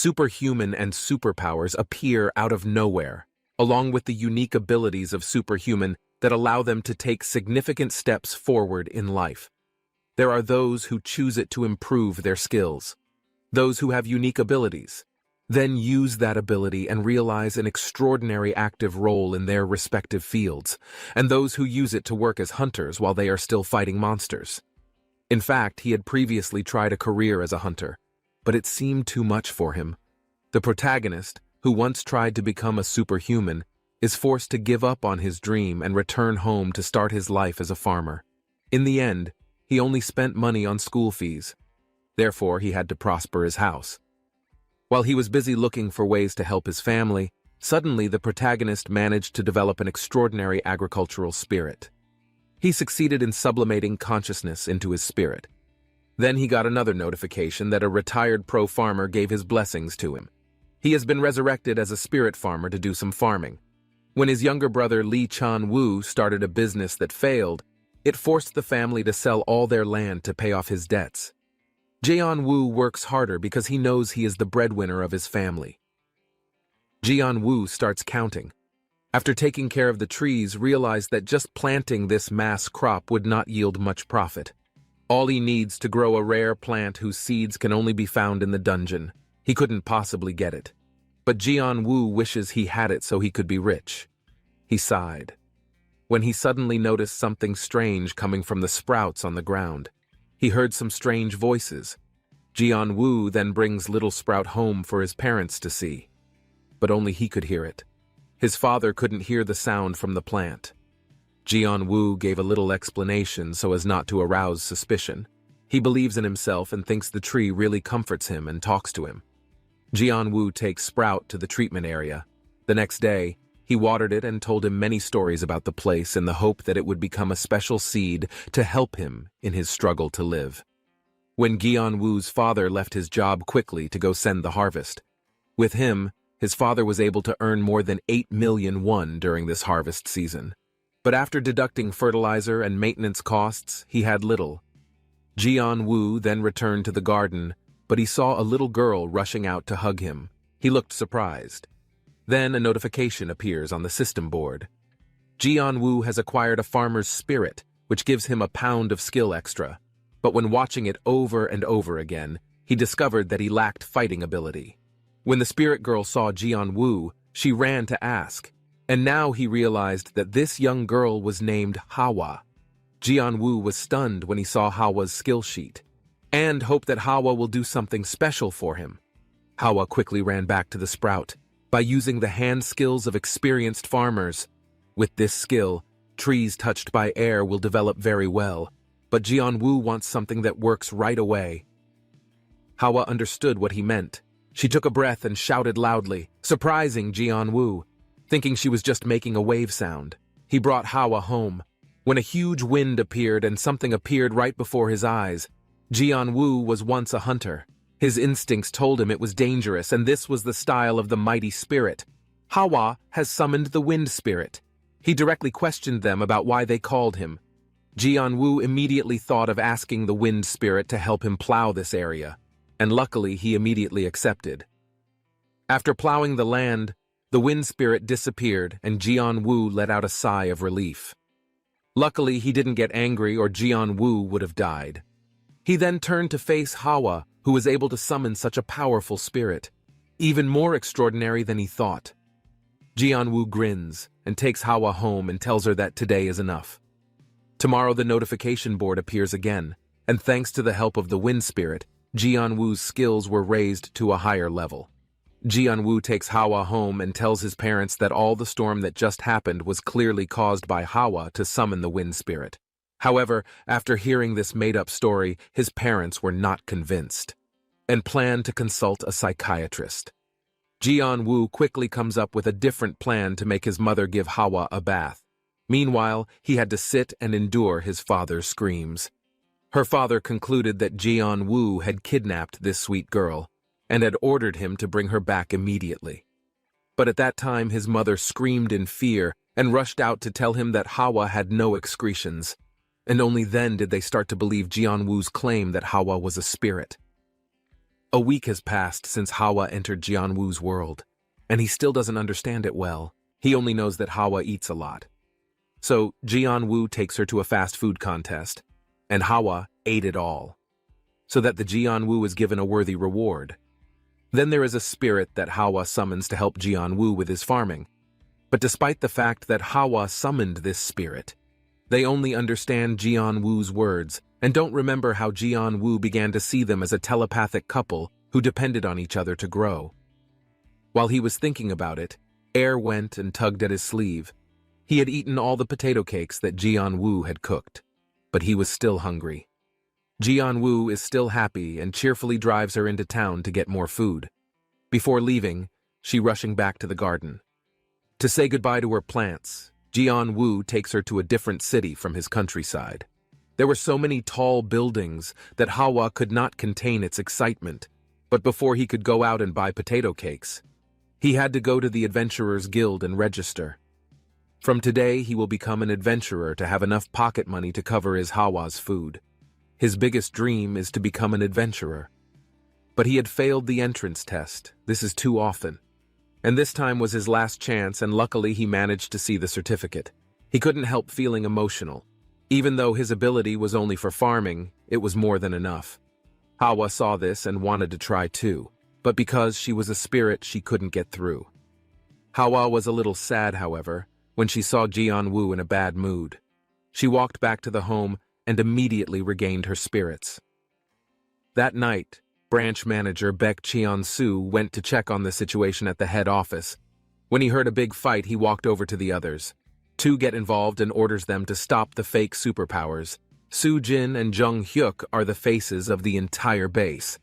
Superhuman and superpowers appear out of nowhere, along with the unique abilities of superhuman that allow them to take significant steps forward in life. There are those who choose it to improve their skills. Those who have unique abilities, then use that ability and realize an extraordinary active role in their respective fields, and those who use it to work as hunters while they are still fighting monsters. In fact, he had previously tried a career as a hunter, but it seemed too much for him. The protagonist, who once tried to become a superhuman, is forced to give up on his dream and return home to start his life as a farmer. In the end, he only spent money on school fees. Therefore, he had to prosper his house. While he was busy looking for ways to help his family, suddenly the protagonist managed to develop an extraordinary agricultural spirit. He succeeded in sublimating consciousness into his spirit. Then he got another notification that a retired pro-farmer gave his blessings to him. He has been resurrected as a spirit farmer to do some farming. When his younger brother Lee Chan-woo started a business that failed, it forced the family to sell all their land to pay off his debts. Jeon-woo works harder because he knows he is the breadwinner of his family. Jeon-woo starts counting. After taking care of the trees, realized that just planting this mass crop would not yield much profit. All he needs to grow a rare plant whose seeds can only be found in the dungeon. He couldn't possibly get it. But Jeon-woo wishes he had it so he could be rich. He sighed when he suddenly noticed something strange coming from the sprouts on the ground. He heard some strange voices. Jeon-woo then brings Little Sprout home for his parents to see. But only he could hear it. His father couldn't hear the sound from the plant. Jeon-woo gave a little explanation so as not to arouse suspicion. He believes in himself and thinks the tree really comforts him and talks to him. Jeon-woo takes Sprout to the treatment area. The next day, he watered it and told him many stories about the place in the hope that it would become a special seed to help him in his struggle to live. When Jeon-woo's father left his job quickly to go send the harvest. With him, his father was able to earn more than 8 million won during this harvest season. But after deducting fertilizer and maintenance costs, he had little. Jeon-woo then returned to the garden, but he saw a little girl rushing out to hug him. He looked surprised. Then a notification appears on the system board. Jeon-woo has acquired a farmer's spirit, which gives him a pound of skill extra. But when watching it over and over again, he discovered that he lacked fighting ability. When the spirit girl saw Jeon-woo, she ran to ask, and now he realized that this young girl was named Hawa. Jeon-woo was stunned when he saw Hawa's skill sheet, and hoped that Hawa will do something special for him. Hawa quickly ran back to the sprout by using the hand skills of experienced farmers. With this skill, trees touched by air will develop very well, but Jeon-woo wants something that works right away. Hawa understood what he meant. She took a breath and shouted loudly, surprising Jeon-woo, thinking she was just making a wave sound. He brought Hawa home. When a huge wind appeared and something appeared right before his eyes, Jeon-woo was once a hunter. His instincts told him it was dangerous, and this was the style of the mighty spirit. Hawa has summoned the wind spirit. He directly questioned them about why they called him. Jeon-woo immediately thought of asking the wind spirit to help him plow this area, and luckily he immediately accepted. After plowing the land, the wind spirit disappeared and Jeon-woo let out a sigh of relief. Luckily he didn't get angry or Jeon-woo would have died. He then turned to face Hawa, who was able to summon such a powerful spirit, even more extraordinary than he thought. Jeon-woo grins and takes Hawa home and tells her that today is enough. Tomorrow the notification board appears again, and thanks to the help of the wind spirit, Jeon-woo's skills were raised to a higher level. Jeon-woo takes Hawa home and tells his parents that all the storm that just happened was clearly caused by Hawa to summon the wind spirit. However, after hearing this made-up story, his parents were not convinced, and planned to consult a psychiatrist. Jeon-woo quickly comes up with a different plan to make his mother give Hawa a bath. Meanwhile, he had to sit and endure his father's screams. Her father concluded that Jeon-woo had kidnapped this sweet girl, and had ordered him to bring her back immediately. But at that time his mother screamed in fear and rushed out to tell him that Hawa had no excretions. And only then did they start to believe Jeon-woo's claim that Hawa was a spirit. A week has passed since Hawa entered Jianwu's world, and he still doesn't understand it well. He only knows that Hawa eats a lot. So Jianwu takes her to a fast food contest, and Hawa ate it all, so that the Jianwu is given a worthy reward. Then there is a spirit that Hawa summons to help Jianwu with his farming. But despite the fact that Hawa summoned this spirit, they only understand Jianwu's words and don't remember how Jianwu began to see them as a telepathic couple who depended on each other to grow. While he was thinking about it, Air went and tugged at his sleeve. He had eaten all the potato cakes that Jianwu had cooked, but he was still hungry. Jianwu is still happy and cheerfully drives her into town to get more food. Before leaving, she rushing back to the garden. To say goodbye to her plants, Jianwu takes her to a different city from his countryside. There were so many tall buildings that Hawa could not contain its excitement, but before he could go out and buy potato cakes, he had to go to the Adventurers Guild and register. From today, he will become an adventurer to have enough pocket money to cover his Hawa's food. His biggest dream is to become an adventurer. But he had failed the entrance test. This is too often. And this time was his last chance, and luckily he managed to see the certificate. He couldn't help feeling emotional. Even though his ability was only for farming, it was more than enough. Hawa saw this and wanted to try too, but because she was a spirit, she couldn't get through. Hawa was a little sad, however, when she saw Jianwu in a bad mood. She walked back to the home and immediately regained her spirits. That night, branch manager Baek Cheon-soo went to check on the situation at the head office. When he heard a big fight, he walked over to the others. Two get involved and orders them to stop the fake superpowers. Soo-jin and Jung-hyuk are the faces of the entire base.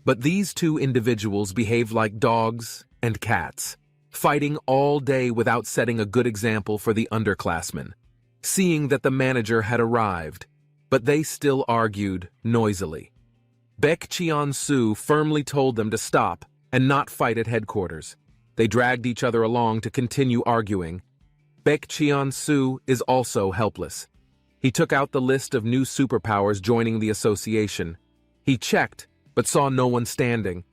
But these two individuals behave like dogs and cats, fighting all day without setting a good example for the underclassmen. Seeing that the manager had arrived, but they still argued noisily. Baek Cheon-soo firmly told them to stop and not fight at headquarters. They dragged each other along to continue arguing. Baek Cheon-soo is also helpless. He took out the list of new superpowers joining the association. He checked, but saw no one standing.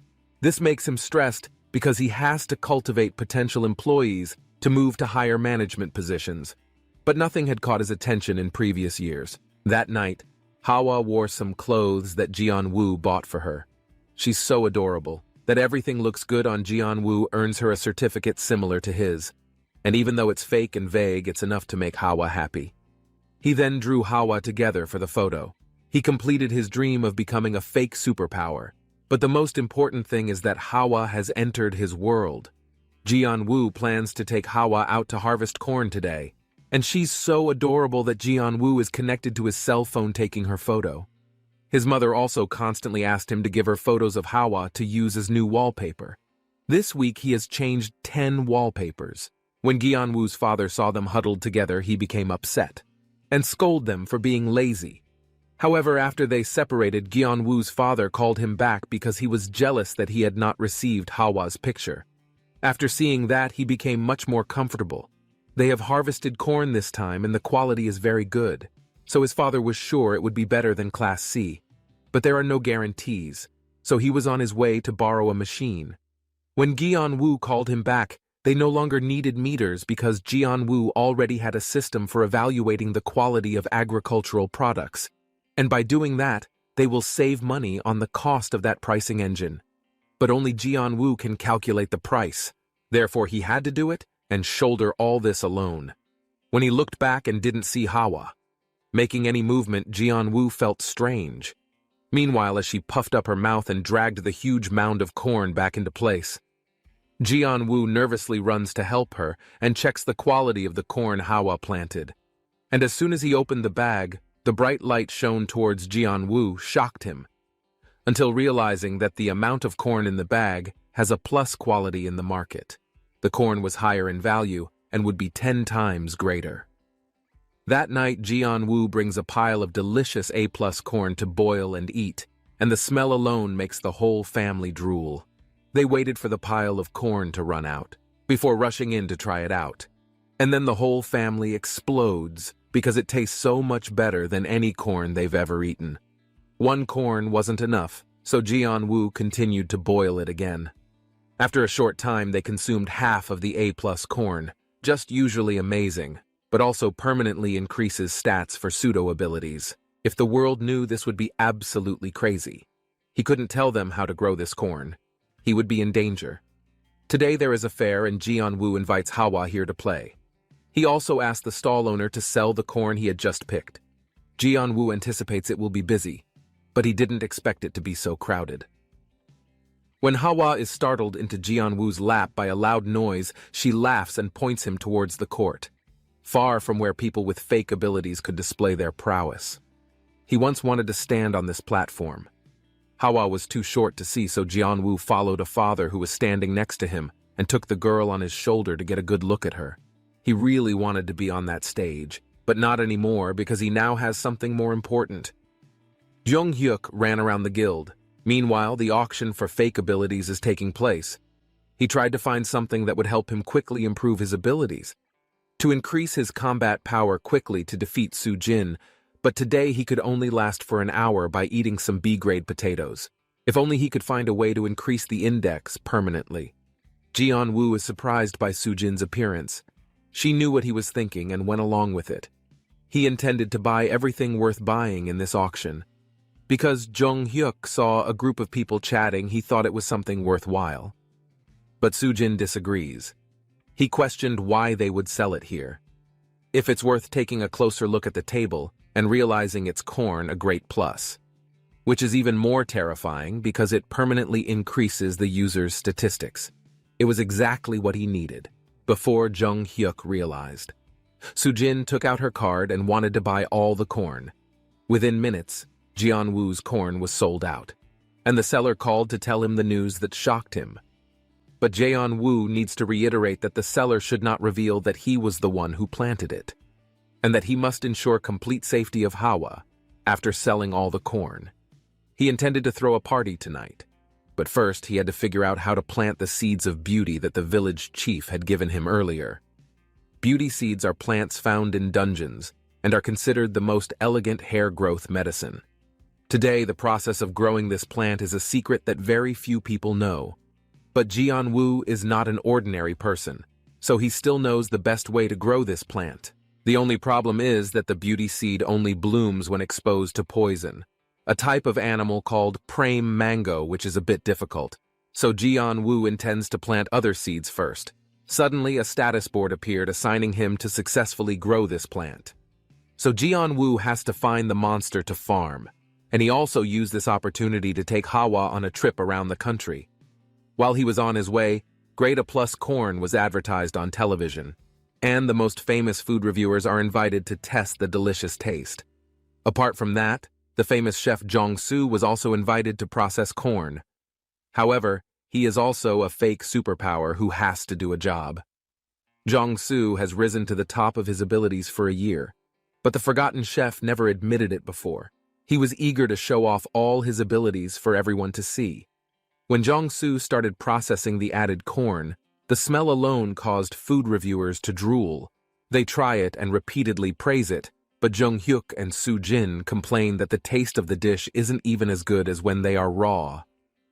This makes him stressed because he has to cultivate potential employees to move to higher management positions. But nothing had caught his attention in previous years. That night, Hawa wore some clothes that Jianwu bought for her. She's so adorable that everything looks good on Jianwu earns her a certificate similar to his. And even though it's fake and vague, it's enough to make Hawa happy. He then drew Hawa together for the photo. He completed his dream of becoming a fake superpower. But the most important thing is that Hawa has entered his world. Jianwu plans to take Hawa out to harvest corn today. And she's so adorable that Jianwu is connected to his cell phone taking her photo. His mother also constantly asked him to give her photos of Hawa to use as new wallpaper. This week he has changed 10 wallpapers. When Jianwu's father saw them huddled together, he became upset and scolded them for being lazy. However, after they separated, Jianwu's father called him back because he was jealous that he had not received Hawa's picture. After seeing that, he became much more comfortable. They have harvested corn this time and the quality is very good, so his father was sure it would be better than Class C. But there are no guarantees, so he was on his way to borrow a machine. When Jianwu called him back, they no longer needed meters because Jianwu already had a system for evaluating the quality of agricultural products. And by doing that, they will save money on the cost of that pricing engine. But only Jianwu can calculate the price. Therefore, he had to do it and shoulder all this alone. When he looked back and didn't see Hawa making any movement, Jianwu felt strange. Meanwhile, as she puffed up her mouth and dragged the huge mound of corn back into place, Jianwu nervously runs to help her and checks the quality of the corn Hawa planted. And as soon as he opened the bag, the bright light shone towards Jianwu shocked him, until realizing that the amount of corn in the bag has a plus quality in the market. The corn was higher in value and would be 10 times greater. That night, Jianwu brings a pile of delicious A-plus corn to boil and eat, and the smell alone makes the whole family drool. They waited for the pile of corn to run out, before rushing in to try it out. And then the whole family explodes, because it tastes so much better than any corn they've ever eaten. One corn wasn't enough, so Jian-woo continued to boil it again. After a short time, they consumed half of the A+ corn, just usually amazing, but also permanently increases stats for pseudo-abilities. If the world knew, this would be absolutely crazy. He couldn't tell them how to grow this corn. He would be in danger. Today there is a fair and Jian-woo invites Hawa here to play. He also asked the stall owner to sell the corn he had just picked. Jian-woo anticipates it will be busy, but he didn't expect it to be so crowded. When Hawa is startled into Jian-woo's lap by a loud noise, she laughs and points him towards the court, far from where people with fake abilities could display their prowess. He once wanted to stand on this platform. Hawa was too short to see, so Jian-woo followed a father who was standing next to him and took the girl on his shoulder to get a good look at her. He really wanted to be on that stage, but not anymore because he now has something more important. Jung-hyuk ran around the guild. Meanwhile, the auction for fake abilities is taking place. He tried to find something that would help him quickly improve his abilities, to increase his combat power quickly to defeat Soo-jin, but today he could only last for an hour by eating some B-grade potatoes. If only he could find a way to increase the index permanently. Jian-woo is surprised by Soo-jin's appearance. She knew what he was thinking and went along with it. He intended to buy everything worth buying in this auction. Because Jung-hyuk saw a group of people chatting, he thought it was something worthwhile. But Soo-jin disagrees. He questioned why they would sell it here. If it's worth taking a closer look at the table and realizing it's corn, a great plus. Which is even more terrifying because it permanently increases the user's statistics. It was exactly what he needed, before Jung-hyuk realized. Soo-jin took out her card and wanted to buy all the corn. Within minutes, Jian-woo's corn was sold out, and the seller called to tell him the news that shocked him. But Jian-woo needs to reiterate that the seller should not reveal that he was the one who planted it, and that he must ensure complete safety of Hawa after selling all the corn. He intended to throw a party tonight, but first he had to figure out how to plant the seeds of beauty that the village chief had given him earlier. Beauty seeds are plants found in dungeons and are considered the most elegant hair growth medicine. Today, the process of growing this plant is a secret that very few people know. But Jian-woo is not an ordinary person, so he still knows the best way to grow this plant. The only problem is that the beauty seed only blooms when exposed to poison, a type of animal called prime mango, which is a bit difficult. So Jian-woo intends to plant other seeds first. Suddenly, a status board appeared assigning him to successfully grow this plant. So Jian-woo has to find the monster to farm, and he also used this opportunity to take Hawa on a trip around the country. While he was on his way, Grade A+ corn was advertised on television, and the most famous food reviewers are invited to test the delicious taste. Apart from that, the famous chef Jong-soo was also invited to process corn. However, he is also a fake superpower who has to do a job. Jong-soo has risen to the top of his abilities for a year, but the forgotten chef never admitted it before. He was eager to show off all his abilities for everyone to see. When Jong-soo started processing the added corn, the smell alone caused food reviewers to drool. They try it and repeatedly praise it, but Jung-hyuk and Soo-jin complain that the taste of the dish isn't even as good as when they are raw.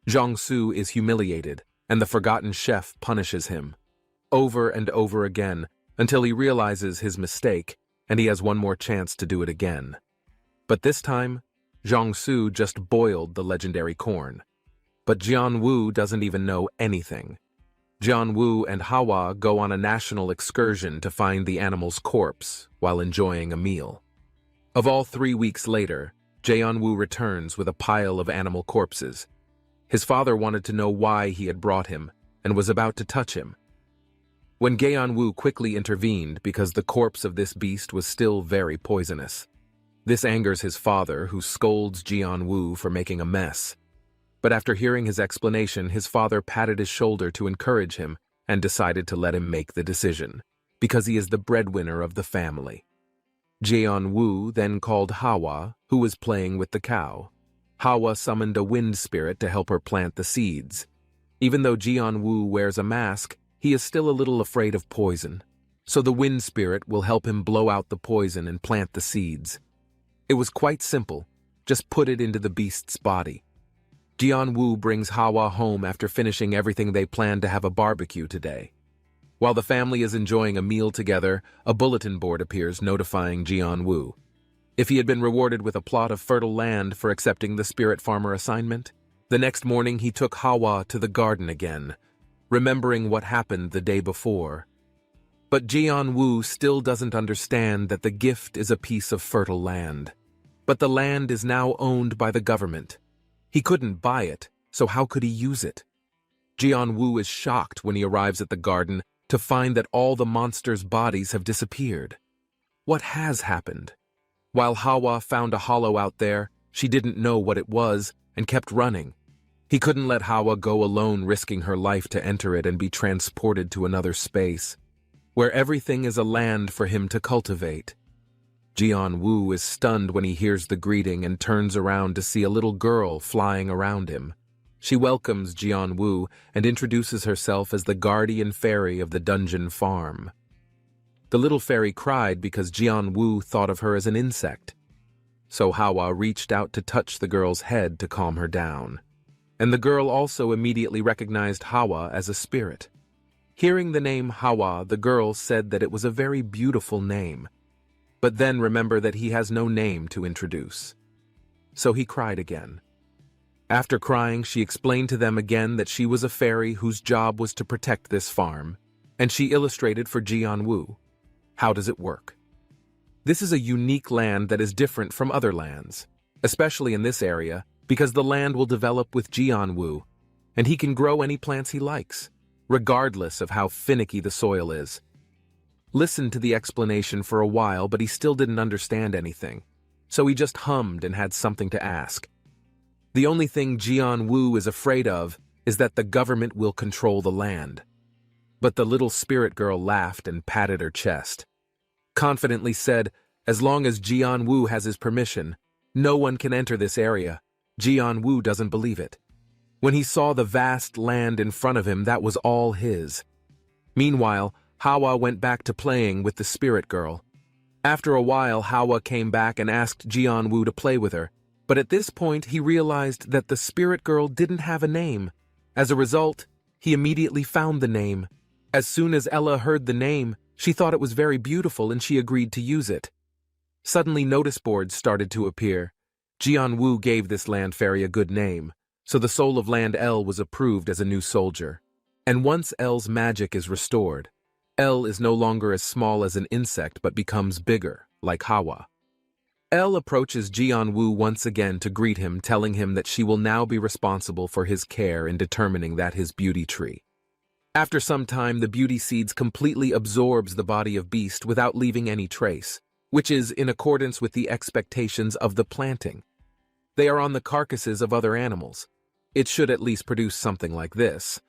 Jong-soo is humiliated, and the forgotten chef punishes him, over and over again, until he realizes his mistake, and he has one more chance to do it again. But this time, Jong-soo just boiled the legendary corn. But Jian-woo doesn't even know anything. Jian-woo and Hawa go on a national excursion to find the animal's corpse while enjoying a meal. Of all 3 weeks later, Jian-woo returns with a pile of animal corpses. His father wanted to know why he had brought him and was about to touch him, when Jian-woo quickly intervened because the corpse of this beast was still very poisonous. This angers his father, who scolds Jian-woo for making a mess. But after hearing his explanation, his father patted his shoulder to encourage him and decided to let him make the decision, because he is the breadwinner of the family. Jian-woo then called Hawa, who was playing with the cow. Hawa summoned a wind spirit to help her plant the seeds. Even though Jian-woo wears a mask, he is still a little afraid of poison, so the wind spirit will help him blow out the poison and plant the seeds. It was quite simple, just put it into the beast's body. Jianwu brings Hawa home after finishing everything they planned to have a barbecue today. While the family is enjoying a meal together, a bulletin board appears notifying Jianwu. If he had been rewarded with a plot of fertile land for accepting the spirit farmer assignment, the next morning he took Hawa to the garden again, remembering what happened the day before. But Jianwu still doesn't understand that the gift is a piece of fertile land. But the land is now owned by the government. He couldn't buy it, so how could he use it? Jianwu is shocked when he arrives at the garden to find that all the monsters' bodies have disappeared. What has happened? While Hawa found a hollow out there, she didn't know what it was and kept running. He couldn't let Hawa go alone, risking her life to enter it and be transported to another space, where everything is a land for him to cultivate. Jianwu is stunned when he hears the greeting and turns around to see a little girl flying around him. She welcomes Jianwu and introduces herself as the guardian fairy of the dungeon farm. The little fairy cried because Jianwu thought of her as an insect. So Hawa reached out to touch the girl's head to calm her down. And the girl also immediately recognized Hawa as a spirit. Hearing the name Hawa, the girl said that it was a very beautiful name, but then remembered that he has no name to introduce. So he cried again. After crying, she explained to them again that she was a fairy whose job was to protect this farm, and she illustrated for Jianwu. How does it work? This is a unique land that is different from other lands, especially in this area, because the land will develop with Jianwu, and he can grow any plants he likes, regardless of how finicky the soil is. Listened to the explanation for a while, but he still didn't understand anything, so he just hummed and had something to ask. The only thing Jianwu is afraid of is that the government will control the land. But the little spirit girl laughed and patted her chest. Confidently said, as long as Jianwu has his permission, no one can enter this area. Jianwu doesn't believe it. When he saw the vast land in front of him, that was all his. Meanwhile, Hawa went back to playing with the spirit girl. After a while, Hawa came back and asked Jianwu to play with her, but at this point he realized that the spirit girl didn't have a name. As a result, he immediately found the name. As soon as Ella heard the name, she thought it was very beautiful and she agreed to use it. Suddenly notice boards started to appear. Jianwu gave this land fairy a good name, so the soul of Land L was approved as a new soldier. And once L's magic is restored, L is no longer as small as an insect but becomes bigger, like Hawa. L approaches Jianwu once again to greet him, telling him that she will now be responsible for his care in determining that his beauty tree. After some time, the beauty seeds completely absorbs the body of Beast without leaving any trace, which is in accordance with the expectations of the planting. They are on the carcasses of other animals. It should at least produce something like this.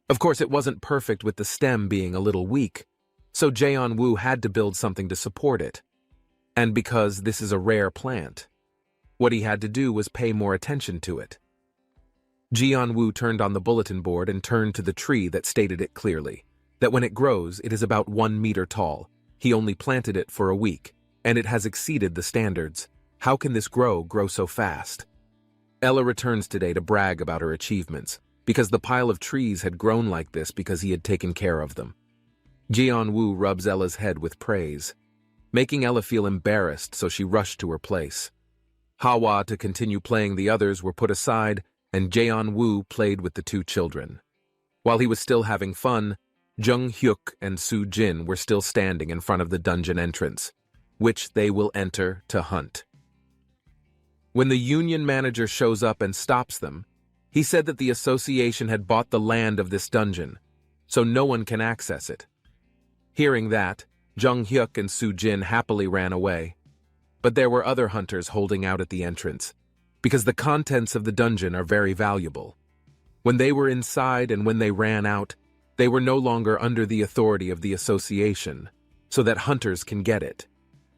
Of course, it wasn't perfect with the stem being a little weak, so Jianwu had to build something to support it. And because this is a rare plant, what he had to do was pay more attention to it. Jianwu turned on the bulletin board and turned to the tree that stated it clearly, that when it grows, it is about 1 meter tall. He only planted it for a week, and it has exceeded the standards. How can this grow so fast? Ella returns today to brag about her achievements, because the pile of trees had grown like this because he had taken care of them. Jianwu rubs Ella's head with praise, making Ella feel embarrassed, so she rushed to her place. Hawa to continue playing the others were put aside, and Jianwu played with the 2 children. While he was still having fun, Jung Hyuk and Soo Jin were still standing in front of the dungeon entrance, which they will enter to hunt. When the union manager shows up and stops them, he said that the association had bought the land of this dungeon, so no one can access it. Hearing that, Jung Hyuk and Soo Jin happily ran away. But there were other hunters holding out at the entrance, because the contents of the dungeon are very valuable. When they were inside and when they ran out, they were no longer under the authority of the association, so that hunters can get it.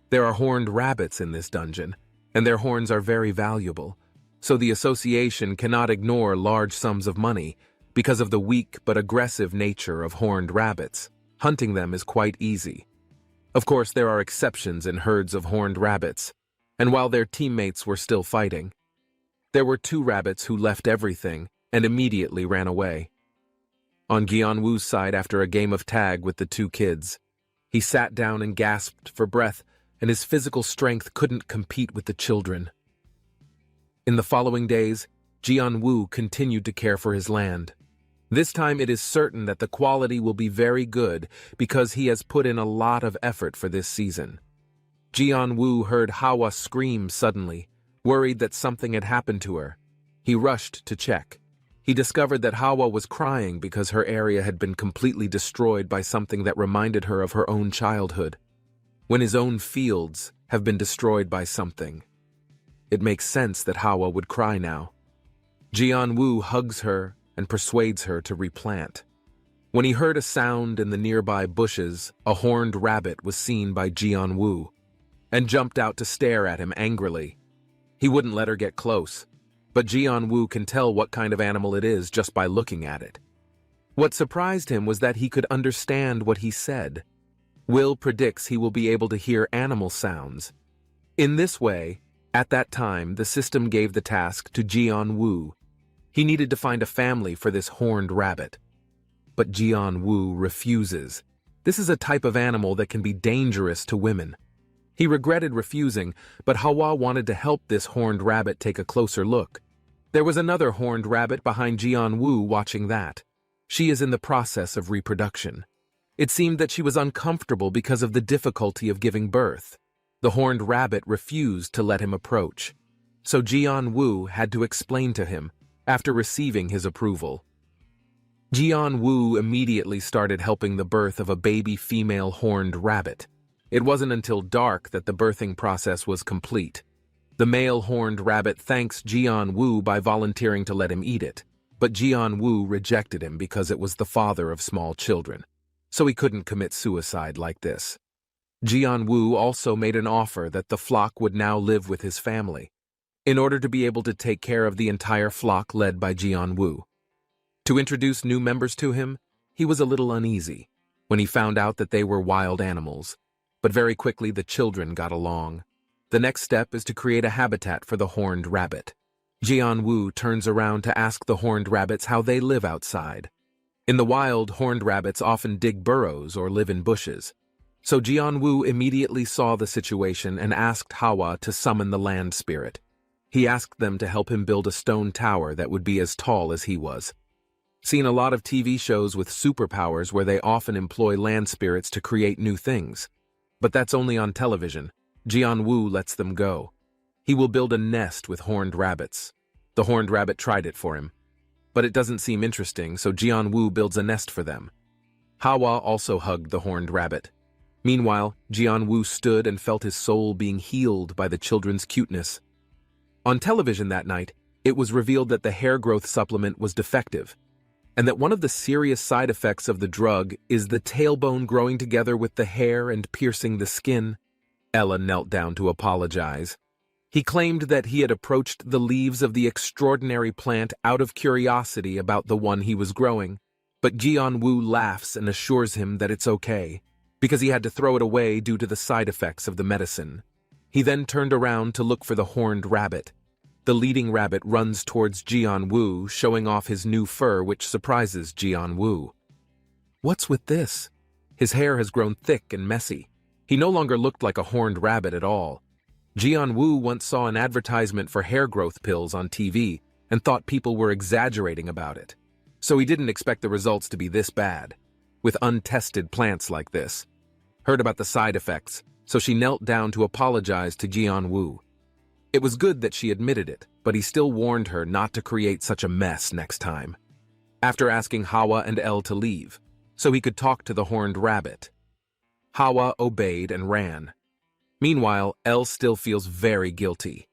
There are horned rabbits in this dungeon, and their horns are very valuable, so the association cannot ignore large sums of money because of the weak but aggressive nature of horned rabbits. Hunting them is quite easy. Of course, there are exceptions in herds of horned rabbits, and while their teammates were still fighting, There were two rabbits who left everything and immediately ran away. On Jianwu's side, after a game of tag with the two kids, he sat down and gasped for breath, and his physical strength couldn't compete with the children. In the following days, Jianwu continued to care for his land. This time it is certain that the quality will be very good because he has put in a lot of effort for this season. Jianwu heard Hawa scream suddenly, worried that something had happened to her. He rushed to check. He discovered that Hawa was crying because her area had been completely destroyed by something that reminded her of her own childhood. When his own fields have been destroyed by something, it makes sense that Hawa would cry now. Jianwu hugs her and persuades her to replant. When he heard a sound in the nearby bushes, a horned rabbit was seen by Jianwu and jumped out to stare at him angrily. He wouldn't let her get close, but Jianwu can tell what kind of animal it is just by looking at it. What surprised him was that he could understand what he said. Will predicts he will be able to hear animal sounds. In this way, at that time, the system gave the task to Jianwu. He needed to find a family for this horned rabbit. But Jianwu refuses. This is a type of animal that can be dangerous to women. He regretted refusing, but Hawa wanted to help this horned rabbit take a closer look. There was another horned rabbit behind Jianwu watching that. She is in the process of reproduction. It seemed that she was uncomfortable because of the difficulty of giving birth. The horned rabbit refused to let him approach. So Jianwu had to explain to him, after receiving his approval. Jianwu immediately started helping the birth of a baby female horned rabbit. It wasn't until dark that the birthing process was complete. The male horned rabbit thanks Jianwu by volunteering to let him eat it, but Jianwu rejected him because it was the father of small children, so he couldn't commit suicide like this. Jianwu also made an offer that the flock would now live with his family, in order to be able to take care of the entire flock led by Jianwu. To introduce new members to him, he was a little uneasy when he found out that they were wild animals, but very quickly the children got along. The next step is to create a habitat for the horned rabbit. Jianwu turns around to ask the horned rabbits how they live outside. In the wild, horned rabbits often dig burrows or live in bushes. So Jianwu immediately saw the situation and asked Hawa to summon the land spirit. He asked them to help him build a stone tower that would be as tall as he was. Seen a lot of TV shows with superpowers where they often employ land spirits to create new things. But that's only on television. Jianwu lets them go. He will build a nest with horned rabbits. The horned rabbit tried it for him, but it doesn't seem interesting, so Jianwu builds a nest for them. Hawa also hugged the horned rabbit. Meanwhile, Jianwu stood and felt his soul being healed by the children's cuteness. On television that night, it was revealed that the hair growth supplement was defective, and that one of the serious side effects of the drug is the tailbone growing together with the hair and piercing the skin. Ella knelt down to apologize. He claimed that he had approached the leaves of the extraordinary plant out of curiosity about the one he was growing, but Jianwu laughs and assures him that it's okay, because he had to throw it away due to the side effects of the medicine. He then turned around to look for the horned rabbit. The leading rabbit runs towards Jianwu, showing off his new fur, which surprises Jianwu. What's with this? His hair has grown thick and messy. He no longer looked like a horned rabbit at all. Jianwu once saw an advertisement for hair growth pills on TV and thought people were exaggerating about it. So he didn't expect the results to be this bad, with untested plants like this. Heard about the side effects, so she knelt down to apologize to Jianwu. It was good that she admitted it, but he still warned her not to create such a mess next time. After asking Hawa and Elle to leave, so he could talk to the horned rabbit, Hawa obeyed and ran. Meanwhile, Elle still feels very guilty.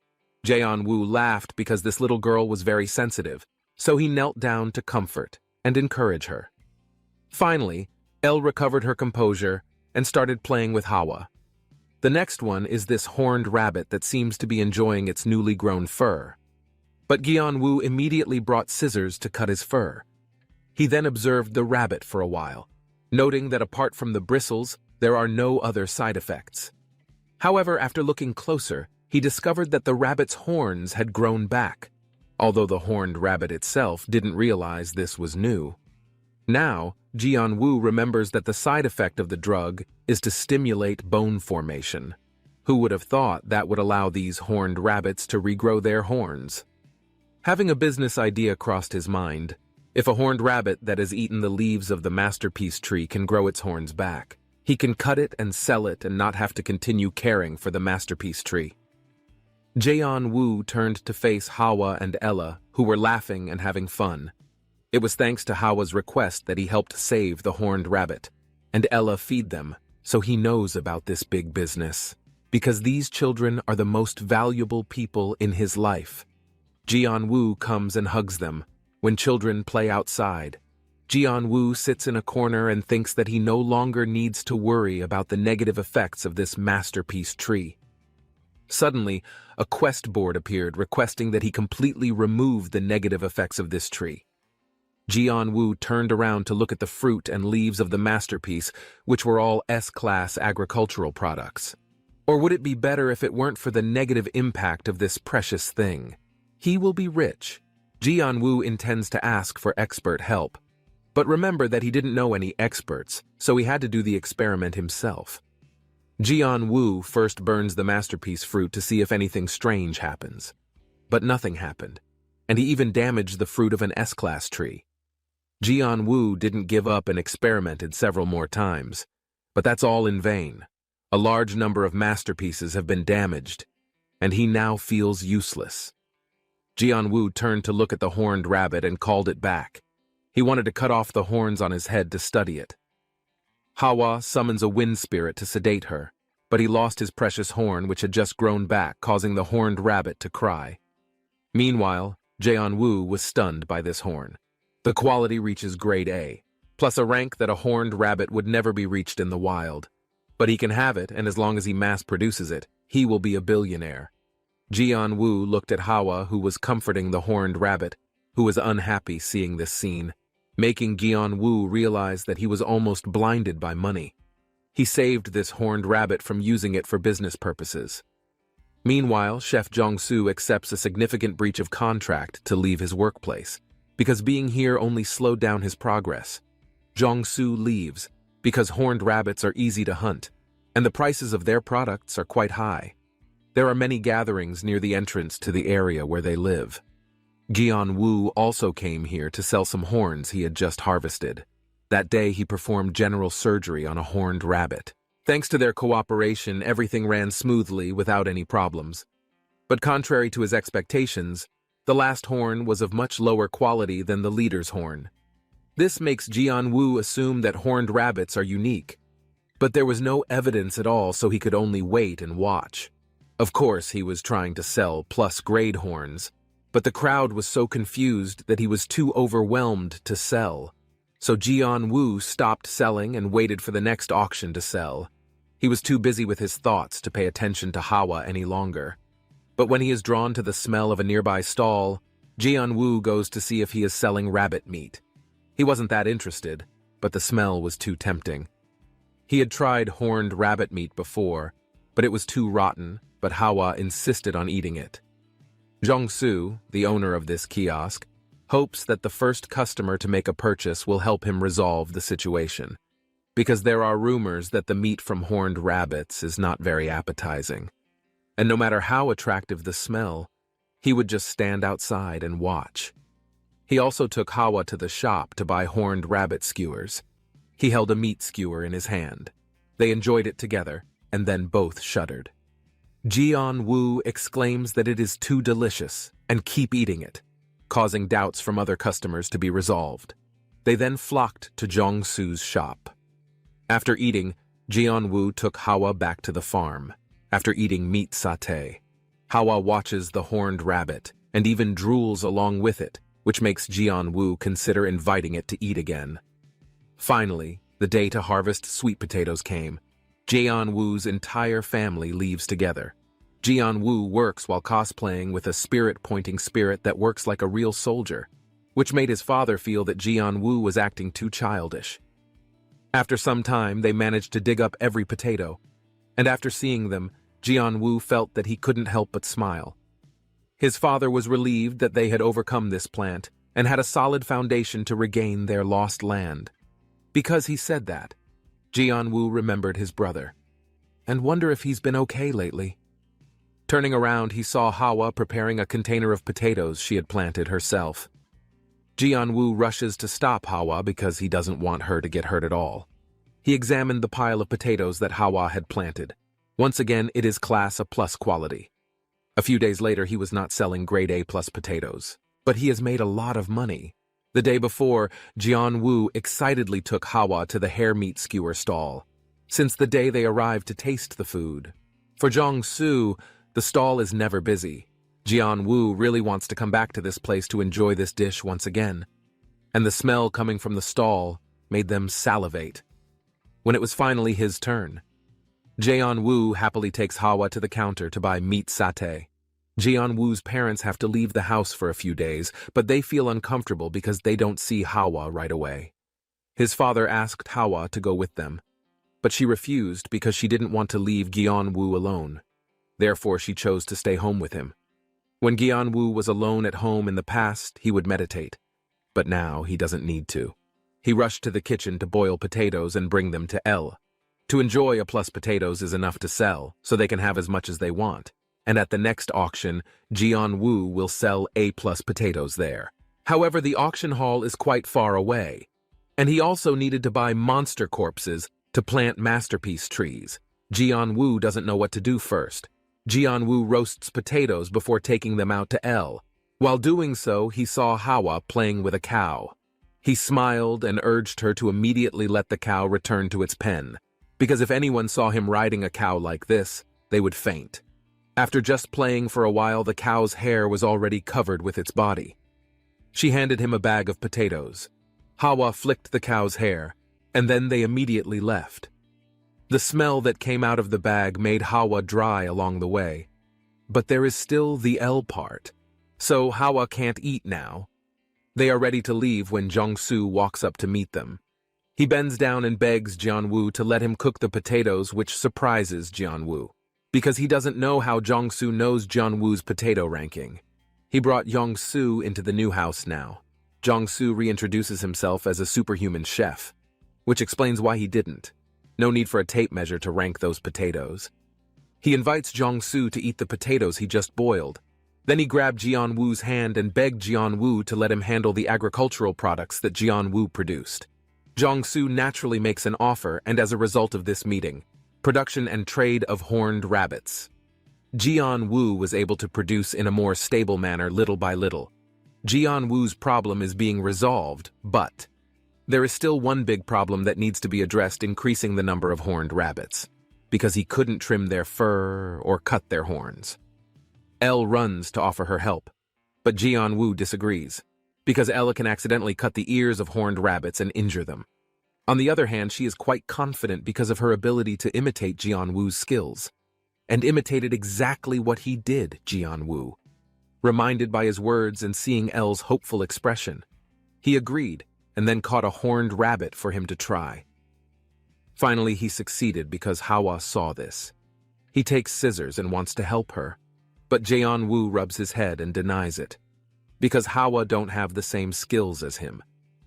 Jianwu laughed because this little girl was very sensitive, so he knelt down to comfort and encourage her. Finally, Elle recovered her composure and started playing with Hawa. The next one is this horned rabbit that seems to be enjoying its newly grown fur. But Jianwu immediately brought scissors to cut his fur. He then observed the rabbit for a while, noting that apart from the bristles, there are no other side effects. However, after looking closer, he discovered that the rabbit's horns had grown back. although the horned rabbit itself didn't realize this was new. Now, Jianwu remembers that the side effect of the drug is to stimulate bone formation. Who would have thought that would allow these horned rabbits to regrow their horns? Having a business idea crossed his mind. If a horned rabbit that has eaten the leaves of the masterpiece tree can grow its horns back, he can cut it and sell it and not have to continue caring for the masterpiece tree. Jianwu turned to face Hawa and Ella, who were laughing and having fun. It was thanks to Hawa's request that he helped save the horned rabbit, and Ella feed them, so he knows about this big business, because these children are the most valuable people in his life. Jianwu comes and hugs them. When children play outside, Jianwu sits in a corner and thinks that he no longer needs to worry about the negative effects of this masterpiece tree. Suddenly, a quest board appeared requesting that he completely remove the negative effects of this tree. Jianwu turned around to look at the fruit and leaves of the masterpiece, which were all S-class agricultural products. Or would it be better if it weren't for the negative impact of this precious thing? He will be rich. Jianwu intends to ask for expert help. But remember that he didn't know any experts, so he had to do the experiment himself. Jianwu first burns the masterpiece fruit to see if anything strange happens. But nothing happened, and he even damaged the fruit of an S-class tree. Jianwu didn't give up and experimented several more times, but that's all in vain. A large number of masterpieces have been damaged, and he now feels useless. Jianwu turned to look at the horned rabbit and called it back. He wanted to cut off the horns on his head to study it. Hawa summons a wind spirit to sedate her, but he lost his precious horn, which had just grown back, causing the horned rabbit to cry. Meanwhile, Jianwu was stunned by this horn. The quality reaches grade A, plus a rank that a horned rabbit would never be reached in the wild. But he can have it, and as long as he mass-produces it, he will be a billionaire. Jianwu looked at Hawa, who was comforting the horned rabbit, who was unhappy seeing this scene, making Jianwu realize that he was almost blinded by money. He saved this horned rabbit from using it for business purposes. Meanwhile, Chef Jong-soo accepts a significant breach of contract to leave his workplace, because being here only slowed down his progress. Jong-soo leaves, because horned rabbits are easy to hunt, and the prices of their products are quite high. There are many gatherings near the entrance to the area where they live. Jianwu also came here to sell some horns he had just harvested. That day he performed general surgery on a horned rabbit. Thanks to their cooperation, everything ran smoothly without any problems. But contrary to his expectations, the last horn was of much lower quality than the leader's horn. This makes Jianwu assume that horned rabbits are unique. But there was no evidence at all, so he could only wait and watch. Of course, he was trying to sell plus-grade horns, but the crowd was so confused that he was too overwhelmed to sell. So Jianwu stopped selling and waited for the next auction to sell. He was too busy with his thoughts to pay attention to Hawa any longer. But when he is drawn to the smell of a nearby stall, Jianwu goes to see if he is selling rabbit meat. He wasn't that interested, but the smell was too tempting. He had tried horned rabbit meat before, but it was too rotten, but Hawa insisted on eating it. Jong-soo, the owner of this kiosk, hopes that the first customer to make a purchase will help him resolve the situation, because there are rumors that the meat from horned rabbits is not very appetizing. And no matter how attractive the smell, he would just stand outside and watch. He also took Hawa to the shop to buy horned rabbit skewers. He held a meat skewer in his hand. They enjoyed it together, and then both shuddered. Jianwu exclaims that it is too delicious and keep eating it, causing doubts from other customers to be resolved. They then flocked to Jong-soo's shop. After eating, Jianwu took Hawa back to the farm. After eating meat satay, Hawa watches the horned rabbit and even drools along with it, which makes Jianwu consider inviting it to eat again. Finally, the day to harvest sweet potatoes came. Jianwu's entire family leaves together. Jianwu works while cosplaying with a spirit-pointing spirit that works like a real soldier, which made his father feel that Jianwu was acting too childish. After some time, they managed to dig up every potato, and after seeing them, Jianwu felt that he couldn't help but smile. His father was relieved that they had overcome this plant and had a solid foundation to regain their lost land. Because he said that, Jianwu remembered his brother. And wonder if he's been okay lately. Turning around, he saw Hawa preparing a container of potatoes she had planted herself. Jianwu rushes to stop Hawa because he doesn't want her to get hurt at all. He examined the pile of potatoes that Hawa had planted. Once again, it is class A+ quality. A few days later, he was not selling grade A+ potatoes, but he has made a lot of money. The day before, Jianwu excitedly took Hawa to the hare meat skewer stall, since the day they arrived to taste the food. For Jiangsu, the stall is never busy. Jianwu really wants to come back to this place to enjoy this dish once again, and the smell coming from the stall made them salivate. When it was finally his turn, Jianwu happily takes Hawa to the counter to buy meat satay. Jianwu's parents have to leave the house for a few days, but they feel uncomfortable because they don't see Hawa right away. His father asked Hawa to go with them, but she refused because she didn't want to leave Jianwu alone. Therefore, she chose to stay home with him. When Jianwu was alone at home in the past, he would meditate, but now he doesn't need to. He rushed to the kitchen to boil potatoes and bring them to L. To enjoy A+ potatoes is enough to sell, so they can have as much as they want. And at the next auction, Jianwu will sell A+ potatoes there. However, the auction hall is quite far away, and he also needed to buy monster corpses to plant masterpiece trees. Jianwu doesn't know what to do first. Jianwu roasts potatoes before taking them out to L. While doing so, he saw Hawa playing with a cow. He smiled and urged her to immediately let the cow return to its pen, because if anyone saw him riding a cow like this, they would faint. After just playing for a while, the cow's hair was already covered with its body. She handed him a bag of potatoes. Hawa flicked the cow's hair, and then they immediately left. The smell that came out of the bag made Hawa dry along the way. But there is still the L part, so Hawa can't eat now. They are ready to leave when Jiangsu walks up to meet them. He bends down and begs Jianwu to let him cook the potatoes, which surprises Jianwu, because he doesn't know how Jiangsu knows Jianwu's potato ranking. He brought Jiangsu into the new house now. Jiangsu reintroduces himself as a superhuman chef, which explains why he didn't. No need for a tape measure to rank those potatoes. He invites Jiangsu to eat the potatoes he just boiled. Then he grabbed Jianwu's hand and begged Jianwu to let him handle the agricultural products that Jianwu produced. Jiangsu naturally makes an offer, and as a result of this meeting, production and trade of horned rabbits. Jianwu was able to produce in a more stable manner little by little. Jianwu's problem is being resolved, but there is still one big problem that needs to be addressed, increasing the number of horned rabbits, because he couldn't trim their fur or cut their horns. Elle runs to offer her help, but Jianwu disagrees, because Ella can accidentally cut the ears of horned rabbits and injure them. On the other hand, she is quite confident because of her ability to imitate Jianwu's skills, and imitated exactly what he did, Jianwu. Reminded by his words and seeing Elle's hopeful expression, he agreed and then caught a horned rabbit for him to try. Finally, he succeeded because Hawa saw this. He takes scissors and wants to help her, but Jianwu rubs his head and denies it, because Hawa don't have the same skills as him,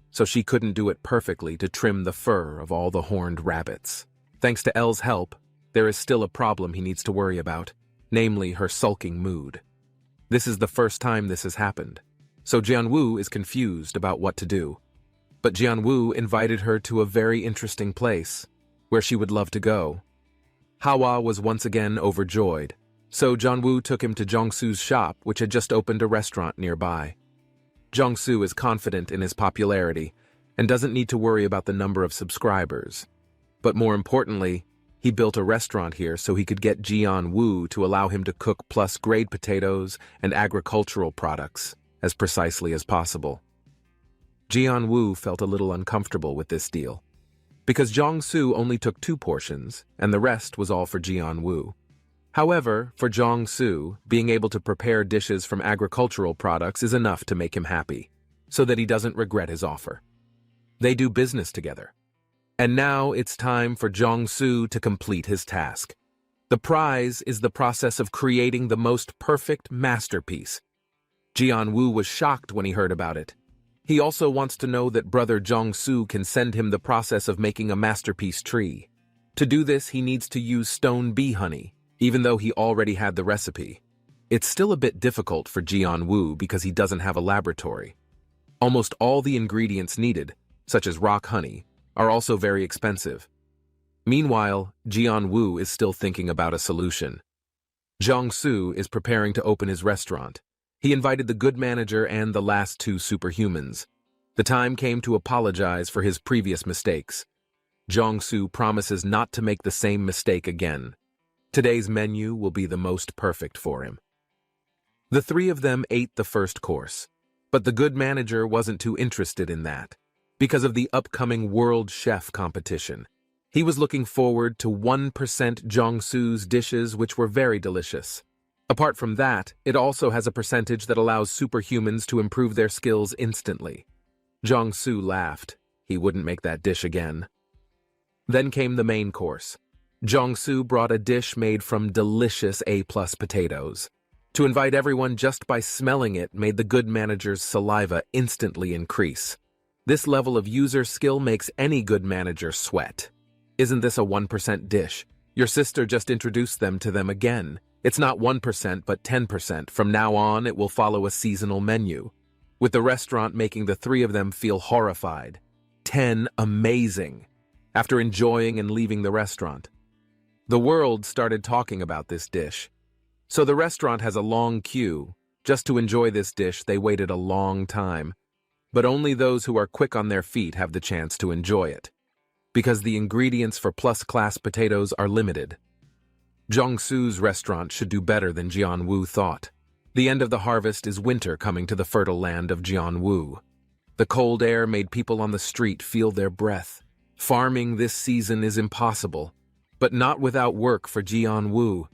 so she couldn't do it perfectly to trim the fur of all the horned rabbits. Thanks to Elle's help, there is still a problem he needs to worry about, namely her sulking mood. This is the first time this has happened, so Jianwu is confused about what to do. But Jianwu invited her to a very interesting place, where she would love to go. Hawa was once again overjoyed, so Jianwu took him to Jiangsu's shop, which had just opened a restaurant nearby. Jiangsu is confident in his popularity and doesn't need to worry about the number of subscribers. But more importantly, he built a restaurant here so he could get Jianwu to allow him to cook plus-grade potatoes and agricultural products as precisely as possible. Jianwu felt a little uncomfortable with this deal, because Jiangsu only took 2 portions and the rest was all for Jianwu. However, for Jiangsu, being able to prepare dishes from agricultural products is enough to make him happy, so that he doesn't regret his offer. They do business together. And now it's time for Jiangsu to complete his task. The prize is the process of creating the most perfect masterpiece. Jianwu was shocked when he heard about it. He also wants to know that brother Jiangsu can send him the process of making a masterpiece tree. To do this, he needs to use stone bee honey, even though he already had the recipe. It's still a bit difficult for Jianwu because he doesn't have a laboratory. Almost all the ingredients needed, such as rock honey, are also very expensive. Meanwhile, Jianwu is still thinking about a solution. Jiangsu is preparing to open his restaurant. He invited the good manager and the last two superhumans. The time came to apologize for his previous mistakes. Jiangsu promises not to make the same mistake again. Today's menu will be the most perfect for him. The three of them ate the first course, but the good manager wasn't too interested in that because of the upcoming World Chef competition. He was looking forward to 1% Jiangsu's dishes, which were very delicious. Apart from that, it also has a percentage that allows superhumans to improve their skills instantly. Jiangsu laughed. He wouldn't make that dish again. Then came the main course. Jiangsu brought a dish made from delicious A-plus potatoes. To invite everyone just by smelling it made the good manager's saliva instantly increase. This level of user skill makes any good manager sweat. Isn't this a 1% dish? Your sister just introduced them to them again. It's not 1% but 10%. From now on, it will follow a seasonal menu, with the restaurant making the three of them feel horrified. 10 amazing. After enjoying and leaving the restaurant, the world started talking about this dish. So the restaurant has a long queue. Just to enjoy this dish, they waited a long time. But only those who are quick on their feet have the chance to enjoy it, because the ingredients for plus-class potatoes are limited. Jiangsu's restaurant should do better than Jianwu thought. The end of the harvest is winter coming to the fertile land of Jianwu. The cold air made people on the street feel their breath. Farming this season is impossible, but not without work for Jianwu.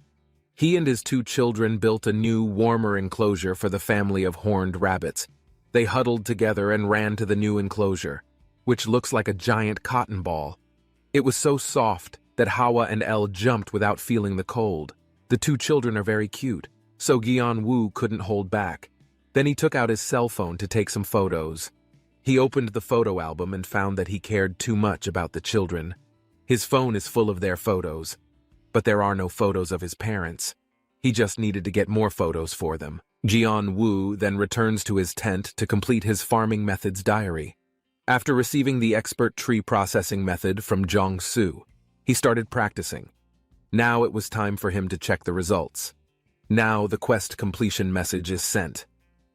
He and his two children built a new, warmer enclosure for the family of horned rabbits. They huddled together and ran to the new enclosure, which looks like a giant cotton ball. It was so soft that Hawa and El jumped without feeling the cold. The two children are very cute, so Jianwu couldn't hold back. Then he took out his cell phone to take some photos. He opened the photo album and found that he cared too much about the children. His phone is full of their photos, but there are no photos of his parents. He just needed to get more photos for them. Jianwu then returns to his tent to complete his farming methods diary. After receiving the expert tree processing method from Jiangsu, he started practicing. Now it was time for him to check the results. Now the quest completion message is sent.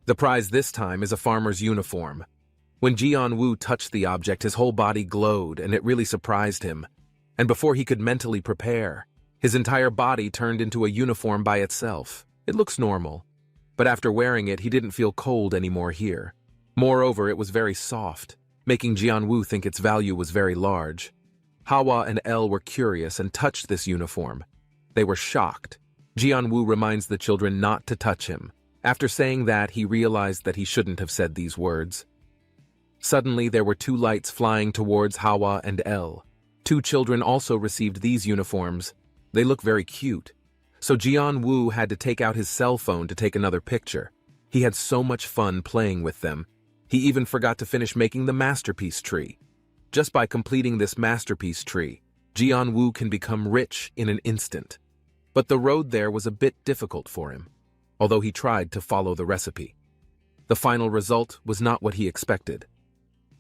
The prize this time is a farmer's uniform. When Jianwu touched the object, his whole body glowed, and it really surprised him. And before he could mentally prepare, his entire body turned into a uniform by itself. It looks normal, but after wearing it, he didn't feel cold anymore here. Moreover, it was very soft, making Jianwu think its value was very large. Hawa and El were curious and touched this uniform. They were shocked. Jianwu reminds the children not to touch him. After saying that, he realized that he shouldn't have said these words. Suddenly, there were two lights flying towards Hawa and El. Two children also received these uniforms. They look very cute. So Jianwu had to take out his cell phone to take another picture. He had so much fun playing with them. He even forgot to finish making the masterpiece tree. Just by completing this masterpiece tree, Jianwu can become rich in an instant. But the road there was a bit difficult for him, although he tried to follow the recipe. The final result was not what he expected.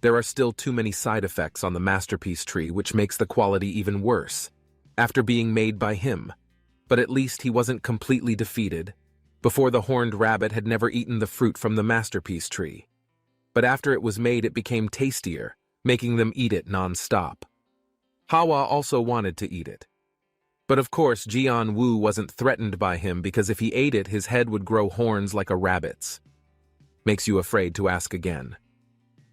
There are still too many side effects on the masterpiece tree, which makes the quality even worse, after being made by him. But at least he wasn't completely defeated. Before, the horned rabbit had never eaten the fruit from the masterpiece tree. But after it was made, it became tastier, making them eat it non-stop. Hawa also wanted to eat it. But of course, Jianwu wasn't threatened by him because if he ate it, his head would grow horns like a rabbit's. Makes you afraid to ask again.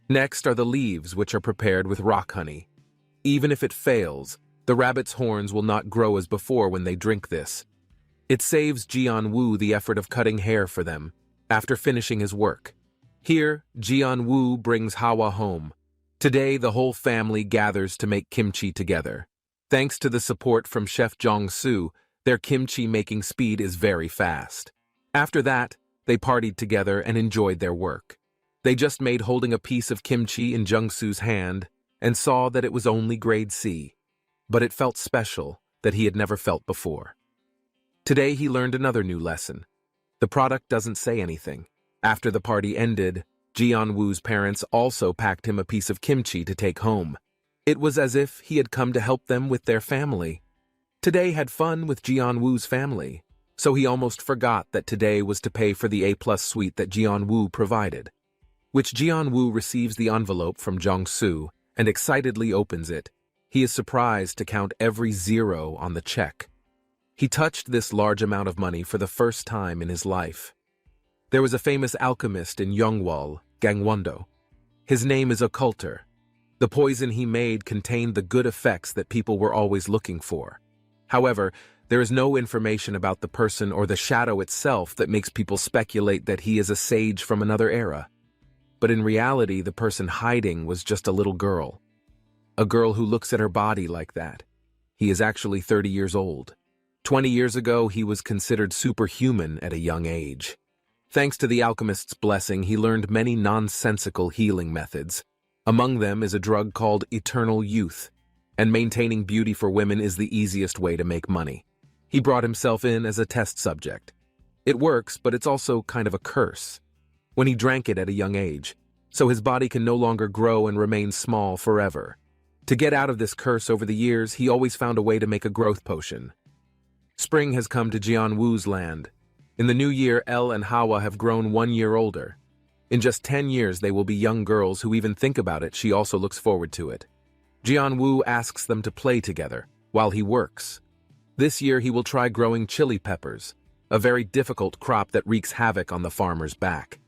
Next are the leaves, which are prepared with rock honey. Even if it fails, the rabbit's horns will not grow as before when they drink this. It saves Jianwu the effort of cutting hair for them, after finishing his work. Here, Jianwu brings Hawa home. Today, the whole family gathers to make kimchi together. Thanks to the support from Chef Jiangsu, Their kimchi-making speed is very fast. After that, they partied together and enjoyed their work. They just made holding a piece of kimchi in Jungsu's hand and saw that it was only grade C. But it felt special that he had never felt before. Today he learned another new lesson. The product doesn't say anything. After the party ended, Jian-woo's parents also packed him a piece of kimchi to take home. It was as if he had come to help them with their family. Today had fun with Jian-woo's family, so he almost forgot that today was to pay for the A+ suite that Jian-woo provided. Which Jian-woo receives the envelope from Jungsu and excitedly opens it. He is surprised to count every zero on the check. He touched this large amount of money for the first time in his life. There was a famous alchemist in Yongwol, Gangwon-do. His name is Occulter. The poison he made contained the good effects that people were always looking for. However, there is no information about the person or the shadow itself that makes people speculate that he is a sage from another era. But in reality, the person hiding was just a little girl. A girl who looks at her body like that. He is actually 30 years old. 20 years ago, he was considered superhuman at a young age. Thanks to the alchemist's blessing, he learned many nonsensical healing methods. Among them is a drug called eternal youth, and maintaining beauty for women is the easiest way to make money. He brought himself in as a test subject. It works, but it's also kind of a curse. When he drank it at a young age, so his body can no longer grow and remain small forever. To get out of this curse over the years, he always found a way to make a growth potion. Spring has come to Jian-woo's land. In the new year, Elle and Hawa have grown 1 year older. In just 10 years, they will be young girls who even think about it. She also looks forward to it. Jian-woo asks them to play together while he works. This year, he will try growing chili peppers, a very difficult crop that wreaks havoc on the farmer's back.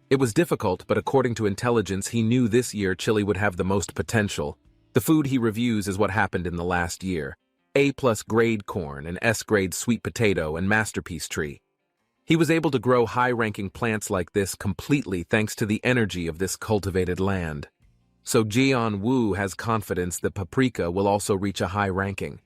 It was difficult, but according to intelligence, he knew this year chili would have the most potential. The food he reviews is what happened in the last year. A+ grade corn, an S grade sweet potato, and masterpiece tree. He was able to grow high-ranking plants like this completely thanks to the energy of this cultivated land. So Jian-woo has confidence that paprika will also reach a high ranking.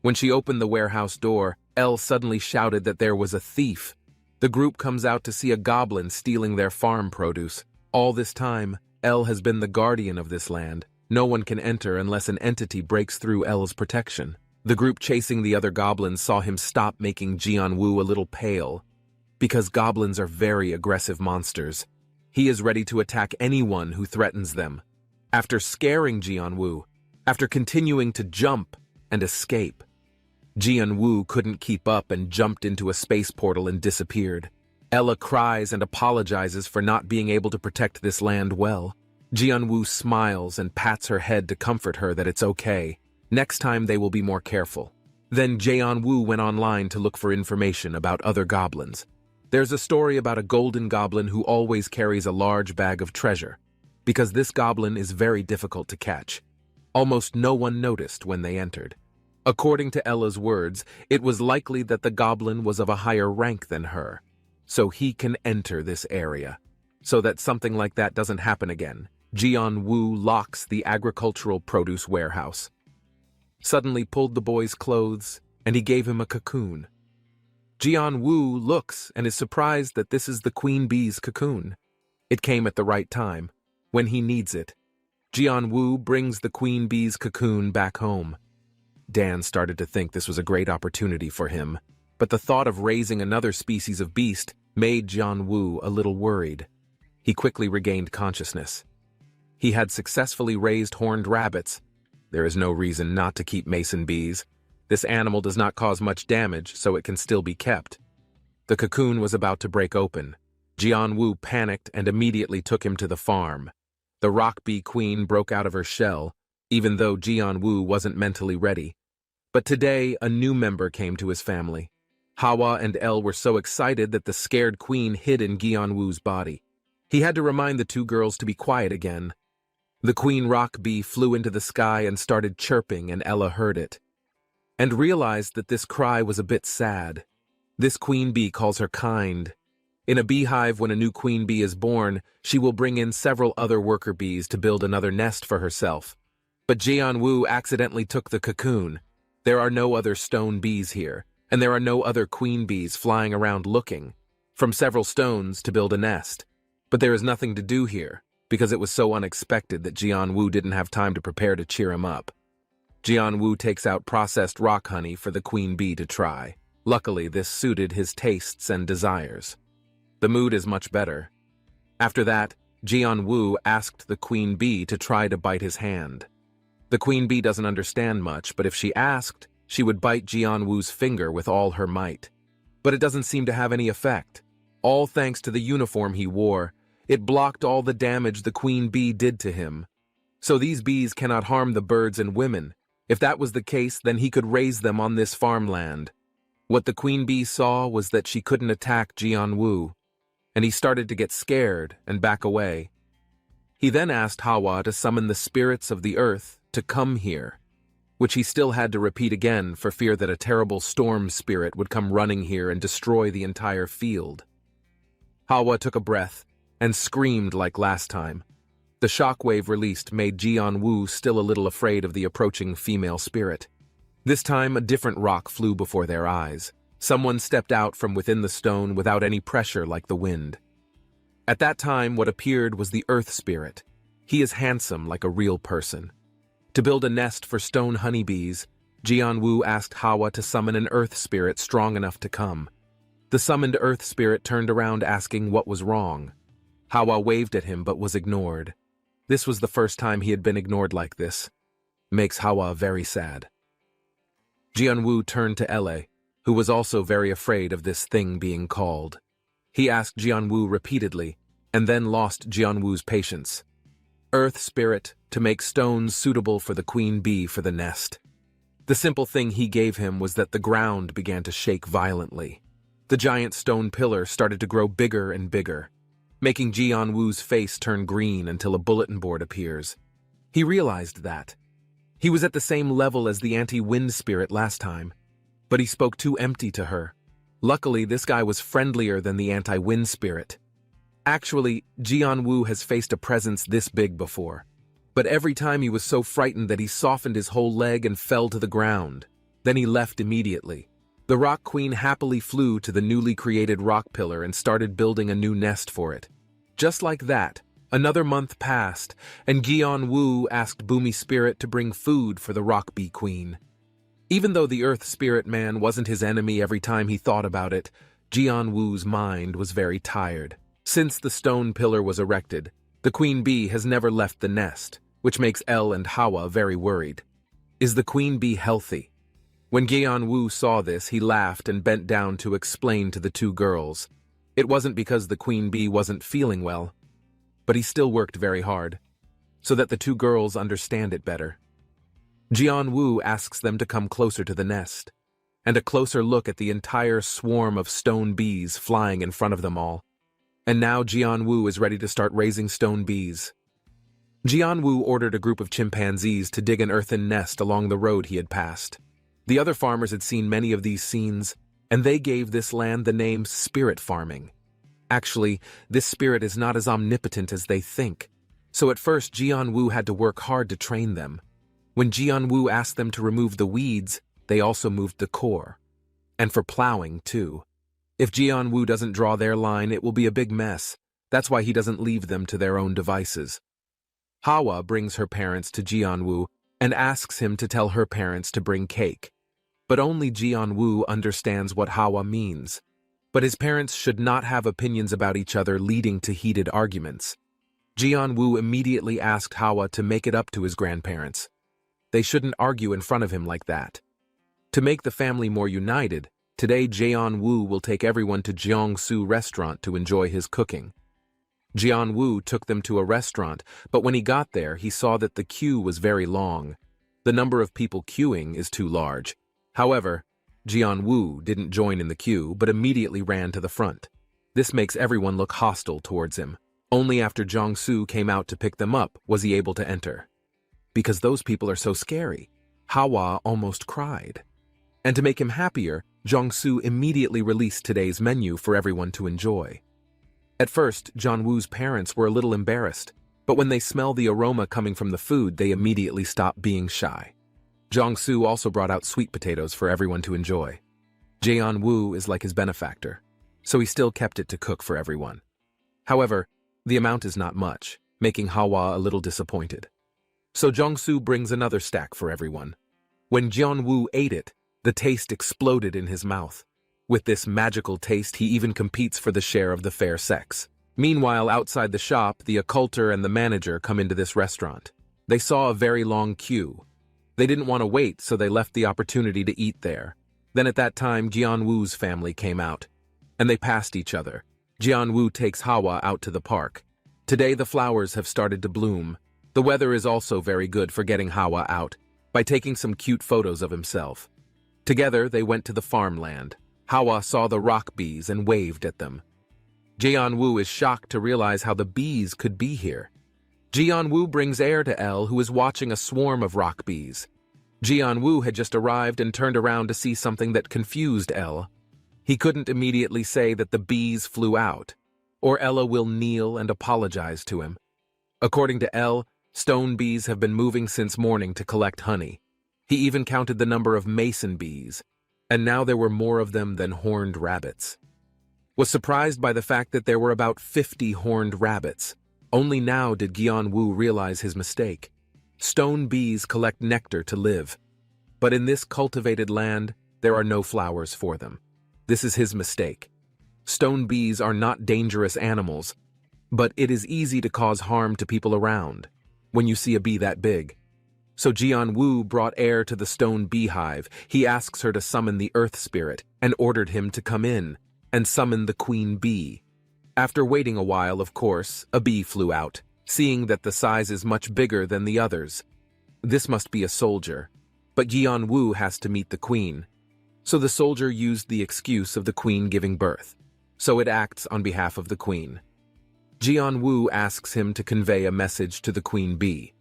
When she opened the warehouse door, Elle suddenly shouted that there was a thief. The group comes out to see a goblin stealing their farm produce. All this time, Elle has been the guardian of this land. No one can enter unless an entity breaks through Elle's protection. The group chasing the other goblins saw him stop, making Jian-woo a little pale. Because goblins are very aggressive monsters, he is ready to attack anyone who threatens them. After scaring Jian-woo, after continuing to jump and escape, Jian-woo couldn't keep up and jumped into a space portal and disappeared. Ella cries and apologizes for not being able to protect this land well. Jian-woo smiles and pats her head to comfort her that it's okay. Next time they will be more careful. Then Jian-woo went online to look for information about other goblins. There's a story about a golden goblin who always carries a large bag of treasure, because this goblin is very difficult to catch. Almost no one noticed when they entered. According to Ella's words, it was likely that the goblin was of a higher rank than her, so he can enter this area. So that something like that doesn't happen again, Jian-woo locks the agricultural produce warehouse. Suddenly pulled the boy's clothes, and he gave him a cocoon. Jian-woo looks and is surprised that this is the queen bee's cocoon. It came at the right time, when he needs it. Jian-woo brings the queen bee's cocoon back home. Dan started to think this was a great opportunity for him, but the thought of raising another species of beast made Jian-woo a little worried. He quickly regained consciousness. He had successfully raised horned rabbits. There is no reason not to keep mason bees. This animal does not cause much damage, so it can still be kept. The cocoon was about to break open. Jian-woo panicked and immediately took him to the farm. The rock bee queen broke out of her shell, even though Jian-woo wasn't mentally ready. But today, a new member came to his family. Hawa and Elle were so excited that the scared queen hid in Jian-woo's body. He had to remind the two girls to be quiet again. The queen rock bee flew into the sky and started chirping, and Ella heard it, and realized that this cry was a bit sad. This queen bee calls her kind. In a beehive, when a new queen bee is born, she will bring in several other worker bees to build another nest for herself. But Jian-woo accidentally took the cocoon. There are no other stone bees here, and there are no other queen bees flying around looking from several stones to build a nest. But there is nothing to do here, because it was so unexpected that Jianwu didn't have time to prepare to cheer him up. Jianwu takes out processed rock honey for the queen bee to try. Luckily, this suited his tastes and desires. The mood is much better. After that, Jianwu asked the queen bee to try to bite his hand. The queen bee doesn't understand much, but if she asked, she would bite Jianwu's finger with all her might. But it doesn't seem to have any effect. All thanks to the uniform he wore, it blocked all the damage the queen bee did to him. So these bees cannot harm the birds and women. If that was the case, then he could raise them on this farmland. What the queen bee saw was that she couldn't attack Jianwu, and he started to get scared and back away. He then asked Hawa to summon the spirits of the earth to come here, which he still had to repeat again for fear that a terrible storm spirit would come running here and destroy the entire field. Hawa took a breath and screamed like last time. The shockwave released made Jianwu still a little afraid of the approaching female spirit. This time, a different rock flew before their eyes. Someone stepped out from within the stone without any pressure like the wind. At that time, what appeared was the earth spirit. He is handsome like a real person. To build a nest for stone honeybees, Jianwu asked Hawa to summon an earth spirit strong enough to come. The summoned earth spirit turned around asking what was wrong. Hawa waved at him but was ignored. This was the first time he had been ignored like this. Makes Hawa very sad. Jianwu turned to Ele, who was also very afraid of this thing being called. He asked Jianwu repeatedly, and then lost Jianwu's patience. Earth spirit, to make stones suitable for the queen bee for the nest. The simple thing he gave him was that the ground began to shake violently. The giant stone pillar started to grow bigger and bigger, making Jianwu's face turn green until a bulletin board appears. He realized that. He was at the same level as the anti-wind spirit last time, but he spoke too empty to her. Luckily, this guy was friendlier than the anti-wind spirit. Actually, Jianwu has faced a presence this big before, but every time he was so frightened that he softened his whole leg and fell to the ground. Then he left immediately. The Rock Queen happily flew to the newly created rock pillar and started building a new nest for it. Just like that, another month passed, and Jianwu asked Boomy Spirit to bring food for the Rock Bee Queen. Even though the Earth Spirit Man wasn't his enemy every time he thought about it, Jianwu's mind was very tired. Since the stone pillar was erected, the queen bee has never left the nest, which makes Elle and Hawa very worried. Is the queen bee healthy? When Jianwu saw this, he laughed and bent down to explain to the two girls. It wasn't because the queen bee wasn't feeling well, but he still worked very hard, so that the two girls understand it better. Jianwu asks them to come closer to the nest, and a closer look at the entire swarm of stone bees flying in front of them all. And now Jianwu is ready to start raising stone bees. Jianwu ordered a group of chimpanzees to dig an earthen nest along the road he had passed. The other farmers had seen many of these scenes, and they gave this land the name spirit farming. Actually, this spirit is not as omnipotent as they think, so at first Jianwu had to work hard to train them. When Jianwu asked them to remove the weeds, they also moved the core. And for plowing, too. If Jianwu doesn't draw their line, it will be a big mess. That's why he doesn't leave them to their own devices. Hawa brings her parents to Jianwu and asks him to tell her parents to bring cake. But only Jianwu understands what Hawa means. But his parents should not have opinions about each other leading to heated arguments. Jianwu immediately asked Hawa to make it up to his grandparents. They shouldn't argue in front of him like that. To make the family more united, today Jianwu will take everyone to Jiangsu restaurant to enjoy his cooking. Jianwu took them to a restaurant, but when he got there, he saw that the queue was very long. The number of people queuing is too large. However, Jianwu didn't join in the queue, but immediately ran to the front. This makes everyone look hostile towards him. Only after Jiangsu came out to pick them up was he able to enter. Because those people are so scary, Hawa almost cried. And to make him happier, Jiangsu immediately released today's menu for everyone to enjoy. At first, Jianwu's parents were a little embarrassed, but when they smelled the aroma coming from the food, they immediately stopped being shy. Jiangsu also brought out sweet potatoes for everyone to enjoy. Jeon-woo is like his benefactor, so he still kept it to cook for everyone. However, the amount is not much, making Hawa a little disappointed. So Jong-soo brings another stack for everyone. When Jeon-woo ate it, the taste exploded in his mouth. With this magical taste, he even competes for the share of the fair sex. Meanwhile, outside the shop, the occulter and the manager come into this restaurant. They saw a very long queue. They didn't want to wait, so they left the opportunity to eat there. Then at that time, Jeon-woo's family came out, and they passed each other. Jeon-woo takes Hawa out to the park. Today the flowers have started to bloom. The weather is also very good for getting Hawa out, by taking some cute photos of himself. Together they went to the farmland. Hawa saw the rock bees and waved at them. Jeon-woo is shocked to realize how the bees could be here. Jeon-woo brings air to Elle, who is watching a swarm of rock bees. Jeon-woo had just arrived and turned around to see something that confused Elle. He couldn't immediately say that the bees flew out, or Ella will kneel and apologize to him. According to Elle, stone bees have been moving since morning to collect honey. He even counted the number of mason bees, and now there were more of them than horned rabbits. Was surprised by the fact that there were about 50 horned rabbits. Only now did Jeon-woo realize his mistake. Stone bees collect nectar to live, but in this cultivated land, there are no flowers for them. This is his mistake. Stone bees are not dangerous animals, but it is easy to cause harm to people around when you see a bee that big. So Jeon-woo brought air to the stone beehive. He asks her to summon the earth spirit and ordered him to come in and summon the queen bee. After waiting a while, of course, a bee flew out, seeing that the size is much bigger than the others. This must be a soldier, but Jeon-woo has to meet the queen. So the soldier used the excuse of the queen giving birth, so it acts on behalf of the queen. Jeon-woo asks him to convey a message to the queen bee.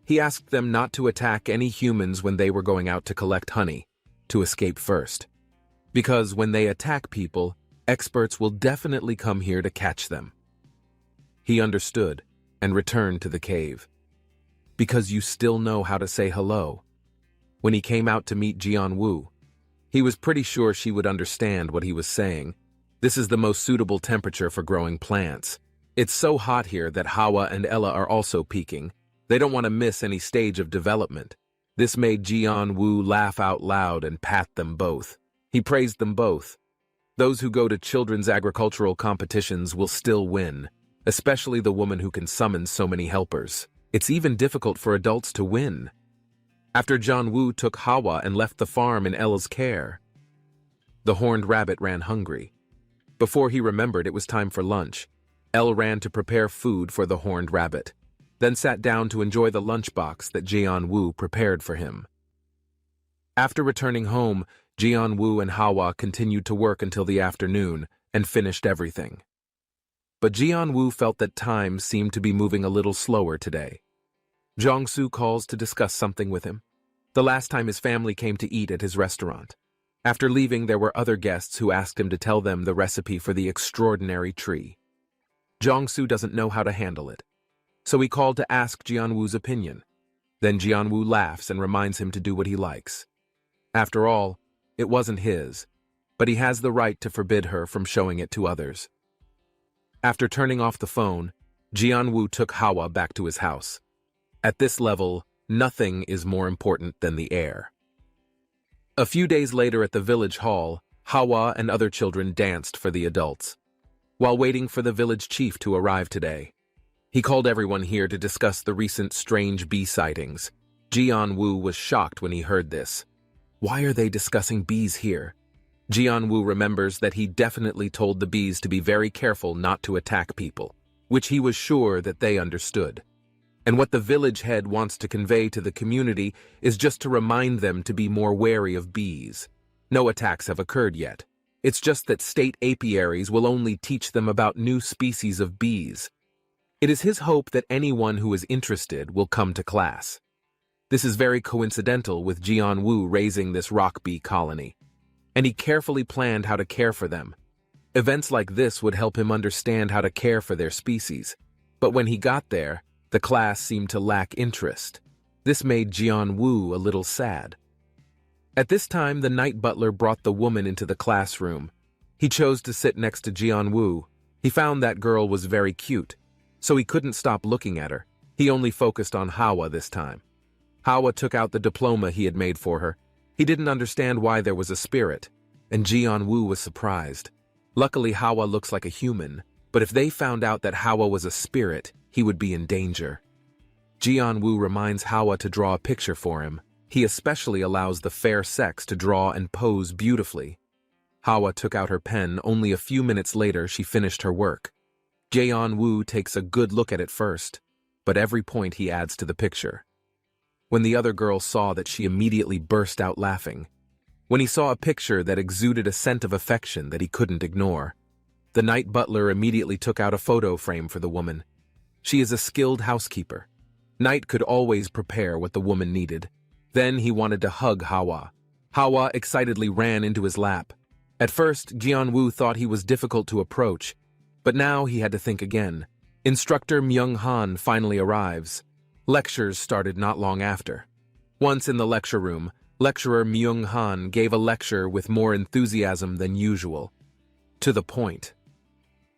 He asked them not to attack any humans when they were going out to collect honey, to escape first. Because when they attack people, experts will definitely come here to catch them. He understood and returned to the cave. Because you still know how to say hello. When he came out to meet Jeon-woo, he was pretty sure she would understand what he was saying. This is the most suitable temperature for growing plants. It's so hot here that Hawa and Ella are also peaking. They don't want to miss any stage of development. This made Jeon-woo laugh out loud and pat them both. He praised them both. Those who go to children's agricultural competitions will still win, especially the woman who can summon so many helpers. It's even difficult for adults to win. After Jeon-woo took Hawa and left the farm in Ella's care, the horned rabbit ran hungry. Before he remembered it was time for lunch, Elle ran to prepare food for the horned rabbit, then sat down to enjoy the lunchbox that Jeon-woo prepared for him. After returning home, Jeon-woo and Hawa continued to work until the afternoon and finished everything. But Jeon-woo felt that time seemed to be moving a little slower today. Jong-soo calls to discuss something with him. The last time his family came to eat at his restaurant. After leaving, there were other guests who asked him to tell them the recipe for the extraordinary tree. Jong-soo doesn't know how to handle it, so he called to ask Jeon-woo's opinion. Then Jeon-woo laughs and reminds him to do what he likes. After all, it wasn't his, but he has the right to forbid her from showing it to others. After turning off the phone, Jeon-woo took Hawa back to his house. At this level, nothing is more important than the air. A few days later at the village hall, Hawa and other children danced for the adults, while waiting for the village chief to arrive today. He called everyone here to discuss the recent strange bee sightings. Jeon-woo was shocked when he heard this. Why are they discussing bees here? Jeon-woo remembers that he definitely told the bees to be very careful not to attack people, which he was sure that they understood. And what the village head wants to convey to the community is just to remind them to be more wary of bees. No attacks have occurred yet. It's just that state apiaries will only teach them about new species of bees. It is his hope that anyone who is interested will come to class. This is very coincidental with Jeon-woo raising this rock bee colony, and he carefully planned how to care for them. Events like this would help him understand how to care for their species. But when he got there, the class seemed to lack interest. This made Jeon-woo a little sad. At this time, the night butler brought the woman into the classroom. He chose to sit next to Jianwu. He found that girl was very cute, so he couldn't stop looking at her. He only focused on Hawa this time. Hawa took out the diploma he had made for her. He didn't understand why there was a spirit, and Jianwu was surprised. Luckily, Hawa looks like a human, but if they found out that Hawa was a spirit, he would be in danger. Jianwu reminds Hawa to draw a picture for him. He especially allows the fair sex to draw and pose beautifully. Hawa took out her pen. Only a few minutes later, she finished her work. Jianwu takes a good look at it first, but every point he adds to the picture. When the other girl saw that, she immediately burst out laughing. When he saw a picture that exuded a scent of affection that he couldn't ignore, the night butler immediately took out a photo frame for the woman. She is a skilled housekeeper. Night could always prepare what the woman needed. Then he wanted to hug Hawa. Hawa excitedly ran into his lap. At first, Jianwu thought he was difficult to approach, but now he had to think again. Instructor Myung-han finally arrives. Lectures started not long after. Once in the lecture room, lecturer Myung-han gave a lecture with more enthusiasm than usual. To the point.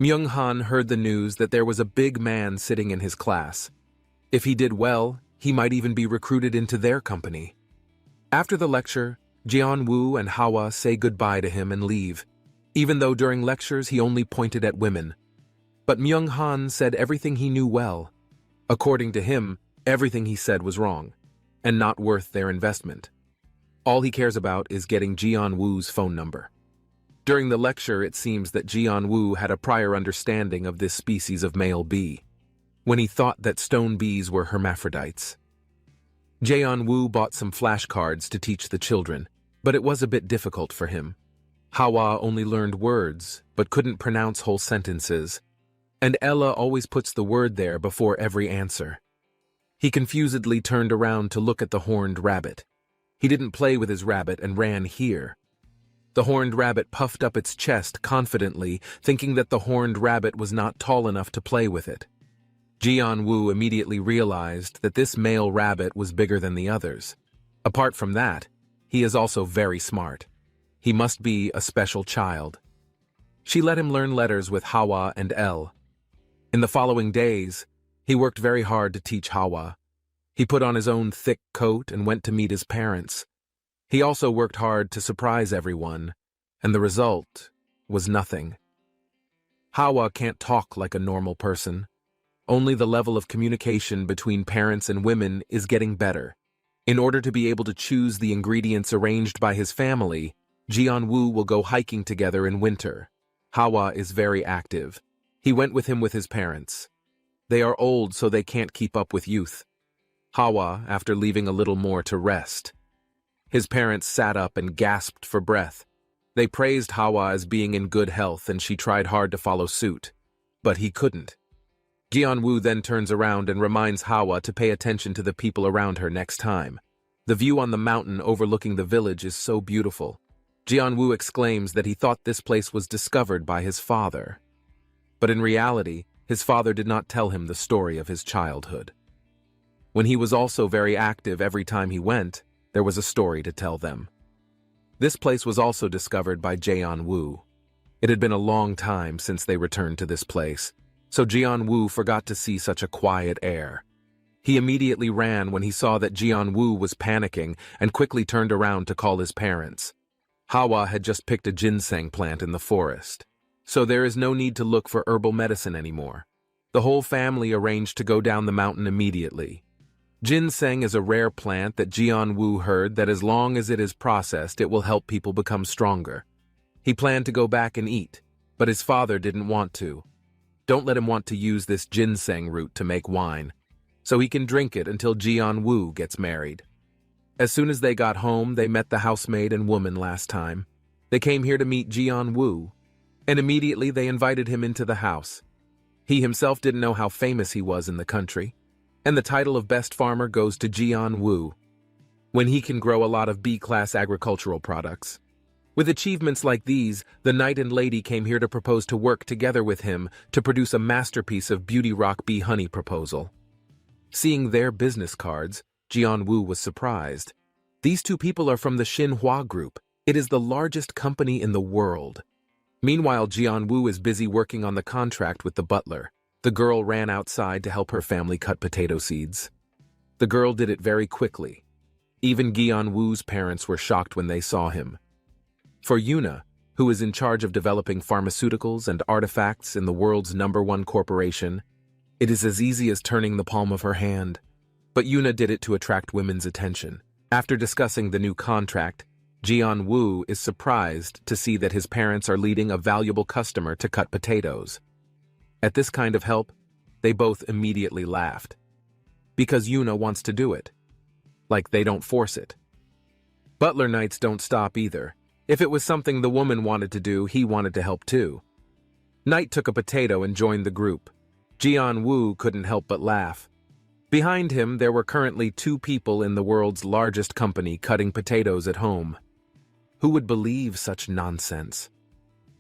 Myung-han heard the news that there was a big man sitting in his class. If he did well, he might even be recruited into their company. After the lecture, Jianwu and Hawa say goodbye to him and leave, even though during lectures he only pointed at women. But Myung-han said everything he knew well. According to him, everything he said was wrong, and not worth their investment. All he cares about is getting Jianwu's phone number. During the lecture, it seems that Jianwu had a prior understanding of this species of male bee, when he thought that stone bees were hermaphrodites. Jianwu bought some flashcards to teach the children, but it was a bit difficult for him. Hawa only learned words, but couldn't pronounce whole sentences, and Ella always puts the word there before every answer. He confusedly turned around to look at the horned rabbit. He didn't play with his rabbit and ran here. The horned rabbit puffed up its chest confidently, thinking that the horned rabbit was not tall enough to play with it. Jianwu immediately realized that this male rabbit was bigger than the others. Apart from that, he is also very smart. He must be a special child. She let him learn letters with Hawa and El. In the following days, he worked very hard to teach Hawa. He put on his own thick coat and went to meet his parents. He also worked hard to surprise everyone, and the result was nothing. Hawa can't talk like a normal person. Only the level of communication between parents and women is getting better. In order to be able to choose the ingredients arranged by his family, Jianwu will go hiking together in winter. Hawa is very active. He went with him with his parents. They are old, so they can't keep up with youth. Hawa, after leaving a little more to rest. His parents sat up and gasped for breath. They praised Hawa as being in good health, and she tried hard to follow suit. But he couldn't. Jianwu then turns around and reminds Hawa to pay attention to the people around her next time. The view on the mountain overlooking the village is so beautiful. Jianwu exclaims that he thought this place was discovered by his father. But in reality, his father did not tell him the story of his childhood. When he was also very active every time he went, there was a story to tell them. This place was also discovered by Jianwu. It had been a long time since they returned to this place, so Jianwu forgot to see such a quiet air. He immediately ran when he saw that Jianwu was panicking and quickly turned around to call his parents. Hawa had just picked a ginseng plant in the forest, so there is no need to look for herbal medicine anymore. The whole family arranged to go down the mountain immediately. Ginseng is a rare plant that Jianwu heard that as long as it is processed, it will help people become stronger. He planned to go back and eat, but his father didn't want to. Don't let him want to use this ginseng root to make wine, so he can drink it until Jianwu gets married. As soon as they got home, they met the housemaid and woman last time. They came here to meet Jianwu, and immediately they invited him into the house. He himself didn't know how famous he was in the country, and the title of best farmer goes to Jianwu, when he can grow a lot of B-class agricultural products. With achievements like these, the knight and lady came here to propose to work together with him to produce a masterpiece of beauty rock bee honey proposal. Seeing their business cards, Jianwu was surprised. These two people are from the Xinhua Group. It is the largest company in the world. Meanwhile, Jianwu is busy working on the contract with the butler. The girl ran outside to help her family cut potato seeds. The girl did it very quickly. Even Jianwu's parents were shocked when they saw him. For Yuna, who is in charge of developing pharmaceuticals and artifacts in the world's #1 corporation, it is as easy as turning the palm of her hand. But Yuna did it to attract women's attention. After discussing the new contract, Jianwu is surprised to see that his parents are leading a valuable customer to cut potatoes. At this kind of help, they both immediately laughed. Because Yuna wants to do it. Like they don't force it. Butler Knights don't stop either. If it was something the woman wanted to do, he wanted to help too. Knight took a potato and joined the group. Jianwu couldn't help but laugh. Behind him, there were currently 2 people in the world's largest company cutting potatoes at home. Who would believe such nonsense?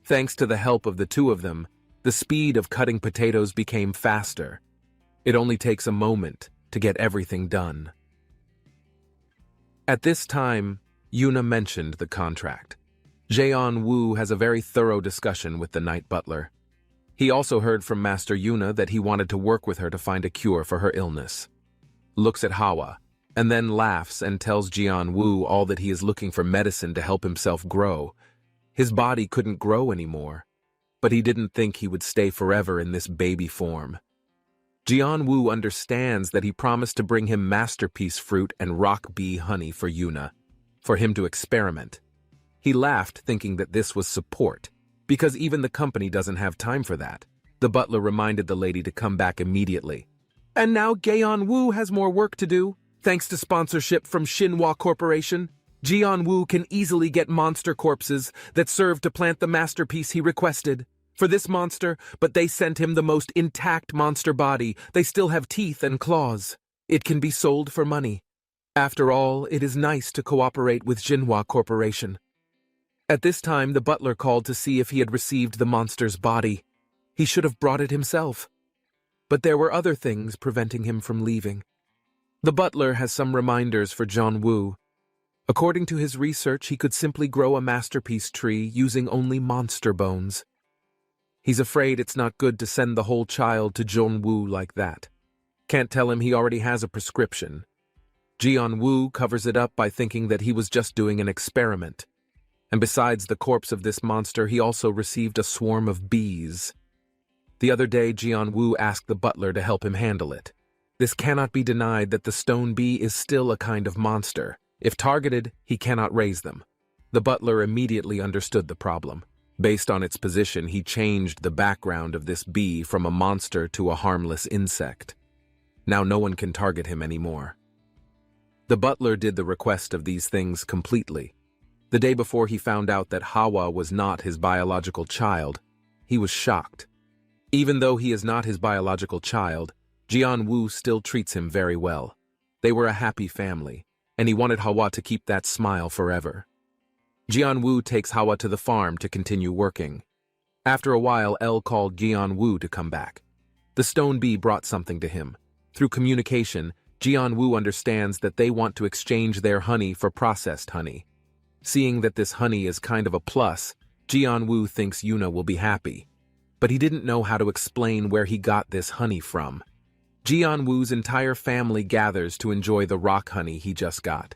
Thanks to the help of the 2 of them, the speed of cutting potatoes became faster. It only takes a moment to get everything done. At this time, Yuna mentioned the contract. Jianwu has a very thorough discussion with the night butler. He also heard from Master Yuna that he wanted to work with her to find a cure for her illness. Looks at Hawa, and then laughs and tells Jianwu all that he is looking for medicine to help himself grow. His body couldn't grow anymore, but he didn't think he would stay forever in this baby form. Jianwu understands that he promised to bring him masterpiece fruit and rock bee honey for Yuna, for him to experiment. He laughed thinking that this was support, because even the company doesn't have time for that. The butler reminded the lady to come back immediately. And now Jianwu has more work to do. Thanks to sponsorship from Xinhua Corporation, Jianwu can easily get monster corpses that serve to plant the masterpiece he requested. For this monster, but they sent him the most intact monster body. They still have teeth and claws. It can be sold for money. After all, it is nice to cooperate with Xinhua Corporation. At this time, the butler called to see if he had received the monster's body. He should have brought it himself. But there were other things preventing him from leaving. The butler has some reminders for Jianwu. According to his research, he could simply grow a masterpiece tree using only monster bones. He's afraid it's not good to send the whole child to Jianwu like that. Can't tell him he already has a prescription. Jianwu covers it up by thinking that he was just doing an experiment. And besides the corpse of this monster, he also received a swarm of bees. The other day, Jianwu asked the butler to help him handle it. This cannot be denied that the stone bee is still a kind of monster. If targeted, he cannot raise them. The butler immediately understood the problem. Based on its position, he changed the background of this bee from a monster to a harmless insect. Now no one can target him anymore. The butler did the request of these things completely. The day before he found out that Hawa was not his biological child, he was shocked. Even though he is not his biological child, Jianwu still treats him very well. They were a happy family, and he wanted Hawa to keep that smile forever. Jianwu takes Hawa to the farm to continue working. After a while, El called Jianwu to come back. The stone bee brought something to him. Through communication, Jianwu understands that they want to exchange their honey for processed honey. Seeing that this honey is kind of a plus, Jianwu thinks Yuna will be happy. But he didn't know how to explain where he got this honey from. Jianwu's entire family gathers to enjoy the rock honey he just got.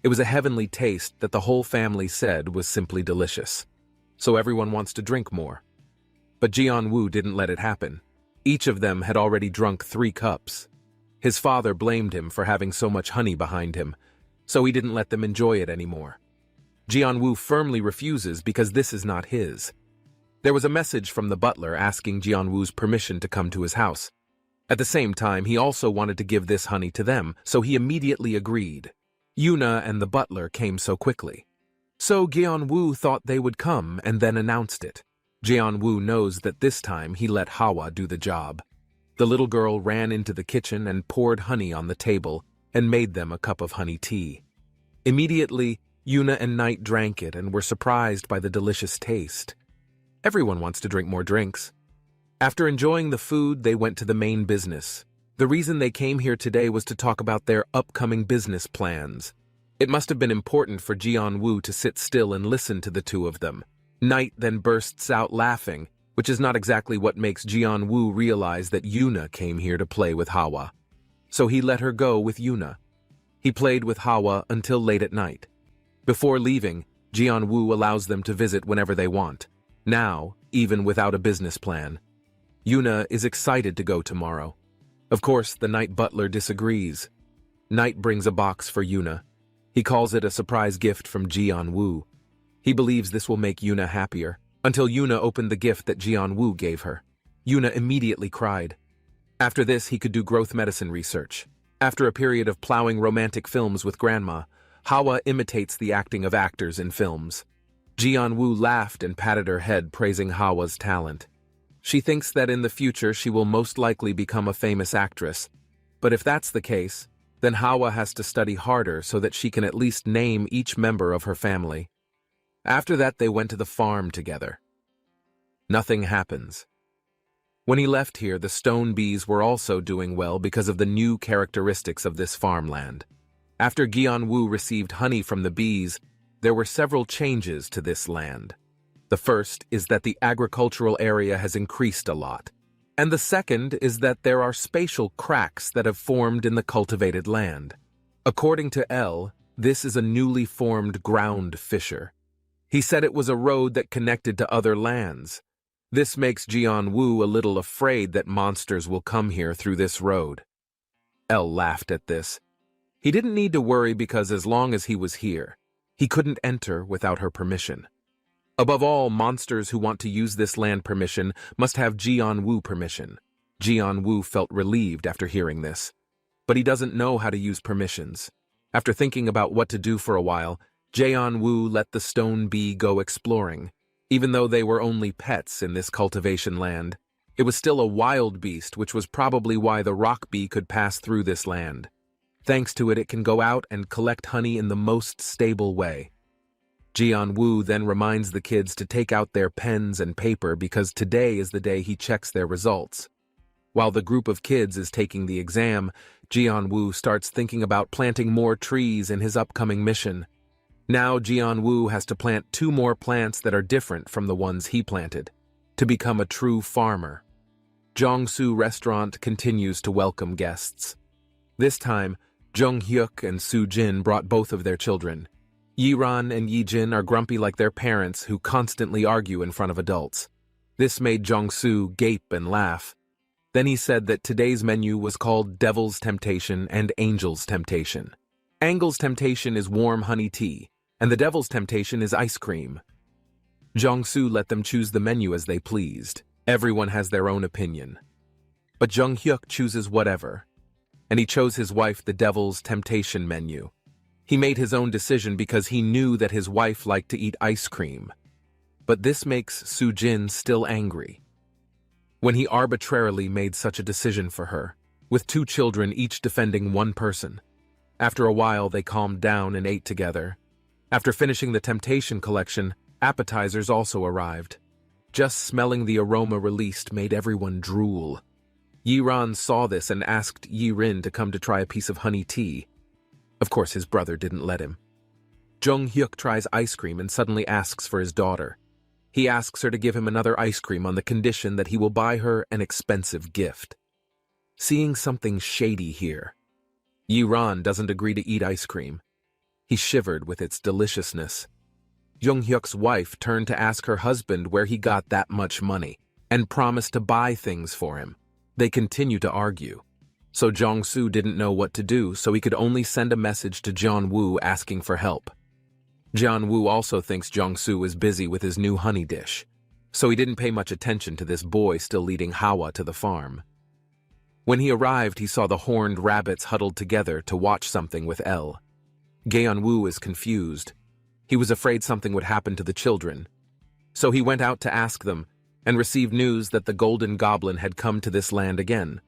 It was a heavenly taste that the whole family said was simply delicious. So everyone wants to drink more. But Jianwu didn't let it happen. Each of them had already drunk 3 cups. His father blamed him for having so much honey behind him, so he didn't let them enjoy it anymore. Jianwu firmly refuses because this is not his. There was a message from the butler asking Jianwu's permission to come to his house. At the same time, he also wanted to give this honey to them, so he immediately agreed. Yuna and the butler came so quickly. So Jianwu thought they would come and then announced it. Jianwu knows that this time he let Hawa do the job. The little girl ran into the kitchen and poured honey on the table and made them a cup of honey tea. Immediately, Yuna and Knight drank it and were surprised by the delicious taste. Everyone wants to drink more drinks. After enjoying the food, they went to the main business. The reason they came here today was to talk about their upcoming business plans. It must have been important for Jian-woo to sit still and listen to the two of them. Night then bursts out laughing, which is not exactly what makes Jian-woo realize that Yuna came here to play with Hawa. So he let her go with Yuna. He played with Hawa until late at night. Before leaving, Jian-woo allows them to visit whenever they want. Now, even without a business plan. Yuna is excited to go tomorrow. Of course, the night butler disagrees. Night brings a box for Yuna. He calls it a surprise gift from Jian-woo. He believes this will make Yuna happier, until Yuna opened the gift that Jian-woo gave her. Yuna immediately cried. After this, he could do growth medicine research. After a period of plowing romantic films with Grandma, Hawa imitates the acting of actors in films. Jian-woo laughed and patted her head, praising Hawa's talent. She thinks that in the future she will most likely become a famous actress. But if that's the case, then Hawa has to study harder so that she can at least name each member of her family. After that, they went to the farm together. Nothing happens. When he left here, the stone bees were also doing well because of the new characteristics of this farmland. After Jian-woo received honey from the bees, there were several changes to this land. The first is that the agricultural area has increased a lot. And the second is that there are spatial cracks that have formed in the cultivated land. According to L, this is a newly formed ground fissure. He said it was a road that connected to other lands. This makes Jian-woo a little afraid that monsters will come here through this road. L laughed at this. He didn't need to worry because as long as he was here, he couldn't enter without her permission. Above all, monsters who want to use this land permission must have Jian-woo permission. Jian-woo felt relieved after hearing this. But he doesn't know how to use permissions. After thinking about what to do for a while, Jian-woo let the stone bee go exploring. Even though they were only pets in this cultivation land, it was still a wild beast, which was probably why the rock bee could pass through this land. Thanks to it, it can go out and collect honey in the most stable way. Jian-woo then reminds the kids to take out their pens and paper because today is the day he checks their results. While the group of kids is taking the exam, Jian-woo starts thinking about planting more trees in his upcoming mission. Now Jian-woo has to plant 2 more plants that are different from the ones he planted, to become a true farmer. Jongsu Restaurant continues to welcome guests. This time, Jung-hyuk and Soo-jin brought both of their children. Yi-ran and Yi-jin are grumpy like their parents who constantly argue in front of adults. This made Jong-soo gape and laugh. Then he said that today's menu was called Devil's Temptation and Angel's Temptation. Angel's Temptation is warm honey tea, and the Devil's Temptation is ice cream. Jong-soo let them choose the menu as they pleased. Everyone has their own opinion. But Jung-hyuk chooses whatever, and he chose his wife the Devil's Temptation menu. He made his own decision because he knew that his wife liked to eat ice cream. But this makes Soo-jin still angry. When he arbitrarily made such a decision for her, with 2 children each defending one person. After a while, they calmed down and ate together. After finishing the temptation collection, appetizers also arrived. Just smelling the aroma released made everyone drool. Yi-ran saw this and asked Yi-rin to come to try a piece of honey tea. Of course, his brother didn't let him. Jung-hyuk tries ice cream and suddenly asks for his daughter. He asks her to give him another ice cream on the condition that he will buy her an expensive gift. Seeing something shady here, Yi-ran doesn't agree to eat ice cream. He shivered with its deliciousness. Jung-hyuk's wife turned to ask her husband where he got that much money and promised to buy things for him. They continue to argue. So Jong-soo didn't know what to do, so he could only send a message to Jian-woo asking for help. Jian-woo also thinks Jong-soo is busy with his new honey dish, so he didn't pay much attention to this boy still leading Hawa to the farm. When he arrived, he saw the horned rabbits huddled together to watch something with L. Gaeon-woo is confused. He was afraid something would happen to the children. So he went out to ask them, and received news that the Golden Goblin had come to this land again.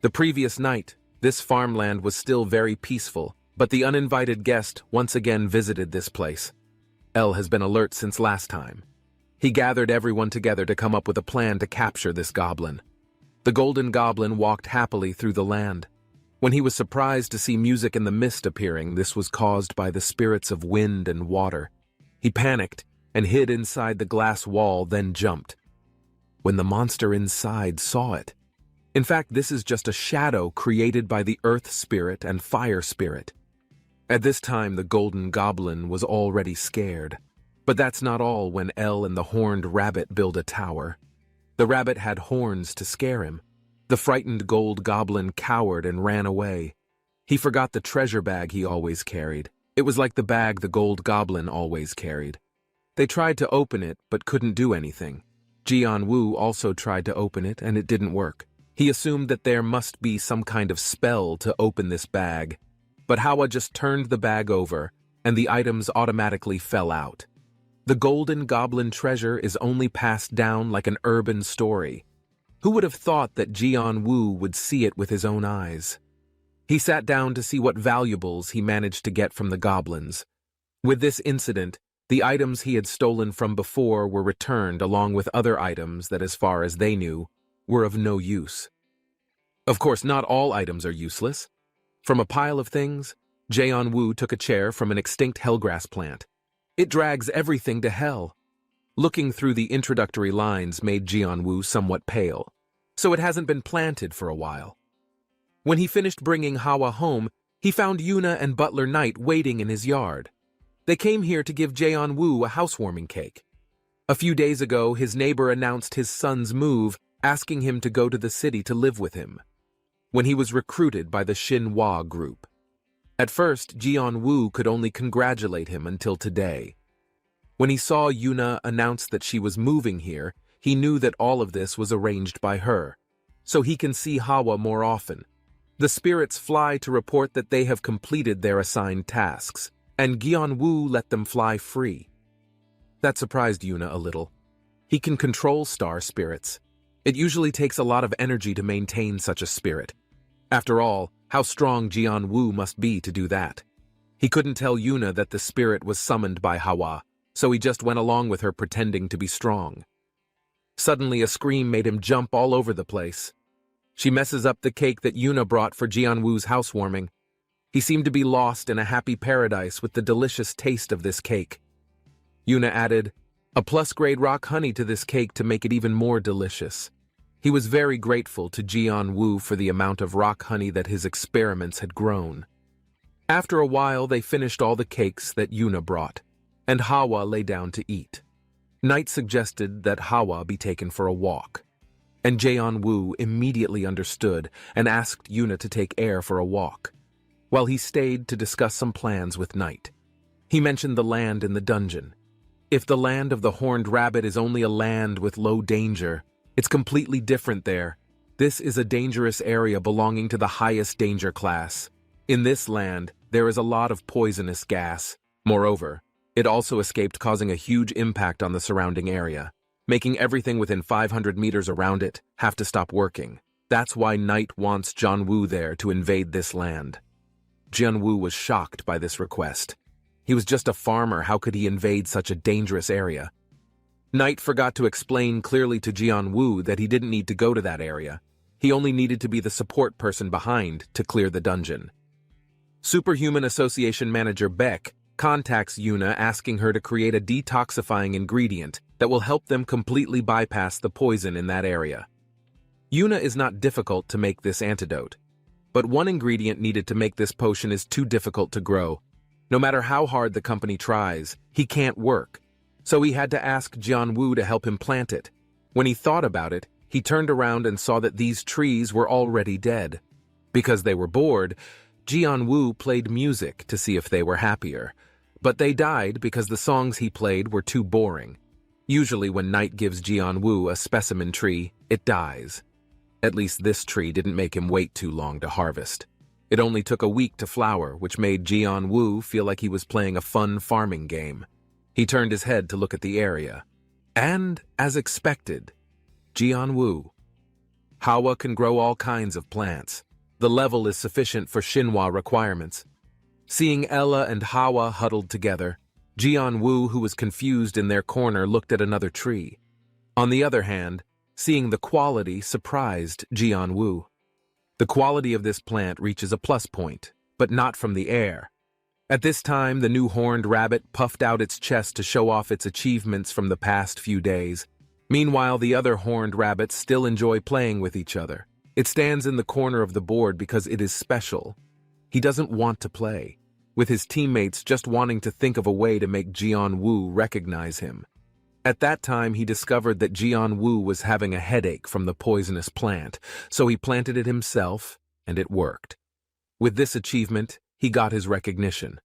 The previous night, this farmland was still very peaceful, but the uninvited guest once again visited this place. L has been alert since last time. He gathered everyone together to come up with a plan to capture this goblin. The Golden Goblin walked happily through the land. When he was surprised to see music in the mist appearing, this was caused by the spirits of wind and water. He panicked and hid inside the glass wall, then jumped. When the monster inside saw it. In fact, this is just a shadow created by the earth spirit and fire spirit. At this time, the golden goblin was already scared. But that's not all when Elle and the horned rabbit build a tower. The rabbit had horns to scare him. The frightened gold goblin cowered and ran away. He forgot the treasure bag he always carried. It was like the bag the gold goblin always carried. They tried to open it, but couldn't do anything. Jianwu also tried to open it, and it didn't work. He assumed that there must be some kind of spell to open this bag. But Hawa just turned the bag over, and the items automatically fell out. The golden goblin treasure is only passed down like an urban story. Who would have thought that Jianwu would see it with his own eyes? He sat down to see what valuables he managed to get from the goblins. With this incident, the items he had stolen from before were returned along with other items that, as far as they knew, were of no use. Of course, not all items are useless. From a pile of things, Jianwu took a chair from an extinct hellgrass plant. It drags everything to hell. Looking through the introductory lines made Jianwu somewhat pale, so it hasn't been planted for a while. When he finished bringing Hawa home, he found Yuna and Butler Knight waiting in his yard. They came here to give Jianwu a housewarming cake. A few days ago, his neighbor announced his son's move, asking him to go to the city to live with him, when he was recruited by the Xinhua group. At first, Jianwu could only congratulate him until today. When he saw Yuna announce that she was moving here, he knew that all of this was arranged by her, so he can see Hawa more often. The spirits fly to report that they have completed their assigned tasks, and Jianwu let them fly free. That surprised Yuna a little. He can control star spirits. It usually takes a lot of energy to maintain such a spirit. After all, how strong Jianwu must be to do that. He couldn't tell Yuna that the spirit was summoned by Hawa, so he just went along with her pretending to be strong. Suddenly a scream made him jump all over the place. She messes up the cake that Yuna brought for Jianwu's housewarming. He seemed to be lost in a happy paradise with the delicious taste of this cake. Yuna added a plus-grade rock honey to this cake to make it even more delicious. He was very grateful to Jianwu for the amount of rock honey that his experiments had grown. After a while, they finished all the cakes that Yuna brought, and Hawa lay down to eat. Knight suggested that Hawa be taken for a walk, and Jianwu immediately understood and asked Yuna to take air for a walk, while he stayed to discuss some plans with Knight. He mentioned the land in the dungeon. If the land of the horned rabbit is only a land with low danger, it's completely different there. This is a dangerous area belonging to the highest danger class. In this land, there is a lot of poisonous gas. Moreover, it also escaped, causing a huge impact on the surrounding area, making everything within 500 meters around it have to stop working. That's why Knight wants Jianwu there to invade this land. Jianwu was shocked by this request. He was just a farmer, how could he invade such a dangerous area? Knight forgot to explain clearly to Jianwu that he didn't need to go to that area. He only needed to be the support person behind to clear the dungeon. Superhuman Association Manager Beck contacts Yuna asking her to create a detoxifying ingredient that will help them completely bypass the poison in that area. Yuna is not difficult to make this antidote, but one ingredient needed to make this potion is too difficult to grow. No matter how hard the company tries, he can't work, so he had to ask Jianwu to help him plant it. When he thought about it, he turned around and saw that these trees were already dead. Because they were bored, Jianwu played music to see if they were happier, but they died because the songs he played were too boring. Usually when Knight gives Jianwu a specimen tree, it dies. At least this tree didn't make him wait too long to harvest. It only took a week to flower, which made Jianwu feel like he was playing a fun farming game. He turned his head to look at the area. And, as expected, Jianwu. Hawa can grow all kinds of plants. The level is sufficient for Xinhua requirements. Seeing Ella and Hawa huddled together, Jianwu, who was confused in their corner, looked at another tree. On the other hand, seeing the quality surprised Jianwu. The quality of this plant reaches a plus point, but not from the air. At this time, the new horned rabbit puffed out its chest to show off its achievements from the past few days. Meanwhile, the other horned rabbits still enjoy playing with each other. It stands in the corner of the board because it is special. He doesn't want to play, with his teammates just wanting to think of a way to make Jian-woo recognize him. At that time, he discovered that Jian-woo was having a headache from the poisonous plant, so he planted it himself, and it worked. With this achievement, he got his recognition.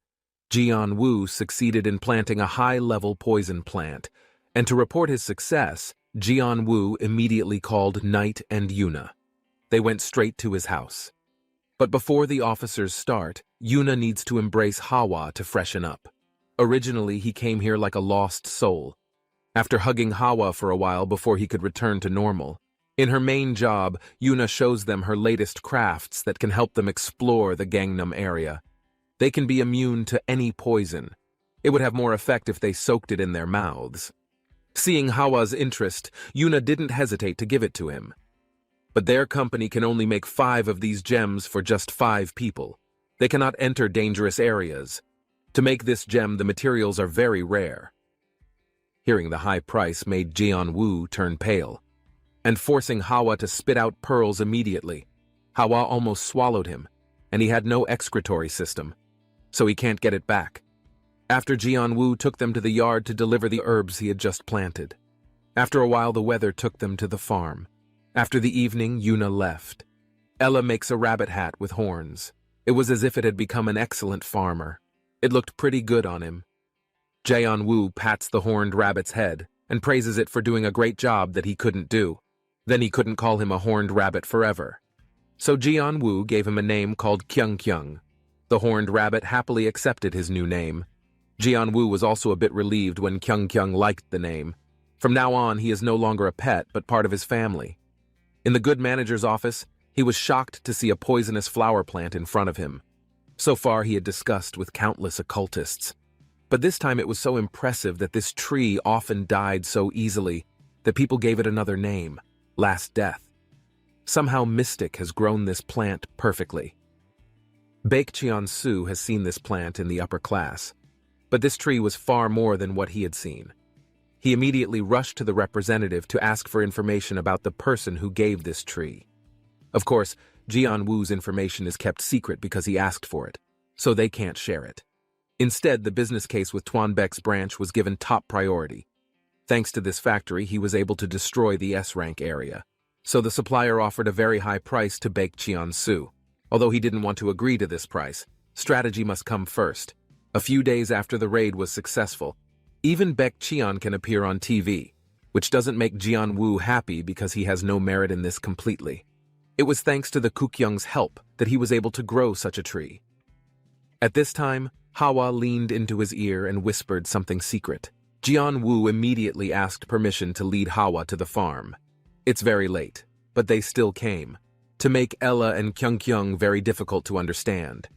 Jian-woo succeeded in planting a high-level poison plant, and to report his success, Jian-woo immediately called Knight and Yuna. They went straight to his house. But before the officers start, Yuna needs to embrace Hawa to freshen up. Originally, he came here like a lost soul. After hugging Hawa for a while before he could return to normal. In her main job, Yuna shows them her latest crafts that can help them explore the Gangnam area. They can be immune to any poison. It would have more effect if they soaked it in their mouths. Seeing Hawa's interest, Yuna didn't hesitate to give it to him. But their company can only make 5 of these gems for just 5 people. They cannot enter dangerous areas. To make this gem, the materials are very rare. Hearing the high price made Jian-woo turn pale, and forcing Hawa to spit out pearls immediately. Hawa almost swallowed him, and he had no excretory system, so he can't get it back. After Jian-woo took them to the yard to deliver the herbs he had just planted. After a while, the weather took them to the farm. After the evening, Yuna left. Ella makes a rabbit hat with horns. It was as if it had become an excellent farmer. It looked pretty good on him. Jian-woo pats the horned rabbit's head and praises it for doing a great job that he couldn't do. Then he couldn't call him a horned rabbit forever. So Jian-woo gave him a name called Kyung-kyung. The horned rabbit happily accepted his new name. Jian-woo was also a bit relieved when Kyung-kyung liked the name. From now on, he is no longer a pet, but part of his family. In the good manager's office, he was shocked to see a poisonous flower plant in front of him. So far, he had discussed with countless occultists. But this time it was so impressive that this tree often died so easily that people gave it another name, Last Death. Somehow Mystic has grown this plant perfectly. Baek Cheon-soo has seen this plant in the upper class, but this tree was far more than what he had seen. He immediately rushed to the representative to ask for information about the person who gave this tree. Of course, Jian-woo's information is kept secret because he asked for it, so they can't share it. Instead, the business case with Twanbek's branch was given top priority. Thanks to this factory, he was able to destroy the S-rank area. So the supplier offered a very high price to Baek Cheon-soo. Although he didn't want to agree to this price, strategy must come first. A few days after the raid was successful, even Baek Cheon can appear on TV, which doesn't make Jian-woo happy because he has no merit in this completely. It was thanks to the Kukyoung's help that he was able to grow such a tree. At this time, Hawa leaned into his ear and whispered something secret. Jian-woo immediately asked permission to lead Hawa to the farm. It's very late, but they still came, to make Ella and Kyung-kyung very difficult to understand.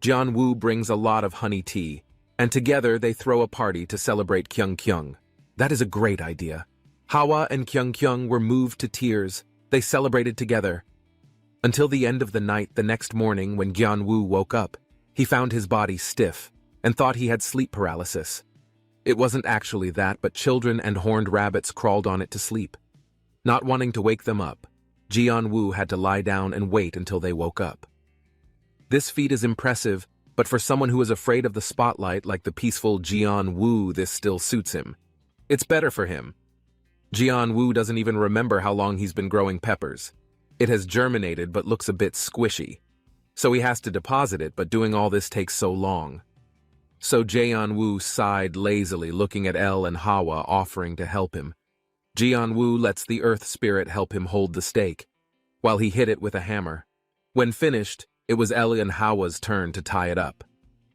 Jian-woo brings a lot of honey tea, and together they throw a party to celebrate Kyung-kyung. That is a great idea. Hawa and Kyung-kyung were moved to tears. They celebrated together. Until the end of the night the next morning when Jian-woo woke up, he found his body stiff and thought he had sleep paralysis. It wasn't actually that, but children and horned rabbits crawled on it to sleep. Not wanting to wake them up, Jian-woo had to lie down and wait until they woke up. This feat is impressive, but for someone who is afraid of the spotlight like the peaceful Jian-woo, this still suits him. It's better for him. Jian-woo doesn't even remember how long he's been growing peppers. It has germinated but looks a bit squishy. So he has to deposit it, but doing all this takes so long. So Jian-woo sighed lazily, looking at El and Hawa offering to help him. Jian-woo lets the earth spirit help him hold the stake, while he hit it with a hammer. When finished, it was El and Hawa's turn to tie it up.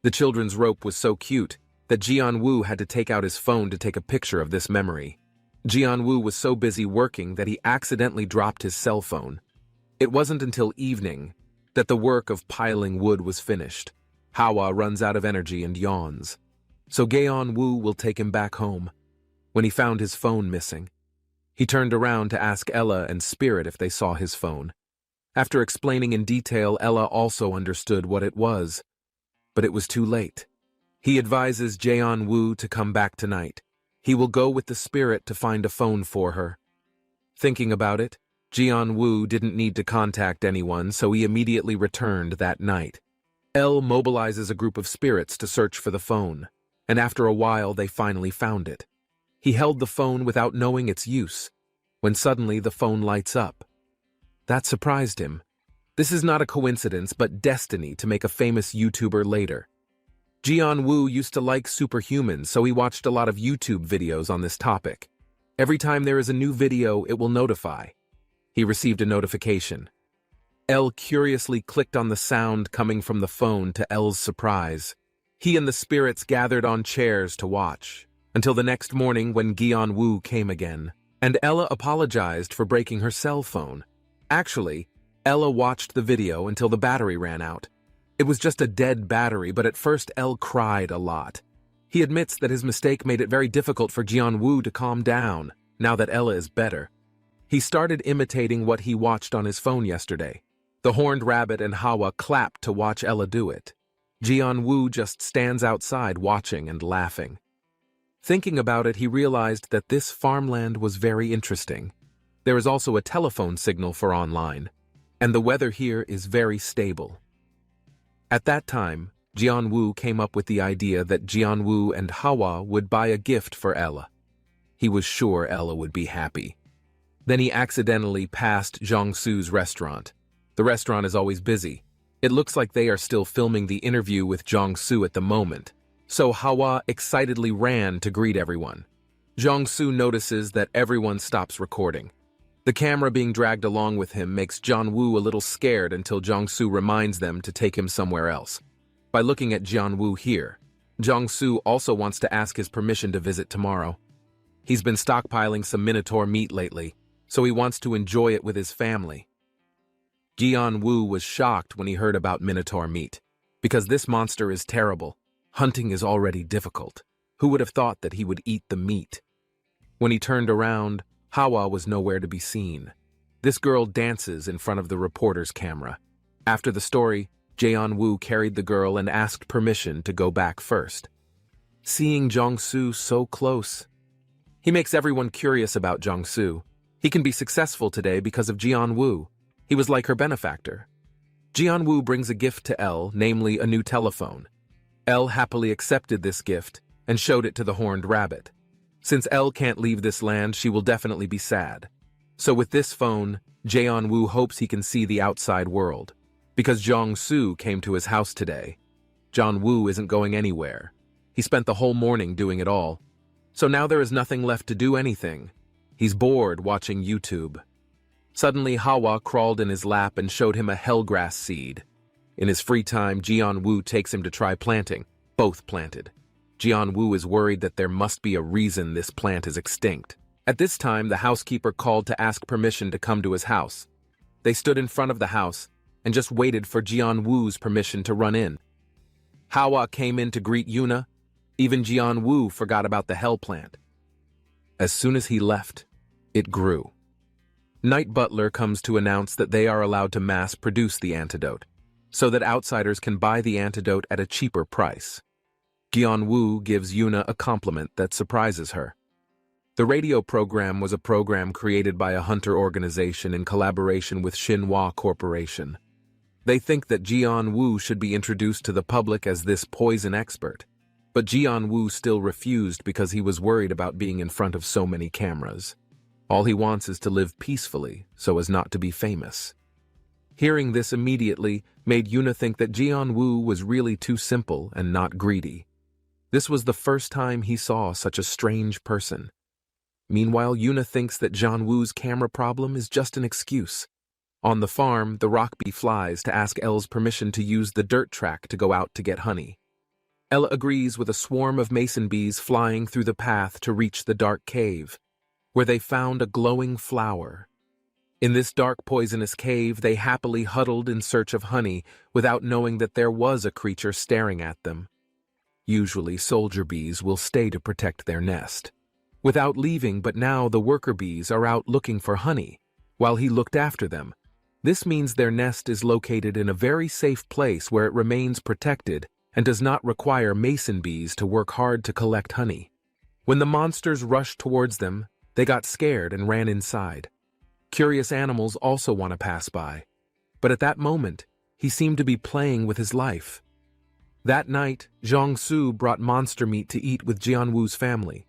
The children's rope was so cute that Jian-woo had to take out his phone to take a picture of this memory. Jian-woo was so busy working that he accidentally dropped his cell phone. It wasn't until evening that the work of piling wood was finished. Hawa runs out of energy and yawns. So Jian-woo will take him back home. When he found his phone missing, he turned around to ask Ella and Spirit if they saw his phone. After explaining in detail, Ella also understood what it was. But it was too late. He advises Jae-woo to come back tonight. He will go with the spirit to find a phone for her. Thinking about it, Jae-woo didn't need to contact anyone, so he immediately returned that night. Elle mobilizes a group of spirits to search for the phone, and after a while they finally found it. He held the phone without knowing its use, when suddenly the phone lights up. That surprised him. This is not a coincidence, but destiny to make a famous YouTuber later. Jae-woo used to like superhumans, so he watched a lot of YouTube videos on this topic. Every time there is a new video, it will notify. He received a notification. Elle curiously clicked on the sound coming from the phone to Elle's surprise. He and the spirits gathered on chairs to watch, until the next morning when Jae-woo came again, and Ella apologized for breaking her cell phone. Actually, Ella watched the video until the battery ran out. It was just a dead battery, but at first Elle cried a lot. He admits that his mistake made it very difficult for Jae-woo to calm down, now that Ella is better. He started imitating what he watched on his phone yesterday. The horned rabbit and Hawa clapped to watch Ella do it. Jae-woo just stands outside watching and laughing. Thinking about it, he realized that this farmland was very interesting. There is also a telephone signal for online, and the weather here is very stable. At that time, Jae-woo came up with the idea that Jae-woo and Hawa would buy a gift for Ella. He was sure Ella would be happy. Then he accidentally passed Jong-soo's restaurant. The restaurant is always busy. It looks like they are still filming the interview with Jong-soo at the moment, so Hawa excitedly ran to greet everyone. Jong-soo notices that everyone stops recording. The camera being dragged along with him makes Jae-woo a little scared until Jong-soo reminds them to take him somewhere else. By looking at Jae-woo here, Jong-soo also wants to ask his permission to visit tomorrow. He's been stockpiling some minotaur meat lately, so he wants to enjoy it with his family. Jae-woo was shocked when he heard about minotaur meat, because this monster is terrible. Hunting is already difficult. Who would have thought that he would eat the meat? When he turned around, Hawa was nowhere to be seen. This girl dances in front of the reporter's camera. After the story, Jae-woo carried the girl and asked permission to go back first. Seeing Jong-soo so close, he makes everyone curious about Jong-soo. He can be successful today because of Jae-woo. He was like her benefactor. Jae-woo brings a gift to Elle, namely a new telephone. Elle happily accepted this gift and showed it to the horned rabbit. Since Elle can't leave this land, she will definitely be sad. So with this phone, Jae-woo hopes he can see the outside world. Because Jong-soo came to his house today, Jae-woo isn't going anywhere. He spent the whole morning doing it all. So now there is nothing left to do anything. He's bored watching YouTube. Suddenly, Hawa crawled in his lap and showed him a hellgrass seed. In his free time, Jae-woo takes him to try planting. Both planted. Jae-woo is worried that there must be a reason this plant is extinct. At this time, the housekeeper called to ask permission to come to his house. They stood in front of the house and just waited for Jae-woo's permission to run in. Hawa came in to greet Yuna. Even Jae-woo forgot about the hell plant. As soon as he left, it grew. Night Butler comes to announce that they are allowed to mass-produce the antidote, so that outsiders can buy the antidote at a cheaper price. Jae-woo gives Yuna a compliment that surprises her. The radio program was a program created by a hunter organization in collaboration with Shinhwa Corporation. They think that Jae-woo should be introduced to the public as this poison expert, but Jae-woo still refused because he was worried about being in front of so many cameras. All he wants is to live peacefully so as not to be famous. Hearing this immediately made Yuna think that Jae-woo was really too simple and not greedy. This was the first time he saw such a strange person. Meanwhile, Yuna thinks that Jae-woo's camera problem is just an excuse. On the farm, the rock bee flies to ask Elle's permission to use the dirt track to go out to get honey. Ella agrees with a swarm of mason bees flying through the path to reach the dark cave, where they found a glowing flower. In this dark poisonous cave, they happily huddled in search of honey without knowing that there was a creature staring at them. Usually, soldier bees will stay to protect their nest, without leaving, but now the worker bees are out looking for honey, while he looked after them. This means their nest is located in a very safe place where it remains protected and does not require mason bees to work hard to collect honey. When the monsters rushed towards them, they got scared and ran inside. Curious animals also want to pass by, but at that moment, he seemed to be playing with his life. That night, Jiangsu brought monster meat to eat with Jianwu's family.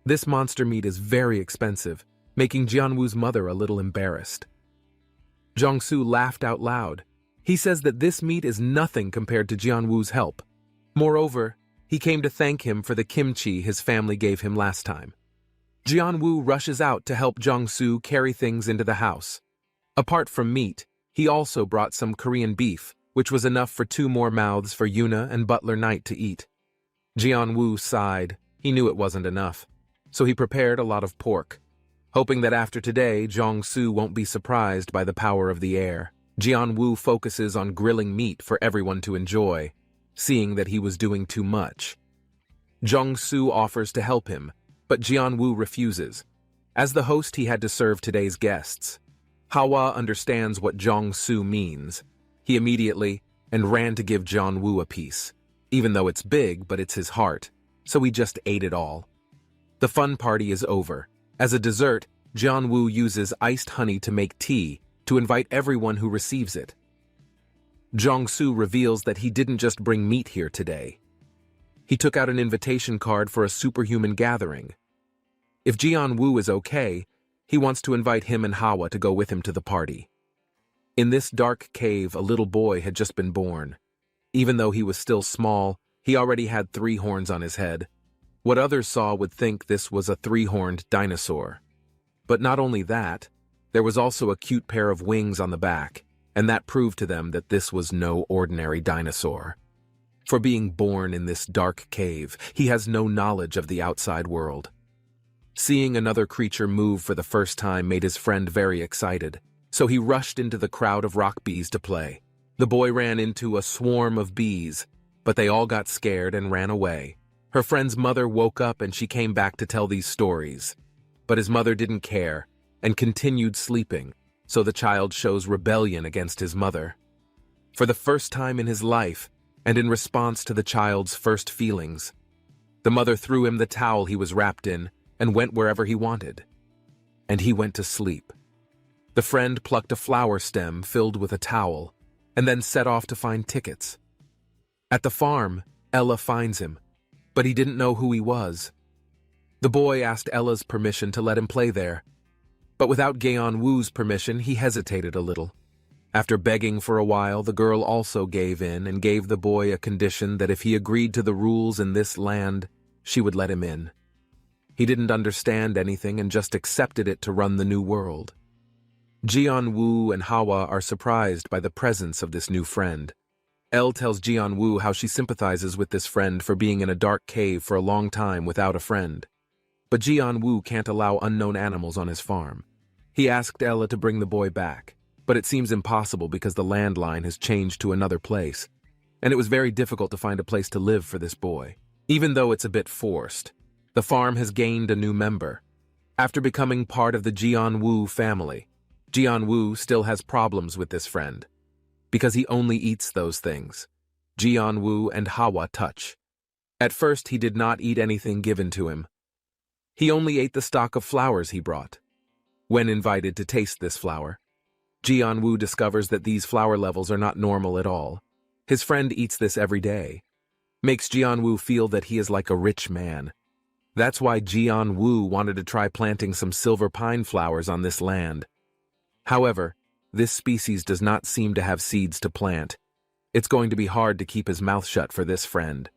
This monster meat is very expensive, making Jianwu's mother a little embarrassed. Jiangsu laughed out loud. He says that this meat is nothing compared to Jianwu's help. Moreover, he came to thank him for the kimchi his family gave him last time. Jianwu rushes out to help Jiangsu carry things into the house. Apart from meat, he also brought some Korean beef, which was enough for 2 more mouths for Yuna and Butler Knight to eat. Jianwu sighed. He knew it wasn't enough, so he prepared a lot of pork. Hoping that after today, Jiangsu won't be surprised by the power of the air, Jianwu focuses on grilling meat for everyone to enjoy, seeing that he was doing too much. Jiangsu offers to help him, but Jianwu refuses. As the host, he had to serve today's guests. Hawa understands what Jiangsu means. He immediately ran to give Jianwu a piece, even though it's big, but it's his heart, so he just ate it all. The fun party is over. As a dessert, Jianwu uses iced honey to make tea to invite everyone who receives it. Jiangsu reveals that he didn't just bring meat here today. He took out an invitation card for a superhuman gathering. If Jianwu is okay, he wants to invite him and Hawa to go with him to the party. In this dark cave, a little boy had just been born. Even though he was still small, he already had 3 horns on his head. What others saw would think this was a 3-horned dinosaur. But not only that, there was also a cute pair of wings on the back, and that proved to them that this was no ordinary dinosaur. For being born in this dark cave, he has no knowledge of the outside world. Seeing another creature move for the first time made his friend very excited, so he rushed into the crowd of rock bees to play. The boy ran into a swarm of bees, but they all got scared and ran away. Her friend's mother woke up and she came back to tell these stories. But his mother didn't care and continued sleeping, so the child shows rebellion against his mother. For the first time in his life, and in response to the child's first feelings, the mother threw him the towel he was wrapped in and went wherever he wanted. And he went to sleep. The friend plucked a flower stem filled with a towel and then set off to find tickets. At the farm, Ella finds him, but he didn't know who he was. The boy asked Ella's permission to let him play there, but without Gaeon-woo's permission, he hesitated a little. After begging for a while, the girl also gave in and gave the boy a condition that if he agreed to the rules in this land, she would let him in. He didn't understand anything and just accepted it to run the new world. Jianwu and Hawa are surprised by the presence of this new friend. Elle tells Jianwu how she sympathizes with this friend for being in a dark cave for a long time without a friend. But Jianwu can't allow unknown animals on his farm. He asked Ella to bring the boy back, but it seems impossible because the landline has changed to another place, and it was very difficult to find a place to live for this boy. Even though it's a bit forced, the farm has gained a new member. After becoming part of the Jianwu family, Jianwu still has problems with this friend, because he only eats those things. Jianwu and Hawa touch. At first, he did not eat anything given to him. He only ate the stalk of flowers he brought. When invited to taste this flower, Jianwu discovers that these flower levels are not normal at all. His friend eats this every day. Makes Jianwu feel that he is like a rich man. That's why Jianwu wanted to try planting some silver pine flowers on this land. However, this species does not seem to have seeds to plant. It's going to be hard to keep his mouth shut for this friend.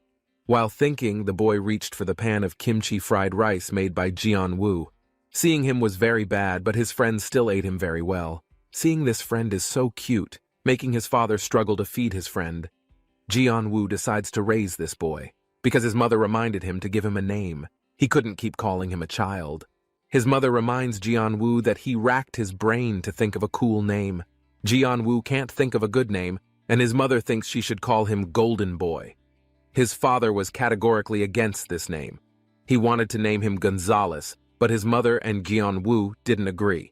While thinking, the boy reached for the pan of kimchi fried rice made by Jianwu. Seeing him was very bad, but his friend still ate him very well. Seeing this friend is so cute, making his father struggle to feed his friend. Jianwu decides to raise this boy, because his mother reminded him to give him a name. He couldn't keep calling him a child. His mother reminds Jianwu that he racked his brain to think of a cool name. Jianwu can't think of a good name, and his mother thinks she should call him Golden Boy. His father was categorically against this name. He wanted to name him Gonzalez, but his mother and Jianwu didn't agree.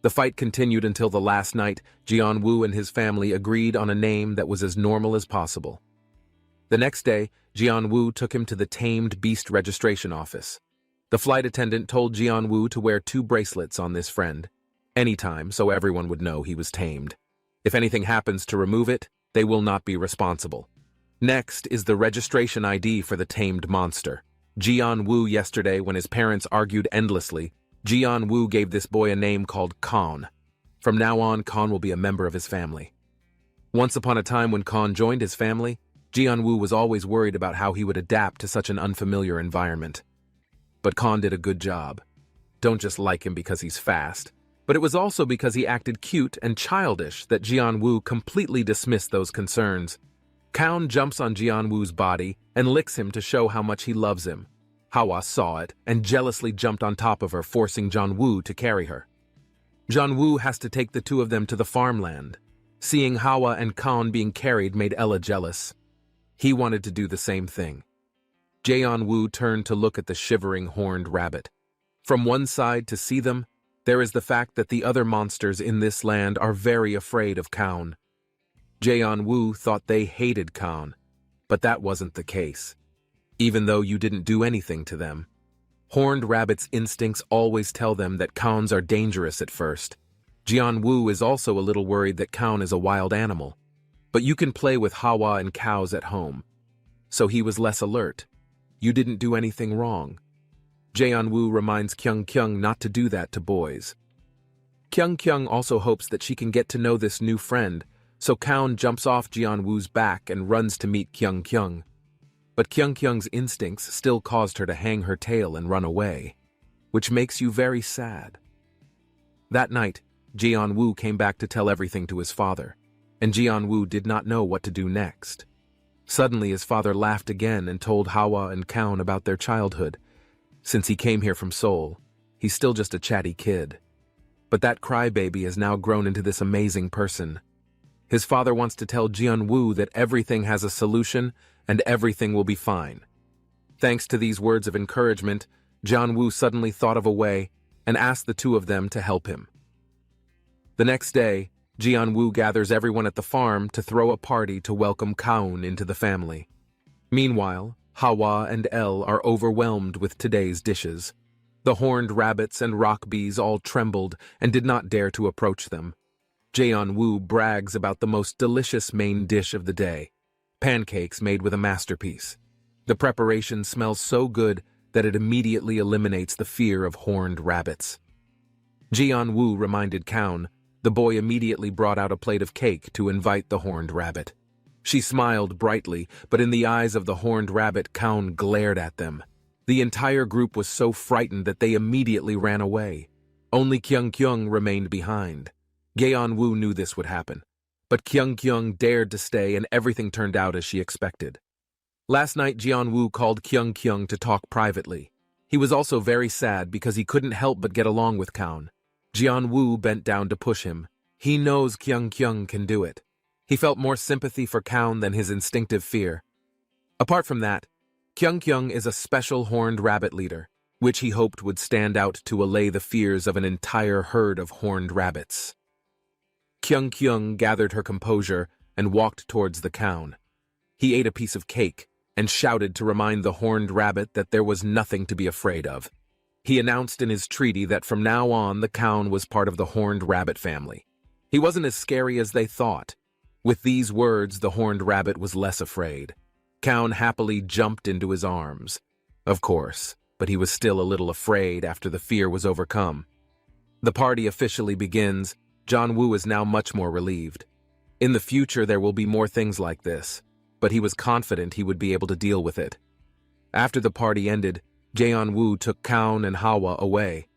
The fight continued until the last night. Jianwu and his family agreed on a name that was as normal as possible. The next day, Jianwu took him to the tamed beast registration office. The flight attendant told Jianwu to wear 2 bracelets on this friend, anytime, so everyone would know he was tamed. If anything happens to remove it, they will not be responsible. Next is the registration ID for the tamed monster. Jianwu yesterday, when his parents argued endlessly, Jianwu gave this boy a name called Khan. From now on, Khan will be a member of his family. Once upon a time when Khan joined his family, Jianwu was always worried about how he would adapt to such an unfamiliar environment. But Khan did a good job. Don't just like him because he's fast, but it was also because he acted cute and childish that Jianwu completely dismissed those concerns. Khan jumps on Jianwu's body and licks him to show how much he loves him. Hawa saw it and jealously jumped on top of her, forcing Jianwu to carry her. Jianwu has to take the 2 of them to the farmland. Seeing Hawa and Khan being carried made Ella jealous. He wanted to do the same thing. Jianwu turned to look at the shivering horned rabbit. From one side to see them, there is the fact that the other monsters in this land are very afraid of Khan. Jianwu thought they hated Khan, but that wasn't the case. Even though you didn't do anything to them. Horned rabbits' instincts always tell them that Khans are dangerous at first. Jianwu is also a little worried that Khan is a wild animal. But you can play with Hawa and cows at home. So he was less alert. You didn't do anything wrong. Jianwu reminds Kyung not to do that to boys. Kyung also hopes that she can get to know this new friend, so Khan jumps off Jianwu's back and runs to meet Kyung. But Kyung's instincts still caused her to hang her tail and run away, which makes you very sad. That night, Jianwu came back to tell everything to his father, and Jianwu did not know what to do next. Suddenly his father laughed again and told Hawa and Khan about their childhood. Since he came here from Seoul, he's still just a chatty kid. But that crybaby has now grown into this amazing person. His father wants to tell Jianwu that everything has a solution and everything will be fine. Thanks to these words of encouragement, Jianwu suddenly thought of a way and asked the 2 of them to help him. The next day, Jianwu gathers everyone at the farm to throw a party to welcome Khan into the family. Meanwhile, Hawa and El are overwhelmed with today's dishes. The horned rabbits and rock bees all trembled and did not dare to approach them. Jianwu brags about the most delicious main dish of the day, pancakes made with a masterpiece. The preparation smells so good that it immediately eliminates the fear of horned rabbits. Jianwu reminded Khan. The boy immediately brought out a plate of cake to invite the horned rabbit. She smiled brightly, but in the eyes of the horned rabbit, Khan glared at them. The entire group was so frightened that they immediately ran away. Only Kyung remained behind. Jianwu knew this would happen, but Kyung dared to stay and everything turned out as she expected. Last night, Jianwu called Kyung to talk privately. He was also very sad because he couldn't help but get along with Khan. Jianwu bent down to push him. He knows Kyung can do it. He felt more sympathy for Khan than his instinctive fear. Apart from that, Kyung is a special horned rabbit leader, which he hoped would stand out to allay the fears of an entire herd of horned rabbits. Kyung gathered her composure and walked towards the Khan. He ate a piece of cake and shouted to remind the horned rabbit that there was nothing to be afraid of. He announced in his treaty that from now on the Khan was part of the horned rabbit family. He wasn't as scary as they thought. With these words, the horned rabbit was less afraid. Khan happily jumped into his arms. Of course, but he was still a little afraid after the fear was overcome. The party officially begins. Jianwu is now much more relieved. In the future there will be more things like this, but he was confident he would be able to deal with it. After the party ended, Jianwu took Khan and Hawa away.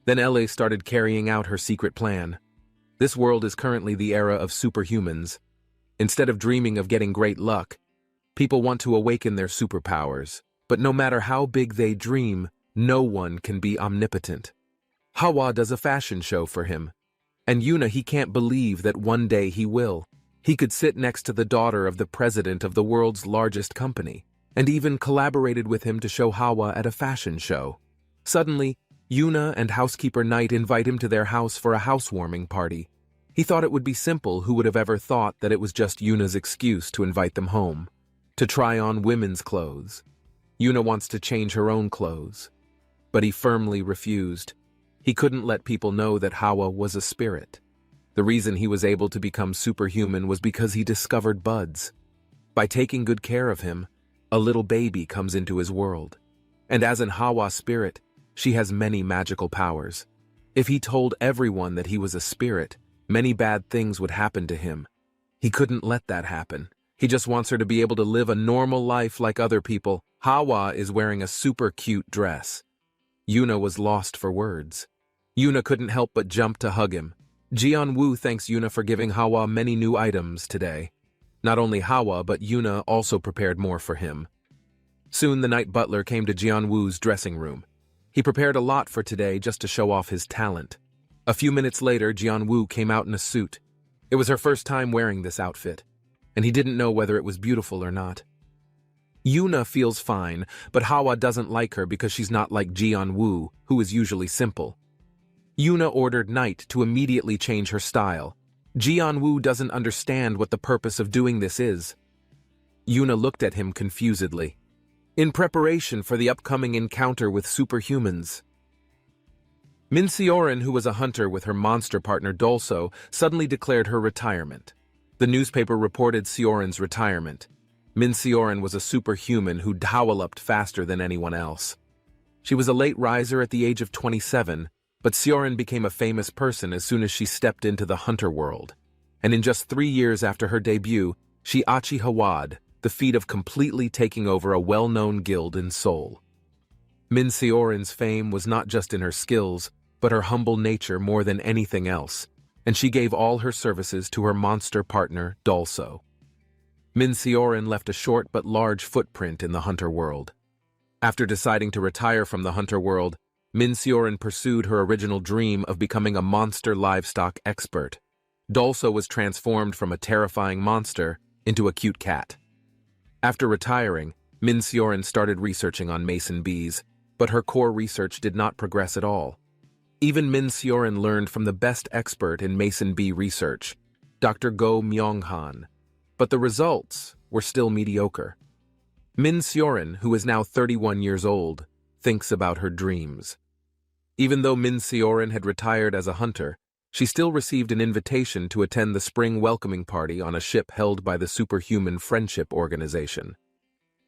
Then Ele started carrying out her secret plan. This world is currently the era of superhumans. Instead of dreaming of getting great luck, people want to awaken their superpowers. But no matter how big they dream, no one can be omnipotent. Hawa does a fashion show for him. And Yuna, he can't believe that one day he will. He could sit next to the daughter of the president of the world's largest company, and even collaborated with him to show Hawa at a fashion show. Suddenly, Yuna and housekeeper Knight invite him to their house for a housewarming party. He thought it would be simple. Who would have ever thought that it was just Yuna's excuse to invite them home, to try on women's clothes. Yuna wants to change her own clothes. But he firmly refused. He couldn't let people know that Hawa was a spirit. The reason he was able to become superhuman was because he discovered buds. By taking good care of him, a little baby comes into his world. And as an Hawa spirit, she has many magical powers. If he told everyone that he was a spirit, many bad things would happen to him. He couldn't let that happen. He just wants her to be able to live a normal life like other people. Hawa is wearing a super cute dress. Yuna was lost for words. Yuna couldn't help but jump to hug him. Jianwoo thanks Yuna for giving Hawa many new items today. Not only Hawa, but Yuna also prepared more for him. Soon the night butler came to Jianwoo's dressing room. He prepared a lot for today just to show off his talent. A few minutes later, Jianwoo came out in a suit. It was her first time wearing this outfit, and he didn't know whether it was beautiful or not. Yuna feels fine, but Hawa doesn't like her because she's not like Jianwoo, who is usually simple. Yuna ordered Knight to immediately change her style. Jianwoo doesn't understand what the purpose of doing this is. Yuna looked at him confusedly. In preparation for the upcoming encounter with superhumans. Min Seorin, who was a hunter with her monster partner Dolso, suddenly declared her retirement. The newspaper reported Seorin's retirement. Min Seorin was a superhuman who developed faster than anyone else. She was a late riser at the age of 27, but Seorin became a famous person as soon as she stepped into the hunter world. And in just 3 years after her debut, she achieved Hawad, the feat of completely taking over a well-known guild in Seoul. Min Seorin's fame was not just in her skills, but her humble nature more than anything else, and she gave all her services to her monster partner, Dolso. Min Seorin left a short but large footprint in the hunter world. After deciding to retire from the hunter world, Min Seorin pursued her original dream of becoming a monster livestock expert. Dolso was transformed from a terrifying monster into a cute cat. After retiring, Min Seorin started researching on mason bees, but her core research did not progress at all. Even Min Seorin learned from the best expert in mason bee research, Dr. Go Myonghan, but the results were still mediocre. Min Seorin, who is now 31 years old, thinks about her dreams. Even though Min Seorin had retired as a hunter, she still received an invitation to attend the spring welcoming party on a ship held by the Superhuman Friendship Organization.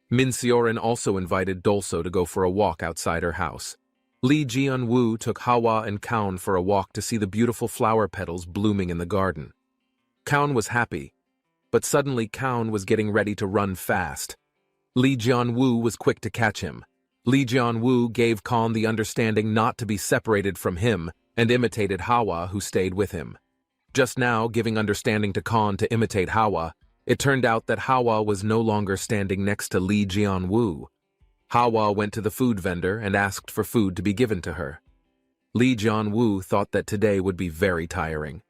Min Seorin also invited Dolso to go for a walk outside her house. Lee Jianwoo took Hawa and Kaun for a walk to see the beautiful flower petals blooming in the garden. Kaun was happy, but suddenly Kaun was getting ready to run fast. Lee Jianwoo was quick to catch him. Lee Jianwoo gave Kaun the understanding not to be separated from him and imitated Hawa, who stayed with him. Just now, giving understanding to Kaun to imitate Hawa, it turned out that Hawa was no longer standing next to Lee Jianwoo. Hawa went to the food vendor and asked for food to be given to her. Lee Jianwoo thought that today would be very tiring.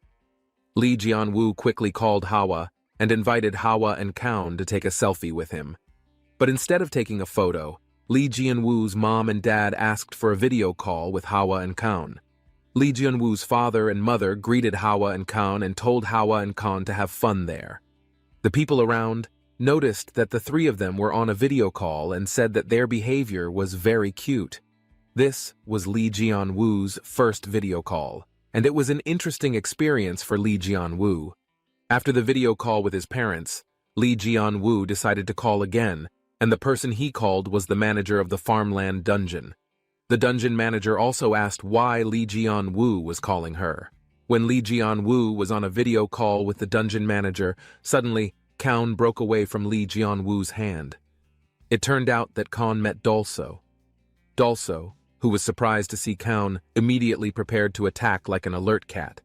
Lee Jianwoo quickly called Hawa and invited Hawa and Kaun to take a selfie with him. But instead of taking a photo, Lee Jianwoo's mom and dad asked for a video call with Hawa and Kaun. Lee Jianwoo's father and mother greeted Hawa and Kaun and told Hawa and Kaun to have fun there. The people around noticed that the three of them were on a video call and said that their behavior was very cute. This was Lee Jianwoo's first video call, and it was an interesting experience for Lee Jianwoo. After the video call with his parents, Lee Jianwoo decided to call again, and the person he called was the manager of the farmland dungeon. The dungeon manager also asked why Lee Jianwoo was calling her. When Lee Jianwoo was on a video call with the dungeon manager, suddenly Kaun broke away from Lee Jianwoo's hand. It turned out that Kaun met Dolso. Dolso, who was surprised to see Kaun, immediately prepared to attack like an alert cat.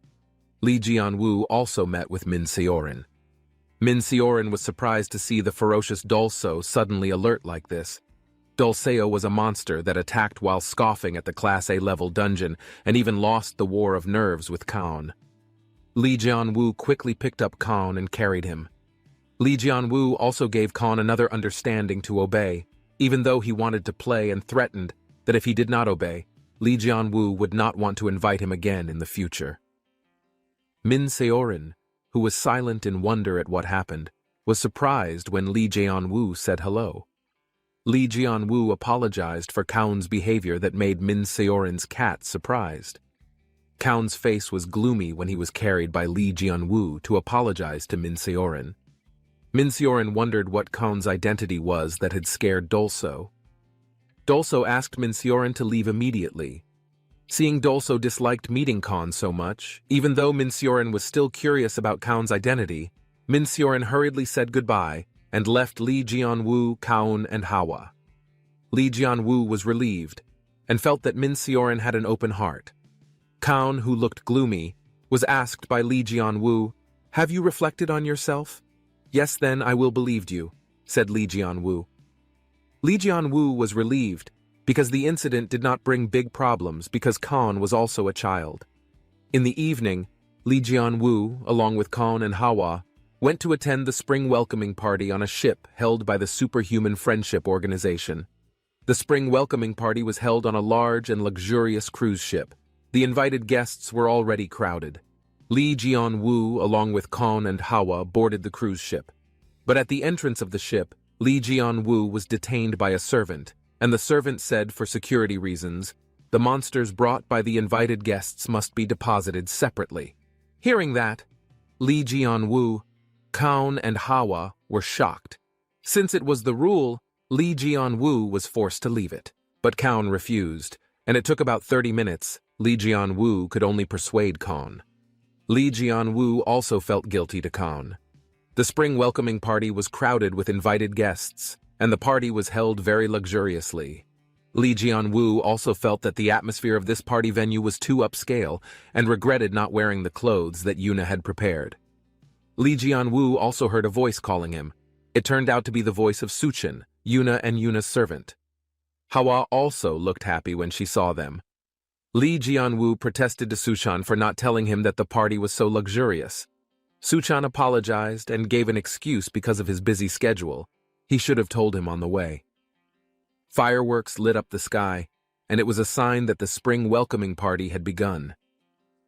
Lee Jianwoo also met with Min Seorin. Min Seorin was surprised to see the ferocious Dolso suddenly alert like this. Dolseo was a monster that attacked while scoffing at the Class A level dungeon and even lost the war of nerves with Kaun. Lee Jianwoo quickly picked up Kaun and carried him. Lee Jianwoo also gave Kaun another understanding to obey, even though he wanted to play and threatened that if he did not obey, Li Jianwu would not want to invite him again in the future. Min Seorin, who was silent in wonder at what happened, was surprised when Li Jianwu said hello. Li Jianwu apologized for Kaun's behavior that made Min Seorin's cat surprised. Kaun's face was gloomy when he was carried by Li Jianwu to apologize to Min Seorin. Min Seorin wondered what Kaun's identity was that had scared Dolso. Dolso asked Min Seorin to leave immediately. Seeing Dolso disliked meeting Kaun so much, even though Min Seorin was still curious about Kaun's identity, Min Seorin hurriedly said goodbye and left Li Jianwu, Kaun, and Hawa. Li Jianwu was relieved and felt that Min Seorin had an open heart. Kaun, who looked gloomy, was asked by Li Jianwu, "Have you reflected on yourself?" "Yes, then I will believe you," said Li Jianwu. Li Jianwu was relieved because the incident did not bring big problems because Kaun was also a child. In the evening, Li Jianwu, along with Kaun and Hawa, went to attend the spring welcoming party on a ship held by the Superhuman Friendship Organization. The spring welcoming party was held on a large and luxurious cruise ship. The invited guests were already crowded. Li Jianwu, along with Kaun and Hawa, boarded the cruise ship. But at the entrance of the ship, Li Jianwu was detained by a servant, and the servant said for security reasons, the monsters brought by the invited guests must be deposited separately. Hearing that, Li Jianwu, Kaun, and Hawa were shocked. Since it was the rule, Li Jianwu was forced to leave it. But Kaun refused, and it took about 30 minutes. Li Jianwu could only persuade Kaun. Li Jianwu also felt guilty to Kaun. The spring welcoming party was crowded with invited guests, and the party was held very luxuriously. Li Jianwu also felt that the atmosphere of this party venue was too upscale and regretted not wearing the clothes that Yuna had prepared. Li Jianwu also heard a voice calling him. It turned out to be the voice of Suchin, Yuna and Yuna's servant. Hawa also looked happy when she saw them. Li Jianwu protested to Suchan for not telling him that the party was so luxurious. Suchan apologized and gave an excuse because of his busy schedule. He should have told him on the way. Fireworks lit up the sky, and it was a sign that the spring welcoming party had begun.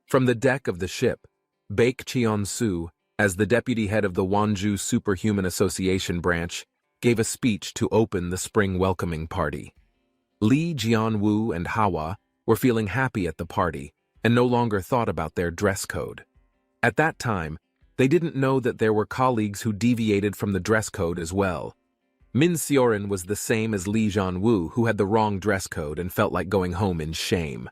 From the deck of the ship, Baek Cheon-soo, as the deputy head of the Wonju Superhuman Association branch, gave a speech to open the spring welcoming party. Li Jianwu and Hawa were feeling happy at the party and no longer thought about their dress code. At that time, they didn't know that there were colleagues who deviated from the dress code as well. Min Seorin was the same as Li Jianwu, who had the wrong dress code and felt like going home in shame.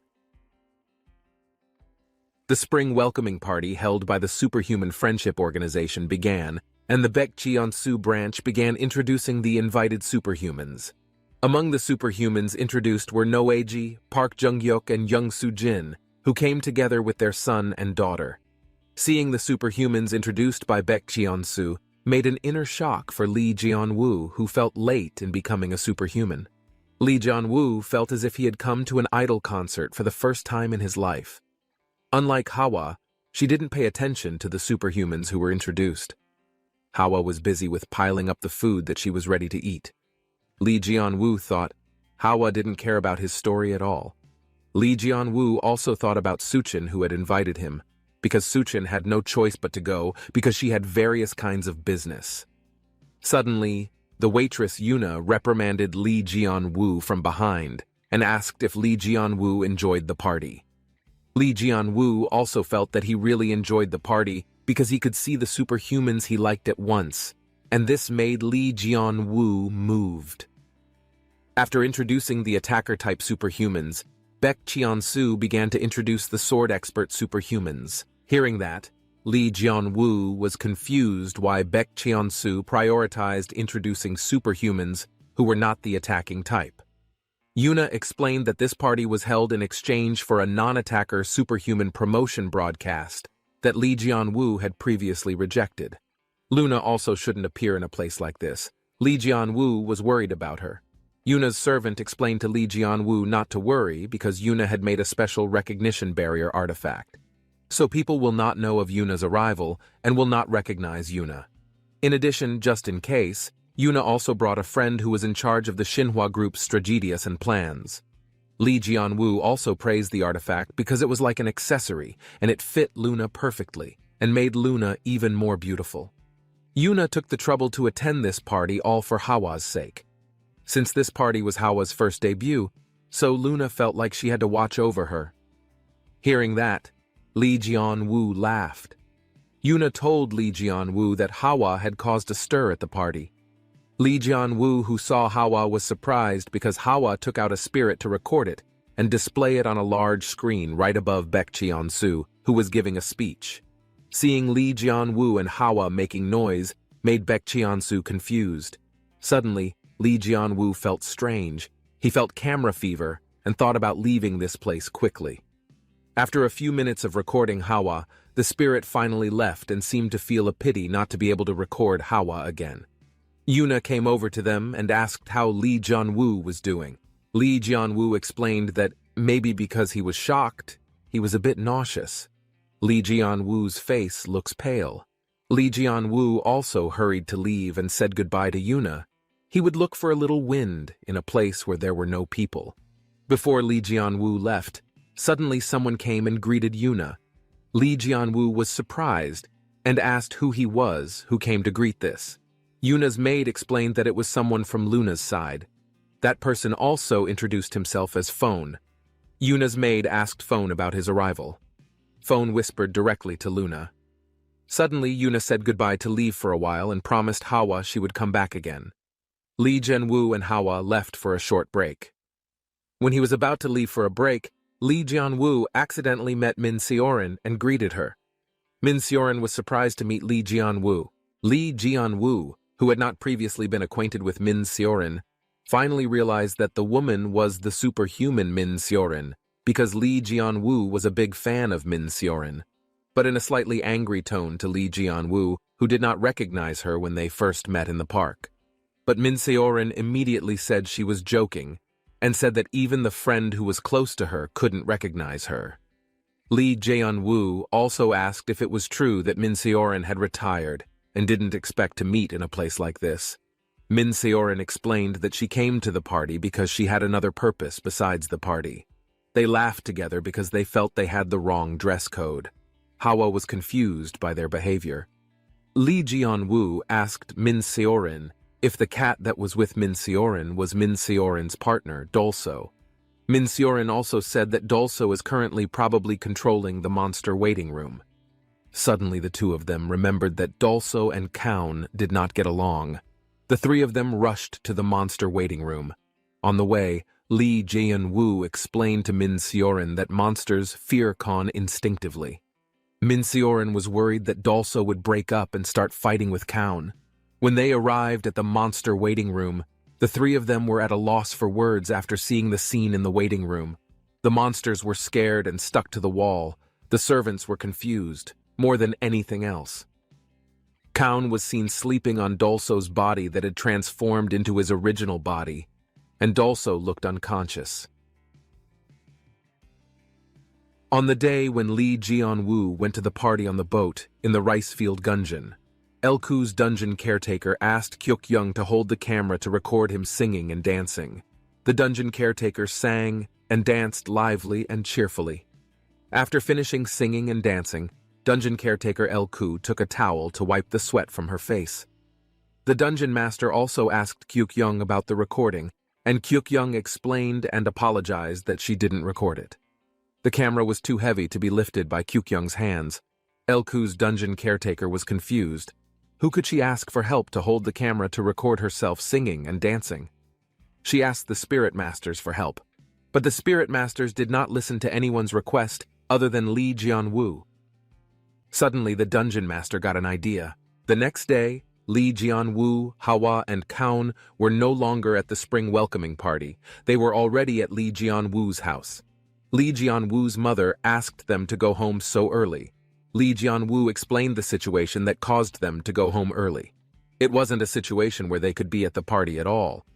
The spring welcoming party held by the Superhuman Friendship Organization began, and the Baek Cheon-soo branch began introducing the invited superhumans. Among the superhumans introduced were Noeji, Park Jung-hyuk, and Young Soo-jin, who came together with their son and daughter. Seeing the superhumans introduced by Baek Cheon-soo made an inner shock for Li Jianwu, who felt late in becoming a superhuman. Li Jianwu felt as if he had come to an idol concert for the first time in his life. Unlike Hawa, she didn't pay attention to the superhumans who were introduced. Hawa was busy with piling up the food that she was ready to eat. Li Jianwu thought Hawa didn't care about his story at all. Li Jianwu also thought about Suchin, who had invited him, because Suchin had no choice but to go because she had various kinds of business. Suddenly, the waitress Yuna reprimanded Li Jianwu from behind and asked if Li Jianwu enjoyed the party. Li Jianwu also felt that he really enjoyed the party because he could see the superhumans he liked at once, and this made Li Jianwu moved. After introducing the attacker-type superhumans, Baek Cheon-soo began to introduce the sword-expert superhumans. Hearing that, Li Jianwu was confused why Baek Cheon-soo prioritized introducing superhumans who were not the attacking type. Yuna explained that this party was held in exchange for a non-attacker superhuman promotion broadcast that Li Jianwu had previously rejected. Luna also shouldn't appear in a place like this. Li Jianwu was worried about her. Yuna's servant explained to Li Jianwu not to worry because Yuna had made a special recognition barrier artifact. So people will not know of Yuna's arrival and will not recognize Yuna. In addition, just in case, Yuna also brought a friend who was in charge of the Shinhwa group's strategies and plans. Li Jianwu also praised the artifact because it was like an accessory and it fit Luna perfectly and made Luna even more beautiful. Yuna took the trouble to attend this party all for Hawa's sake. Since this party was Hawa's first debut, so Luna felt like she had to watch over her. Hearing that, Li Jianwu laughed. Yuna told Li Jianwu that Hawa had caused a stir at the party. Li Jianwu, who saw Hawa, was surprised because Hawa took out a spirit to record it and display it on a large screen right above Baek Cheon-soo, who was giving a speech. Seeing Li Jianwu and Hawa making noise made Baek Cheon-soo confused. Suddenly, Li Jianwu felt strange. He felt camera fever and thought about leaving this place quickly. After a few minutes of recording Hawa, the spirit finally left and seemed to feel a pity not to be able to record Hawa again. Yuna came over to them and asked how Li Jianwu was doing. Li Jianwu explained that maybe because he was shocked, he was a bit nauseous. Li Jianwu's face looks pale. Li Jianwu also hurried to leave and said goodbye to Yuna. He would look for a little wind in a place where there were no people. Before Li Jianwu left, suddenly someone came and greeted Yuna. Li Jianwu was surprised and asked who he was who came to greet this. Yuna's maid explained that it was someone from Luna's side. That person also introduced himself as Phone. Yuna's maid asked Phone about his arrival. Phone whispered directly to Luna. Suddenly, Yuna said goodbye to leave for a while and promised Hawa she would come back again. Li Jianwu and Hawa left for a short break. When he was about to leave for a break, Li Jianwu accidentally met Min Seorin and greeted her. Min Seorin was surprised to meet Li Jianwu. Li Jianwu, who had not previously been acquainted with Min Seorin, finally realized that the woman was the superhuman Min Seorin, because Li Jianwu was a big fan of Min Seorin, but in a slightly angry tone to Li Jianwu, who did not recognize her when they first met in the park. But Min Seorin immediately said she was joking, and said that even the friend who was close to her couldn't recognize her. Li Jianwu also asked if it was true that Min Seorin had retired and didn't expect to meet in a place like this. Min Seorin explained that she came to the party because she had another purpose besides the party. They laughed together because they felt they had the wrong dress code. Hawa was confused by their behavior. Li Jianwu asked Min Seorin if the cat that was with Min Seorin was Min Seorin's partner, Dolso. Min Seorin also said that Dolso is currently probably controlling the monster waiting room. Suddenly the two of them remembered that Dolso and Kaun did not get along. The three of them rushed to the monster waiting room. On the way, Li Jianwu explained to Min Seorin that monsters fear Kaun instinctively. Min Seorin was worried that Dolso would break up and start fighting with Kaun. When they arrived at the monster waiting room, the three of them were at a loss for words after seeing the scene in the waiting room. The monsters were scared and stuck to the wall. The servants were confused, more than anything else. Kaun was seen sleeping on Dolso's body that had transformed into his original body, and Dolso looked unconscious. On the day when Li Jianwu went to the party on the boat in the rice field gungeon, Elku's dungeon caretaker asked Kyuk-young to hold the camera to record him singing and dancing. The dungeon caretaker sang and danced lively and cheerfully. After finishing singing and dancing, dungeon caretaker Elku took a towel to wipe the sweat from her face. The dungeon master also asked Kyuk-young about the recording, and Kyuk-young explained and apologized that she didn't record it. The camera was too heavy to be lifted by Kyuk-young's hands. Elku's dungeon caretaker was confused. Who could she ask for help to hold the camera to record herself singing and dancing? She asked the spirit masters for help, but the spirit masters did not listen to anyone's request other than Li Jianwu. Suddenly, the dungeon master got an idea. The next day, Li Jianwu, Hawa, and Kaun were no longer at the spring welcoming party. They were already at Li Jianwu's house. Li Jianwu's mother asked them to go home so early. Li Jianwu explained the situation that caused them to go home early. It wasn't a situation where they could be at the party at all.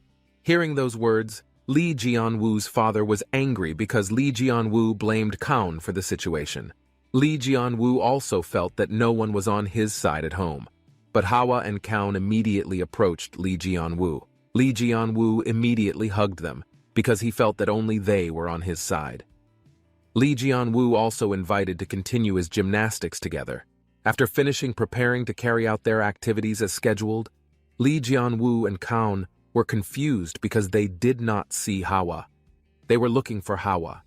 Hearing those words, Li Jianwu's father was angry because Li Jianwu blamed Kaun for the situation. Li Jianwu also felt that no one was on his side at home. But Hawa and Kaun immediately approached Li Jianwu. Li Jianwu immediately hugged them, because he felt that only they were on his side. Lee Jianwoo also invited to continue his gymnastics together. After finishing preparing to carry out their activities as scheduled, Lee Jianwoo and Kaun were confused because they did not see Hawa. They were looking for Hawa.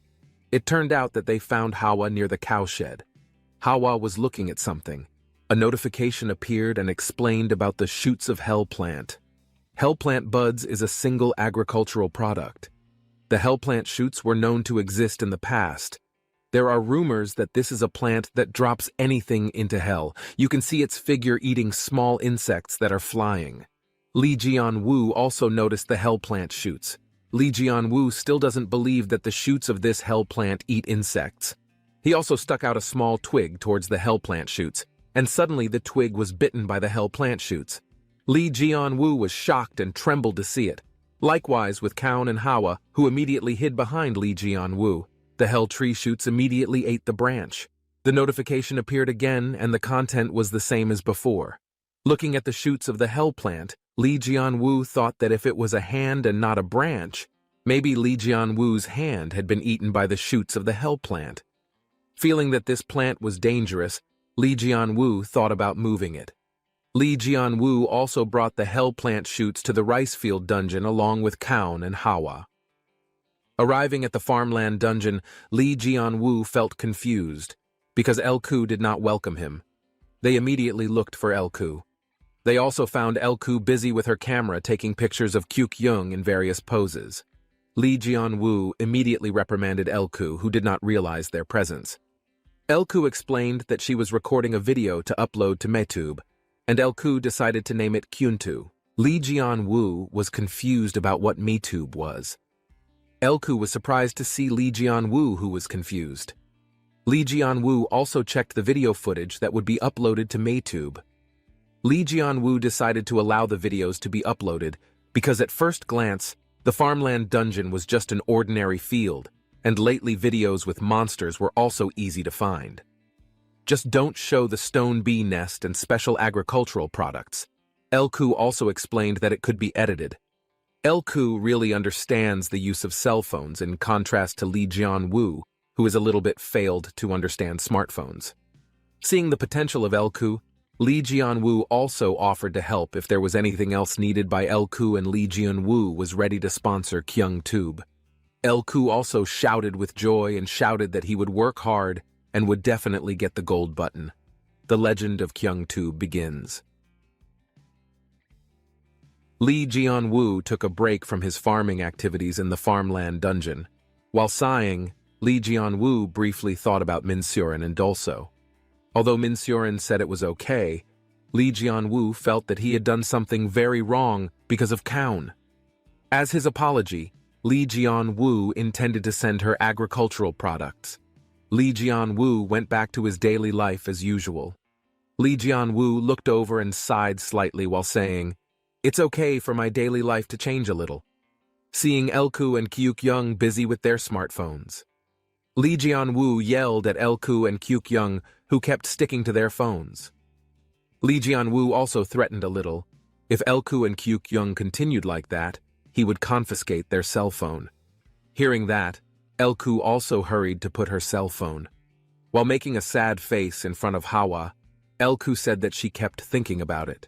It turned out that they found Hawa near the cowshed. Hawa was looking at something. A notification appeared and explained about the shoots of hell plant. Hell plant buds is a single agricultural product. The hell plant shoots were known to exist in the past. There are rumors that this is a plant that drops anything into hell. You can see its figure eating small insects that are flying. Lee Jianwoo also noticed the hell plant shoots. Lee Jianwoo still doesn't believe that the shoots of this hell plant eat insects. He also stuck out a small twig towards the hell plant shoots, and suddenly the twig was bitten by the hell plant shoots. Lee Jianwoo was shocked and trembled to see it. Likewise with Kaun and Hawa, who immediately hid behind Lee Jianwoo. The hell tree shoots immediately ate the branch. The notification appeared again, and the content was the same as before. Looking at the shoots of the hell plant, Lee Jianwoo thought that if it was a hand and not a branch, maybe Lee Jianwoo's hand had been eaten by the shoots of the hell plant. Feeling that this plant was dangerous, Lee Jianwoo thought about moving it. Lee Jianwoo also brought the hell plant shoots to the rice field dungeon along with Kaun and Hawa. Arriving at the farmland dungeon, Lee Jianwoo felt confused because Elku did not welcome him. They immediately looked for Elku. They also found Elku busy with her camera taking pictures of Kyuk-young in various poses. Lee Jianwoo immediately reprimanded Elku, who did not realize their presence. Elku explained that she was recording a video to upload to MeTube, and Elku decided to name it Kyuntu. Lee Jianwoo was confused about what MeTube was. Elku was surprised to see Lee Jianwoo, who was confused. Lee Jianwoo also checked the video footage that would be uploaded to MeTube. Lee Jianwoo decided to allow the videos to be uploaded because at first glance, the farmland dungeon was just an ordinary field, and lately videos with monsters were also easy to find. Just don't show the stone bee nest and special agricultural products. Elku also explained that it could be edited. Elku really understands the use of cell phones in contrast to Lee Jianwoo, who is a little bit failed to understand smartphones. Seeing the potential of Elku, Lee Jianwoo also offered to help if there was anything else needed by Elku, and Lee Jianwoo was ready to sponsor Kyungtube. Elku also shouted with joy and shouted that he would work hard and would definitely get the gold button. The legend of Kyungtube begins. Lee Jianwoo took a break from his farming activities in the farmland dungeon. While sighing, Lee Jianwoo briefly thought about Minsurin and Dolso. Although Minsurin said it was okay, Lee Jianwoo felt that he had done something very wrong because of Kaun. As his apology, Lee Jianwoo intended to send her agricultural products. Lee Jianwoo went back to his daily life as usual. Lee Jianwoo looked over and sighed slightly while saying, "It's okay for my daily life to change a little," seeing Elku and Kyuk-young busy with their smartphones. Lee Jianwoo yelled at Elku and Kyuk-young, who kept sticking to their phones. Lee Jianwoo also threatened a little. If Elku and Kyuk-young continued like that, he would confiscate their cell phone. Hearing that, Elku also hurried to put her cell phone. While making a sad face in front of Hawa, Elku said that she kept thinking about it.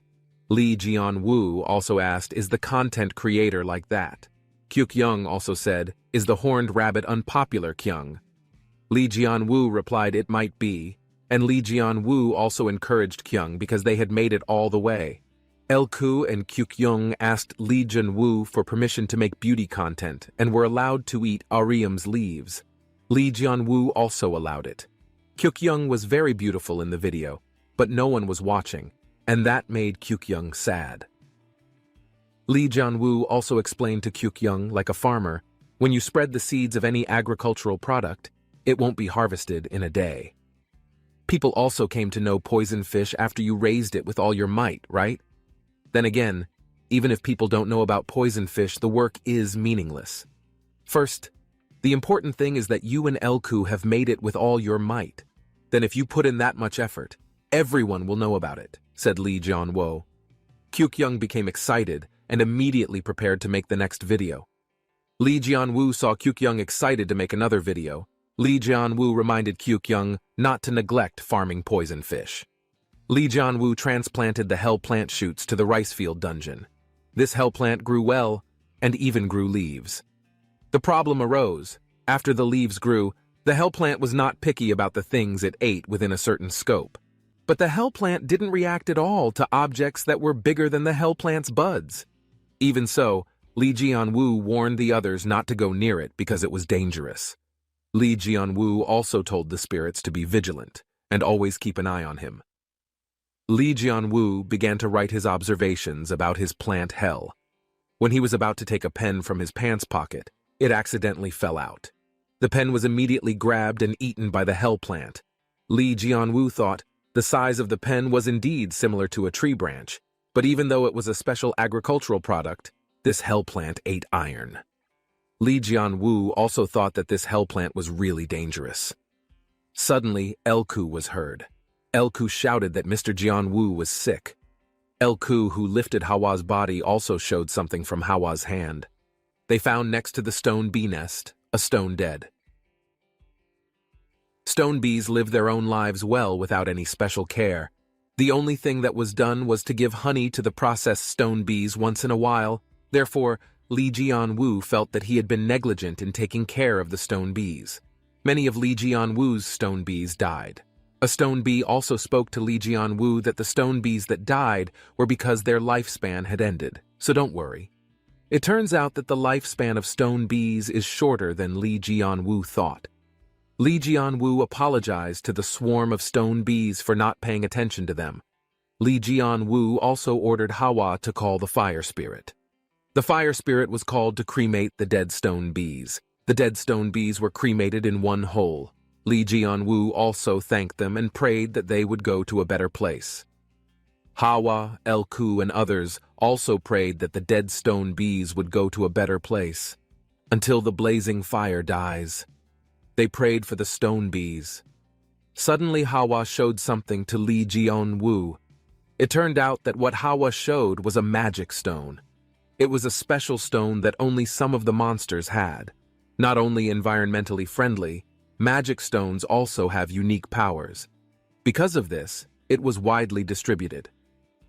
Lee Jianwoo also asked, "Is the content creator like that?" Kyuk-young also said, "Is the horned rabbit unpopular, Kyung?" Lee Jianwoo replied it might be, and Lee Jianwoo also encouraged Kyung because they had made it all the way. Elku and Kyuk-young asked Lee Jianwoo for permission to make beauty content and were allowed to eat Arium's leaves. Lee Jianwoo also allowed it. Kyuk-young was very beautiful in the video, but no one was watching, and that made Kyuk-young sad. Lee Jianwoo also explained to Kyuk-young, like a farmer, when you spread the seeds of any agricultural product, it won't be harvested in a day. People also came to know poison fish after you raised it with all your might, right? Then again, even if people don't know about poison fish, the work is meaningless. First, the important thing is that you and Elku have made it with all your might. Then if you put in that much effort, everyone will know about it, said Lee Jianwoo. Kyuk-young became excited and immediately prepared to make the next video. Li Jianwu saw Kyukyung excited to make another video. Li Jianwu reminded Kyukyung not to neglect farming poison fish. Li Jianwu transplanted the hell plant shoots to the rice field dungeon. This hell plant grew well, and even grew leaves. The problem arose. After the leaves grew, the hell plant was not picky about the things it ate within a certain scope. But the hell plant didn't react at all to objects that were bigger than the hell plant's buds. Even so, Li Jianwu warned the others not to go near it because it was dangerous. Li Jianwu also told the spirits to be vigilant and always keep an eye on him. Li Jianwu began to write his observations about his plant hell. When he was about to take a pen from his pants pocket, it accidentally fell out. The pen was immediately grabbed and eaten by the hell plant. Li Jianwu thought the size of the pen was indeed similar to a tree branch, but even though it was a special agricultural product, this hell plant ate iron. Li Jianwu also thought that this hell plant was really dangerous. Suddenly, Elku was heard. Elku shouted that Mr. Jianwu was sick. Elku, who lifted Hawa's body, also showed something from Hawa's hand. They found next to the stone bee nest a stone dead. Stone bees live their own lives well without any special care. The only thing that was done was to give honey to the processed stone bees once in a while. Therefore, Li Jianwu felt that he had been negligent in taking care of the stone bees. Many of Li Jianwu's stone bees died. A stone bee also spoke to Li Jianwu that the stone bees that died were because their lifespan had ended, so don't worry. It turns out that the lifespan of stone bees is shorter than Li Jianwu thought. Li Jianwu apologized to the swarm of stone bees for not paying attention to them. Li Jianwu also ordered Hawa to call the fire spirit. The fire spirit was called to cremate the dead stone bees. The dead stone bees were cremated in one hole. Li Jianwu also thanked them and prayed that they would go to a better place. Hawa, Elku, and others also prayed that the dead stone bees would go to a better place. Until the blazing fire dies. They prayed for the stone bees. Suddenly Hawa showed something to Li Jianwu. It turned out that what Hawa showed was a magic stone. It was a special stone that only some of the monsters had. Not only environmentally friendly, magic stones also have unique powers. Because of this, it was widely distributed.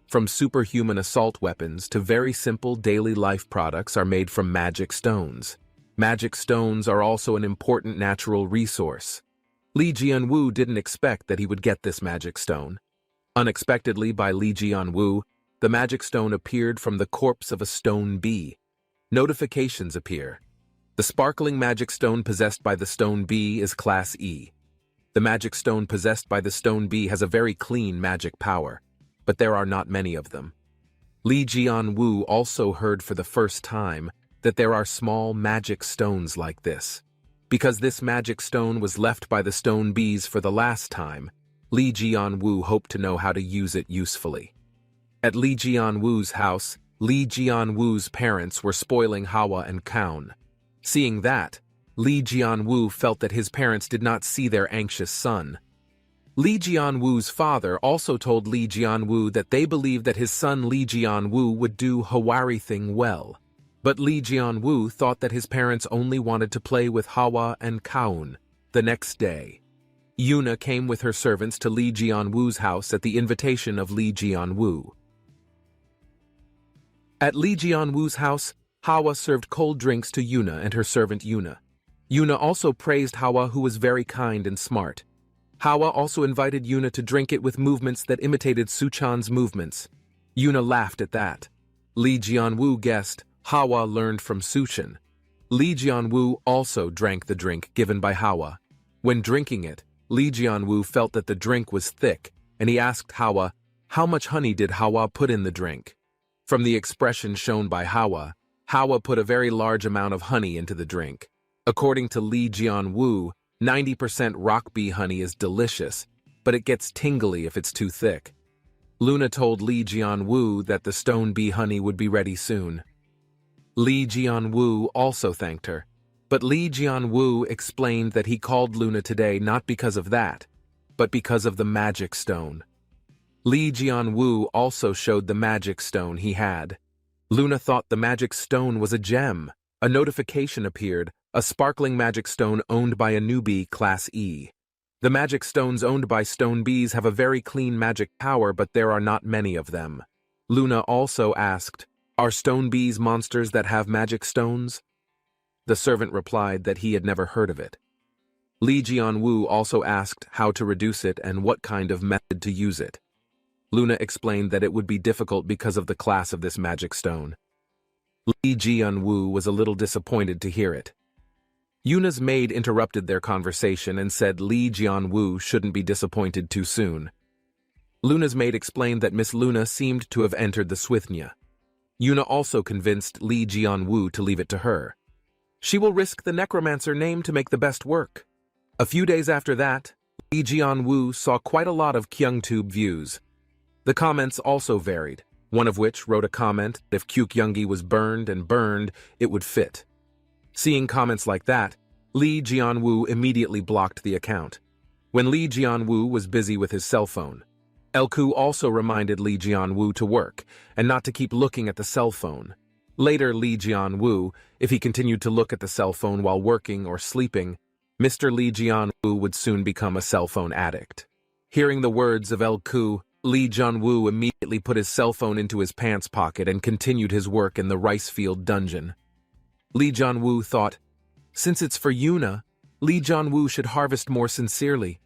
From superhuman assault weapons to very simple daily life products are made from magic stones. Magic stones are also an important natural resource. Li Jianwu didn't expect that he would get this magic stone. Unexpectedly by Li Jianwu, the magic stone appeared from the corpse of a stone bee. Notifications appear. The sparkling magic stone possessed by the stone bee is Class E. The magic stone possessed by the stone bee has a very clean magic power, but there are not many of them. Li Jianwu also heard for the first time that there are small magic stones like this. Because this magic stone was left by the stone bees for the last time, Li Jianwu hoped to know how to use it usefully. At Li Jianwu's house, Li Jianwu's parents were spoiling Hawa and Kaun. Seeing that, Li Jianwu felt that his parents did not see their anxious son. Li Jianwu's father also told Li Jianwu that they believed that his son Li Jianwu would do Hawari thing well. But Li Jianwu thought that his parents only wanted to play with Hawa and Kaun. The next day, Yuna came with her servants to Li Jianwu's house at the invitation of Li Jianwu. At Li Jianwu's house, Hawa served cold drinks to Yuna and her servant Yuna. Yuna also praised Hawa, who was very kind and smart. Hawa also invited Yuna to drink it with movements that imitated Suchan's movements. Yuna laughed at that. Li Jianwu guessed Hawa learned from Suchan. Li Jianwu also drank the drink given by Hawa. When drinking it, Li Jianwu felt that the drink was thick, and he asked Hawa, how much honey did Hawa put in the drink? From the expression shown by Hawa, Hawa put a very large amount of honey into the drink. According to Li Jianwu, 90% rock bee honey is delicious, but it gets tingly if it's too thick. Luna told Li Jianwu that the stone bee honey would be ready soon. Li Jianwu also thanked her, but Li Jianwu explained that he called Luna today not because of that, but because of the magic stone. Li Jianwu also showed the magic stone he had. Luna thought the magic stone was a gem A notification appeared, a sparkling magic stone owned by a newbie, Class E. The magic stones owned by stone bees have a very clean magic power, but there are not many of them. Luna also asked, "Are stone bees monsters that have magic stones?" The servant replied that he had never heard of it. Li Jianwu also asked how to reduce it and what kind of method to use it. Luna explained that it would be difficult because of the class of this magic stone. Li Jianwu was a little disappointed to hear it. Yuna's maid interrupted their conversation and said Li Jianwu shouldn't be disappointed too soon. Luna's maid explained that Miss Luna seemed to have entered the Swithnya. Yuna also convinced Li Jianwu to leave it to her. She will risk the necromancer name to make the best work. A few days after that, Li Jianwu saw quite a lot of QyungTube views. The comments also varied, one of which wrote a comment that if Kyukyungi was burned and burned, it would fit. Seeing comments like that, Li Jianwu immediately blocked the account. When Li Jianwu was busy with his cell phone, Elku also reminded Li Jianwu to work and not to keep looking at the cell phone. Later, Li Jianwu, if he continued to look at the cell phone while working or sleeping, Mr. Li Jianwu would soon become a cell phone addict. Hearing the words of Elku, Li Jianwu immediately put his cell phone into his pants pocket and continued his work in the rice field dungeon. Li Jianwu thought, since it's for Yuna, Li Jianwu should harvest more sincerely.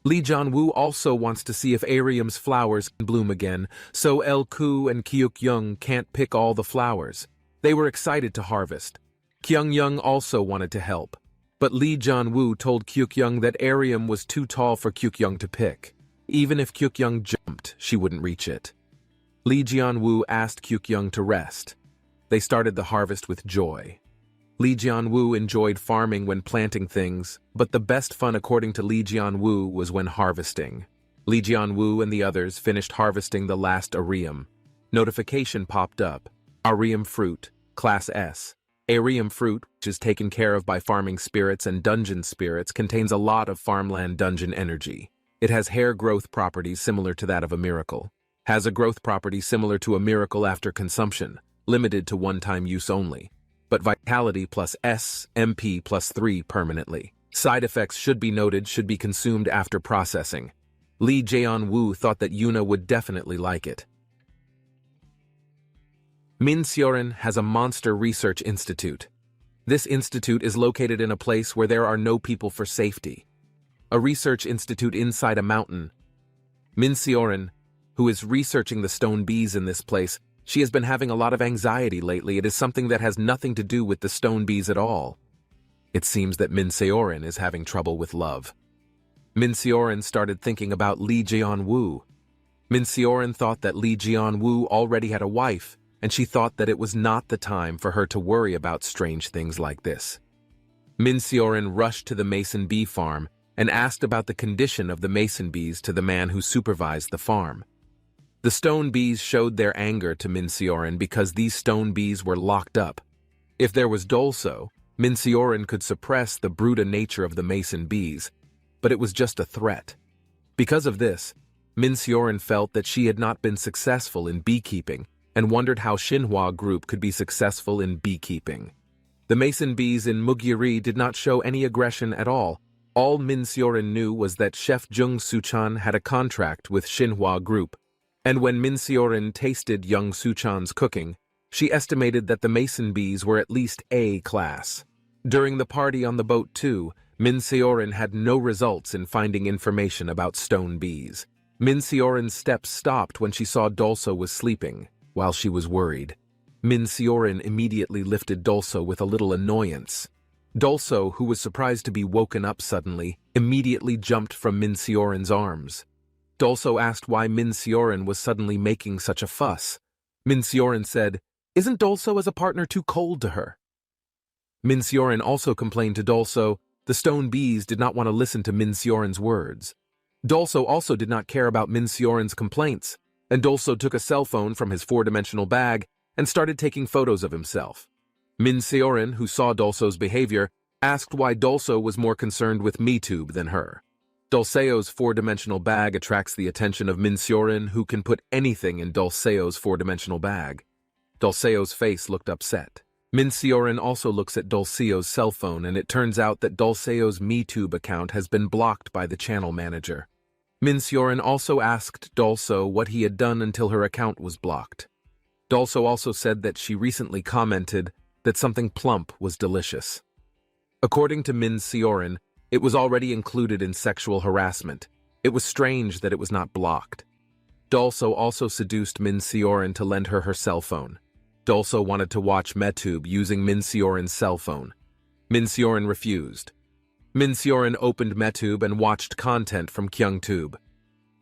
Li Jianwu also wants to see if Arium's flowers can bloom again, so Elku and Kyukyung can't pick all the flowers. They were excited to harvest. Kyungyung also wanted to help, but Li Jianwu told Kyukyung that Arium was too tall for Kyukyung to pick. Even if Kyukyung jumped, she wouldn't reach it. Li Jianwu asked Kyukyung to rest. They started the harvest with joy. Li Jianwu enjoyed farming when planting things, but the best fun according to Li Jianwu was when harvesting. Li Jianwu and the others finished harvesting the last Arium. Notification popped up. Arium fruit, Class S. Arium fruit, which is taken care of by farming spirits and dungeon spirits, contains a lot of farmland dungeon energy. It has hair growth properties similar to that of a miracle. Has a growth property similar to a miracle after consumption, limited to one-time use only. But vitality plus S, MP plus 3 permanently. Side effects should be noted should be consumed after processing. Li Jianwu thought that Yuna would definitely like it. Minseorin has a monster research institute. This institute is located in a place where there are no people for safety. A research institute inside a mountain. Minseorin, who is researching the stone bees in this place, she has been having a lot of anxiety lately. It is something that has nothing to do with the stone bees at all. It seems that Minseorin is having trouble with love. Minseorin started thinking about Li Jianwu. Minseorin thought that Li Jianwu already had a wife, and she thought that it was not the time for her to worry about strange things like this. Minseorin rushed to the mason bee farm and asked about the condition of the mason bees to the man who supervised the farm. The stone bees showed their anger to Minseorin because these stone bees were locked up. If there was Dolso, Minseorin could suppress the brutal nature of the mason bees, but it was just a threat. Because of this, Minseorin felt that she had not been successful in beekeeping and wondered how Xinhua Group could be successful in beekeeping. The mason bees in Mugyuri did not show any aggression at all. All Minseorin knew was that Chef Jung Suchan had a contract with Xinhua Group, and when Minseorin tasted young Suchan's cooking, she estimated that the mason bees were at least A class. During the party on the boat too, Minseorin had no results in finding information about stone bees. Minseorin's steps stopped when she saw Dolso was sleeping, while she was worried. Minseorin immediately lifted Dolso with a little annoyance. Dolso, who was surprised to be woken up suddenly, immediately jumped from Minseorin's arms. Dolso asked why Minseorin was suddenly making such a fuss. Minseorin said, "Isn't Dolso as a partner too cold to her?" Minseorin also complained to Dolso. The stone bees did not want to listen to Minseorin's words. Dolso also did not care about Minseorin's complaints, and Dolso took a cell phone from his four-dimensional bag and started taking photos of himself. Minseorin, who saw Dolso's behavior, asked why Dolso was more concerned with MeTube than her. Dulceo's four-dimensional bag attracts the attention of Minseorin, who can put anything in Dulceo's four-dimensional bag. Dulceo's face looked upset. Minseorin also looks at Dulceo's cell phone, and it turns out that Dulceo's MeTube account has been blocked by the channel manager. Minseorin also asked Dulce what he had done until her account was blocked. Dulce also said that she recently commented that something plump was delicious. According to Minseorin, it was already included in sexual harassment. It was strange that it was not blocked. Dulce also seduced Minseorin to lend her cell phone. Dulce wanted to watch MeTube using Minseorin's cell phone. Minseorin refused. Minseorin opened MeTube and watched content from KyoungTube.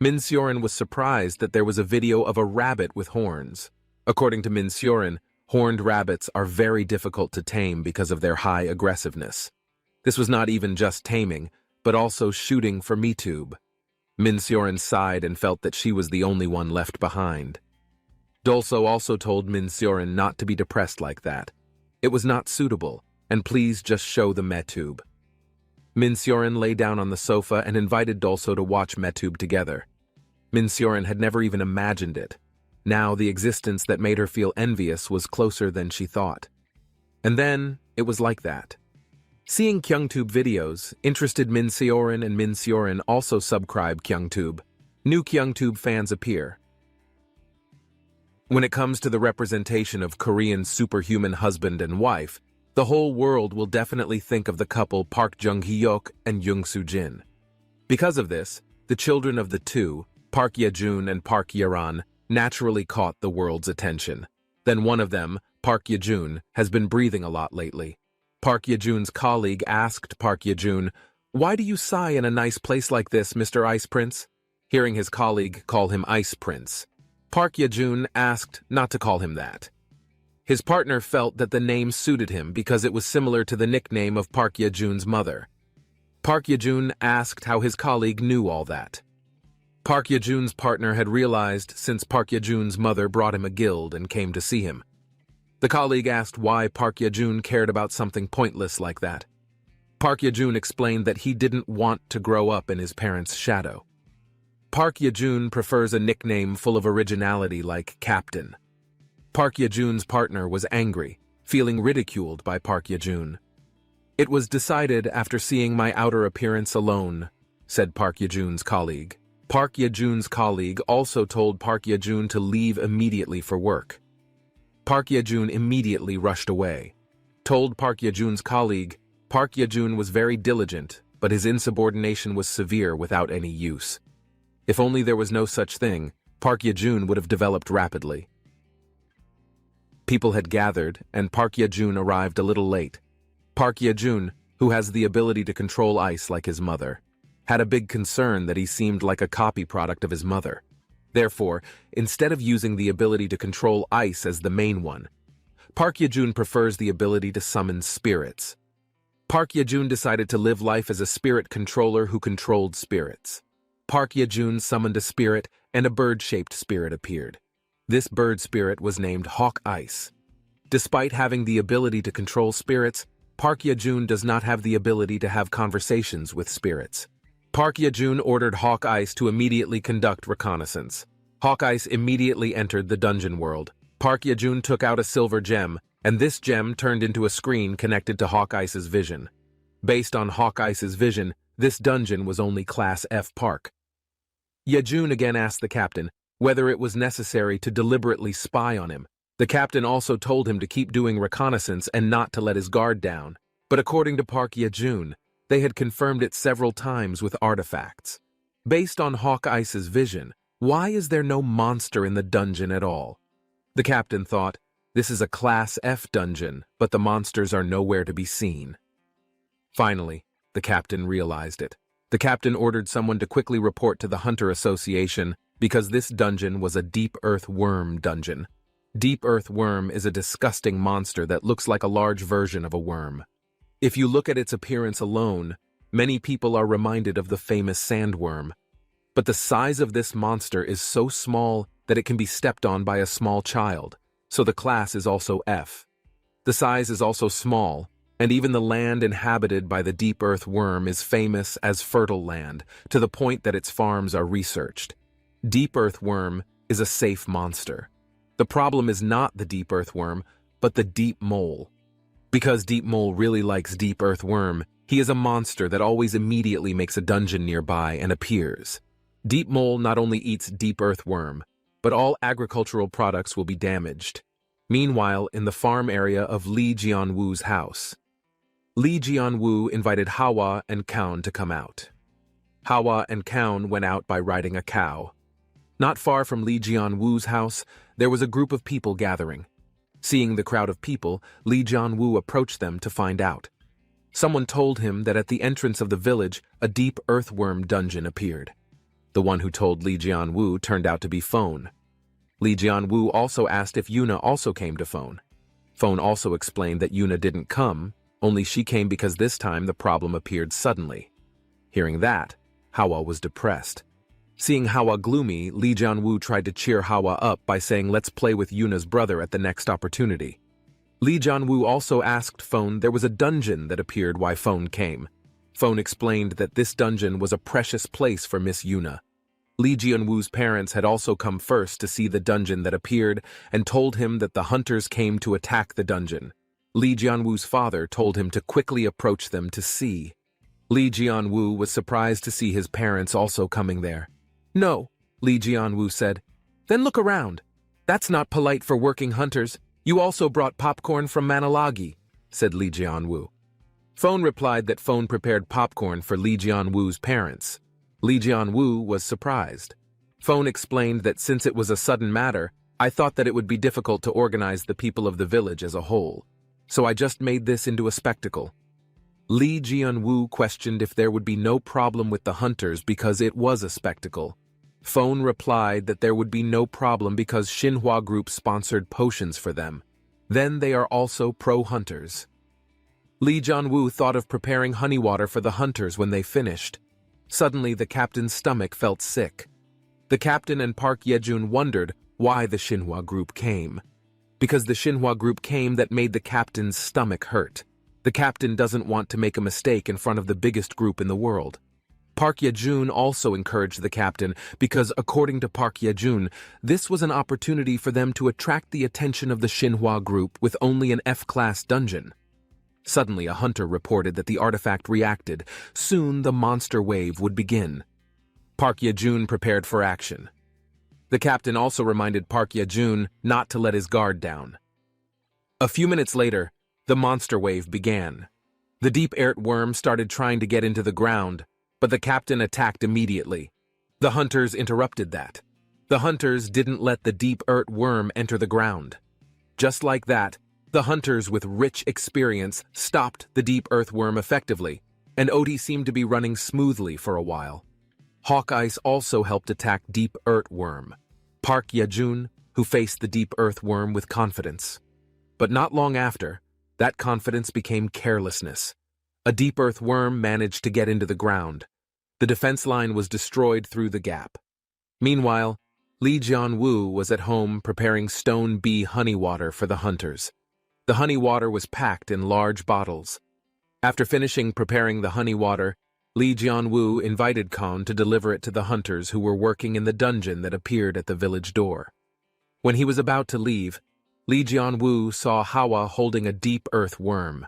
Minseorin was surprised that there was a video of a rabbit with horns. According to Minseorin, horned rabbits are very difficult to tame because of their high aggressiveness. This was not even just taming, but also shooting for MeTube. Minseorin sighed and felt that she was the only one left behind. Dulce also told Minseorin not to be depressed like that. It was not suitable, and please just show the MeTube. Minseorin lay down on the sofa and invited Dulce to watch MeTube together. Minseorin had never even imagined it. Now the existence that made her feel envious was closer than she thought. And then, it was like that. Seeing KyoungTube videos interested Minseorin, and Minseorin also subscribed KyoungTube. New KyoungTube fans appear. When it comes to the representation of Korean superhuman husband and wife, the whole world will definitely think of the couple Park Jung-hyuk and Yoon Soo-jin. Because of this, the children of the two, Park Ye-jun and Park Ye-ran, naturally caught the world's attention. Then one of them, Park Ye-jun, has been breathing a lot lately. Park Ye-jun's colleague asked Park Ye-jun, "Why do you sigh in a nice place like this, Mr. Ice Prince?" Hearing his colleague call him Ice Prince, Park Ye-jun asked not to call him that. His partner felt that the name suited him because it was similar to the nickname of Park Ye-jun's mother. Park Ye-jun asked how his colleague knew all that. Park Ye-jun's partner had realized since Park Ye-jun's mother brought him a guild and came to see him. The colleague asked why Park Ye-jun cared about something pointless like that. Park Ye-jun explained that he didn't want to grow up in his parents' shadow. Park Ye-jun prefers a nickname full of originality like Captain. Park Ye-jun's partner was angry, feeling ridiculed by Park Ye-jun. "It was decided after seeing my outer appearance alone," said Park Ye-jun's colleague. Park Ye-jun's colleague also told Park Ye-jun to leave immediately for work. Park Ye-jun immediately rushed away. Told Park Ye-jun's colleague, Park Ye-jun was very diligent, but his insubordination was severe without any use. If only there was no such thing, Park Ye-jun would have developed rapidly. People had gathered, and Park Ye-jun arrived a little late. Park Ye-jun, who has the ability to control ice like his mother, had a big concern that he seemed like a copy product of his mother. Therefore, instead of using the ability to control ice as the main one, Park Ye-jun prefers the ability to summon spirits. Park Ye-jun decided to live life as a spirit controller who controlled spirits. Park Ye-jun summoned a spirit, and a bird-shaped spirit appeared. This bird spirit was named Hawk Ice. Despite having the ability to control spirits, Park Ye-jun does not have the ability to have conversations with spirits. Park Ye-jun ordered Hawk Ice to immediately conduct reconnaissance. Hawk Ice immediately entered the dungeon world. Park Ye-jun took out a silver gem, and this gem turned into a screen connected to Hawk Ice's vision. Based on Hawk Ice's vision, this dungeon was only Class F Park. Ye-jun again asked the captain whether it was necessary to deliberately spy on him. The captain also told him to keep doing reconnaissance and not to let his guard down. But according to Park Ye-jun, they had confirmed it several times with artifacts. Based on Hawk Ice's vision, why is there no monster in the dungeon at all? The captain thought, this is a Class F dungeon, but the monsters are nowhere to be seen. Finally, the captain realized it. The captain ordered someone to quickly report to the Hunter Association because this dungeon was a deep earth worm dungeon. Deep earth worm is a disgusting monster that looks like a large version of a worm. If you look at its appearance alone, many people are reminded of the famous sandworm. But the size of this monster is so small that it can be stepped on by a small child, so the class is also F. The size is also small, and even the land inhabited by the deep earth worm is famous as fertile land, to the point that its farms are researched. Deep earth worm is a safe monster. The problem is not the deep earth worm, but the deep mole. Because Deep Mole really likes deep earthworm, he is a monster that always immediately makes a dungeon nearby and appears. Deep Mole not only eats deep earthworm, but all agricultural products will be damaged. Meanwhile, in the farm area of Li Jianwu's house, Li Jianwu invited Hawa and Kaun to come out. Hawa and Kaun went out by riding a cow. Not far from Li Jianwu's house, there was a group of people gathering. Seeing the crowd of people, Li Jianwu approached them to find out. Someone told him that at the entrance of the village, a deep earthworm dungeon appeared. The one who told Li Jianwu turned out to be Phone. Li Jianwu also asked if Yuna also came to Phone. Phone also explained that Yuna didn't come, only she came because this time the problem appeared suddenly. Hearing that, Hawa was depressed. Seeing Hawa gloomy, Li Jianwu tried to cheer Hawa up by saying let's play with Yuna's brother at the next opportunity. Li Jianwu also asked Phone there was a dungeon that appeared why Phone came. Phone explained that this dungeon was a precious place for Miss Yuna. Li Jianwu's parents had also come first to see the dungeon that appeared and told him that the hunters came to attack the dungeon. Li Jianwu's father told him to quickly approach them to see. Li Jianwu was surprised to see his parents also coming there. No, Li Jianwu said. Then look around. That's not polite for working hunters. You also brought popcorn from Manalagi, said Li Jianwu. Phone replied that Phone prepared popcorn for Li Jianwu's parents. Li Jianwu was surprised. Phone explained that since it was a sudden matter, I thought that it would be difficult to organize the people of the village as a whole. So I just made this into a spectacle. Li Jianwu questioned if there would be no problem with the hunters because it was a spectacle. Phone replied that there would be no problem because Xinhua Group sponsored potions for them. Then they are also pro-hunters. Li Jianwu thought of preparing honey water for the hunters when they finished. Suddenly, the captain's stomach felt sick. The captain and Park Yejun wondered why the Xinhua Group came. Because the Xinhua Group came that made the captain's stomach hurt. The captain doesn't want to make a mistake in front of the biggest group in the world. Park Yejun also encouraged the captain because, according to Park Yejun, this was an opportunity for them to attract the attention of the Xinhua Group with only an F-class dungeon. Suddenly, a hunter reported that the artifact reacted. Soon, the monster wave would begin. Park Yejun prepared for action. The captain also reminded Park Yejun not to let his guard down. A few minutes later, the monster wave began. The deep earthworm started trying to get into the ground, but the captain attacked immediately. The hunters interrupted that. The hunters didn't let the deep earthworm enter the ground. Just like that, the hunters with rich experience stopped the deep earthworm effectively, and Odie seemed to be running smoothly for a while. Hawkeyes also helped attack deep earthworm. Park Yejun, who faced the deep earthworm with confidence. But not long after, that confidence became carelessness. A deep earthworm managed to get into the ground. The defense line was destroyed through the gap. Meanwhile, Li Jianwu was at home preparing stone bee honey water for the hunters. The honey water was packed in large bottles. After finishing preparing the honey water, Li Jianwu invited Kaun to deliver it to the hunters who were working in the dungeon that appeared at the village door. When he was about to leave, Li Jianwu saw Hawa holding a deep earthworm.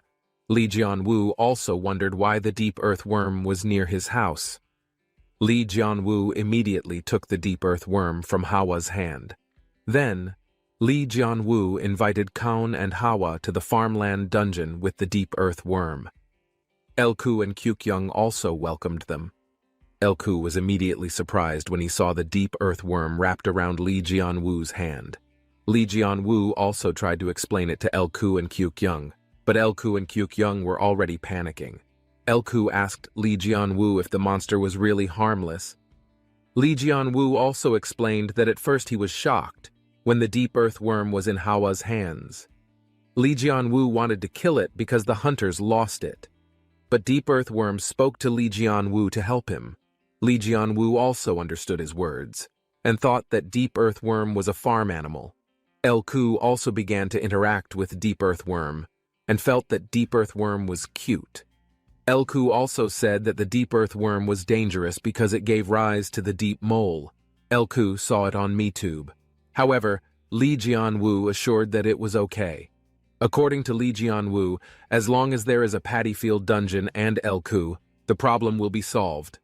Li Jianwu also wondered why the deep earthworm was near his house. Li Jianwu immediately took the deep earthworm from Hawa's hand. Then, Li Jianwu invited Kaun and Hawa to the farmland dungeon with the deep earthworm. Elku and Kyukyung also welcomed them. Elku was immediately surprised when he saw the deep earthworm wrapped around Li Jianwu's hand. Li Jianwu also tried to explain it to Elku and Kyukyung, but Elku and Kyukyung were already panicking. Elku asked Li Jianwu if the monster was really harmless. Li Jianwu also explained that at first he was shocked when the deep earthworm was in Hawa's hands. Li Jianwu wanted to kill it because the hunters lost it. But deep earthworm spoke to Li Jianwu to help him. Li Jianwu also understood his words, and thought that deep earthworm was a farm animal. Elku also began to interact with deep earthworm, and felt that deep earthworm was cute. Elku also said that the deep earthworm was dangerous because it gave rise to the deep mole. Elku saw it on MeTube. However, Li Jianwu assured that it was okay. According to Lee Jianwu, as long as there is a paddy field dungeon and Elku, the problem will be solved.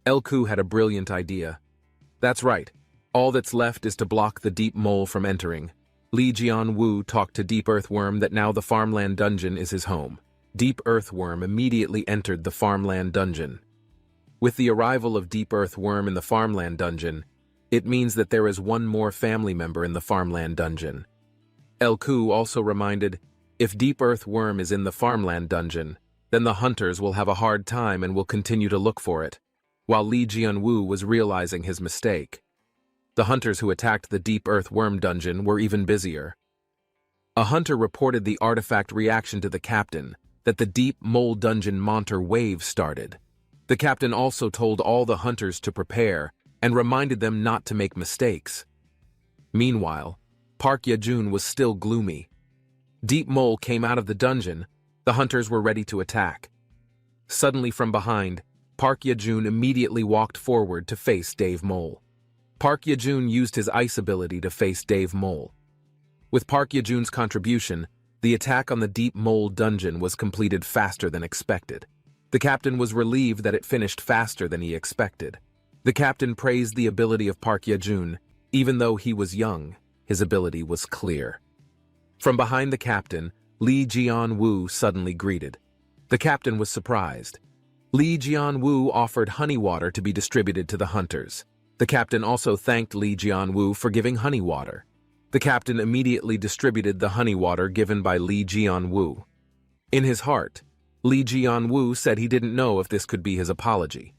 Elku had a brilliant idea. That's right. All that's left is to block the deep mole from entering. Lee Jianwu talked to Deep Earthworm that now the farmland dungeon is his home. Deep Earthworm immediately entered the farmland dungeon. With the arrival of Deep Earthworm in the farmland dungeon, it means that there is one more family member in the farmland dungeon. Elku also reminded, if Deep Earthworm is in the farmland dungeon, then the hunters will have a hard time and will continue to look for it, while Lee Jianwu was realizing his mistake. The hunters who attacked the Deep Earthworm dungeon were even busier. A hunter reported the artifact reaction to the captain, that the Deep Mole Dungeon Monter wave started. The captain also told all the hunters to prepare and reminded them not to make mistakes. Meanwhile, Park Yejun was still gloomy. Deep Mole came out of the dungeon. The hunters were ready to attack. Suddenly from behind, Park Yejun immediately walked forward to face Dave Mole. Park Yejun used his ice ability to face Dave Mole. With Park Yejun's contribution, the attack on the Deep Mole dungeon was completed faster than expected. The captain was relieved that it finished faster than he expected. The captain praised the ability of Park Yejun. Even though he was young, his ability was clear. From behind the captain, Lee Jianwu suddenly greeted. The captain was surprised. Lee Jianwu offered honey water to be distributed to the hunters. The captain also thanked Lee Jianwu for giving honey water. The captain immediately distributed the honey water given by Lee Jianwu. In his heart, Lee Jianwu said he didn't know if this could be his apology.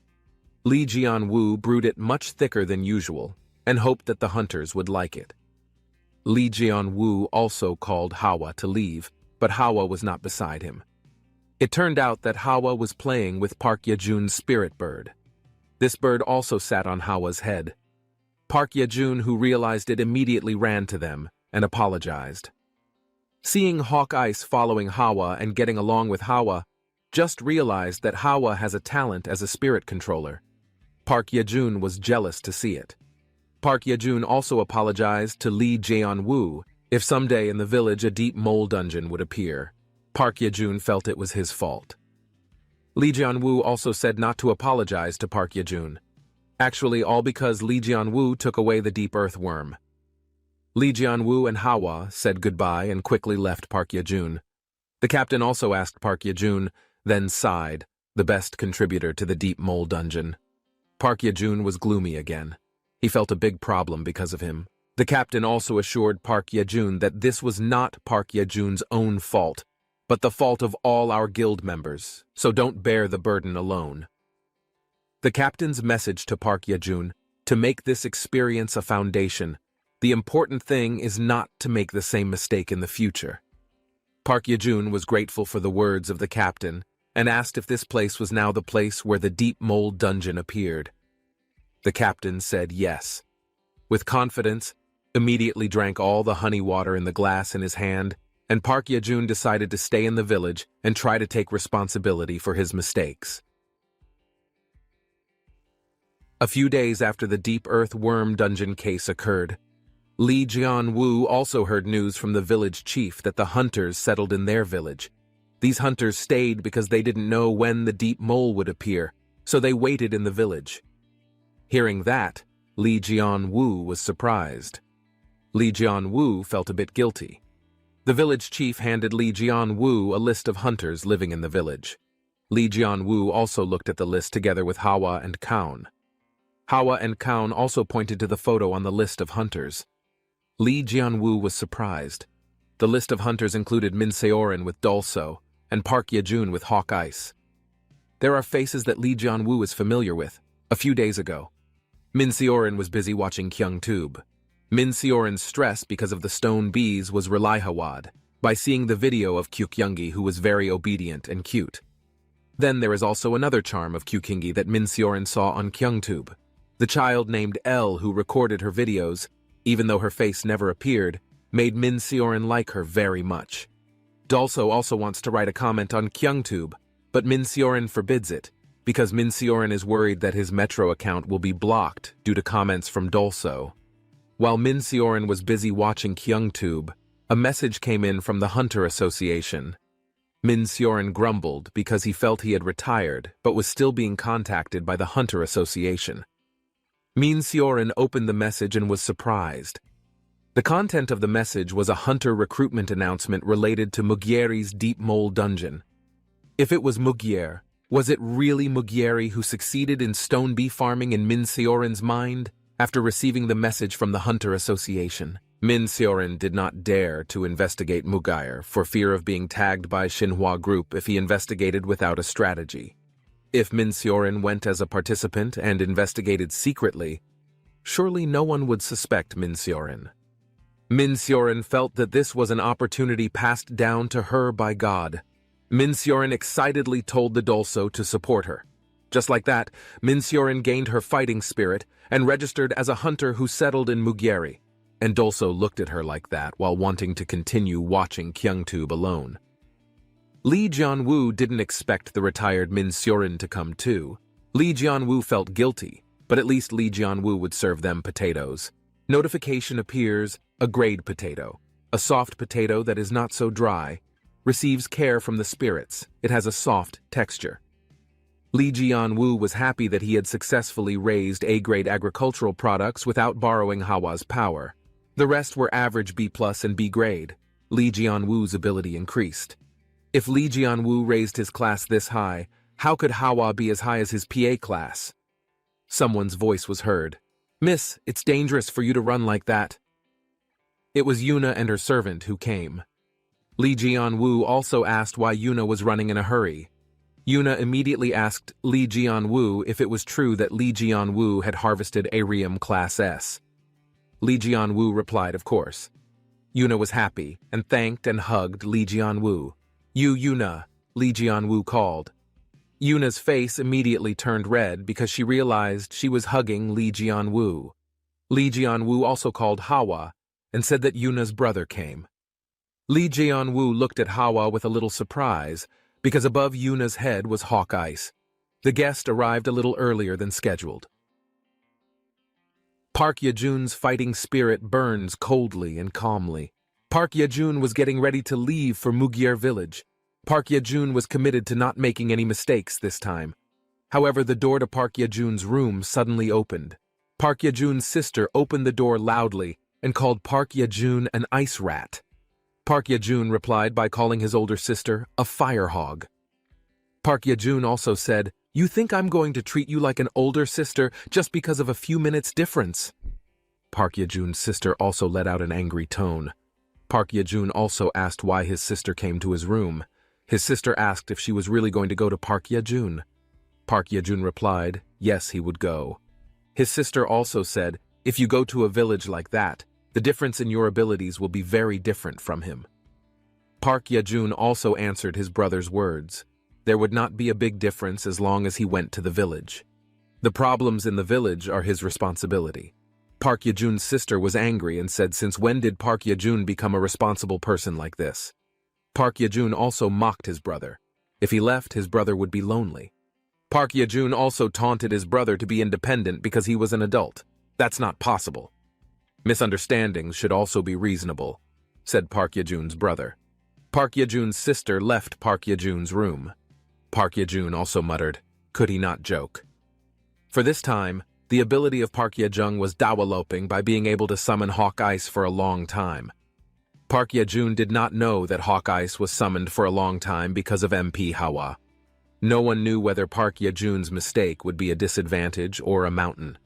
Lee Jianwu brewed it much thicker than usual and hoped that the hunters would like it. Lee Jianwu also called Hawa to leave, but Hawa was not beside him. It turned out that Hawa was playing with Park Yejun's spirit bird. This bird also sat on Hawa's head. Park Yejun, who realized it, immediately ran to them and apologized. Seeing Hawk Ice following Hawa and getting along with Hawa, just realized that Hawa has a talent as a spirit controller. Park Yejun was jealous to see it. Park Yejun also apologized to Lee Jianwu if someday in the village a deep mole dungeon would appear. Park Yejun felt it was his fault. Lee Jianwu also said not to apologize to Park Yejun. Actually, all because Lee Jianwu took away the Deep Earthworm. Lee Jianwu and Hawa said goodbye and quickly left Park Yejun. The captain also asked Park Yejun, then sighed, the best contributor to the Deep Mole dungeon. Park Yejun was gloomy again. He felt a big problem because of him. The captain also assured Park Yejun that this was not Park Yejun's own fault, but the fault of all our guild members, so don't bear the burden alone. The captain's message to Park Yejun, to make this experience a foundation, the important thing is not to make the same mistake in the future. Park Yejun was grateful for the words of the captain and asked if this place was now the place where the Deep Mole dungeon appeared. The captain said yes. With confidence, immediately drank all the honey water in the glass in his hand, and Park Yejun decided to stay in the village and try to take responsibility for his mistakes. A few days after the Deep Earthworm dungeon case occurred, Lee Jianwu also heard news from the village chief that the hunters settled in their village. These hunters stayed because they didn't know when the deep mole would appear, so they waited in the village. Hearing that, Lee Jianwu was surprised. Lee Jianwu felt a bit guilty. The village chief handed Lee Jianwu a list of hunters living in the village. Lee Jianwu also looked at the list together with Hawa and Kaun. Hawa and Kaun also pointed to the photo on the list of hunters. Lee Jianwu was surprised. The list of hunters included Min Seorin with Dolso and Park Yejun with Hawk Ice. There are faces that Lee Jianwu is familiar with. A few days ago, Min Seorin was busy watching KyoungTube. Min Seorin's stress because of the stone bees was Relihawad by seeing the video of Kyukyungi, who was very obedient and cute. Then there is also another charm of Kyukingi that Min Seorin saw on KyoungTube. The child named Elle, who recorded her videos, even though her face never appeared, made Min Seorin like her very much. Dolso also wants to write a comment on KyoungTube, but Min Seorin forbids it, because Min Seorin is worried that his Metro account will be blocked due to comments from Dolso. While Min Seorin was busy watching KyoungTube, A message came in from the Hunter Association. Min Seorin grumbled because he felt he had retired but was still being contacted by the Hunter Association. Min Seorin opened the message and was surprised. The content of the message was a hunter recruitment announcement related to Mugieri's deep mole dungeon. If it was Mugier, was it really Mugieri who succeeded in stone bee farming in Min Seorin's mind after receiving the message from the Hunter Association? Min Seorin did not dare to investigate Mugier for fear of being tagged by Xinhua Group if he investigated without a strategy. If Min Seorin went as a participant and investigated secretly, surely no one would suspect Min Seorin. Min Seorin felt that this was an opportunity passed down to her by God. Min Seorin excitedly told the Dolso to support her. Just like that, Min Seorin gained her fighting spirit and registered as a hunter who settled in Mugieri. And Dolso looked at her like that while wanting to continue watching Kyungtube alone. Lee Jianwoo didn't expect the retired Min Seorin to come too. Lee Jianwoo felt guilty, but at least Lee Jianwoo would serve them potatoes. Notification appears, a grade potato. A soft potato that is not so dry. Receives care from the spirits. It has a soft texture. Lee Jianwoo was happy that he had successfully raised A-grade agricultural products without borrowing Hawa's power. The rest were average B+ and B grade. Lee Jianwoo's ability increased. If Lee Jianwoo raised his class this high, how could Hawa be as high as his PA class? Someone's voice was heard. "Miss, it's dangerous for you to run like that." It was Yuna and her servant who came. Lee Jianwoo also asked why Yuna was running in a hurry. Yuna immediately asked Lee Jianwoo if it was true that Lee Jianwoo had harvested Arium Class S. Lee Jianwoo replied, of course. Yuna was happy and thanked and hugged Lee Jianwoo. "You, Yuna," Lee Jianwoo called. Yuna's face immediately turned red because she realized she was hugging Lee Jianwoo. Lee Jianwoo also called Hawa and said that Yuna's brother came. Lee Jianwoo looked at Hawa with a little surprise because above Yuna's head was Hawk Ice. The guest arrived a little earlier than scheduled. Park Yejun's fighting spirit burns coldly and calmly. Park Yejun was getting ready to leave for Mugier village. Park Yejun was committed to not making any mistakes this time. However, the door to Park Yejun's room suddenly opened. Park Yejun's sister opened the door loudly and called Park Yejun an ice rat. Park Yejun replied by calling his older sister a fire hog. Park Yejun also said, "You think I'm going to treat you like an older sister just because of a few minutes difference?" Park Yejun's sister also let out an angry tone. Park Yejun also asked why his sister came to his room. His sister asked if she was really going to go to Park Yejun. Park Yejun replied, yes, he would go. His sister also said, if you go to a village like that, the difference in your abilities will be very different from him. Park Yejun also answered his brother's words. There would not be a big difference as long as he went to the village. The problems in the village are his responsibility. Park Yejun's sister was angry and said, since when did Park Yejun become a responsible person like this? Park Yejun also mocked his brother. If he left, his brother would be lonely. Park Yejun also taunted his brother to be independent because he was an adult. That's not possible. Misunderstandings should also be reasonable, said Park Yejun's brother. Park Yejun's sister left Park Yejun's room. Park Yejun also muttered, could he not joke? For this time, the ability of Park Yejun was dawaloping by being able to summon Hawk Ice for a long time. Park Yejun did not know that Hawk Ice was summoned for a long time because of MP Hawa. No one knew whether Park Yejun's mistake would be a disadvantage or a mountain.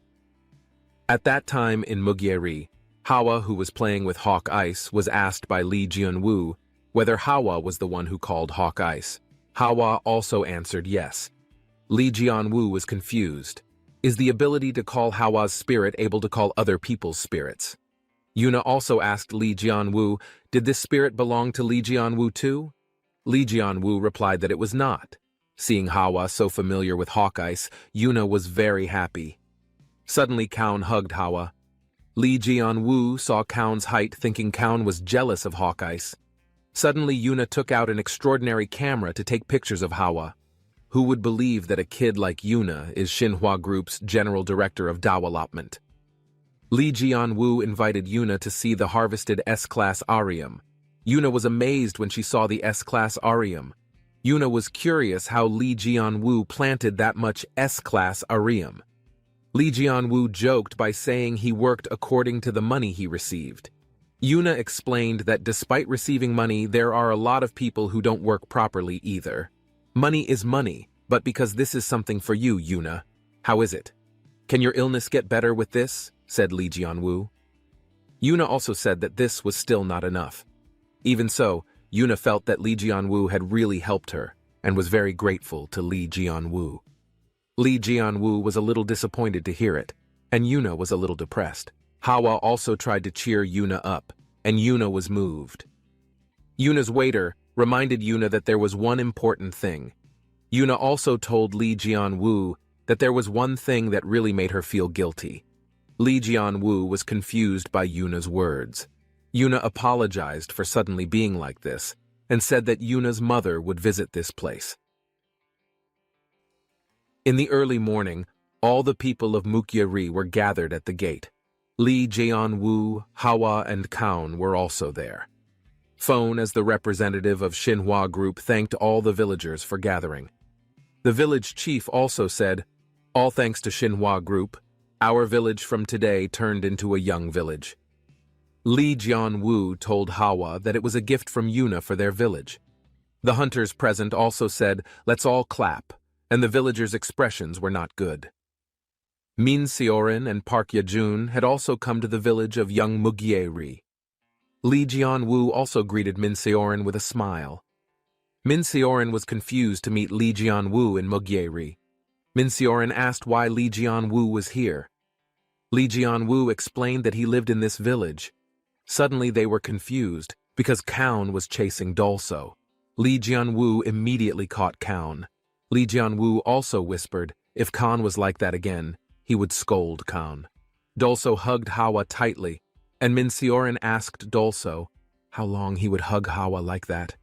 At that time in Mugieri, Hawa, who was playing with Hawk Ice, was asked by Lee Jianwoo whether Hawa was the one who called Hawk Ice. Hawa also answered yes. Lee Jianwoo was confused. Is the ability to call Hawa's spirit able to call other people's spirits? Yuna also asked Lee Jianwoo, did this spirit belong to Lee Jianwoo too? Lee Jianwoo replied that it was not. Seeing Hawa so familiar with Hawk Ice, Yuna was very happy. Suddenly, Kaun hugged Hawa. Lee Jianwoo saw Kaun's height, thinking Kaun was jealous of Hawk Ice. Suddenly, Yuna took out an extraordinary camera to take pictures of Hawa. Who would believe that a kid like Yuna is Xinhua Group's general director of development? Lee Jianwoo invited Yuna to see the harvested S-class Arium, Yuna was amazed when she saw the S-Class Arium. Yuna was curious how Lee Jian-woo planted that much S-Class Arium. Lee Jian-woo joked by saying he worked according to the money he received. Yuna explained that despite receiving money, there are a lot of people who don't work properly either. Money is money, but because this is something for you, Yuna. How is it? Can your illness get better with this? Said Lee Jian-woo. Yuna also said that this was still not enough. Even so, Yuna felt that Lee Jian-woo had really helped her, and was very grateful to Lee Jian-woo. Lee Jian-woo was a little disappointed to hear it, and Yuna was a little depressed. Hawa also tried to cheer Yuna up, and Yuna was moved. Yuna's waiter reminded Yuna that there was one important thing. Yuna also told Lee Jian-woo that there was one thing that really made her feel guilty. Lee Jian-woo was confused by Yuna's words. Yuna apologized for suddenly being like this, and said that Yuna's mother would visit this place. In the early morning, all the people of Mukya-ri were gathered at the gate. Lee Jian-woo, Hawa, and Kaun were also there. Phone, as the representative of Xinhua Group, thanked all the villagers for gathering. The village chief also said, "All thanks to Xinhua Group, our village from today turned into a young village." Lee Jian-woo told Hawa that it was a gift from Yuna for their village. The hunters present also said, "Let's all clap," and the villagers' expressions were not good. Min Seorin and Park Yejun had also come to the village of young Mugye-ri. Lee Jian-woo also greeted Min Seorin with a smile. Min Seorin was confused to meet Lee Jian-woo in Mugye-ri. Min Seorin asked why Lee Jian-woo was here. Lee Jian-woo explained that he lived in this village. Suddenly they were confused, because Kaun was chasing Dolso. Lee Jian-woo immediately caught Kaun. Lee Jian-woo also whispered, if Kaun was like that again, he would scold Kaun. Dolso hugged Hawa tightly, and Min Seorin asked Dolso how long he would hug Hawa like that.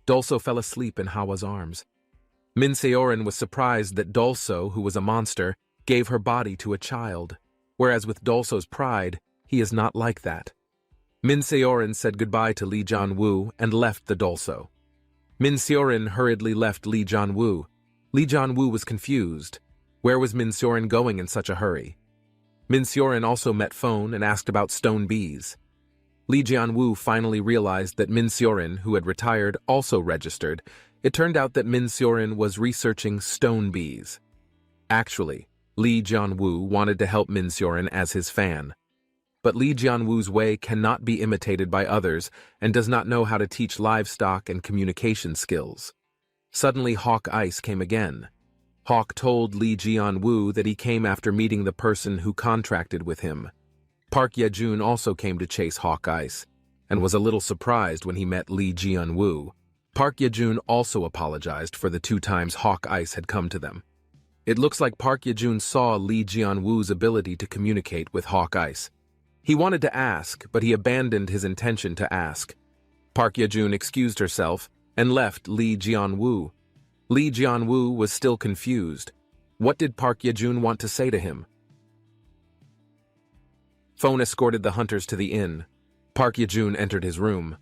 Dolso fell asleep in Hawa's arms. Min Seorin was surprised that Dolso, who was a monster, gave her body to a child, whereas with Dolso's pride, he is not like that. Min Seorin said goodbye to Lee Jian-woo and left the Dolso. Min Seorin hurriedly left Lee Jian-woo. Lee Jian-woo was confused. Where was Min Seorin going in such a hurry? Min Seorin also met Phone and asked about stone bees. Lee Jian-woo finally realized that Min Seorin, who had retired, also registered. It turned out that Min Seorin was researching stone bees. Actually, Lee Jian-woo wanted to help Min Seorin as his fan. But Lee Jian-woo's way cannot be imitated by others and does not know how to teach livestock and communication skills. Suddenly Hawk Ice came again. Hawk told Lee Jian-woo that he came after meeting the person who contracted with him. Park Yejun also came to chase Hawk Ice, and was a little surprised when he met Lee Jian-woo. Park Yejun also apologized for the 2 times Hawk Ice had come to them. It looks like Park Yejun saw Lee Jian-woo's ability to communicate with Hawk Ice. He wanted to ask, but he abandoned his intention to ask. Park Yejun excused herself and left Lee Jian-woo. Lee Jian-woo was still confused. What did Park Yejun want to say to him? Phone escorted the hunters to the inn. Park Yejun entered his room.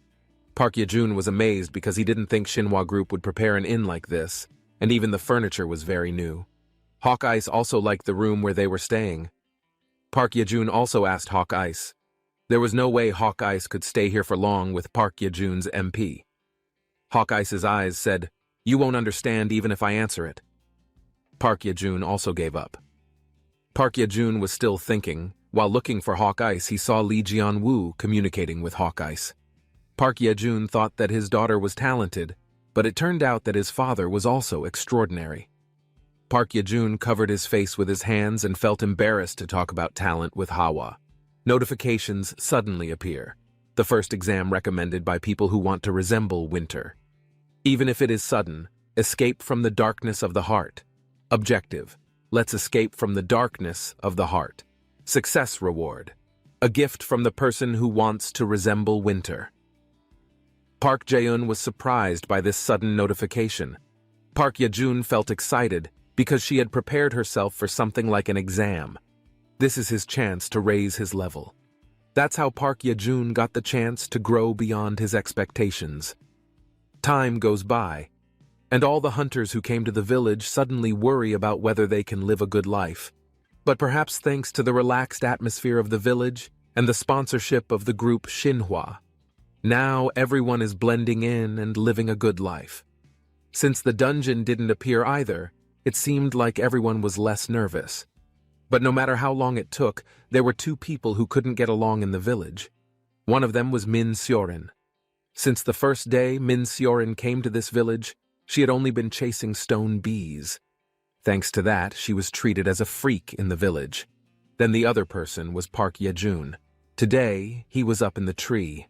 Park Yejun was amazed because he didn't think Xinhua Group would prepare an inn like this, and even the furniture was very new. Hawk Ice also liked the room where they were staying. Park Yejun also asked Hawk Ice. There was no way Hawk Ice could stay here for long with Park Yejun's MP. Hawk Ice's eyes said, "You won't understand even if I answer it." Park Yejun also gave up. Park Yejun was still thinking. While looking for Hawk Ice, he saw Lee Jian-woo communicating with Hawk Ice. Park Yejun thought that his daughter was talented, but it turned out that his father was also extraordinary. Park Yejun covered his face with his hands and felt embarrassed to talk about talent with Hawa. Notifications suddenly appear. The first exam recommended by people who want to resemble Winter. Even if it is sudden, escape from the darkness of the heart. Objective: let's escape from the darkness of the heart. Success reward: a gift from the person who wants to resemble Winter. Park Jae-eun was surprised by this sudden notification. Park Yejun felt excited because she had prepared herself for something like an exam. This is his chance to raise his level. That's how Park Ye-jun got the chance to grow beyond his expectations. Time goes by, and all the hunters who came to the village suddenly worry about whether they can live a good life. But perhaps thanks to the relaxed atmosphere of the village and the sponsorship of the group Xinhua, now everyone is blending in and living a good life. Since the dungeon didn't appear either, it seemed like everyone was less nervous. But no matter how long it took, there were two people who couldn't get along in the village. One of them was Min Seorin. Since the first day Min Seorin came to this village, she had only been chasing stone bees. Thanks to that, she was treated as a freak in the village. Then the other person was Park Ye-jun. Today, he was up in the tree.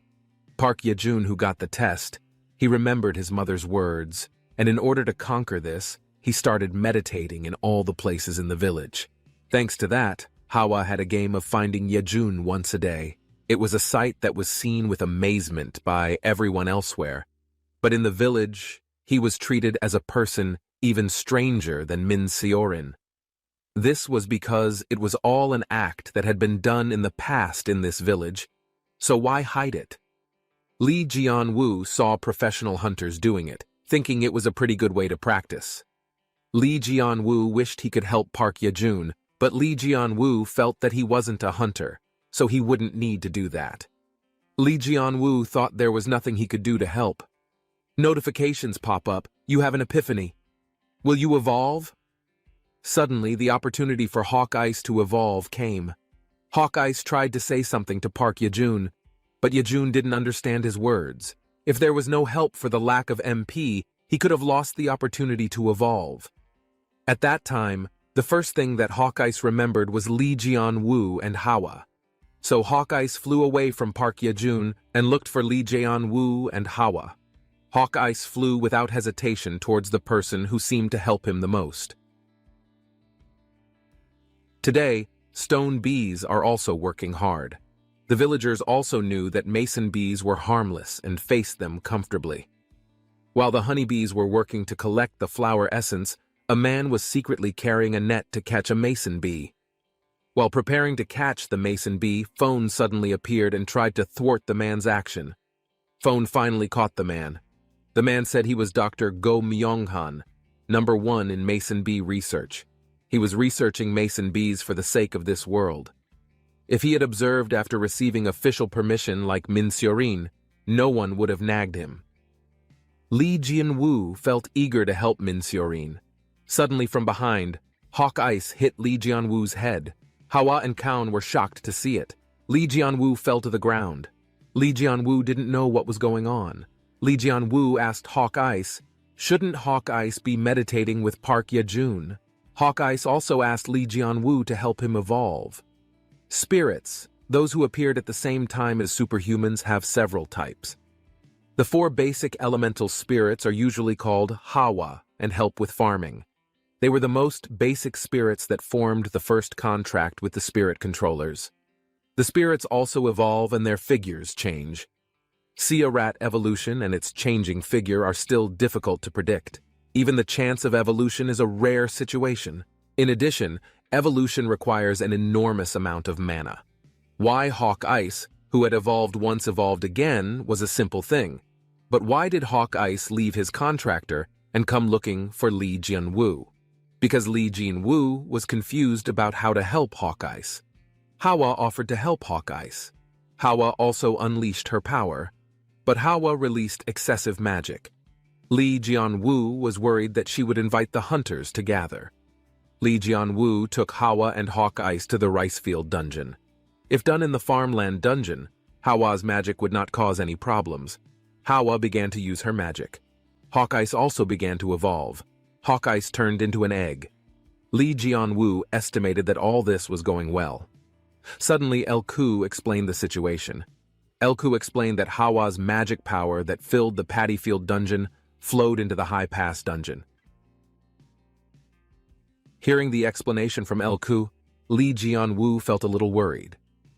Park Ye-jun, who got the test, he remembered his mother's words, and in order to conquer this, he started meditating in all the places in the village. Thanks to that, Hawa had a game of finding Ye-jun once a day. It was a sight that was seen with amazement by everyone elsewhere. But in the village, he was treated as a person even stranger than Min Seorin. This was because it was all an act that had been done in the past in this village, so why hide it? Lee Jianwoo saw professional hunters doing it, thinking it was a pretty good way to practice. Lee Jianwoo wished he could help Park Ye-jun, but Lee Jianwoo felt that he wasn't a hunter, so he wouldn't need to do that. Lee Jianwoo thought there was nothing he could do to help. Notifications pop up, you have an epiphany. Will you evolve? Suddenly, the opportunity for Hawkeyes to evolve came. Hawkeyes tried to say something to Park Ye-jun, but Ye-jun didn't understand his words. If there was no help for the lack of MP, he could have lost the opportunity to evolve. At that time, the first thing that Hawkeyes remembered was Lee Jianwoo and Hawa. So Hawkeyes flew away from Park Ye-jun and looked for Lee Jianwoo and Hawa. Hawkeyes flew without hesitation towards the person who seemed to help him the most. Today, stone bees are also working hard. The villagers also knew that mason bees were harmless and faced them comfortably. While the honeybees were working to collect the flower essence, a man was secretly carrying a net to catch a mason bee. While preparing to catch the mason bee, Phone suddenly appeared and tried to thwart the man's action. Phone finally caught the man. The man said he was Dr. Go Myung-han, #1 in mason bee research. He was researching mason bees for the sake of this world. If he had observed after receiving official permission like Min Seorin, no one would have nagged him. Lee Jianwoo felt eager to help Min Seorin. Suddenly from behind, hawk ice hit Lee Jianwoo's head. Hawa and Kaun were shocked to see it. Lee Jianwoo fell to the ground. Lee Jianwoo didn't know what was going on. Lee Jianwoo asked Hawk Ice, shouldn't Hawk Ice be meditating with Park Ye-jun? Hawk Ice also asked Lee Jianwoo to help him evolve. Spirits, those who appeared at the same time as superhumans, have several types. The 4 basic elemental spirits are usually called Hawa and help with farming. They were the most basic spirits that formed the first contract with the spirit controllers. The spirits also evolve and their figures change. Sea rat evolution and its changing figure are still difficult to predict. Even the chance of evolution is a rare situation. In addition, evolution requires an enormous amount of mana. Why Hawk Ice, who had evolved once evolved again, was a simple thing. But why did Hawk Ice leave his contractor and come looking for Lee Jianwoo? Because Lee Jianwoo was confused about how to help Hawk Ice. Hawa offered to help Hawk Ice. Hawa also unleashed her power, but Hawa released excessive magic. Lee Jianwoo was worried that she would invite the hunters to gather. Lee Jianwoo took Hawa and Hawk Ice to the rice field dungeon. If done in the farmland dungeon, Hawa's magic would not cause any problems. Hawa began to use her magic. Hawk Ice also began to evolve. Hawk Ice turned into an egg. Lee Jianwoo estimated that all this was going well. Suddenly, Elku explained the situation. Elku explained that Hawa's magic power that filled the paddy field dungeon flowed into the high pass dungeon. Hearing the explanation from Elku, Lee Jianwoo felt a little worried.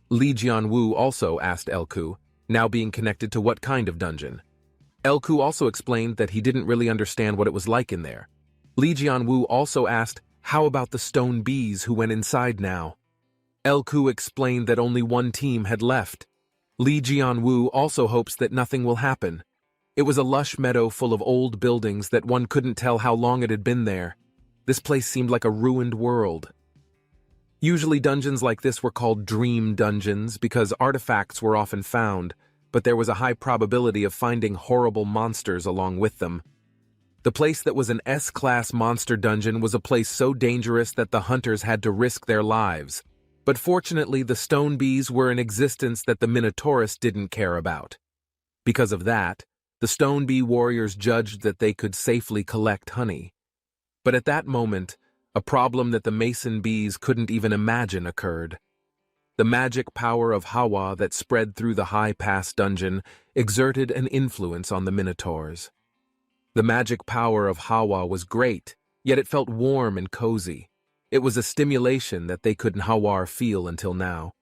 Lee Jianwoo also asked Elku, now being connected to what kind of dungeon. Elku also explained that he didn't really understand what it was like in there. Lee Jianwoo also asked, how about the stone bees who went inside now? Elku explained that only one team had left. Li Jianwu also hopes that nothing will happen. It was a lush meadow full of old buildings that one couldn't tell how long it had been there. This place seemed like a ruined world. Usually dungeons like this were called dream dungeons because artifacts were often found, but there was a high probability of finding horrible monsters along with them. The place that was an S-class monster dungeon was a place so dangerous that the hunters had to risk their lives. But fortunately, the stone bees were in existence that the Minotaurus didn't care about. Because of that, the stone bee warriors judged that they could safely collect honey. But at that moment, a problem that the mason bees couldn't even imagine occurred. The magic power of Hawa that spread through the high pass dungeon exerted an influence on the Minotaurs. The magic power of Hawa was great, yet it felt warm and cozy. It was a stimulation that they couldn't Hawar feel until now.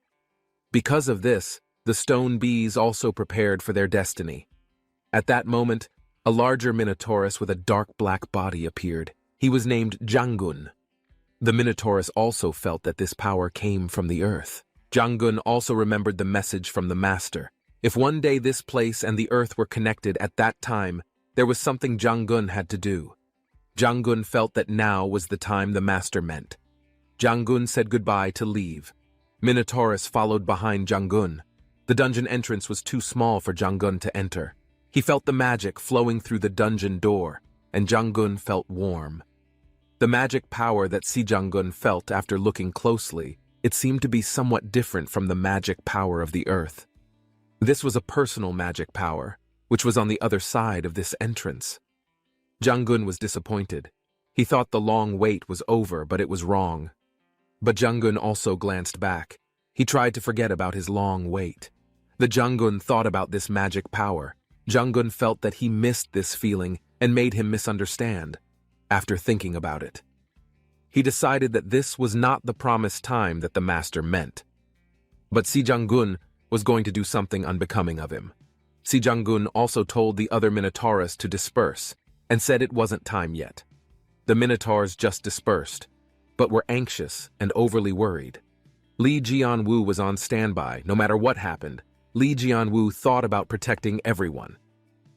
Because of this, the stone bees also prepared for their destiny. At that moment, a larger Minotaurus with a dark black body appeared. He was named Jangun. The Minotaurus also felt that this power came from the earth. Jangun also remembered the message from the master. If one day this place and the earth were connected at that time, there was something Jangun had to do. Jangun felt that now was the time the master meant. Jangun said goodbye to leave. Minotaurus followed behind Jangun. The dungeon entrance was too small for Jangun to enter. He felt the magic flowing through the dungeon door, and Jangun felt warm. The magic power that Si Jangun felt after looking closely, it seemed to be somewhat different from the magic power of the earth. This was a personal magic power, which was on the other side of this entrance. Jangun was disappointed. He thought the long wait was over, but it was wrong. But Jangun also glanced back. He tried to forget about his long wait. The Jangun thought about this magic power. Jangun felt that he missed this feeling and made him misunderstand. After thinking about it, he decided that this was not the promised time that the master meant. But Si Jangun was going to do something unbecoming of him. Si Jangun also told the other Minotaurus to disperse and said it wasn't time yet. The Minotaurs just dispersed, but were anxious and overly worried. Li Jianwu was on standby. No matter what happened, Li Jianwu thought about protecting everyone.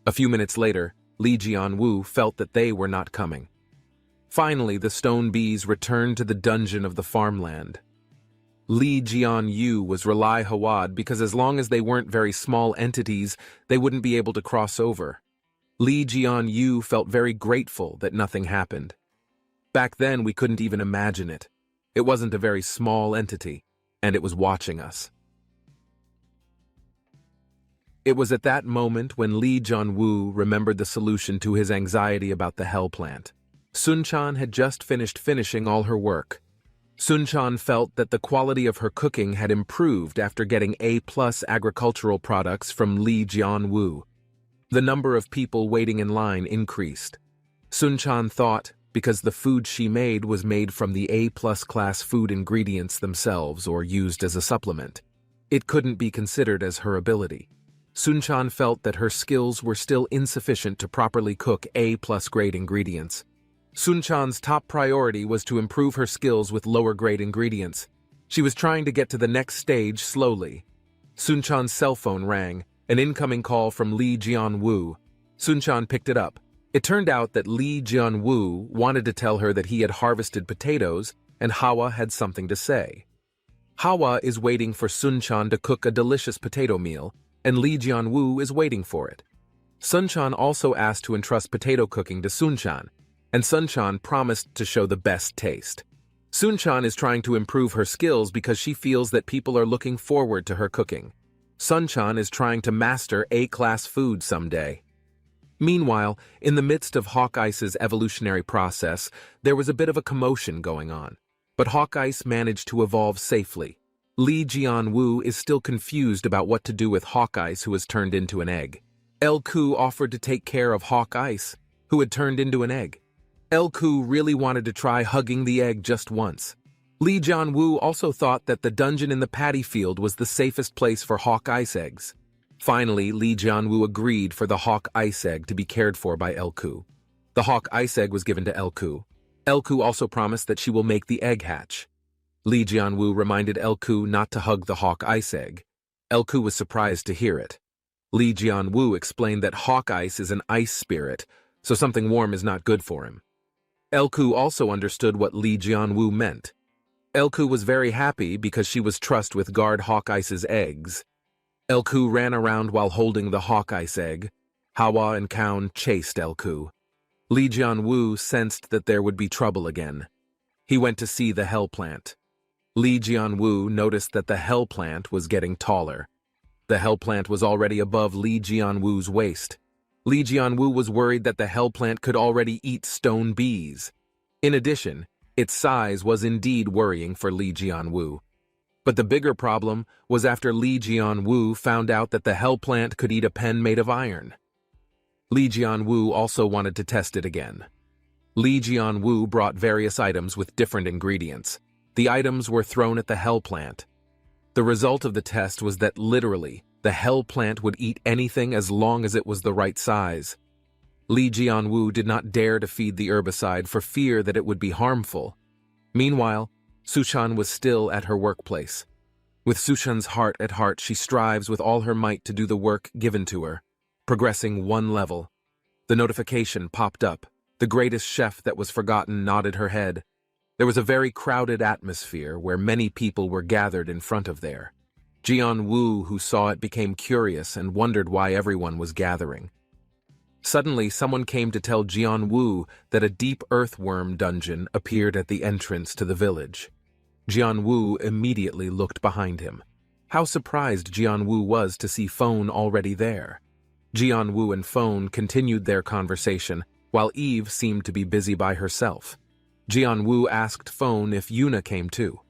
A few minutes later, Li Jianwu felt that they were not coming. Finally, the stone bees returned to the dungeon of the farmland. Li Jianyu was Rely Hawad because as long as they weren't very small entities, they wouldn't be able to cross over. Li Jianyu felt very grateful that nothing happened. Back then, we couldn't even imagine it. It wasn't a very small entity, and it was watching us. It was at that moment when Li Jianwu remembered the solution to his anxiety about the hell plant. Sunchan had just finished finishing all her work. Sunchan felt that the quality of her cooking had improved after getting A+ agricultural products from Li Jianwu. The number of people waiting in line increased. Sunchan thought, because the food she made was made from the A+ class food ingredients themselves or used as a supplement, it couldn't be considered as her ability. Sunchan felt that her skills were still insufficient to properly cook A+ grade ingredients. Sunchan's top priority was to improve her skills with lower-grade ingredients. She was trying to get to the next stage slowly. Sunchan's cell phone rang, an incoming call from Li Jianwu. Sunchan picked it up. It turned out that Li Jianwu wanted to tell her that he had harvested potatoes, and Hawa had something to say. Hawa is waiting for Sunchan to cook a delicious potato meal, and Li Jianwu is waiting for it. Sunchan also asked to entrust potato cooking to Sunchan, and Sunchan promised to show the best taste. Sunchan is trying to improve her skills because she feels that people are looking forward to her cooking. Sunchan is trying to master A-class food someday. Meanwhile, in the midst of Hawkeice's evolutionary process, there was a bit of a commotion going on. But Hawkeice managed to evolve safely. Li Jianwu is still confused about what to do with Hawkeice, who has turned into an egg. Elku offered to take care of Hawkeice, who had turned into an egg. Elku really wanted to try hugging the egg just once. Li Jianwu also thought that the dungeon in the paddy field was the safest place for hawk ice eggs. Finally, Li Jianwu agreed for the hawk ice egg to be cared for by Elku. The hawk ice egg was given to Elku. Elku also promised that she will make the egg hatch. Li Jianwu reminded Elku not to hug the hawk ice egg. Elku was surprised to hear it. Li Jianwu explained that hawk ice is an ice spirit, so something warm is not good for him. Elku also understood what Li Jianwu meant. Elku was very happy because she was trusted with guard hawk ice's eggs. Elku ran around while holding the hawk ice egg. Hawa and Kaun chased Elku. Li Jianwu sensed that there would be trouble again. He went to see the hell plant. Li Jianwu noticed that the hell plant was getting taller. The hell plant was already above Li Jianwu's waist. Li Jianwu was worried that the hell plant could already eat stone bees. In addition, its size was indeed worrying for Li Jianwu. But the bigger problem was after Li Jianwu found out that the hell plant could eat a pen made of iron. Li Jianwu also wanted to test it again. Li Jianwu brought various items with different ingredients. The items were thrown at the hell plant. The result of the test was that literally, the hell plant would eat anything as long as it was the right size. Li Jianwu did not dare to feed the herbicide for fear that it would be harmful. Meanwhile, Sushan was still at her workplace. With Sushan's heart at heart, she strives with all her might to do the work given to her, progressing one level. The notification popped up. The greatest chef that was forgotten nodded her head. There was a very crowded atmosphere where many people were gathered in front of there. Jian Wu, who saw it, became curious and wondered why everyone was gathering. Suddenly, someone came to tell Jian Wu that a deep earthworm dungeon appeared at the entrance to the village. Jian Wu immediately looked behind him. How surprised Jian Wu was to see Phone already there. Jian Wu and Phone continued their conversation, while Eve seemed to be busy by herself. Jian Wu asked Phone if Yuna came too.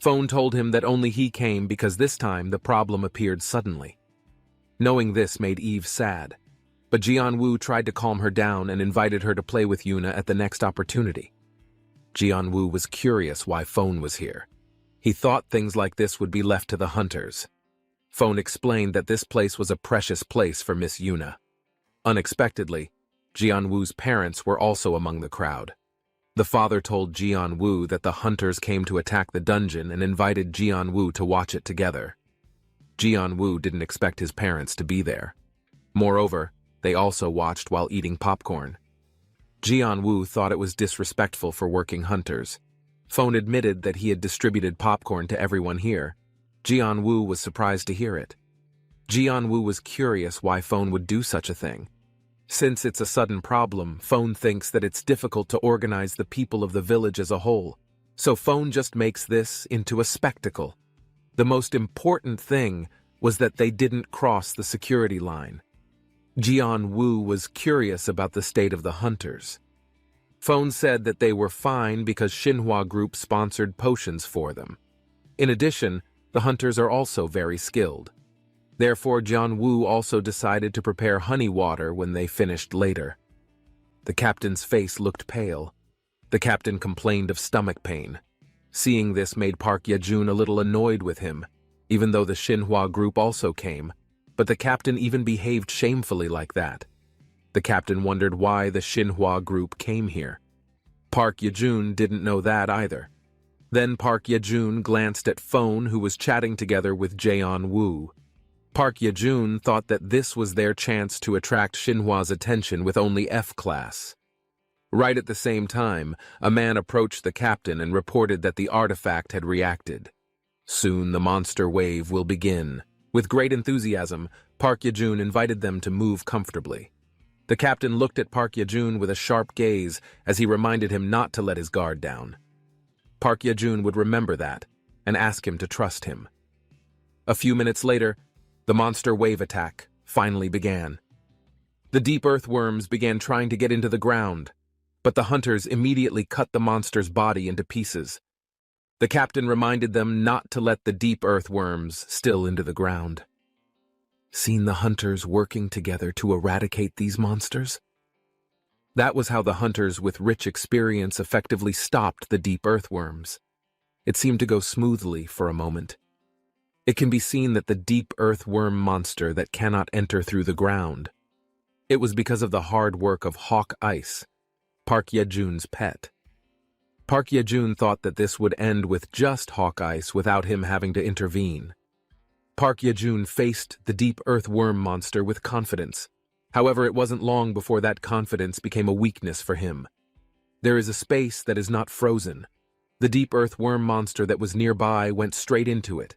Phone told him that only he came because this time the problem appeared suddenly. Knowing this made Eve sad, but Jian Wu tried to calm her down and invited her to play with Yuna at the next opportunity. Jian Wu was curious why Phone was here. He thought things like this would be left to the hunters. Phone explained that this place was a precious place for Miss Yuna. Unexpectedly, Jian Wu's parents were also among the crowd. The father told Jian Wu that the hunters came to attack the dungeon and invited Jian Wu to watch it together. Jian Wu didn't expect his parents to be there. Moreover, they also watched while eating popcorn. Jian Wu thought it was disrespectful for working hunters. Phone admitted that he had distributed popcorn to everyone here. Jian Wu was surprised to hear it. Jian Wu was curious why Phone would do such a thing. Since it's a sudden problem, Phone thinks that it's difficult to organize the people of the village as a whole, so Phone just makes this into a spectacle. The most important thing was that they didn't cross the security line. Jian Wu was curious about the state of the hunters. Phone said that they were fine because Xinhua Group sponsored potions for them. In addition, the hunters are also very skilled. Therefore, Jian Wu also decided to prepare honey water when they finished later. The captain's face looked pale. The captain complained of stomach pain. Seeing this made Park Yejun a little annoyed with him, even though the Xinhua Group also came, but the captain even behaved shamefully like that. The captain wondered why the Xinhua Group came here. Park Yejun didn't know that either. Then Park Yejun glanced at Phone, who was chatting together with Jian Wu. Park Yejun thought that this was their chance to attract Xinhua's attention with only F-class. Right at the same time, a man approached the captain and reported that the artifact had reacted. Soon the monster wave will begin. With great enthusiasm, Park Yejun invited them to move comfortably. The captain looked at Park Yejun with a sharp gaze as he reminded him not to let his guard down. Park Yejun would remember that and ask him to trust him. A few minutes later, the monster wave attack finally began. The deep earthworms began trying to get into the ground, but the hunters immediately cut the monster's body into pieces. The captain reminded them not to let the deep earthworms still into the ground. Seen the hunters working together to eradicate these monsters? That was how the hunters with rich experience effectively stopped the deep earthworms. It seemed to go smoothly for a moment. It can be seen that the deep earthworm monster that cannot enter through the ground. It was because of the hard work of Hawk Ice, Park Yejun's pet. Park Ye-jun thought that this would end with just Hawkeye without him having to intervene. Park Ye-jun faced the deep earthworm monster with confidence. However, it wasn't long before that confidence became a weakness for him. There is a space that is not frozen. The deep earthworm monster that was nearby went straight into it.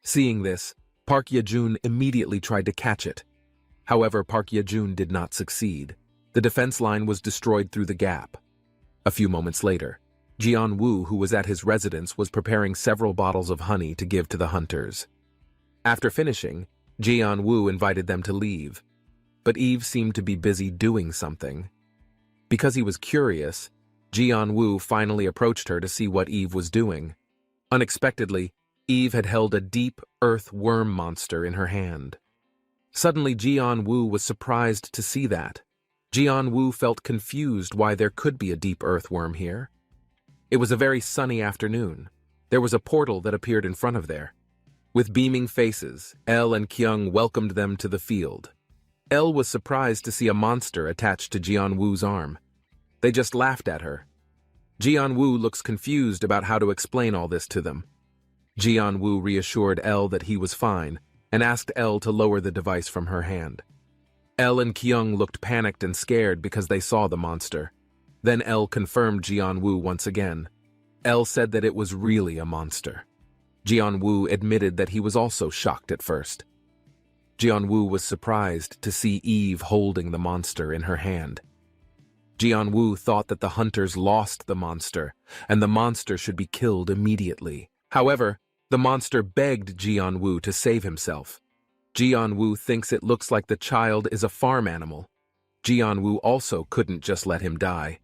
Seeing this, Park Ye-jun immediately tried to catch it. However, Park Ye-jun did not succeed. The defense line was destroyed through the gap. A few moments later, Jian-woo, who was at his residence, was preparing several bottles of honey to give to the hunters. After finishing, Jian-woo invited them to leave, but Eve seemed to be busy doing something. Because he was curious, Jian-woo finally approached her to see what Eve was doing. Unexpectedly, Eve had held a deep earth worm monster in her hand. Suddenly, Jian-woo was surprised to see that. Jian-woo felt confused why there could be a deep earthworm here. It was a very sunny afternoon. There was a portal that appeared in front of there. With beaming faces, Elle and Kyung welcomed them to the field. Elle was surprised to see a monster attached to Jian-woo's arm. They just laughed at her. Jian-woo looks confused about how to explain all this to them. Jian-woo reassured Elle that he was fine and asked Elle to lower the device from her hand. Elle and Kyung looked panicked and scared because they saw the monster. Then Elle confirmed Jian-woo once again. Elle said that it was really a monster. Jian-woo admitted that he was also shocked at first. Jian-woo was surprised to see Eve holding the monster in her hand. Jian-woo thought that the hunters lost the monster, and the monster should be killed immediately. However, the monster begged Jian-woo to save himself. Jian-woo thinks it looks like the child is a farm animal. Jian-woo also couldn't just let him die.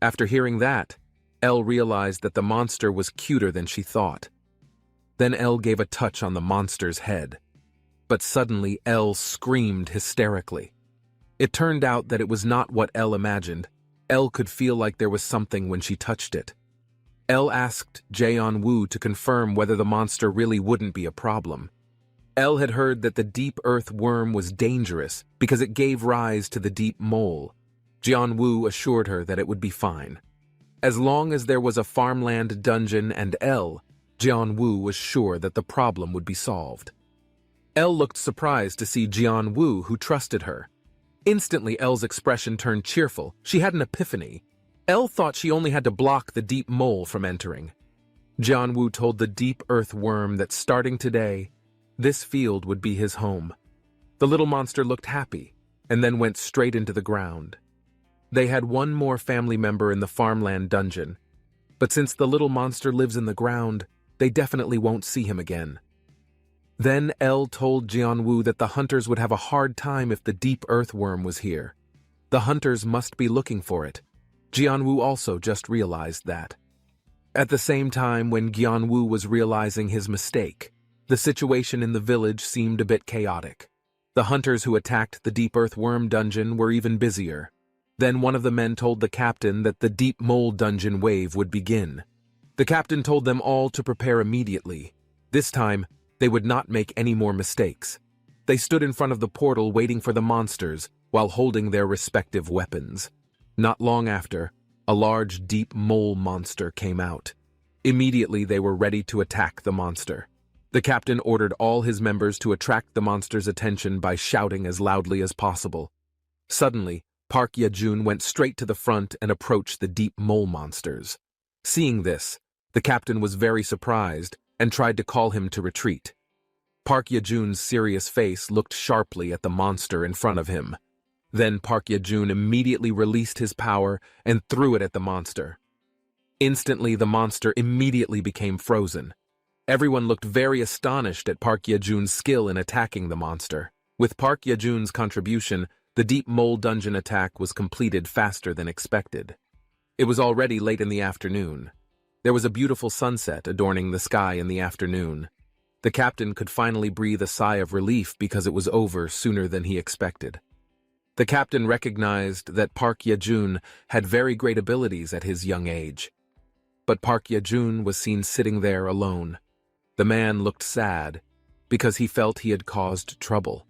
After hearing that, Elle realized that the monster was cuter than she thought. Then Elle gave a touch on the monster's head. But suddenly Elle screamed hysterically. It turned out that it was not what Elle imagined. Elle could feel like there was something when she touched it. Elle asked Jian-woo to confirm whether the monster really wouldn't be a problem. Elle had heard that the deep earth worm was dangerous because it gave rise to the deep mole. Jian-woo assured her that it would be fine. As long as there was a farmland dungeon and Elle, Jian-woo was sure that the problem would be solved. Elle looked surprised to see Jian-woo, who trusted her. Instantly, Elle's expression turned cheerful. She had an epiphany. Elle thought she only had to block the deep mole from entering. Jian-woo told the deep earth worm that starting today, this field would be his home. The little monster looked happy, and then went straight into the ground. They had one more family member in the farmland dungeon, but since the little monster lives in the ground, they definitely won't see him again. Then Elle told Jian-woo that the hunters would have a hard time if the deep earthworm was here. The hunters must be looking for it. Jian-woo also just realized that. At the same time, when Jian-woo was realizing his mistake, the situation in the village seemed a bit chaotic. The hunters who attacked the deep earthworm dungeon were even busier. Then one of the men told the captain that the deep mole dungeon wave would begin. The captain told them all to prepare immediately. This time, they would not make any more mistakes. They stood in front of the portal waiting for the monsters while holding their respective weapons. Not long after, a large deep mole monster came out. Immediately, they were ready to attack the monster. The captain ordered all his members to attract the monster's attention by shouting as loudly as possible. Suddenly, Park Ye-jun went straight to the front and approached the deep mole monsters. Seeing this, the captain was very surprised and tried to call him to retreat. Park Ye-jun's serious face looked sharply at the monster in front of him. Then Park Ye-jun immediately released his power and threw it at the monster. Instantly, the monster immediately became frozen. Everyone looked very astonished at Park Ye-jun's skill in attacking the monster. With Park Ye-jun's contribution, the deep mole dungeon attack was completed faster than expected. It was already late in the afternoon. There was a beautiful sunset adorning the sky in the afternoon. The captain could finally breathe a sigh of relief because it was over sooner than he expected. The captain recognized that Park Ye-jun had very great abilities at his young age. But Park Ye-jun was seen sitting there alone. The man looked sad because he felt he had caused trouble.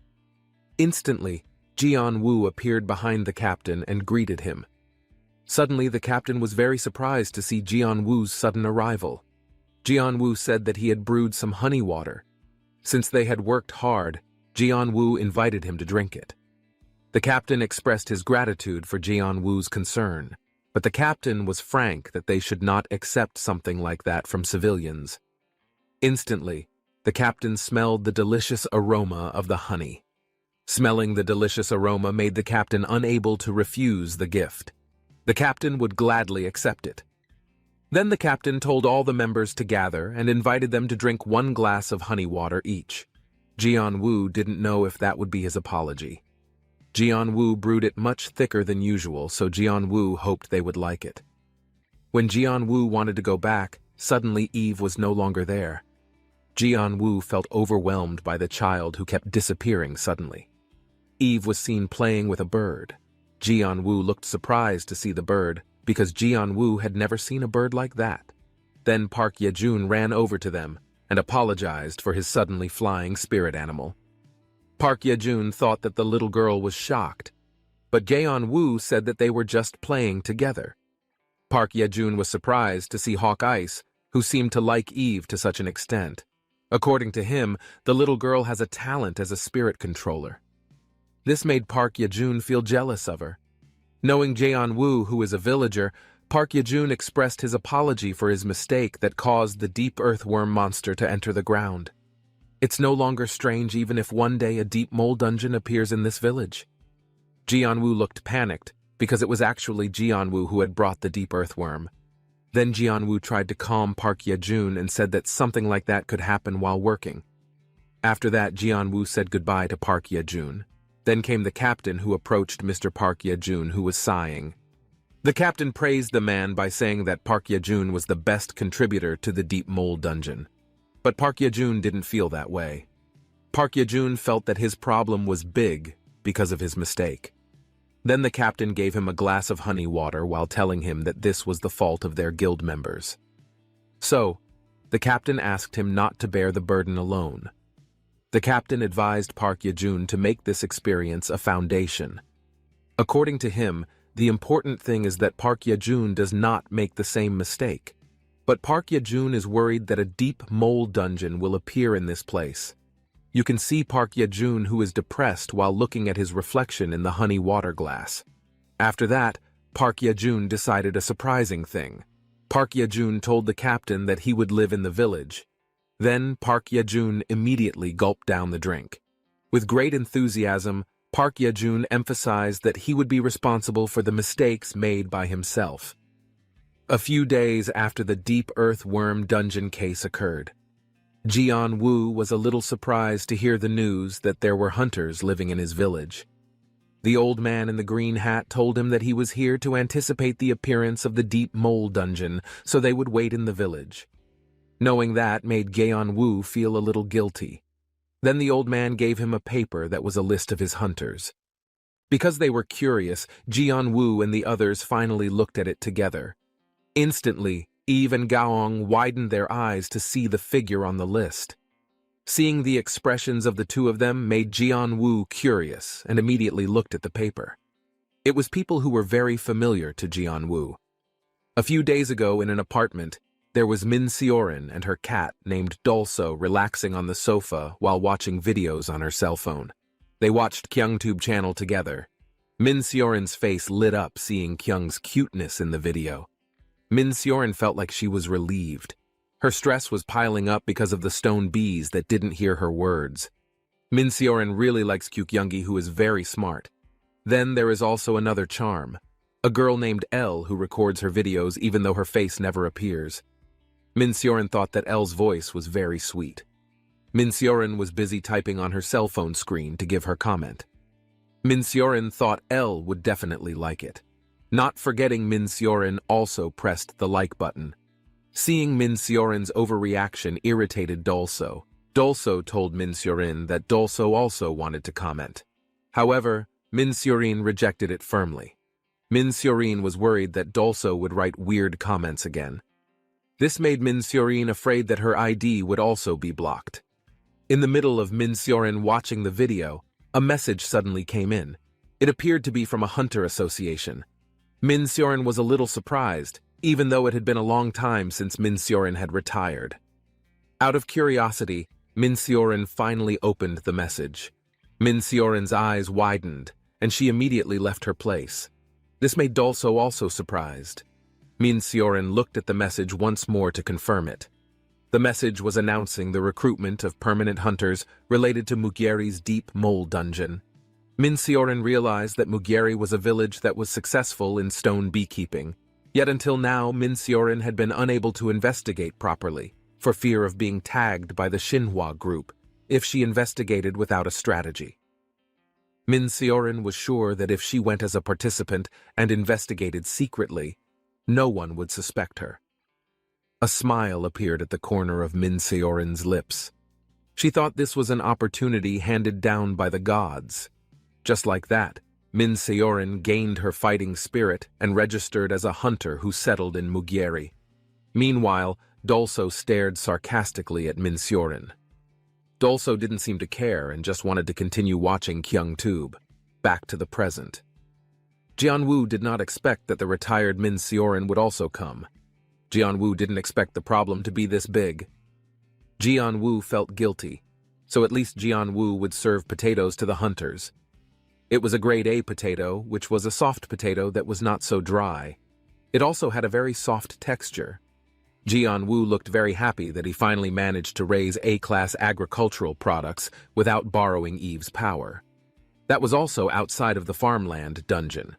Instantly, Jian-woo appeared behind the captain and greeted him. Suddenly, the captain was very surprised to see Jianwu's sudden arrival. Jianwu said that he had brewed some honey water. Since they had worked hard, Jianwu invited him to drink it. The captain expressed his gratitude for Jianwu's concern, but the captain was frank that they should not accept something like that from civilians. Instantly, the captain smelled the delicious aroma of the honey. Smelling the delicious aroma made the captain unable to refuse the gift. The captain would gladly accept it. Then the captain told all the members to gather and invited them to drink 1 glass of honey water each. Jianwu didn't know if that would be his apology. Jianwu brewed it much thicker than usual, so Jianwu hoped they would like it. When Jianwu wanted to go back, suddenly Eve was no longer there. Jianwu felt overwhelmed by the child who kept disappearing suddenly. Eve was seen playing with a bird. Jianwu looked surprised to see the bird, because Jianwu had never seen a bird like that. Then Park Yejun ran over to them and apologized for his suddenly flying spirit animal. Park Yejun thought that the little girl was shocked, but Jianwu said that they were just playing together. Park Yejun was surprised to see Hawk Ice, who seemed to like Eve to such an extent. According to him, the little girl has a talent as a spirit controller. This made Park Yejun feel jealous of her. Knowing Jianwu, who is a villager, Park Yejun expressed his apology for his mistake that caused the deep earthworm monster to enter the ground. It's no longer strange even if one day a deep mole dungeon appears in this village. Jianwu looked panicked because it was actually Jianwu who had brought the deep earthworm. Then Jianwu tried to calm Park Yejun and said that something like that could happen while working. After that, Jianwu said goodbye to Park Yejun. Then came the captain, who approached Mr. Park Yejun, who was sighing. The captain praised the man by saying that Park Yejun was the best contributor to the deep mole dungeon. But Park Yejun didn't feel that way. Park Yejun felt that his problem was big because of his mistake. Then the captain gave him a glass of honey water while telling him that this was the fault of their guild members. So, the captain asked him not to bear the burden alone. The captain advised Park Yejun to make this experience a foundation. According to him, the important thing is that Park Yejun does not make the same mistake. But Park Yejun is worried that a deep mole dungeon will appear in this place. You can see Park Yejun, who is depressed while looking at his reflection in the honey water glass. After that, Park Yejun decided a surprising thing. Park Yejun told the captain that he would live in the village. Then Park Yejun immediately gulped down the drink. With great enthusiasm, Park Yejun emphasized that he would be responsible for the mistakes made by himself. A few days after the deep earthworm dungeon case occurred, Jianwu was a little surprised to hear the news that there were hunters living in his village. The old man in the green hat told him that he was here to anticipate the appearance of the deep mole dungeon, so they would wait in the village. Knowing that made Jianwu feel a little guilty. Then the old man gave him a paper that was a list of his hunters. Because they were curious, Jianwu and the others finally looked at it together. Instantly, Eve and Gaong widened their eyes to see the figure on the list. Seeing the expressions of the two of them made Jianwu curious and immediately looked at the paper. It was people who were very familiar to Jianwu. A few days ago in an apartment, there was Min Siorin and her cat named Dolso relaxing on the sofa while watching videos on her cell phone. They watched KyoungTube channel together. Min Siorin's face lit up seeing Kyung's cuteness in the video. Min Siorin felt like she was relieved. Her stress was piling up because of the stone bees that didn't hear her words. Min Siorin really likes Kyungi, who is very smart. Then there is also another charm, a girl named Elle who records her videos even though her face never appears. Min Siorin thought that Elle's voice was very sweet. Min Siorin was busy typing on her cell phone screen to give her comment. Min Siorin thought Elle would definitely like it. Not forgetting, Min Siorin also pressed the like button. Seeing Min Siorin's overreaction irritated Dolso. Dolso told Min Siorin that Dolso also wanted to comment. However, Min Siorin rejected it firmly. Min Siorin was worried that Dolso would write weird comments again. This made Min Siorin afraid that her ID would also be blocked. In the middle of Min Siorin watching the video, a message suddenly came in. It appeared to be from a hunter association. Min Seorin was a little surprised, even though it had been a long time since Min Seorin had retired. Out of curiosity, Min Seorin finally opened the message. Min Seorin's eyes widened, and she immediately left her place. This made Dolso also surprised. Min Seorin looked at the message once more to confirm it. The message was announcing the recruitment of permanent hunters related to Mugieri's deep mole dungeon. Min Seorin realized that Mugieri was a village that was successful in stone beekeeping, yet until now Min Seorin had been unable to investigate properly, for fear of being tagged by the Xinhua group if she investigated without a strategy. Min Seorin was sure that if she went as a participant and investigated secretly, no one would suspect her. A smile appeared at the corner of Min Seorin's lips. She thought this was an opportunity handed down by the gods. Just like that, Min Seorin gained her fighting spirit and registered as a hunter who settled in Mugieri. Meanwhile, Dolso stared sarcastically at Min Seorin. Dolso didn't seem to care and just wanted to continue watching KyoungTube. Back to the present. Jianwu did not expect that the retired Min Seorin would also come. Jianwu didn't expect the problem to be this big. Jianwu felt guilty, so at least Jianwu would serve potatoes to the hunters. It was a grade A potato, which was a soft potato that was not so dry. It also had a very soft texture. Jianwu looked very happy that he finally managed to raise A-class agricultural products without borrowing Eve's power. That was also outside of the farmland dungeon.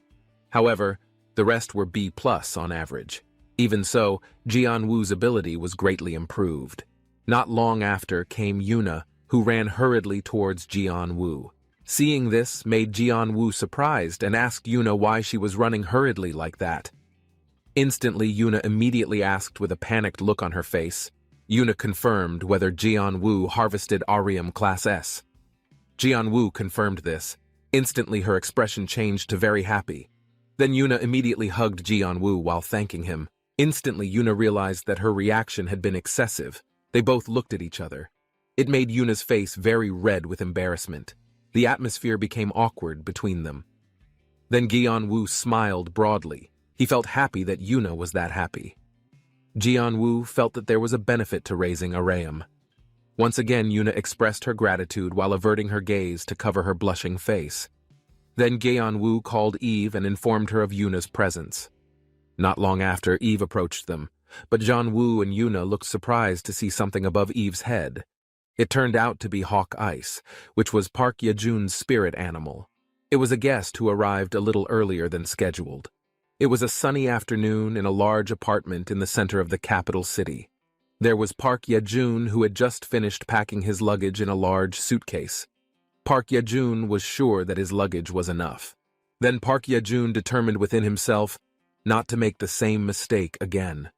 However, the rest were B+ on average. Even so, Jianwu's ability was greatly improved. Not long after came Yuna, who ran hurriedly towards Jianwu. Seeing this made Jianwu surprised and asked Yuna why she was running hurriedly like that. Instantly, Yuna immediately asked with a panicked look on her face. Yuna confirmed whether Jianwu harvested Arium Class S. Jianwu confirmed this. Instantly, her expression changed to very happy. Then Yuna immediately hugged Jianwu while thanking him. Instantly, Yuna realized that her reaction had been excessive. They both looked at each other. It made Yuna's face very red with embarrassment. The atmosphere became awkward between them. Then Jianwu smiled broadly. He felt happy that Yuna was that happy. Jianwu felt that there was a benefit to raising Arium. Once again, Yuna expressed her gratitude while averting her gaze to cover her blushing face. Then Jianwu called Eve and informed her of Yuna's presence. Not long after, Eve approached them, but Jianwu and Yuna looked surprised to see something above Eve's head. It turned out to be Hawk Ice, which was Park Yejun's spirit animal. It was a guest who arrived a little earlier than scheduled. It was a sunny afternoon in a large apartment in the center of the capital city. There was Park Yejun, who had just finished packing his luggage in a large suitcase. Park Yejun was sure that his luggage was enough. Then Park Yejun determined within himself not to make the same mistake again.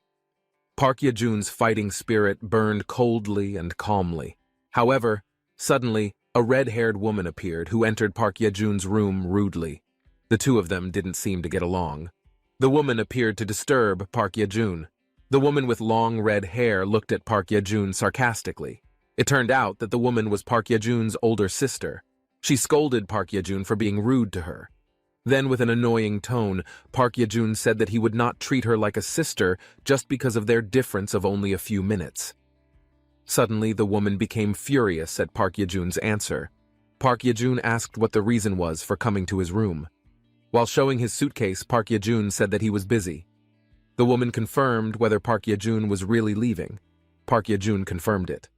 Park Yejun's fighting spirit burned coldly and calmly. However, suddenly, a red-haired woman appeared who entered Park Yejun's room rudely. The two of them didn't seem to get along. The woman appeared to disturb Park Yejun. The woman with long red hair looked at Park Yejun sarcastically. It turned out that the woman was Park Yejun's older sister. She scolded Park Yejun for being rude to her. Then, with an annoying tone, Park Yejun said that he would not treat her like a sister just because of their difference of only a few minutes. Suddenly, the woman became furious at Park Yejun's answer. Park Yejun asked what the reason was for coming to his room. While showing his suitcase, Park Yejun said that he was busy. The woman confirmed whether Park Yejun was really leaving. Park Yejun confirmed it.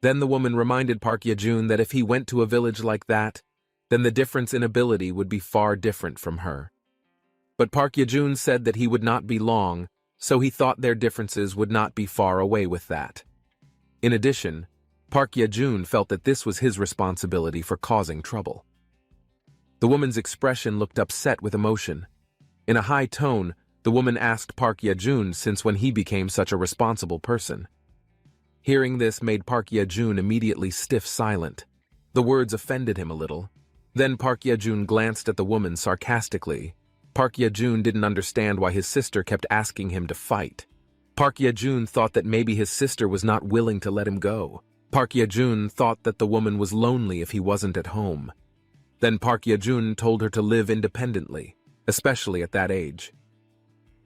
Then the woman reminded Park Yejun that if he went to a village like that, then the difference in ability would be far different from her. But Park Yejun said that he would not be long, so he thought their differences would not be far away with that. In addition, Park Yejun felt that this was his responsibility for causing trouble. The woman's expression looked upset with emotion. In a high tone, the woman asked Park Yejun since when he became such a responsible person. Hearing this made Park Yejun immediately stiff-silent. The words offended him a little. Then Park Yejun glanced at the woman sarcastically. Park Yejun didn't understand why his sister kept asking him to fight. Park Yejun thought that maybe his sister was not willing to let him go. Park Yejun thought that the woman was lonely if he wasn't at home. Then Park Yejun told her to live independently, especially at that age.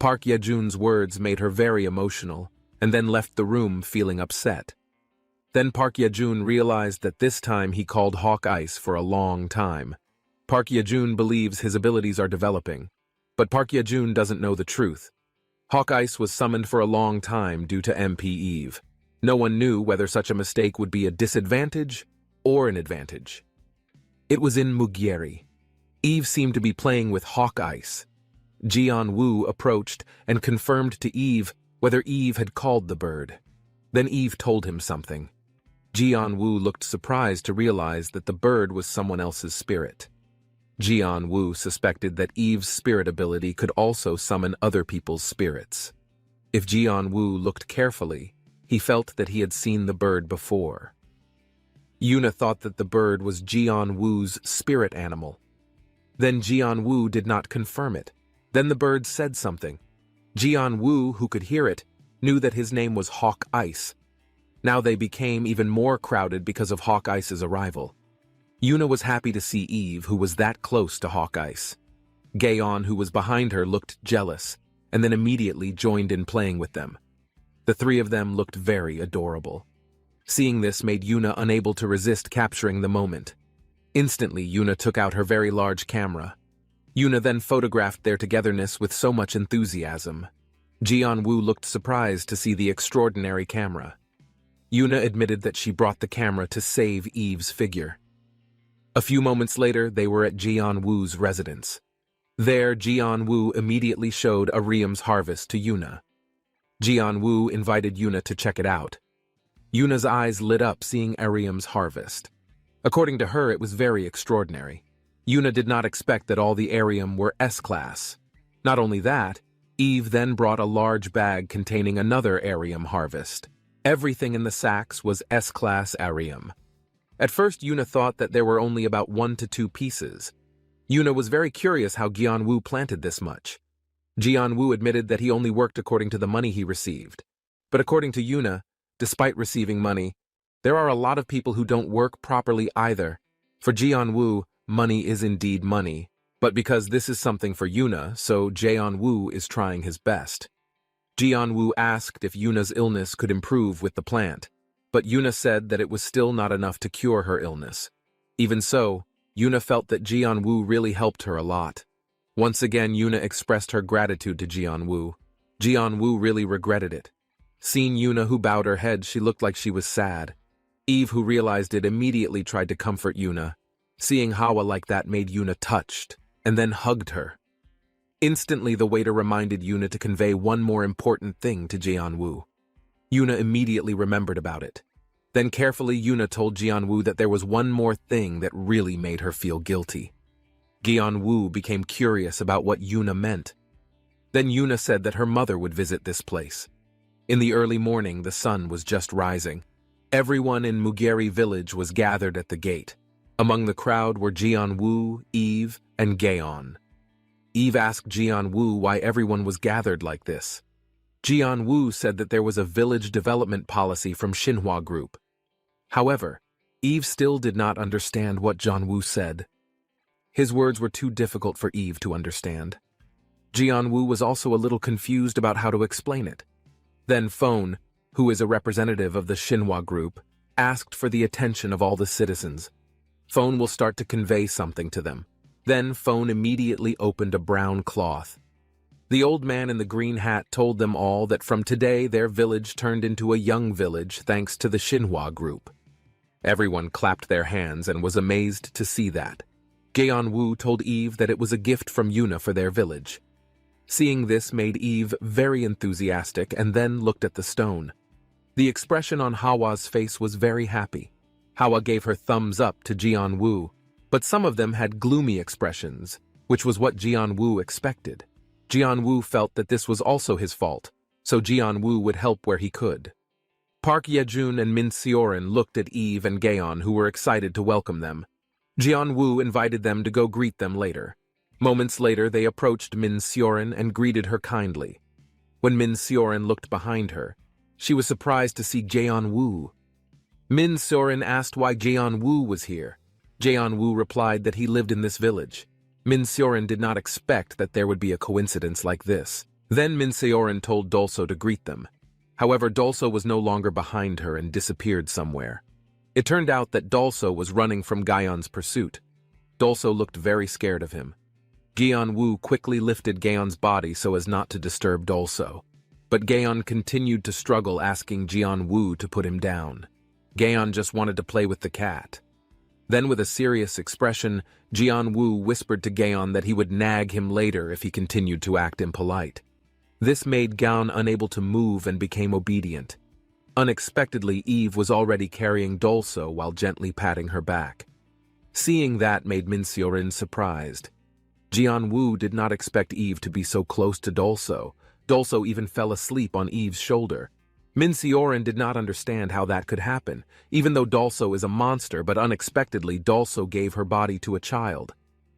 Park Yejun's words made her very emotional, and then left the room feeling upset. Then Park Yejun realized that this time he called Hawk Ice for a long time. Park Yejun believes his abilities are developing, but Park Yejun doesn't know the truth. Hawk Ice was summoned for a long time due to MP Eve. No one knew whether such a mistake would be a disadvantage or an advantage. It was in Mugieri. Eve seemed to be playing with Hawk Ice. Jian-woo approached and confirmed to Eve whether Eve had called the bird. Then Eve told him something. Jian-woo looked surprised to realize that the bird was someone else's spirit. Jian-woo suspected that Eve's spirit ability could also summon other people's spirits. If Jian-woo looked carefully, he felt that he had seen the bird before. Yuna thought that the bird was Jian-woo's spirit animal. Then Jian-woo did not confirm it. Then the bird said something. Jian-woo, who could hear it, knew that his name was Hawk Ice. Now they became even more crowded because of Hawk Ice's arrival. Yuna was happy to see Eve, who was that close to Hawk Ice. Gaeon, who was behind her, looked jealous, and then immediately joined in playing with them. The three of them looked very adorable. Seeing this made Yuna unable to resist capturing the moment. Instantly, Yuna took out her very large camera. Yuna then photographed their togetherness with so much enthusiasm. Jian-woo looked surprised to see the extraordinary camera. Yuna admitted that she brought the camera to save Eve's figure. A few moments later, they were at Jian-woo's residence. There, Jian-woo immediately showed Ariam's harvest to Yuna. Jian-woo invited Yuna to check it out. Yuna's eyes lit up seeing Ariam's harvest. According to her, it was very extraordinary. Yuna did not expect that all the Ariam were S-class. Not only that, Eve then brought a large bag containing another Ariam harvest. Everything in the sacks was S-class Ariam. At first, Yuna thought that there were only about 1 to 2 pieces. Yuna was very curious how Jian-woo planted this much. Jian-woo admitted that he only worked according to the money he received. But according to Yuna, despite receiving money, there are a lot of people who don't work properly either. For Jian-woo, money is indeed money. But because this is something for Yuna, so Jian-woo is trying his best. Jian-woo asked if Yuna's illness could improve with the plant, but Yuna said that it was still not enough to cure her illness. Even so, Yuna felt that Jian-woo really helped her a lot. Once again, Yuna expressed her gratitude to Jian-woo. Jian-woo really regretted it. Seeing Yuna, who bowed her head, she looked like she was sad. Eve, who realized it, immediately tried to comfort Yuna. Seeing Hawa like that made Yuna touched, and then hugged her. Instantly, the waiter reminded Yuna to convey one more important thing to Jian-woo. Yuna immediately remembered about it. Then carefully, Yuna told Jian-woo that there was one more thing that really made her feel guilty. Jian-woo became curious about what Yuna meant. Then Yuna said that her mother would visit this place. In the early morning, the sun was just rising. Everyone in Mugieri village was gathered at the gate. Among the crowd were Jian-woo, Eve, and Gaeon. Eve asked Jian-woo why everyone was gathered like this. Jian-woo said that there was a village development policy from Xinhua Group. However, Eve still did not understand what Jian-woo said. His words were too difficult for Eve to understand. Jian-woo was also a little confused about how to explain it. Then Phone, who is a representative of the Xinhua Group, asked for the attention of all the citizens. Phone will start to convey something to them. Then Phone immediately opened a brown cloth. The old man in the green hat told them all that from today their village turned into a young village thanks to the Xinhua Group. Everyone clapped their hands and was amazed to see that. Jian-woo told Eve that it was a gift from Yuna for their village. Seeing this made Eve very enthusiastic and then looked at the stone. The expression on Hawa's face was very happy. Hawa gave her thumbs up to Jian-woo, but some of them had gloomy expressions, which was what Jian-woo expected. Jian-woo felt that this was also his fault, so Jian-woo would help where he could. Park Yejun and Min Seorin looked at Eve and Gaeon, who were excited to welcome them. Jian-woo invited them to go greet them later. Moments later, they approached Min Seorin and greeted her kindly. When Min Seorin looked behind her, she was surprised to see Jian-woo. Min Seorin asked why Jian-woo was here. Jian-woo replied that he lived in this village. Min Seorin did not expect that there would be a coincidence like this. Then Min Seorin told Dolso to greet them. However, Dolso was no longer behind her and disappeared somewhere. It turned out that Dolso was running from Gaeon's pursuit. Dolso looked very scared of him. Gaeon-woo quickly lifted Gaeon's body so as not to disturb Dolso. But Gaeon continued to struggle, asking Jeon-woo to put him down. Gaeon just wanted to play with the cat. Then with a serious expression, Jeon-woo whispered to Gaeon that he would nag him later if he continued to act impolite. This made Gaeon unable to move and became obedient. Unexpectedly, Eve was already carrying Dolso while gently patting her back. Seeing that made Min Seorin surprised. Jeon-woo did not expect Eve to be so close to Dolso. Dolso even fell asleep on Eve's shoulder. Min Seorin did not understand how that could happen, even though Dolso is a monster, but unexpectedly Dolso gave her body to a child.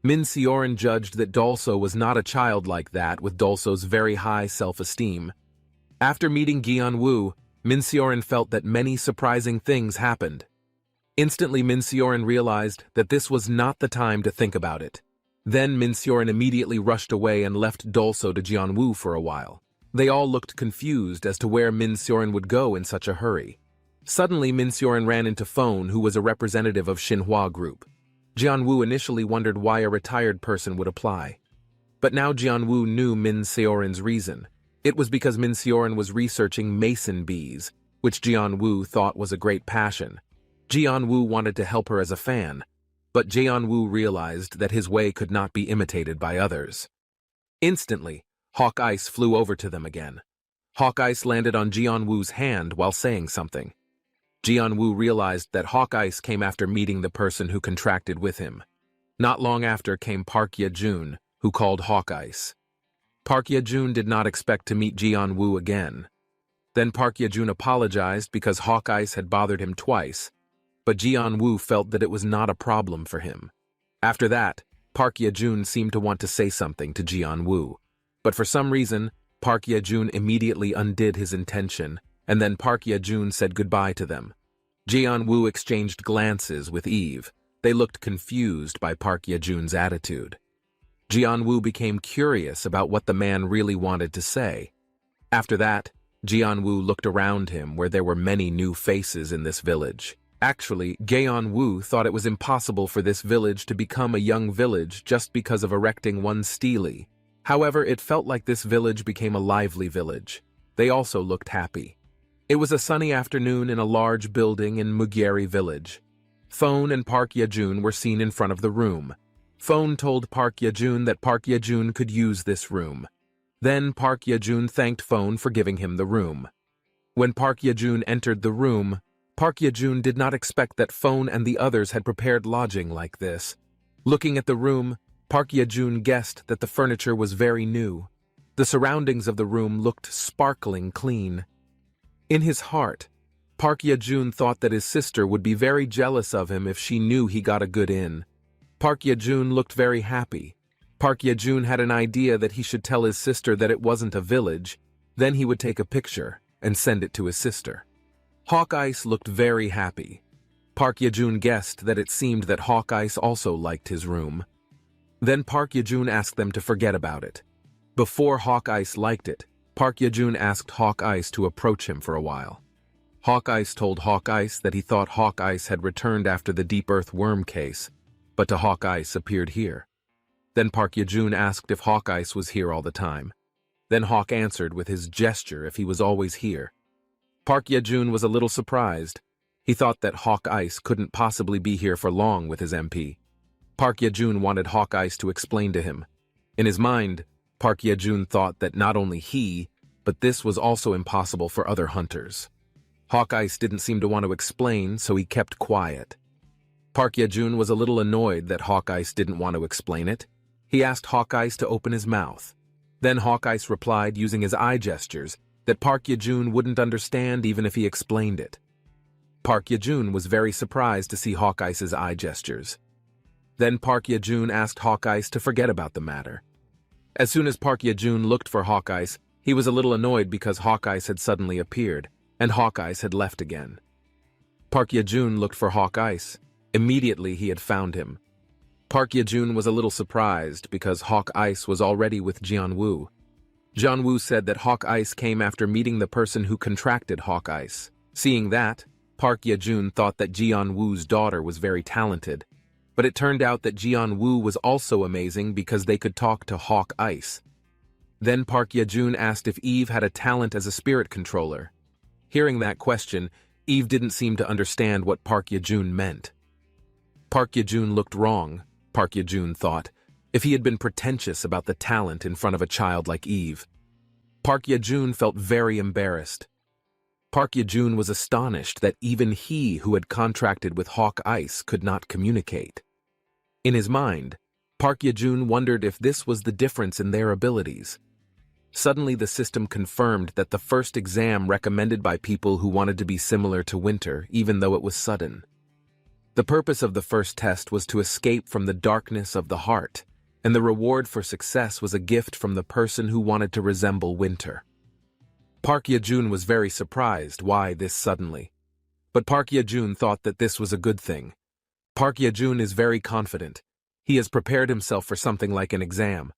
Min Seorin judged that Dolso was not a child like that with Dolso's very high self-esteem. After meeting Jeon-woo, Min Seorin felt that many surprising things happened. Instantly, Min Seorin realized that this was not the time to think about it. Then Min Seorin immediately rushed away and left Dolso to Jeon-woo for a while. They all looked confused as to where Min Seorin would go in such a hurry. Suddenly, Min Seorin ran into Phone, who was a representative of Shinhwa Group. Jeon-woo initially wondered why a retired person would apply. But now Jeon-woo knew Min Seorin's reason. It was because Min Seorin was researching mason bees, which Jeon-woo thought was a great passion. Jeon-woo wanted to help her as a fan, but Jeon-woo realized that his way could not be imitated by others. Instantly, Hawk Ice flew over to them again. Hawk Ice landed on Jeon-woo's hand while saying something. Jeon-woo realized that Hawk Ice came after meeting the person who contracted with him. Not long after came Park Ye-jun, who called Hawk Ice. Park Ye-jun did not expect to meet Jeon-woo again. Then Park Ye-jun apologized because Hawk Ice had bothered him twice, but Jeon-woo felt that it was not a problem for him. After that, Park Ye-jun seemed to want to say something to Jeon-woo. But for some reason, Park Ye-jun immediately undid his intention, and then Park Ye-jun said goodbye to them. Jeon-woo exchanged glances with Eve. They looked confused by Park Ye-jun's attitude. Jeon-woo became curious about what the man really wanted to say. After that, Jeon-woo looked around him where there were many new faces in this village. Actually, Jeon-woo thought it was impossible for this village to become a young village just because of erecting one stele. However, it felt like this village became a lively village. They also looked happy. It was a sunny afternoon in a large building in Mugyeri village. Phone and Park Ye-jun were seen in front of the room. Phone told Park Ye-jun that Park Ye-jun could use this room. Then Park Ye-jun thanked Phone for giving him the room. When Park Ye-jun entered the room, Park Ye-jun did not expect that Phone and the others had prepared lodging like this. Looking at the room, Park Ye-jun guessed that the furniture was very new. The surroundings of the room looked sparkling clean. In his heart, Park Ye-jun thought that his sister would be very jealous of him if she knew he got a good inn. Park Ye-jun looked very happy. Park Ye-jun had an idea that he should tell his sister that it wasn't a village, then he would take a picture and send it to his sister. Hawk Ice looked very happy. Park Ye-jun guessed that it seemed that Hawk Ice also liked his room. Then Park Ye-jun asked them to forget about it. Before Hawk Ice liked it, Park Ye-jun asked Hawk Ice to approach him for a while. Hawk Ice told Hawk Ice that he thought Hawk Ice had returned after the Deep Earth Worm case, but to Hawk Ice appeared here. Then Park Ye-jun asked if Hawk Ice was here all the time. Then Hawk answered with his gesture if he was always here. Park Ye-jun was a little surprised. He thought that Hawk Ice couldn't possibly be here for long with his MP. Park Ye-jun wanted Hawk Ice to explain to him. In his mind, Park Ye-jun thought that not only he, but this was also impossible for other hunters. Hawk Ice didn't seem to want to explain, so he kept quiet. Park Ye-jun was a little annoyed that Hawk Ice didn't want to explain it. He asked Hawk Ice to open his mouth. Then Hawk Ice replied using his eye gestures that Park Ye-jun wouldn't understand even if he explained it. Park Ye-jun was very surprised to see Hawk Ice's eye gestures. Then Park Ye-jun asked Hawk Ice to forget about the matter. As soon as Park Ye-jun looked for Hawk Ice, he was a little annoyed because Hawk Ice had suddenly appeared, and Hawk Ice had left again. Park Ye-jun looked for Hawk Ice. Immediately he had found him. Park Ye-jun was a little surprised because Hawk Ice was already with Jeon-woo. Jianwu said that hawk ice came after meeting the person who contracted hawk ice. Seeing that, Park Yejun thought that Jianwu's daughter was very talented, but it turned out that Jianwu was also amazing because they could talk to hawk ice. Then Park Yejun asked if Eve had a talent as a spirit controller. Hearing that question, Eve didn't seem to understand what Park Yejun meant. Park Yejun looked wrong, Park Yejun thought, if he had been pretentious about the talent in front of a child like Eve. Park Yejun felt very embarrassed. Park Yejun was astonished that even he who had contracted with hawk ice could not communicate. In his mind, Park Yejun wondered if this was the difference in their abilities. Suddenly the system confirmed that the first exam recommended by people who wanted to be similar to Winter, even though it was sudden. The purpose of the first test was to escape from the darkness of the heart, and the reward for success was a gift from the person who wanted to resemble Winter. Park Yejun was very surprised why this suddenly. But Park Yejun thought that this was a good thing. Park Yejun is very confident. He has prepared himself for something like an exam.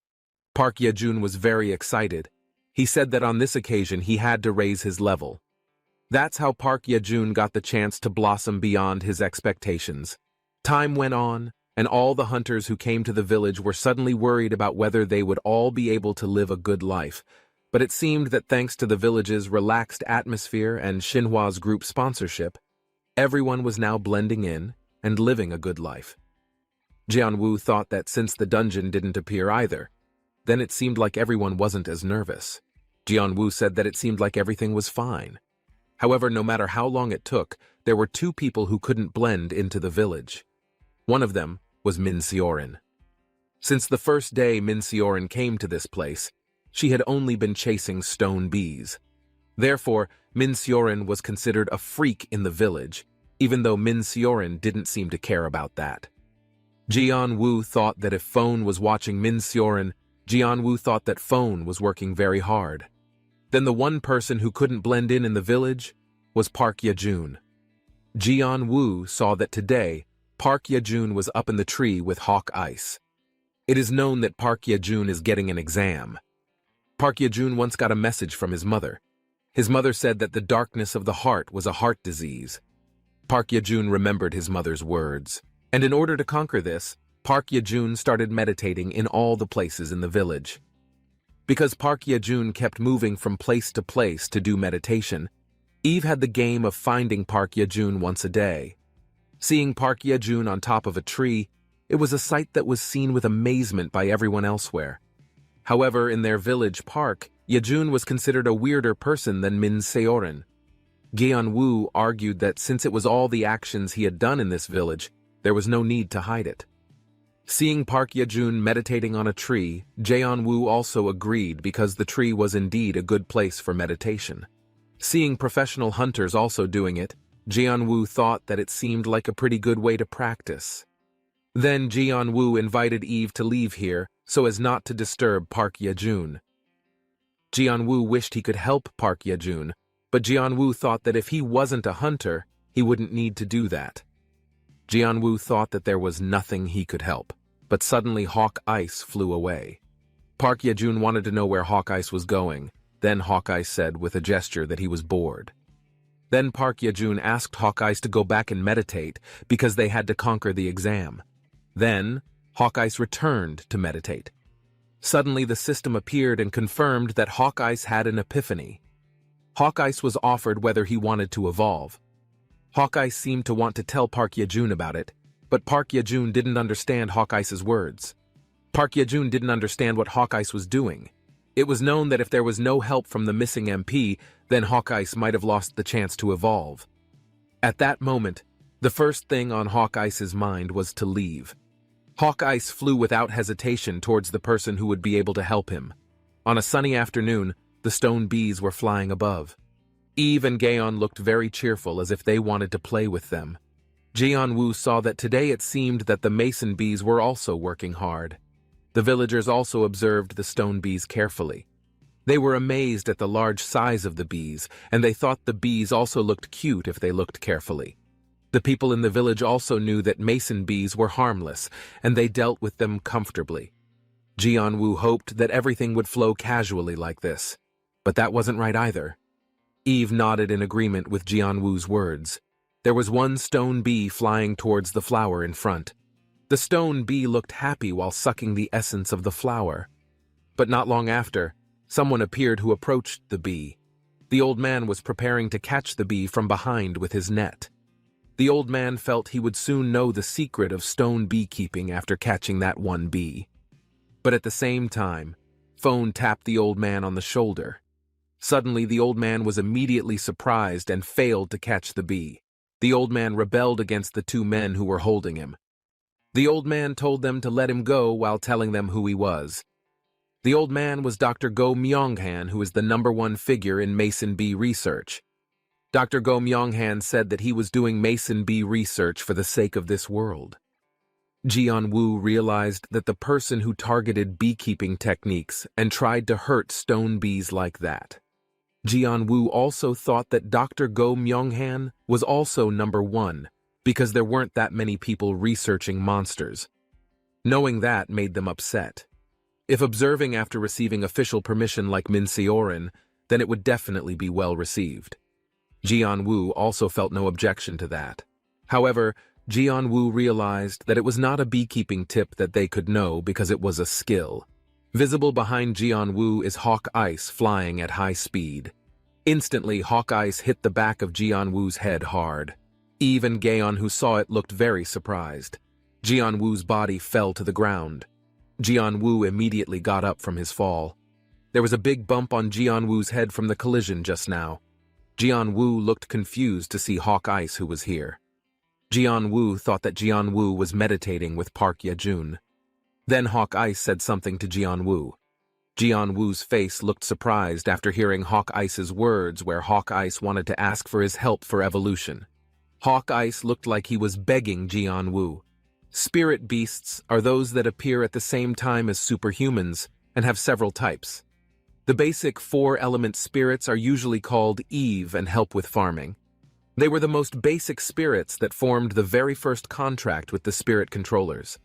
Park Yejun was very excited. He said that on this occasion he had to raise his level. That's how Park Yejun got the chance to blossom beyond his expectations. Time went on, and all the hunters who came to the village were suddenly worried about whether they would all be able to live a good life. But it seemed that thanks to the village's relaxed atmosphere and Xinhua's group sponsorship, everyone was now blending in and living a good life. Jianwu thought that since the dungeon didn't appear either, then it seemed like everyone wasn't as nervous. Jianwu said that it seemed like everything was fine. However, no matter how long it took, there were two people who couldn't blend into the village. One of them was Min Sioran. Since the first day Min Sioran came to this place, she had only been chasing stone bees. Therefore, Min Sioran was considered a freak in the village, even though Min Sioran didn't seem to care about that. Jianwu thought that if Phone was watching Min Sioran, Jianwu thought that Phone was working very hard. Then the one person who couldn't blend in the village was Park Yejun. Jianwu saw that today, Park Yejun was up in the tree with hawk ice. It is known that Park Yejun is getting an exam. Park Yejun once got a message from his mother. His mother said that the darkness of the heart was a heart disease. Park Yejun remembered his mother's words, and in order to conquer this, Park Yejun started meditating in all the places in the village. Because Park Yejun kept moving from place to place to do meditation, Eve had the game of finding Park Yejun once a day. Seeing Park Yejun on top of a tree, it was a sight that was seen with amazement by everyone elsewhere. However, in their village park, Yejun was considered a weirder person than Min Sioran. Jianwu argued that since it was all the actions he had done in this village, there was no need to hide it. Seeing Park Yejun meditating on a tree, Jianwu also agreed because the tree was indeed a good place for meditation. Seeing professional hunters also doing it, Jianwu thought that it seemed like a pretty good way to practice. Then Jianwu invited Eve to leave here so as not to disturb Park Yejun. Jianwu wished he could help Park Yejun, but Jianwu thought that if he wasn't a hunter, he wouldn't need to do that. Jianwu thought that there was nothing he could help, but suddenly Hawk Ice flew away. Park Yejun wanted to know where Hawk Ice was going. Then Hawk Ice said with a gesture that he was bored. Then Park Yejun asked Hawk Ice to go back and meditate because they had to conquer the exam. Then Hawk Ice returned to meditate. Suddenly the system appeared and confirmed that Hawk Ice had an epiphany. Hawk Ice was offered whether he wanted to evolve. Hawk Ice seemed to want to tell Park Yejun about it, but Park Yejun didn't understand Hawk Ice's words. Park Yejun didn't understand what Hawk Ice was doing. It was known that if there was no help from the missing MP, then Hawk Ice might have lost the chance to evolve. At that moment, the first thing on Hawk Ice's mind was to leave. Hawk Ice flew without hesitation towards the person who would be able to help him. On a sunny afternoon, the stone bees were flying above. Eve and Gaon looked very cheerful as if they wanted to play with them. Jianwu saw that today it seemed that the mason bees were also working hard. The villagers also observed the stone bees carefully. They were amazed at the large size of the bees, and they thought the bees also looked cute if they looked carefully. The people in the village also knew that mason bees were harmless, and they dealt with them comfortably. Jianwu hoped that everything would flow casually like this, but that wasn't right either. Eve nodded in agreement with Jianwu's words. There was one stone bee flying towards the flower in front. The stone bee looked happy while sucking the essence of the flower. But not long after, someone appeared who approached the bee. The old man was preparing to catch the bee from behind with his net. The old man felt he would soon know the secret of stone beekeeping after catching that one bee. But at the same time, Phone tapped the old man on the shoulder. Suddenly, the old man was immediately surprised and failed to catch the bee. The old man rebelled against the two men who were holding him. The old man told them to let him go while telling them who he was. The old man was Dr. Go Myonghan, who is the #1 figure in Mason bee research. Dr. Go Myonghan said that he was doing Mason bee research for the sake of this world. Jianwu realized that the person who targeted beekeeping techniques and tried to hurt stone bees like that. Jianwu also thought that Dr. Go Myonghan was also #1 because there weren't that many people researching monsters. Knowing that made them upset. If observing after receiving official permission like Min Seorin, then it would definitely be well received. Jianwu also felt no objection to that. However, Jianwu realized that it was not a beekeeping tip that they could know because it was a skill. Visible behind Jianwu is Hawk Ice flying at high speed. Instantly, Hawk Ice hit the back of Jianwu's head hard. Eve and Gaon, who saw it, looked very surprised. Jianwu's body fell to the ground. Jianwu immediately got up from his fall. There was a big bump on Jianwu's head from the collision just now. Jianwu looked confused to see Hawk Ice, who was here. Jianwu thought that Jianwu was meditating with Park Yejun. Then Hawk Ice said something to Jianwu. Jianwu's face looked surprised after hearing Hawk Ice's words where Hawk Ice wanted to ask for his help for evolution. Hawk Ice looked like he was begging Jianwu. Spirit beasts are those that appear at the same time as superhumans and have several types. The basic 4-element spirits are usually called Eve and help with farming. They were the most basic spirits that formed the very first contract with the spirit controllers.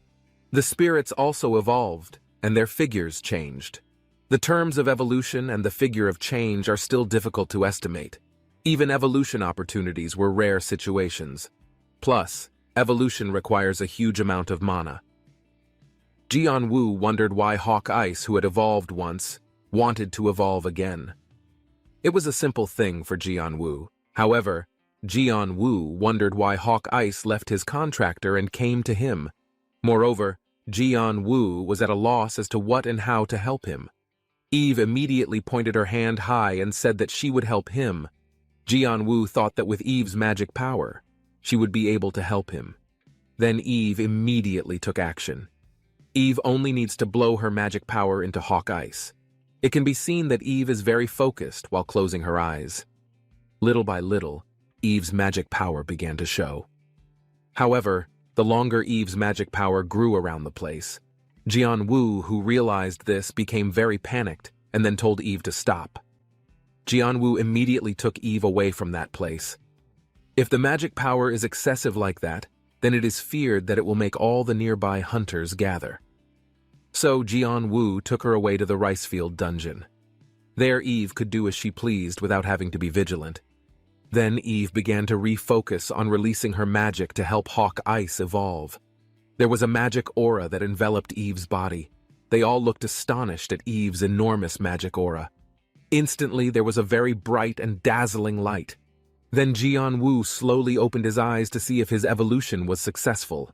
The spirits also evolved, and their figures changed. The terms of evolution and the figure of change are still difficult to estimate. Even evolution opportunities were rare situations. Plus, evolution requires a huge amount of mana. Jianwu wondered why Hawk Ice, who had evolved once, wanted to evolve again. It was a simple thing for Jianwu. However, Jianwu wondered why Hawk Ice left his contractor and came to him. Moreover, Jianwu was at a loss as to what and how to help him. Eve immediately pointed her hand high and said that she would help him. Jianwu thought that with Eve's magic power, she would be able to help him. Then Eve immediately took action. Eve only needs to blow her magic power into Hawk Ice. It can be seen that Eve is very focused while closing her eyes. Little by little, Eve's magic power began to show. However, the longer Eve's magic power grew around the place, Jianwu, who realized this, became very panicked and then told Eve to stop. Jianwu immediately took Eve away from that place. If the magic power is excessive like that, then it is feared that it will make all the nearby hunters gather. So Jianwu took her away to the rice field dungeon. There Eve could do as she pleased without having to be vigilant. Then Eve began to refocus on releasing her magic to help Hawk Ice evolve. There was a magic aura that enveloped Eve's body. They all looked astonished at Eve's enormous magic aura. Instantly, there was a very bright and dazzling light. Then Jianwu slowly opened his eyes to see if his evolution was successful.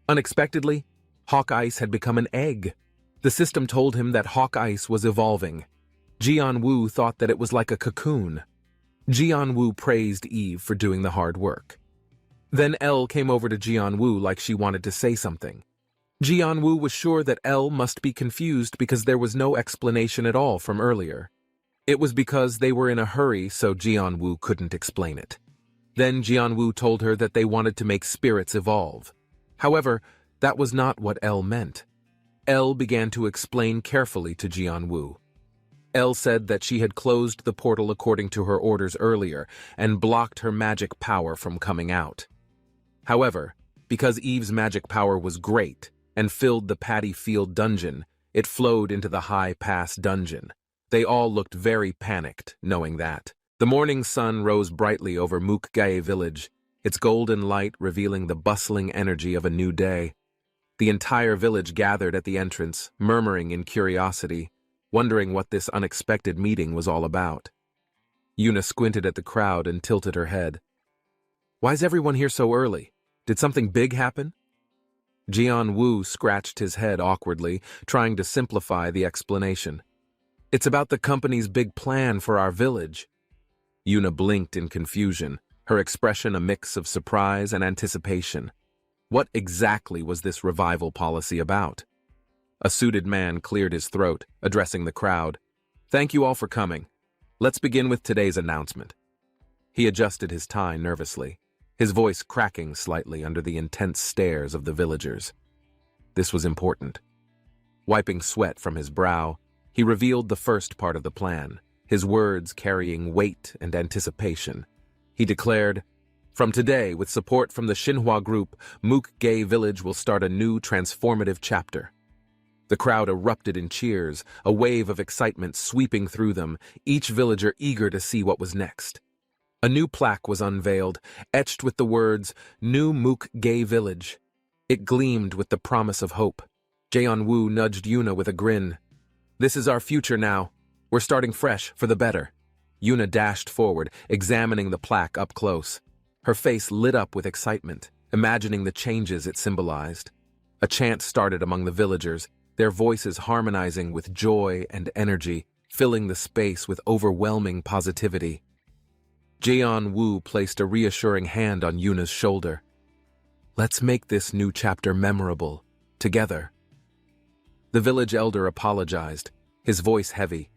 Unexpectedly, Hawk Ice had become an egg. The system told him that Hawk Ice was evolving. Jianwu thought that it was like a cocoon. Jianwu praised Eve for doing the hard work. Then Elle came over to Jianwu like she wanted to say something. Jianwu was sure that Elle must be confused because there was no explanation at all from earlier. It was because they were in a hurry, so Jianwu couldn't explain it. Then Jianwu told her that they wanted to make spirits evolve. However, that was not what Elle meant. Elle began to explain carefully to Jianwu. Elle said that she had closed the portal according to her orders earlier and blocked her magic power from coming out. However, because Eve's magic power was great and filled the paddy field dungeon, It flowed into the high pass dungeon. They all looked very panicked, knowing that. The morning sun rose brightly over Mukgae village, its golden light revealing the bustling energy of a new day. The entire village gathered at the entrance, murmuring in curiosity, wondering what this unexpected meeting was all about. Yuna squinted at the crowd and tilted her head. "Why's everyone here so early? Did something big happen?" Jian-Woo scratched his head awkwardly, trying to simplify the explanation. "It's about the company's big plan for our village." Yuna blinked in confusion, her expression a mix of surprise and anticipation. What exactly was this revival policy about? A suited man cleared his throat, addressing the crowd. "Thank you all for coming. Let's begin with today's announcement." He adjusted his tie nervously, his voice cracking slightly under the intense stares of the villagers. This was important. Wiping sweat from his brow, he revealed the first part of the plan, his words carrying weight and anticipation. He declared, "From today, with support from the Xinhua group, Mukgae village will start a new transformative chapter." The crowd erupted in cheers, a wave of excitement sweeping through them, each villager eager to see what was next. A new plaque was unveiled, etched with the words, "New Mukgae Village." It gleamed with the promise of hope. Jaeon-woo nudged Yuna with a grin. "This is our future now. We're starting fresh, for the better." Yuna dashed forward, examining the plaque up close. Her face lit up with excitement, imagining the changes it symbolized. A chant started among the villagers, their voices harmonizing with joy and energy, filling the space with overwhelming positivity. Jaeon-woo placed a reassuring hand on Yuna's shoulder. "Let's make this new chapter memorable, together." The village elder apologized, his voice heavy.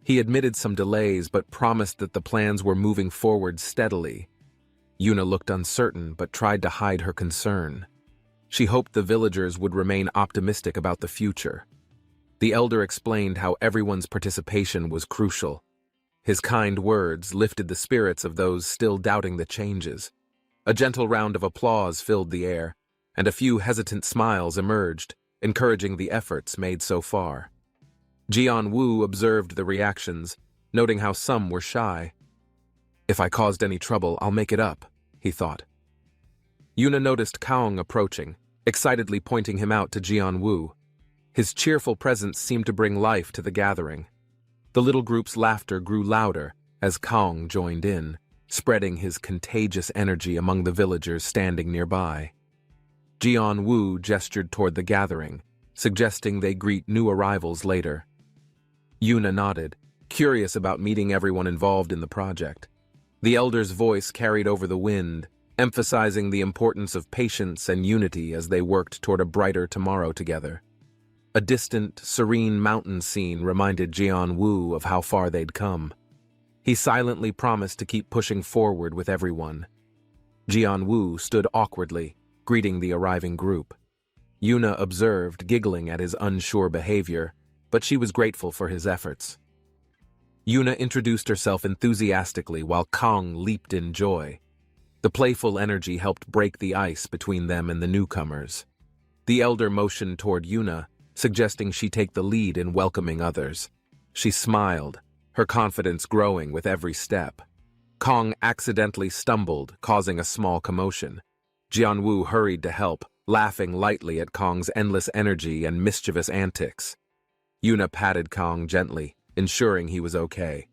He admitted some delays but promised that the plans were moving forward steadily. Yuna looked uncertain but tried to hide her concern. She hoped the villagers would remain optimistic about the future. The elder explained how everyone's participation was crucial. His kind words lifted the spirits of those still doubting the changes. A gentle round of applause filled the air, and a few hesitant smiles emerged, encouraging the efforts made so far. Jian-woo observed the reactions, noting how some were shy. "If I caused any trouble, I'll make it up," he thought. Yuna noticed Kaung approaching, excitedly pointing him out to Jian-woo. His cheerful presence seemed to bring life to the gathering. The little group's laughter grew louder as Kaung joined in, spreading his contagious energy among the villagers standing nearby. Jian-woo gestured toward the gathering, suggesting they greet new arrivals later. Yuna nodded, curious about meeting everyone involved in the project. The elder's voice carried over the wind, emphasizing the importance of patience and unity as they worked toward a brighter tomorrow together. A distant, serene mountain scene reminded Jian-woo of how far they'd come. He silently promised to keep pushing forward with everyone. Jian-woo stood awkwardly, greeting the arriving group. Yuna observed, giggling at his unsure behavior, but she was grateful for his efforts. Yuna introduced herself enthusiastically while Kaung leaped in joy. The playful energy helped break the ice between them and the newcomers. The elder motioned toward Yuna, suggesting she take the lead in welcoming others. She smiled, her confidence growing with every step. Kaung accidentally stumbled, causing a small commotion. Jian-woo hurried to help, laughing lightly at Kaung's endless energy and mischievous antics. Yuna patted Kaung gently, ensuring he was okay.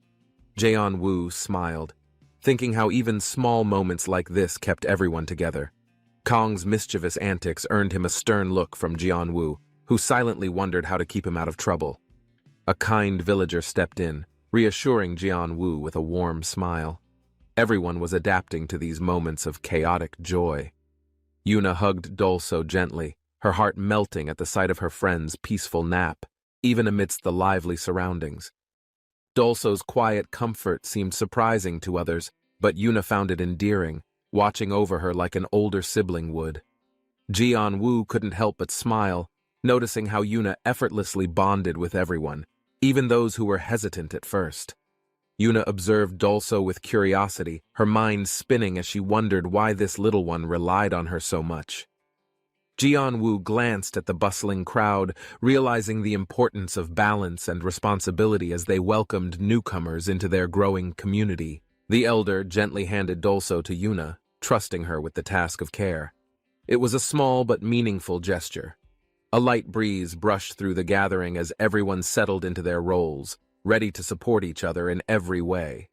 Jaeon-woo smiled, thinking how even small moments like this kept everyone together. Kaung's mischievous antics earned him a stern look from Jian-woo, who silently wondered how to keep him out of trouble. A kind villager stepped in, reassuring Jian-woo with a warm smile. Everyone was adapting to these moments of chaotic joy. Yuna hugged Dolso gently, her heart melting at the sight of her friend's peaceful nap, even amidst the lively surroundings. Dolso's quiet comfort seemed surprising to others, but Yuna found it endearing, watching over her like an older sibling would. Jian-woo couldn't help but smile, noticing how Yuna effortlessly bonded with everyone, even those who were hesitant at first. Yuna observed Dolso with curiosity, her mind spinning as she wondered why this little one relied on her so much. Jianwu glanced at the bustling crowd, realizing the importance of balance and responsibility as they welcomed newcomers into their growing community. The elder gently handed Dolso to Yuna, trusting her with the task of care. It was a small but meaningful gesture. A light breeze brushed through the gathering as everyone settled into their roles, ready to support each other in every way.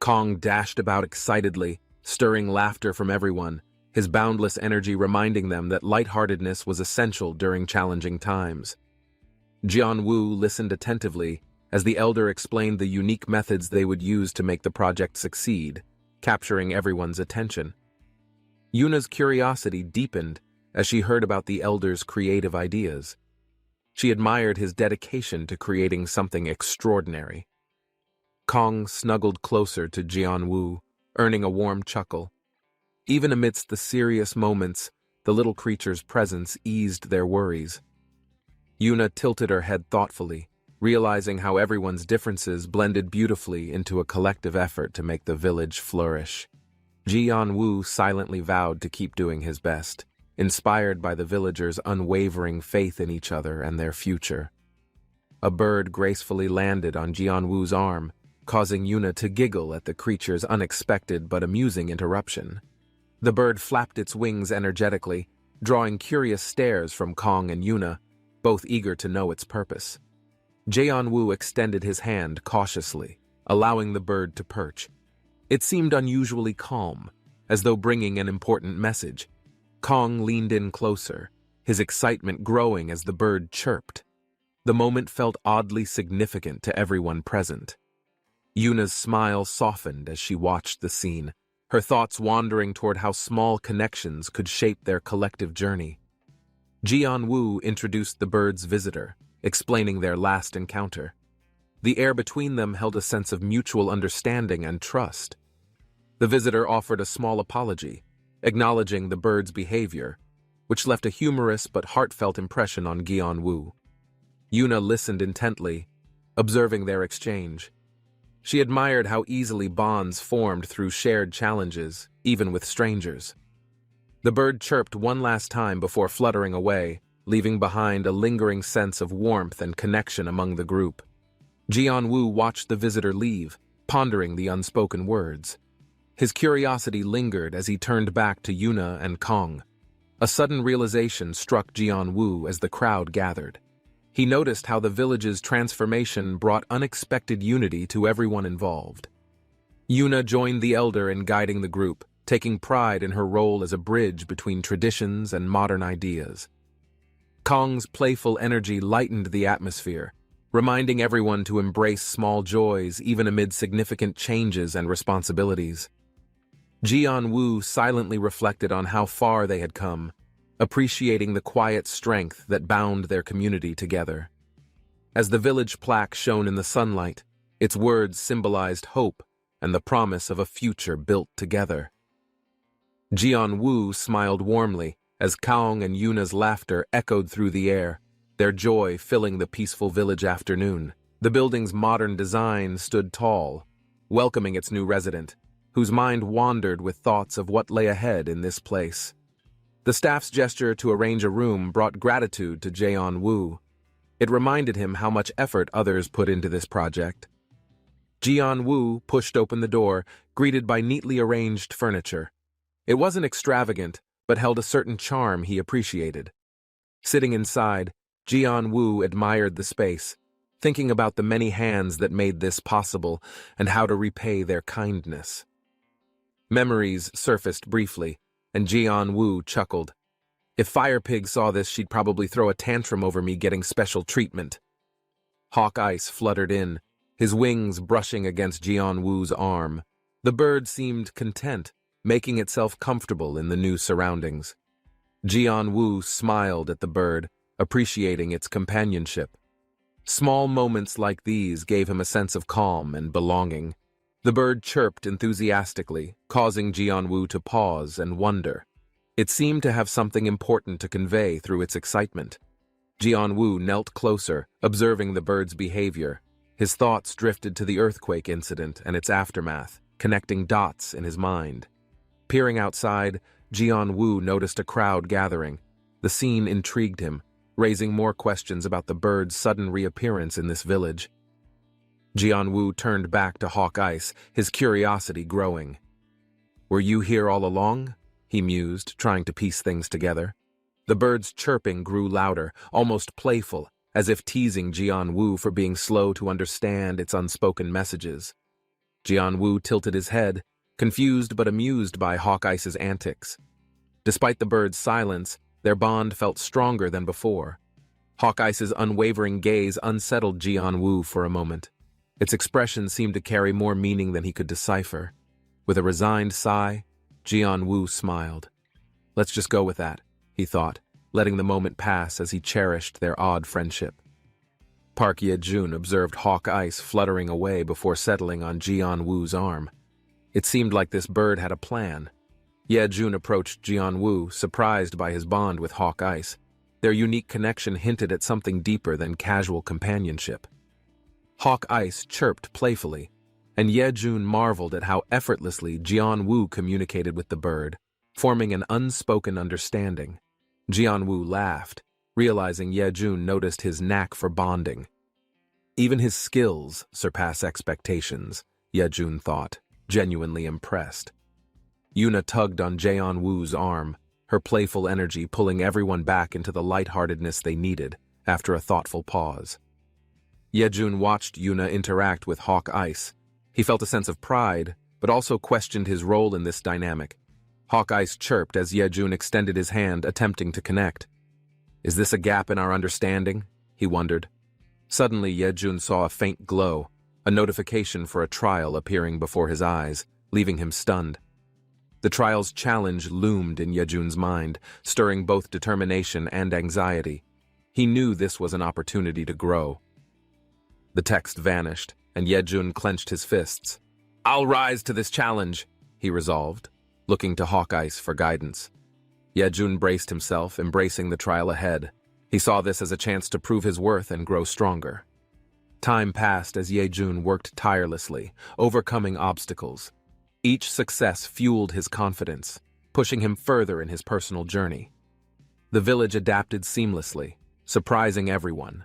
Kong dashed about excitedly, stirring laughter from everyone, his boundless energy reminding them that lightheartedness was essential during challenging times. Jianwu listened attentively as the elder explained the unique methods they would use to make the project succeed, capturing everyone's attention. Yuna's curiosity deepened as she heard about the elder's creative ideas. She admired his dedication to creating something extraordinary. Kong snuggled closer to Jianwu, earning a warm chuckle. Even amidst the serious moments, the little creature's presence eased their worries. Yuna tilted her head thoughtfully, realizing how everyone's differences blended beautifully into a collective effort to make the village flourish. Jianwu silently vowed to keep doing his best, inspired by the villagers' unwavering faith in each other and their future. A bird gracefully landed on Jianwu's arm, causing Yuna to giggle at the creature's unexpected but amusing interruption. The bird flapped its wings energetically, drawing curious stares from Kong and Yuna, both eager to know its purpose. Jianwu extended his hand cautiously, allowing the bird to perch. It seemed unusually calm, as though bringing an important message. Kong leaned in closer, his excitement growing as the bird chirped. The moment felt oddly significant to everyone present. Yuna's smile softened as she watched the scene, her thoughts wandering toward how small connections could shape their collective journey. Jianwu introduced the bird's visitor, explaining their last encounter. The air between them held a sense of mutual understanding and trust. The visitor offered a small apology, acknowledging the bird's behavior, which left a humorous but heartfelt impression on Jianwu. Yuna listened intently, observing their exchange. She admired how easily bonds formed through shared challenges, even with strangers. The bird chirped one last time before fluttering away, leaving behind a lingering sense of warmth and connection among the group. Jianwu watched the visitor leave, pondering the unspoken words. His curiosity lingered as he turned back to Yuna and Kong. A sudden realization struck Jianwu as the crowd gathered. He noticed how the village's transformation brought unexpected unity to everyone involved. Yuna joined the elder in guiding the group, taking pride in her role as a bridge between traditions and modern ideas. Kong's playful energy lightened the atmosphere, reminding everyone to embrace small joys even amid significant changes and responsibilities. Jianwu silently reflected on how far they had come, appreciating the quiet strength that bound their community together. As the village plaque shone in the sunlight, its words symbolized hope and the promise of a future built together. Jianwu smiled warmly as Kong and Yuna's laughter echoed through the air, their joy filling the peaceful village afternoon. The building's modern design stood tall, welcoming its new resident, whose mind wandered with thoughts of what lay ahead in this place. The staff's gesture to arrange a room brought gratitude to Jianwu. It reminded him how much effort others put into this project. Jianwu pushed open the door, greeted by neatly arranged furniture. It wasn't extravagant, but held a certain charm he appreciated. Sitting inside, Jianwu admired the space, thinking about the many hands that made this possible and how to repay their kindness. Memories surfaced briefly, and Jianwu chuckled. If Fire Pig saw this, she'd probably throw a tantrum over me getting special treatment. Hawk Ice fluttered in, his wings brushing against Jianwu's arm. The bird seemed content, making itself comfortable in the new surroundings. Jianwu smiled at the bird, appreciating its companionship. Small moments like these gave him a sense of calm and belonging. The bird chirped enthusiastically, causing Jianwu to pause and wonder. It seemed to have something important to convey through its excitement. Jianwu knelt closer, observing the bird's behavior. His thoughts drifted to the earthquake incident and its aftermath, connecting dots in his mind. Peering outside, Jianwu noticed a crowd gathering. The scene intrigued him, raising more questions about the bird's sudden reappearance in this village. Jianwu turned back to Hawk Ice, his curiosity growing. "Were you here all along?" he mused, trying to piece things together. The bird's chirping grew louder, almost playful, as if teasing Jianwu for being slow to understand its unspoken messages. Jianwu tilted his head, confused but amused by Hawk Ice's antics. Despite the bird's silence, their bond felt stronger than before. Hawk Ice's unwavering gaze unsettled Jianwu for a moment. Its expression seemed to carry more meaning than he could decipher. With a resigned sigh, Jianwu smiled. "Let's just go with that," he thought, letting the moment pass as he cherished their odd friendship. Park Ye-jun observed Hawk Ice fluttering away before settling on Jianwu's arm. It seemed like this bird had a plan. Ye-jun approached Jianwu, surprised by his bond with Hawk Ice. Their unique connection hinted at something deeper than casual companionship. Hawk Ice chirped playfully, and Ye-jun marveled at how effortlessly Jianwu communicated with the bird, forming an unspoken understanding. Jianwu laughed, realizing Ye-jun noticed his knack for bonding. Even his skills surpass expectations, Ye-jun thought, genuinely impressed. Yuna tugged on Jianwu's arm, her playful energy pulling everyone back into the lightheartedness they needed after a thoughtful pause. Ye-jun watched Yuna interact with Hawk Ice. He felt a sense of pride, but also questioned his role in this dynamic. Hawk Ice chirped as Ye-jun extended his hand, attempting to connect. "Is this a gap in our understanding?" he wondered. Suddenly, Ye-jun saw a faint glow, a notification for a trial appearing before his eyes, leaving him stunned. The trial's challenge loomed in Ye-jun's mind, stirring both determination and anxiety. He knew this was an opportunity to grow. The text vanished, and Ye-jun clenched his fists. "I'll rise to this challenge," he resolved, looking to Hawk Ice for guidance. Ye-jun braced himself, embracing the trial ahead. He saw this as a chance to prove his worth and grow stronger. Time passed as Ye-jun worked tirelessly, overcoming obstacles. Each success fueled his confidence, pushing him further in his personal journey. The village adapted seamlessly, surprising everyone.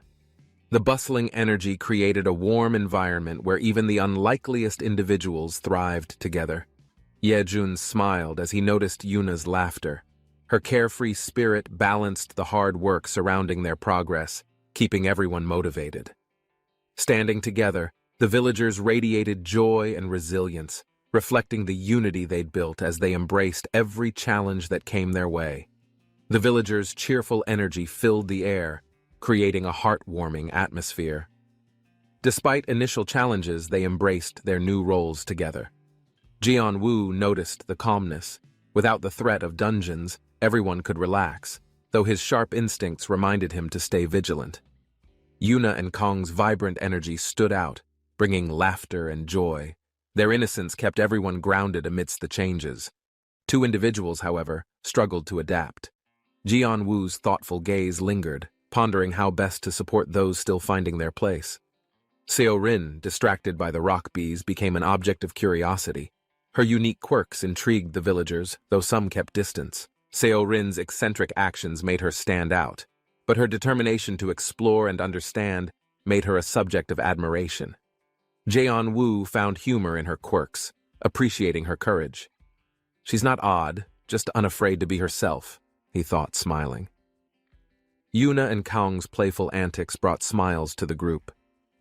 The bustling energy created a warm environment where even the unlikeliest individuals thrived together. Ye-jun smiled as he noticed Yuna's laughter. Her carefree spirit balanced the hard work surrounding their progress, keeping everyone motivated. Standing together, the villagers radiated joy and resilience, reflecting the unity they'd built as they embraced every challenge that came their way. The villagers' cheerful energy filled the air, creating a heartwarming atmosphere. Despite initial challenges, they embraced their new roles together. Jianwu noticed the calmness. Without the threat of dungeons, everyone could relax, though his sharp instincts reminded him to stay vigilant. Yuna and Kong's vibrant energy stood out, bringing laughter and joy. Their innocence kept everyone grounded amidst the changes. Two individuals, however, struggled to adapt. Jianwu's thoughtful gaze lingered, pondering how best to support those still finding their place. Seo-rin, distracted by the rock bees, became an object of curiosity. Her unique quirks intrigued the villagers, though some kept distance. Seo-rin's eccentric actions made her stand out, but her determination to explore and understand made her a subject of admiration. Jianwu found humor in her quirks, appreciating her courage. "She's not odd, just unafraid to be herself," he thought, smiling. Yuna and Kong's playful antics brought smiles to the group.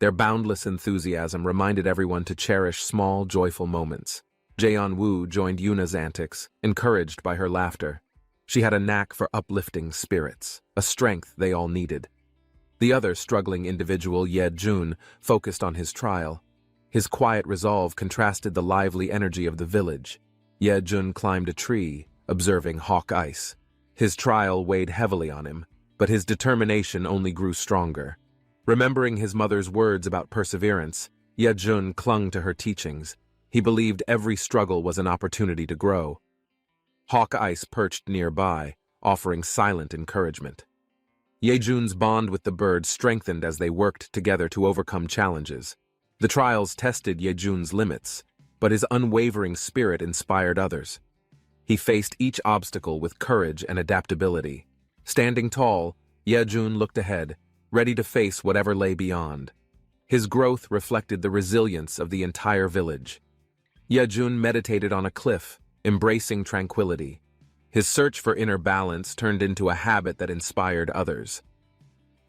Their boundless enthusiasm reminded everyone to cherish small, joyful moments. Jianwu joined Yuna's antics, encouraged by her laughter. She had a knack for uplifting spirits, a strength they all needed. The other struggling individual, Ye-jun, focused on his trial. His quiet resolve contrasted the lively energy of the village. Ye-jun climbed a tree, observing Hawk Ice. His trial weighed heavily on him, but his determination only grew stronger. Remembering his mother's words about perseverance, Ye-jun clung to her teachings. He believed every struggle was an opportunity to grow. Hawk Ice perched nearby, offering silent encouragement. Ye-jun's bond with the bird strengthened as they worked together to overcome challenges. The trials tested Ye-jun's limits, but his unwavering spirit inspired others. He faced each obstacle with courage and adaptability. Standing tall, Yejun looked ahead, ready to face whatever lay beyond. His growth reflected the resilience of the entire village. Yejun meditated on a cliff, embracing tranquility. His search for inner balance turned into a habit that inspired others.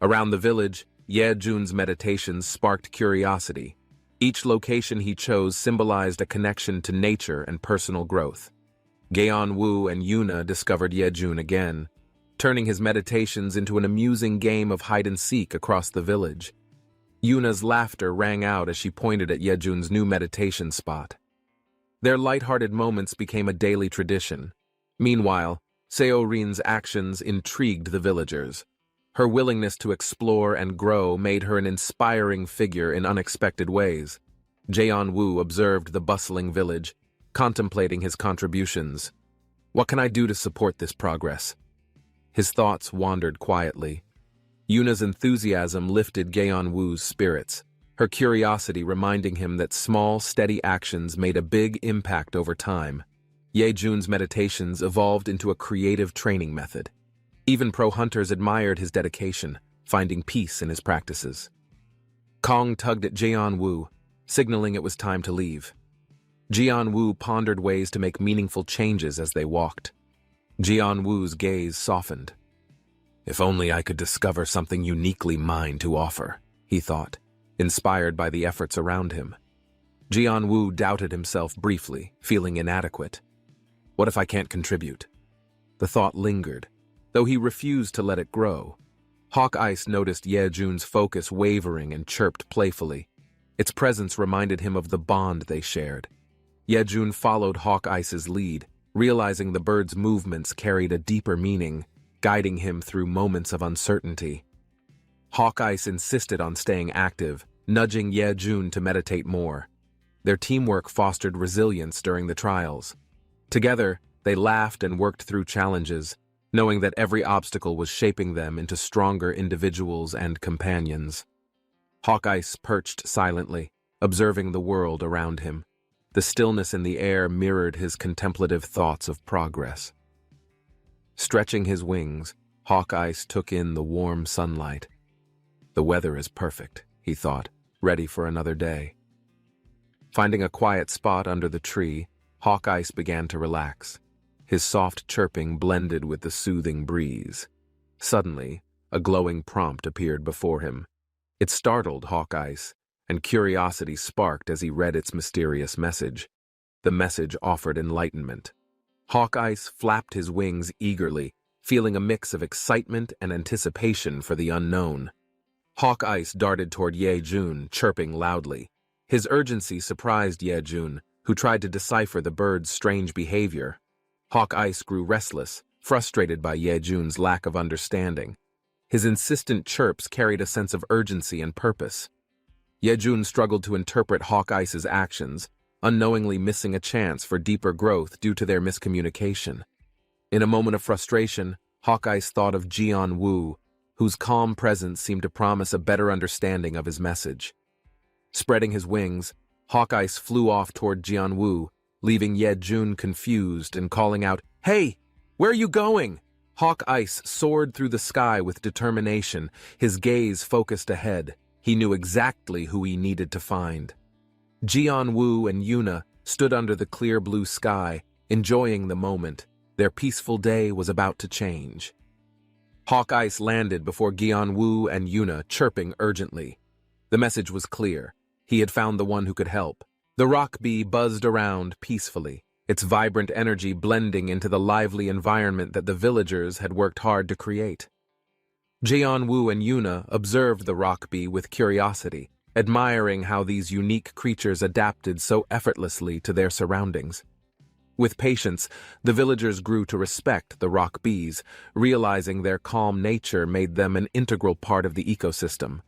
Around the village, Yejun's meditations sparked curiosity. Each location he chose symbolized a connection to nature and personal growth. Gaeon-woo and Yuna discovered Yejun again, turning his meditations into an amusing game of hide-and-seek across the village. Yuna's laughter rang out as she pointed at Yejun's new meditation spot. Their light-hearted moments became a daily tradition. Meanwhile, Seorin's actions intrigued the villagers. Her willingness to explore and grow made her an inspiring figure in unexpected ways. Jaeon-woo observed the bustling village, contemplating his contributions. What can I do to support this progress? His thoughts wandered quietly. Yuna's enthusiasm lifted Gaeon-woo's spirits, her curiosity reminding him that small, steady actions made a big impact over time. Yejun's meditations evolved into a creative training method. Even pro-hunters admired his dedication, finding peace in his practices. Kong tugged at Jaeon-woo, signaling it was time to leave. Jaeon-woo pondered ways to make meaningful changes as they walked. Jaeon-woo's gaze softened. If only I could discover something uniquely mine to offer, he thought, inspired by the efforts around him. Jaeon-woo doubted himself briefly, feeling inadequate. What if I can't contribute? The thought lingered, though he refused to let it grow. Hawk Ice noticed Yejun's focus wavering and chirped playfully. Its presence reminded him of the bond they shared. Yejun followed Hawk Ice's lead, realizing the bird's movements carried a deeper meaning, guiding him through moments of uncertainty. Hawk Ice insisted on staying active, nudging Yejun to meditate more. Their teamwork fostered resilience during the trials. Together, they laughed and worked through challenges, knowing that every obstacle was shaping them into stronger individuals and companions. Hawk Ice perched silently, observing the world around him. The stillness in the air mirrored his contemplative thoughts of progress. Stretching his wings, Hawk Ice took in the warm sunlight. The weather is perfect, he thought, ready for another day. Finding a quiet spot under the tree, Hawk Ice began to relax. His soft chirping blended with the soothing breeze. Suddenly, a glowing prompt appeared before him. It startled Hawk Ice, and curiosity sparked as he read its mysterious message. The message offered enlightenment. Hawk Ice flapped his wings eagerly, feeling a mix of excitement and anticipation for the unknown. Hawk Ice darted toward Yejun, chirping loudly. His urgency surprised Yejun, who tried to decipher the bird's strange behavior. Hawk Ice grew restless, frustrated by Yejun's lack of understanding. His insistent chirps carried a sense of urgency and purpose. Yejun struggled to interpret Hawk Ice's actions, unknowingly missing a chance for deeper growth due to their miscommunication. In a moment of frustration, Hawk Ice thought of Jaeon-woo, whose calm presence seemed to promise a better understanding of his message. Spreading his wings, Hawk Ice flew off toward Jaeon-woo, leaving Yejun confused and calling out, "Hey, where are you going?" Hawk Ice soared through the sky with determination, his gaze focused ahead. He knew exactly who he needed to find. Jaeon-woo and Yuna stood under the clear blue sky, enjoying the moment. Their peaceful day was about to change. Hawk Ice landed before Jaeon-woo and Yuna, chirping urgently. The message was clear. He had found the one who could help. The rock bee buzzed around peacefully, its vibrant energy blending into the lively environment that the villagers had worked hard to create. Jaeon-woo and Yuna observed the rock bee with curiosity, admiring how these unique creatures adapted so effortlessly to their surroundings. With patience, the villagers grew to respect the rock bees, realizing their calm nature made them an integral part of the ecosystem.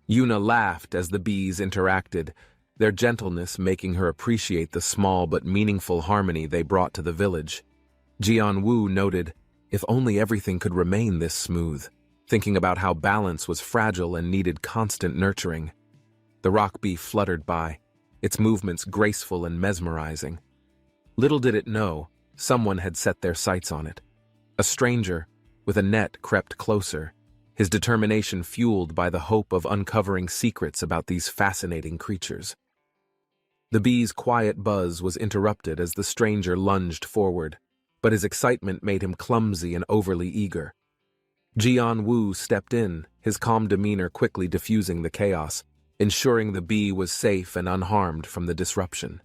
Yuna laughed as the bees interacted, their gentleness making her appreciate the small but meaningful harmony they brought to the village. Jaeon-woo noted, "If only everything could remain this smooth," thinking about how balance was fragile and needed constant nurturing. The rock bee fluttered by, its movements graceful and mesmerizing. Little did it know, someone had set their sights on it. A stranger, with a net crept closer, his determination fueled by the hope of uncovering secrets about these fascinating creatures. The bee's quiet buzz was interrupted as the stranger lunged forward, but his excitement made him clumsy and overly eager. Jian-Woo stepped in, his calm demeanor quickly diffusing the chaos, ensuring the bee was safe and unharmed from the disruption.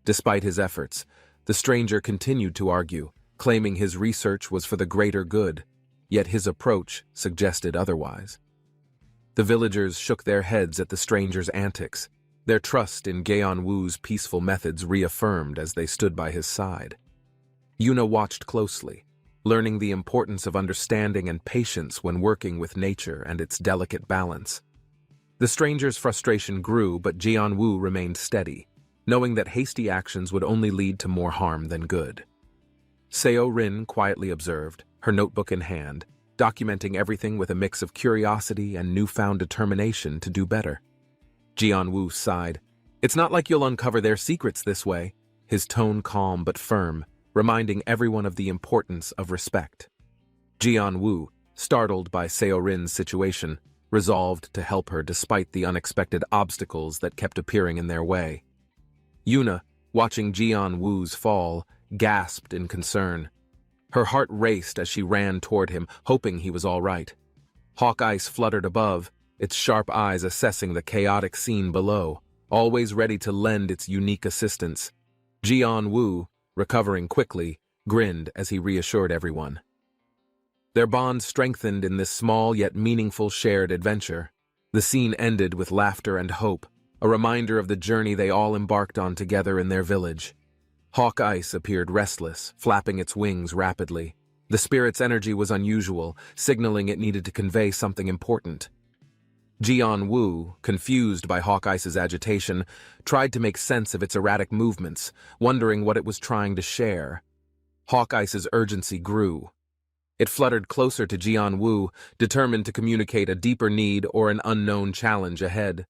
Despite his efforts, the stranger continued to argue, claiming his research was for the greater good, yet his approach suggested otherwise. The villagers shook their heads at the stranger's antics, their trust in Jian-Woo's peaceful methods reaffirmed as they stood by his side. Yuna watched closely, learning the importance of understanding and patience when working with nature and its delicate balance. The stranger's frustration grew, but Jian-Woo remained steady, knowing that hasty actions would only lead to more harm than good. Seo-rin quietly observed, her notebook in hand, documenting everything with a mix of curiosity and newfound determination to do better. Jian-Woo sighed. "It's not like you'll uncover their secrets this way," his tone calm but firm, reminding everyone of the importance of respect. Jian-Woo, startled by Seo-rin's situation, resolved to help her despite the unexpected obstacles that kept appearing in their way. Yuna, watching Jian-Woo's fall, gasped in concern. Her heart raced as she ran toward him, hoping he was all right. Hawk ice fluttered above, its sharp eyes assessing the chaotic scene below, always ready to lend its unique assistance. Jian-Woo, recovering quickly, grinned as he reassured everyone. Their bond strengthened in this small yet meaningful shared adventure. The scene ended with laughter and hope, a reminder of the journey they all embarked on together in their village. Hawk Ice appeared restless, flapping its wings rapidly. The spirit's energy was unusual, signaling it needed to convey something important. Jian-Woo, confused by Hawk Ice's agitation, tried to make sense of its erratic movements, wondering what it was trying to share. Hawk Ice's urgency grew. It fluttered closer to Jian-Woo, determined to communicate a deeper need or an unknown challenge ahead.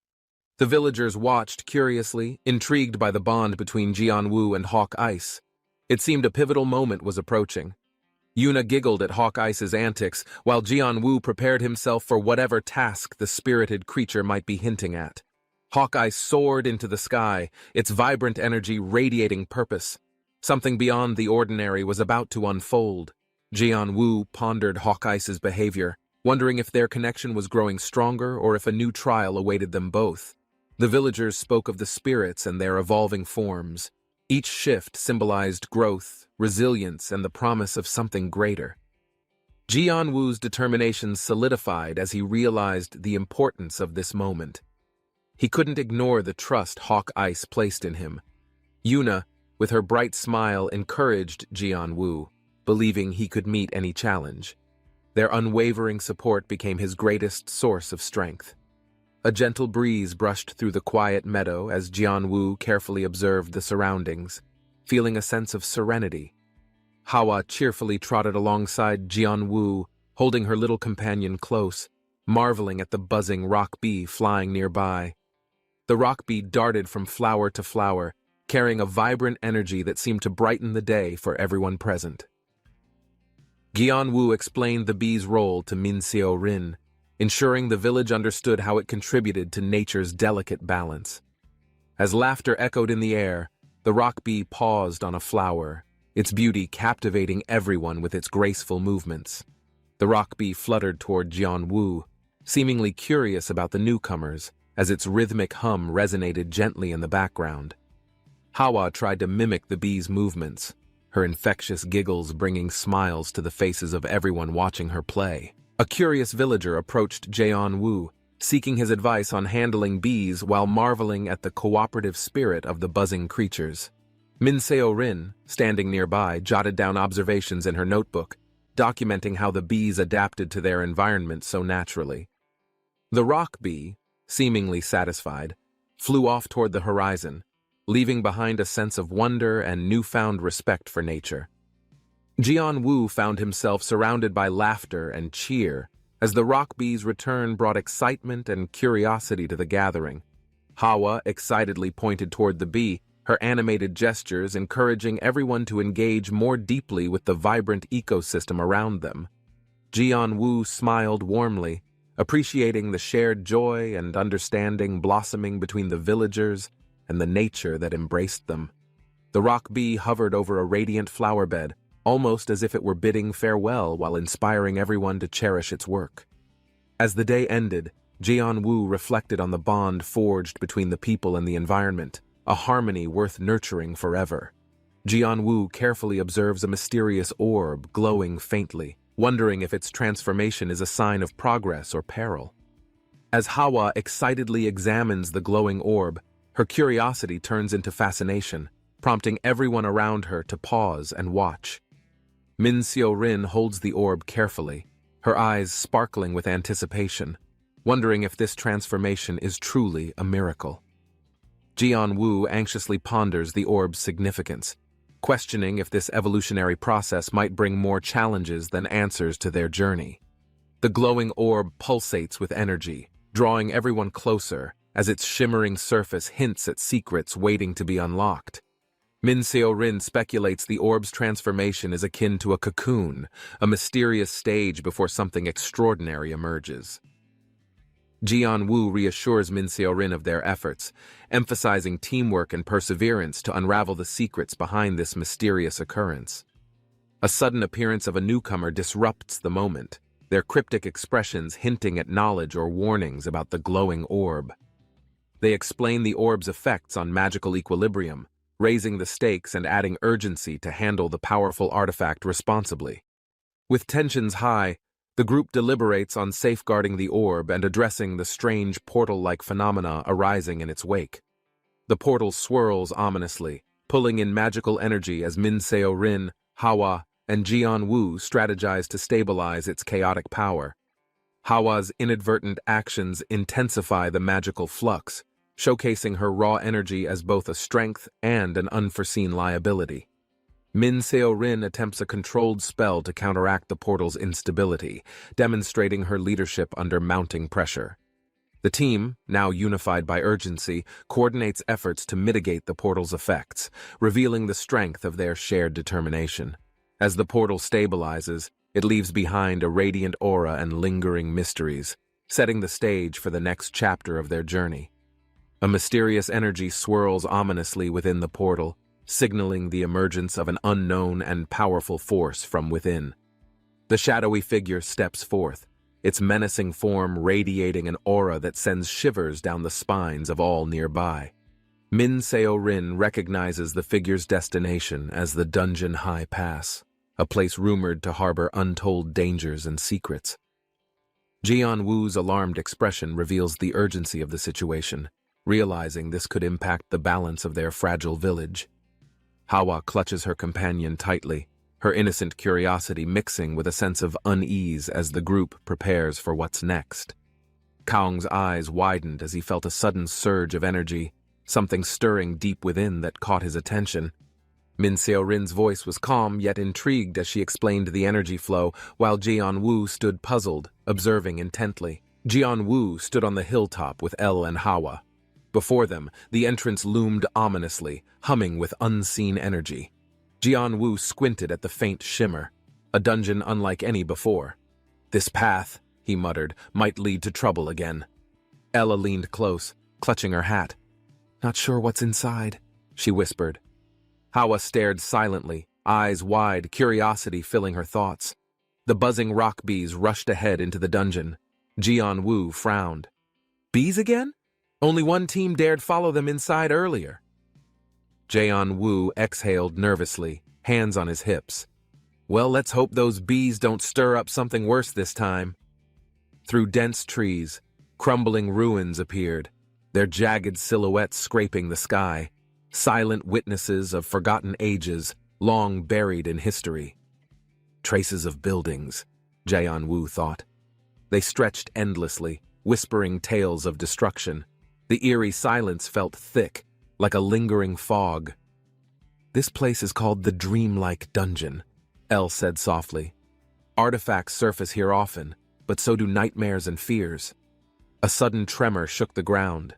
The villagers watched curiously, intrigued by the bond between Jian-Woo and Hawk Ice. It seemed a pivotal moment was approaching. Yuna giggled at Hawk Ice's antics, while Jian-Woo prepared himself for whatever task the spirited creature might be hinting at. Hawk Ice soared into the sky, its vibrant energy radiating purpose. Something beyond the ordinary was about to unfold. Jian-Woo pondered Hawk Ice's behavior, wondering if their connection was growing stronger or if a new trial awaited them both. The villagers spoke of the spirits and their evolving forms. Each shift symbolized growth, resilience, and the promise of something greater. Jian-Woo's determination solidified as he realized the importance of this moment. He couldn't ignore the trust Hawk Ice placed in him. Yuna, with her bright smile, encouraged Jian-Woo, believing he could meet any challenge. Their unwavering support became his greatest source of strength. A gentle breeze brushed through the quiet meadow as Jian-Woo carefully observed the surroundings, feeling a sense of serenity. Hawa cheerfully trotted alongside Jian-Woo, holding her little companion close, marveling at the buzzing rock bee flying nearby. The rock bee darted from flower to flower, carrying a vibrant energy that seemed to brighten the day for everyone present. Jian-Woo explained the bee's role to Min Seo-rin, ensuring the village understood how it contributed to nature's delicate balance. As laughter echoed in the air, the rock bee paused on a flower, its beauty captivating everyone with its graceful movements. The rock bee fluttered toward Jian-Woo, seemingly curious about the newcomers, as its rhythmic hum resonated gently in the background. Hawa tried to mimic the bee's movements, her infectious giggles bringing smiles to the faces of everyone watching her play. A curious villager approached Jian-Woo, seeking his advice on handling bees while marveling at the cooperative spirit of the buzzing creatures. Min Seo-rin, standing nearby, jotted down observations in her notebook, documenting how the bees adapted to their environment so naturally. The rock bee, seemingly satisfied, flew off toward the horizon, leaving behind a sense of wonder and newfound respect for nature. Jian-Woo found himself surrounded by laughter and cheer as the rock bee's return brought excitement and curiosity to the gathering. Hawa excitedly pointed toward the bee, her animated gestures encouraging everyone to engage more deeply with the vibrant ecosystem around them. Jian-woo smiled warmly, appreciating the shared joy and understanding blossoming between the villagers and the nature that embraced them. The rock bee hovered over a radiant flower bed, almost as if it were bidding farewell while inspiring everyone to cherish its work. As the day ended, Jian-woo reflected on the bond forged between the people and the environment, a harmony worth nurturing forever. Jian-woo carefully observes a mysterious orb glowing faintly, wondering if its transformation is a sign of progress or peril. As Hawa excitedly examines the glowing orb, her curiosity turns into fascination, prompting everyone around her to pause and watch. Min Seo-rin holds the orb carefully, her eyes sparkling with anticipation, wondering if this transformation is truly a miracle. Jian-woo anxiously ponders the orb's significance, questioning if this evolutionary process might bring more challenges than answers to their journey. The glowing orb pulsates with energy, drawing everyone closer as its shimmering surface hints at secrets waiting to be unlocked. Min Seo-rin speculates the orb's transformation is akin to a cocoon, a mysterious stage before something extraordinary emerges. Jian-woo reassures Min Seo-rin of their efforts, emphasizing teamwork and perseverance to unravel the secrets behind this mysterious occurrence. A sudden appearance of a newcomer disrupts the moment, their cryptic expressions hinting at knowledge or warnings about the glowing orb. They explain the orb's effects on magical equilibrium, raising the stakes and adding urgency to handle the powerful artifact responsibly. With tensions high, the group deliberates on safeguarding the orb and addressing the strange portal-like phenomena arising in its wake. The portal swirls ominously, pulling in magical energy as Min Seo-rin, Hawa, and Jian-woo strategize to stabilize its chaotic power. Hawa's inadvertent actions intensify the magical flux, showcasing her raw energy as both a strength and an unforeseen liability. Min Seo-rin attempts a controlled spell to counteract the portal's instability, demonstrating her leadership under mounting pressure. The team, now unified by urgency, coordinates efforts to mitigate the portal's effects, revealing the strength of their shared determination. As the portal stabilizes, it leaves behind a radiant aura and lingering mysteries, setting the stage for the next chapter of their journey. A mysterious energy swirls ominously within the portal, signaling the emergence of an unknown and powerful force from within. The shadowy figure steps forth, its menacing form radiating an aura that sends shivers down the spines of all nearby. Min Seo-rin recognizes the figure's destination as the Dungeon High Pass, a place rumored to harbor untold dangers and secrets. Jian-woo's alarmed expression reveals the urgency of the situation, realizing this could impact the balance of their fragile village. Hawa clutches her companion tightly, her innocent curiosity mixing with a sense of unease as the group prepares for what's next. Kaung's eyes widened as he felt a sudden surge of energy, something stirring deep within that caught his attention. Min Seo-rin's voice was calm yet intrigued as she explained the energy flow, while Jian-woo stood puzzled, observing intently. Jian-woo stood on the hilltop with El and Hawa. Before them, the entrance loomed ominously, humming with unseen energy. Jian-woo squinted at the faint shimmer, a dungeon unlike any before. "This path," he muttered, "might lead to trouble again." Ella leaned close, clutching her hat. "Not sure what's inside," she whispered. Hawa stared silently, eyes wide, curiosity filling her thoughts. The buzzing rock bees rushed ahead into the dungeon. Jian-woo frowned. "Bees again? Only one team dared follow them inside earlier." Jian-woo exhaled nervously, hands on his hips. "Well, let's hope those bees don't stir up something worse this time." Through dense trees, crumbling ruins appeared, their jagged silhouettes scraping the sky, silent witnesses of forgotten ages, long buried in history. Traces of buildings, Jian-woo thought. They stretched endlessly, whispering tales of destruction. The eerie silence felt thick, like a lingering fog. "This place is called the Dreamlike Dungeon," El said softly. "Artifacts surface here often, but so do nightmares and fears." A sudden tremor shook the ground.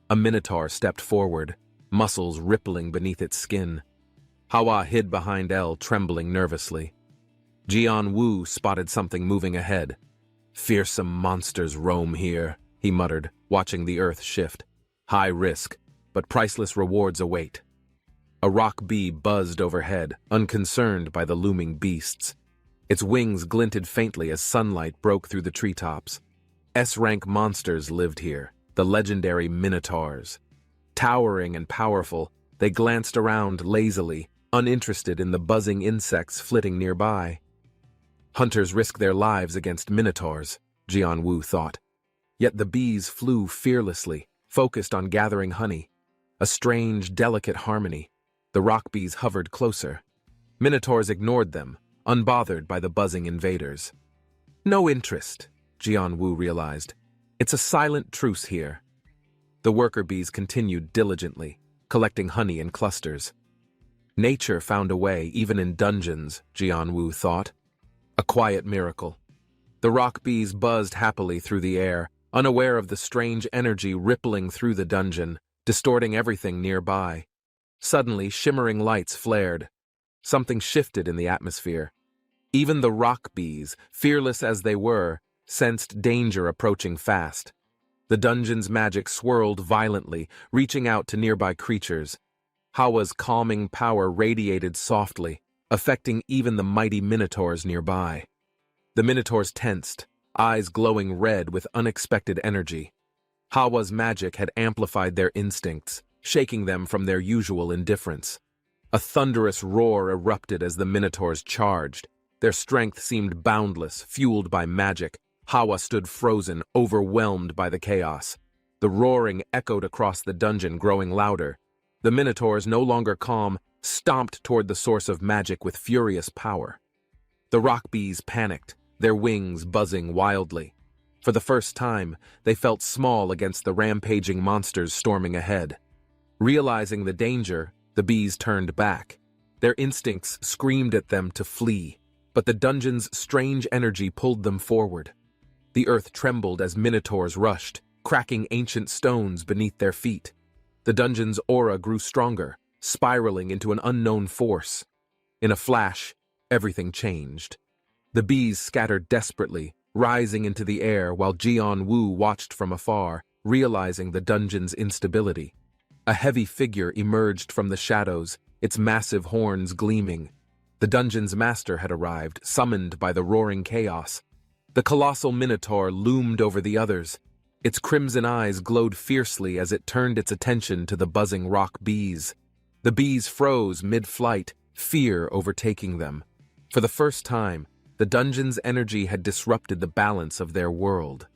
A minotaur stepped forward, muscles rippling beneath its skin. Hawa hid behind El, trembling nervously. Jian-Woo spotted something moving ahead. "Fearsome monsters roam here," he muttered, watching the earth shift. "High risk, but priceless rewards await." A rock bee buzzed overhead, unconcerned by the looming beasts. Its wings glinted faintly as sunlight broke through the treetops. S-rank monsters lived here, the legendary minotaurs. Towering and powerful, they glanced around lazily, uninterested in the buzzing insects flitting nearby. Hunters risk their lives against minotaurs, Jian-Woo thought. Yet the bees flew fearlessly, focused on gathering honey. A strange, delicate harmony. The rock bees hovered closer. Minotaurs ignored them, unbothered by the buzzing invaders. No interest, Jian-Woo realized. It's a silent truce here. The worker bees continued diligently, collecting honey in clusters. Nature found a way even in dungeons, Jian-Woo thought. A quiet miracle. The rock bees buzzed happily through the air, unaware of the strange energy rippling through the dungeon, distorting everything nearby. Suddenly, shimmering lights flared. Something shifted in the atmosphere. Even the rock bees, fearless as they were, sensed danger approaching fast. The dungeon's magic swirled violently, reaching out to nearby creatures. Hawa's calming power radiated softly, affecting even the mighty minotaurs nearby. The minotaurs tensed, eyes glowing red with unexpected energy. Hawa's magic had amplified their instincts, shaking them from their usual indifference. A thunderous roar erupted as the minotaurs charged. Their strength seemed boundless, fueled by magic. Hawa stood frozen, overwhelmed by the chaos. The roaring echoed across the dungeon, growing louder. The minotaurs, no longer calm, stomped toward the source of magic with furious power. The rock bees panicked, their wings buzzing wildly. For the first time, they felt small against the rampaging monsters storming ahead. Realizing the danger, the bees turned back. Their instincts screamed at them to flee, but the dungeon's strange energy pulled them forward. The earth trembled as minotaurs rushed, cracking ancient stones beneath their feet. The dungeon's aura grew stronger, spiraling into an unknown force. In a flash, everything changed. The bees scattered desperately, rising into the air while Jian-Woo watched from afar, realizing the dungeon's instability. A heavy figure emerged from the shadows, its massive horns gleaming. The dungeon's master had arrived, summoned by the roaring chaos. The colossal minotaur loomed over the others. Its crimson eyes glowed fiercely as it turned its attention to the buzzing rock bees. The bees froze mid-flight, fear overtaking them. For the first time, the dungeon's energy had disrupted the balance of their world.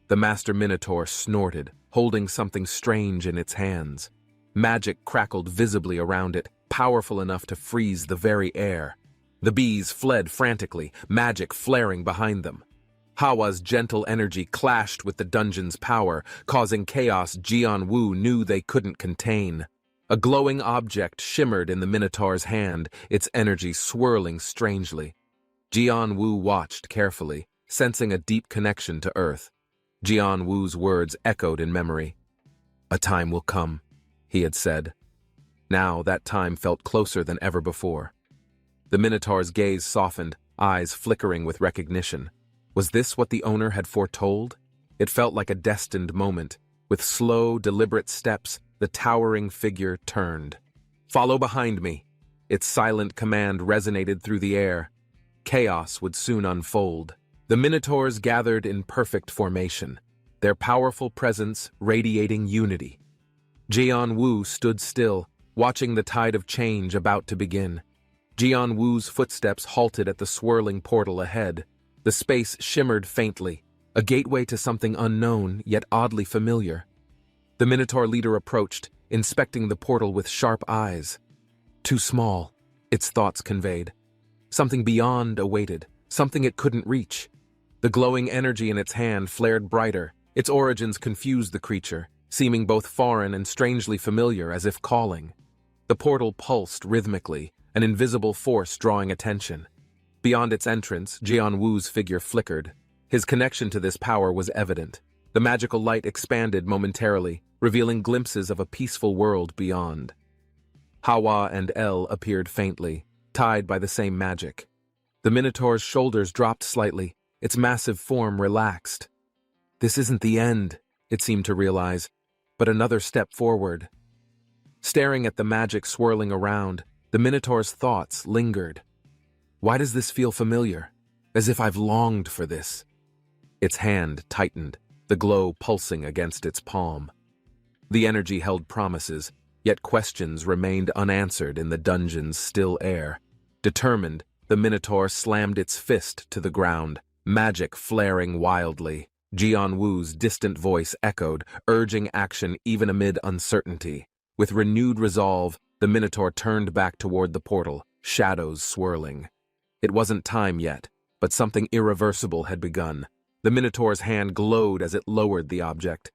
The master minotaur snorted, holding something strange in its hands. Magic crackled visibly around it, powerful enough to freeze the very air. The bees fled frantically, magic flaring behind them. Hawa's gentle energy clashed with the dungeon's power, causing chaos Jian-Woo knew they couldn't contain. A glowing object shimmered in the minotaur's hand, its energy swirling strangely. Jian-Woo watched carefully, sensing a deep connection to Earth. Jian-Woo's words echoed in memory. "A time will come," he had said. Now that time felt closer than ever before. The minotaur's gaze softened, eyes flickering with recognition. Was this what the owner had foretold? It felt like a destined moment. With slow, deliberate steps, the towering figure turned. "Follow behind me." Its silent command resonated through the air. Chaos would soon unfold. The minotaurs gathered in perfect formation, their powerful presence radiating unity. Jian-Woo stood still, watching the tide of change about to begin. Jian-Woo's footsteps halted at the swirling portal ahead. The space shimmered faintly, a gateway to something unknown yet oddly familiar. The Minotaur leader approached, inspecting the portal with sharp eyes. Too small, its thoughts conveyed. Something beyond awaited, something it couldn't reach. The glowing energy in its hand flared brighter. Its origins confused the creature, seeming both foreign and strangely familiar, as if calling. The portal pulsed rhythmically, an invisible force drawing attention. Beyond its entrance, Jian-Woo's figure flickered. His connection to this power was evident. The magical light expanded momentarily, revealing glimpses of a peaceful world beyond. Hawa and El appeared faintly, tied by the same magic. The Minotaur's shoulders dropped slightly, its massive form relaxed. This isn't the end, it seemed to realize, but another step forward. Staring at the magic swirling around, the Minotaur's thoughts lingered. Why does this feel familiar? As if I've longed for this. Its hand tightened, the glow pulsing against its palm. The energy held promises, yet questions remained unanswered in the dungeon's still air. Determined, the Minotaur slammed its fist to the ground, magic flaring wildly. Jianwu's distant voice echoed, urging action even amid uncertainty. With renewed resolve, the Minotaur turned back toward the portal, shadows swirling. It wasn't time yet, but something irreversible had begun. The Minotaur's hand glowed as it lowered the object.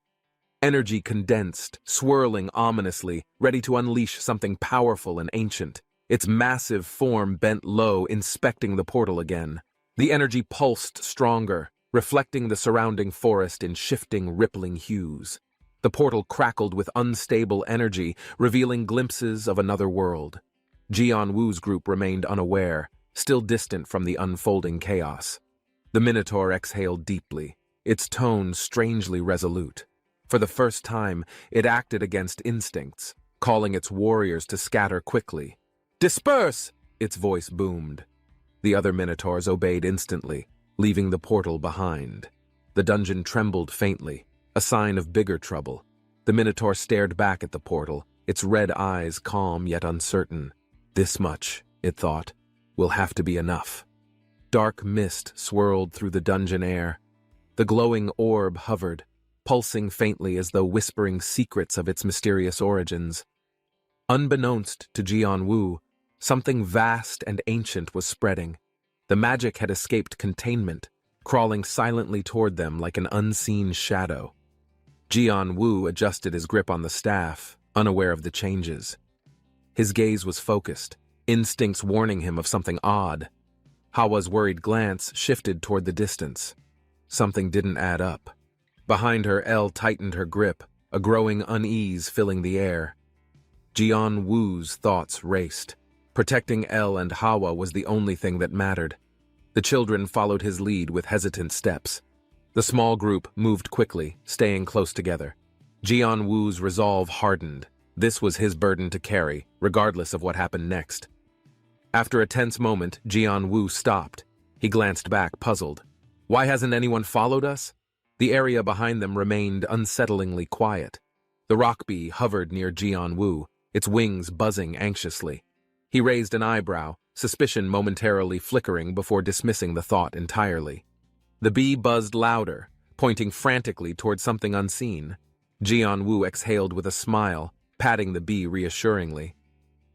Energy condensed, swirling ominously, ready to unleash something powerful and ancient. Its massive form bent low, inspecting the portal again. The energy pulsed stronger, reflecting the surrounding forest in shifting, rippling hues. The portal crackled with unstable energy, revealing glimpses of another world. Jianwu's group remained unaware, still distant from the unfolding chaos. The Minotaur exhaled deeply, its tone strangely resolute. For the first time, it acted against instincts, calling its warriors to scatter quickly. "Disperse!" its voice boomed. The other Minotaurs obeyed instantly, leaving the portal behind. The dungeon trembled faintly, a sign of bigger trouble. The Minotaur stared back at the portal, its red eyes calm yet uncertain. This much, it thought, will have to be enough. Dark mist swirled through the dungeon air. The glowing orb hovered, pulsing faintly as though whispering secrets of its mysterious origins. Unbeknownst to Jianwu, something vast and ancient was spreading. The magic had escaped containment, crawling silently toward them like an unseen shadow. Jianwu adjusted his grip on the staff, unaware of the changes. His gaze was focused, instincts warning him of something odd. Hawa's worried glance shifted toward the distance. Something didn't add up. Behind her, Elle tightened her grip, a growing unease filling the air. Jianwu's thoughts raced. Protecting Elle and Hawa was the only thing that mattered. The children followed his lead with hesitant steps. The small group moved quickly, staying close together. Jianwu's resolve hardened. This was his burden to carry, regardless of what happened next. After a tense moment, Jianwu stopped. He glanced back, puzzled. Why hasn't anyone followed us? The area behind them remained unsettlingly quiet. The rock bee hovered near Jianwu, its wings buzzing anxiously. He raised an eyebrow, suspicion momentarily flickering before dismissing the thought entirely. The bee buzzed louder, pointing frantically toward something unseen. Jianwu exhaled with a smile, patting the bee reassuringly.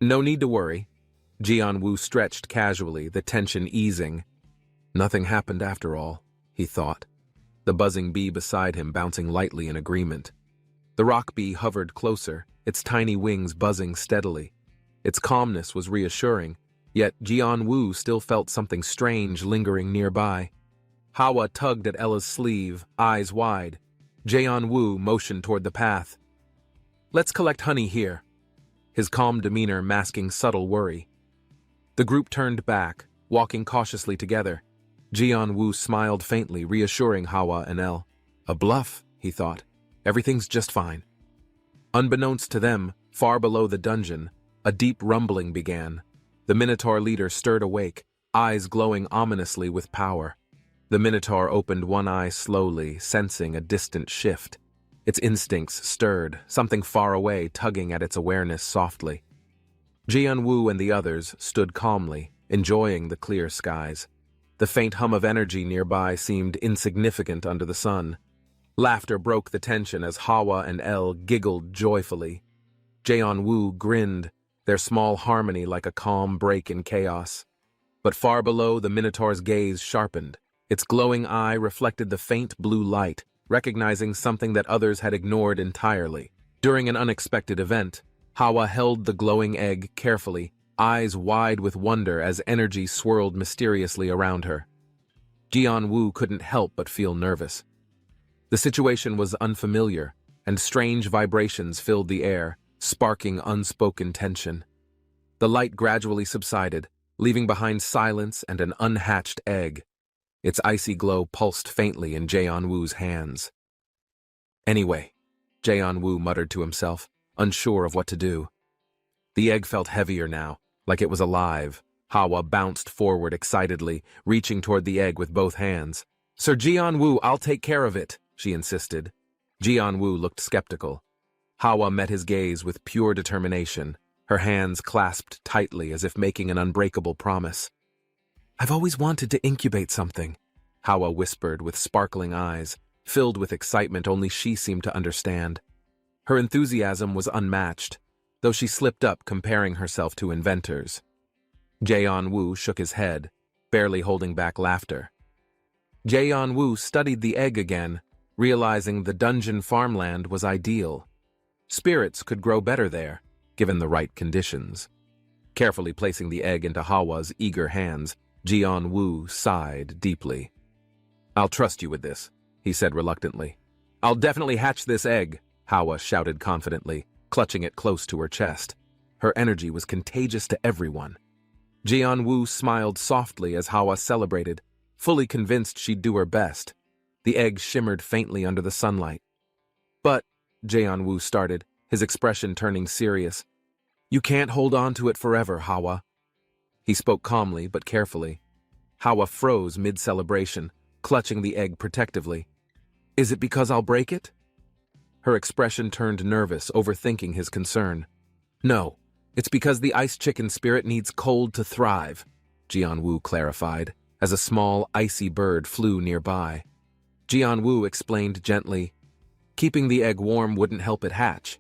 No need to worry. Jianwu stretched casually, the tension easing. Nothing happened after all, he thought. The buzzing bee beside him bouncing lightly in agreement. The rock bee hovered closer, its tiny wings buzzing steadily. Its calmness was reassuring, yet Jianwu still felt something strange lingering nearby. Hawa tugged at Ella's sleeve, eyes wide. Jianwu motioned toward the path. Let's collect honey here, his calm demeanor masking subtle worry. The group turned back, walking cautiously together. Jianwu smiled faintly, reassuring Hawa and Elle. A bluff, he thought. Everything's just fine. Unbeknownst to them, far below the dungeon, a deep rumbling began. The Minotaur leader stirred awake, eyes glowing ominously with power. The Minotaur opened one eye slowly, sensing a distant shift. Its instincts stirred, something far away tugging at its awareness softly. Jianwu and the others stood calmly, enjoying the clear skies. The faint hum of energy nearby seemed insignificant under the sun. Laughter broke the tension as Hawa and Elle giggled joyfully. Jianwu grinned, their small harmony like a calm break in chaos. But far below, the Minotaur's gaze sharpened. Its glowing eye reflected the faint blue light, recognizing something that others had ignored entirely. During an unexpected event, Hawa held the glowing egg carefully, eyes wide with wonder as energy swirled mysteriously around her. Jianwu couldn't help but feel nervous. The situation was unfamiliar, and strange vibrations filled the air, sparking unspoken tension. The light gradually subsided, leaving behind silence and an unhatched egg. Its icy glow pulsed faintly in Jae-woo's hands. Anyway, Jae-woo muttered to himself, unsure of what to do. The egg felt heavier now, like it was alive. Hawa bounced forward excitedly, reaching toward the egg with both hands. "Sir Jae-woo, I'll take care of it," she insisted. Jae-woo looked skeptical. Hawa met his gaze with pure determination, her hands clasped tightly as if making an unbreakable promise. "I've always wanted to incubate something," Hawa whispered with sparkling eyes, filled with excitement only she seemed to understand. Her enthusiasm was unmatched, though she slipped up comparing herself to inventors. Jae-woo shook his head, barely holding back laughter. Jae-woo studied the egg again, realizing the dungeon farmland was ideal. Spirits could grow better there, given the right conditions. Carefully placing the egg into Hawa's eager hands, Jae-woo sighed deeply. "I'll trust you with this," he said reluctantly. "I'll definitely hatch this egg," Hawa shouted confidently, clutching it close to her chest. Her energy was contagious to everyone. Jae-woo smiled softly as Hawa celebrated, fully convinced she'd do her best. The egg shimmered faintly under the sunlight. "But," Jae-woo started, his expression turning serious, "you can't hold on to it forever, Hawa." He spoke calmly but carefully. Hawa froze mid-celebration, clutching the egg protectively. "Is it because I'll break it?" Her expression turned nervous, overthinking his concern. "No, it's because the ice chicken spirit needs cold to thrive," Jae-woo clarified, as a small, icy bird flew nearby. Jae-woo explained gently, "Keeping the egg warm wouldn't help it hatch."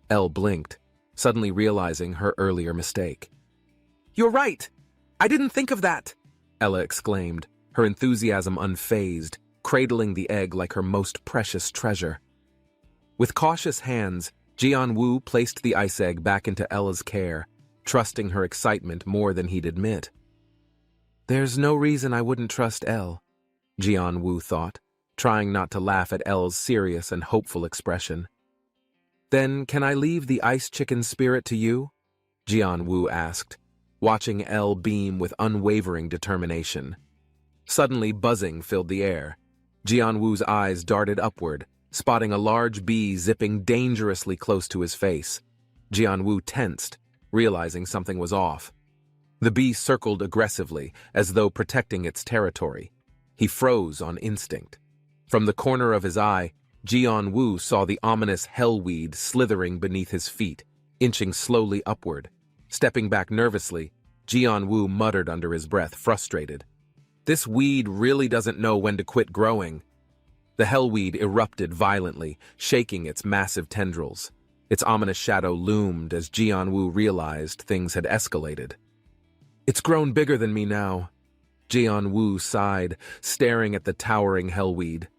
Elle blinked, suddenly realizing her earlier mistake. "You're right! I didn't think of that!" Ella exclaimed, her enthusiasm unfazed, cradling the egg like her most precious treasure. With cautious hands, Jae-woo placed the ice egg back into Ella's care, trusting her excitement more than he'd admit. "There's no reason I wouldn't trust Elle," Jae-woo thought, trying not to laugh at Elle's serious and hopeful expression. "Then can I leave the ice chicken spirit to you?" Jae-woo asked, watching Elle beam with unwavering determination. Suddenly buzzing filled the air. Jae-woo's eyes darted upward, spotting a large bee zipping dangerously close to his face. Jae-woo tensed, realizing something was off. The bee circled aggressively, as though protecting its territory. He froze on instinct. From the corner of his eye, Jae-woo saw the ominous hellweed slithering beneath his feet, inching slowly upward. Stepping back nervously, Jae-woo muttered under his breath, frustrated. "This weed really doesn't know when to quit growing." The hellweed erupted violently, shaking its massive tendrils. Its ominous shadow loomed as Jae-woo realized things had escalated. "It's grown bigger than me now," Jae-woo sighed, staring at the towering hellweed.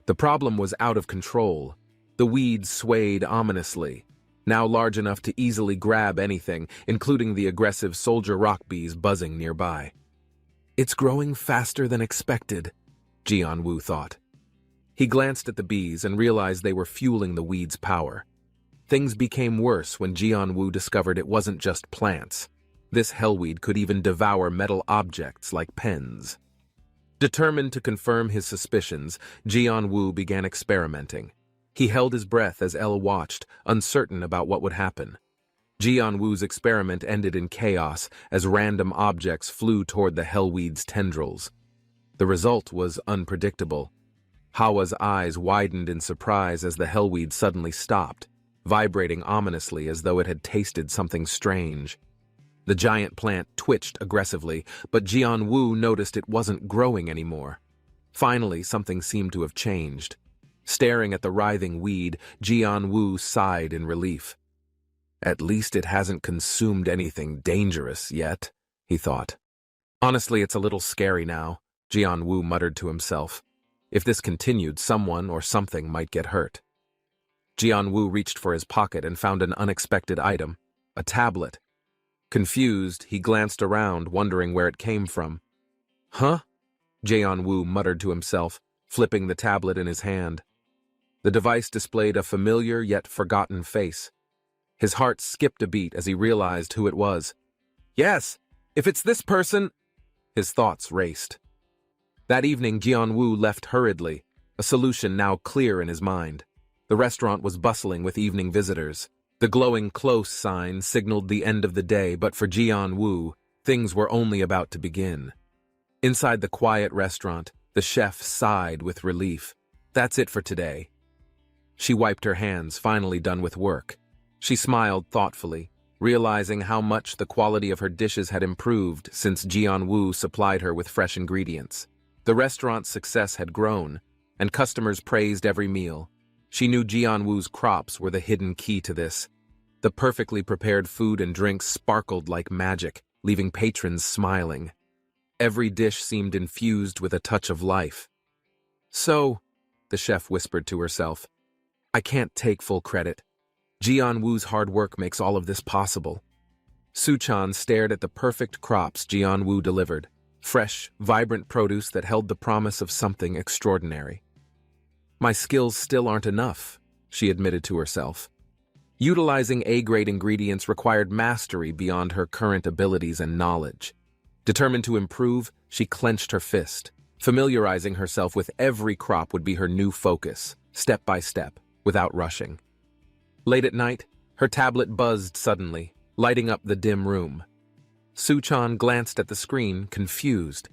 The problem was out of control. The weed swayed ominously, now large enough to easily grab anything, including the aggressive soldier rock bees buzzing nearby. "It's growing faster than expected," Jae-woo thought. He glanced at the bees and realized they were fueling the weed's power. Things became worse when Jae-woo discovered it wasn't just plants. This hellweed could even devour metal objects like pens. Determined to confirm his suspicions, Jae-woo began experimenting. He held his breath as Elle watched, uncertain about what would happen. Jae-woo's experiment ended in chaos as random objects flew toward the hellweed's tendrils. The result was unpredictable. Hawa's eyes widened in surprise as the hellweed suddenly stopped, vibrating ominously as though it had tasted something strange. The giant plant twitched aggressively, but Jae-woo noticed it wasn't growing anymore. Finally, something seemed to have changed. Staring at the writhing weed, Jae-woo sighed in relief. "At least it hasn't consumed anything dangerous yet," he thought. "Honestly, it's a little scary now," Jae-woo muttered to himself. If this continued, someone or something might get hurt. Jae-woo reached for his pocket and found an unexpected item, a tablet. Confused, he glanced around, wondering where it came from. "Huh?" Jae-woo muttered to himself, flipping the tablet in his hand. The device displayed a familiar yet forgotten face. His heart skipped a beat as he realized who it was. "Yes, If it's this person, his thoughts raced. That evening, Jianwu left hurriedly, a solution now clear in his mind. The restaurant was bustling with evening visitors. The glowing close sign signaled the end of the day, but for Jianwu, things were only about to begin. Inside the quiet restaurant, the chef sighed with relief. That's it for today. She wiped her hands, finally done with work. She smiled thoughtfully, realizing how much the quality of her dishes had improved since Jianwu supplied her with fresh ingredients. The restaurant's success had grown, and customers praised every meal. She knew Jianwu's crops were the hidden key to this. The perfectly prepared food and drinks sparkled like magic, leaving patrons smiling. Every dish seemed infused with a touch of life. So, the chef whispered to herself, I can't take full credit. Jianwu's hard work makes all of this possible. Suchan stared at the perfect crops Jianwu delivered, fresh, vibrant produce that held the promise of something extraordinary. My skills still aren't enough, she admitted to herself. Utilizing A-grade ingredients required mastery beyond her current abilities and knowledge. Determined to improve, she clenched her fist. Familiarizing herself with every crop would be her new focus, step by step, without rushing. Late at night, her tablet buzzed suddenly, lighting up the dim room. Suchan glanced at the screen, confused.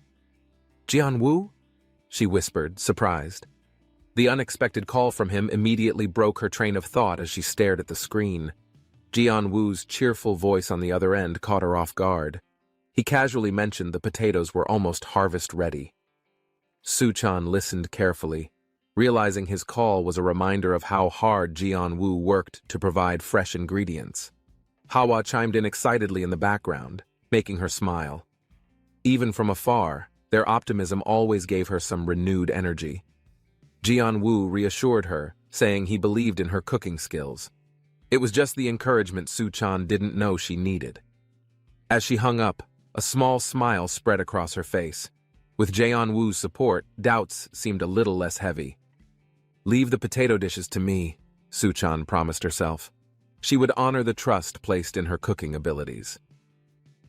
Jianwu? She whispered, surprised. The unexpected call from him immediately broke her train of thought as she stared at the screen. Jianwu's cheerful voice on the other end caught her off guard. He casually mentioned the potatoes were almost harvest-ready. Suchan listened carefully, realizing his call was a reminder of how hard Jianwu worked to provide fresh ingredients. Hawa chimed in excitedly in the background, making her smile. Even from afar, their optimism always gave her some renewed energy. Jianwu reassured her, saying he believed in her cooking skills. It was just the encouragement Suchan didn't know she needed. As she hung up, a small smile spread across her face. With Jianwu's support, doubts seemed a little less heavy. Leave the potato dishes to me, Suchan promised herself. She would honor the trust placed in her cooking abilities.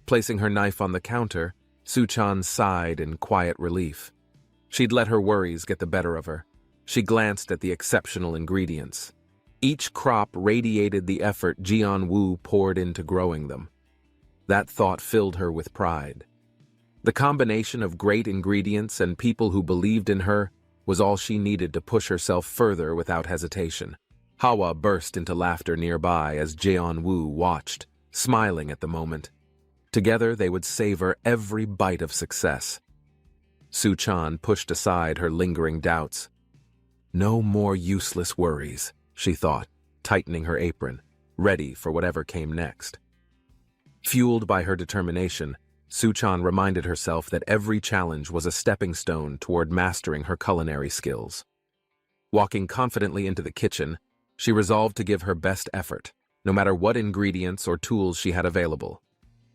Placing her knife on the counter, Suchan sighed in quiet relief. She'd let her worries get the better of her. She glanced at the exceptional ingredients. Each crop radiated the effort Jianwu poured into growing them. That thought filled her with pride. The combination of great ingredients and people who believed in her was all she needed to push herself further without hesitation. Hawa burst into laughter nearby as Jianwu watched, smiling at the moment. Together they would savor every bite of success. Suchan pushed aside her lingering doubts. No more useless worries, she thought, tightening her apron, ready for whatever came next. Fueled by her determination, Suchan reminded herself that every challenge was a stepping stone toward mastering her culinary skills. Walking confidently into the kitchen, she resolved to give her best effort, no matter what ingredients or tools she had available.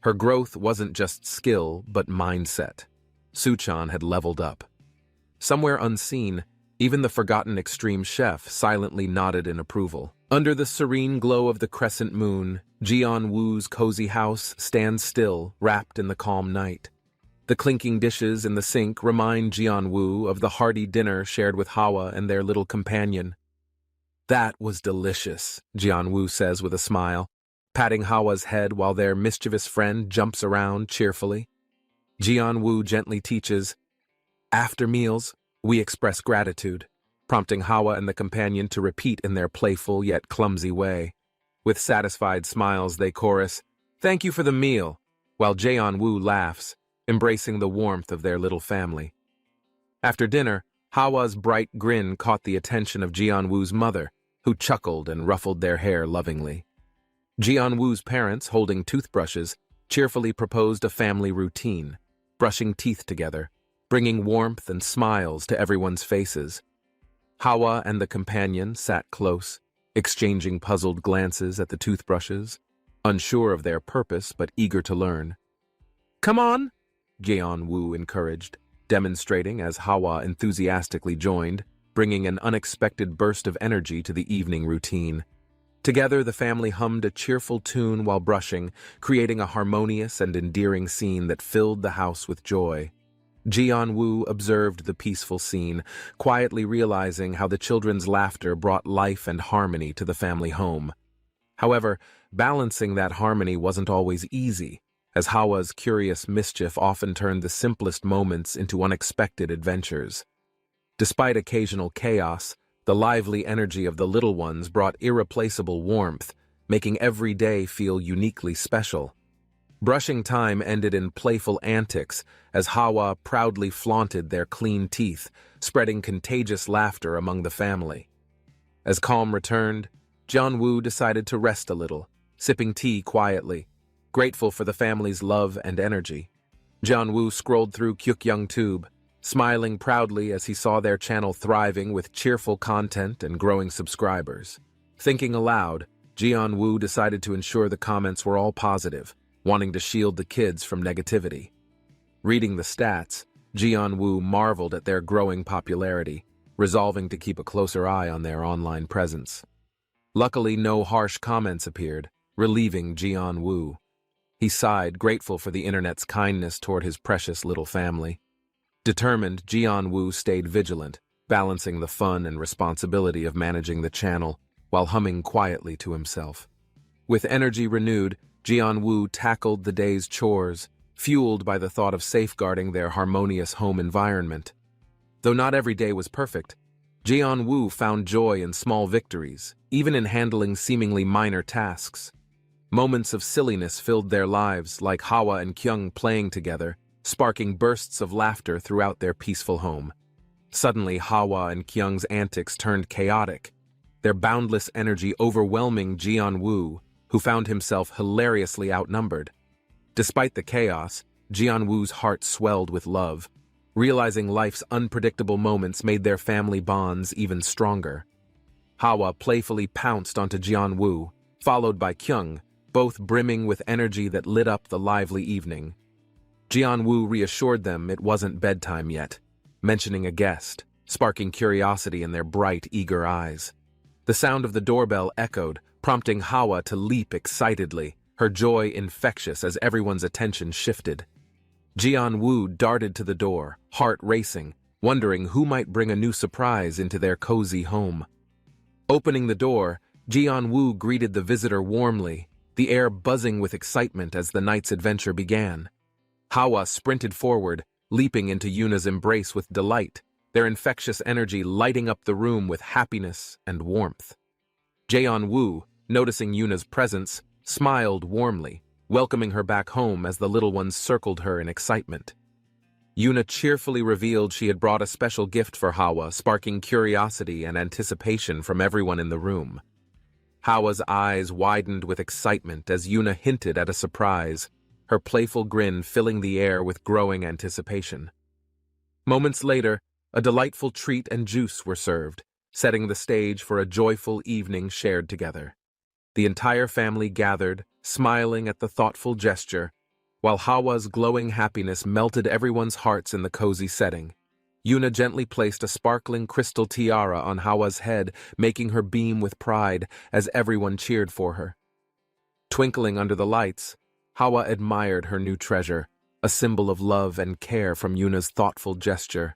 Her growth wasn't just skill, but mindset. Suchan had leveled up. Somewhere unseen, even the forgotten extreme chef silently nodded in approval. Under the serene glow of the crescent moon, Jianwu's cozy house stands still, wrapped in the calm night. The clinking dishes in the sink remind Jianwu of the hearty dinner shared with Hawa and their little companion. That was delicious, Jianwu says with a smile, patting Hawa's head while their mischievous friend jumps around cheerfully. Jianwu gently teaches, after meals, we express gratitude, prompting Hawa and the companion to repeat in their playful yet clumsy way. With satisfied smiles, they chorus, thank you for the meal, while Jianwu laughs, embracing the warmth of their little family. After dinner, Hawa's bright grin caught the attention of Jianwu's mother, who chuckled and ruffled their hair lovingly. Jianwu's parents, holding toothbrushes, cheerfully proposed a family routine, brushing teeth together, bringing warmth and smiles to everyone's faces. Hawa and the companion sat close, exchanging puzzled glances at the toothbrushes, unsure of their purpose but eager to learn. Come on, Jianwu encouraged, demonstrating as Hawa enthusiastically joined, bringing an unexpected burst of energy to the evening routine. Together, the family hummed a cheerful tune while brushing, creating a harmonious and endearing scene that filled the house with joy. Jian-woo observed the peaceful scene, quietly realizing how the children's laughter brought life and harmony to the family home. However, balancing that harmony wasn't always easy, as Hawa's curious mischief often turned the simplest moments into unexpected adventures. Despite occasional chaos, the lively energy of the little ones brought irreplaceable warmth, making every day feel uniquely special. Brushing time ended in playful antics as Hawa proudly flaunted their clean teeth, spreading contagious laughter among the family. As calm returned, Jian-woo decided to rest a little, sipping tea quietly, grateful for the family's love and energy. Jian-woo scrolled through QuickYoungTube, smiling proudly as he saw their channel thriving with cheerful content and growing subscribers. Thinking aloud, Jian-woo decided to ensure the comments were all positive, wanting to shield the kids from negativity. Reading the stats, Jian-woo marveled at their growing popularity, resolving to keep a closer eye on their online presence. Luckily, no harsh comments appeared, relieving Jian-woo. He sighed, grateful for the internet's kindness toward his precious little family. Determined, Jian-woo stayed vigilant, balancing the fun and responsibility of managing the channel while humming quietly to himself. With energy renewed, Jian-woo tackled the day's chores, fueled by the thought of safeguarding their harmonious home environment. Though not every day was perfect, Jian-woo found joy in small victories, even in handling seemingly minor tasks. Moments of silliness filled their lives, like Hawa and Kyung playing together, sparking bursts of laughter throughout their peaceful home. Suddenly, Hawa and Kyung's antics turned chaotic, their boundless energy overwhelming Jian-woo, who found himself hilariously outnumbered. Despite the chaos, Jian-woo's heart swelled with love, realizing life's unpredictable moments made their family bonds even stronger. Hawa playfully pounced onto Jian-woo, followed by Kyung, both brimming with energy that lit up the lively evening. Jian-woo reassured them it wasn't bedtime yet, mentioning a guest, sparking curiosity in their bright, eager eyes. The sound of the doorbell echoed, prompting Hawa to leap excitedly, her joy infectious as everyone's attention shifted. Jian-woo darted to the door, heart racing, wondering who might bring a new surprise into their cozy home. Opening the door, Jian-woo greeted the visitor warmly, the air buzzing with excitement as the night's adventure began. Hawa sprinted forward, leaping into Yuna's embrace with delight, their infectious energy lighting up the room with happiness and warmth. Jian-woo, noticing Yuna's presence, smiled warmly, welcoming her back home as the little ones circled her in excitement. Yuna cheerfully revealed she had brought a special gift for Hawa, sparking curiosity and anticipation from everyone in the room. Hawa's eyes widened with excitement as Yuna hinted at a surprise, her playful grin filling the air with growing anticipation. Moments later, a delightful treat and juice were served, setting the stage for a joyful evening shared together. The entire family gathered, smiling at the thoughtful gesture, while Hawa's glowing happiness melted everyone's hearts in the cozy setting. Yuna gently placed a sparkling crystal tiara on Hawa's head, making her beam with pride as everyone cheered for her. Twinkling under the lights, Hawa admired her new treasure, a symbol of love and care from Yuna's thoughtful gesture.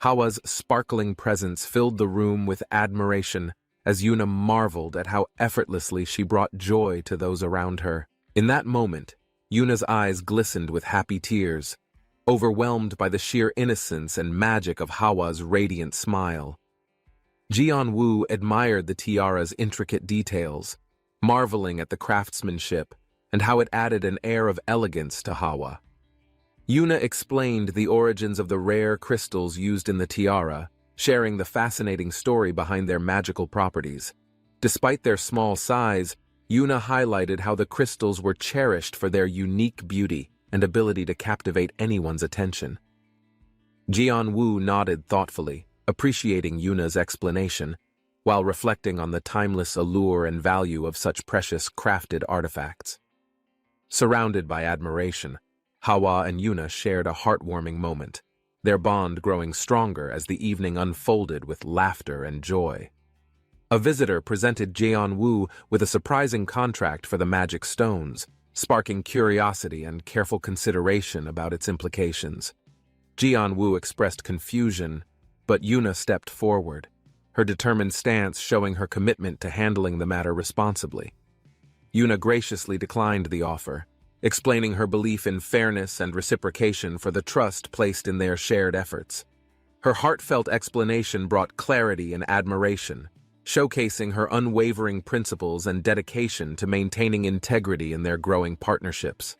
Hawa's sparkling presence filled the room with admiration as Yuna marveled at how effortlessly she brought joy to those around her. In that moment, Yuna's eyes glistened with happy tears, overwhelmed by the sheer innocence and magic of Hawa's radiant smile. Jian-woo admired the tiara's intricate details, marveling at the craftsmanship and how it added an air of elegance to Hawa. Yuna explained the origins of the rare crystals used in the tiara, sharing the fascinating story behind their magical properties. Despite their small size, Yuna highlighted how the crystals were cherished for their unique beauty and ability to captivate anyone's attention. Jian-woo nodded thoughtfully, appreciating Yuna's explanation, while reflecting on the timeless allure and value of such precious crafted artifacts. Surrounded by admiration, Hawa and Yuna shared a heartwarming moment, their bond growing stronger as the evening unfolded with laughter and joy. A visitor presented Jeon-woo with a surprising contract for the magic stones, sparking curiosity and careful consideration about its implications. Jeon-woo expressed confusion, but Yuna stepped forward, her determined stance showing her commitment to handling the matter responsibly. Yuna graciously declined the offer, explaining her belief in fairness and reciprocation for the trust placed in their shared efforts. Her heartfelt explanation brought clarity and admiration, showcasing her unwavering principles and dedication to maintaining integrity in their growing partnerships.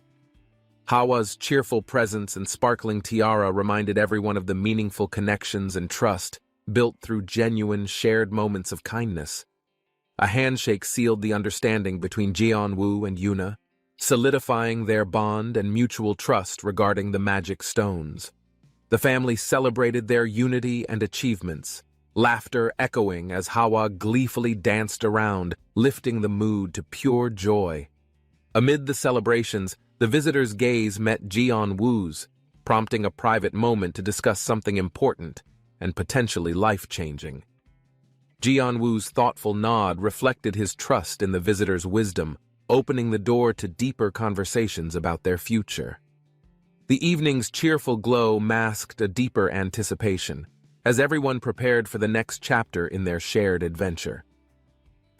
Hawa's cheerful presence and sparkling tiara reminded everyone of the meaningful connections and trust built through genuine, shared moments of kindness. A handshake sealed the understanding between Jeon-woo and Yuna, solidifying their bond and mutual trust regarding the magic stones. The family celebrated their unity and achievements, laughter echoing as Hawa gleefully danced around, lifting the mood to pure joy. Amid the celebrations, the visitor's gaze met Jeon-woo's, prompting a private moment to discuss something important and potentially life-changing. Jeon-woo's thoughtful nod reflected his trust in the visitor's wisdom, opening the door to deeper conversations about their future. The evening's cheerful glow masked a deeper anticipation, as everyone prepared for the next chapter in their shared adventure.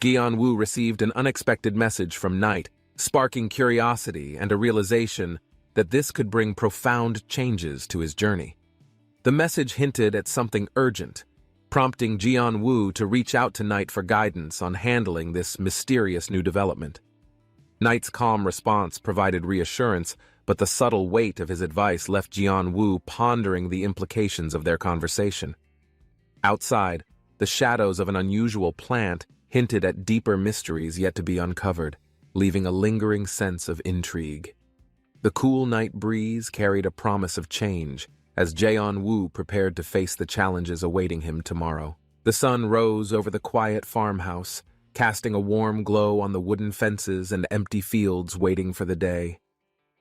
Jeon-woo received an unexpected message from Night, sparking curiosity and a realization that this could bring profound changes to his journey. The message hinted at something urgent, prompting Jeon-woo to reach out to Night for guidance on handling this mysterious new development. Night's calm response provided reassurance, but the subtle weight of his advice left Jeon-woo pondering the implications of their conversation. Outside, the shadows of an unusual plant hinted at deeper mysteries yet to be uncovered, leaving a lingering sense of intrigue. The cool night breeze carried a promise of change, as Jeon-woo prepared to face the challenges awaiting him tomorrow. The sun rose over the quiet farmhouse, casting a warm glow on the wooden fences and empty fields waiting for the day.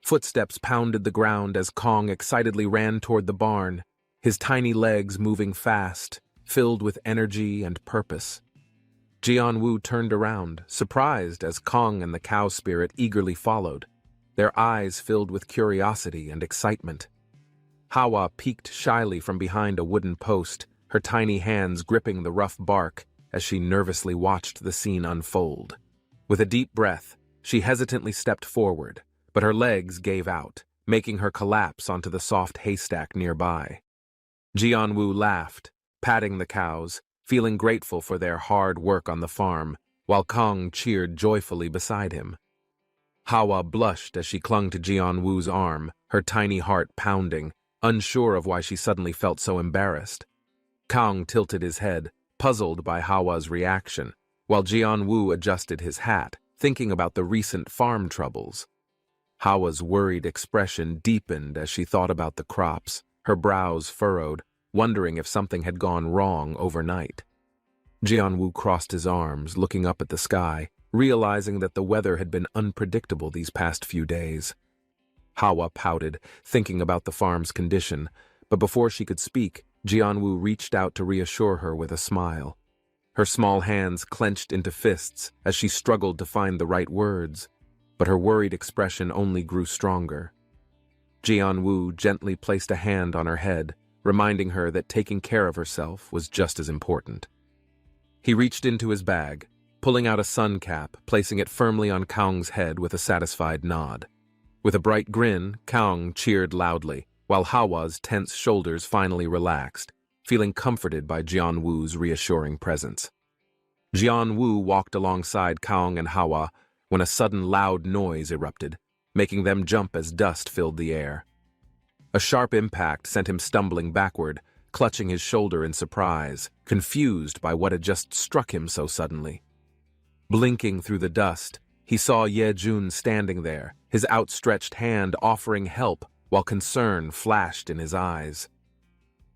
Footsteps pounded the ground as Kong excitedly ran toward the barn, his tiny legs moving fast, filled with energy and purpose. Jeon-woo turned around, surprised as Kong and the cow spirit eagerly followed, their eyes filled with curiosity and excitement. Hawa peeked shyly from behind a wooden post, her tiny hands gripping the rough bark as she nervously watched the scene unfold. With a deep breath, she hesitantly stepped forward, but her legs gave out, making her collapse onto the soft haystack nearby. Jeon-woo laughed, patting the cows, feeling grateful for their hard work on the farm, while Kong cheered joyfully beside him. Hawa blushed as she clung to Jeon-woo's arm, her tiny heart pounding, unsure of why she suddenly felt so embarrassed. Kong tilted his head, puzzled by Hawa's reaction, while Jeon-woo adjusted his hat, thinking about the recent farm troubles. Hawa's worried expression deepened as she thought about the crops, her brows furrowed, wondering if something had gone wrong overnight. Jeon-woo crossed his arms, looking up at the sky, realizing that the weather had been unpredictable these past few days. Hawa pouted, thinking about the farm's condition, but before she could speak, Jeon-woo reached out to reassure her with a smile. Her small hands clenched into fists as she struggled to find the right words, but her worried expression only grew stronger. Jeon-woo gently placed a hand on her head, reminding her that taking care of herself was just as important. He reached into his bag, pulling out a sun cap, placing it firmly on Kong's head with a satisfied nod. With a bright grin, Kong cheered loudly, while Hawa's tense shoulders finally relaxed, feeling comforted by Jeon-woo's reassuring presence. Jeon-woo walked alongside Kong and Hawa when a sudden loud noise erupted, making them jump as dust filled the air. A sharp impact sent him stumbling backward, clutching his shoulder in surprise, confused by what had just struck him so suddenly. Blinking through the dust, he saw Ye-jun standing there, his outstretched hand offering help while concern flashed in his eyes.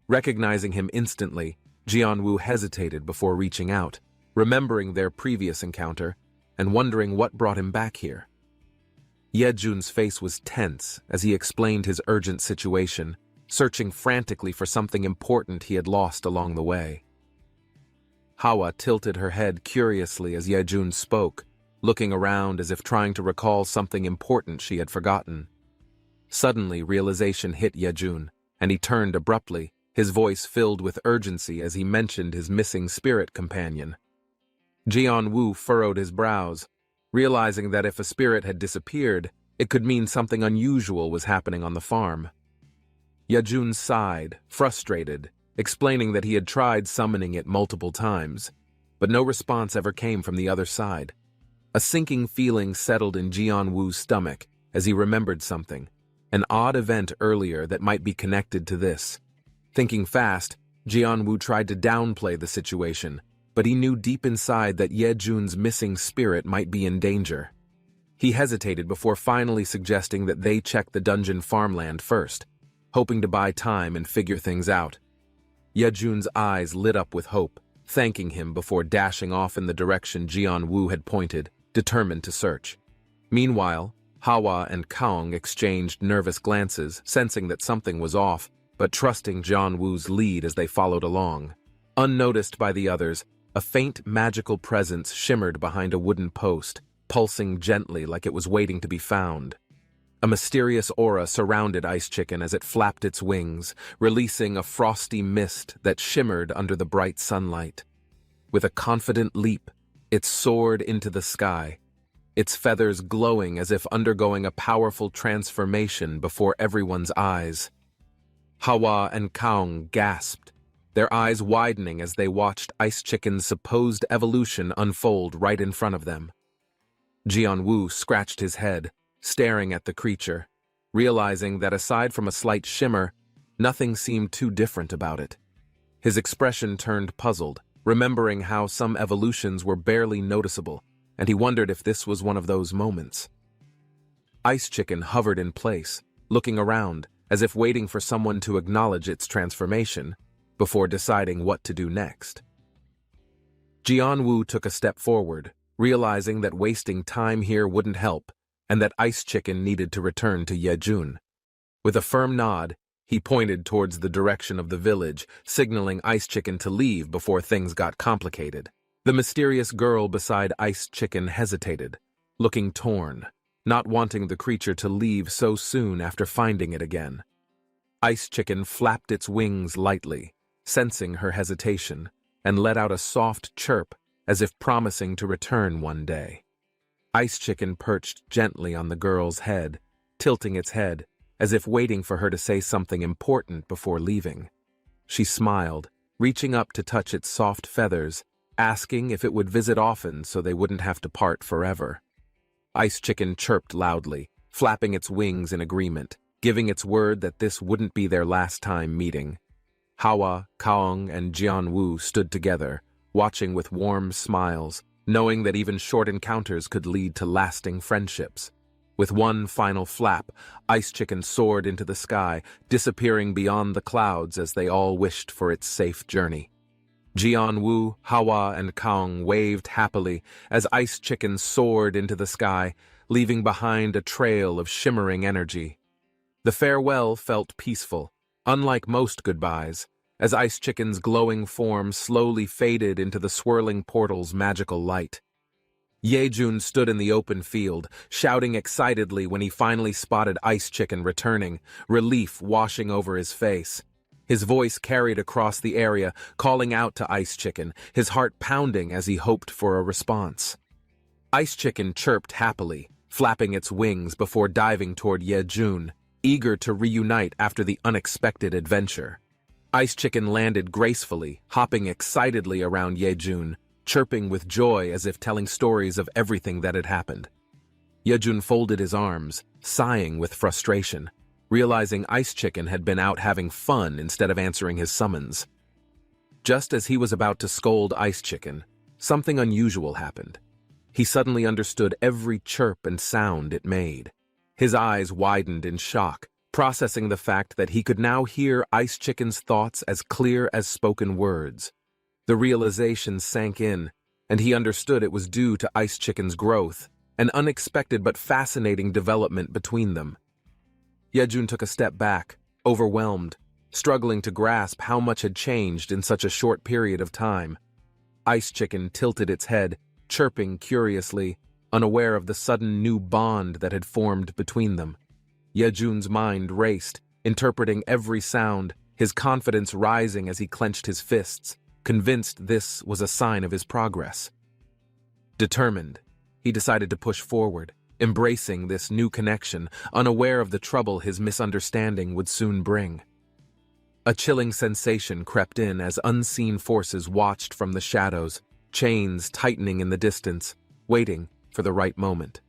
Recognizing him instantly, Jeon-woo hesitated before reaching out, remembering their previous encounter and wondering what brought him back here. Ye-jun's face was tense as he explained his urgent situation, searching frantically for something important he had lost along the way. Hawa tilted her head curiously as Yejun spoke, looking around as if trying to recall something important she had forgotten. Suddenly, realization hit Yejun, and he turned abruptly, his voice filled with urgency as he mentioned his missing spirit companion. Jianwu furrowed his brows, realizing that if a spirit had disappeared, it could mean something unusual was happening on the farm. Yejun sighed, frustrated, explaining that he had tried summoning it multiple times, but no response ever came from the other side. A sinking feeling settled in Jianwu's stomach as he remembered something, an odd event earlier that might be connected to this. Thinking fast, Jianwu tried to downplay the situation, but he knew deep inside that Yejun's missing spirit might be in danger. He hesitated before finally suggesting that they check the dungeon farmland first, hoping to buy time and figure things out. Yejun's eyes lit up with hope, thanking him before dashing off in the direction Jianwu had pointed, determined to search. Meanwhile, Hawa and Kaong exchanged nervous glances, sensing that something was off, but trusting Jianwu's lead as they followed along. Unnoticed by the others, a faint magical presence shimmered behind a wooden post, pulsing gently like it was waiting to be found. A mysterious aura surrounded Ice Chicken as it flapped its wings, releasing a frosty mist that shimmered under the bright sunlight. With a confident leap, it soared into the sky, its feathers glowing as if undergoing a powerful transformation before everyone's eyes. Hawa and Kaong gasped, their eyes widening as they watched Ice Chicken's supposed evolution unfold right in front of them. Jianwu scratched his head, staring at the creature, realizing that aside from a slight shimmer, nothing seemed too different about it. His expression turned puzzled, remembering how some evolutions were barely noticeable, and he wondered if this was one of those moments. Ice Chicken hovered in place, looking around, as if waiting for someone to acknowledge its transformation, before deciding what to do next. Jianwu took a step forward, realizing that wasting time here wouldn't help, and that Ice Chicken needed to return to Yejun. With a firm nod, he pointed towards the direction of the village, signaling Ice Chicken to leave before things got complicated. The mysterious girl beside Ice Chicken hesitated, looking torn, not wanting the creature to leave so soon after finding it again. Ice Chicken flapped its wings lightly, sensing her hesitation, and let out a soft chirp as if promising to return one day. Ice Chicken perched gently on the girl's head, tilting its head, as if waiting for her to say something important before leaving. She smiled, reaching up to touch its soft feathers, asking if it would visit often so they wouldn't have to part forever. Ice Chicken chirped loudly, flapping its wings in agreement, giving its word that this wouldn't be their last time meeting. Hawa, Kaong, and Jianwu stood together, watching with warm smiles, knowing that even short encounters could lead to lasting friendships. With one final flap, Ice Chicken soared into the sky, disappearing beyond the clouds as they all wished for its safe journey. Jianwu, Hawa, and Kaong waved happily as Ice Chicken soared into the sky, leaving behind a trail of shimmering energy. The farewell felt peaceful, unlike most goodbyes, as Ice Chicken's glowing form slowly faded into the swirling portal's magical light. Yejun stood in the open field, shouting excitedly when he finally spotted Ice Chicken returning, relief washing over his face. His voice carried across the area, calling out to Ice Chicken, his heart pounding as he hoped for a response. Ice Chicken chirped happily, flapping its wings before diving toward Yejun, eager to reunite after the unexpected adventure. Ice Chicken landed gracefully, hopping excitedly around Yejun, chirping with joy as if telling stories of everything that had happened. Yejun folded his arms, sighing with frustration, realizing Ice Chicken had been out having fun instead of answering his summons. Just as he was about to scold Ice Chicken, something unusual happened. He suddenly understood every chirp and sound it made. His eyes widened in shock, processing the fact that he could now hear Ice Chicken's thoughts as clear as spoken words. The realization sank in, and he understood it was due to Ice Chicken's growth, an unexpected but fascinating development between them. Yejun took a step back, overwhelmed, struggling to grasp how much had changed in such a short period of time. Ice Chicken tilted its head, chirping curiously, unaware of the sudden new bond that had formed between them. Yejun's mind raced, interpreting every sound, his confidence rising as he clenched his fists, convinced this was a sign of his progress. Determined, he decided to push forward, embracing this new connection, unaware of the trouble his misunderstanding would soon bring. A chilling sensation crept in as unseen forces watched from the shadows, chains tightening in the distance, waiting for the right moment.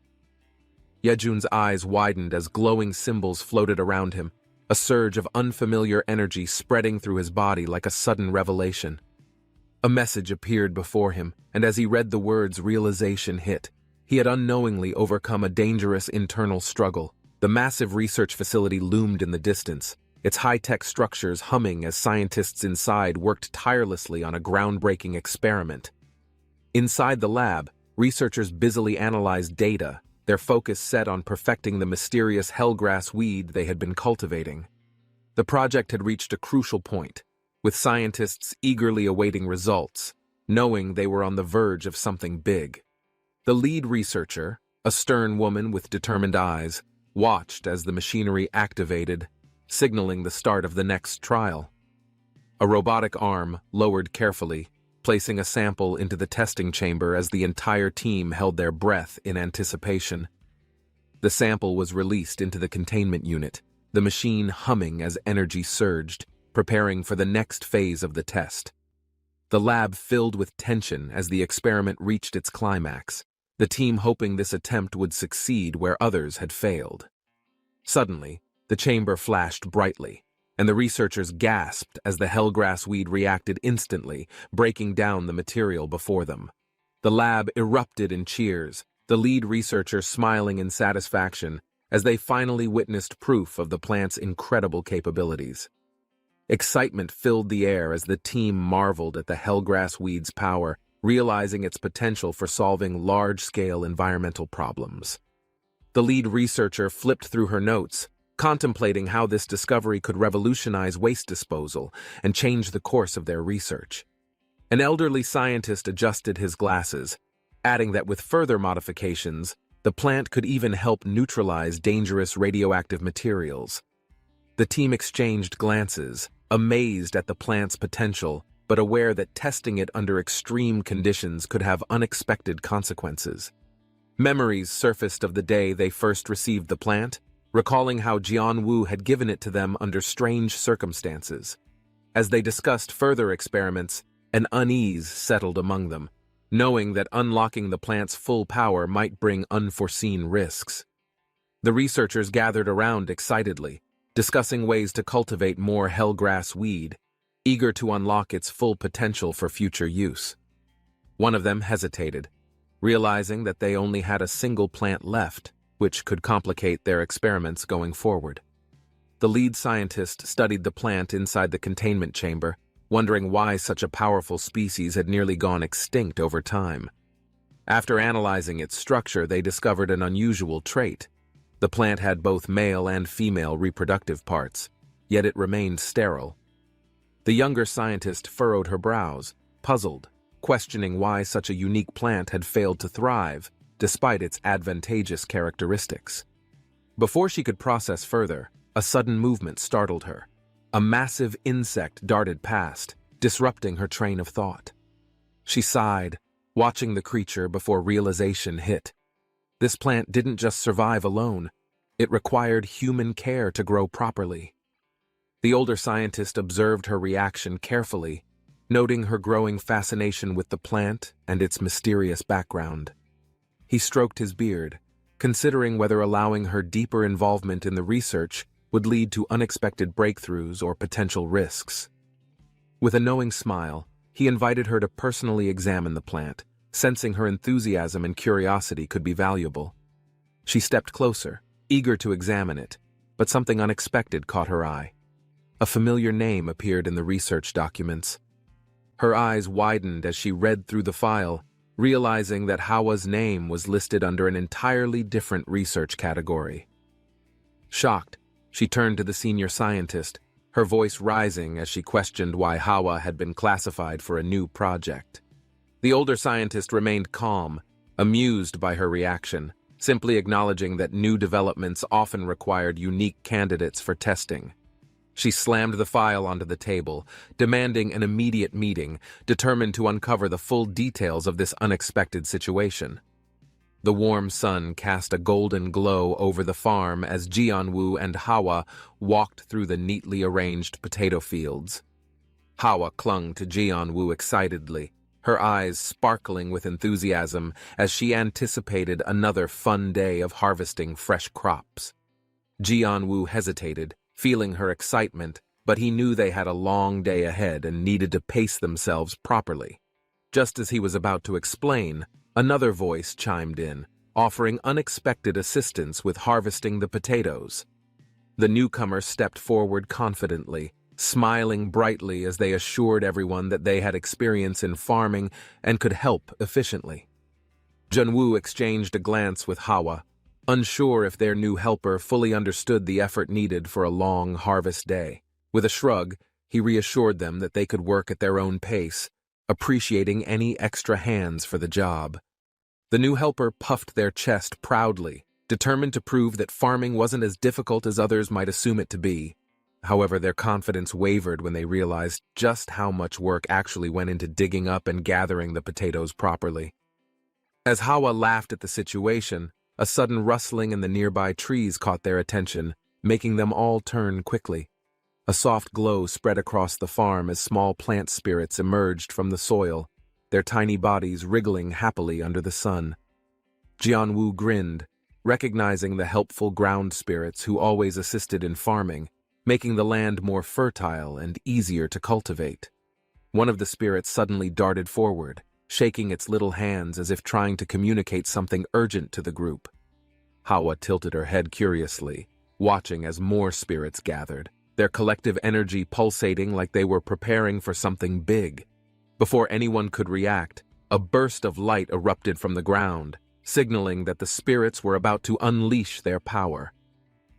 Yejun's eyes widened as glowing symbols floated around him, a surge of unfamiliar energy spreading through his body like a sudden revelation. A message appeared before him, and as he read the words, realization hit. He had unknowingly overcome a dangerous internal struggle. The massive research facility loomed in the distance, its high-tech structures humming as scientists inside worked tirelessly on a groundbreaking experiment. Inside the lab, researchers busily analyzed data, their focus set on perfecting the mysterious hellgrass weed they had been cultivating. The project had reached a crucial point, with scientists eagerly awaiting results, knowing they were on the verge of something big. The lead researcher, a stern woman with determined eyes, watched as the machinery activated, signaling the start of the next trial. A robotic arm lowered carefully, placing a sample into the testing chamber as the entire team held their breath in anticipation. The sample was released into the containment unit, the machine humming as energy surged, preparing for the next phase of the test. The lab filled with tension as the experiment reached its climax, the team hoping this attempt would succeed where others had failed. Suddenly, the chamber flashed brightly, and the researchers gasped as the hellgrass weed reacted instantly, breaking down the material before them. The lab erupted in cheers, the lead researcher smiling in satisfaction as they finally witnessed proof of the plant's incredible capabilities. Excitement filled the air as the team marveled at the hellgrass weed's power, realizing its potential for solving large-scale environmental problems. The lead researcher flipped through her notes, contemplating how this discovery could revolutionize waste disposal and change the course of their research. An elderly scientist adjusted his glasses, adding that with further modifications, the plant could even help neutralize dangerous radioactive materials. The team exchanged glances, amazed at the plant's potential, but aware that testing it under extreme conditions could have unexpected consequences. Memories surfaced of the day they first received the plant, recalling how Jianwu had given it to them under strange circumstances. As they discussed further experiments, an unease settled among them, knowing that unlocking the plant's full power might bring unforeseen risks. The researchers gathered around excitedly, discussing ways to cultivate more hellgrass weed, eager to unlock its full potential for future use. One of them hesitated, realizing that they only had a single plant left, which could complicate their experiments going forward. The lead scientist studied the plant inside the containment chamber, wondering why such a powerful species had nearly gone extinct over time. After analyzing its structure, they discovered an unusual trait. The plant had both male and female reproductive parts, yet it remained sterile. The younger scientist furrowed her brows, puzzled, questioning why such a unique plant had failed to thrive, despite its advantageous characteristics. Before she could process further, a sudden movement startled her. A massive insect darted past, disrupting her train of thought. She sighed, watching the creature before realization hit. This plant didn't just survive alone, it required human care to grow properly. The older scientist observed her reaction carefully, noting her growing fascination with the plant and its mysterious background. He stroked his beard, considering whether allowing her deeper involvement in the research would lead to unexpected breakthroughs or potential risks. With a knowing smile, he invited her to personally examine the plant, sensing her enthusiasm and curiosity could be valuable. She stepped closer, eager to examine it, but something unexpected caught her eye. A familiar name appeared in the research documents. Her eyes widened as she read through the file, realizing that Hawa's name was listed under an entirely different research category. Shocked, she turned to the senior scientist, her voice rising as she questioned why Hawa had been classified for a new project. The older scientist remained calm, amused by her reaction, simply acknowledging that new developments often required unique candidates for testing. She slammed the file onto the table, demanding an immediate meeting, determined to uncover the full details of this unexpected situation. The warm sun cast a golden glow over the farm as Jianwu and Hawa walked through the neatly arranged potato fields. Hawa clung to Jianwu excitedly, her eyes sparkling with enthusiasm as she anticipated another fun day of harvesting fresh crops. Jianwu hesitated, feeling her excitement, but he knew they had a long day ahead and needed to pace themselves properly. Just as he was about to explain, another voice chimed in, offering unexpected assistance with harvesting the potatoes. The newcomer stepped forward confidently, smiling brightly as they assured everyone that they had experience in farming and could help efficiently. Junwoo exchanged a glance with Hawa, unsure if their new helper fully understood the effort needed for a long harvest day. With a shrug, he reassured them that they could work at their own pace, appreciating any extra hands for the job. The new helper puffed their chest proudly, determined to prove that farming wasn't as difficult as others might assume it to be. However, their confidence wavered when they realized just how much work actually went into digging up and gathering the potatoes properly. As Hawa laughed at the situation, a sudden rustling in the nearby trees caught their attention, making them all turn quickly. A soft glow spread across the farm as small plant spirits emerged from the soil, their tiny bodies wriggling happily under the sun. Jianwu grinned, recognizing the helpful ground spirits who always assisted in farming, making the land more fertile and easier to cultivate. One of the spirits suddenly darted forward, shaking its little hands as if trying to communicate something urgent to the group. Hawa tilted her head curiously, watching as more spirits gathered, their collective energy pulsating like they were preparing for something big. Before anyone could react, a burst of light erupted from the ground, signaling that the spirits were about to unleash their power.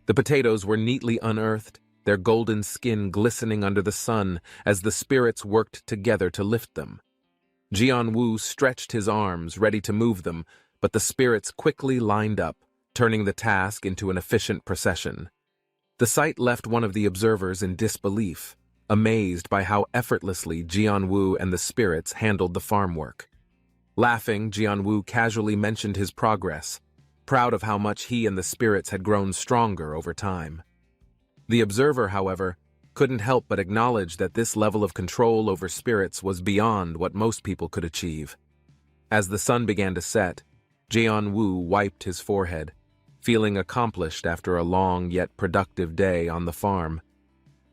The potatoes were neatly unearthed, their golden skin glistening under the sun as the spirits worked together to lift them. Jianwu stretched his arms, ready to move them, but the spirits quickly lined up, turning the task into an efficient procession. The sight left one of the observers in disbelief, amazed by how effortlessly Jianwu and the spirits handled the farm work. Laughing, Jianwu casually mentioned his progress, proud of how much he and the spirits had grown stronger over time. The observer, however, couldn't help but acknowledge that this level of control over spirits was beyond what most people could achieve. As the sun began to set, Jianwu wiped his forehead, feeling accomplished after a long yet productive day on the farm.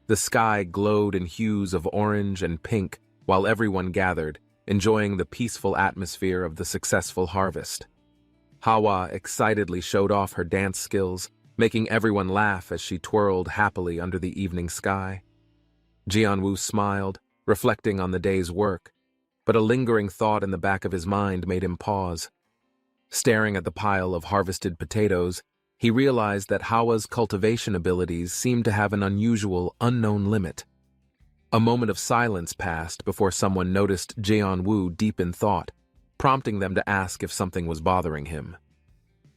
The sky glowed in hues of orange and pink while everyone gathered, enjoying the peaceful atmosphere of the successful harvest. Hawa excitedly showed off her dance skills, making everyone laugh as she twirled happily under the evening sky. Jianwu smiled, reflecting on the day's work, but a lingering thought in the back of his mind made him pause. Staring at the pile of harvested potatoes, he realized that Hawa's cultivation abilities seemed to have an unusual, unknown limit. A moment of silence passed before someone noticed Jianwu deep in thought, prompting them to ask if something was bothering him.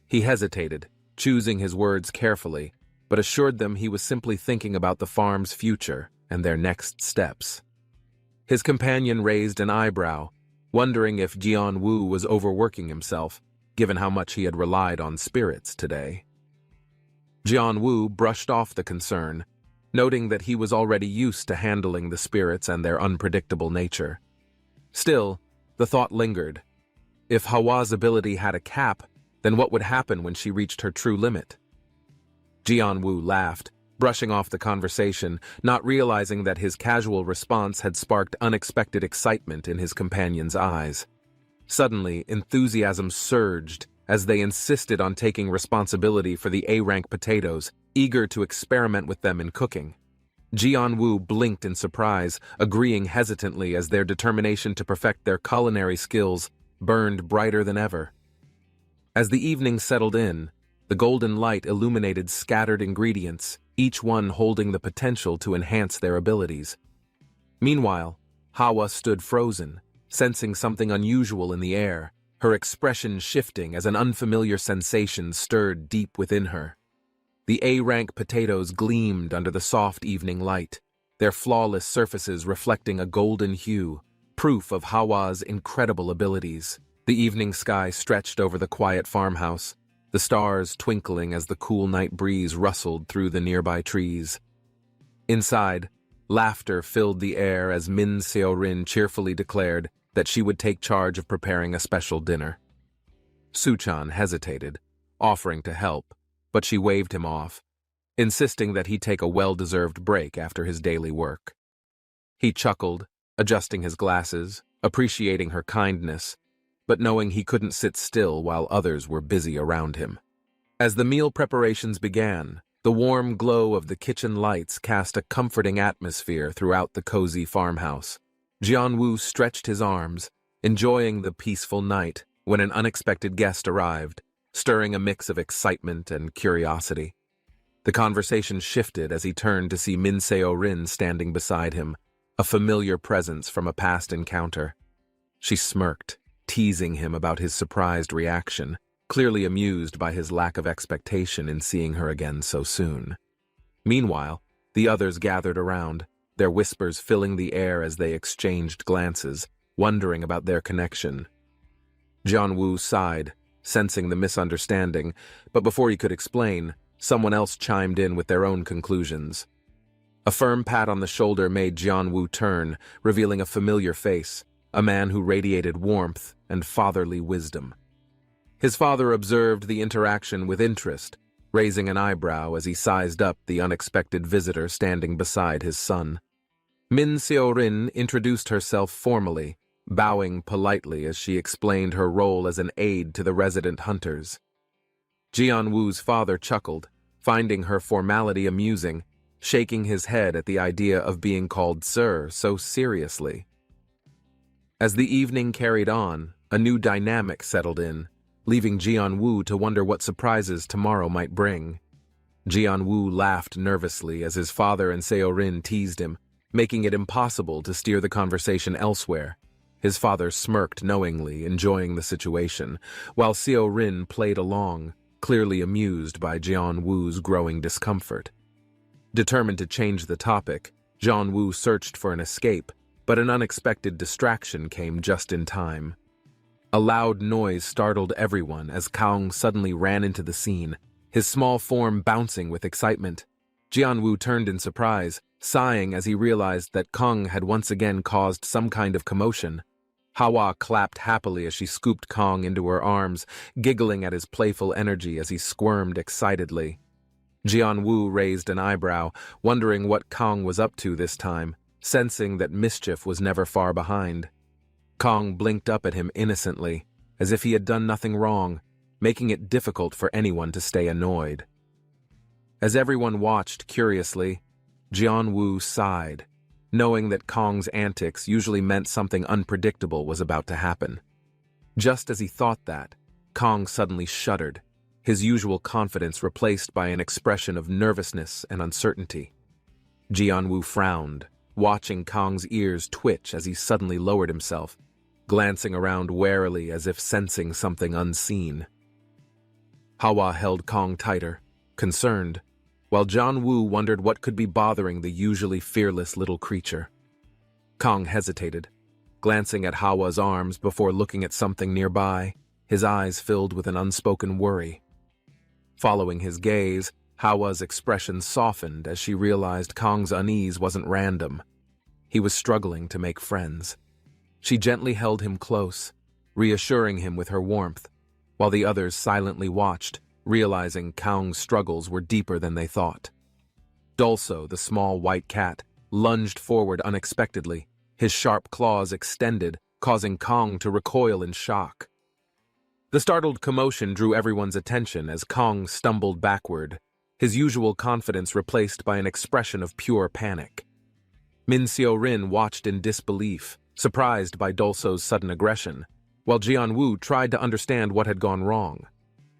He hesitated, choosing his words carefully, but assured them he was simply thinking about the farm's future and their next steps. His companion raised an eyebrow, wondering if Jianwu was overworking himself, given how much he had relied on spirits today. Jianwu brushed off the concern, noting that he was already used to handling the spirits and their unpredictable nature. Still, the thought lingered. If Hawa's ability had a cap, then what would happen when she reached her true limit? Jianwu laughed, brushing off the conversation, not realizing that his casual response had sparked unexpected excitement in his companion's eyes. Suddenly, enthusiasm surged as they insisted on taking responsibility for the A-rank potatoes, eager to experiment with them in cooking. Jianwu blinked in surprise, agreeing hesitantly as their determination to perfect their culinary skills burned brighter than ever. As the evening settled in, the golden light illuminated scattered ingredients, each one holding the potential to enhance their abilities. Meanwhile, Hawa stood frozen, sensing something unusual in the air, her expression shifting as an unfamiliar sensation stirred deep within her. The A-rank potatoes gleamed under the soft evening light, their flawless surfaces reflecting a golden hue, proof of Hawa's incredible abilities. The evening sky stretched over the quiet farmhouse, the stars twinkling as the cool night breeze rustled through the nearby trees. Inside, laughter filled the air as Min Seo-rin cheerfully declared that she would take charge of preparing a special dinner. Suchan hesitated, offering to help, but she waved him off, insisting that he take a well-deserved break after his daily work. He chuckled, adjusting his glasses, appreciating her kindness, but knowing he couldn't sit still while others were busy around him. As the meal preparations began, the warm glow of the kitchen lights cast a comforting atmosphere throughout the cozy farmhouse. Jianwu stretched his arms, enjoying the peaceful night, when an unexpected guest arrived, stirring a mix of excitement and curiosity. The conversation shifted as he turned to see Min Seo-rin standing beside him, a familiar presence from a past encounter. She smirked, teasing him about his surprised reaction, clearly amused by his lack of expectation in seeing her again so soon. Meanwhile, the others gathered around, their whispers filling the air as they exchanged glances, wondering about their connection. Jianwu sighed, sensing the misunderstanding, but before he could explain, someone else chimed in with their own conclusions. A firm pat on the shoulder made Jianwu turn, revealing a familiar face, a man who radiated warmth and fatherly wisdom. His father observed the interaction with interest, raising an eyebrow as he sized up the unexpected visitor standing beside his son. Min Seo-rin introduced herself formally, bowing politely as she explained her role as an aide to the resident hunters. Jianwu's father chuckled, finding her formality amusing, shaking his head at the idea of being called sir so seriously. As the evening carried on, a new dynamic settled in, leaving Jianwu to wonder what surprises tomorrow might bring. Jianwu laughed nervously as his father and Seo-rin teased him, making it impossible to steer the conversation elsewhere. His father smirked knowingly, enjoying the situation, while Seo-rin played along, clearly amused by Jianwu's growing discomfort. Determined to change the topic, Jianwu searched for an escape, but an unexpected distraction came just in time. A loud noise startled everyone as Kang suddenly ran into the scene, his small form bouncing with excitement. Jianwu turned in surprise, sighing as he realized that Kang had once again caused some kind of commotion. Hawa clapped happily as she scooped Kang into her arms, giggling at his playful energy as he squirmed excitedly. Jianwu raised an eyebrow, wondering what Kang was up to this time, sensing that mischief was never far behind. Kang blinked up at him innocently, as if he had done nothing wrong, making it difficult for anyone to stay annoyed. As everyone watched curiously, Jianwu sighed, knowing that Kang's antics usually meant something unpredictable was about to happen. Just as he thought that, Kang suddenly shuddered, his usual confidence replaced by an expression of nervousness and uncertainty. Jianwu frowned, watching Kang's ears twitch as he suddenly lowered himself, glancing around warily as if sensing something unseen. Hawa held Kang tighter, concerned, while Jianwu wondered what could be bothering the usually fearless little creature. Kang hesitated, glancing at Hawa's arms before looking at something nearby, his eyes filled with an unspoken worry. Following his gaze, Hawa's expression softened as she realized Kang's unease wasn't random. He was struggling to make friends. She gently held him close, reassuring him with her warmth, while the others silently watched, realizing Kang's struggles were deeper than they thought. Dolso, the small white cat, lunged forward unexpectedly, his sharp claws extended, causing Kang to recoil in shock. The startled commotion drew everyone's attention as Kang stumbled backward, his usual confidence replaced by an expression of pure panic. Min Seo-rin watched in disbelief, surprised by Dolso's sudden aggression, while Jianwu tried to understand what had gone wrong.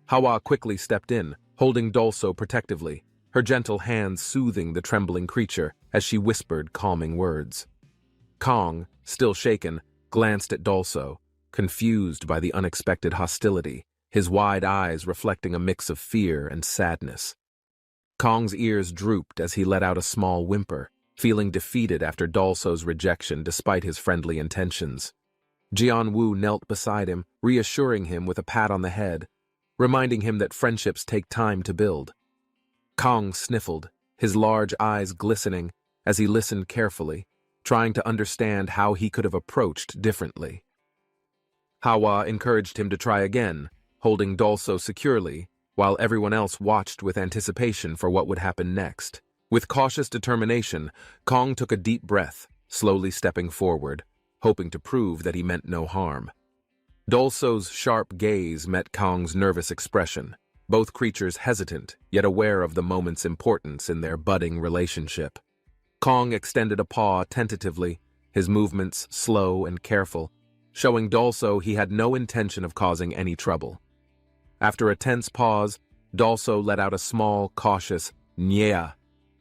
Hawa quickly stepped in, holding Dolso protectively, her gentle hands soothing the trembling creature as she whispered calming words. Kang, still shaken, glanced at Dolso, confused by the unexpected hostility, his wide eyes reflecting a mix of fear and sadness. Kong's ears drooped as he let out a small whimper, feeling defeated after Dolso's rejection despite his friendly intentions. Jianwu knelt beside him, reassuring him with a pat on the head, reminding him that friendships take time to build. Kong sniffled, his large eyes glistening, as he listened carefully, trying to understand how he could have approached differently. Hawa encouraged him to try again, holding Dolso securely, while everyone else watched with anticipation for what would happen next. With cautious determination, Kong took a deep breath, slowly stepping forward, hoping to prove that he meant no harm. Dolso's sharp gaze met Kong's nervous expression, both creatures hesitant, yet aware of the moment's importance in their budding relationship. Kong extended a paw tentatively, his movements slow and careful, showing Dolso he had no intention of causing any trouble. After a tense pause, Dolso let out a small, cautious "Nya,"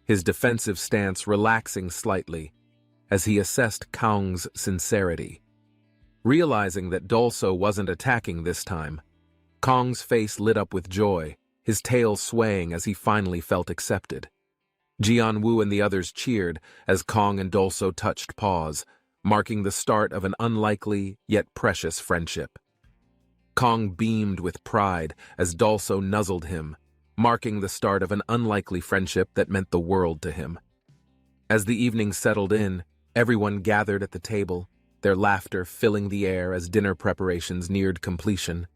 his defensive stance relaxing slightly as he assessed Kong's sincerity. Realizing that Dolso wasn't attacking this time, Kong's face lit up with joy, his tail swaying as he finally felt accepted. Jianwu and the others cheered as Kong and Dolso touched paws, marking the start of an unlikely yet precious friendship. Kong beamed with pride as Dolso nuzzled him, marking the start of an unlikely friendship that meant the world to him. As the evening settled in, everyone gathered at the table, their laughter filling the air as dinner preparations neared completion.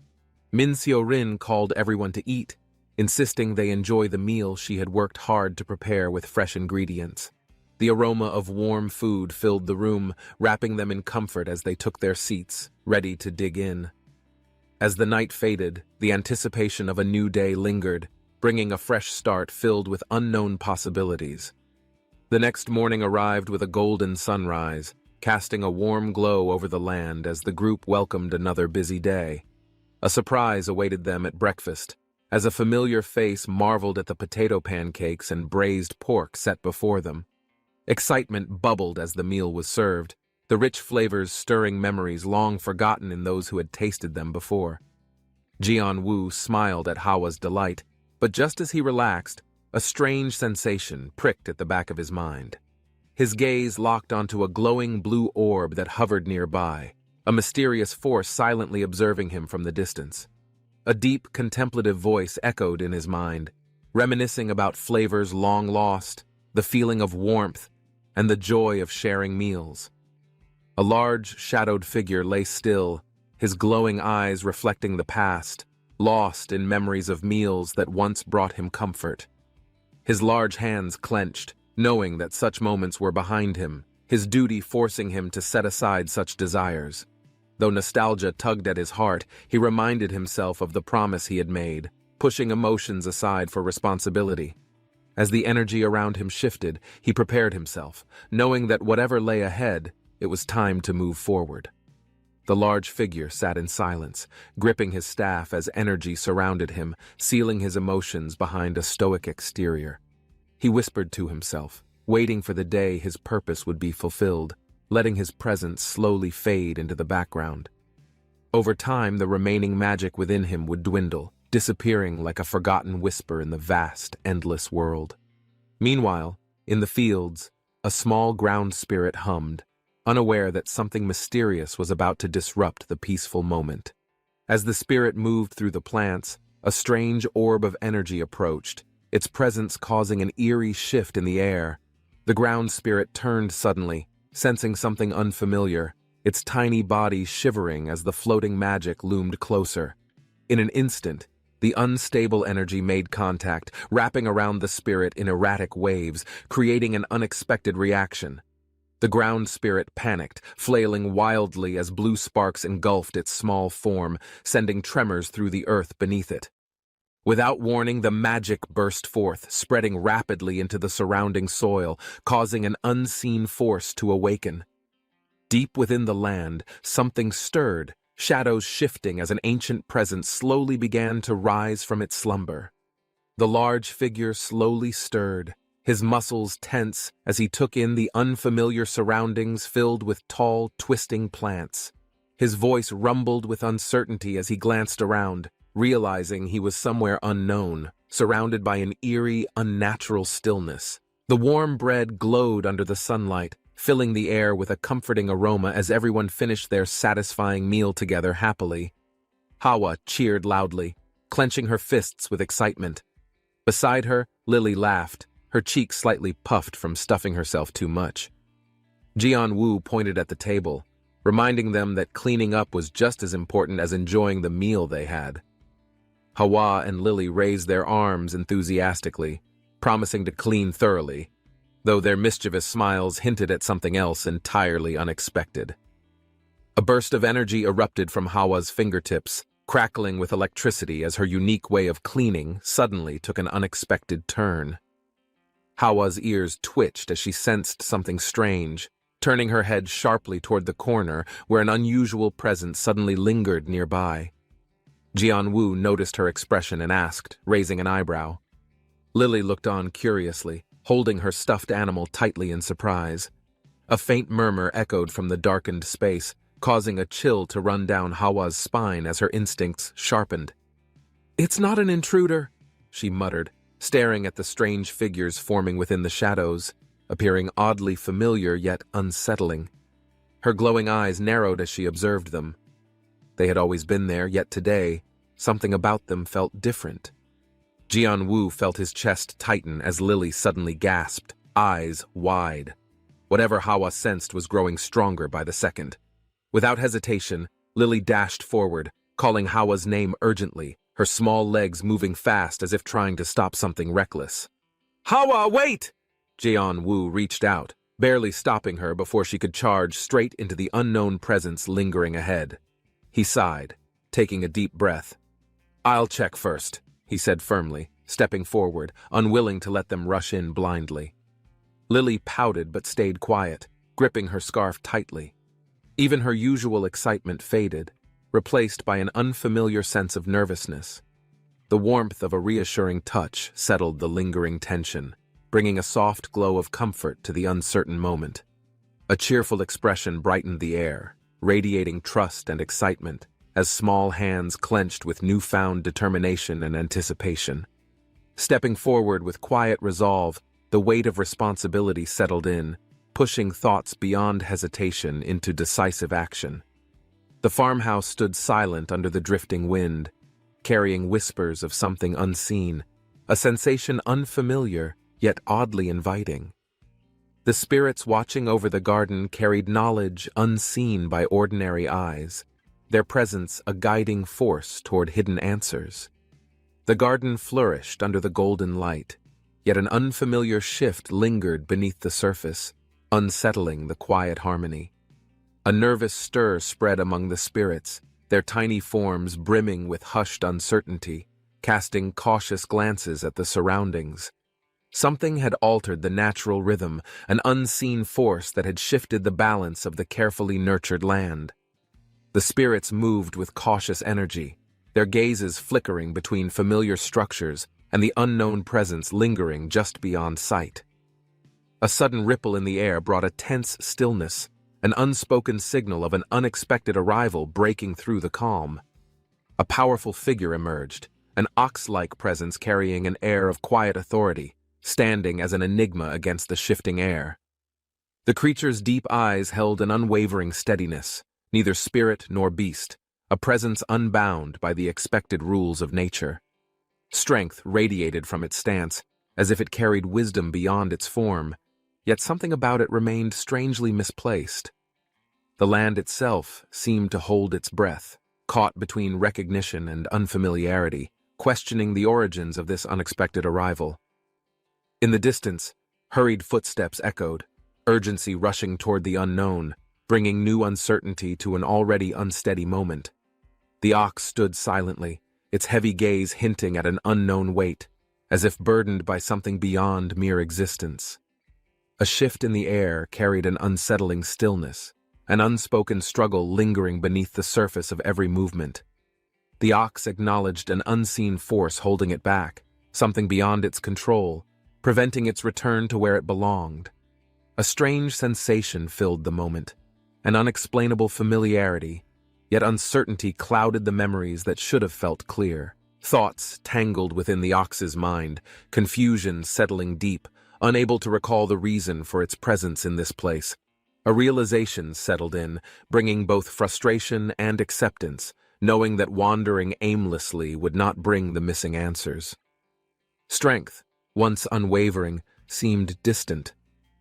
Min Xiaorin called everyone to eat, insisting they enjoy the meal she had worked hard to prepare with fresh ingredients. The aroma of warm food filled the room, wrapping them in comfort as they took their seats, ready to dig in. As the night faded, the anticipation of a new day lingered, bringing a fresh start filled with unknown possibilities. The next morning arrived with a golden sunrise, casting a warm glow over the land as the group welcomed another busy day. A surprise awaited them at breakfast, as a familiar face marveled at the potato pancakes and braised pork set before them. Excitement bubbled as the meal was served, the rich flavors stirring memories long forgotten in those who had tasted them before. Jianwu smiled at Hawa's delight, but just as he relaxed, a strange sensation pricked at the back of his mind. His gaze locked onto a glowing blue orb that hovered nearby, a mysterious force silently observing him from the distance. A deep, contemplative voice echoed in his mind, reminiscing about flavors long lost, the feeling of warmth, and the joy of sharing meals. A large, shadowed figure lay still, his glowing eyes reflecting the past, lost in memories of meals that once brought him comfort. His large hands clenched, knowing that such moments were behind him, his duty forcing him to set aside such desires. Though nostalgia tugged at his heart, he reminded himself of the promise he had made, pushing emotions aside for responsibility. As the energy around him shifted, he prepared himself, knowing that whatever lay ahead, it was time to move forward. The large figure sat in silence, gripping his staff as energy surrounded him, sealing his emotions behind a stoic exterior. He whispered to himself, waiting for the day his purpose would be fulfilled, letting his presence slowly fade into the background. Over time, the remaining magic within him would dwindle, disappearing like a forgotten whisper in the vast, endless world. Meanwhile, in the fields, a small ground spirit hummed, unaware that something mysterious was about to disrupt the peaceful moment. As the spirit moved through the plants, a strange orb of energy approached, its presence causing an eerie shift in the air. The ground spirit turned suddenly, sensing something unfamiliar, its tiny body shivering as the floating magic loomed closer. In an instant, the unstable energy made contact, wrapping around the spirit in erratic waves, creating an unexpected reaction. The ground spirit panicked, flailing wildly as blue sparks engulfed its small form, sending tremors through the earth beneath it. Without warning, the magic burst forth, spreading rapidly into the surrounding soil, causing an unseen force to awaken. Deep within the land, something stirred, shadows shifting as an ancient presence slowly began to rise from its slumber. The large figure slowly stirred, his muscles tense as he took in the unfamiliar surroundings filled with tall, twisting plants. His voice rumbled with uncertainty as he glanced around, realizing he was somewhere unknown, surrounded by an eerie, unnatural stillness. The warm bread glowed under the sunlight, filling the air with a comforting aroma as everyone finished their satisfying meal together happily. Hawa cheered loudly, clenching her fists with excitement. Beside her, Lily laughed, her cheeks slightly puffed from stuffing herself too much. Jian-woo pointed at the table, reminding them that cleaning up was just as important as enjoying the meal they had. Hawa and Lily raised their arms enthusiastically, promising to clean thoroughly, though their mischievous smiles hinted at something else entirely unexpected. A burst of energy erupted from Hawa's fingertips, crackling with electricity as her unique way of cleaning suddenly took an unexpected turn. Hawa's ears twitched as she sensed something strange, turning her head sharply toward the corner where an unusual presence suddenly lingered nearby. Jian-woo noticed her expression and asked, raising an eyebrow. Lily looked on curiously, holding her stuffed animal tightly in surprise. A faint murmur echoed from the darkened space, causing a chill to run down Hawa's spine as her instincts sharpened. "It's not an intruder," she muttered, staring at the strange figures forming within the shadows, appearing oddly familiar yet unsettling. Her glowing eyes narrowed as she observed them. They had always been there, yet today, something about them felt different. Jian-woo felt his chest tighten as Lily suddenly gasped, eyes wide. Whatever Hawa sensed was growing stronger by the second. Without hesitation, Lily dashed forward, calling Hawa's name urgently, her small legs moving fast as if trying to stop something reckless. "Hawa, wait!" Jian-woo reached out, barely stopping her before she could charge straight into the unknown presence lingering ahead. He sighed, taking a deep breath. "I'll check first," he said firmly, stepping forward, unwilling to let them rush in blindly. Lily pouted but stayed quiet, gripping her scarf tightly. Even her usual excitement faded, replaced by an unfamiliar sense of nervousness. The warmth of a reassuring touch settled the lingering tension, bringing a soft glow of comfort to the uncertain moment. A cheerful expression brightened the air, radiating trust and excitement, as small hands clenched with newfound determination and anticipation. Stepping forward with quiet resolve, the weight of responsibility settled in, pushing thoughts beyond hesitation into decisive action. The farmhouse stood silent under the drifting wind, carrying whispers of something unseen, a sensation unfamiliar yet oddly inviting. The spirits watching over the garden carried knowledge unseen by ordinary eyes, their presence a guiding force toward hidden answers. The garden flourished under the golden light, yet an unfamiliar shift lingered beneath the surface, unsettling the quiet harmony. A nervous stir spread among the spirits, their tiny forms brimming with hushed uncertainty, casting cautious glances at the surroundings. Something had altered the natural rhythm, an unseen force that had shifted the balance of the carefully nurtured land. The spirits moved with cautious energy, their gazes flickering between familiar structures and the unknown presence lingering just beyond sight. A sudden ripple in the air brought a tense stillness, an unspoken signal of an unexpected arrival breaking through the calm. A powerful figure emerged, an ox-like presence carrying an air of quiet authority, standing as an enigma against the shifting air. The creature's deep eyes held an unwavering steadiness, neither spirit nor beast, a presence unbound by the expected rules of nature. Strength radiated from its stance, as if it carried wisdom beyond its form, yet something about it remained strangely misplaced. The land itself seemed to hold its breath, caught between recognition and unfamiliarity, questioning the origins of this unexpected arrival. In the distance, hurried footsteps echoed, urgency rushing toward the unknown, bringing new uncertainty to an already unsteady moment. The ox stood silently, its heavy gaze hinting at an unknown weight, as if burdened by something beyond mere existence. A shift in the air carried an unsettling stillness, an unspoken struggle lingering beneath the surface of every movement. The ox acknowledged an unseen force holding it back, something beyond its control, preventing its return to where it belonged. A strange sensation filled the moment, an unexplainable familiarity, yet uncertainty clouded the memories that should have felt clear. Thoughts tangled within the ox's mind, confusion settling deep, unable to recall the reason for its presence in this place. A realization settled in, bringing both frustration and acceptance, knowing that wandering aimlessly would not bring the missing answers. Strength, once unwavering, seemed distant,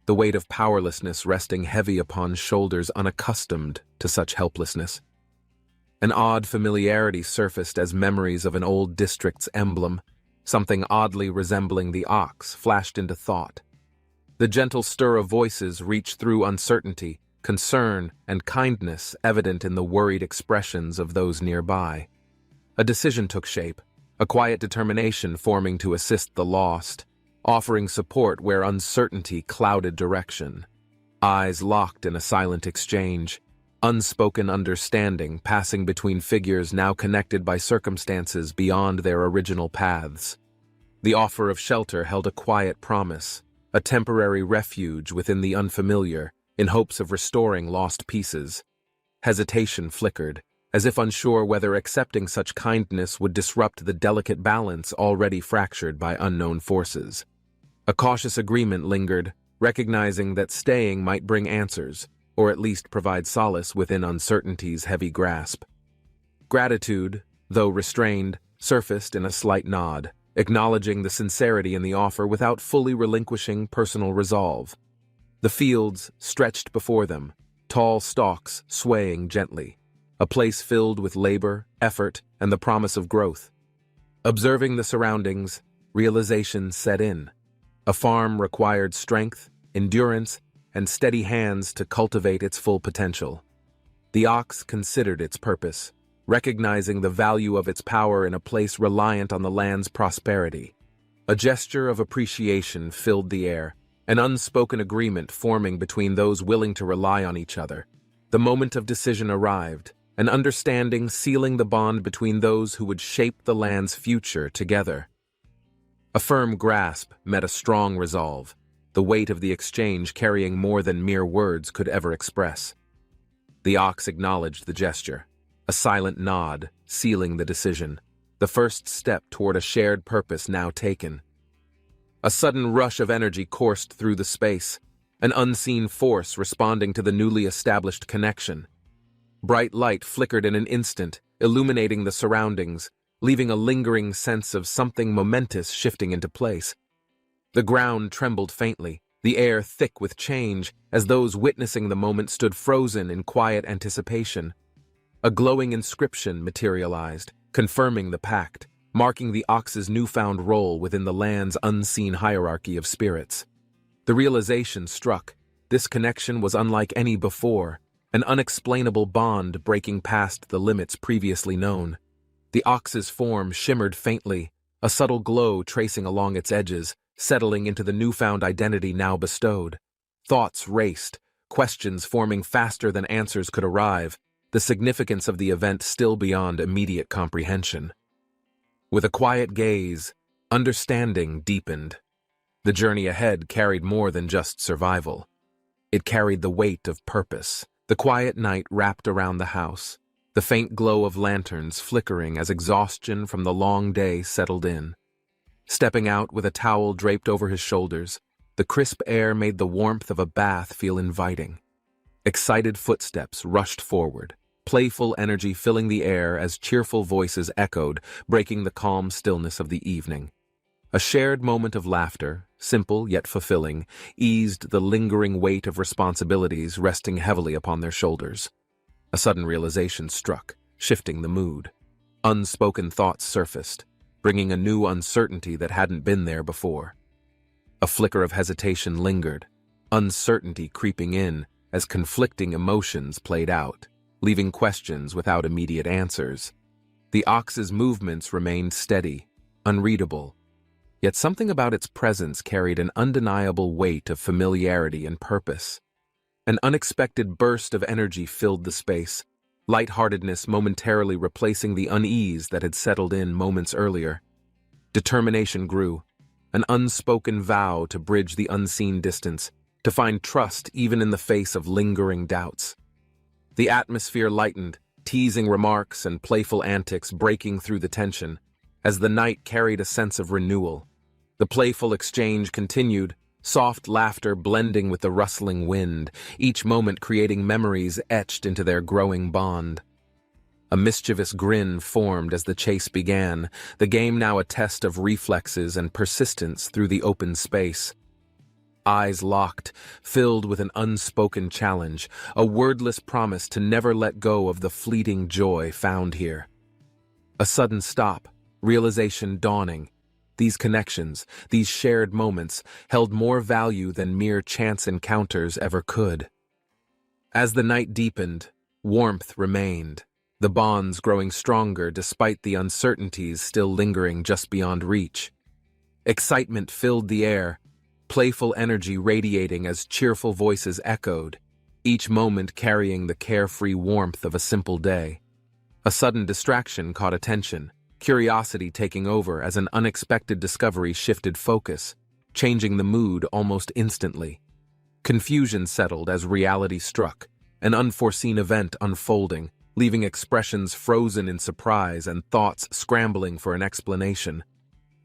the weight of powerlessness resting heavy upon shoulders unaccustomed to such helplessness. An odd familiarity surfaced as memories of an old district's emblem, something oddly resembling the ox, flashed into thought. The gentle stir of voices reached through uncertainty, concern, and kindness evident in the worried expressions of those nearby. A decision took shape, a quiet determination forming to assist the lost, offering support where uncertainty clouded direction. Eyes locked in a silent exchange, unspoken understanding passing between figures now connected by circumstances beyond their original paths. The offer of shelter held a quiet promise, a temporary refuge within the unfamiliar, in hopes of restoring lost pieces. Hesitation flickered, as if unsure whether accepting such kindness would disrupt the delicate balance already fractured by unknown forces. A cautious agreement lingered, recognizing that staying might bring answers, or at least provide solace within uncertainty's heavy grasp. Gratitude, though restrained, surfaced in a slight nod, acknowledging the sincerity in the offer without fully relinquishing personal resolve. The fields stretched before them, tall stalks swaying gently, a place filled with labor, effort, and the promise of growth. Observing the surroundings, realization set in. A farm required strength, endurance, and steady hands to cultivate its full potential. The ox considered its purpose, recognizing the value of its power in a place reliant on the land's prosperity. A gesture of appreciation filled the air, an unspoken agreement forming between those willing to rely on each other. The moment of decision arrived, an understanding sealing the bond between those who would shape the land's future together. A firm grasp met a strong resolve, the weight of the exchange carrying more than mere words could ever express. The ox acknowledged the gesture, a silent nod sealing the decision, the first step toward a shared purpose now taken. A sudden rush of energy coursed through the space, an unseen force responding to the newly established connection. Bright light flickered in an instant, illuminating the surroundings, leaving a lingering sense of something momentous shifting into place. The ground trembled faintly, the air thick with change, as those witnessing the moment stood frozen in quiet anticipation. A glowing inscription materialized, confirming the pact, marking the ox's newfound role within the land's unseen hierarchy of spirits. The realization struck, this connection was unlike any before, an unexplainable bond breaking past the limits previously known. The ox's form shimmered faintly, a subtle glow tracing along its edges, settling into the newfound identity now bestowed. Thoughts raced, questions forming faster than answers could arrive, the significance of the event still beyond immediate comprehension. With a quiet gaze, understanding deepened. The journey ahead carried more than just survival. It carried the weight of purpose. The quiet night wrapped around the house, the faint glow of lanterns flickering as exhaustion from the long day settled in. Stepping out with a towel draped over his shoulders, the crisp air made the warmth of a bath feel inviting. Excited footsteps rushed forward, playful energy filling the air as cheerful voices echoed, breaking the calm stillness of the evening. A shared moment of laughter, simple yet fulfilling, eased the lingering weight of responsibilities resting heavily upon their shoulders. A sudden realization struck, shifting the mood. Unspoken thoughts surfaced, bringing a new uncertainty that hadn't been there before. A flicker of hesitation lingered, uncertainty creeping in as conflicting emotions played out, leaving questions without immediate answers. The ox's movements remained steady, unreadable, yet something about its presence carried an undeniable weight of familiarity and purpose. An unexpected burst of energy filled the space, lightheartedness momentarily replacing the unease that had settled in moments earlier. Determination grew, an unspoken vow to bridge the unseen distance, to find trust even in the face of lingering doubts. The atmosphere lightened, teasing remarks and playful antics breaking through the tension, as the night carried a sense of renewal. The playful exchange continued, soft laughter blending with the rustling wind, each moment creating memories etched into their growing bond. A mischievous grin formed as the chase began, the game now a test of reflexes and persistence through the open space. Eyes locked, filled with an unspoken challenge, a wordless promise to never let go of the fleeting joy found here. A sudden stop, realization dawning. These connections, these shared moments, held more value than mere chance encounters ever could. As the night deepened, warmth remained, the bonds growing stronger despite the uncertainties still lingering just beyond reach. Excitement filled the air, playful energy radiating as cheerful voices echoed, each moment carrying the carefree warmth of a simple day. A sudden distraction caught attention, curiosity taking over as an unexpected discovery shifted focus, changing the mood almost instantly. Confusion settled as reality struck, an unforeseen event unfolding, leaving expressions frozen in surprise and thoughts scrambling for an explanation.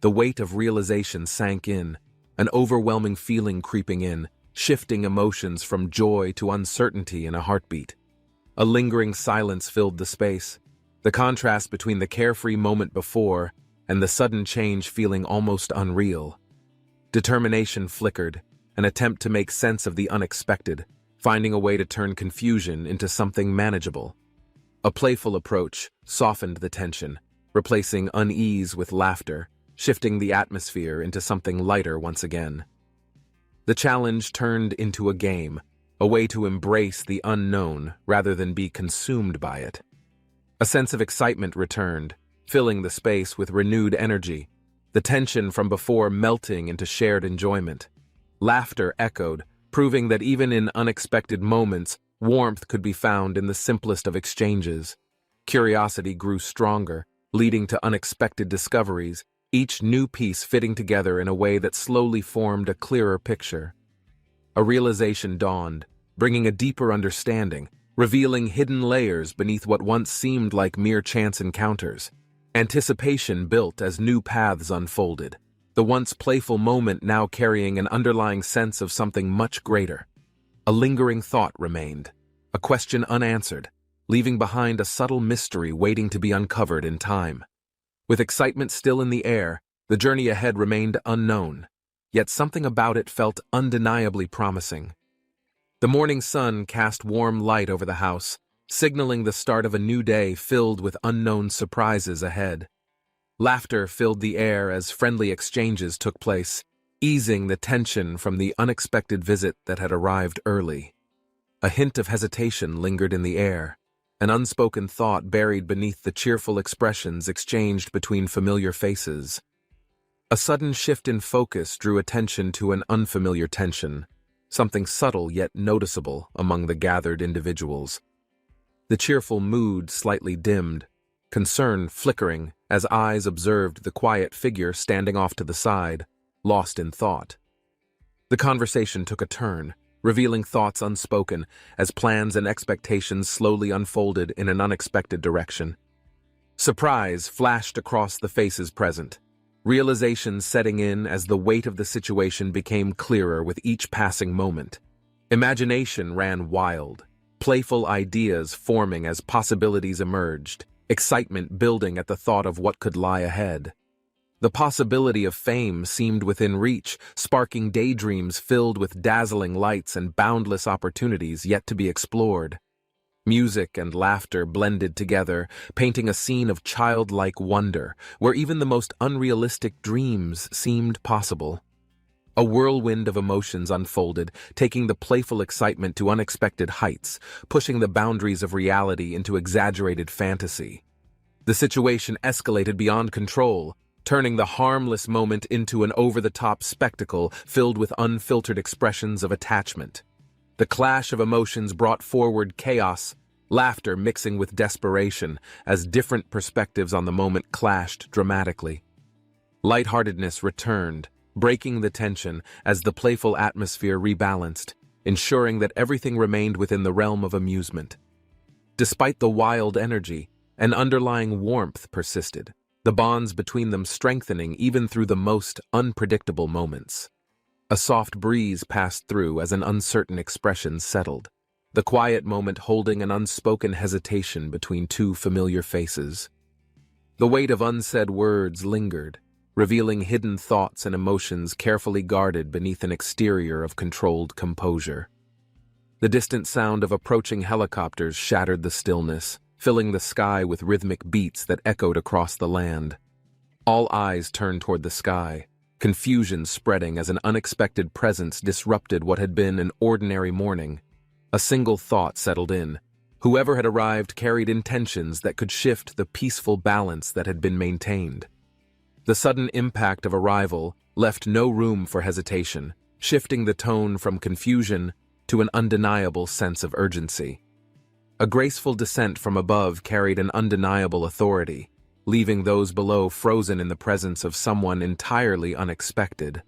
The weight of realization sank in, an overwhelming feeling creeping in, shifting emotions from joy to uncertainty in a heartbeat. A lingering silence filled the space, the contrast between the carefree moment before and the sudden change feeling almost unreal. Determination flickered, an attempt to make sense of the unexpected, finding a way to turn confusion into something manageable. A playful approach softened the tension, replacing unease with laughter, shifting the atmosphere into something lighter once again. The challenge turned into a game, a way to embrace the unknown rather than be consumed by it. A sense of excitement returned, filling the space with renewed energy, the tension from before melting into shared enjoyment. Laughter echoed, proving that even in unexpected moments, warmth could be found in the simplest of exchanges. Curiosity grew stronger, leading to unexpected discoveries, each new piece fitting together in a way that slowly formed a clearer picture. A realization dawned, bringing a deeper understanding, revealing hidden layers beneath what once seemed like mere chance encounters. Anticipation built as new paths unfolded, the once playful moment now carrying an underlying sense of something much greater. A lingering thought remained, a question unanswered, leaving behind a subtle mystery waiting to be uncovered in time. With excitement still in the air, the journey ahead remained unknown, yet something about it felt undeniably promising. The morning sun cast warm light over the house, signaling the start of a new day filled with unknown surprises ahead. Laughter filled the air as friendly exchanges took place, easing the tension from the unexpected visit that had arrived early. A hint of hesitation lingered in the air, an unspoken thought buried beneath the cheerful expressions exchanged between familiar faces. A sudden shift in focus drew attention to an unfamiliar tension, something subtle yet noticeable among the gathered individuals. The cheerful mood slightly dimmed, concern flickering as eyes observed the quiet figure standing off to the side, lost in thought. The conversation took a turn, revealing thoughts unspoken as plans and expectations slowly unfolded in an unexpected direction. Surprise flashed across the faces present, realization setting in as the weight of the situation became clearer with each passing moment. Imagination ran wild, playful ideas forming as possibilities emerged, excitement building at the thought of what could lie ahead. The possibility of fame seemed within reach, sparking daydreams filled with dazzling lights and boundless opportunities yet to be explored. Music and laughter blended together, painting a scene of childlike wonder, where even the most unrealistic dreams seemed possible. A whirlwind of emotions unfolded, taking the playful excitement to unexpected heights, pushing the boundaries of reality into exaggerated fantasy. The situation escalated beyond control, turning the harmless moment into an over-the-top spectacle filled with unfiltered expressions of attachment. The clash of emotions brought forward chaos, laughter mixing with desperation as different perspectives on the moment clashed dramatically. Lightheartedness returned, breaking the tension as the playful atmosphere rebalanced, ensuring that everything remained within the realm of amusement. Despite the wild energy, an underlying warmth persisted, the bonds between them strengthening even through the most unpredictable moments. A soft breeze passed through as an uncertain expression settled, the quiet moment holding an unspoken hesitation between two familiar faces. The weight of unsaid words lingered, revealing hidden thoughts and emotions carefully guarded beneath an exterior of controlled composure. The distant sound of approaching helicopters shattered the stillness, filling the sky with rhythmic beats that echoed across the land. All eyes turned toward the sky, confusion spreading as an unexpected presence disrupted what had been an ordinary morning. A single thought settled in. Whoever had arrived carried intentions that could shift the peaceful balance that had been maintained. The sudden impact of arrival left no room for hesitation, shifting the tone from confusion to an undeniable sense of urgency. A graceful descent from above carried an undeniable authority, leaving those below frozen in the presence of someone entirely unexpected.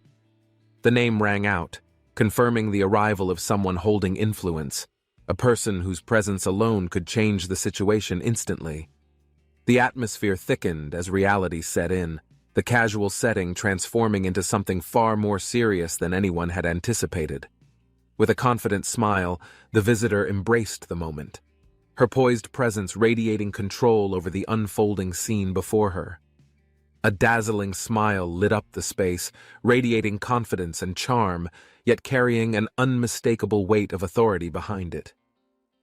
The name rang out, confirming the arrival of someone holding influence, a person whose presence alone could change the situation instantly. The atmosphere thickened as reality set in, the casual setting transforming into something far more serious than anyone had anticipated. With a confident smile, the visitor embraced the moment, her poised presence radiating control over the unfolding scene before her. A dazzling smile lit up the space, radiating confidence and charm, yet carrying an unmistakable weight of authority behind it.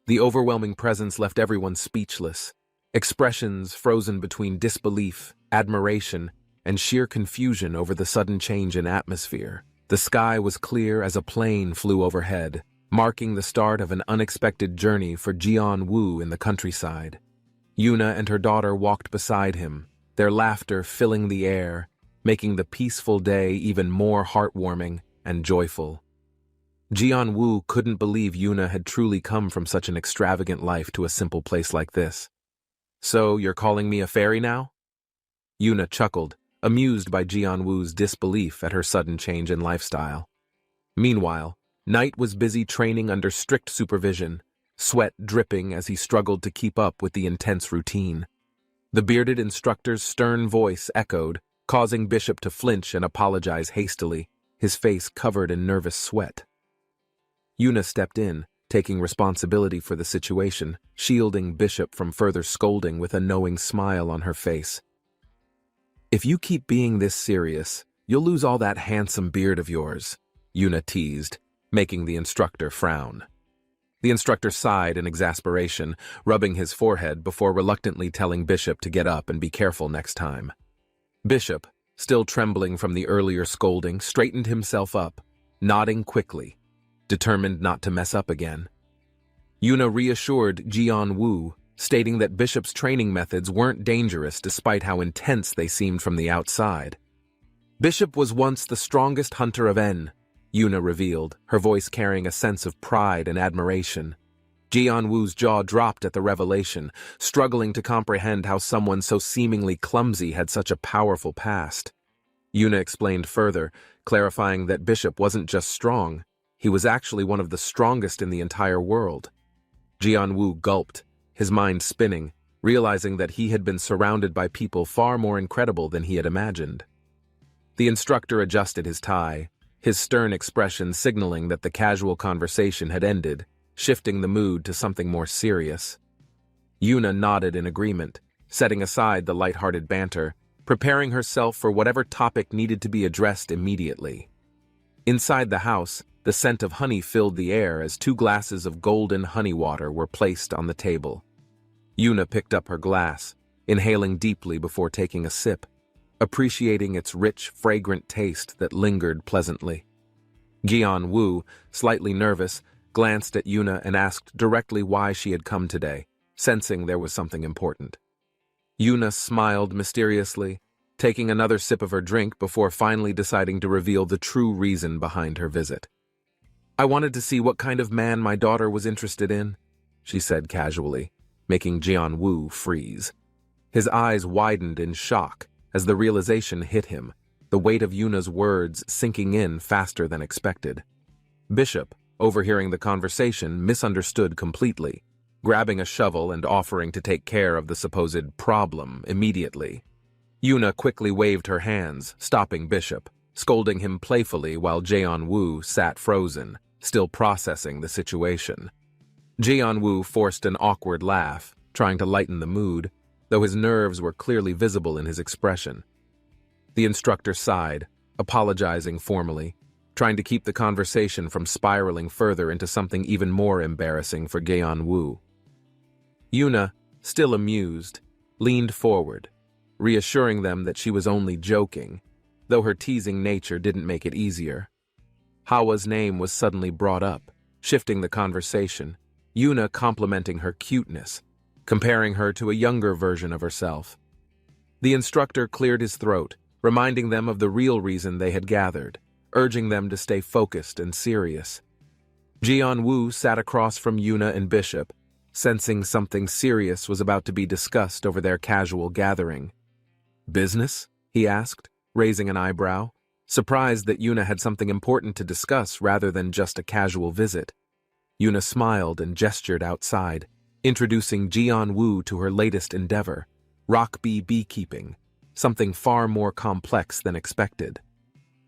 The overwhelming presence left everyone speechless, expressions frozen between disbelief, admiration, and sheer confusion over the sudden change in atmosphere. The sky was clear as a plane flew overhead, marking the start of an unexpected journey for Jian-woo in the countryside. Yuna and her daughter walked beside him, their laughter filling the air, making the peaceful day even more heartwarming and joyful. Jian-woo couldn't believe Yuna had truly come from such an extravagant life to a simple place like this. "So, you're calling me a fairy now?" Yuna chuckled, amused by Jian-woo's disbelief at her sudden change in lifestyle. Meanwhile, Knight was busy training under strict supervision, sweat dripping as he struggled to keep up with the intense routine. The bearded instructor's stern voice echoed, causing Bishop to flinch and apologize hastily, his face covered in nervous sweat. Yuna stepped in, taking responsibility for the situation, shielding Bishop from further scolding with a knowing smile on her face. "If you keep being this serious, you'll lose all that handsome beard of yours," Yuna teased, making the instructor frown. The instructor sighed in exasperation, rubbing his forehead before reluctantly telling Bishop to get up and be careful next time. Bishop, still trembling from the earlier scolding, straightened himself up, nodding quickly, determined not to mess up again. Yuna reassured Jian-woo, stating that Bishop's training methods weren't dangerous despite how intense they seemed from the outside. "Bishop was once the strongest hunter of En," Yuna revealed, her voice carrying a sense of pride and admiration. Jian-woo's jaw dropped at the revelation, struggling to comprehend how someone so seemingly clumsy had such a powerful past. Yuna explained further, clarifying that Bishop wasn't just strong, he was actually one of the strongest in the entire world. Jian-woo gulped, his mind spinning, realizing that he had been surrounded by people far more incredible than he had imagined. The instructor adjusted his tie, his stern expression signaling that the casual conversation had ended, shifting the mood to something more serious. Yuna nodded in agreement, setting aside the light-hearted banter, preparing herself for whatever topic needed to be addressed immediately. Inside the house, the scent of honey filled the air as 2 glasses of golden honey water were placed on the table. Yuna picked up her glass, inhaling deeply before taking a sip, appreciating its rich, fragrant taste that lingered pleasantly. Jian-woo, slightly nervous, glanced at Yuna and asked directly why she had come today, sensing there was something important. Yuna smiled mysteriously, taking another sip of her drink before finally deciding to reveal the true reason behind her visit. "I wanted to see what kind of man my daughter was interested in," she said casually, making Jian-woo freeze. His eyes widened in shock as the realization hit him, the weight of Yuna's words sinking in faster than expected. Bishop, overhearing the conversation, misunderstood completely, grabbing a shovel and offering to take care of the supposed problem immediately. Yuna quickly waved her hands, stopping Bishop, scolding him playfully while Jeon-woo sat frozen, still processing the situation. Jeon-woo forced an awkward laugh, trying to lighten the mood, though his nerves were clearly visible in his expression. The instructor sighed, apologizing formally, trying to keep the conversation from spiraling further into something even more embarrassing for Jeon-woo. Yuna, still amused, leaned forward, reassuring them that she was only joking, though her teasing nature didn't make it easier. Hawa's name was suddenly brought up, shifting the conversation, Yuna complimenting her cuteness, comparing her to a younger version of herself. The instructor cleared his throat, reminding them of the real reason they had gathered, urging them to stay focused and serious. Jeon-woo sat across from Yuna and Bishop, sensing something serious was about to be discussed over their casual gathering. "Business?" he asked, raising an eyebrow, surprised that Yuna had something important to discuss rather than just a casual visit. Yuna smiled and gestured outside, introducing Jeon-woo to her latest endeavor, rock bee beekeeping, something far more complex than expected.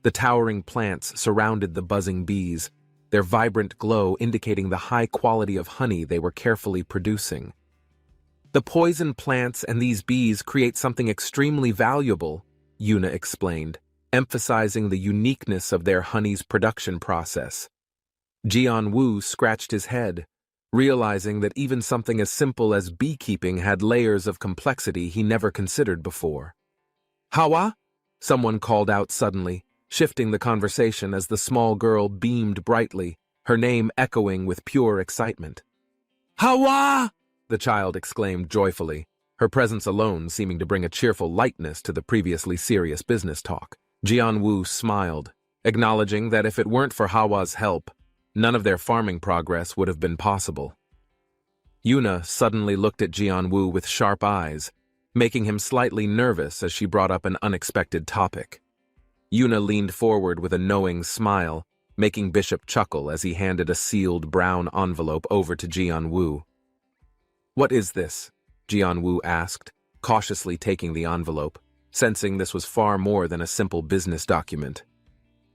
The towering plants surrounded the buzzing bees, their vibrant glow indicating the high quality of honey they were carefully producing. "The poison plants and these bees create something extremely valuable," Yuna explained, emphasizing the uniqueness of their honey's production process. Jeon-woo scratched his head, realizing that even something as simple as beekeeping had layers of complexity he never considered before. "Hawa?" someone called out suddenly, shifting the conversation as the small girl beamed brightly, her name echoing with pure excitement. "Hawa!" the child exclaimed joyfully, her presence alone seeming to bring a cheerful lightness to the previously serious business talk. Jeon-woo smiled, acknowledging that if it weren't for Hawa's help, none of their farming progress would have been possible. Yuna suddenly looked at Jeon-woo with sharp eyes, making him slightly nervous as she brought up an unexpected topic. Yuna leaned forward with a knowing smile, making Bishop chuckle as he handed a sealed brown envelope over to Jeon-woo. "What is this?" Jeon-woo asked, cautiously taking the envelope, sensing this was far more than a simple business document.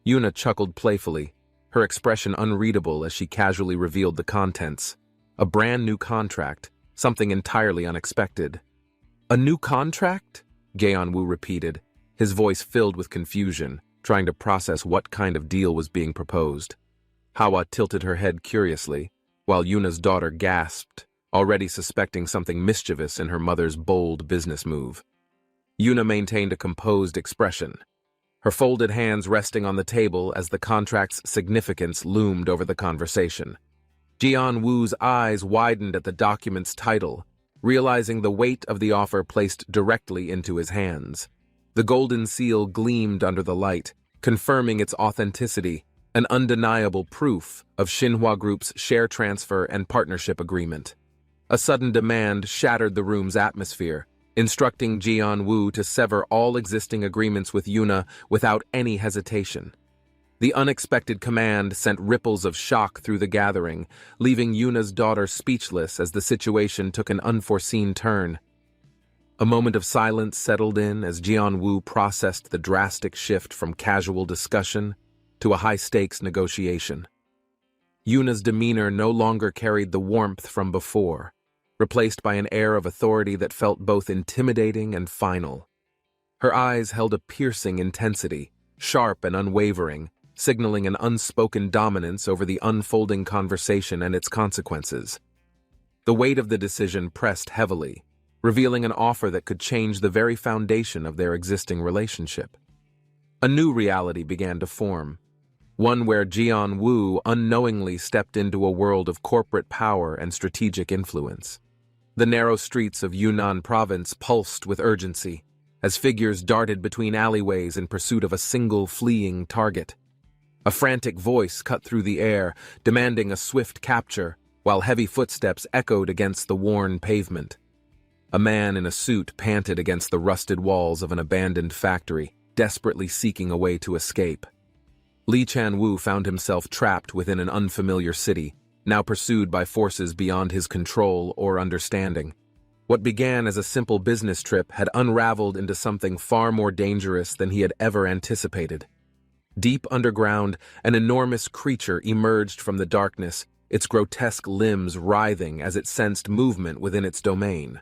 Yuna chuckled playfully, her expression unreadable as she casually revealed the contents. A brand new contract, something entirely unexpected. "A new contract?" Jeon-woo repeated, his voice filled with confusion, trying to process what kind of deal was being proposed. Hawa tilted her head curiously, while Yuna's daughter gasped, already suspecting something mischievous in her mother's bold business move. Yuna maintained a composed expression, her folded hands resting on the table as the contract's significance loomed over the conversation. Jeon-woo's eyes widened at the document's title, realizing the weight of the offer placed directly into his hands. The golden seal gleamed under the light, confirming its authenticity, an undeniable proof of Shinhwa Group's share transfer and partnership agreement. A sudden demand shattered the room's atmosphere, instructing Jeon-woo to sever all existing agreements with Yuna without any hesitation. The unexpected command sent ripples of shock through the gathering, leaving Yuna's daughter speechless as the situation took an unforeseen turn. A moment of silence settled in as Jeon-woo processed the drastic shift from casual discussion to a high-stakes negotiation. Yuna's demeanor no longer carried the warmth from before, replaced by an air of authority that felt both intimidating and final. Her eyes held a piercing intensity, sharp and unwavering, signaling an unspoken dominance over the unfolding conversation and its consequences. The weight of the decision pressed heavily, revealing an offer that could change the very foundation of their existing relationship. A new reality began to form, one where Jeon-woo unknowingly stepped into a world of corporate power and strategic influence. The narrow streets of Yunnan province pulsed with urgency, as figures darted between alleyways in pursuit of a single fleeing target. A frantic voice cut through the air, demanding a swift capture, while heavy footsteps echoed against the worn pavement. A man in a suit panted against the rusted walls of an abandoned factory, desperately seeking a way to escape. Lee Chan-woo found himself trapped within an unfamiliar city, now pursued by forces beyond his control or understanding. What began as a simple business trip had unraveled into something far more dangerous than he had ever anticipated. Deep underground, an enormous creature emerged from the darkness, its grotesque limbs writhing as it sensed movement within its domain.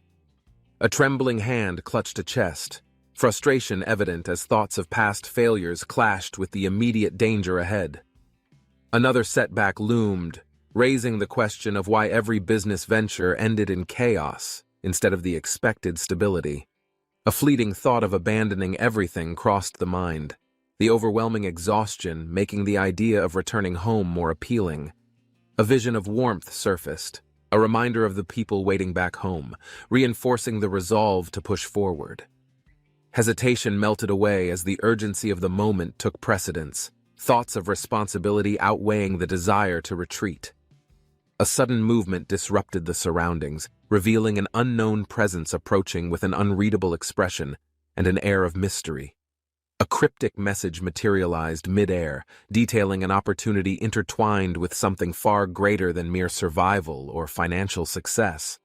A trembling hand clutched a chest, frustration evident as thoughts of past failures clashed with the immediate danger ahead. Another setback loomed, raising the question of why every business venture ended in chaos instead of the expected stability. A fleeting thought of abandoning everything crossed the mind, the overwhelming exhaustion making the idea of returning home more appealing. A vision of warmth surfaced, a reminder of the people waiting back home, reinforcing the resolve to push forward. Hesitation melted away as the urgency of the moment took precedence, thoughts of responsibility outweighing the desire to retreat. A sudden movement disrupted the surroundings, revealing an unknown presence approaching with an unreadable expression and an air of mystery. A cryptic message materialized mid-air, detailing an opportunity intertwined with something far greater than mere survival or financial success.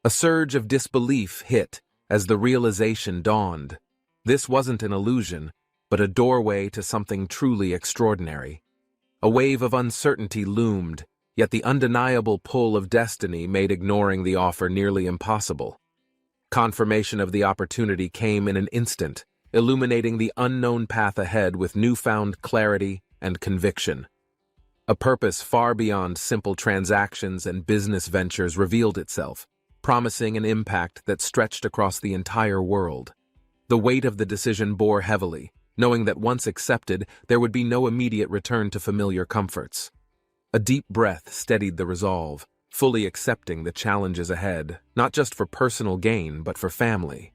A surge of disbelief hit as the realization dawned. This wasn't an illusion, but a doorway to something truly extraordinary. A wave of uncertainty loomed, yet the undeniable pull of destiny made ignoring the offer nearly impossible. Confirmation of the opportunity came in an instant, illuminating the unknown path ahead with newfound clarity and conviction. A purpose far beyond simple transactions and business ventures revealed itself, promising an impact that stretched across the entire world. The weight of the decision bore heavily, knowing that once accepted, there would be no immediate return to familiar comforts. A deep breath steadied the resolve, fully accepting the challenges ahead, not just for personal gain, but for family.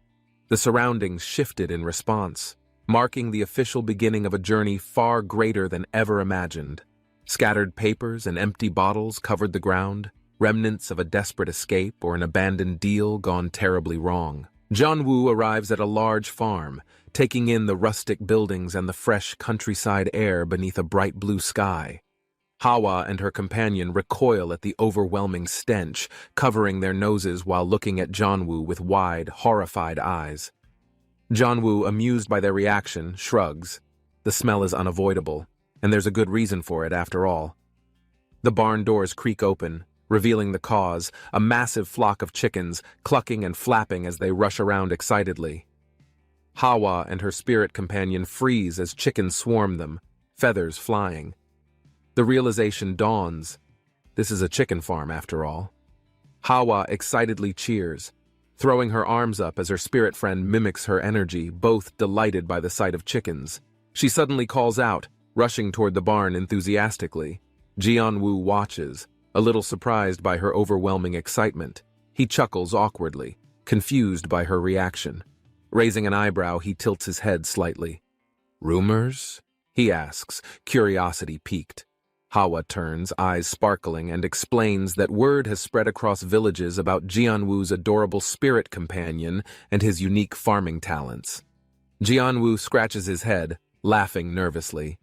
The surroundings shifted in response, marking the official beginning of a journey far greater than ever imagined. Scattered papers and empty bottles covered the ground, remnants of a desperate escape or an abandoned deal gone terribly wrong. John-woo arrives at a large farm, taking in the rustic buildings and the fresh countryside air beneath a bright blue sky. Hawa and her companion recoil at the overwhelming stench, covering their noses while looking at John-woo with wide, horrified eyes. John-woo, amused by their reaction, shrugs. The smell is unavoidable, and there's a good reason for it after all. The barn doors creak open, revealing the cause, a massive flock of chickens, clucking and flapping as they rush around excitedly. Hawa and her spirit companion freeze as chickens swarm them, feathers flying. The realization dawns. This is a chicken farm, after all. Hawa excitedly cheers, throwing her arms up as her spirit friend mimics her energy, both delighted by the sight of chickens. She suddenly calls out, rushing toward the barn enthusiastically. Jian-woo watches, a little surprised by her overwhelming excitement. He chuckles awkwardly, confused by her reaction. Raising an eyebrow, he tilts his head slightly. "Rumors?" he asks, curiosity piqued. Hawa turns, eyes sparkling, and explains that word has spread across villages about Jian-woo's adorable spirit companion and his unique farming talents. Jian-woo scratches his head, laughing nervously.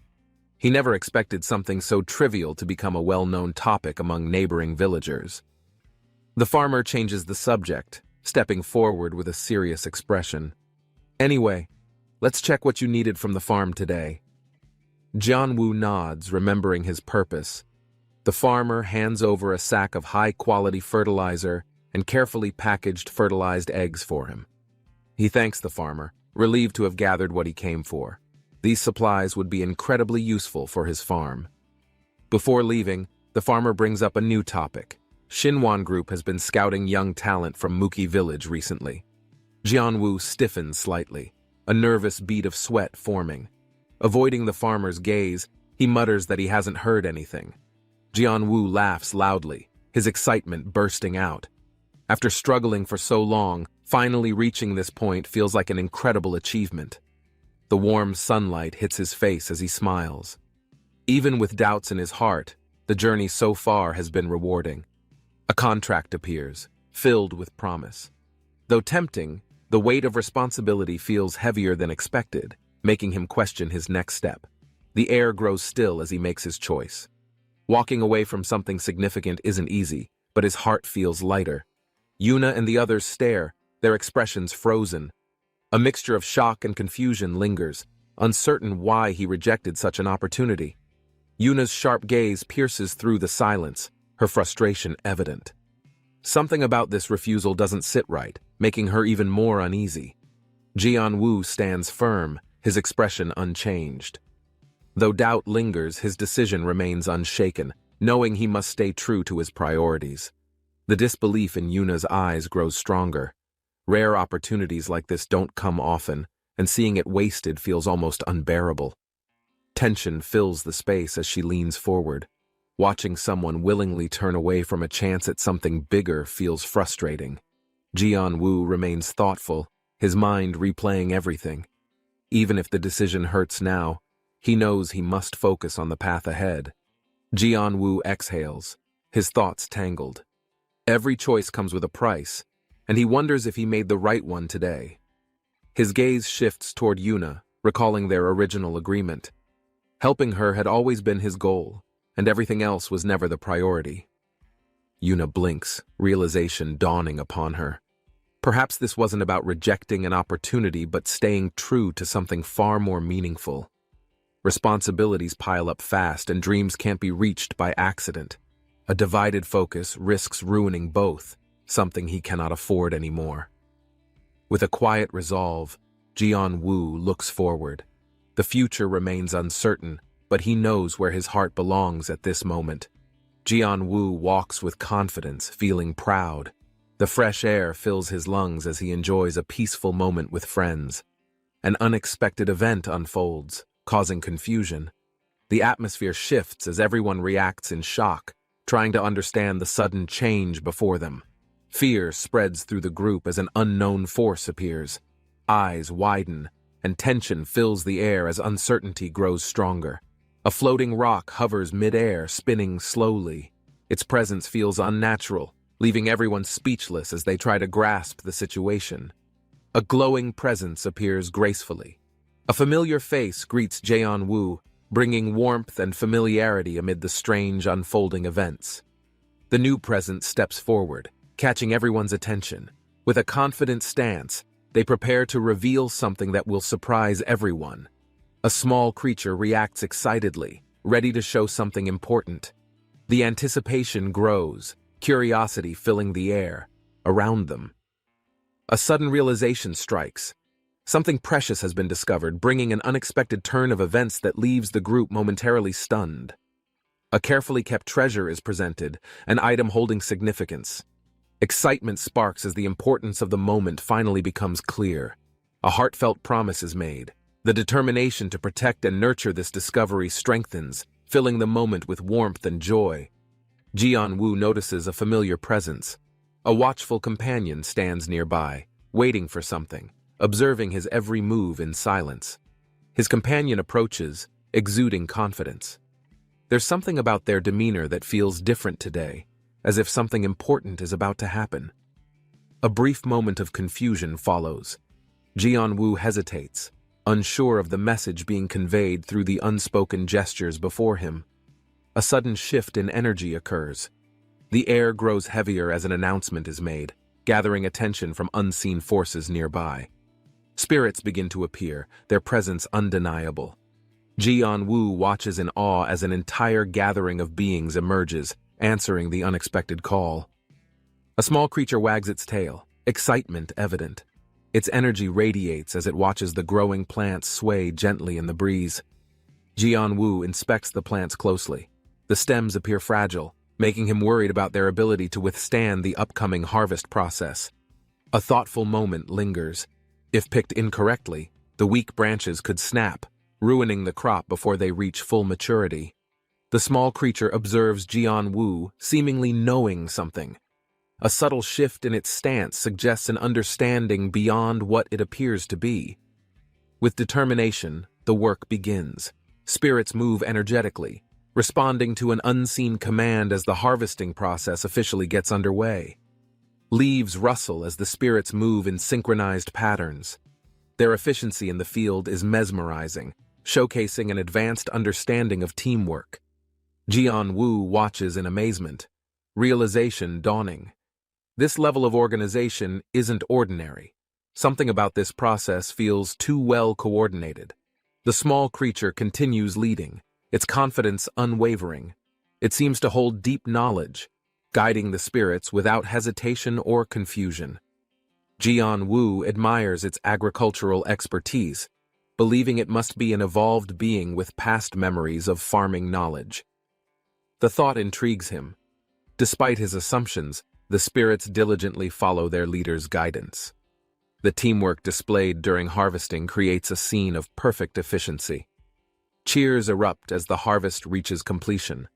He never expected something so trivial to become a well-known topic among neighboring villagers. The farmer changes the subject, stepping forward with a serious expression. "Anyway, let's check what you needed from the farm today." Jian-woo nods, remembering his purpose. The farmer hands over a sack of high-quality fertilizer and carefully packaged fertilized eggs for him. He thanks the farmer, relieved to have gathered what he came for. These supplies would be incredibly useful for his farm. Before leaving, the farmer brings up a new topic. Shinwan Group has been scouting young talent from Muki Village recently. Jian-woo stiffens slightly, a nervous bead of sweat forming. Avoiding the farmer's gaze, he mutters that he hasn't heard anything. Jian-woo laughs loudly, his excitement bursting out. After struggling for so long, finally reaching this point feels like an incredible achievement. The warm sunlight hits his face as he smiles. Even with doubts in his heart, the journey so far has been rewarding. A contract appears, filled with promise. Though tempting, the weight of responsibility feels heavier than expected. making him question his next step. The air grows still as he makes his choice. Walking away from something significant isn't easy, but his heart feels lighter. Yuna and the others stare, their expressions frozen. A mixture of shock and confusion lingers, uncertain why he rejected such an opportunity. Yuna's sharp gaze pierces through the silence, her frustration evident. Something about this refusal doesn't sit right, making her even more uneasy. Jianwu stands firm, his expression unchanged. Though doubt lingers, his decision remains unshaken, knowing he must stay true to his priorities. The disbelief in Yuna's eyes grows stronger. Rare opportunities like this don't come often, and seeing it wasted feels almost unbearable. Tension fills the space as she leans forward. Watching someone willingly turn away from a chance at something bigger feels frustrating. Jianwu remains thoughtful, his mind replaying everything. Even if the decision hurts now, he knows he must focus on the path ahead. Jianwu exhales, his thoughts tangled. Every choice comes with a price, and he wonders if he made the right one today. His gaze shifts toward Yuna, recalling their original agreement. Helping her had always been his goal, and everything else was never the priority. Yuna blinks, realization dawning upon her. Perhaps this wasn't about rejecting an opportunity but staying true to something far more meaningful. Responsibilities pile up fast and dreams can't be reached by accident. A divided focus risks ruining both, something he cannot afford anymore. With a quiet resolve, Jianwu looks forward. The future remains uncertain, but he knows where his heart belongs at this moment. Jianwu walks with confidence, feeling proud. The fresh air fills his lungs as he enjoys a peaceful moment with friends. An unexpected event unfolds, causing confusion. The atmosphere shifts as everyone reacts in shock, trying to understand the sudden change before them. Fear spreads through the group as an unknown force appears. Eyes widen, and tension fills the air as uncertainty grows stronger. A floating rock hovers mid-air, spinning slowly. Its presence feels unnatural, leaving everyone speechless as they try to grasp the situation. A glowing presence appears gracefully. A familiar face greets Jianwu, bringing warmth and familiarity amid the strange unfolding events. The new presence steps forward, catching everyone's attention. With a confident stance, they prepare to reveal something that will surprise everyone. A small creature reacts excitedly, ready to show something important. The anticipation grows, curiosity filling the air around them. A sudden realization strikes. Something precious has been discovered, bringing an unexpected turn of events that leaves the group momentarily stunned. A carefully kept treasure is presented, an item holding significance. Excitement sparks as the importance of the moment finally becomes clear. A heartfelt promise is made. The determination to protect and nurture this discovery strengthens, filling the moment with warmth and joy. Jianwu notices a familiar presence. A watchful companion stands nearby, waiting for something, observing his every move in silence. His companion approaches, exuding confidence. There's something about their demeanor that feels different today, as if something important is about to happen. A brief moment of confusion follows. Jianwu hesitates, unsure of the message being conveyed through the unspoken gestures before him. A sudden shift in energy occurs. The air grows heavier as an announcement is made, gathering attention from unseen forces nearby. Spirits begin to appear, their presence undeniable. Jianwu watches in awe as an entire gathering of beings emerges, answering the unexpected call. A small creature wags its tail, excitement evident. Its energy radiates as it watches the growing plants sway gently in the breeze. Jianwu inspects the plants closely. The stems appear fragile, making him worried about their ability to withstand the upcoming harvest process. A thoughtful moment lingers. If picked incorrectly, the weak branches could snap, ruining the crop before they reach full maturity. The small creature observes Jianwu, seemingly knowing something. A subtle shift in its stance suggests an understanding beyond what it appears to be. With determination, the work begins. Spirits move energetically, responding to an unseen command as the harvesting process officially gets underway. Leaves rustle as the spirits move in synchronized patterns. Their efficiency in the field is mesmerizing, showcasing an advanced understanding of teamwork. Jian-Woo watches in amazement, realization dawning. This level of organization isn't ordinary. Something about this process feels too well coordinated. The small creature continues leading, its confidence unwavering. It seems to hold deep knowledge, guiding the spirits without hesitation or confusion. Jian-Woo admires its agricultural expertise, believing it must be an evolved being with past memories of farming knowledge. The thought intrigues him. Despite his assumptions, the spirits diligently follow their leader's guidance. The teamwork displayed during harvesting creates a scene of perfect efficiency. Cheers erupt as the harvest reaches completion.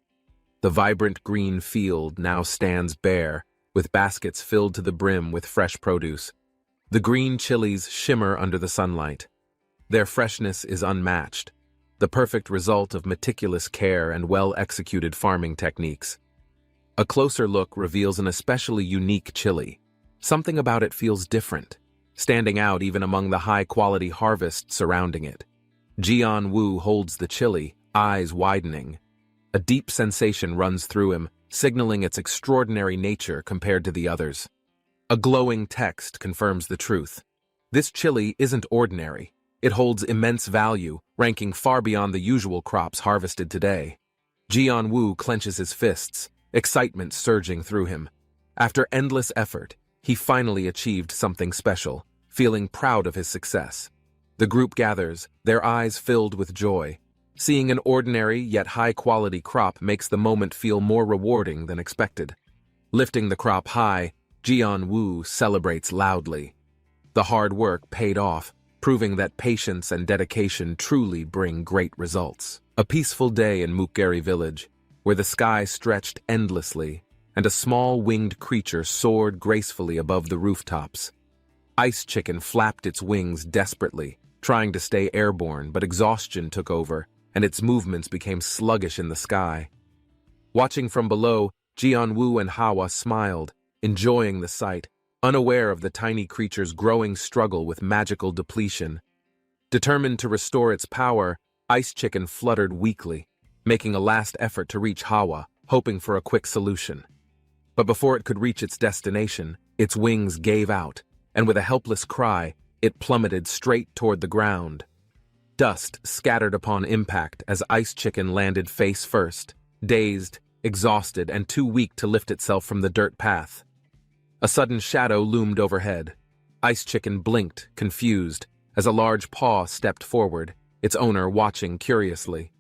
The vibrant green field now stands bare, with baskets filled to the brim with fresh produce. The green chilies shimmer under the sunlight. Their freshness is unmatched, the perfect result of meticulous care and well-executed farming techniques. A closer look reveals an especially unique chili. Something about it feels different, standing out even among the high-quality harvest surrounding it. Jian-Woo holds the chili, eyes widening. A deep sensation runs through him, signaling its extraordinary nature compared to the others. A glowing text confirms the truth. This chili isn't ordinary. It holds immense value, ranking far beyond the usual crops harvested today. Jian-Woo clenches his fists, excitement surging through him. After endless effort, he finally achieved something special, feeling proud of his success. The group gathers, their eyes filled with joy. Seeing an ordinary yet high-quality crop makes the moment feel more rewarding than expected. Lifting the crop high, Jian-Woo celebrates loudly. The hard work paid off, proving that patience and dedication truly bring great results. A peaceful day in Mukgeri village, where the sky stretched endlessly, and a small winged creature soared gracefully above the rooftops. Ice Chicken flapped its wings desperately, trying to stay airborne, but exhaustion took over, and its movements became sluggish in the sky. Watching from below, Jian-Woo and Hawa smiled, enjoying the sight, unaware of the tiny creature's growing struggle with magical depletion. Determined to restore its power, Ice Chicken fluttered weakly, making a last effort to reach Hawa, hoping for a quick solution. But before it could reach its destination, its wings gave out, and with a helpless cry, it plummeted straight toward the ground. Dust scattered upon impact as Ice Chicken landed face first, dazed, exhausted, and too weak to lift itself from the dirt path. A sudden shadow loomed overhead. Ice Chicken blinked, confused, as a large paw stepped forward, its owner watching curiously.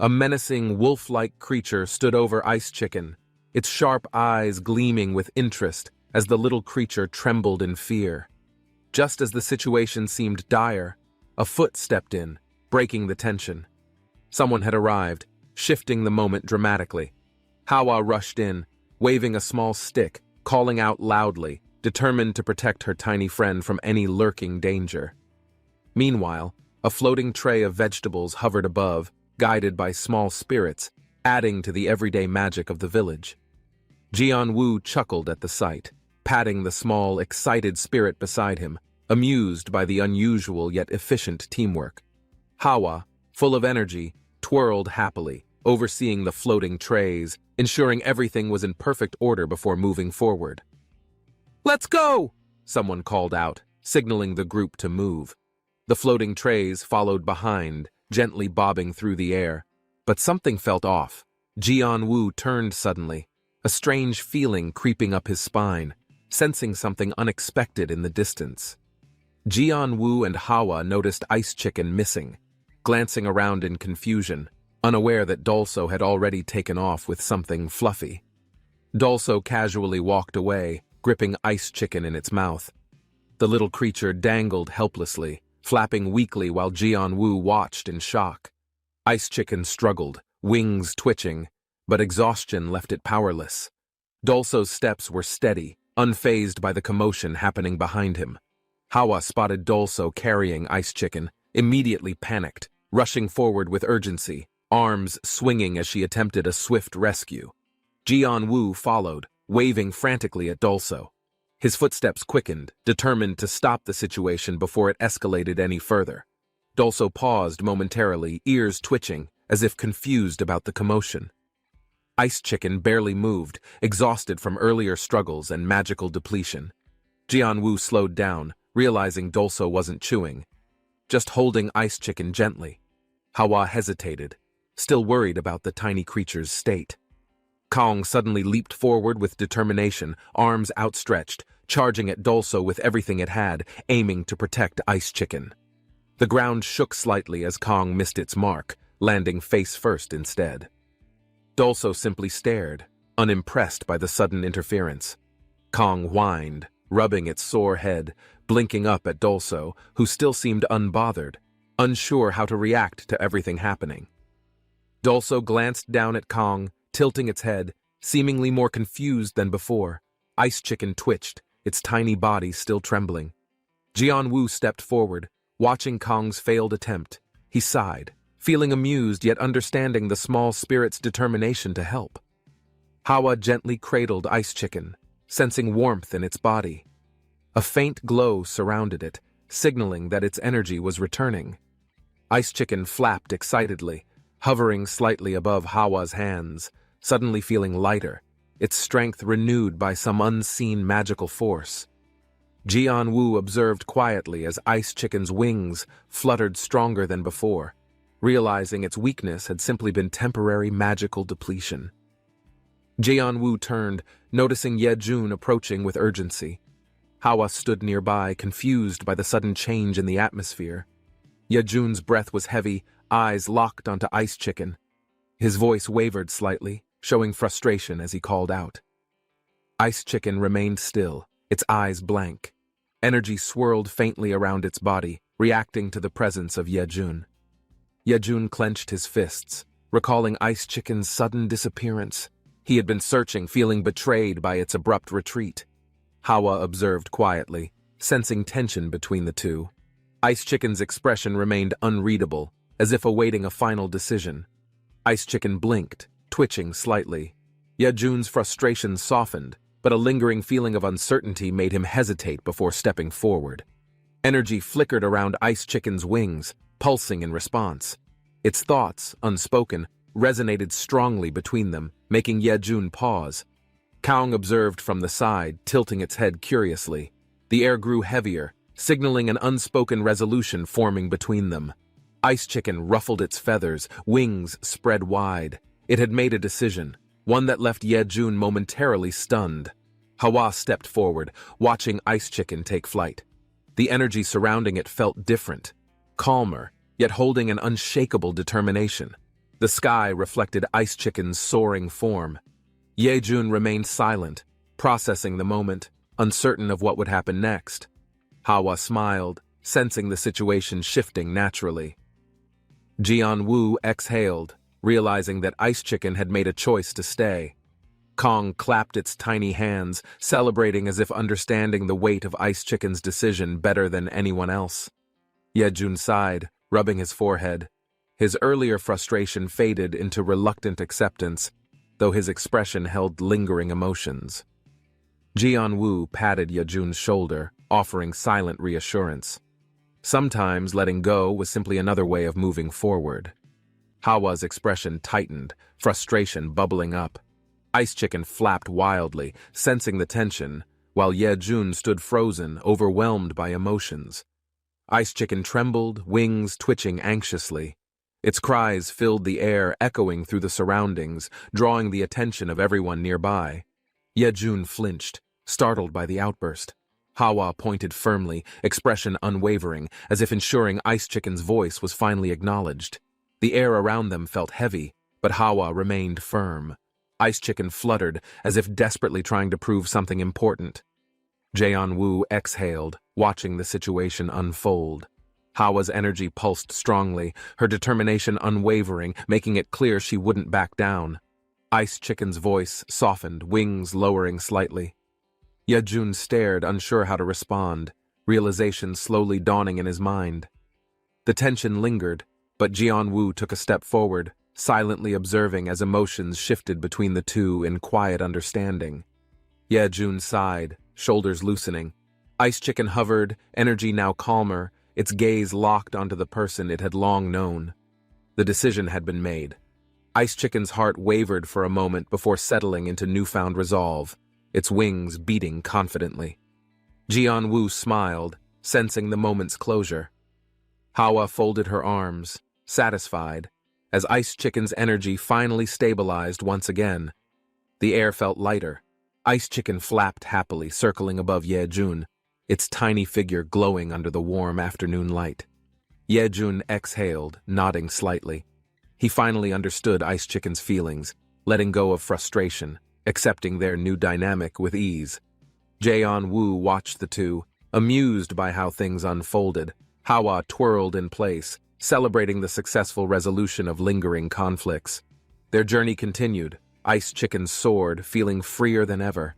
A menacing, wolf-like creature stood over Ice Chicken, its sharp eyes gleaming with interest as the little creature trembled in fear. Just as the situation seemed dire, a foot stepped in, breaking the tension. Someone had arrived, shifting the moment dramatically. Hawa rushed in, waving a small stick, calling out loudly, determined to protect her tiny friend from any lurking danger. Meanwhile, a floating tray of vegetables hovered above, guided by small spirits, adding to the everyday magic of the village. Jian-Woo chuckled at the sight, patting the small, excited spirit beside him, amused by the unusual yet efficient teamwork. Hawa, full of energy, twirled happily, overseeing the floating trays, ensuring everything was in perfect order before moving forward. "Let's go!" someone called out, signaling the group to move. The floating trays followed behind, gently bobbing through the air. But something felt off. Jian-Woo turned suddenly, a strange feeling creeping up his spine, sensing something unexpected in the distance. Jian-Woo and Hawa noticed Ice Chicken missing, glancing around in confusion, unaware that Dolso had already taken off with something fluffy. Dolso casually walked away, gripping Ice Chicken in its mouth. The little creature dangled helplessly, flapping weakly while Jian-Woo watched in shock. Ice Chicken struggled, wings twitching, but exhaustion left it powerless. Dolso's steps were steady, unfazed by the commotion happening behind him. Hawa spotted Dolso carrying Ice Chicken, immediately panicked, rushing forward with urgency, arms swinging as she attempted a swift rescue. Jian-Woo followed, waving frantically at Dolso. His footsteps quickened, determined to stop the situation before it escalated any further. Dolso paused momentarily, ears twitching, as if confused about the commotion. Ice Chicken barely moved, exhausted from earlier struggles and magical depletion. Jianwu slowed down, realizing Dolso wasn't chewing, just holding Ice Chicken gently. Hawa hesitated, still worried about the tiny creature's state. Kong suddenly leaped forward with determination, arms outstretched, charging at Dolso with everything it had, aiming to protect Ice Chicken. The ground shook slightly as Kong missed its mark, landing face first instead. Dolso simply stared, unimpressed by the sudden interference. Kong whined, rubbing its sore head, blinking up at Dolso, who still seemed unbothered, unsure how to react to everything happening. Dolso glanced down at Kong, tilting its head, seemingly more confused than before. Ice Chicken twitched, its tiny body still trembling. Jianwu stepped forward, watching Kong's failed attempt. He sighed, feeling amused yet understanding the small spirit's determination to help. Hawa gently cradled Ice Chicken, sensing warmth in its body. A faint glow surrounded it, signaling that its energy was returning. Ice Chicken flapped excitedly, hovering slightly above Hawa's hands, suddenly feeling lighter, its strength renewed by some unseen magical force. Jianwu observed quietly as Ice Chicken's wings fluttered stronger than before, realizing its weakness had simply been temporary magical depletion. Jianwu turned, noticing Yejun approaching with urgency. Hawa stood nearby, confused by the sudden change in the atmosphere. Yejun's breath was heavy, eyes locked onto Ice Chicken. His voice wavered slightly, showing frustration as he called out. Ice Chicken remained still, its eyes blank. Energy swirled faintly around its body, reacting to the presence of Yejun. Yejun clenched his fists, recalling Ice Chicken's sudden disappearance. He had been searching, feeling betrayed by its abrupt retreat. Hawa observed quietly, sensing tension between the two. Ice Chicken's expression remained unreadable, as if awaiting a final decision. Ice Chicken blinked, twitching slightly. Yejun's frustration softened, but a lingering feeling of uncertainty made him hesitate before stepping forward. Energy flickered around Ice Chicken's wings, pulsing in response. Its thoughts, unspoken, resonated strongly between them, making Yejun pause. Kong observed from the side, tilting its head curiously. The air grew heavier, signaling an unspoken resolution forming between them. Ice Chicken ruffled its feathers, wings spread wide. It had made a decision, one that left Yejun momentarily stunned. Hawa stepped forward, watching Ice Chicken take flight. The energy surrounding it felt different, calmer, yet holding an unshakable determination. The sky reflected Ice Chicken's soaring form. Yejun remained silent, processing the moment, uncertain of what would happen next. Hawa smiled, sensing the situation shifting naturally. Jianwu exhaled, realizing that Ice Chicken had made a choice to stay. Kong clapped its tiny hands, celebrating as if understanding the weight of Ice Chicken's decision better than anyone else. Yejun sighed, rubbing his forehead. His earlier frustration faded into reluctant acceptance, though his expression held lingering emotions. Jianwu patted Yejun's shoulder, offering silent reassurance. Sometimes letting go was simply another way of moving forward. Hawa's expression tightened, frustration bubbling up. Ice Chicken flapped wildly, sensing the tension, while Yejun stood frozen, overwhelmed by emotions. Ice Chicken trembled, wings twitching anxiously. Its cries filled the air, echoing through the surroundings, drawing the attention of everyone nearby. Yejun flinched, startled by the outburst. Hawa pointed firmly, expression unwavering, as if ensuring Ice Chicken's voice was finally acknowledged. The air around them felt heavy, but Hawa remained firm. Ice Chicken fluttered, as if desperately trying to prove something important. Jianwu exhaled, watching the situation unfold. Hawa's energy pulsed strongly, her determination unwavering, making it clear she wouldn't back down. Ice Chicken's voice softened, wings lowering slightly. Yejun stared, unsure how to respond, realization slowly dawning in his mind. The tension lingered, but Jianwu took a step forward, silently observing as emotions shifted between the two in quiet understanding. Yejun sighed, shoulders loosening. Ice Chicken hovered, energy now calmer, its gaze locked onto the person it had long known. The decision had been made. Ice Chicken's heart wavered for a moment before settling into newfound resolve, its wings beating confidently. Jian-woo smiled, sensing the moment's closure. Hawa folded her arms, satisfied, as Ice Chicken's energy finally stabilized once again. The air felt lighter. Ice Chicken flapped happily, circling above Ye-jun, its tiny figure glowing under the warm afternoon light. Ye-jun exhaled, nodding slightly. He finally understood Ice Chicken's feelings, letting go of frustration, accepting their new dynamic with ease. Jaeon-woo watched the two, amused by how things unfolded. Hawa twirled in place, celebrating the successful resolution of lingering conflicts. Their journey continued. Ice Chicken soared, feeling freer than ever.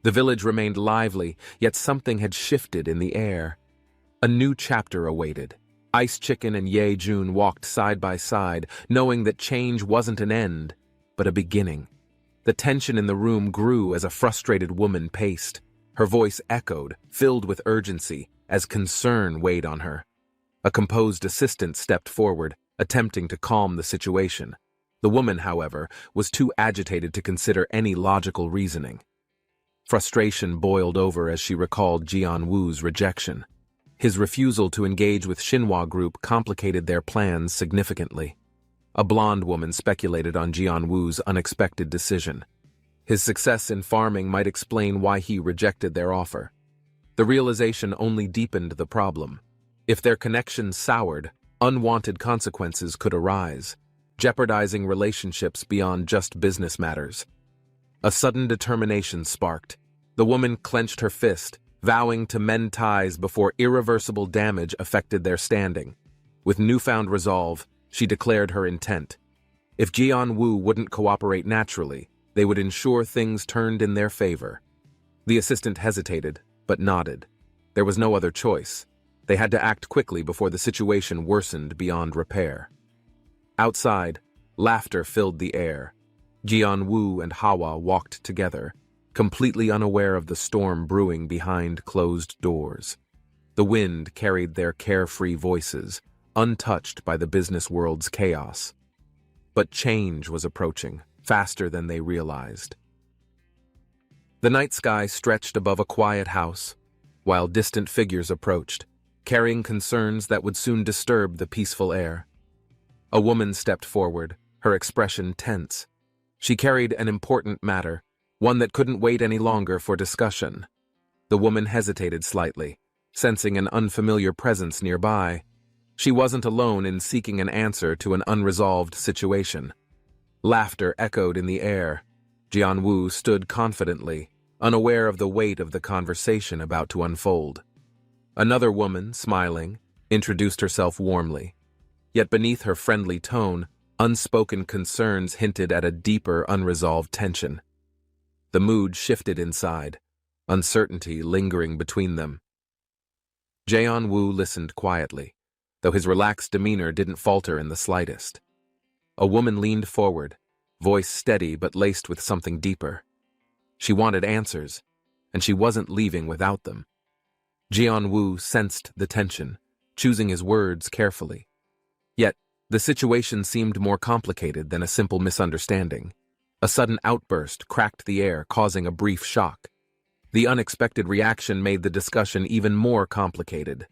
The village remained lively, yet something had shifted in the air. A new chapter awaited. Ice Chicken and Ye-jun walked side by side, knowing that change wasn't an end, but a beginning. The tension in the room grew as a frustrated woman paced. Her voice echoed, filled with urgency, as concern weighed on her. A composed assistant stepped forward, attempting to calm the situation. The woman, however, was too agitated to consider any logical reasoning. Frustration boiled over as she recalled Jian-woo's rejection. His refusal to engage with Shinhwa Group complicated their plans significantly. A blonde woman speculated on Jian-woo's unexpected decision. His success in farming might explain why he rejected their offer. The realization only deepened the problem. If their connection soured, unwanted consequences could arise, jeopardizing relationships beyond just business matters. A sudden determination sparked. The woman clenched her fist, vowing to mend ties before irreversible damage affected their standing. With newfound resolve, she declared her intent. If Jian-woo wouldn't cooperate naturally, they would ensure things turned in their favor. The assistant hesitated, but nodded. There was no other choice. They had to act quickly before the situation worsened beyond repair. Outside, laughter filled the air. Jian-woo and Hawa walked together, completely unaware of the storm brewing behind closed doors. The wind carried their carefree voices, untouched by the business world's chaos. But change was approaching, faster than they realized. The night sky stretched above a quiet house, while distant figures approached, carrying concerns that would soon disturb the peaceful air. A woman stepped forward, her expression tense. She carried an important matter, one that couldn't wait any longer for discussion. The woman hesitated slightly, sensing an unfamiliar presence nearby. She wasn't alone in seeking an answer to an unresolved situation. Laughter echoed in the air. Jian-woo stood confidently, unaware of the weight of the conversation about to unfold. Another woman, smiling, introduced herself warmly. Yet beneath her friendly tone, unspoken concerns hinted at a deeper, unresolved tension. The mood shifted inside, uncertainty lingering between them. Jaeon-woo listened quietly, though his relaxed demeanor didn't falter in the slightest. A woman leaned forward, voice steady but laced with something deeper. She wanted answers, and she wasn't leaving without them. Jian-woo sensed the tension, choosing his words carefully. Yet, the situation seemed more complicated than a simple misunderstanding. A sudden outburst cracked the air, causing a brief shock. The unexpected reaction made the discussion even more complicated.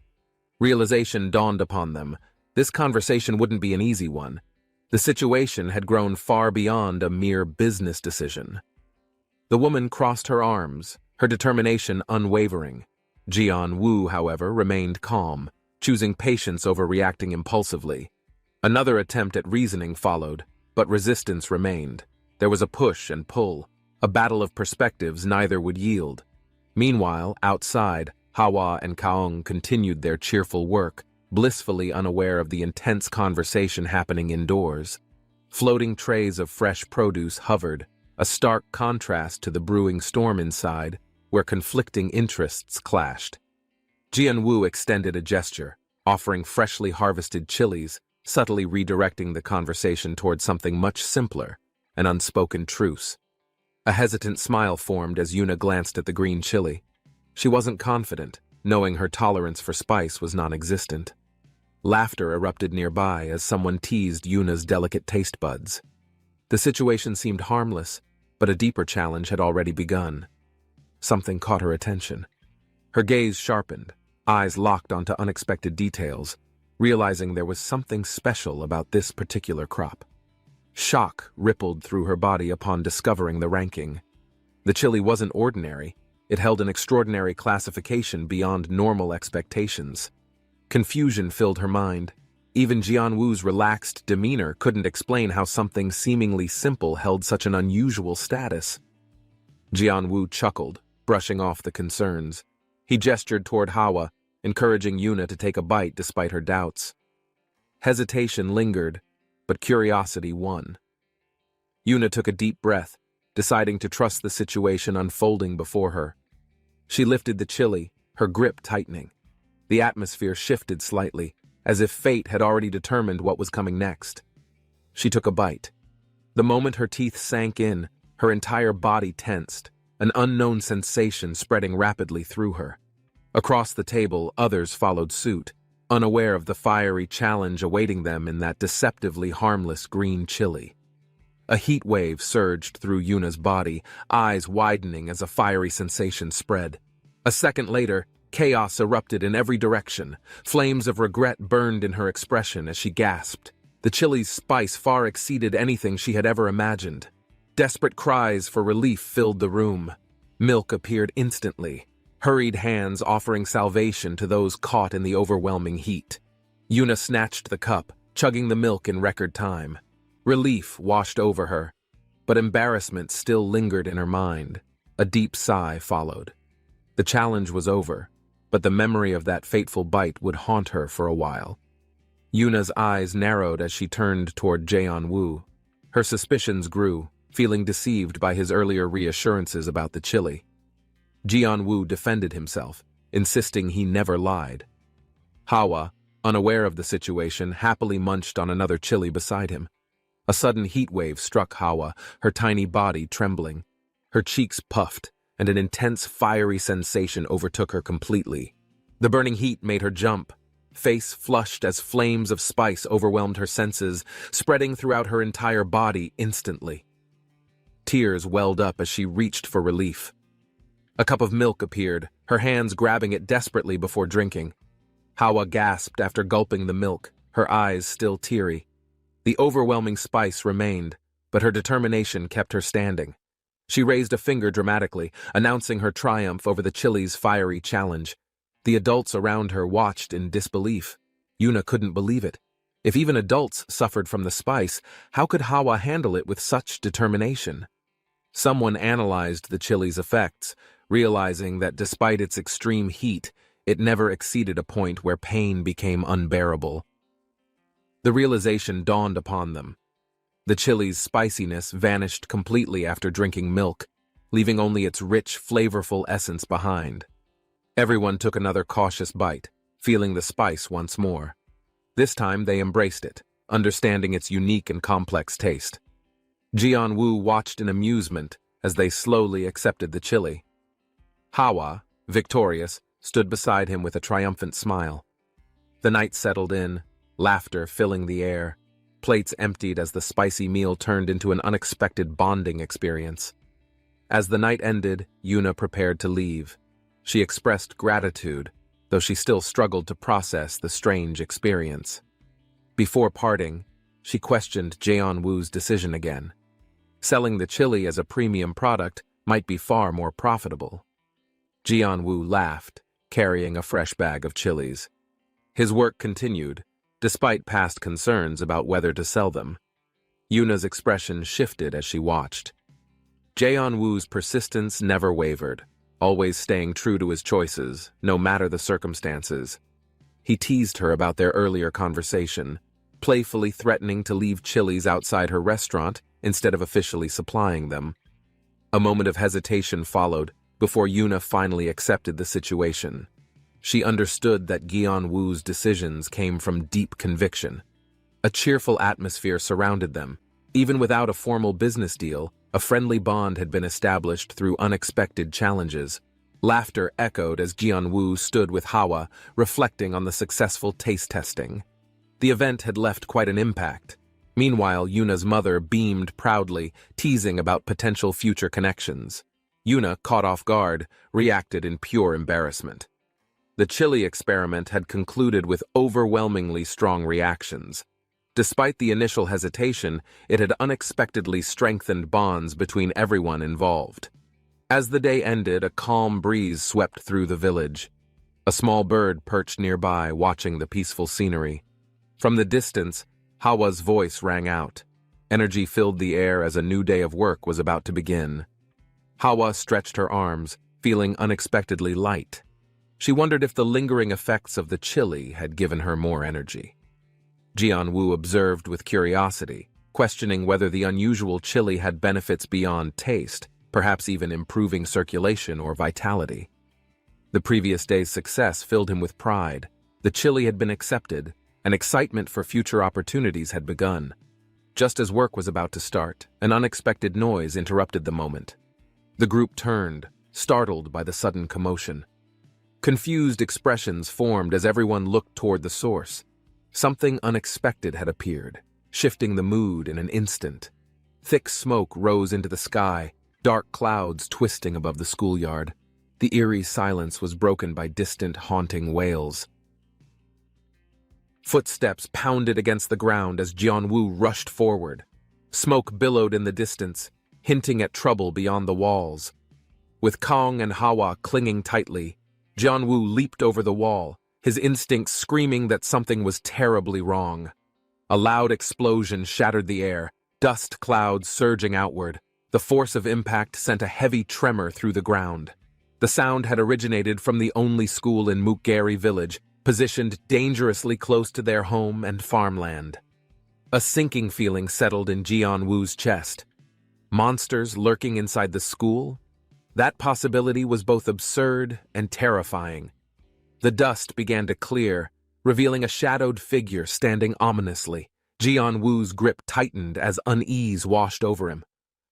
Realization dawned upon them. This conversation wouldn't be an easy one. The situation had grown far beyond a mere business decision. The woman crossed her arms, her determination unwavering. Jian-woo, however, remained calm, choosing patience over reacting impulsively. Another attempt at reasoning followed, but resistance remained. There was a push and pull, a battle of perspectives neither would yield. Meanwhile, outside, Hawa and Kaung continued their cheerful work, blissfully unaware of the intense conversation happening indoors. Floating trays of fresh produce hovered, a stark contrast to the brewing storm inside, where conflicting interests clashed. Jian-woo extended a gesture, offering freshly harvested chilies, subtly redirecting the conversation toward something much simpler, an unspoken truce. A hesitant smile formed as Yuna glanced at the green chili. She wasn't confident, knowing her tolerance for spice was non-existent. Laughter erupted nearby as someone teased Yuna's delicate taste buds. The situation seemed harmless, but a deeper challenge had already begun. Something caught her attention. Her gaze sharpened, eyes locked onto unexpected details, realizing there was something special about this particular crop. Shock rippled through her body upon discovering the ranking. The chili wasn't ordinary. It held an extraordinary classification beyond normal expectations. Confusion filled her mind. Even Jianwu's relaxed demeanor couldn't explain how something seemingly simple held such an unusual status. Jianwu chuckled, brushing off the concerns. He gestured toward Hawa, encouraging Yuna to take a bite despite her doubts. Hesitation lingered, but curiosity won. Yuna took a deep breath, deciding to trust the situation unfolding before her. She lifted the chili, her grip tightening. The atmosphere shifted slightly, as if fate had already determined what was coming next. She took a bite. The moment her teeth sank in, her entire body tensed, an unknown sensation spreading rapidly through her. Across the table, others followed suit, unaware of the fiery challenge awaiting them in that deceptively harmless green chili. A heat wave surged through Yuna's body, eyes widening as a fiery sensation spread. A second later, chaos erupted in every direction. Flames of regret burned in her expression as she gasped. The chili's spice far exceeded anything she had ever imagined. Desperate cries for relief filled the room. Milk appeared instantly, hurried hands offering salvation to those caught in the overwhelming heat. Yuna snatched the cup, chugging the milk in record time. Relief washed over her, but embarrassment still lingered in her mind. A deep sigh followed. The challenge was over, but the memory of that fateful bite would haunt her for a while. Yuna's eyes narrowed as she turned toward Jianwu. Her suspicions grew, feeling deceived by his earlier reassurances about the chili. Jianwu defended himself, insisting he never lied. Hawa, unaware of the situation, happily munched on another chili beside him. A sudden heat wave struck Hawa, her tiny body trembling. Her cheeks puffed, and an intense fiery sensation overtook her completely. The burning heat made her jump. Face flushed as flames of spice overwhelmed her senses, spreading throughout her entire body instantly. Tears welled up as she reached for relief. A cup of milk appeared, her hands grabbing it desperately before drinking. Hawa gasped after gulping the milk, her eyes still teary. The overwhelming spice remained, but her determination kept her standing. She raised a finger dramatically, announcing her triumph over the chili's fiery challenge. The adults around her watched in disbelief. Yuna couldn't believe it. If even adults suffered from the spice, how could Hawa handle it with such determination? Someone analyzed the chili's effects, realizing that despite its extreme heat, it never exceeded a point where pain became unbearable. The realization dawned upon them. The chili's spiciness vanished completely after drinking milk, leaving only its rich, flavorful essence behind. Everyone took another cautious bite, feeling the spice once more. This time they embraced it, understanding its unique and complex taste. Jianwu watched in amusement as they slowly accepted the chili. Hawa, victorious, stood beside him with a triumphant smile. The night settled in, laughter filling the air. Plates emptied as the spicy meal turned into an unexpected bonding experience. As the night ended, Yuna prepared to leave. She expressed gratitude, though she still struggled to process the strange experience. Before parting, she questioned Jianwu's decision again. Selling the chili as a premium product might be far more profitable. Jianwu laughed, carrying a fresh bag of chilies. His work continued, despite past concerns about whether to sell them. Yuna's expression shifted as she watched. Jianwu's persistence never wavered, always staying true to his choices, no matter the circumstances. He teased her about their earlier conversation, playfully threatening to leave chilies outside her restaurant instead of officially supplying them. A moment of hesitation followed before Yuna finally accepted the situation. She understood that Jianwu's decisions came from deep conviction. A cheerful atmosphere surrounded them. Even without a formal business deal, a friendly bond had been established through unexpected challenges. Laughter echoed as Jianwu stood with Hawa, reflecting on the successful taste testing. The event had left quite an impact. Meanwhile, Yuna's mother beamed proudly, teasing about potential future connections. Yuna, caught off guard, reacted in pure embarrassment. The chili experiment had concluded with overwhelmingly strong reactions. Despite the initial hesitation, it had unexpectedly strengthened bonds between everyone involved. As the day ended, a calm breeze swept through the village. A small bird perched nearby, watching the peaceful scenery. From the distance, Hawa's voice rang out. Energy filled the air as a new day of work was about to begin. Hawa stretched her arms, feeling unexpectedly light. She wondered if the lingering effects of the chili had given her more energy. Jianwu observed with curiosity, questioning whether the unusual chili had benefits beyond taste, perhaps even improving circulation or vitality. The previous day's success filled him with pride. The chili had been accepted, and excitement for future opportunities had begun. Just as work was about to start, an unexpected noise interrupted the moment. The group turned, startled by the sudden commotion. Confused expressions formed as everyone looked toward the source. Something unexpected had appeared, shifting the mood in an instant. Thick smoke rose into the sky, dark clouds twisting above the schoolyard. The eerie silence was broken by distant, haunting wails. Footsteps pounded against the ground as Jianwu rushed forward. Smoke billowed in the distance, hinting at trouble beyond the walls. With Kong and Hawa clinging tightly, Jianwu leaped over the wall, his instincts screaming that something was terribly wrong. A loud explosion shattered the air, dust clouds surging outward. The force of impact sent a heavy tremor through the ground. The sound had originated from the only school in Mukgari village, positioned dangerously close to their home and farmland. A sinking feeling settled in Jianwu's chest. Monsters lurking inside the school? That possibility was both absurd and terrifying. The dust began to clear, revealing a shadowed figure standing ominously. Jianwu's grip tightened as unease washed over him.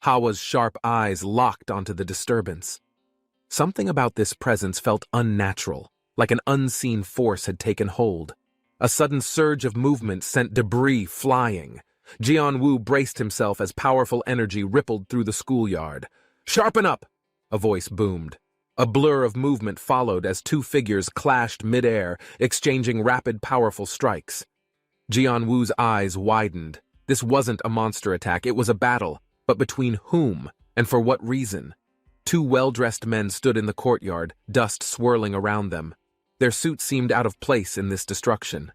Hawa's sharp eyes locked onto the disturbance. Something about this presence felt unnatural, like an unseen force had taken hold. A sudden surge of movement sent debris flying. Jianwu braced himself as powerful energy rippled through the schoolyard. "Sharpen up!" a voice boomed. A blur of movement followed as two figures clashed mid-air, exchanging rapid, powerful strikes. Jianwu's eyes widened. This wasn't a monster attack, it was a battle. But between whom, and for what reason? Two well-dressed men stood in the courtyard, dust swirling around them. Their suits seemed out of place in this destruction.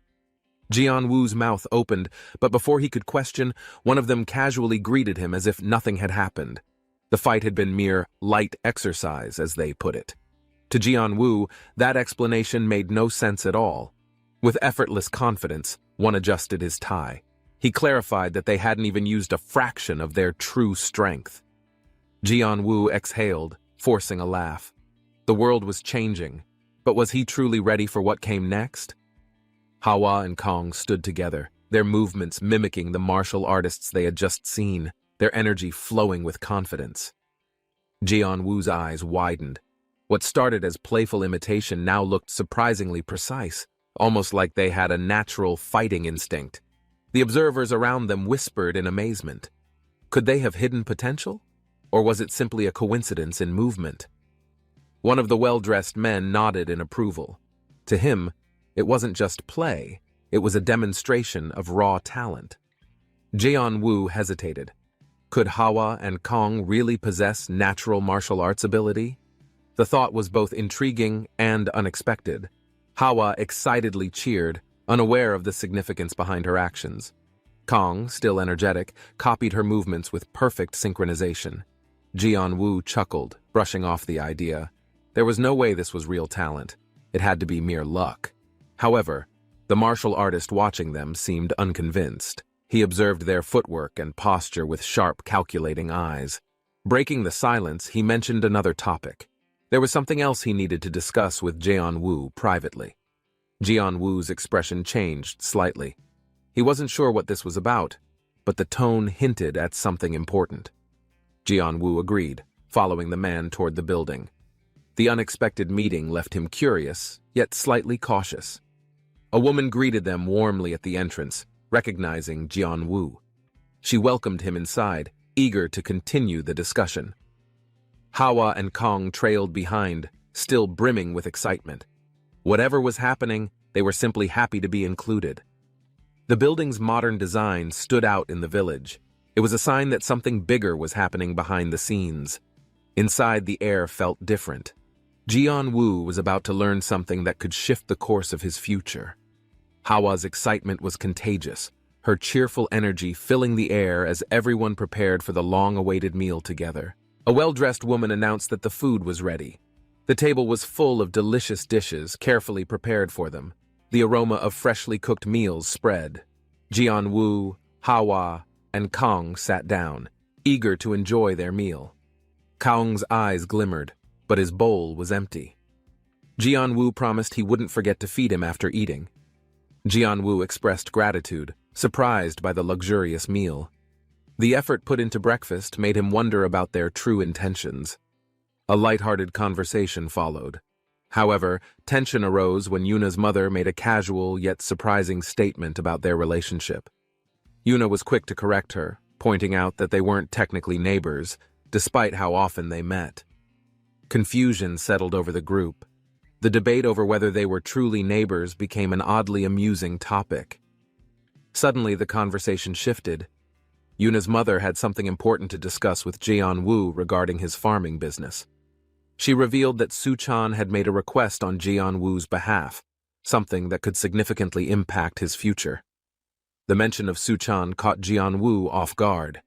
Jianwu's mouth opened, but before he could question, one of them casually greeted him as if nothing had happened. The fight had been mere light exercise, as they put it. To Jianwu, that explanation made no sense at all. With effortless confidence, one adjusted his tie. He clarified that they hadn't even used a fraction of their true strength. Jianwu exhaled, forcing a laugh. The world was changing, but was he truly ready for what came next? Hawa and Kong stood together, their movements mimicking the martial artists they had just seen, their energy flowing with confidence. Jianwu's eyes widened. What started as playful imitation now looked surprisingly precise, almost like they had a natural fighting instinct. The observers around them whispered in amazement. Could they have hidden potential? Or was it simply a coincidence in movement? One of the well-dressed men nodded in approval. To him, it wasn't just play, it was a demonstration of raw talent. Jianwu hesitated. Could Hawa and Kong really possess natural martial arts ability? The thought was both intriguing and unexpected. Hawa excitedly cheered, unaware of the significance behind her actions. Kong, still energetic, copied her movements with perfect synchronization. Jianwu chuckled, brushing off the idea. There was no way this was real talent. It had to be mere luck. However, the martial artist watching them seemed unconvinced. He observed their footwork and posture with sharp, calculating eyes. Breaking the silence, he mentioned another topic. There was something else he needed to discuss with Jianwu privately. Jianwu's expression changed slightly. He wasn't sure what this was about, but the tone hinted at something important. Jianwu agreed, following the man toward the building. The unexpected meeting left him curious, yet slightly cautious. A woman greeted them warmly at the entrance, recognizing Jianwu. She welcomed him inside, eager to continue the discussion. Hawa and Kong trailed behind, still brimming with excitement. Whatever was happening, they were simply happy to be included. The building's modern design stood out in the village. It was a sign that something bigger was happening behind the scenes. Inside, the air felt different. Jianwu was about to learn something that could shift the course of his future. Hawa's excitement was contagious, her cheerful energy filling the air as everyone prepared for the long-awaited meal together. A well-dressed woman announced that the food was ready. The table was full of delicious dishes, carefully prepared for them. The aroma of freshly cooked meals spread. Jianwu, Hawa, and Kong sat down, eager to enjoy their meal. Kong's eyes glimmered, but his bowl was empty. Jianwu promised he wouldn't forget to feed him after eating. Jianwu expressed gratitude, surprised by the luxurious meal. The effort put into breakfast made him wonder about their true intentions. A light-hearted conversation followed. However, tension arose when Yuna's mother made a casual yet surprising statement about their relationship. Yuna was quick to correct her, pointing out that they weren't technically neighbors, despite how often they met. Confusion settled over the group. The debate over whether they were truly neighbors became an oddly amusing topic. Suddenly, the conversation shifted. Yuna's mother had something important to discuss with Jianwu regarding his farming business. She revealed that Suchan had made a request on Jianwu's behalf, something that could significantly impact his future. The mention of Suchan caught Jianwu off guard.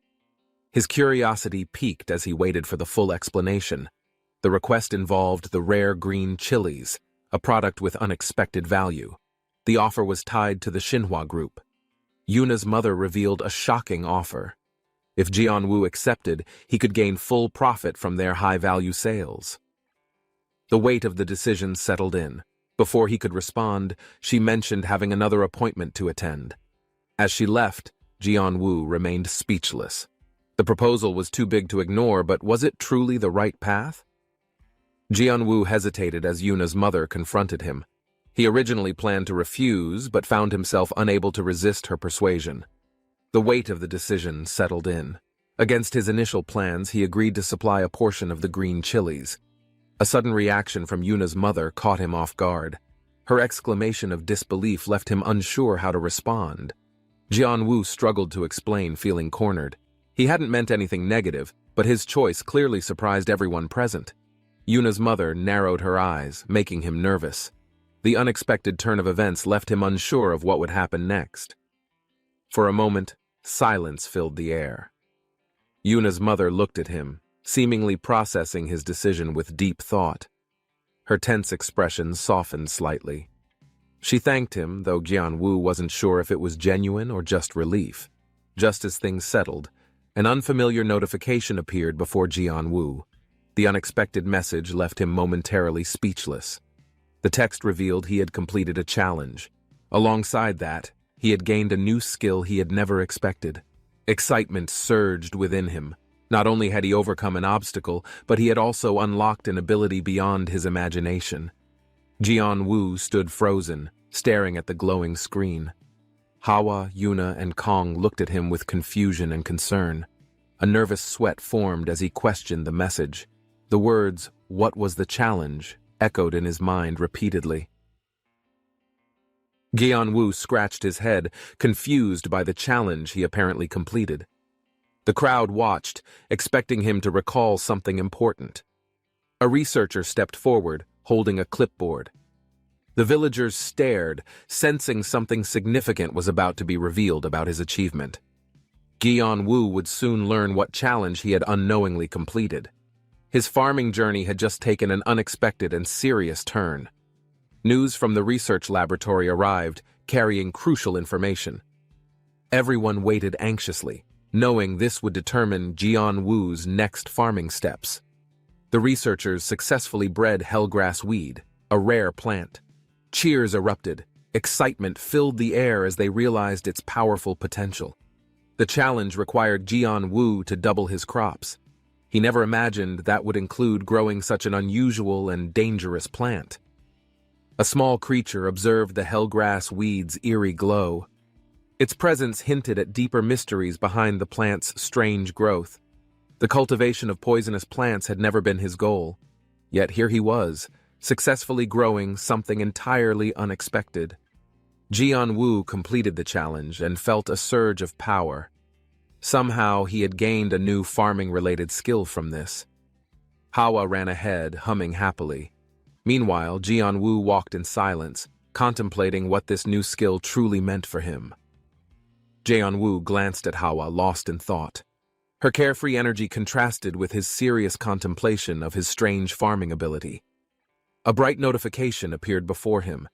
His curiosity piqued as he waited for the full explanation. The request involved the rare green chilies, a product with unexpected value. The offer was tied to the Xinhua group. Yuna's mother revealed a shocking offer. If Jianwu accepted, he could gain full profit from their high-value sales. The weight of the decision settled in. Before he could respond, she mentioned having another appointment to attend. As she left, Jianwu remained speechless. The proposal was too big to ignore, but was it truly the right path? Jianwu hesitated as Yuna's mother confronted him. He originally planned to refuse, but found himself unable to resist her persuasion. The weight of the decision settled in. Against his initial plans, he agreed to supply a portion of the green chilies. A sudden reaction from Yuna's mother caught him off guard. Her exclamation of disbelief left him unsure how to respond. Jianwu struggled to explain, feeling cornered. He hadn't meant anything negative, but his choice clearly surprised everyone present. Yuna's mother narrowed her eyes, making him nervous. The unexpected turn of events left him unsure of what would happen next. For a moment, silence filled the air. Yuna's mother looked at him, seemingly processing his decision with deep thought. Her tense expression softened slightly. She thanked him, though Jianwu wasn't sure if it was genuine or just relief. Just as things settled, an unfamiliar notification appeared before Jianwu. The unexpected message left him momentarily speechless. The text revealed he had completed a challenge. Alongside that, he had gained a new skill he had never expected. Excitement surged within him. Not only had he overcome an obstacle, but he had also unlocked an ability beyond his imagination. Jianwu stood frozen, staring at the glowing screen. Hawa, Yuna, and Kong looked at him with confusion and concern. A nervous sweat formed as he questioned the message. The words, "What was the challenge?" echoed in his mind repeatedly. Jianwu scratched his head, confused by the challenge he apparently completed. The crowd watched, expecting him to recall something important. A researcher stepped forward, holding a clipboard. The villagers stared, sensing something significant was about to be revealed about his achievement. Jianwu would soon learn what challenge he had unknowingly completed. His farming journey had just taken an unexpected and serious turn. News from the research laboratory arrived, carrying crucial information. Everyone waited anxiously, knowing this would determine Jianwu's next farming steps. The researchers successfully bred hellgrass weed, a rare plant. Cheers erupted. Excitement filled the air as they realized its powerful potential. The challenge required Jianwu to double his crops. He never imagined that would include growing such an unusual and dangerous plant. A small creature observed the hellgrass weed's eerie glow. Its presence hinted at deeper mysteries behind the plant's strange growth. The cultivation of poisonous plants had never been his goal, yet here he was, successfully growing something entirely unexpected. Jian-Woo completed the challenge and felt a surge of power. Somehow he had gained a new farming-related skill from this. Hawa ran ahead, humming happily. Meanwhile, Jian-Woo walked in silence, contemplating what this new skill truly meant for him. Jian-Woo glanced at Hawa, lost in thought. Her carefree energy contrasted with his serious contemplation of his strange farming ability. A bright notification appeared before him.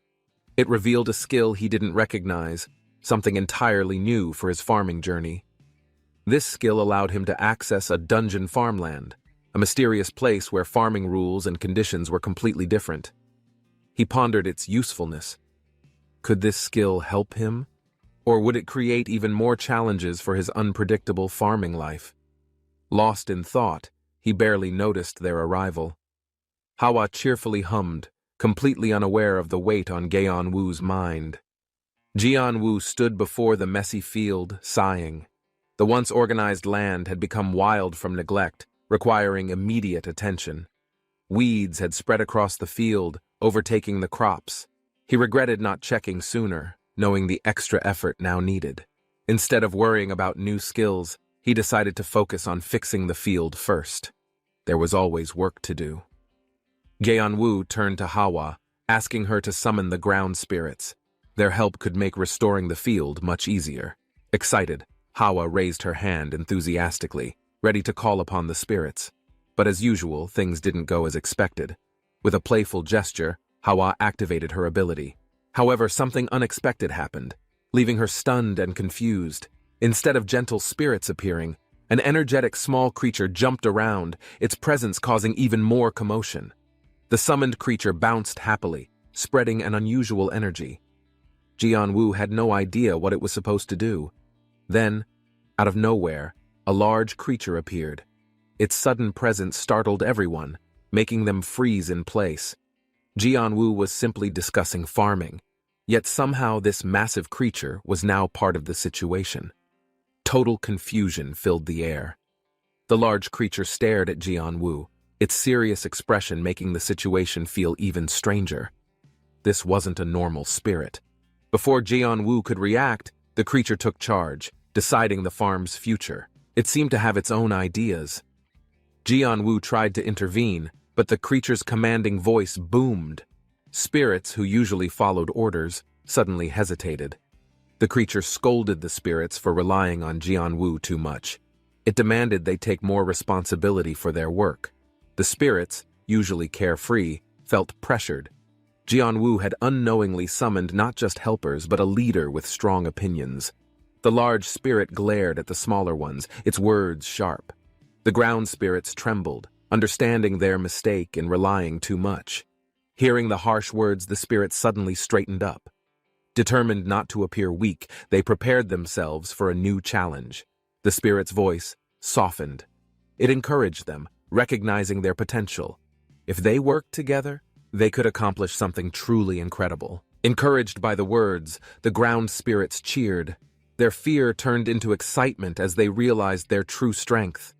It revealed a skill he didn't recognize, something entirely new for his farming journey. This skill allowed him to access a dungeon farmland, a mysterious place where farming rules and conditions were completely different. He pondered its usefulness. Could this skill help him? Or would it create even more challenges for his unpredictable farming life? Lost in thought, he barely noticed their arrival. Hawa cheerfully hummed, completely unaware of the weight on Jian-Woo's mind. Jian-Woo stood before the messy field, sighing. The once organized land had become wild from neglect, requiring immediate attention. Weeds had spread across the field, overtaking the crops. He regretted not checking sooner, knowing the extra effort now needed. Instead of worrying about new skills, he decided to focus on fixing the field first. There was always work to do. Jian-Woo turned to Hawa, asking her to summon the ground spirits. Their help could make restoring the field much easier. Excited, Hawa raised her hand enthusiastically, ready to call upon the spirits. But as usual, things didn't go as expected. With a playful gesture, Hawa activated her ability. However, something unexpected happened, leaving her stunned and confused. Instead of gentle spirits appearing, an energetic small creature jumped around, its presence causing even more commotion. The summoned creature bounced happily, spreading an unusual energy. Jian-Woo had no idea what it was supposed to do. Then, out of nowhere, a large creature appeared. Its sudden presence startled everyone, making them freeze in place. Jian-Woo was simply discussing farming, yet somehow this massive creature was now part of the situation. Total confusion filled the air. The large creature stared at Jian-Woo, its serious expression making the situation feel even stranger. This wasn't a normal spirit. Before Jian-Woo could react, the creature took charge, deciding the farm's future. It seemed to have its own ideas. Jian-Woo tried to intervene, but the creature's commanding voice boomed. Spirits, who usually followed orders, suddenly hesitated. The creature scolded the spirits for relying on Jian-Woo too much. It demanded they take more responsibility for their work. The spirits, usually carefree, felt pressured. Jian-Woo had unknowingly summoned not just helpers but a leader with strong opinions. The large spirit glared at the smaller ones, its words sharp. The ground spirits trembled, understanding their mistake in relying too much. Hearing the harsh words, the spirits suddenly straightened up. Determined not to appear weak, they prepared themselves for a new challenge. The spirit's voice softened. It encouraged them, recognizing their potential. If they worked together, they could accomplish something truly incredible. Encouraged by the words, the ground spirits cheered. Their fear turned into excitement as they realized their true strength.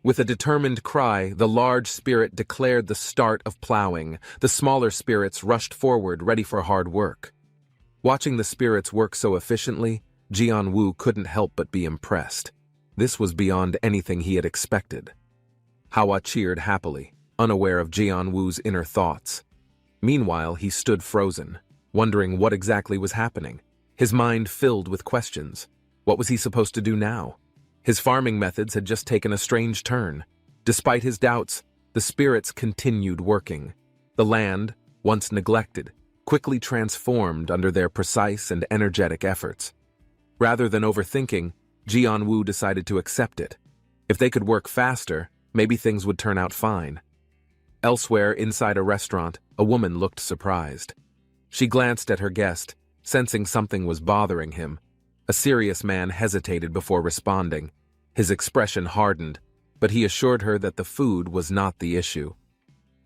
With a determined cry, the large spirit declared the start of plowing. The smaller spirits rushed forward, ready for hard work. Watching the spirits work so efficiently, Jian-Woo couldn't help but be impressed. This was beyond anything he had expected. Hawa cheered happily, unaware of Jian-Woo's inner thoughts. Meanwhile, he stood frozen, wondering what exactly was happening. His mind filled with questions. What was he supposed to do now? His farming methods had just taken a strange turn. Despite his doubts, the spirits continued working. The land, once neglected, quickly transformed under their precise and energetic efforts. Rather than overthinking, Jian-Woo decided to accept it. If they could work faster, maybe things would turn out fine. Elsewhere, inside a restaurant, a woman looked surprised. She glanced at her guest, sensing something was bothering him. A serious man hesitated before responding. His expression hardened, but he assured her that the food was not the issue.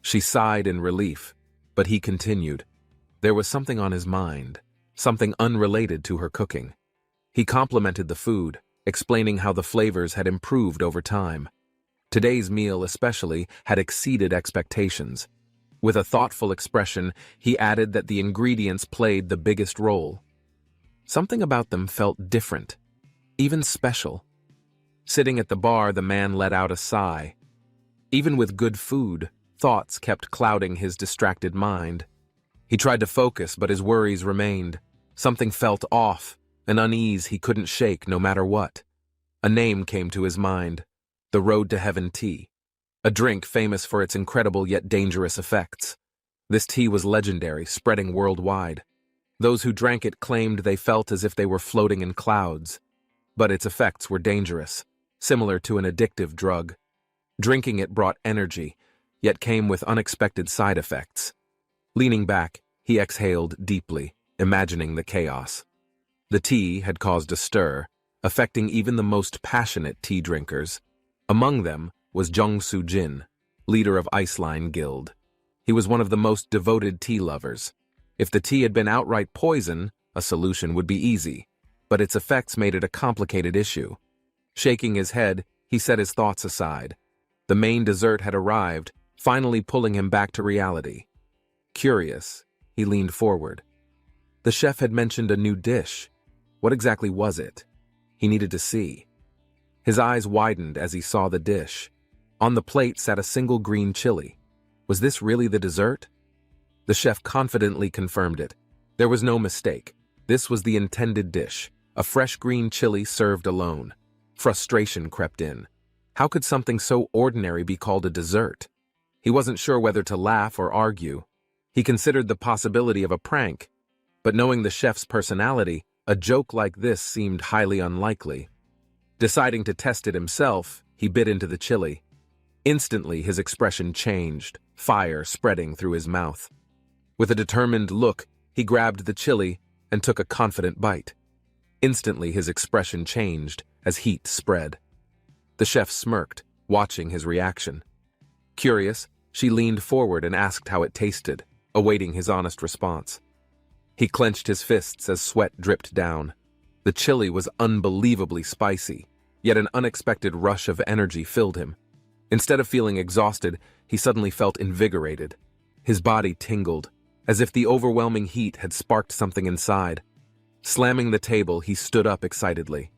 She sighed in relief, but he continued. There was something on his mind, something unrelated to her cooking. He complimented the food, explaining how the flavors had improved over time. Today's meal especially had exceeded expectations. With a thoughtful expression, he added that the ingredients played the biggest role. Something about them felt different, even special. Sitting at the bar, the man let out a sigh. Even with good food, thoughts kept clouding his distracted mind. He tried to focus, but his worries remained. Something felt off, an unease he couldn't shake no matter what. A name came to his mind, the Road to Heaven tea, a drink famous for its incredible yet dangerous effects. This tea was legendary, spreading worldwide. Those who drank it claimed they felt as if they were floating in clouds. But its effects were dangerous, similar to an addictive drug. Drinking it brought energy, yet came with unexpected side effects. Leaning back, he exhaled deeply, imagining the chaos. The tea had caused a stir, affecting even the most passionate tea drinkers. Among them was Jung-soo Jin, leader of Iceline Guild. He was one of the most devoted tea lovers. If the tea had been outright poison, a solution would be easy, but its effects made it a complicated issue. Shaking his head, he set his thoughts aside. The main dessert had arrived, finally pulling him back to reality. Curious, he leaned forward. The chef had mentioned a new dish. What exactly was it? He needed to see. His eyes widened as he saw the dish. On the plate sat a single green chili. Was this really the dessert? The chef confidently confirmed it. There was no mistake. This was the intended dish, a fresh green chili served alone. Frustration crept in. How could something so ordinary be called a dessert? He wasn't sure whether to laugh or argue. He considered the possibility of a prank, but knowing the chef's personality, a joke like this seemed highly unlikely. Deciding to test it himself, he bit into the chili. Instantly, his expression changed, fire spreading through his mouth. With a determined look, he grabbed the chili and took a confident bite. Instantly, his expression changed as heat spread. The chef smirked, watching his reaction. Curious, she leaned forward and asked how it tasted, awaiting his honest response. He clenched his fists as sweat dripped down. The chili was unbelievably spicy, yet an unexpected rush of energy filled him. Instead of feeling exhausted, he suddenly felt invigorated. His body tingled, as if the overwhelming heat had sparked something inside. Slamming the table, he stood up excitedly.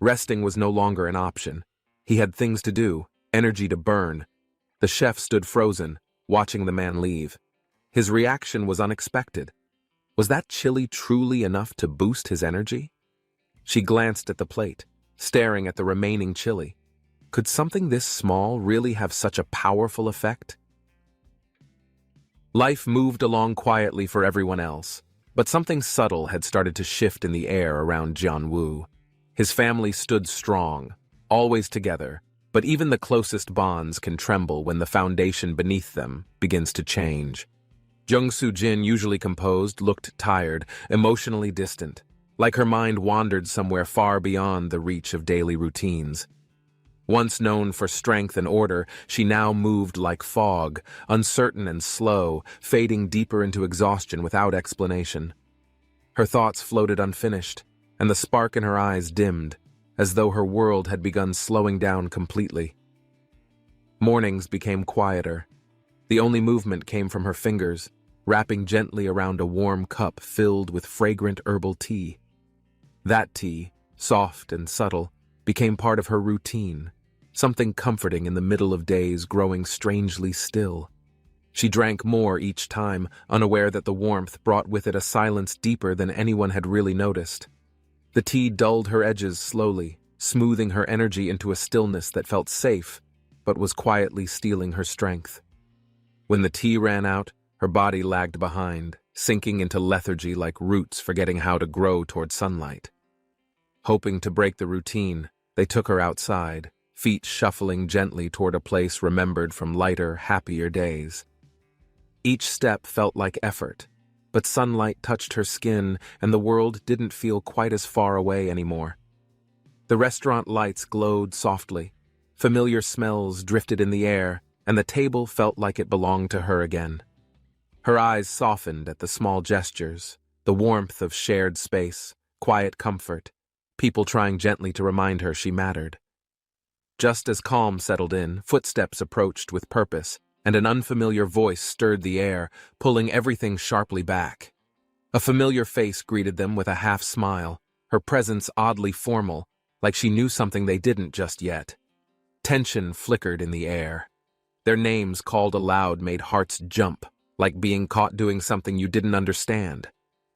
Resting was no longer an option. He had things to do, energy to burn. The chef stood frozen, watching the man leave. His reaction was unexpected. Was that chili truly enough to boost his energy? She glanced at the plate, staring at the remaining chili. Could something this small really have such a powerful effect? Life moved along quietly for everyone else, but something subtle had started to shift in the air around Jianwu. His family stood strong, always together, but even the closest bonds can tremble when the foundation beneath them begins to change. Jung-soo Jin, usually composed, looked tired, emotionally distant, like her mind wandered somewhere far beyond the reach of daily routines. Once known for strength and order, she now moved like fog, uncertain and slow, fading deeper into exhaustion without explanation. Her thoughts floated unfinished, and the spark in her eyes dimmed, as though her world had begun slowing down completely. Mornings became quieter. The only movement came from her fingers, wrapping gently around a warm cup filled with fragrant herbal tea. That tea, soft and subtle, became part of her routine, something comforting in the middle of days growing strangely still. She drank more each time, unaware that the warmth brought with it a silence deeper than anyone had really noticed. The tea dulled her edges slowly, smoothing her energy into a stillness that felt safe, but was quietly stealing her strength. When the tea ran out, her body lagged behind, sinking into lethargy like roots forgetting how to grow toward sunlight. Hoping to break the routine, they took her outside, feet shuffling gently toward a place remembered from lighter, happier days. Each step felt like effort, but sunlight touched her skin and the world didn't feel quite as far away anymore. The restaurant lights glowed softly, Familiar smells drifted in the air, and the table felt like it belonged to her again. Her eyes softened at the small gestures, the warmth of shared space, quiet comfort, people trying gently to remind her she mattered. Just as calm settled in, footsteps approached with purpose, and an unfamiliar voice stirred the air, pulling everything sharply back. A familiar face greeted them with a half-smile, her presence oddly formal, like she knew something they didn't just yet. Tension flickered in the air. Their names called aloud made hearts jump, like being caught doing something you didn't understand.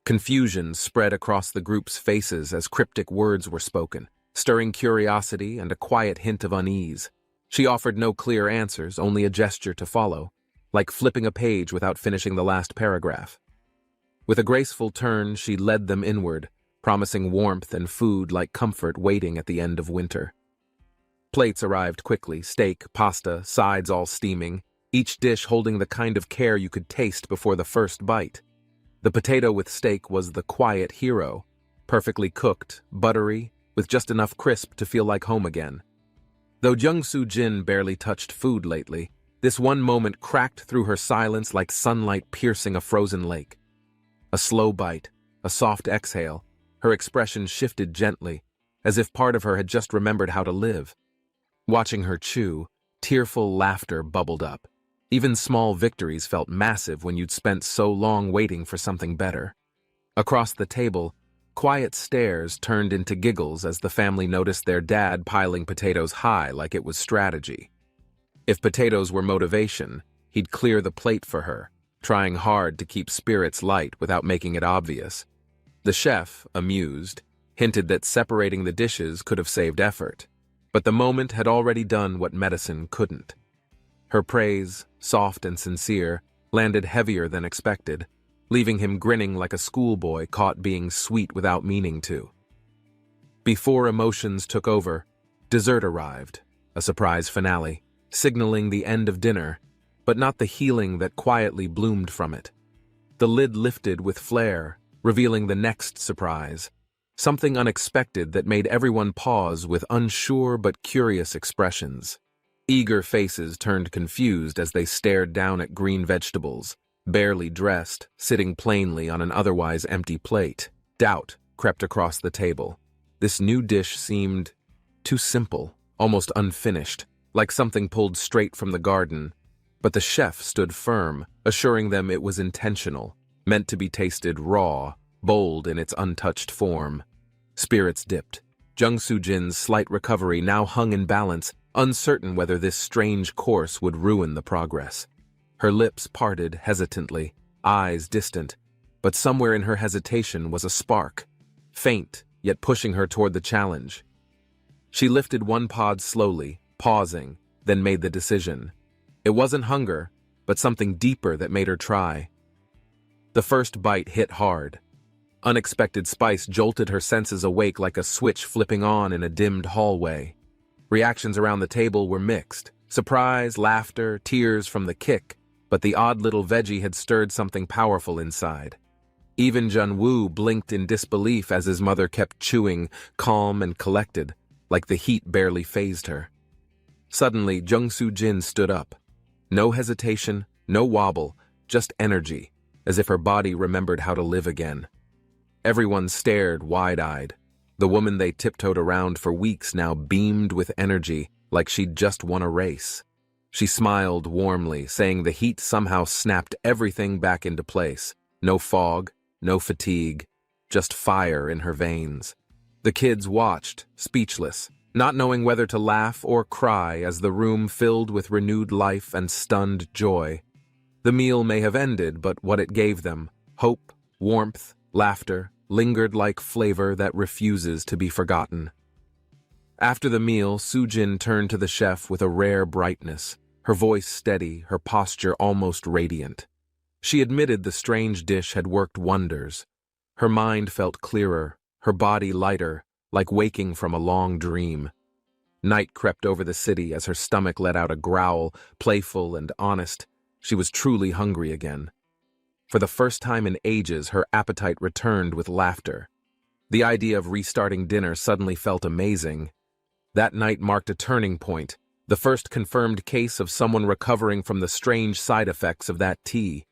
Confusion spread across the group's faces as cryptic words were spoken, stirring curiosity and a quiet hint of unease. She offered no clear answers, only a gesture to follow, like flipping a page without finishing the last paragraph. With a graceful turn, she led them inward, promising warmth and food like comfort waiting at the end of winter. Plates arrived quickly, steak, pasta, sides all steaming, each dish holding the kind of care you could taste before the first bite. The potato with steak was the quiet hero, perfectly cooked, buttery, with just enough crisp to feel like home again. Though Jung Soo-jin barely touched food lately, this one moment cracked through her silence like sunlight piercing a frozen lake. A slow bite, a soft exhale, her expression shifted gently, as if part of her had just remembered how to live. Watching her chew, tearful laughter bubbled up. Even small victories felt massive when you'd spent so long waiting for something better. Across the table, quiet stares turned into giggles as the family noticed their dad piling potatoes high like it was strategy. If potatoes were motivation, he'd clear the plate for her, trying hard to keep spirits light without making it obvious. The chef, amused, hinted that separating the dishes could have saved effort, but the moment had already done what medicine couldn't. Her praise, soft and sincere, landed heavier than expected, leaving him grinning like a schoolboy caught being sweet without meaning to. Before emotions took over, dessert arrived, a surprise finale, signaling the end of dinner, but not the healing that quietly bloomed from it. The lid lifted with flair, revealing the next surprise, something unexpected that made everyone pause with unsure but curious expressions. Eager faces turned confused as they stared down at green vegetables, barely dressed, sitting plainly on an otherwise empty plate. Doubt crept across the table. This new dish seemed too simple, almost unfinished, like something pulled straight from the garden. But the chef stood firm, assuring them it was intentional, meant to be tasted raw, bold in its untouched form. Spirits dipped. Jung Soo-jin's slight recovery now hung in balance, uncertain whether this strange course would ruin the progress. Her lips parted hesitantly, eyes distant, but somewhere in her hesitation was a spark, faint, yet pushing her toward the challenge. She lifted one pod slowly, pausing, then made the decision. It wasn't hunger, but something deeper that made her try. The first bite hit hard. Unexpected spice jolted her senses awake like a switch flipping on in a dimmed hallway. Reactions around the table were mixed. Surprise, laughter, tears from the kick, but the odd little veggie had stirred something powerful inside. Even Jun-woo blinked in disbelief as his mother kept chewing, calm and collected, like the heat barely fazed her. Suddenly, Jung Soo-jin stood up. No hesitation, no wobble, just energy, as if her body remembered how to live again. Everyone stared wide-eyed. The woman they tiptoed around for weeks now beamed with energy, like she'd just won a race. She smiled warmly, saying the heat somehow snapped everything back into place. No fog, no fatigue, just fire in her veins. The kids watched, speechless, not knowing whether to laugh or cry as the room filled with renewed life and stunned joy. The meal may have ended, but what it gave them, hope, warmth, laughter, lingered like flavor that refuses to be forgotten. After the meal, Soo-jin turned to the chef with a rare brightness, her voice steady, her posture almost radiant. She admitted the strange dish had worked wonders. Her mind felt clearer, her body lighter, like waking from a long dream. Night crept over the city as her stomach let out a growl, playful and honest. She was truly hungry again. For the first time in ages, her appetite returned with laughter. The idea of restarting dinner suddenly felt amazing. That night marked a turning point, The first confirmed case of someone recovering from the strange side effects of that tea.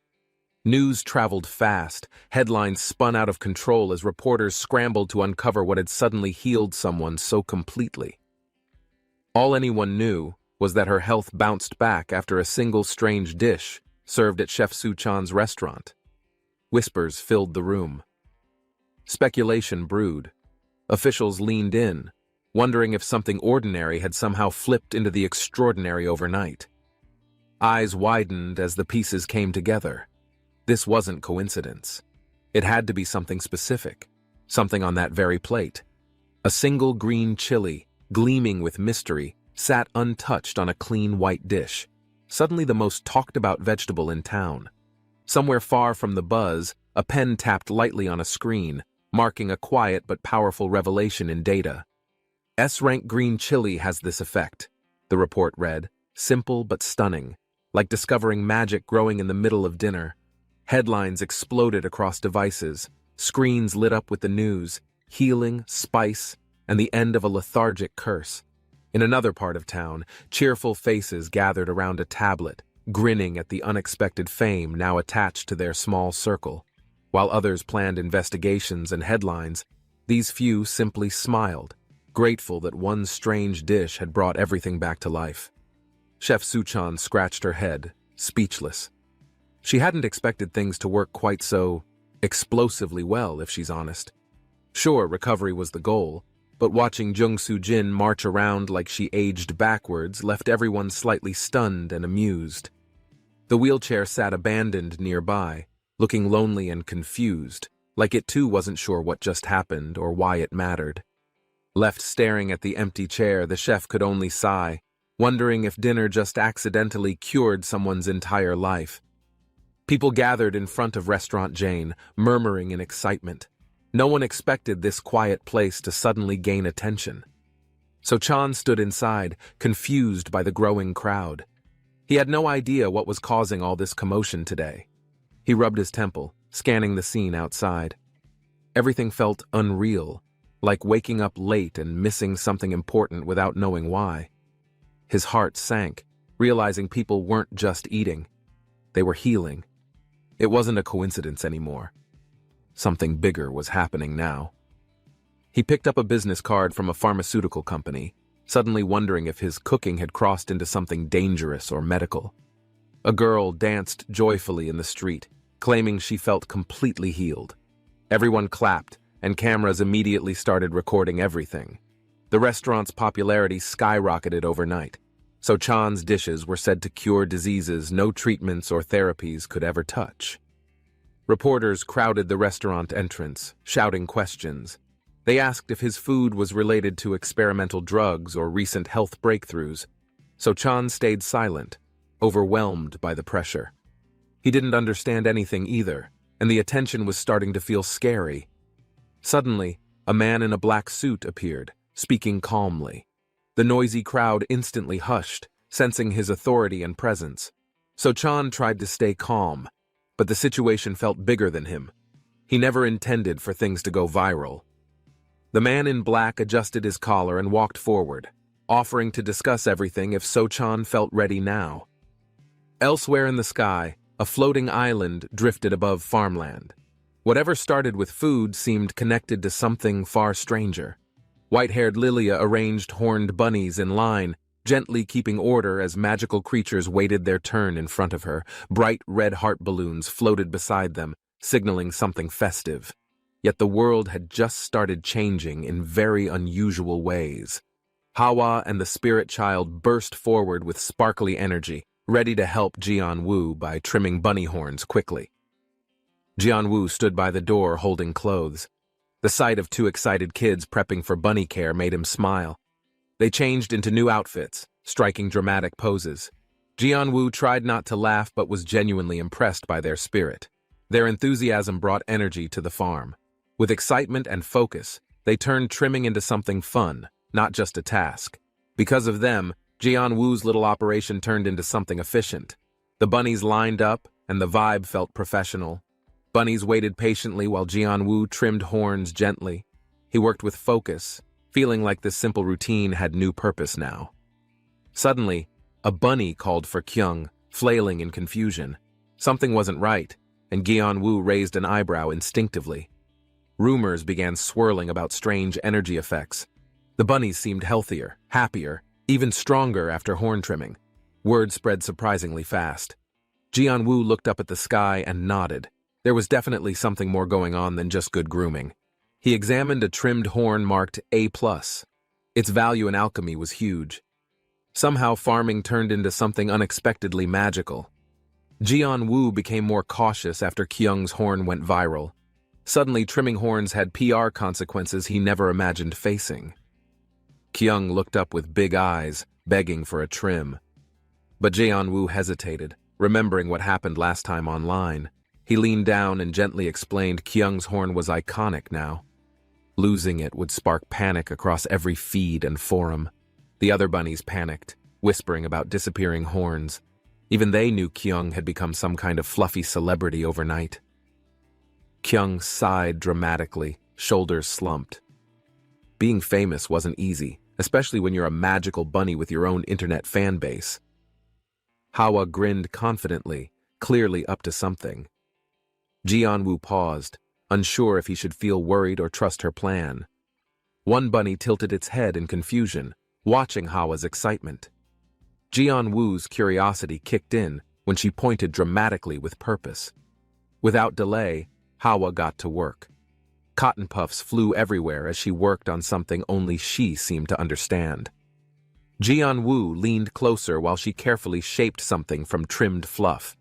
News traveled fast, headlines spun out of control as reporters scrambled to uncover what had suddenly healed someone so completely. All anyone knew was that her health bounced back after a single strange dish served at Chef Suchan's restaurant. Whispers filled the room. Speculation brewed. Officials leaned in, wondering if something ordinary had somehow flipped into the extraordinary overnight. Eyes widened as the pieces came together. This wasn't coincidence. It had to be something specific, something on that very plate. A single green chili, gleaming with mystery, sat untouched on a clean white dish, suddenly the most talked-about vegetable in town. Somewhere far from the buzz, a pen tapped lightly on a screen, marking a quiet but powerful revelation in data. S-rank green chili has this effect, the report read, simple but stunning, like discovering magic growing in the middle of dinner. Headlines exploded across devices, screens lit up with the news, healing, spice, and the end of a lethargic curse. In another part of town, cheerful faces gathered around a tablet, grinning at the unexpected fame now attached to their small circle. While others planned investigations and headlines, these few simply smiled, grateful that one strange dish had brought everything back to life. Chef Suchan scratched her head, speechless. She hadn't expected things to work quite so explosively well, if she's honest. Sure, recovery was the goal, but watching Jung Soo-jin march around like she aged backwards left everyone slightly stunned and amused. The wheelchair sat abandoned nearby, looking lonely and confused, like it too wasn't sure what just happened or why it mattered. Left staring at the empty chair, the chef could only sigh, wondering if dinner just accidentally cured someone's entire life. People gathered in front of Restaurant Jane, murmuring in excitement. No one expected this quiet place to suddenly gain attention. So Chan stood inside, confused by the growing crowd. He had no idea what was causing all this commotion today. He rubbed his temple, scanning the scene outside. Everything felt unreal, like waking up late and missing something important without knowing why. His heart sank, realizing people weren't just eating. They were healing. It wasn't a coincidence anymore. Something bigger was happening now. He picked up a business card from a pharmaceutical company, suddenly wondering if his cooking had crossed into something dangerous or medical. A girl danced joyfully in the street, claiming she felt completely healed. Everyone clapped, and cameras immediately started recording everything. The restaurant's popularity skyrocketed overnight, so Chan's dishes were said to cure diseases no treatments or therapies could ever touch. Reporters crowded the restaurant entrance, shouting questions. They asked if his food was related to experimental drugs or recent health breakthroughs, so Chan stayed silent, overwhelmed by the pressure. He didn't understand anything either, and the attention was starting to feel scary. Suddenly, a man in a black suit appeared, speaking calmly. The noisy crowd instantly hushed, sensing his authority and presence. So Chan tried to stay calm, but the situation felt bigger than him. He never intended for things to go viral. The man in black adjusted his collar and walked forward, offering to discuss everything if So-chan felt ready now. Elsewhere in the sky, a floating island drifted above farmland. Whatever started with food seemed connected to something far stranger. White-haired Lilia arranged horned bunnies in line, gently keeping order as magical creatures waited their turn in front of her. Bright red heart balloons floated beside them, signaling something festive. Yet the world had just started changing in very unusual ways. Hawa and the spirit child burst forward with sparkly energy, ready to help Jian-woo by trimming bunny horns quickly. Jian-woo stood by the door holding clothes. The sight of two excited kids prepping for bunny care made him smile. They changed into new outfits, striking dramatic poses. Jian-woo tried not to laugh but was genuinely impressed by their spirit. Their enthusiasm brought energy to the farm. With excitement and focus, they turned trimming into something fun, not just a task. Because of them, Jian-woo's little operation turned into something efficient. The bunnies lined up, and the vibe felt professional. Bunnies waited patiently while Jian-woo trimmed horns gently. He worked with focus, feeling like this simple routine had new purpose now. Suddenly, a bunny called for Kyung, flailing in confusion. Something wasn't right, and Gyeon-woo raised an eyebrow instinctively. Rumors began swirling about strange energy effects. The bunnies seemed healthier, happier, even stronger after horn trimming. Word spread surprisingly fast. Gyeon-woo looked up at the sky and nodded. There was definitely something more going on than just good grooming. He examined a trimmed horn marked A+. Its value in alchemy was huge. Somehow farming turned into something unexpectedly magical. Gyeon-woo became more cautious after Kyung's horn went viral. Suddenly, trimming horns had PR consequences he never imagined facing. Kyung looked up with big eyes, begging for a trim. But Gyeon-woo hesitated, remembering what happened last time online. He leaned down and gently explained Kyung's horn was iconic now. Losing it would spark panic across every feed and forum. The other bunnies panicked, whispering about disappearing horns. Even they knew Kyung had become some kind of fluffy celebrity overnight. Kyung sighed dramatically, shoulders slumped. Being famous wasn't easy, especially when you're a magical bunny with your own internet fan base. Hwa grinned confidently, clearly up to something. Gyeon-woo paused, unsure if he should feel worried or trust her plan. One bunny tilted its head in confusion, watching Hwa's excitement. Gyeon-woo's curiosity kicked in when she pointed dramatically with purpose. Without delay, Hwa got to work. Cotton puffs flew everywhere as she worked on something only she seemed to understand. Gyeon-woo leaned closer while she carefully shaped something from trimmed fluff.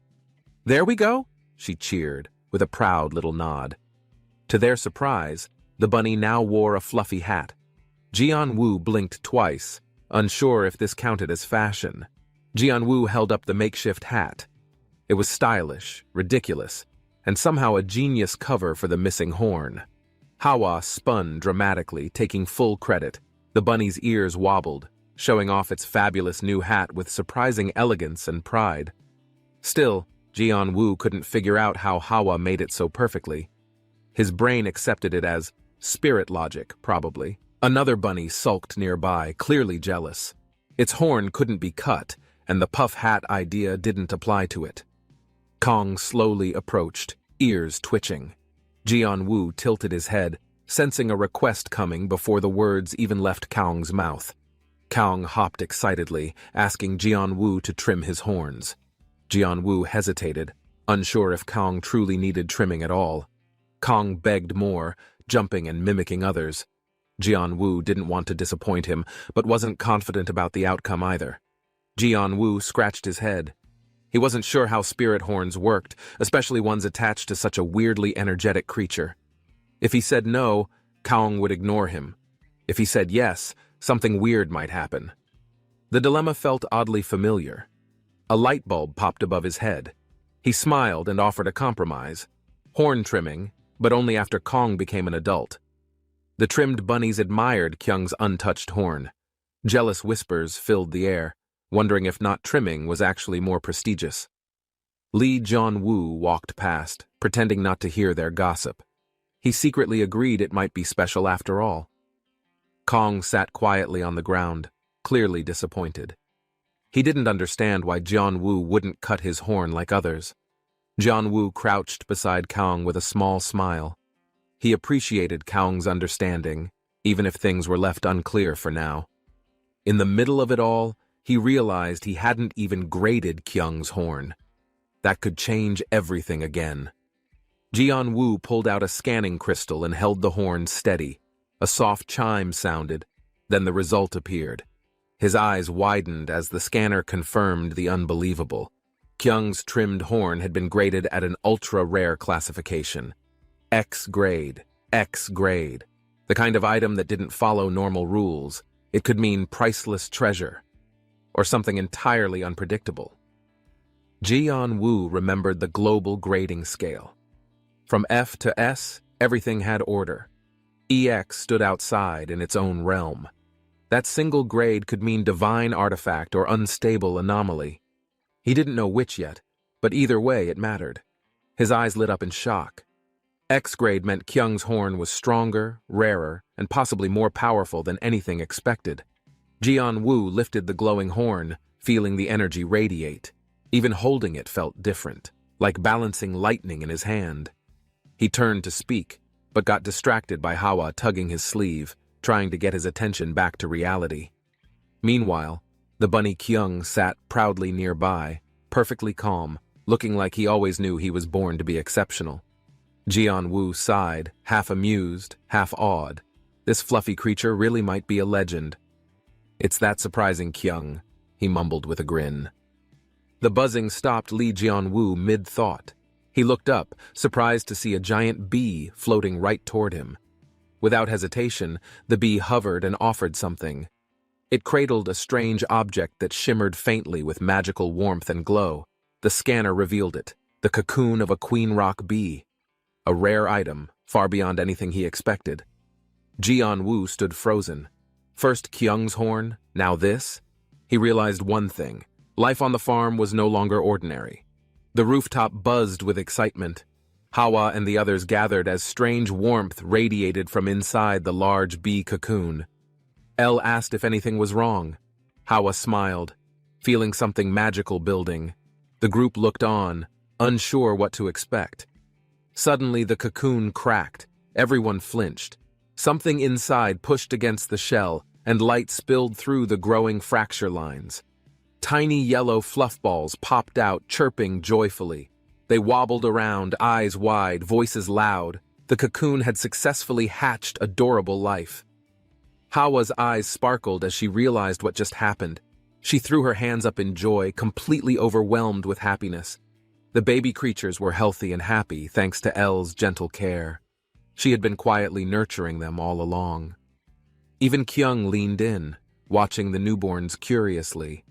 "There we go," she cheered, with a proud little nod. To their surprise, the bunny now wore a fluffy hat. Gyeon-woo blinked twice, unsure if this counted as fashion. Gyeon-woo held up the makeshift hat. It was stylish, ridiculous, and somehow a genius cover for the missing horn. Hwa spun dramatically, taking full credit. The bunny's ears wobbled, showing off its fabulous new hat with surprising elegance and pride. Still, Gyeon-woo couldn't figure out how Hwa made it so perfectly. His brain accepted it as spirit logic, probably. Another bunny sulked nearby, clearly jealous. Its horn couldn't be cut, and the puff hat idea didn't apply to it. Kong slowly approached, ears twitching. Gyeon-woo tilted his head, sensing a request coming before the words even left Kong's mouth. Kong hopped excitedly, asking Gyeon-woo to trim his horns. Gyeon-woo hesitated, unsure if Kong truly needed trimming at all. Kong begged more, jumping and mimicking others. Gyeon-woo didn't want to disappoint him, but wasn't confident about the outcome either. Gyeon-woo scratched his head. He wasn't sure how spirit horns worked, especially ones attached to such a weirdly energetic creature. If he said no, Kong would ignore him. If he said yes, something weird might happen. The dilemma felt oddly familiar. A light bulb popped above his head. He smiled and offered a compromise. Horn trimming, but only after Kong became an adult. The trimmed bunnies admired Kyung's untouched horn. Jealous whispers filled the air, wondering if not trimming was actually more prestigious. Lee Jong-woo walked past, pretending not to hear their gossip. He secretly agreed it might be special after all. Kong sat quietly on the ground, clearly disappointed. He didn't understand why Jong-woo wouldn't cut his horn like others. Jong-woo crouched beside Kong with a small smile. He appreciated Kong's understanding, even if things were left unclear for now. In the middle of it all, he realized he hadn't even graded Kyung's horn. That could change everything again. Gyeon-woo pulled out a scanning crystal and held the horn steady. A soft chime sounded, then the result appeared. His eyes widened as the scanner confirmed the unbelievable. Kyung's trimmed horn had been graded at an ultra-rare classification. X grade, X grade. The kind of item that didn't follow normal rules. It could mean priceless treasure, or something entirely unpredictable. Gyeon-woo remembered the global grading scale. From F to S, everything had order. EX stood outside in its own realm. That single grade could mean divine artifact or unstable anomaly. He didn't know which yet, but either way it mattered. His eyes lit up in shock. X grade meant Kyung's horn was stronger, rarer, and possibly more powerful than anything expected. Jian-Woo lifted the glowing horn, feeling the energy radiate. Even holding it felt different, like balancing lightning in his hand. He turned to speak, but got distracted by Hawa tugging his sleeve, trying to get his attention back to reality. Meanwhile, the bunny Kyung sat proudly nearby, perfectly calm, looking like he always knew he was born to be exceptional. Jian-Woo sighed, half amused, half awed. This fluffy creature really might be a legend. "It's that surprising, Kyung," he mumbled with a grin. The buzzing stopped Lee Jian-Woo mid-thought. He looked up, surprised to see a giant bee floating right toward him. Without hesitation, the bee hovered and offered something. It cradled a strange object that shimmered faintly with magical warmth and glow. The scanner revealed it, the cocoon of a queen rock bee. A rare item, far beyond anything he expected. Jian-Woo stood frozen. First Kyung's horn, now this? He realized one thing. Life on the farm was no longer ordinary. The rooftop buzzed with excitement. Hawa and the others gathered as strange warmth radiated from inside the large bee cocoon. Elle asked if anything was wrong. Hawa smiled, feeling something magical building. The group looked on, unsure what to expect. Suddenly the cocoon cracked. Everyone flinched. Something inside pushed against the shell, and light spilled through the growing fracture lines. Tiny yellow fluff balls popped out, chirping joyfully. They wobbled around, eyes wide, voices loud. The cocoon had successfully hatched adorable life. Hawa's eyes sparkled as she realized what just happened. She threw her hands up in joy, completely overwhelmed with happiness. The baby creatures were healthy and happy thanks to Elle's gentle care. She had been quietly nurturing them all along. Even Kyung leaned in, watching the newborns curiously.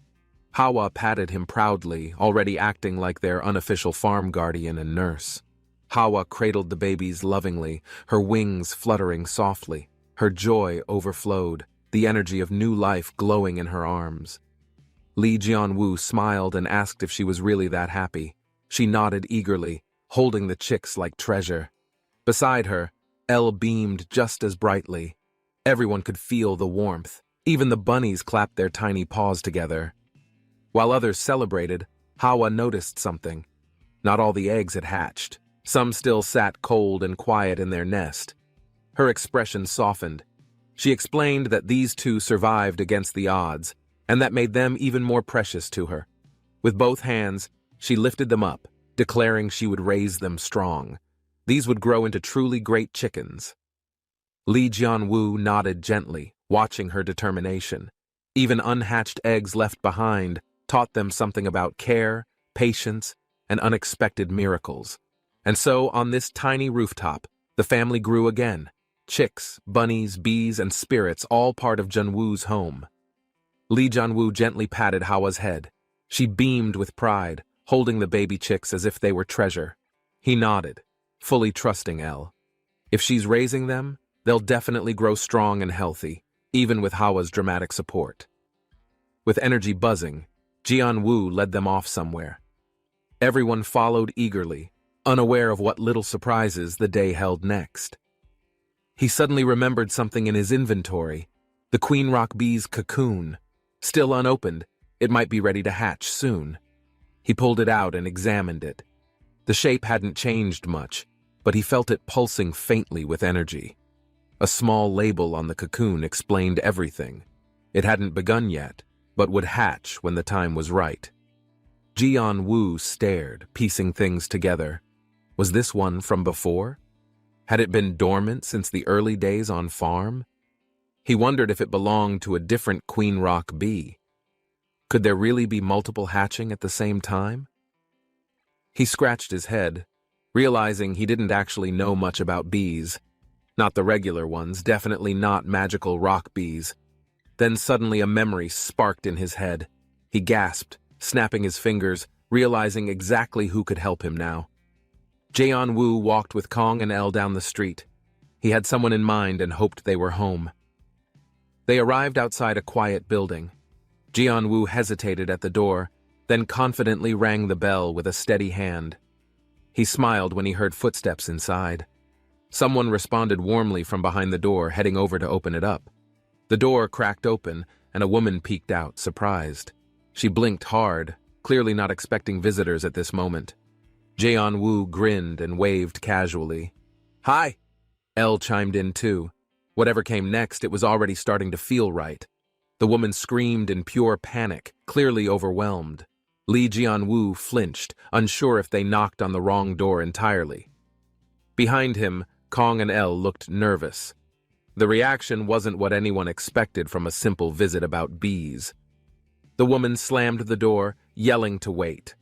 Hawa patted him proudly, already acting like their unofficial farm guardian and nurse. Hawa cradled the babies lovingly, her wings fluttering softly. Her joy overflowed, the energy of new life glowing in her arms. Lee Jian-Woo smiled and asked if she was really that happy. She nodded eagerly, holding the chicks like treasure. Beside her, Elle beamed just as brightly. Everyone could feel the warmth. Even the bunnies clapped their tiny paws together. While others celebrated, Hawa noticed something. Not all the eggs had hatched. Some still sat cold and quiet in their nest. Her expression softened. She explained that these two survived against the odds, and that made them even more precious to her. With both hands, she lifted them up, declaring she would raise them strong. These would grow into truly great chickens. Lee Jian-Woo nodded gently, watching her determination. Even unhatched eggs left behind taught them something about care, patience, and unexpected miracles. And so, on this tiny rooftop, the family grew again. Chicks, bunnies, bees, and spirits, all part of Jian-Woo's home. Lee Jian-Woo gently patted Hawa's head. She beamed with pride, holding the baby chicks as if they were treasure. He nodded, fully trusting Elle. If she's raising them, they'll definitely grow strong and healthy, even with Hawa's dramatic support. With energy buzzing, Jian-Woo led them off somewhere. Everyone followed eagerly, unaware of what little surprises the day held next. He suddenly remembered something in his inventory, the Queen Rock Bee's cocoon. Still unopened, it might be ready to hatch soon. He pulled it out and examined it. The shape hadn't changed much, but he felt it pulsing faintly with energy. A small label on the cocoon explained everything. It hadn't begun yet, but would hatch when the time was right. Jian-Woo stared, piecing things together. Was this one from before? Had it been dormant since the early days on farm? He wondered if it belonged to a different Queen Rock bee. Could there really be multiple hatching at the same time? He scratched his head, realizing he didn't actually know much about bees. Not the regular ones, definitely not magical rock bees. Then suddenly a memory sparked in his head. He gasped, snapping his fingers, realizing exactly who could help him now. Jian-Woo walked with Kong and Elle down the street. He had someone in mind and hoped they were home. They arrived outside a quiet building. Jian-Woo hesitated at the door, then confidently rang the bell with a steady hand. He smiled when he heard footsteps inside. Someone responded warmly from behind the door, heading over to open it up. The door cracked open, and a woman peeked out, surprised. She blinked hard, clearly not expecting visitors at this moment. Jae-woo grinned and waved casually. "Hi!" Elle chimed in too. Whatever came next, it was already starting to feel right. The woman screamed in pure panic, clearly overwhelmed. Lee Jian-woo flinched, unsure if they knocked on the wrong door entirely. Behind him, Kong and Elle looked nervous. The reaction wasn't what anyone expected from a simple visit about bees. The woman slammed the door, yelling to wait.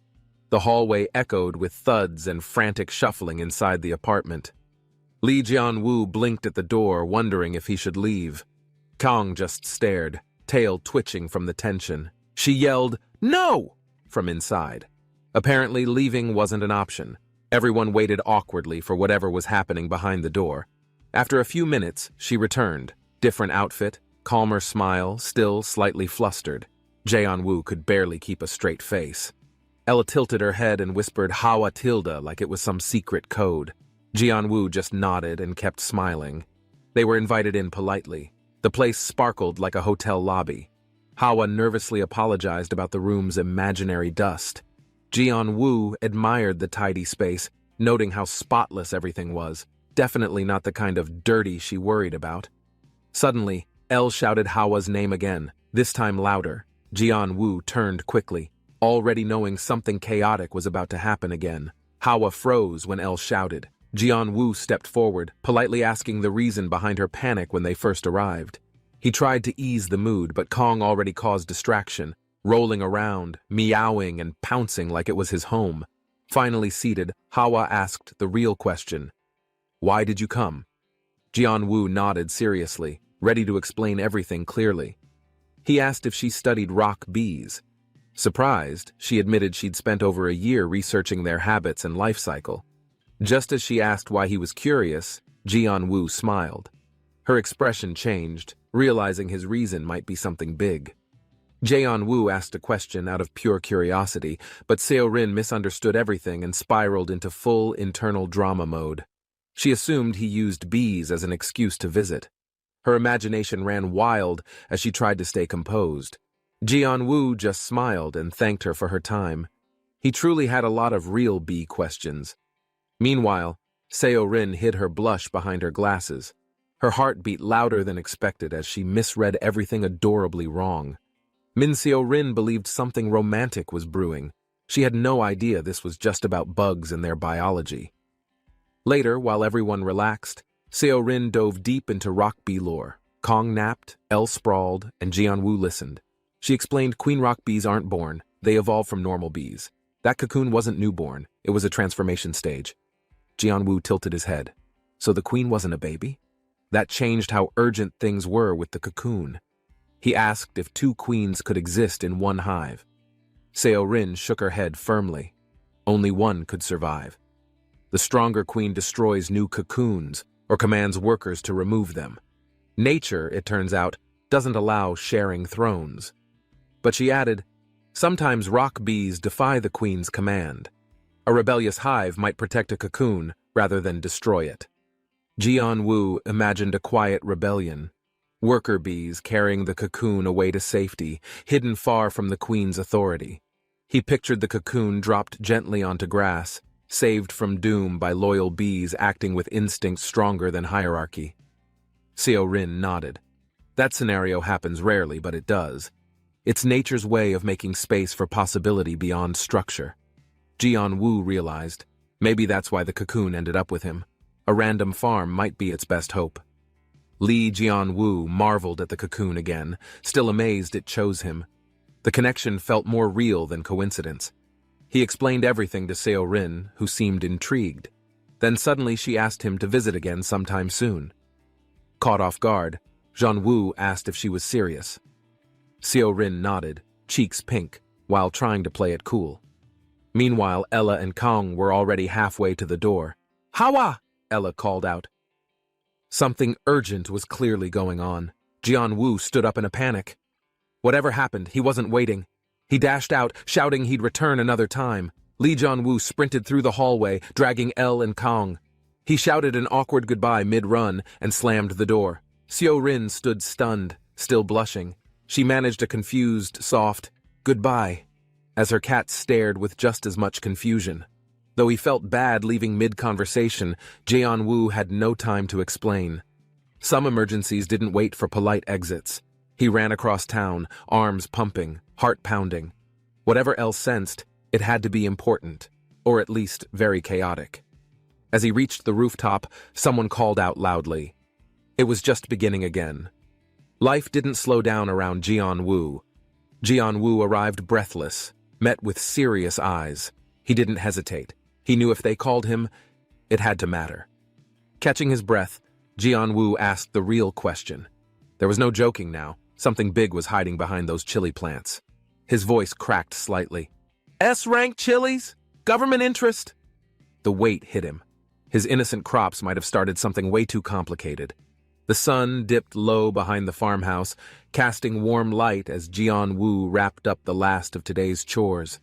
The hallway echoed with thuds and frantic shuffling inside the apartment. Lee Jian-woo blinked at the door, wondering if he should leave. Kong just stared, tail twitching from the tension. She yelled, "No!" from inside. Apparently, leaving wasn't an option. Everyone waited awkwardly for whatever was happening behind the door. After a few minutes, she returned. Different outfit, calmer smile, still slightly flustered. Jae-woo could barely keep a straight face. Ella tilted her head and whispered "Hawa Tilda" like it was some secret code. Jian-woo just nodded and kept smiling. They were invited in politely. The place sparkled like a hotel lobby. Hawa nervously apologized about the room's imaginary dust. Jian-woo admired the tidy space, noting how spotless everything was. Definitely not the kind of dirty she worried about. Suddenly, Elle shouted Hawa's name again, this time louder. Jian-woo turned quickly, already knowing something chaotic was about to happen again. Hawa froze when Elle shouted. Jian-woo stepped forward, politely asking the reason behind her panic when they first arrived. He tried to ease the mood, but Kong already caused distraction, rolling around, meowing and pouncing like it was his home. Finally seated, Hawa asked the real question. "Why did you come?" Jian-woo nodded seriously, ready to explain everything clearly. He asked if she studied rock bees. Surprised, she admitted she'd spent over a year researching their habits and life cycle. Just as she asked why he was curious, Jian-woo smiled. Her expression changed, realizing his reason might be something big. Jae-woo asked a question out of pure curiosity, but Seo-rin misunderstood everything and spiraled into full internal drama mode. She assumed he used bees as an excuse to visit. Her imagination ran wild as she tried to stay composed. Jian-woo just smiled and thanked her for her time. He truly had a lot of real bee questions. Meanwhile, Seo-rin hid her blush behind her glasses. Her heart beat louder than expected as she misread everything adorably wrong. Min Seo-rin believed something romantic was brewing. She had no idea this was just about bugs and their biology. Later, while everyone relaxed, Seo-rin dove deep into rock bee lore. Kong napped, Elle sprawled, and Jian-woo listened. She explained queen rock bees aren't born, they evolve from normal bees. That cocoon wasn't newborn, it was a transformation stage. Jian-woo tilted his head. So the queen wasn't a baby? That changed how urgent things were with the cocoon. He asked if two queens could exist in one hive. Seo-rin shook her head firmly. Only one could survive. The stronger queen destroys new cocoons or commands workers to remove them. Nature, it turns out, doesn't allow sharing thrones. But she added, sometimes rock bees defy the queen's command. A rebellious hive might protect a cocoon rather than destroy it. Jian-woo imagined a quiet rebellion. Worker bees carrying the cocoon away to safety, hidden far from the queen's authority. He pictured the cocoon dropped gently onto grass, saved from doom by loyal bees acting with instincts stronger than hierarchy. Seo-rin nodded. That scenario happens rarely, but it does. It's nature's way of making space for possibility beyond structure. Jian-woo realized, maybe that's why the cocoon ended up with him. A random farm might be its best hope. Lee Jian-woo marveled at the cocoon again, still amazed it chose him. The connection felt more real than coincidence. He explained everything to Seo-rin, who seemed intrigued. Then suddenly she asked him to visit again sometime soon. Caught off guard, Jian-woo asked if she was serious. Seo-rin nodded, cheeks pink, while trying to play it cool. Meanwhile, Ella and Kong were already halfway to the door. "Hawa!" Ella called out. Something urgent was clearly going on. Jian-woo stood up in a panic. Whatever happened, he wasn't waiting. He dashed out, shouting he'd return another time. Lee Jian-woo sprinted through the hallway, dragging Elle and Kong. He shouted an awkward goodbye mid-run and slammed the door. Seo-rin stood stunned, still blushing. She managed a confused, soft, "goodbye," as her cat stared with just as much confusion. Though he felt bad leaving mid-conversation, Jeon-woo had no time to explain. Some emergencies didn't wait for polite exits. He ran across town, arms pumping, heart pounding. Whatever else sensed, it had to be important, or at least very chaotic. As he reached the rooftop, someone called out loudly. It was just beginning again. Life didn't slow down around Jeon-woo. Jeon-woo arrived breathless, met with serious eyes. He didn't hesitate. He knew if they called him, it had to matter. Catching his breath, Jeon-woo asked the real question. There was no joking now. Something big was hiding behind those chili plants. His voice cracked slightly. S-rank chilies? Government interest? The weight hit him. His innocent crops might have started something way too complicated. The sun dipped low behind the farmhouse, casting warm light as Jeon-woo wrapped up the last of today's chores.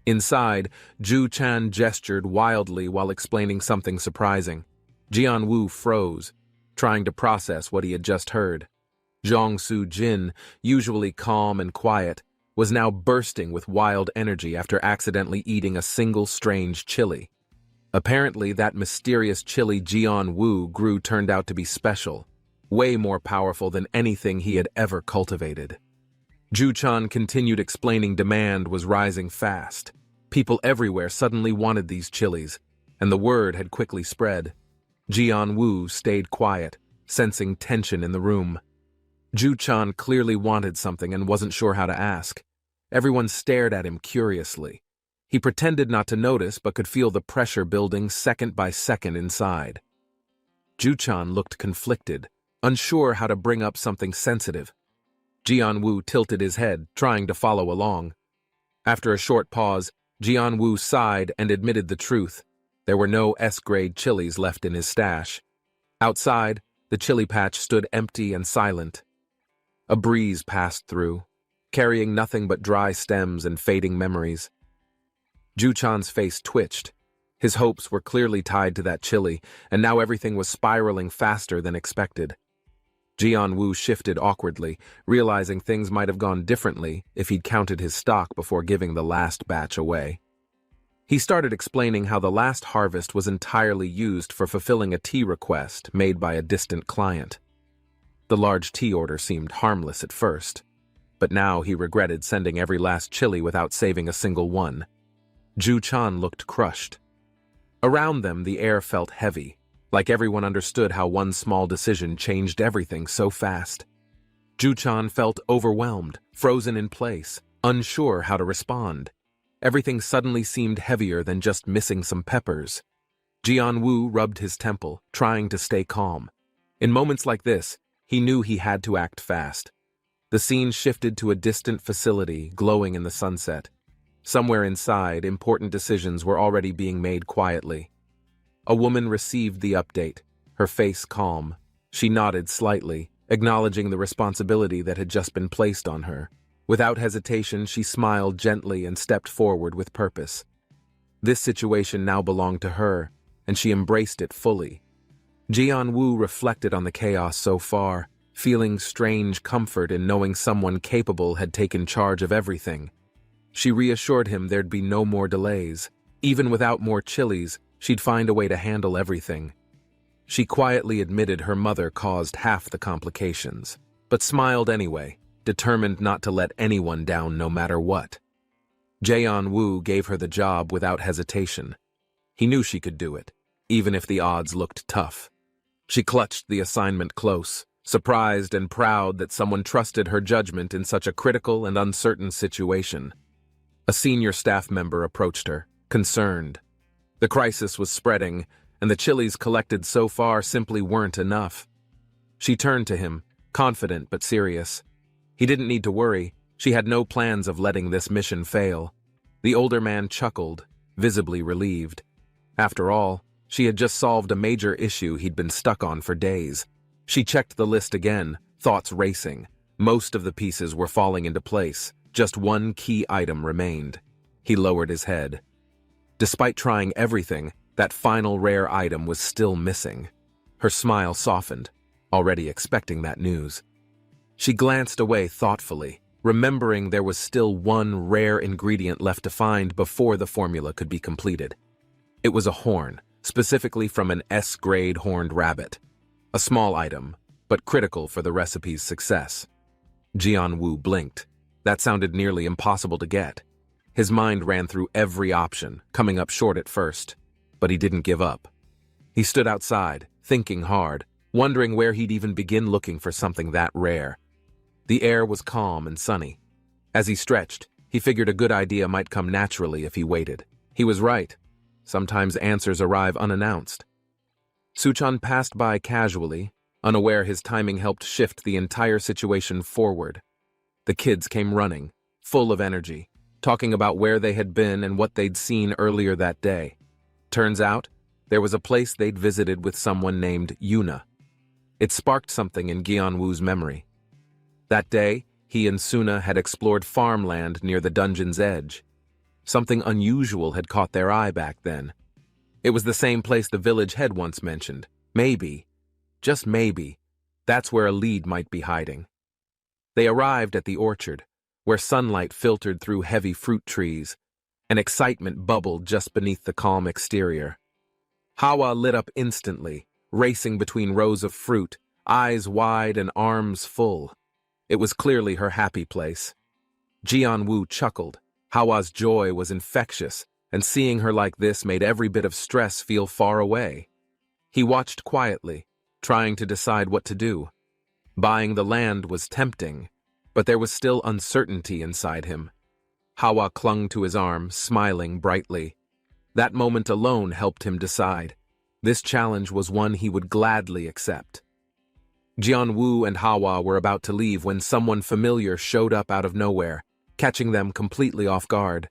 Inside, Ju-chan gestured wildly while explaining something surprising. Jeon-woo froze, trying to process what he had just heard. Jong-soo-jin, usually calm and quiet, was now bursting with wild energy after accidentally eating a single strange chili. Apparently, that mysterious chili Jeon-woo grew turned out to be special, way more powerful than anything he had ever cultivated. Ju-chan continued explaining demand was rising fast. People everywhere suddenly wanted these chilies, and the word had quickly spread. Jeon-woo stayed quiet, sensing tension in the room. Ju-chan clearly wanted something and wasn't sure how to ask. Everyone stared at him curiously. He pretended not to notice but could feel the pressure building second by second inside. Ju-chan looked conflicted, unsure how to bring up something sensitive. Jeon-woo tilted his head, trying to follow along. After a short pause, Jeon-woo sighed and admitted the truth. There were no S-grade chilies left in his stash. Outside, the chili patch stood empty and silent. A breeze passed through, carrying nothing but dry stems and fading memories. Ju-chan's face twitched. His hopes were clearly tied to that chili, and now everything was spiraling faster than expected. Jeon-woo shifted awkwardly, realizing things might have gone differently if he'd counted his stock before giving the last batch away. He started explaining how the last harvest was entirely used for fulfilling a tea request made by a distant client. The large tea order seemed harmless at first, but now he regretted sending every last chili without saving a single one. Ju-chan looked crushed. Around them, the air felt heavy, like everyone understood how one small decision changed everything so fast. Ju-chan felt overwhelmed, frozen in place, unsure how to respond. Everything suddenly seemed heavier than just missing some peppers. Jeon-woo rubbed his temple, trying to stay calm. In moments like this, he knew he had to act fast. The scene shifted to a distant facility, glowing in the sunset. Somewhere inside, important decisions were already being made quietly. A woman received the update, her face calm. She nodded slightly, acknowledging the responsibility that had just been placed on her. Without hesitation, she smiled gently and stepped forward with purpose. This situation now belonged to her, and she embraced it fully. Jeon-woo reflected on the chaos so far, feeling strange comfort in knowing someone capable had taken charge of everything. She reassured him there'd be no more delays. Even without more chilies, she'd find a way to handle everything. She quietly admitted her mother caused half the complications, but smiled anyway, determined not to let anyone down no matter what. Jeon-woo gave her the job without hesitation. He knew she could do it, even if the odds looked tough. She clutched the assignment close, surprised and proud that someone trusted her judgment in such a critical and uncertain situation. A senior staff member approached her, concerned. The crisis was spreading, and the chilies collected so far simply weren't enough. She turned to him, confident but serious. He didn't need to worry. She had no plans of letting this mission fail. The older man chuckled, visibly relieved. After all, she had just solved a major issue he'd been stuck on for days. She checked the list again, thoughts racing. Most of the pieces were falling into place. Just one key item remained. He lowered his head. Despite trying everything, that final rare item was still missing. Her smile softened, already expecting that news. She glanced away thoughtfully, remembering there was still one rare ingredient left to find before the formula could be completed. It was a horn, specifically from an S-grade horned rabbit. A small item, but critical for the recipe's success. Jianwu blinked. That sounded nearly impossible to get. His mind ran through every option, coming up short at first, but he didn't give up. He stood outside, thinking hard, wondering where he'd even begin looking for something that rare. The air was calm and sunny. As he stretched, he figured a good idea might come naturally if he waited. He was right. Sometimes answers arrive unannounced. Suchan passed by casually, unaware his timing helped shift the entire situation forward. The kids came running, full of energy, talking about where they had been and what they'd seen earlier that day. Turns out, there was a place they'd visited with someone named Yuna. It sparked something in Jianwu's memory. That day, he and Suna had explored farmland near the dungeon's edge. Something unusual had caught their eye back then. It was the same place the village head once mentioned. Maybe, just maybe, that's where a lead might be hiding. They arrived at the orchard, where sunlight filtered through heavy fruit trees, and excitement bubbled just beneath the calm exterior. Hawa lit up instantly, racing between rows of fruit, eyes wide and arms full. It was clearly her happy place. Jianwu chuckled. Hawa's joy was infectious, and seeing her like this made every bit of stress feel far away. He watched quietly, trying to decide what to do. Buying the land was tempting, but there was still uncertainty inside him. Hawa clung to his arm, smiling brightly. That moment alone helped him decide. This challenge was one he would gladly accept. Jianwu and Hawa were about to leave when someone familiar showed up out of nowhere, catching them completely off guard.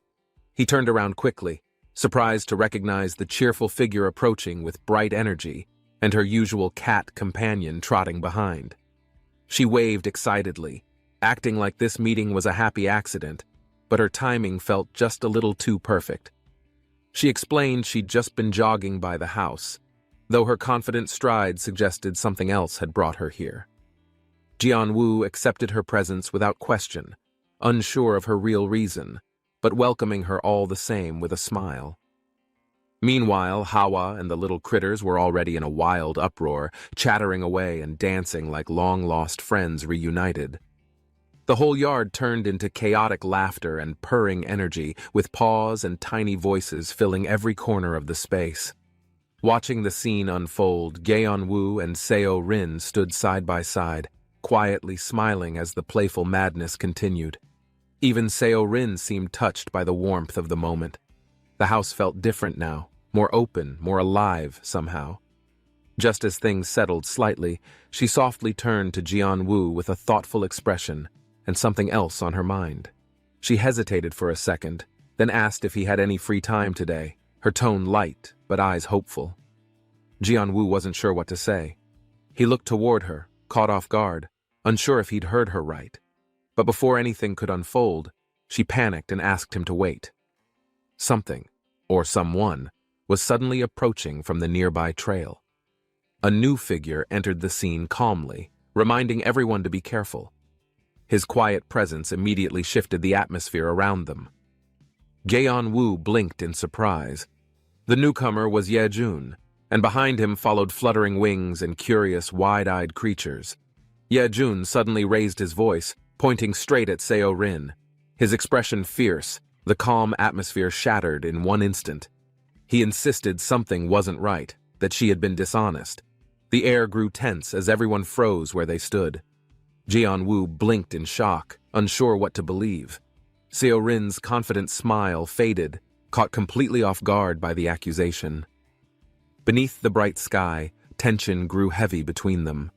He turned around quickly, surprised to recognize the cheerful figure approaching with bright energy and her usual cat companion trotting behind. She waved excitedly, acting like this meeting was a happy accident, but her timing felt just a little too perfect. She explained she'd just been jogging by the house, though her confident stride suggested something else had brought her here. Jianwu accepted her presence without question, unsure of her real reason, but welcoming her all the same with a smile. Meanwhile, Hawa and the little critters were already in a wild uproar, chattering away and dancing like long-lost friends reunited. The whole yard turned into chaotic laughter and purring energy, with paws and tiny voices filling every corner of the space. Watching the scene unfold, Gaeonwoo and Seo Rin stood side by side, quietly smiling as the playful madness continued. Even Seo Rin seemed touched by the warmth of the moment. The house felt different now, more open, more alive somehow. Just as things settled slightly, she softly turned to Jianwu with a thoughtful expression and something else on her mind. She hesitated for a second, then asked if he had any free time today, her tone light, but eyes hopeful. Jianwu wasn't sure what to say. He looked toward her, caught off guard, unsure if he'd heard her right. But before anything could unfold, she panicked and asked him to wait. Something, or someone, was suddenly approaching from the nearby trail. A new figure entered the scene calmly, reminding everyone to be careful. His quiet presence immediately shifted the atmosphere around them. Gaeonwoo blinked in surprise. The newcomer was Yejun, and behind him followed fluttering wings and curious, wide-eyed creatures. Yejun suddenly raised his voice, pointing straight at Seo Rin. His expression fierce, the calm atmosphere shattered in one instant. He insisted something wasn't right, that she had been dishonest. The air grew tense as everyone froze where they stood. Jianwu blinked in shock, unsure what to believe. Seo Rin's confident smile faded, caught completely off guard by the accusation. Beneath the bright sky, tension grew heavy between them.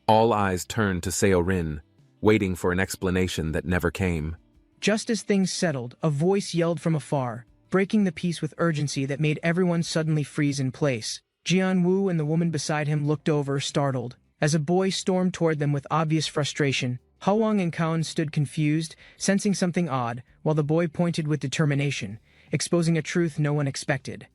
All eyes turned to Seo Rin, waiting for an explanation that never came. Just as things settled, a voice yelled from afar, breaking the peace with urgency that made everyone suddenly freeze in place. Jianwu and the woman beside him looked over, startled, as a boy stormed toward them with obvious frustration. Hawang and Kaon stood confused, sensing something odd, while the boy pointed with determination, exposing a truth no one expected.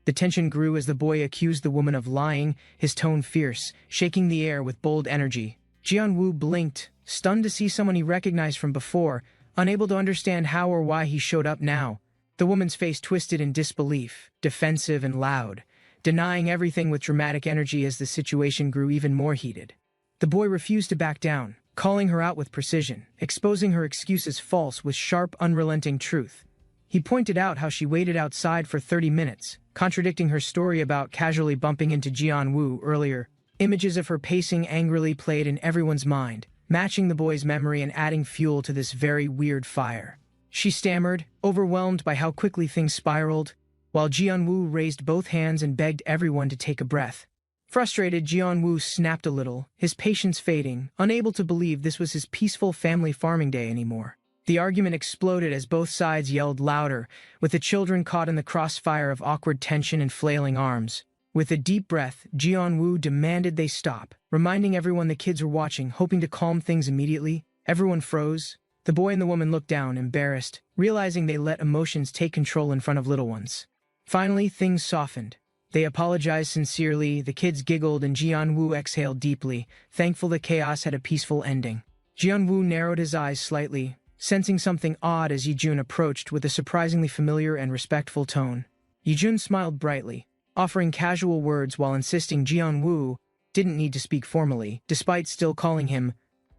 The tension grew as the boy accused the woman of lying, his tone fierce, shaking the air with bold energy. Jianwu blinked, stunned to see someone he recognized from before, unable to understand how or why he showed up now. The woman's face twisted in disbelief, defensive and loud, denying everything with dramatic energy as the situation grew even more heated. The boy refused to back down, calling her out with precision, exposing her excuses false with sharp, unrelenting truth. He pointed out how she waited outside for 30 minutes, contradicting her story about casually bumping into Jianwu earlier. Images of her pacing angrily played in everyone's mind, matching the boy's memory and adding fuel to this very weird fire. She stammered, overwhelmed by how quickly things spiraled, while Jianwu raised both hands and begged everyone to take a breath. Frustrated, Jianwu snapped a little, his patience fading, unable to believe this was his peaceful family farming day anymore. The argument exploded as both sides yelled louder, with the children caught in the crossfire of awkward tension and flailing arms. With a deep breath, Jianwu demanded they stop, reminding everyone the kids were watching, hoping to calm things immediately. Everyone froze. The boy and the woman looked down, embarrassed, realizing they let emotions take control in front of little ones. Finally, things softened. They apologized sincerely, the kids giggled, and Jianwu exhaled deeply, thankful the chaos had a peaceful ending. Jianwu narrowed his eyes slightly, sensing something odd as Yijun approached with a surprisingly familiar and respectful tone. Yijun smiled brightly, offering casual words while insisting Jianwu didn't need to speak formally, despite still calling him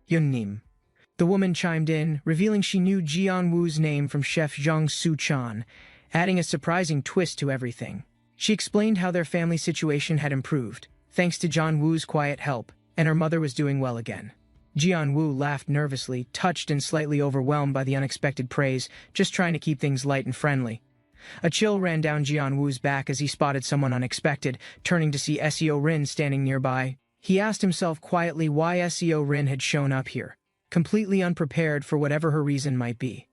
Yunnim. The woman chimed in, revealing she knew Jianwu's name from Chef Zhang Suchan, adding a surprising twist to everything. She explained how their family situation had improved, thanks to Jianwu's quiet help, and her mother was doing well again. Jianwu laughed nervously, touched and slightly overwhelmed by the unexpected praise, just trying to keep things light and friendly. A chill ran down Jianwu's back as he spotted someone unexpected, turning to see Seo Rin standing nearby. He asked himself quietly why Seo Rin had shown up here, completely unprepared for whatever her reason might be.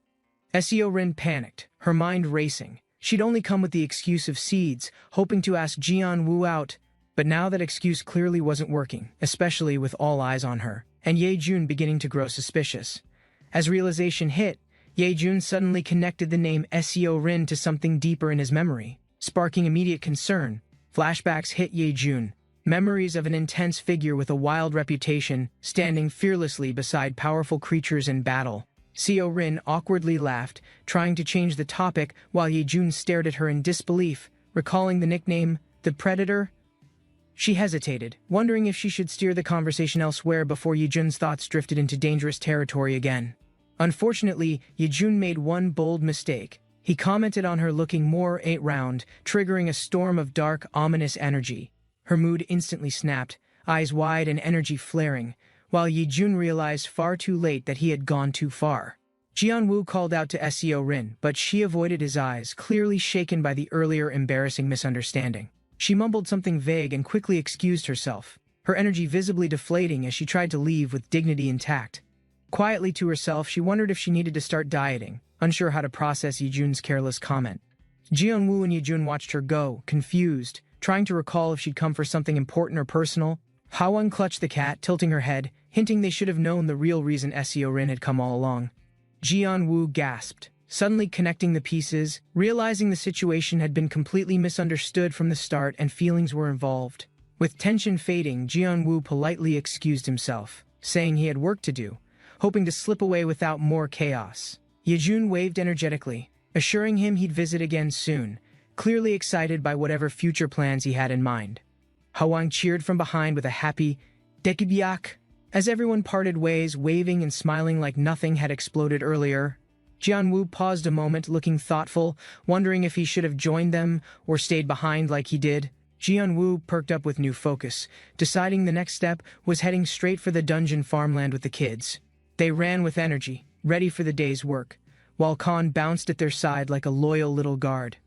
Seo Rin panicked, her mind racing. She'd only come with the excuse of seeds, hoping to ask Jianwu out, but now that excuse clearly wasn't working, especially with all eyes on her, and Yejun beginning to grow suspicious. As realization hit, Yejun suddenly connected the name Seo Rin to something deeper in his memory, sparking immediate concern. Flashbacks hit Yejun, memories of an intense figure with a wild reputation, standing fearlessly beside powerful creatures in battle. Seo Rin awkwardly laughed, trying to change the topic while Yejun stared at her in disbelief, recalling the nickname, the Predator. She hesitated, wondering if she should steer the conversation elsewhere before Yejun's thoughts drifted into dangerous territory again. Unfortunately, Yejun made one bold mistake. He commented on her looking more round, triggering a storm of dark, ominous energy. Her mood instantly snapped, eyes wide and energy flaring, while Yejun realized far too late that he had gone too far. Jianwu called out to Seo Rin, but she avoided his eyes, clearly shaken by the earlier embarrassing misunderstanding. She mumbled something vague and quickly excused herself, her energy visibly deflating as she tried to leave with dignity intact. Quietly to herself, she wondered if she needed to start dieting, unsure how to process Yejun's careless comment. Jianwu and Yejun watched her go, confused, trying to recall if she'd come for something important or personal. Hawang clutched the cat, tilting her head, hinting they should have known the real reason Seo Rin had come all along. Jianwu gasped, suddenly connecting the pieces, realizing the situation had been completely misunderstood from the start and feelings were involved. With tension fading, Jianwu politely excused himself, saying he had work to do, hoping to slip away without more chaos. Yejun waved energetically, assuring him he'd visit again soon, clearly excited by whatever future plans he had in mind. Hawang cheered from behind with a happy "Dekibyak" as everyone parted ways, waving and smiling like nothing had exploded earlier. Jianwu paused a moment, looking thoughtful, wondering if he should have joined them or stayed behind like he did. Jianwu perked up with new focus, deciding the next step was heading straight for the dungeon farmland with the kids. They ran with energy, ready for the day's work, while Khan bounced at their side like a loyal little guard.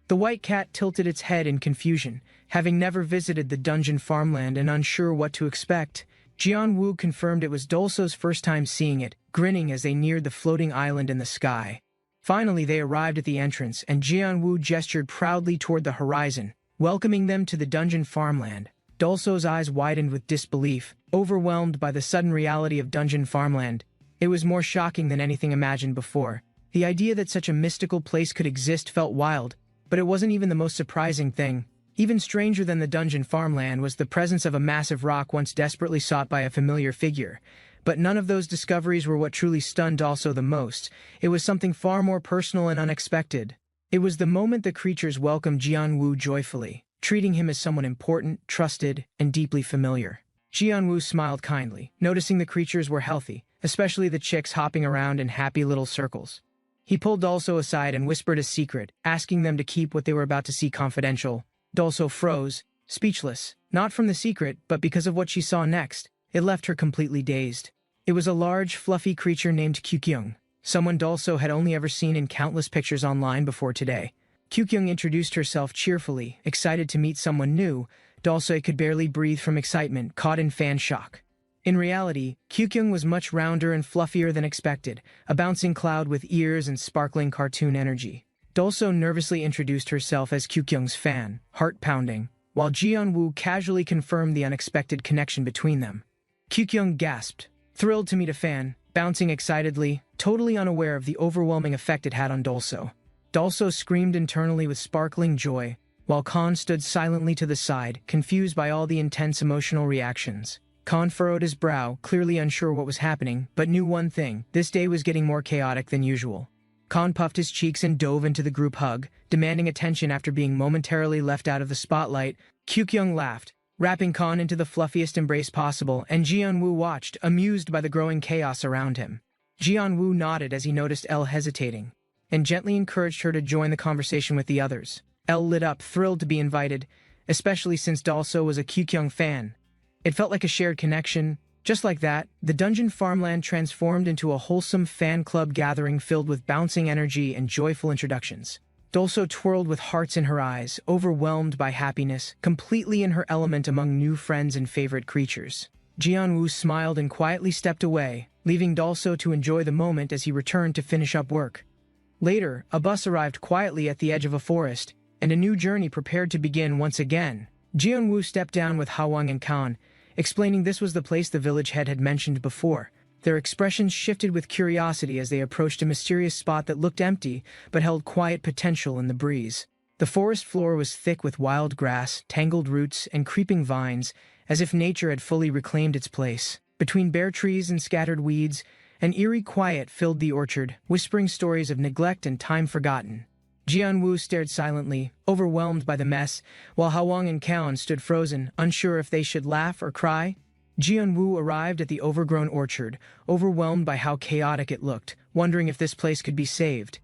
The white cat tilted its head in confusion, having never visited the dungeon farmland and unsure what to expect. Jianwu confirmed it was Dolso's first time seeing it, grinning as they neared the floating island in the sky. Finally, they arrived at the entrance, and Jianwu gestured proudly toward the horizon, welcoming them to the dungeon farmland. Dolso's eyes widened with disbelief, overwhelmed by the sudden reality of dungeon farmland. It was more shocking than anything imagined before. The idea that such a mystical place could exist felt wild, but it wasn't even the most surprising thing. Even stranger than the dungeon farmland was the presence of a massive rock once desperately sought by a familiar figure. But none of those discoveries were what truly stunned Also the most. It was something far more personal and unexpected. It was the moment the creatures welcomed Jianwu joyfully, treating him as someone important, trusted, and deeply familiar. Jianwu smiled kindly, noticing the creatures were healthy, especially the chicks hopping around in happy little circles. He pulled Dulso aside and whispered a secret, asking them to keep what they were about to see confidential. Dulso froze, speechless, not from the secret, but because of what she saw next. It left her completely dazed. It was a large, fluffy creature named Kyukyung, someone Dulso had only ever seen in countless pictures online before today. Kyukyung introduced herself cheerfully, excited to meet someone new. Dulso could barely breathe from excitement, caught in fan shock. In reality, Kyukyung was much rounder and fluffier than expected, a bouncing cloud with ears and sparkling cartoon energy. Dulso nervously introduced herself as Kyukyung's fan, heart pounding, while Jianwu casually confirmed the unexpected connection between them. Kyukyung gasped, thrilled to meet a fan, bouncing excitedly, totally unaware of the overwhelming effect it had on Dulso. Dulso screamed internally with sparkling joy, while Khan stood silently to the side, confused by all the intense emotional reactions. Khan furrowed his brow, clearly unsure what was happening, but knew one thing: this day was getting more chaotic than usual. Khan puffed his cheeks and dove into the group hug, demanding attention after being momentarily left out of the spotlight. Kyukyung laughed, wrapping Khan into the fluffiest embrace possible, and Jianwu watched, amused by the growing chaos around him. Jianwu nodded as he noticed Elle hesitating, and gently encouraged her to join the conversation with the others. Elle lit up, thrilled to be invited, especially since Dulso was a Kyukyung fan. It felt like a shared connection. Just like that, the dungeon farmland transformed into a wholesome fan club gathering filled with bouncing energy and joyful introductions. Dulso twirled with hearts in her eyes, overwhelmed by happiness, completely in her element among new friends and favorite creatures. Jianwu smiled and quietly stepped away, leaving Dulso to enjoy the moment as he returned to finish up work. Later, a bus arrived quietly at the edge of a forest, and a new journey prepared to begin once again. Jianwu stepped down with Hawang and Khan, explaining this was the place the village head had mentioned before. Their expressions shifted with curiosity as they approached a mysterious spot that looked empty but held quiet potential in the breeze. The forest floor was thick with wild grass, tangled roots, and creeping vines, as if nature had fully reclaimed its place. Between bare trees and scattered weeds, an eerie quiet filled the orchard, whispering stories of neglect and time forgotten. Jianwu stared silently, overwhelmed by the mess, while Hawang and Kaon stood frozen, unsure if they should laugh or cry. Jianwu arrived at the overgrown orchard, overwhelmed by how chaotic it looked, wondering if this place could be saved.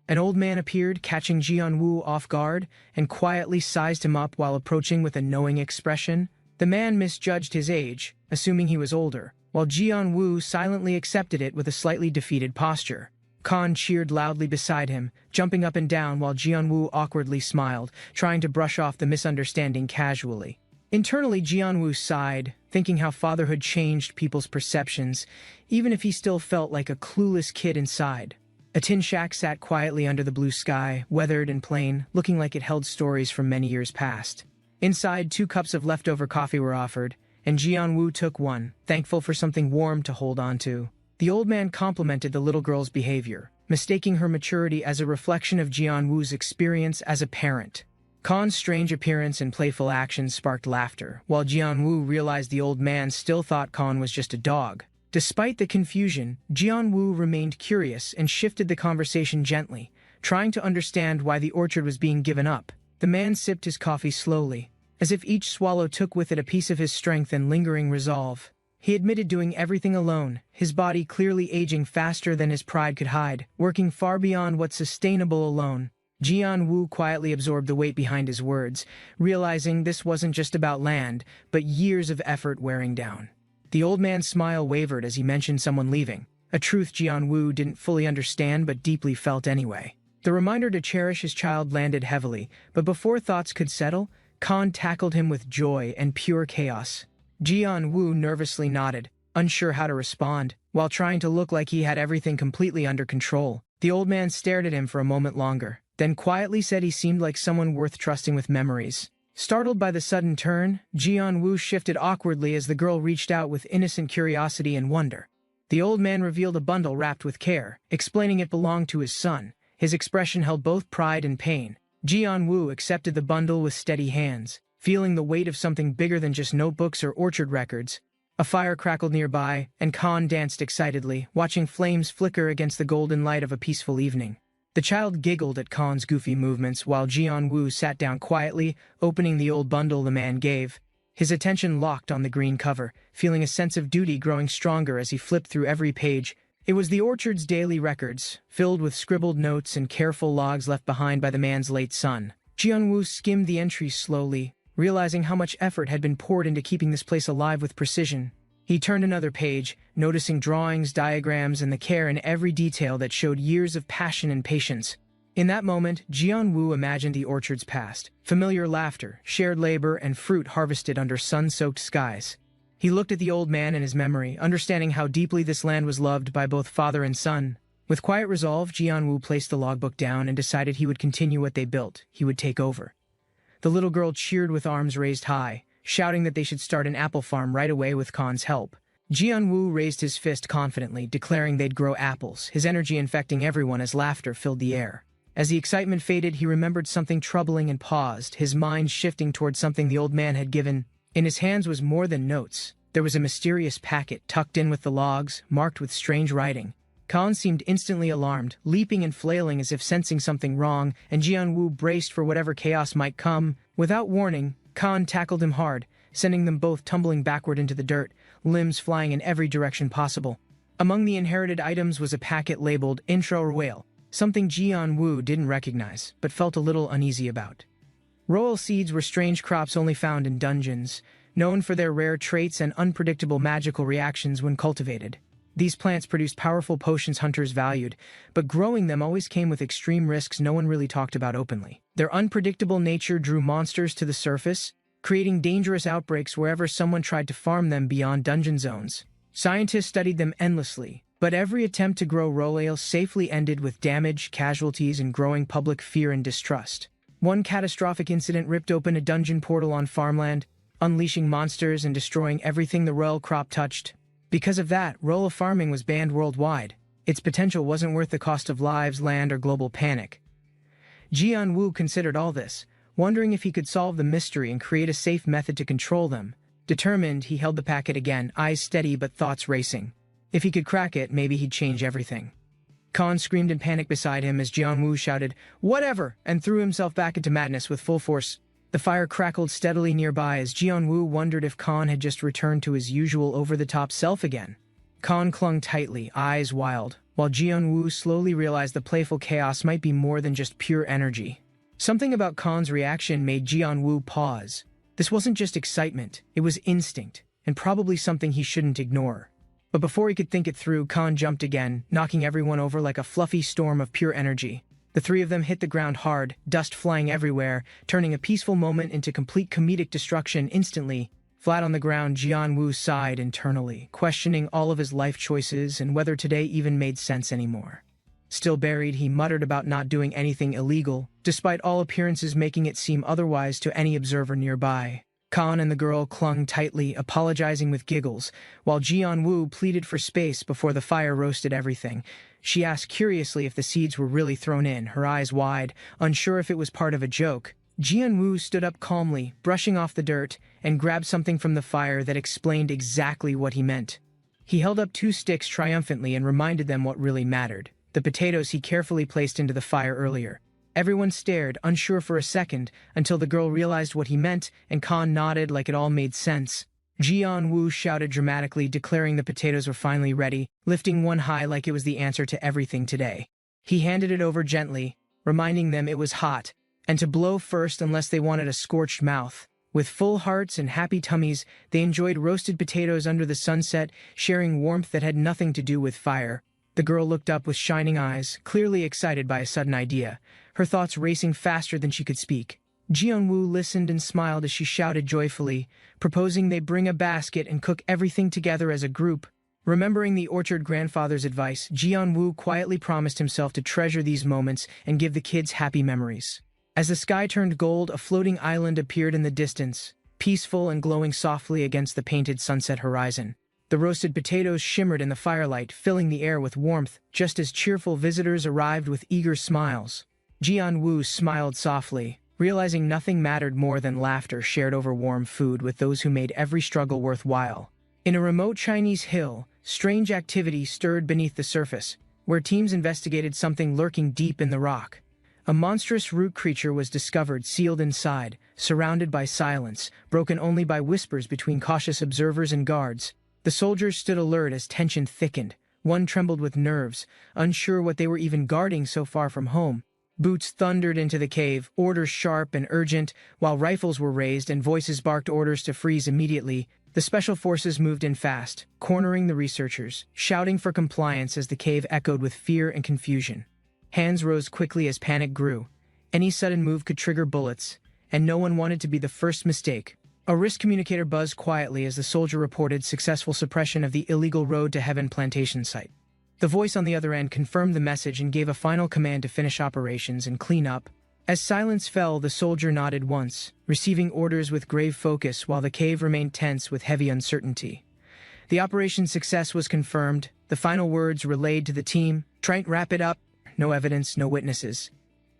An old man appeared, catching Jianwu off guard, and quietly sized him up while approaching with a knowing expression. The man misjudged his age, assuming he was older, while Jianwu silently accepted it with a slightly defeated posture. Khan cheered loudly beside him, jumping up and down while Jianwu awkwardly smiled, trying to brush off the misunderstanding casually. Internally, Jianwu sighed, thinking how fatherhood changed people's perceptions, even if he still felt like a clueless kid inside. A tin shack sat quietly under the blue sky, weathered and plain, looking like it held stories from many years past. Inside, 2 cups of leftover coffee were offered, and Jianwu took one, thankful for something warm to hold on to. The old man complimented the little girl's behavior, mistaking her maturity as a reflection of Jianwu's experience as a parent. Khan's strange appearance and playful actions sparked laughter, while Jianwu realized the old man still thought Khan was just a dog. Despite the confusion, Jianwu remained curious and shifted the conversation gently, trying to understand why the orchard was being given up. The man sipped his coffee slowly, as if each swallow took with it a piece of his strength and lingering resolve. He admitted doing everything alone, his body clearly aging faster than his pride could hide, working far beyond what's sustainable alone. Jianwu quietly absorbed the weight behind his words, realizing this wasn't just about land, but years of effort wearing down. The old man's smile wavered as he mentioned someone leaving, a truth Jianwu didn't fully understand but deeply felt anyway. The reminder to cherish his child landed heavily, but before thoughts could settle, Khan tackled him with joy and pure chaos. Jianwu nervously nodded, unsure how to respond, while trying to look like he had everything completely under control. The old man stared at him for a moment longer, then quietly said he seemed like someone worth trusting with memories. Startled by the sudden turn, Jianwu shifted awkwardly as the girl reached out with innocent curiosity and wonder. The old man revealed a bundle wrapped with care, explaining it belonged to his son. His expression held both pride and pain. Jian-woo accepted the bundle with steady hands, feeling the weight of something bigger than just notebooks or orchard records. A fire crackled nearby, and Khan danced excitedly, watching flames flicker against the golden light of a peaceful evening. The child giggled at Khan's goofy movements while Jian-woo sat down quietly, opening the old bundle the man gave. His attention locked on the green cover, feeling a sense of duty growing stronger as he flipped through every page. It was the orchard's daily records, filled with scribbled notes and careful logs left behind by the man's late son. Jian-woo skimmed the entries slowly, realizing how much effort had been poured into keeping this place alive with precision. He turned another page, noticing drawings, diagrams, and the care in every detail that showed years of passion and patience. In that moment, Jian-woo imagined the orchard's past, familiar laughter, shared labor, and fruit harvested under sun-soaked skies. He looked at the old man in his memory, understanding how deeply this land was loved by both father and son. With quiet resolve, Jian-woo placed the logbook down and decided he would continue what they built. He would take over. The little girl cheered with arms raised high, shouting that they should start an apple farm right away with Khan's help. Jian-woo raised his fist confidently, declaring they'd grow apples, his energy infecting everyone as laughter filled the air. As the excitement faded, he remembered something troubling and paused, his mind shifting towards something the old man had given. In his hands was more than notes. There was a mysterious packet tucked in with the logs, marked with strange writing. Khan seemed instantly alarmed, leaping and flailing as if sensing something wrong, and Jian-woo braced for whatever chaos might come. Without warning, Khan tackled him hard, sending them both tumbling backward into the dirt, limbs flying in every direction possible. Among the inherited items was a packet labeled Intro Whale, something Jian-woo didn't recognize, but felt a little uneasy about. Royal seeds were strange crops only found in dungeons, known for their rare traits and unpredictable magical reactions when cultivated. These plants produced powerful potions hunters valued, but growing them always came with extreme risks no one really talked about openly. Their unpredictable nature drew monsters to the surface, creating dangerous outbreaks wherever someone tried to farm them beyond dungeon zones. Scientists studied them endlessly, but every attempt to grow royal safely ended with damage, casualties, and growing public fear and distrust. One catastrophic incident ripped open a dungeon portal on farmland, unleashing monsters and destroying everything the royal crop touched. Because of that, royal farming was banned worldwide. Its potential wasn't worth the cost of lives, land, or global panic. Jian-woo considered all this, wondering if he could solve the mystery and create a safe method to control them. Determined, he held the packet again, eyes steady but thoughts racing. If he could crack it, maybe he'd change everything. Khan screamed in panic beside him as Jian-woo shouted, "Whatever!" and threw himself back into madness with full force. The fire crackled steadily nearby as Jian-woo wondered if Khan had just returned to his usual over-the-top self again. Khan clung tightly, eyes wild, while Jian-woo slowly realized the playful chaos might be more than just pure energy. Something about Khan's reaction made Jian-woo pause. This wasn't just excitement, it was instinct, and probably something he shouldn't ignore. But before he could think it through, Khan jumped again, knocking everyone over like a fluffy storm of pure energy. The three of them hit the ground hard, dust flying everywhere, turning a peaceful moment into complete comedic destruction instantly. Flat on the ground, Jian-woo sighed internally, questioning all of his life choices and whether today even made sense anymore. Still buried, he muttered about not doing anything illegal, despite all appearances making it seem otherwise to any observer nearby. Khan and the girl clung tightly, apologizing with giggles, while Jian-woo pleaded for space before the fire roasted everything. She asked curiously if the seeds were really thrown in, her eyes wide, unsure if it was part of a joke. Jian-woo stood up calmly, brushing off the dirt, and grabbed something from the fire that explained exactly what he meant. He held up 2 sticks triumphantly and reminded them what really mattered, the potatoes he carefully placed into the fire earlier. Everyone stared, unsure for a second, until the girl realized what he meant, and Khan nodded like it all made sense. Jian-woo shouted dramatically, declaring the potatoes were finally ready, lifting one high like it was the answer to everything today. He handed it over gently, reminding them it was hot, and to blow first unless they wanted a scorched mouth. With full hearts and happy tummies, they enjoyed roasted potatoes under the sunset, sharing warmth that had nothing to do with fire. The girl looked up with shining eyes, clearly excited by a sudden idea, her thoughts racing faster than she could speak. Jian-woo listened and smiled as she shouted joyfully, proposing they bring a basket and cook everything together as a group. Remembering the orchard grandfather's advice, Jian-woo quietly promised himself to treasure these moments and give the kids happy memories. As the sky turned gold, a floating island appeared in the distance, peaceful and glowing softly against the painted sunset horizon. The roasted potatoes shimmered in the firelight, filling the air with warmth, just as cheerful visitors arrived with eager smiles. Jian-Woo smiled softly, realizing nothing mattered more than laughter shared over warm food with those who made every struggle worthwhile. In a remote Chinese hill, strange activity stirred beneath the surface, where teams investigated something lurking deep in the rock. A monstrous root creature was discovered sealed inside, surrounded by silence, broken only by whispers between cautious observers and guards. The soldiers stood alert as tension thickened. One trembled with nerves, unsure what they were even guarding so far from home. Boots thundered into the cave, orders sharp and urgent, while rifles were raised and voices barked orders to freeze immediately. The special forces moved in fast, cornering the researchers, shouting for compliance as the cave echoed with fear and confusion. Hands rose quickly as panic grew. Any sudden move could trigger bullets, and no one wanted to be the first mistake. A wrist communicator buzzed quietly as the soldier reported successful suppression of the illegal Road to Heaven plantation site. The voice on the other end confirmed the message and gave a final command to finish operations and clean up. As silence fell, the soldier nodded once, receiving orders with grave focus while the cave remained tense with heavy uncertainty. The operation's success was confirmed, the final words relayed to the team, "Try and wrap it up." No evidence, no witnesses.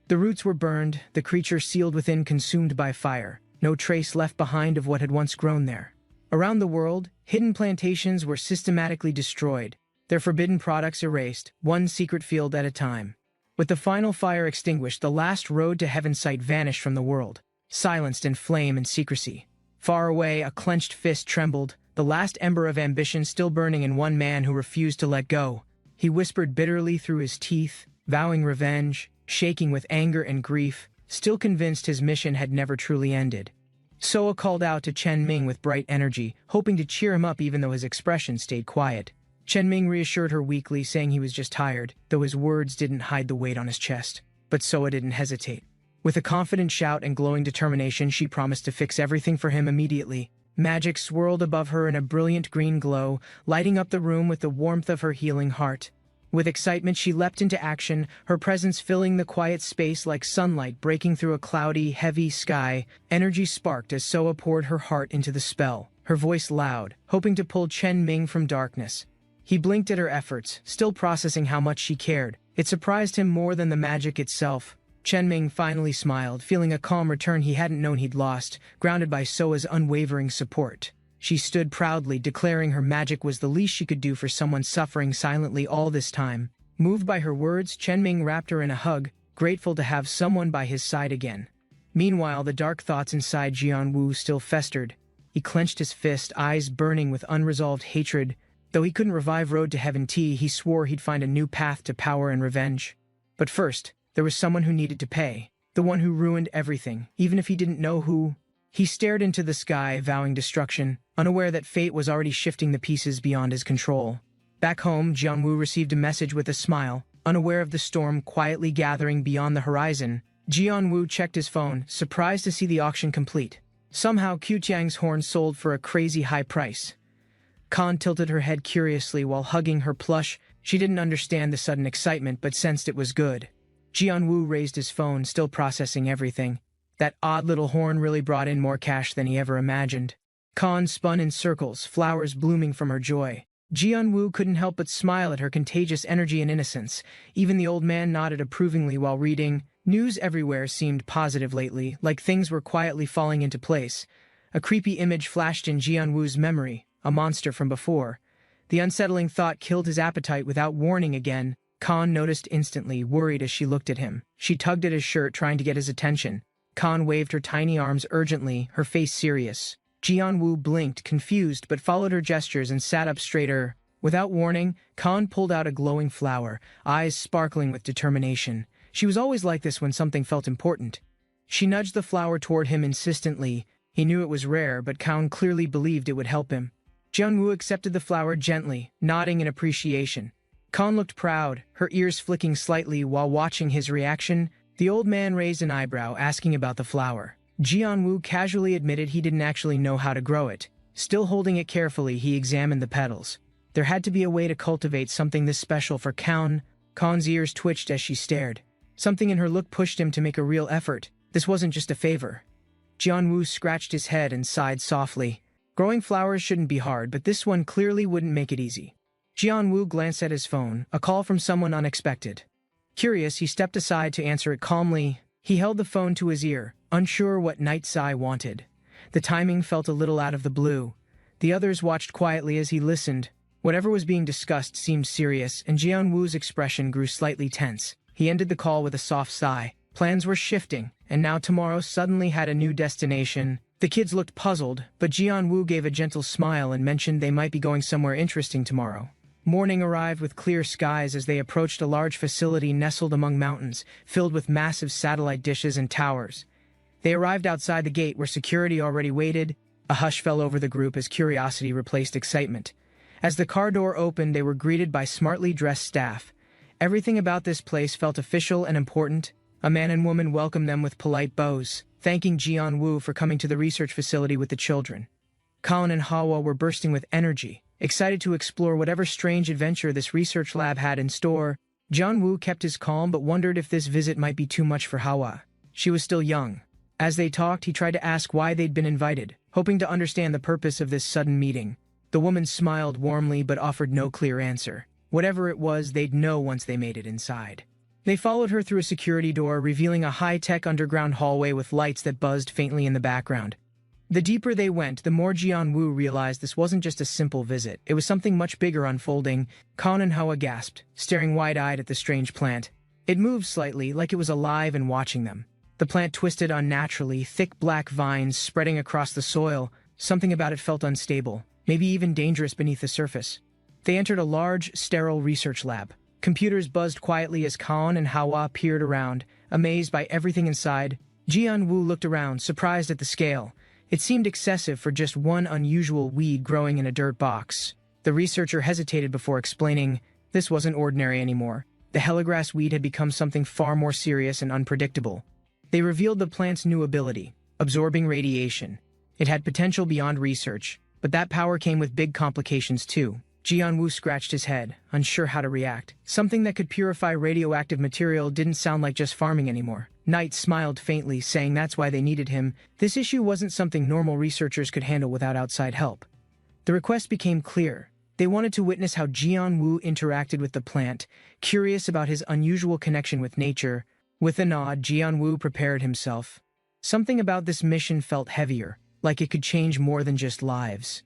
The roots were burned, the creature sealed within consumed by fire, no trace left behind of what had once grown there. Around the world, hidden plantations were systematically destroyed, their forbidden products erased, one secret field at a time. With the final fire extinguished, the last Road to Heaven site vanished from the world, silenced in flame and secrecy. Far away, a clenched fist trembled, the last ember of ambition still burning in one man who refused to let go. He whispered bitterly through his teeth, vowing revenge, shaking with anger and grief, still convinced his mission had never truly ended. Soa called out to Chen Ming with bright energy, hoping to cheer him up even though his expression stayed quiet. Chen Ming reassured her weakly, saying he was just tired, though his words didn't hide the weight on his chest. But Soa didn't hesitate. With a confident shout and glowing determination, she promised to fix everything for him immediately. Magic swirled above her in a brilliant green glow, lighting up the room with the warmth of her healing heart. With excitement, she leapt into action, her presence filling the quiet space like sunlight breaking through a cloudy, heavy sky. Energy sparked as Soa poured her heart into the spell, her voice loud, hoping to pull Chen Ming from darkness. He blinked at her efforts, still processing how much she cared. It surprised him more than the magic itself. Chen Ming finally smiled, feeling a calm return he hadn't known he'd lost, grounded by Soa's unwavering support. She stood proudly, declaring her magic was the least she could do for someone suffering silently all this time. Moved by her words, Chen Ming wrapped her in a hug, grateful to have someone by his side again. Meanwhile, the dark thoughts inside Jian-Woo still festered. He clenched his fist, eyes burning with unresolved hatred. Though he couldn't revive Road to Heaven T, he swore he'd find a new path to power and revenge. But first, there was someone who needed to pay. The one who ruined everything, even if he didn't know who. He stared into the sky, vowing destruction, unaware that fate was already shifting the pieces beyond his control. Back home, Jian-Woo received a message with a smile, unaware of the storm quietly gathering beyond the horizon. Jian-Woo checked his phone, surprised to see the auction complete. Somehow, Qiutiang's horn sold for a crazy high price. Khan tilted her head curiously while hugging her plush. She didn't understand the sudden excitement but sensed it was good. Jian-Woo raised his phone, still processing everything. That odd little horn really brought in more cash than he ever imagined. Khan spun in circles, flowers blooming from her joy. Jian-Woo couldn't help but smile at her contagious energy and innocence. Even the old man nodded approvingly while reading. News everywhere seemed positive lately, like things were quietly falling into place. A creepy image flashed in Jian-Woo's memory. A monster from before. The unsettling thought killed his appetite without warning again. Khan noticed instantly, worried as she looked at him. She tugged at his shirt, trying to get his attention. Khan waved her tiny arms urgently, her face serious. Jian-Woo blinked, confused, but followed her gestures and sat up straighter. Without warning, Khan pulled out a glowing flower, eyes sparkling with determination. She was always like this when something felt important. She nudged the flower toward him insistently. He knew it was rare, but Khan clearly believed it would help him. Jian-Woo accepted the flower gently, nodding in appreciation. Khan looked proud, her ears flicking slightly while watching his reaction. The old man raised an eyebrow, asking about the flower. Jian-Woo casually admitted he didn't actually know how to grow it. Still holding it carefully, he examined the petals. There had to be a way to cultivate something this special for Khan. Khan's ears twitched as she stared. Something in her look pushed him to make a real effort. This wasn't just a favor. Jian-Woo scratched his head and sighed softly. Growing flowers shouldn't be hard, but this one clearly wouldn't make it easy. Jian-Woo glanced at his phone, a call from someone unexpected. Curious, he stepped aside to answer it calmly. He held the phone to his ear, unsure what Night Sai wanted. The timing felt a little out of the blue. The others watched quietly as he listened. Whatever was being discussed seemed serious, and Jian-Woo's expression grew slightly tense. He ended the call with a soft sigh. Plans were shifting, and now tomorrow suddenly had a new destination. The kids looked puzzled, but Jian-Woo gave a gentle smile and mentioned they might be going somewhere interesting tomorrow. Morning arrived with clear skies as they approached a large facility nestled among mountains, filled with massive satellite dishes and towers. They arrived outside the gate where security already waited. A hush fell over the group as curiosity replaced excitement. As the car door opened, they were greeted by smartly dressed staff. Everything about this place felt official and important. A man and woman welcomed them with polite bows, thanking Jian-Woo for coming to the research facility with the children. Colin and Hawa were bursting with energy, excited to explore whatever strange adventure this research lab had in store. Jian-Woo kept his calm but wondered if this visit might be too much for Hawa. She was still young. As they talked, he tried to ask why they'd been invited, hoping to understand the purpose of this sudden meeting. The woman smiled warmly but offered no clear answer. Whatever it was, they'd know once they made it inside. They followed her through a security door, revealing a high-tech underground hallway with lights that buzzed faintly in the background. The deeper they went, the more Jian-Woo realized this wasn't just a simple visit. It was something much bigger unfolding. Kan and Hawa gasped, staring wide-eyed at the strange plant. It moved slightly, like it was alive and watching them. The plant twisted unnaturally, thick black vines spreading across the soil. Something about it felt unstable, maybe even dangerous beneath the surface. They entered a large, sterile research lab. Computers buzzed quietly as Kan and Hawa peered around, amazed by everything inside. Jian-Woo looked around, surprised at the scale. It seemed excessive for just one unusual weed growing in a dirt box. The researcher hesitated before explaining, this wasn't ordinary anymore. The hellograss weed had become something far more serious and unpredictable. They revealed the plant's new ability, absorbing radiation. It had potential beyond research, but that power came with big complications too. Jian-Woo scratched his head, unsure how to react. Something that could purify radioactive material didn't sound like just farming anymore. Knight smiled faintly, saying that's why they needed him. This issue wasn't something normal researchers could handle without outside help. The request became clear. They wanted to witness how Jian-Woo interacted with the plant, curious about his unusual connection with nature. With a nod, Jian-Woo prepared himself. Something about this mission felt heavier, like it could change more than just lives.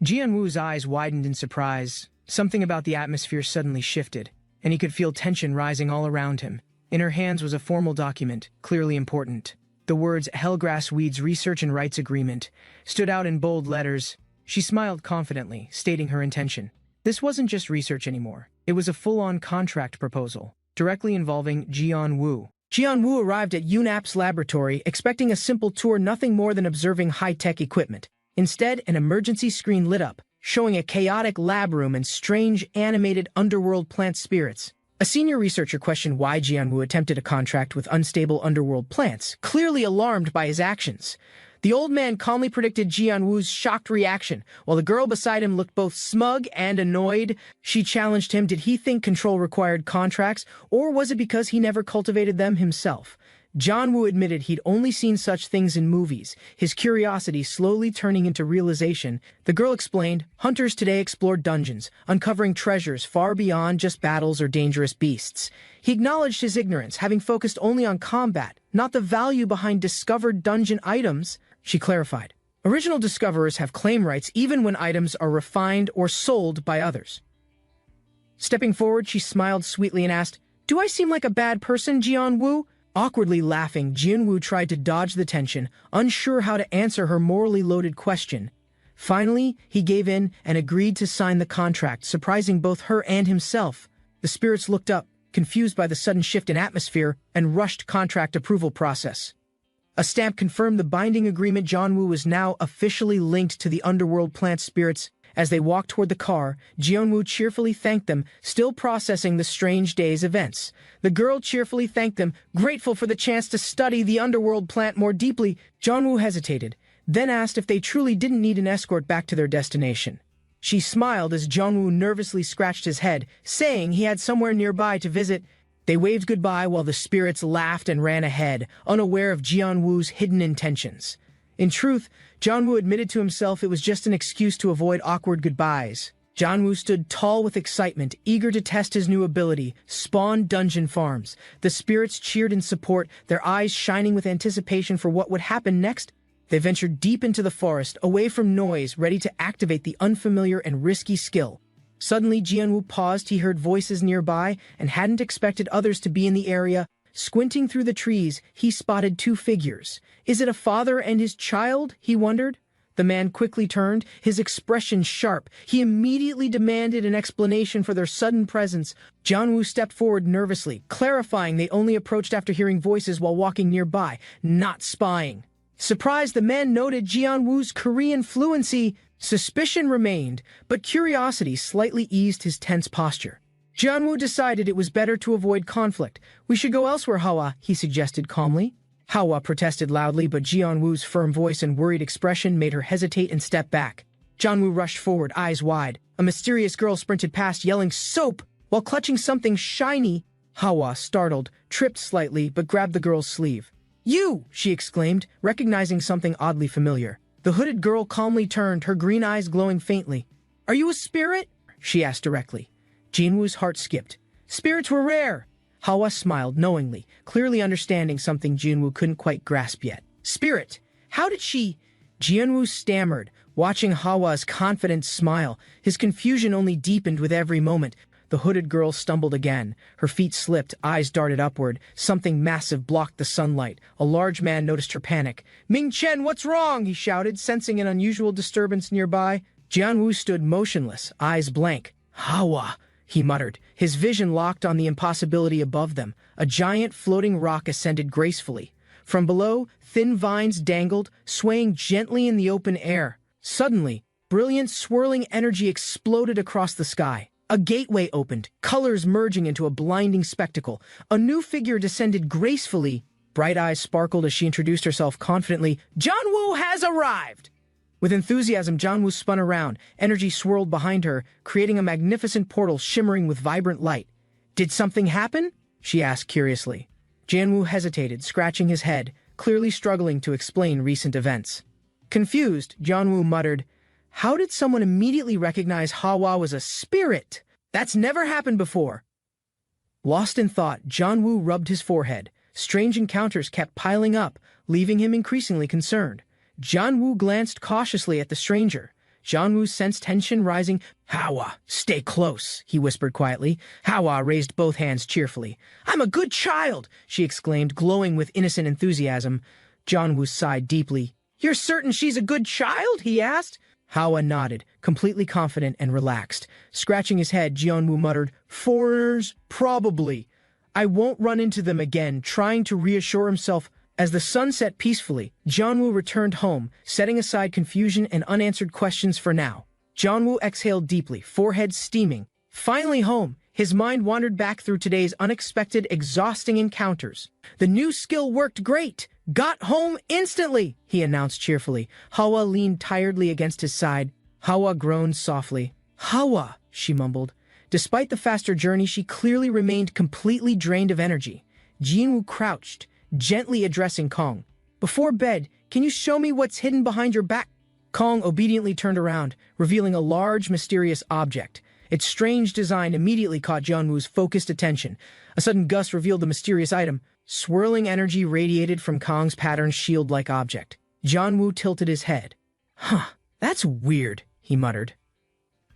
Jian-Woo's eyes widened in surprise. Something about the atmosphere suddenly shifted, and he could feel tension rising all around him. In her hands was a formal document, clearly important. The words Hellgrass Weeds Research and Rights Agreement stood out in bold letters. She smiled confidently, stating her intention. This wasn't just research anymore. It was a full-on contract proposal, directly involving Jian-Woo. Jian-Woo arrived at UNAP's laboratory, expecting a simple tour, nothing more than observing high-tech equipment. Instead, an emergency screen lit up, showing a chaotic lab room and strange animated underworld plant spirits. A senior researcher questioned why Jian-Woo attempted a contract with unstable underworld plants, clearly alarmed by his actions. The old man calmly predicted Jian-Woo's shocked reaction, while the girl beside him looked both smug and annoyed. She challenged him, did he think control required contracts, or was it because he never cultivated them himself? Jian-Woo admitted he'd only seen such things in movies, his curiosity slowly turning into realization. The girl explained, hunters today explore dungeons, uncovering treasures far beyond just battles or dangerous beasts. He acknowledged his ignorance, having focused only on combat, not the value behind discovered dungeon items. She clarified, original discoverers have claim rights even when items are refined or sold by others. Stepping forward, she smiled sweetly and asked, do I seem like a bad person, Jian-Woo? Awkwardly laughing, Jian-Woo tried to dodge the tension, unsure how to answer her morally loaded question. Finally, he gave in and agreed to sign the contract, surprising both her and himself. The spirits looked up, confused by the sudden shift in atmosphere, and rushed contract approval process. A stamp confirmed the binding agreement. Jian-Woo was now officially linked to the underworld plant spirits. As they walked toward the car, Jian-Woo cheerfully thanked them, still processing the strange day's events. The girl cheerfully thanked them, grateful for the chance to study the underworld plant more deeply. Jian-Woo hesitated, then asked if they truly didn't need an escort back to their destination. She smiled as Jian-Woo nervously scratched his head, saying he had somewhere nearby to visit. They waved goodbye while the spirits laughed and ran ahead, unaware of Jian-Woo's hidden intentions. In truth, Jian-Woo admitted to himself it was just an excuse to avoid awkward goodbyes. Jianwu stood tall with excitement, eager to test his new ability, Spawn Dungeon Farms. The spirits cheered in support, their eyes shining with anticipation for what would happen next. They ventured deep into the forest, away from noise, ready to activate the unfamiliar and risky skill. Suddenly, Jianwu paused. He heard voices nearby and hadn't expected others to be in the area. Squinting through the trees, he spotted two figures. Is it a father and his child? He wondered. The man quickly turned, his expression sharp. He immediately demanded an explanation for their sudden presence. Jianwu stepped forward nervously, clarifying they only approached after hearing voices while walking nearby, not spying. Surprised, the man noted Jianwu's Korean fluency. Suspicion remained, but curiosity slightly eased his tense posture. Jianwu decided it was better to avoid conflict. We should go elsewhere, Hawa, he suggested calmly. Hawa protested loudly, but Jianwu's firm voice and worried expression made her hesitate and step back. Jianwu rushed forward, eyes wide. A mysterious girl sprinted past, yelling, "Soap!" while clutching something shiny. Hawa, startled, tripped slightly, but grabbed the girl's sleeve. "You!" she exclaimed, recognizing something oddly familiar. The hooded girl calmly turned, her green eyes glowing faintly. "Are you a spirit?" she asked directly. Jianwu's heart skipped. "Spirits were rare." Hawa smiled knowingly, clearly understanding something Jianwu couldn't quite grasp yet. "Spirit? How did she—" Jianwu stammered, watching Hawa's confident smile. His confusion only deepened with every moment. The hooded girl stumbled again. Her feet slipped, eyes darted upward. Something massive blocked the sunlight. A large man noticed her panic. "Ming Chen, what's wrong?" he shouted, sensing an unusual disturbance nearby. Jianwu stood motionless, eyes blank. "Hawa," he muttered, his vision locked on the impossibility above them. A giant floating rock ascended gracefully. From below, thin vines dangled, swaying gently in the open air. Suddenly, brilliant swirling energy exploded across the sky. A gateway opened, colors merging into a blinding spectacle. A new figure descended gracefully. Bright eyes sparkled as she introduced herself confidently. "Jianwu has arrived!" With enthusiasm, Jianwu spun around. Energy swirled behind her, creating a magnificent portal shimmering with vibrant light. "Did something happen?" she asked curiously. Jianwu hesitated, scratching his head, clearly struggling to explain recent events. Confused, Jianwu muttered, "How did someone immediately recognize Hawa was a spirit? That's never happened before." Lost in thought, Jianwu rubbed his forehead. Strange encounters kept piling up, leaving him increasingly concerned. Jianwu glanced cautiously at the stranger. Jianwu sensed tension rising. "Hawa, stay close," he whispered quietly. Hawa raised both hands cheerfully. "I'm a good child," she exclaimed, glowing with innocent enthusiasm. Jianwu sighed deeply. "You're certain she's a good child?" he asked. Hawa nodded, completely confident and relaxed. Scratching his head, Jianwu muttered, "Foreigners? Probably. I won't run into them again," trying to reassure himself. As the sun set peacefully, Jianwu returned home, setting aside confusion and unanswered questions for now. Jianwu exhaled deeply, forehead steaming. Finally home, his mind wandered back through today's unexpected, exhausting encounters. "The new skill worked great! Got home instantly!" he announced cheerfully. Hawa leaned tiredly against his side. Hawa groaned softly. "Hawa," she mumbled. Despite the faster journey, she clearly remained completely drained of energy. Jianwu crouched, gently addressing Kong. "Before bed, can you show me what's hidden behind your back?" Kong obediently turned around, revealing a large, mysterious object. Its strange design immediately caught Jianwu's focused attention. A sudden gust revealed the mysterious item. Swirling energy radiated from Kong's patterned shield-like object. Jianwu tilted his head. "Huh, that's weird," he muttered.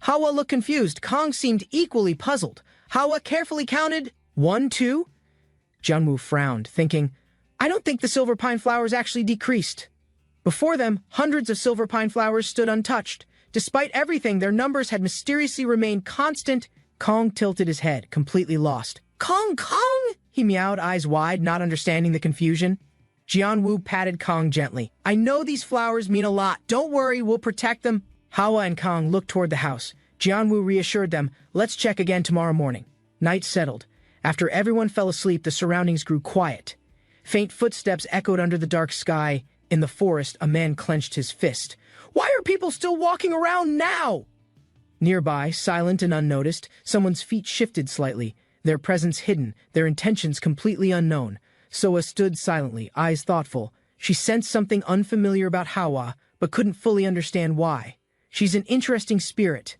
Hawa looked confused. Kong seemed equally puzzled. Hawa carefully counted 1, 2. Jianwu frowned, thinking, "I don't think the silver pine flowers actually decreased." Before them, hundreds of silver pine flowers stood untouched. Despite everything, their numbers had mysteriously remained constant. Kong tilted his head, completely lost. "Kong, Kong!" he meowed, eyes wide, not understanding the confusion. Jianwu patted Kong gently. "I know these flowers mean a lot. Don't worry, we'll protect them." Hawa and Kong looked toward the house. Jianwu reassured them, "Let's check again tomorrow morning." Night settled. After everyone fell asleep, the surroundings grew quiet. Faint footsteps echoed under the dark sky. In the forest, a man clenched his fist. "Why are people still walking around now?" Nearby, silent and unnoticed, someone's feet shifted slightly, their presence hidden, their intentions completely unknown. Soa stood silently, eyes thoughtful. She sensed something unfamiliar about Hawa, but couldn't fully understand why. She's an interesting spirit,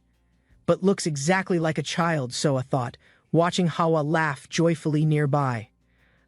but looks exactly like a child, Soa thought, watching Hawa laugh joyfully nearby.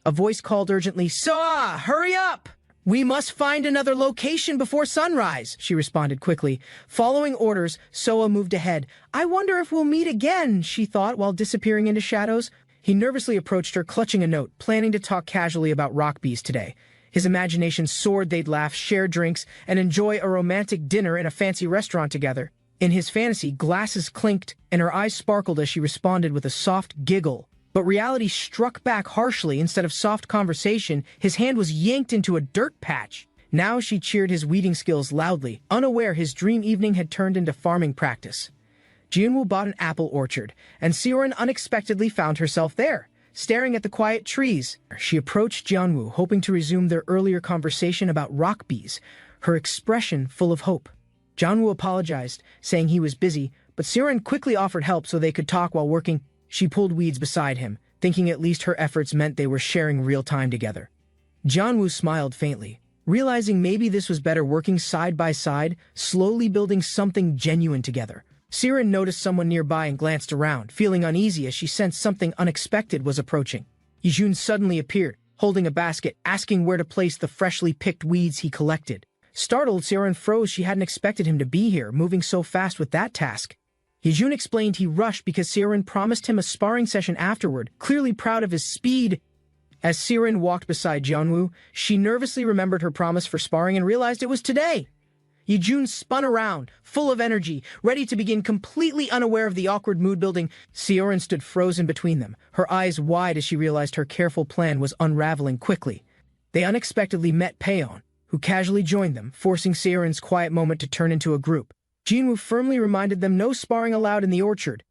A voice called urgently, "Soa, hurry up! We must find another location before sunrise," she responded quickly. Following orders, Soa moved ahead. "I wonder if we'll meet again," she thought while disappearing into shadows. He nervously approached her, clutching a note, planning to talk casually about rock bees today. His imagination soared they'd laugh, share drinks, and enjoy a romantic dinner in a fancy restaurant together. In his fantasy, glasses clinked, and her eyes sparkled as she responded with a soft giggle. But reality struck back harshly. Instead of soft conversation, his hand was yanked into a dirt patch. Now she cheered his weeding skills loudly, unaware his dream evening had turned into farming practice. Jianwoo bought an apple orchard, and Siren unexpectedly found herself there, staring at the quiet trees. She approached Jianwoo, hoping to resume their earlier conversation about rock bees, her expression full of hope. Jianwoo apologized, saying he was busy, but Siren quickly offered help so they could talk while working. She pulled weeds beside him, thinking at least her efforts meant they were sharing real time together. Jianwoo smiled faintly, realizing maybe this was better, working side by side, slowly building something genuine together. Siren noticed someone nearby and glanced around, feeling uneasy as she sensed something unexpected was approaching. Yijun suddenly appeared, holding a basket, asking where to place the freshly picked weeds he collected. Startled, Siren froze. She hadn't expected him to be here, moving so fast with that task. Yijun explained he rushed because Siren promised him a sparring session afterward, clearly proud of his speed. As Siren walked beside Jianwoo, she nervously remembered her promise for sparring and realized it was today. Yijun spun around, full of energy, ready to begin, completely unaware of the awkward mood building. Siren stood frozen between them, her eyes wide as she realized her careful plan was unraveling quickly. They unexpectedly met Paeon, who casually joined them, forcing Siren's quiet moment to turn into a group. Jianwoo firmly reminded them no sparring allowed in the orchard.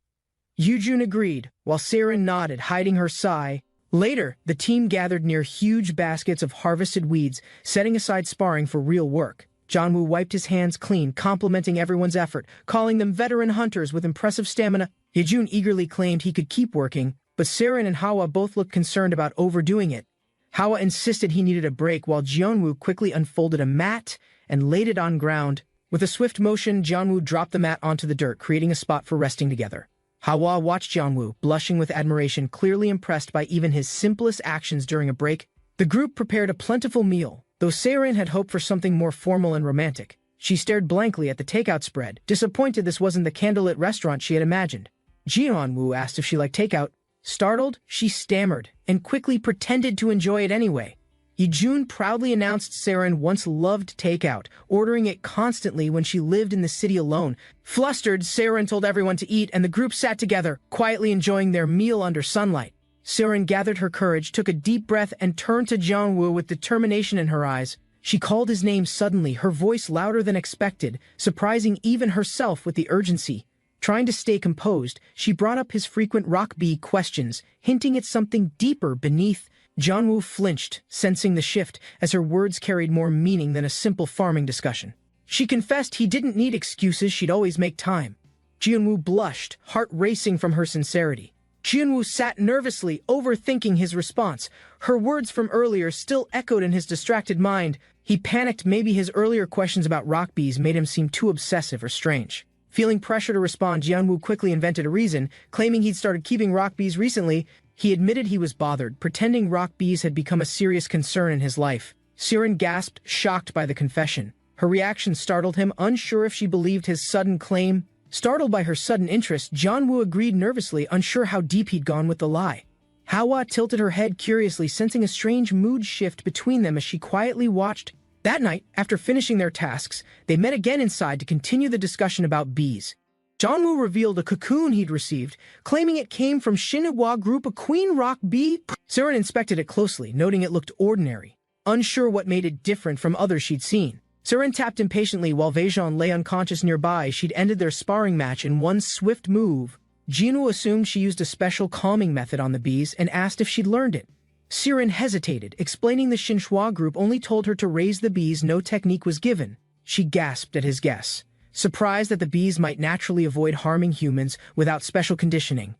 Yijun agreed, while Siren nodded, hiding her sigh. Later, the team gathered near huge baskets of harvested weeds, setting aside sparring for real work. Jianwoo wiped his hands clean, complimenting everyone's effort, calling them veteran hunters with impressive stamina. Yijun eagerly claimed he could keep working, but Siren and Hawa both looked concerned about overdoing it. Hawa insisted he needed a break, while Jianwoo quickly unfolded a mat and laid it on ground. With a swift motion, Jianwoo dropped the mat onto the dirt, creating a spot for resting together. Hawa watched Jianwoo, blushing with admiration, clearly impressed by even his simplest actions during a break. The group prepared a plentiful meal, though Siren had hoped for something more formal and romantic. She stared blankly at the takeout spread, disappointed this wasn't the candlelit restaurant she had imagined. Jianwoo asked if she liked takeout. Startled, she stammered, and quickly pretended to enjoy it anyway. Yijun proudly announced Siren once loved takeout, ordering it constantly when she lived in the city alone. Flustered, Siren told everyone to eat, and the group sat together, quietly enjoying their meal under sunlight. Siren gathered her courage, took a deep breath, and turned to Jianwoo with determination in her eyes. She called his name suddenly, her voice louder than expected, surprising even herself with the urgency. Trying to stay composed, she brought up his frequent rock bee questions, hinting at something deeper beneath. Jianwoo flinched, sensing the shift, as her words carried more meaning than a simple farming discussion. She confessed he didn't need excuses, she'd always make time. Jianwoo blushed, heart racing from her sincerity. Jianwoo sat nervously, overthinking his response. Her words from earlier still echoed in his distracted mind. He panicked maybe his earlier questions about rock bees made him seem too obsessive or strange. Feeling pressure to respond, Jianwoo quickly invented a reason, claiming he'd started keeping rock bees recently. He admitted he was bothered, pretending rock bees had become a serious concern in his life. Siren gasped, shocked by the confession. Her reaction startled him, unsure if she believed his sudden claim. Startled by her sudden interest, Jianwoo agreed nervously, unsure how deep he'd gone with the lie. Hawa tilted her head curiously, sensing a strange mood shift between them as she quietly watched. That night, after finishing their tasks, they met again inside to continue the discussion about bees. Jianwoo revealed a cocoon he'd received, claiming it came from Shinhwa Group, a queen rock bee. Siren inspected it closely, noting it looked ordinary, unsure what made it different from others she'd seen. Siren tapped impatiently while Veijan lay unconscious nearby. She'd ended their sparring match in one swift move. Jianwoo assumed she used a special calming method on the bees and asked if she'd learned it. Siren hesitated, explaining the Shinhwa Group only told her to raise the bees, no technique was given. She gasped at his guess, surprised that the bees might naturally avoid harming humans without special conditioning.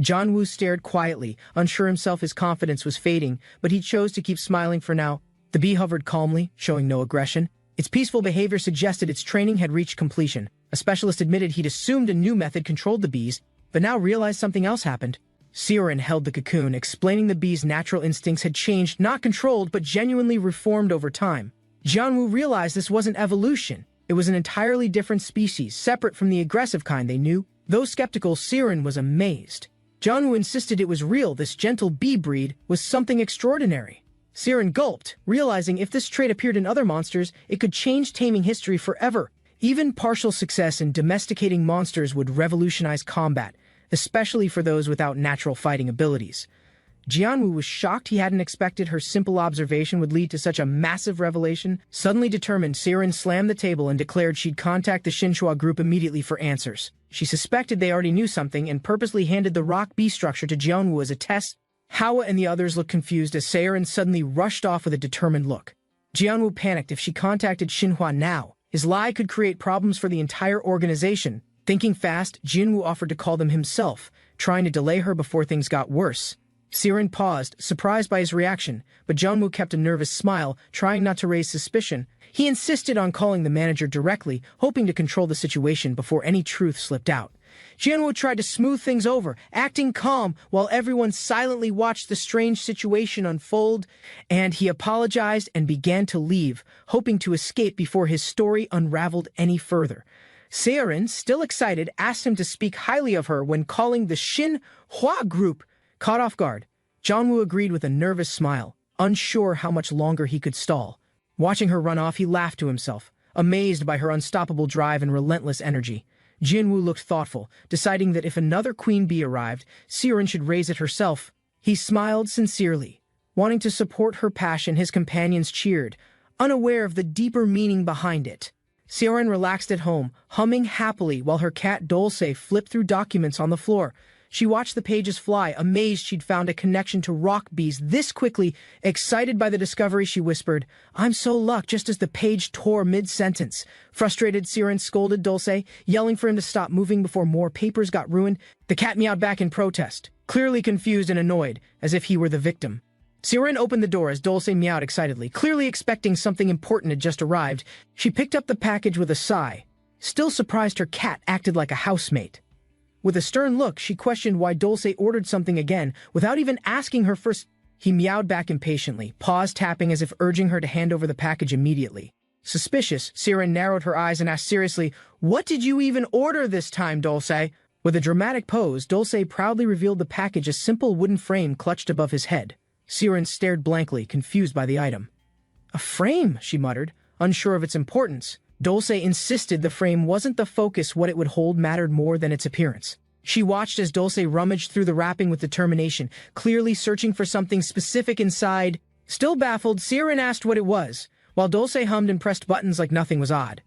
Jianwoo stared quietly, unsure himself his confidence was fading, but he chose to keep smiling for now. The bee hovered calmly, showing no aggression. Its peaceful behavior suggested its training had reached completion. A specialist admitted he'd assumed a new method controlled the bees, but now realized something else happened. Siren held the cocoon, explaining the bees' natural instincts had changed, not controlled, but genuinely reformed over time. Jianwu realized this wasn't evolution. It was an entirely different species, separate from the aggressive kind they knew. Though skeptical, Siren was amazed. Jianwu insisted it was real. This gentle bee breed was something extraordinary. Siren gulped, realizing if this trait appeared in other monsters, it could change taming history forever. Even partial success in domesticating monsters would revolutionize combat, especially for those without natural fighting abilities. Jianwu was shocked he hadn't expected her simple observation would lead to such a massive revelation. Suddenly determined, Siren slammed the table and declared she'd contact the Xinhua group immediately for answers. She suspected they already knew something and purposely handed the rock bee structure to Jianwu as a test. Hawa and the others looked confused as Siren suddenly rushed off with a determined look. Jianwu panicked. If she contacted Xinhua now, his lie could create problems for the entire organization. Thinking fast, Jianwu offered to call them himself, trying to delay her before things got worse. Siren paused, surprised by his reaction, but Jianwu kept a nervous smile, trying not to raise suspicion. He insisted on calling the manager directly, hoping to control the situation before any truth slipped out. Jianwu tried to smooth things over, acting calm while everyone silently watched the strange situation unfold, and he apologized and began to leave, hoping to escape before his story unraveled any further. Siren, still excited, asked him to speak highly of her when calling the Xinhua group. Caught off guard, Jianwu agreed with a nervous smile, unsure how much longer he could stall. Watching her run off, he laughed to himself, amazed by her unstoppable drive and relentless energy. Jianwu looked thoughtful, deciding that if another queen bee arrived, Siren should raise it herself. He smiled sincerely. Wanting to support her passion, his companions cheered, unaware of the deeper meaning behind it. Siren relaxed at home, humming happily while her cat Dulce flipped through documents on the floor. She watched the pages fly, amazed she'd found a connection to rock bees this quickly. Excited by the discovery, she whispered, "I'm so lucky," just as the page tore mid-sentence. Frustrated, Siren scolded Dulce, yelling for him to stop moving before more papers got ruined. The cat meowed back in protest, clearly confused and annoyed, as if he were the victim. Siren opened the door as Dulce meowed excitedly, clearly expecting something important had just arrived. She picked up the package with a sigh, still surprised her cat acted like a housemate. With a stern look, she questioned why Dulce ordered something again, without even asking her first. He meowed back impatiently, paws tapping as if urging her to hand over the package immediately. Suspicious, Siren narrowed her eyes and asked seriously, "What did you even order this time, Dulce?" With a dramatic pose, Dulce proudly revealed the package, a simple wooden frame clutched above his head. Siren stared blankly, confused by the item. "A frame," she muttered, unsure of its importance. Dulce insisted the frame wasn't the focus. What it would hold mattered more than its appearance. She watched as Dulce rummaged through the wrapping with determination, clearly searching for something specific inside. Still baffled, Siren asked what it was, while Dulce hummed and pressed buttons like nothing was odd.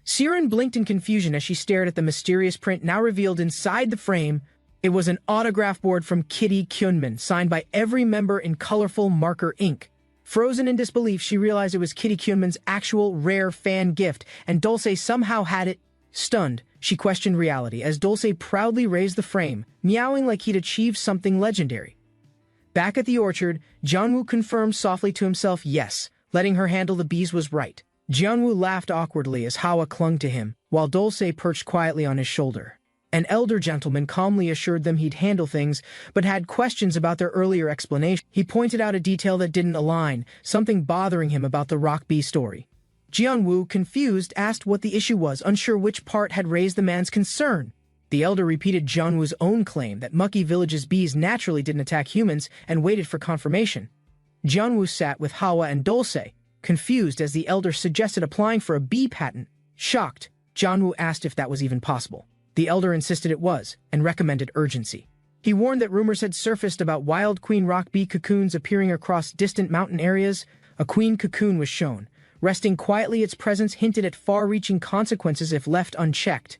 Siren blinked in confusion as she stared at the mysterious print now revealed inside the frame. It was an autograph board from Kitty Kyunmin, signed by every member in colorful marker ink. Frozen in disbelief, she realized it was Kitty Kyunmin's actual rare fan gift, and Dulce somehow had it. Stunned, she questioned reality as Dulce proudly raised the frame, meowing like he'd achieved something legendary. Back at the orchard, Jianwu confirmed softly to himself yes, letting her handle the bees was right. Jianwu laughed awkwardly as Hawa clung to him, while Dulce perched quietly on his shoulder. An elder gentleman calmly assured them he'd handle things, but had questions about their earlier explanation. He pointed out a detail that didn't align, something bothering him about the rock bee story. Jianwu, confused, asked what the issue was, unsure which part had raised the man's concern. The elder repeated Jianwu's own claim that Mucky Village's bees naturally didn't attack humans and waited for confirmation. Jianwu sat with Hawa and Dulce, confused as the elder suggested applying for a bee patent. Shocked, Jianwu asked if that was even possible. The elder insisted it was, and recommended urgency. He warned that rumors had surfaced about wild queen rock bee cocoons appearing across distant mountain areas. A queen cocoon was shown. Resting quietly, its presence hinted at far-reaching consequences if left unchecked.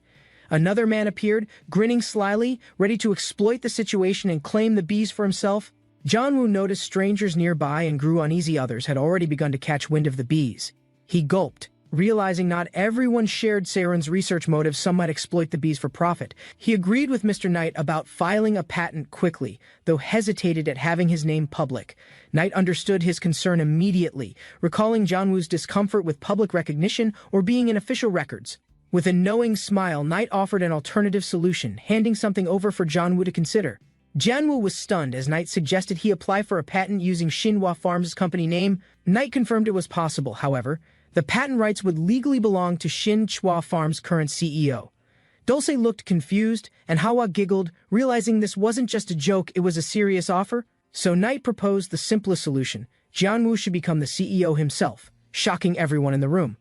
Another man appeared, grinning slyly, ready to exploit the situation and claim the bees for himself. Jianwu noticed strangers nearby and grew uneasy. Others had already begun to catch wind of the bees. He gulped, realizing not everyone shared Siren's research motives. Some might exploit the bees for profit. He agreed with Mr. Knight about filing a patent quickly, though hesitated at having his name public. Knight understood his concern immediately, recalling Jianwu's discomfort with public recognition or being in official records. With a knowing smile, Knight offered an alternative solution, handing something over for Jianwu to consider. Jianwu was stunned as Knight suggested he apply for a patent using Xinhua Farms' company name. Knight confirmed it was possible, however. The patent rights would legally belong to Xinhua Farms' current CEO. Dulce looked confused, and Hawa giggled, realizing this wasn't just a joke, it was a serious offer. So Knight proposed the simplest solution. Jianwu should become the CEO himself, shocking everyone in the room.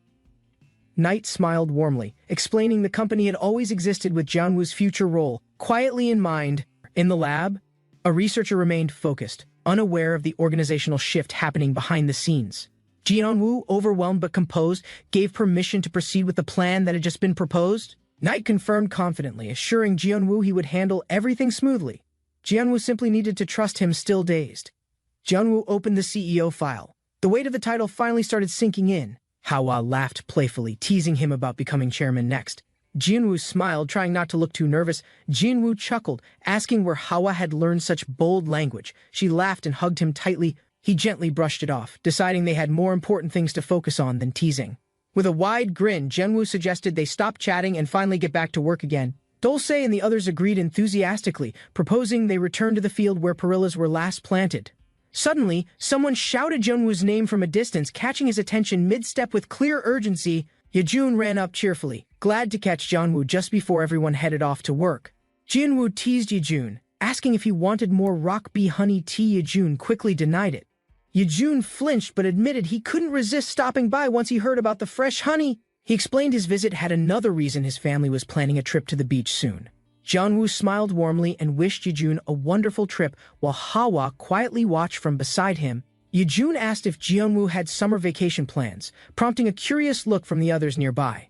Knight smiled warmly, explaining the company had always existed with Jianwu's future role quietly in mind. In the lab, a researcher remained focused, unaware of the organizational shift happening behind the scenes. Jianwu, overwhelmed but composed, gave permission to proceed with the plan that had just been proposed. Knight confirmed confidently, assuring Jianwu he would handle everything smoothly. Jianwu simply needed to trust him, still dazed. Jianwu opened the CEO file. The weight of the title finally started sinking in. Hawa laughed playfully, teasing him about becoming chairman next. Jianwu smiled, trying not to look too nervous. Jianwu chuckled, asking where Hawa had learned such bold language. She laughed and hugged him tightly. He gently brushed it off, deciding they had more important things to focus on than teasing. With a wide grin, Jianwu suggested they stop chatting and finally get back to work again. Dulce and the others agreed enthusiastically, proposing they return to the field where perillas were last planted. Suddenly, someone shouted Jianwu's name from a distance, catching his attention mid-step with clear urgency. Yejun ran up cheerfully, glad to catch Jianwu just before everyone headed off to work. Jianwu teased Yejun, asking if he wanted more rock bee honey tea. Yejun quickly denied it. Yejun flinched but admitted he couldn't resist stopping by once he heard about the fresh honey. He explained his visit had another reason: his family was planning a trip to the beach soon. Jianwu smiled warmly and wished Yejun a wonderful trip while Hawa quietly watched from beside him. Yejun asked if Jianwu had summer vacation plans, prompting a curious look from the others nearby.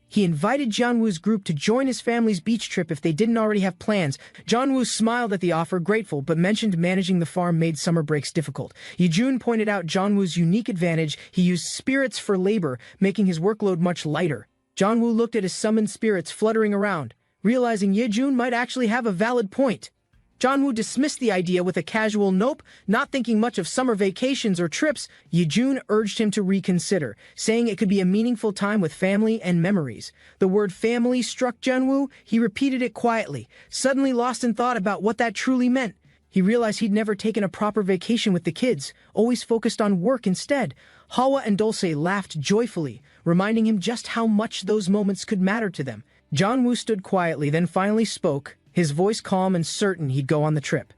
He invited Jianwu's group to join his family's beach trip if they didn't already have plans. Jianwu smiled at the offer, grateful, but mentioned managing the farm made summer breaks difficult. Yejun pointed out Jianwu's unique advantage: he used spirits for labor, making his workload much lighter. Jianwu looked at his summoned spirits fluttering around, realizing Yejun might actually have a valid point. Jianwu dismissed the idea with a casual nope, not thinking much of summer vacations or trips. Yejun urged him to reconsider, saying it could be a meaningful time with family and memories. The word family struck Jianwu. He repeated it quietly, suddenly lost in thought about what that truly meant. He realized he'd never taken a proper vacation with the kids, always focused on work instead. Hawa and Dulce laughed joyfully, reminding him just how much those moments could matter to them. Jianwu stood quietly, then finally spoke, his voice calm and certain he'd go on the trip.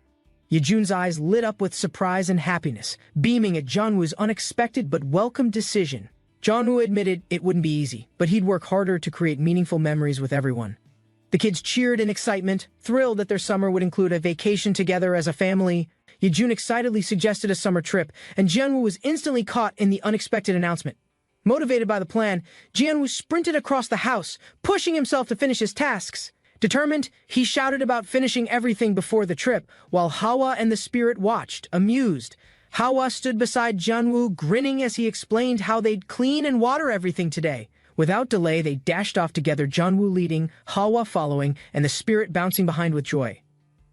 Yejun's eyes lit up with surprise and happiness, beaming at Jianwu's unexpected but welcome decision. Jianwu admitted it wouldn't be easy, but he'd work harder to create meaningful memories with everyone. The kids cheered in excitement, thrilled that their summer would include a vacation together as a family. Yejun excitedly suggested a summer trip, and Jianwu was instantly caught in the unexpected announcement. Motivated by the plan, Jianwu sprinted across the house, pushing himself to finish his tasks. Determined, he shouted about finishing everything before the trip, while Hawa and the spirit watched, amused. Hawa stood beside Jianwu, grinning as he explained how they'd clean and water everything today. Without delay, they dashed off together, Jianwu leading, Hawa following, and the spirit bouncing behind with joy.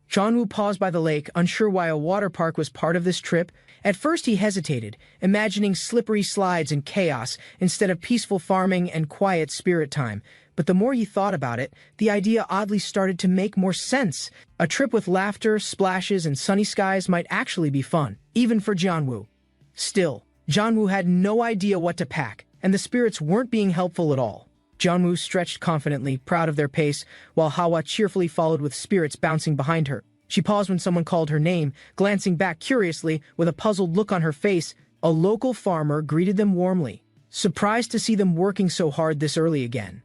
Jianwu paused by the lake, unsure why a water park was part of this trip. At first he hesitated, imagining slippery slides and chaos instead of peaceful farming and quiet spirit time. But the more he thought about it, the idea oddly started to make more sense. A trip with laughter, splashes, and sunny skies might actually be fun, even for Jianwu. Still, Jianwu had no idea what to pack, and the spirits weren't being helpful at all. Jianwu stretched confidently, proud of their pace, while Hawa cheerfully followed with spirits bouncing behind her. She paused when someone called her name, glancing back curiously with a puzzled look on her face. A local farmer greeted them warmly, surprised to see them working so hard this early again.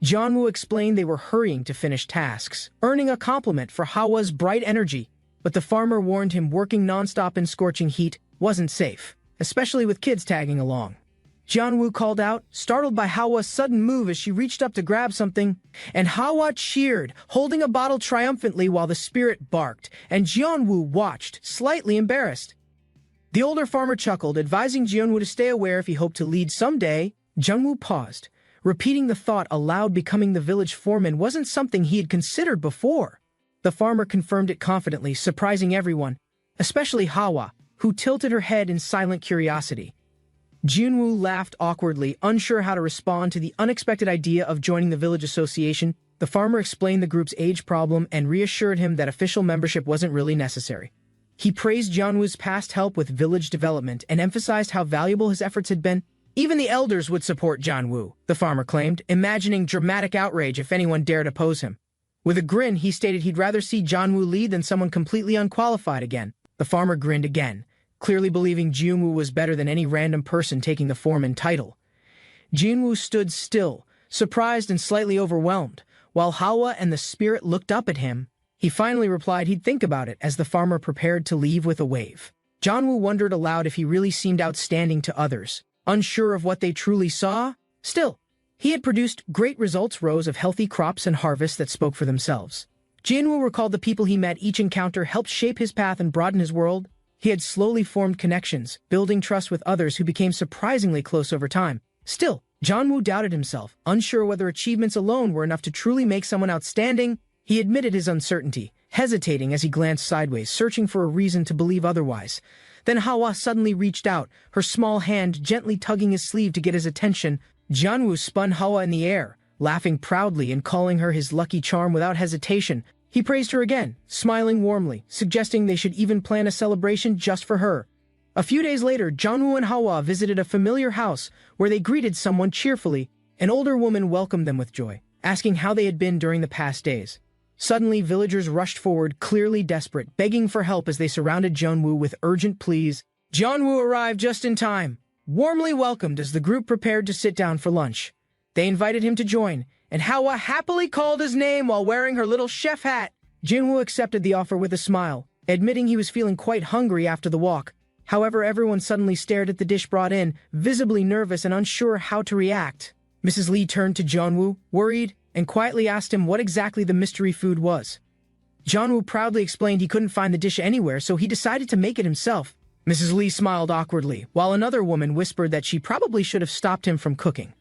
Jianwu explained they were hurrying to finish tasks, earning a compliment for Hawa's bright energy, but the farmer warned him working nonstop in scorching heat wasn't safe, especially with kids tagging along. Jianwu called out, startled by Hawa's sudden move as she reached up to grab something, and Hawa cheered, holding a bottle triumphantly while the spirit barked, and Jianwu watched, slightly embarrassed. The older farmer chuckled, advising Jianwu to stay aware if he hoped to lead someday. Jianwu paused, repeating the thought aloud. Becoming the village foreman wasn't something he had considered before. The farmer confirmed it confidently, surprising everyone, especially Hawa, who tilted her head in silent curiosity. Jianwu laughed awkwardly, unsure how to respond to the unexpected idea of joining the village association. The farmer explained the group's age problem and reassured him that official membership wasn't really necessary. He praised Jianwu's past help with village development and emphasized how valuable his efforts had been. Even the elders would support Jianwu, the farmer claimed, imagining dramatic outrage if anyone dared oppose him. With a grin, he stated he'd rather see Jianwu lead than someone completely unqualified again. The farmer grinned again, clearly believing Jianwu was better than any random person taking the foreman title. Jianwu stood still, surprised and slightly overwhelmed, while Hawa and the spirit looked up at him. He finally replied he'd think about it as the farmer prepared to leave with a wave. Jianwu wondered aloud if he really seemed outstanding to others, unsure of what they truly saw. Still, he had produced great results, rows of healthy crops and harvests that spoke for themselves. Jianwu recalled the people he met. Each encounter helped shape his path and broaden his world. He had slowly formed connections, building trust with others who became surprisingly close over time. Still, Jianwu doubted himself, unsure whether achievements alone were enough to truly make someone outstanding. He admitted his uncertainty, hesitating as he glanced sideways, searching for a reason to believe otherwise. Then Hawa suddenly reached out, her small hand gently tugging his sleeve to get his attention. Jianwu spun Hawa in the air, laughing proudly and calling her his lucky charm without hesitation. He praised her again, smiling warmly, suggesting they should even plan a celebration just for her. A few days later, Jianwu and Hawa visited a familiar house where they greeted someone cheerfully. An older woman welcomed them with joy, asking how they had been during the past days. Suddenly, villagers rushed forward, clearly desperate, begging for help as they surrounded Jianwu with urgent pleas. Jianwu arrived just in time, warmly welcomed as the group prepared to sit down for lunch. They invited him to join, and Hawa happily called his name while wearing her little chef hat. Jianwu accepted the offer with a smile, admitting he was feeling quite hungry after the walk. However, everyone suddenly stared at the dish brought in, visibly nervous and unsure how to react. Mrs. Lee turned to Jianwu, worried, and quietly asked him what exactly the mystery food was. Jianwu proudly explained he couldn't find the dish anywhere, so he decided to make it himself. Mrs. Lee smiled awkwardly, while another woman whispered that she probably should have stopped him from cooking.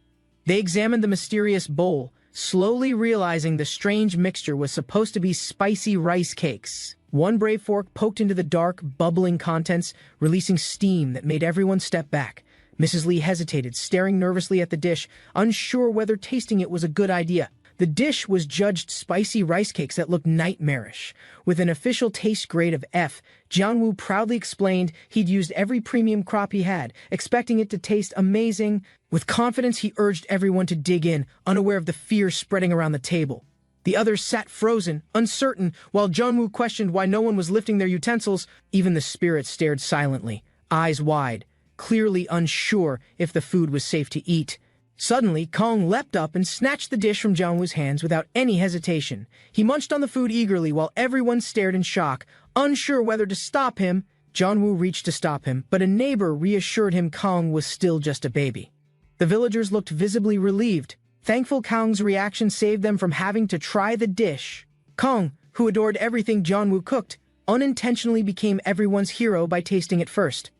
They examined the mysterious bowl, slowly realizing the strange mixture was supposed to be spicy rice cakes. One brave fork poked into the dark, bubbling contents, releasing steam that made everyone step back. Mrs. Lee hesitated, staring nervously at the dish, unsure whether tasting it was a good idea. The dish was judged spicy rice cakes that looked nightmarish. With an official taste grade of F, Jianwu proudly explained he'd used every premium crop he had, expecting it to taste amazing. With confidence, he urged everyone to dig in, unaware of the fear spreading around the table. The others sat frozen, uncertain, while Jianwu questioned why no one was lifting their utensils. Even the spirits stared silently, eyes wide, clearly unsure if the food was safe to eat. Suddenly, Kong leapt up and snatched the dish from Jianwu's hands without any hesitation. He munched on the food eagerly while everyone stared in shock, unsure whether to stop him. Jianwu reached to stop him, but a neighbor reassured him Kong was still just a baby. The villagers looked visibly relieved, thankful Kong's reaction saved them from having to try the dish. Kong, who adored everything Jianwu cooked, unintentionally became everyone's hero by tasting it first.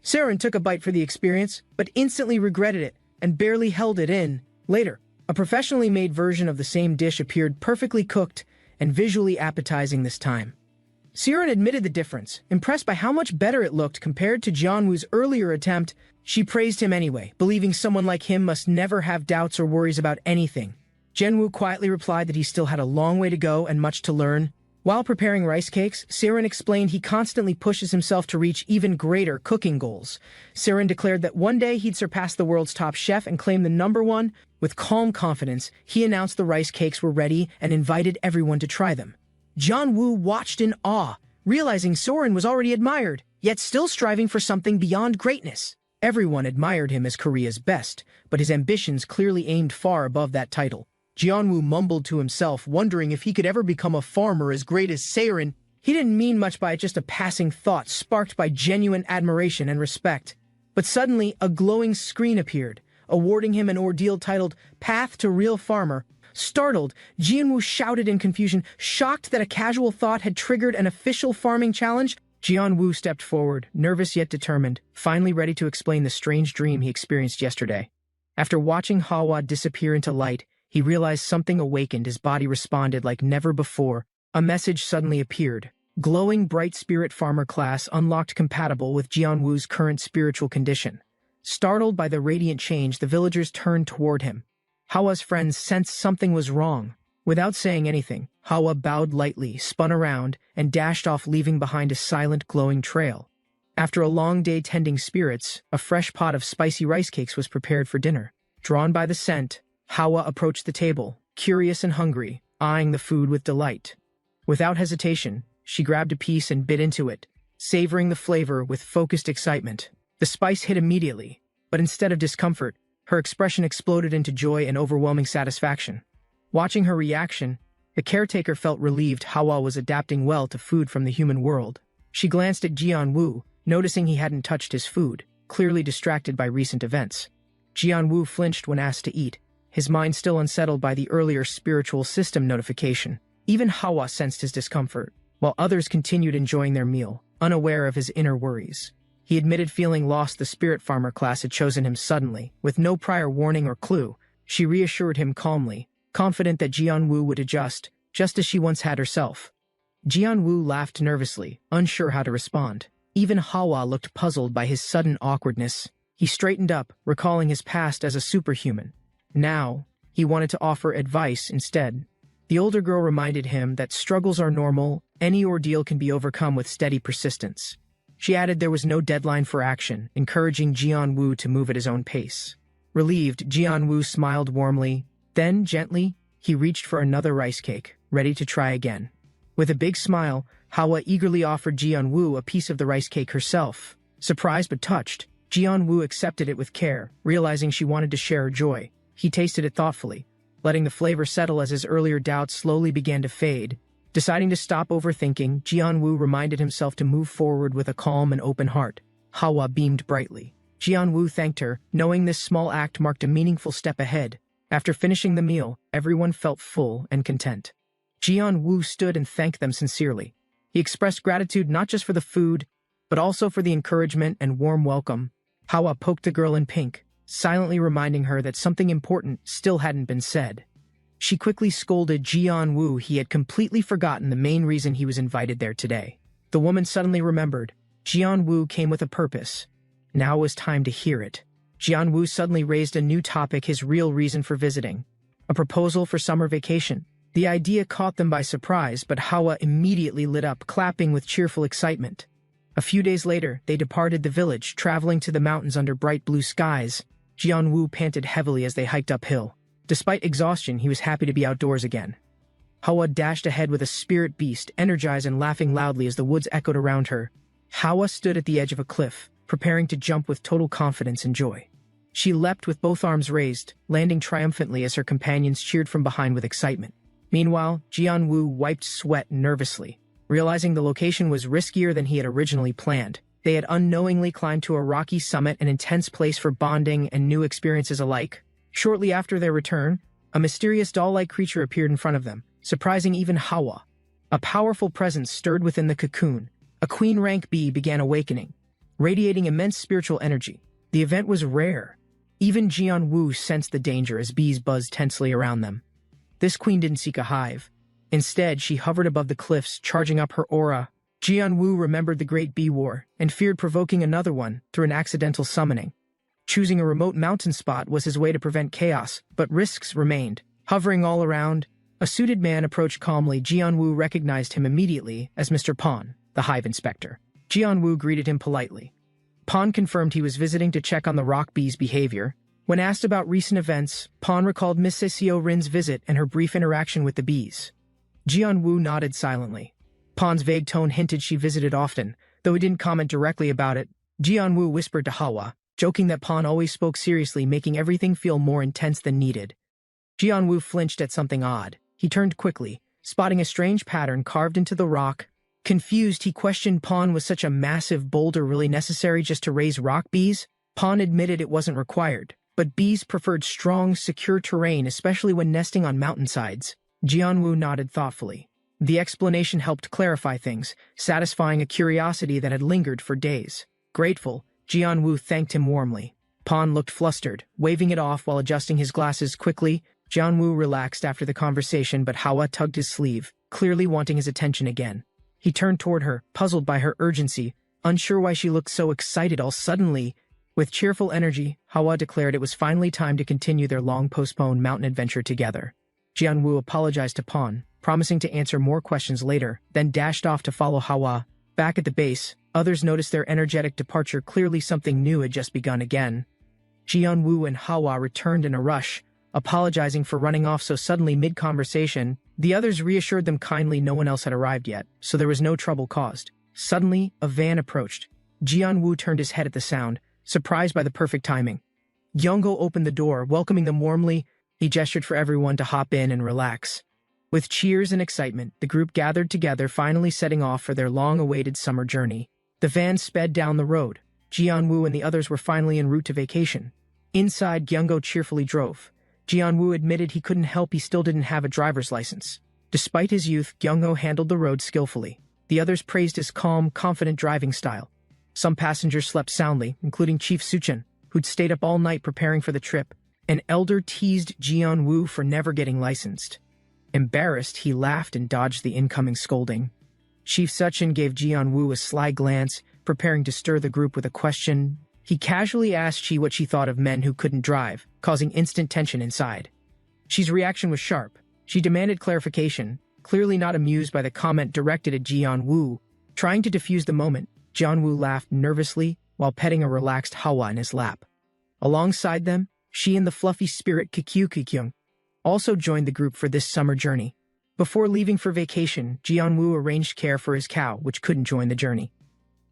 Saren took a bite for the experience, but instantly regretted it, and barely held it in. Later, a professionally made version of the same dish appeared, perfectly cooked and visually appetizing this time. Siren admitted the difference, impressed by how much better it looked compared to Jianwu's earlier attempt. She praised him anyway, believing someone like him must never have doubts or worries about anything. Jianwu quietly replied that he still had a long way to go and much to learn. While preparing rice cakes, Siren explained he constantly pushes himself to reach even greater cooking goals. Siren declared that one day he'd surpass the world's top chef and claim the #1. With calm confidence, he announced the rice cakes were ready and invited everyone to try them. Jianwu watched in awe, realizing Soren was already admired, yet still striving for something beyond greatness. Everyone admired him as Korea's best, but his ambitions clearly aimed far above that title. Jianwu mumbled to himself, wondering if he could ever become a farmer as great as Seirin. He didn't mean much by it, just a passing thought sparked by genuine admiration and respect. But suddenly, a glowing screen appeared, awarding him an ordeal titled Path to Real Farmer. Startled, Jianwu shouted in confusion, shocked that a casual thought had triggered an official farming challenge. Jianwu stepped forward, nervous yet determined, finally ready to explain the strange dream he experienced yesterday. After watching Hawa disappear into light, he realized something awakened. His body responded like never before. A message suddenly appeared. Glowing bright spirit farmer class unlocked compatible with Jianwu's current spiritual condition. Startled by the radiant change, the villagers turned toward him. Hawa's friends sensed something was wrong. Without saying anything, Hawa bowed lightly, spun around, and dashed off, leaving behind a silent, glowing trail. After a long day tending spirits, a fresh pot of spicy rice cakes was prepared for dinner. Drawn by the scent, Hawa approached the table, curious and hungry, eyeing the food with delight. Without hesitation, she grabbed a piece and bit into it, savoring the flavor with focused excitement. The spice hit immediately, but instead of discomfort, her expression exploded into joy and overwhelming satisfaction. Watching her reaction, the caretaker felt relieved Hawa was adapting well to food from the human world. She glanced at Jianwu, noticing he hadn't touched his food, clearly distracted by recent events. Jianwu flinched when asked to eat, his mind still unsettled by the earlier spiritual system notification. Even Hawa sensed his discomfort, while others continued enjoying their meal, unaware of his inner worries. He admitted feeling lost. The spirit farmer class had chosen him suddenly, with no prior warning or clue. She reassured him calmly, confident that Jianwu would adjust, just as she once had herself. Jianwu laughed nervously, unsure how to respond. Even Hawa looked puzzled by his sudden awkwardness. He straightened up, recalling his past as a superhuman. Now, he wanted to offer advice instead. The older girl reminded him that struggles are normal, any ordeal can be overcome with steady persistence. She added there was no deadline for action, encouraging Jianwu to move at his own pace. Relieved, Jianwu smiled warmly. Then, gently, he reached for another rice cake, ready to try again. With a big smile, Hawa eagerly offered Jianwu a piece of the rice cake herself. Surprised but touched, Jianwu accepted it with care, realizing she wanted to share her joy. He tasted it thoughtfully, letting the flavor settle as his earlier doubts slowly began to fade. Deciding to stop overthinking, Jianwu reminded himself to move forward with a calm and open heart. Hawa beamed brightly. Jianwu thanked her, knowing this small act marked a meaningful step ahead. After finishing the meal, everyone felt full and content. Jianwu stood and thanked them sincerely. He expressed gratitude not just for the food, but also for the encouragement and warm welcome. Hawa poked the girl in pink, silently reminding her that something important still hadn't been said. She quickly scolded Jianwu. He had completely forgotten the main reason he was invited there today. The woman suddenly remembered. Jianwu came with a purpose. Now was time to hear it. Jianwu suddenly raised a new topic, his real reason for visiting. A proposal for summer vacation. The idea caught them by surprise, but Hawa immediately lit up, clapping with cheerful excitement. A few days later, they departed the village, traveling to the mountains under bright blue skies. Jianwu panted heavily as they hiked uphill. Despite exhaustion, he was happy to be outdoors again. Hawa dashed ahead with a spirit beast, energized and laughing loudly as the woods echoed around her. Hawa stood at the edge of a cliff, preparing to jump with total confidence and joy. She leapt with both arms raised, landing triumphantly as her companions cheered from behind with excitement. Meanwhile, Jianwu wiped sweat nervously. Realizing the location was riskier than he had originally planned, they had unknowingly climbed to a rocky summit, an intense place for bonding and new experiences alike. Shortly after their return, a mysterious doll-like creature appeared in front of them, surprising even Hawa. A powerful presence stirred within the cocoon. A queen-rank bee began awakening, radiating immense spiritual energy. The event was rare. Even Jianwu sensed the danger as bees buzzed tensely around them. This queen didn't seek a hive. Instead, she hovered above the cliffs, charging up her aura. Jianwu remembered the Great Bee War and feared provoking another one through an accidental summoning. Choosing a remote mountain spot was his way to prevent chaos, but risks remained. Hovering all around, a suited man approached calmly. Jianwu recognized him immediately as Mr. Pan, the hive inspector. Jianwu greeted him politely. Pan confirmed he was visiting to check on the rock bee's behavior. When asked about recent events, Pan recalled Miss Seo Rin's visit and her brief interaction with the bees. Jianwu nodded silently. Pan's vague tone hinted she visited often, though he didn't comment directly about it. Jianwu whispered to Hawa, joking that Pan always spoke seriously, making everything feel more intense than needed. Jianwu flinched at something odd. He turned quickly, spotting a strange pattern carved into the rock. Confused, he questioned Pan, was such a massive boulder really necessary just to raise rock bees? Pan admitted it wasn't required, but bees preferred strong, secure terrain, especially when nesting on mountainsides. Jianwu nodded thoughtfully. The explanation helped clarify things, satisfying a curiosity that had lingered for days. Grateful, Jianwu thanked him warmly. Pan looked flustered, waving it off while adjusting his glasses quickly. Jianwu relaxed after the conversation, but Hawa tugged his sleeve, clearly wanting his attention again. He turned toward her, puzzled by her urgency, unsure why she looked so excited all suddenly. With cheerful energy, Hawa declared it was finally time to continue their long-postponed mountain adventure together. Jianwu apologized to Pon, promising to answer more questions later, then dashed off to follow Hawa. Back at the base, others noticed their energetic departure. Clearly something new had just begun again. Jianwu and Hawa returned in a rush, apologizing for running off so suddenly mid-conversation. The others reassured them kindly no one else had arrived yet, so there was no trouble caused. Suddenly, a van approached. Jianwu turned his head at the sound, surprised by the perfect timing. Gyungo opened the door, welcoming them warmly. He gestured for everyone to hop in and relax. With cheers and excitement, the group gathered together, finally setting off for their long-awaited summer journey. The van sped down the road. Jianwu and the others were finally en route to vacation. Inside, Gyungo cheerfully drove. Jianwu admitted he couldn't help, he still didn't have a driver's license. Despite his youth, Gyungo handled the road skillfully. The others praised his calm, confident driving style. Some passengers slept soundly, including Chief Suchen, who'd stayed up all night preparing for the trip. An elder teased Jianwu for never getting licensed. Embarrassed, he laughed and dodged the incoming scolding. Chief Suchen gave Jianwu a sly glance, preparing to stir the group with a question. He casually asked Chi what she thought of men who couldn't drive, causing instant tension inside. Chi's reaction was sharp. She demanded clarification, clearly not amused by the comment directed at Jianwu. Trying to defuse the moment, Jianwu laughed nervously while petting a relaxed Hawa in his lap. Alongside them, she and the fluffy spirit Kikyung also joined the group for this summer journey. Before leaving for vacation, Jianwu arranged care for his cow, which couldn't join the journey.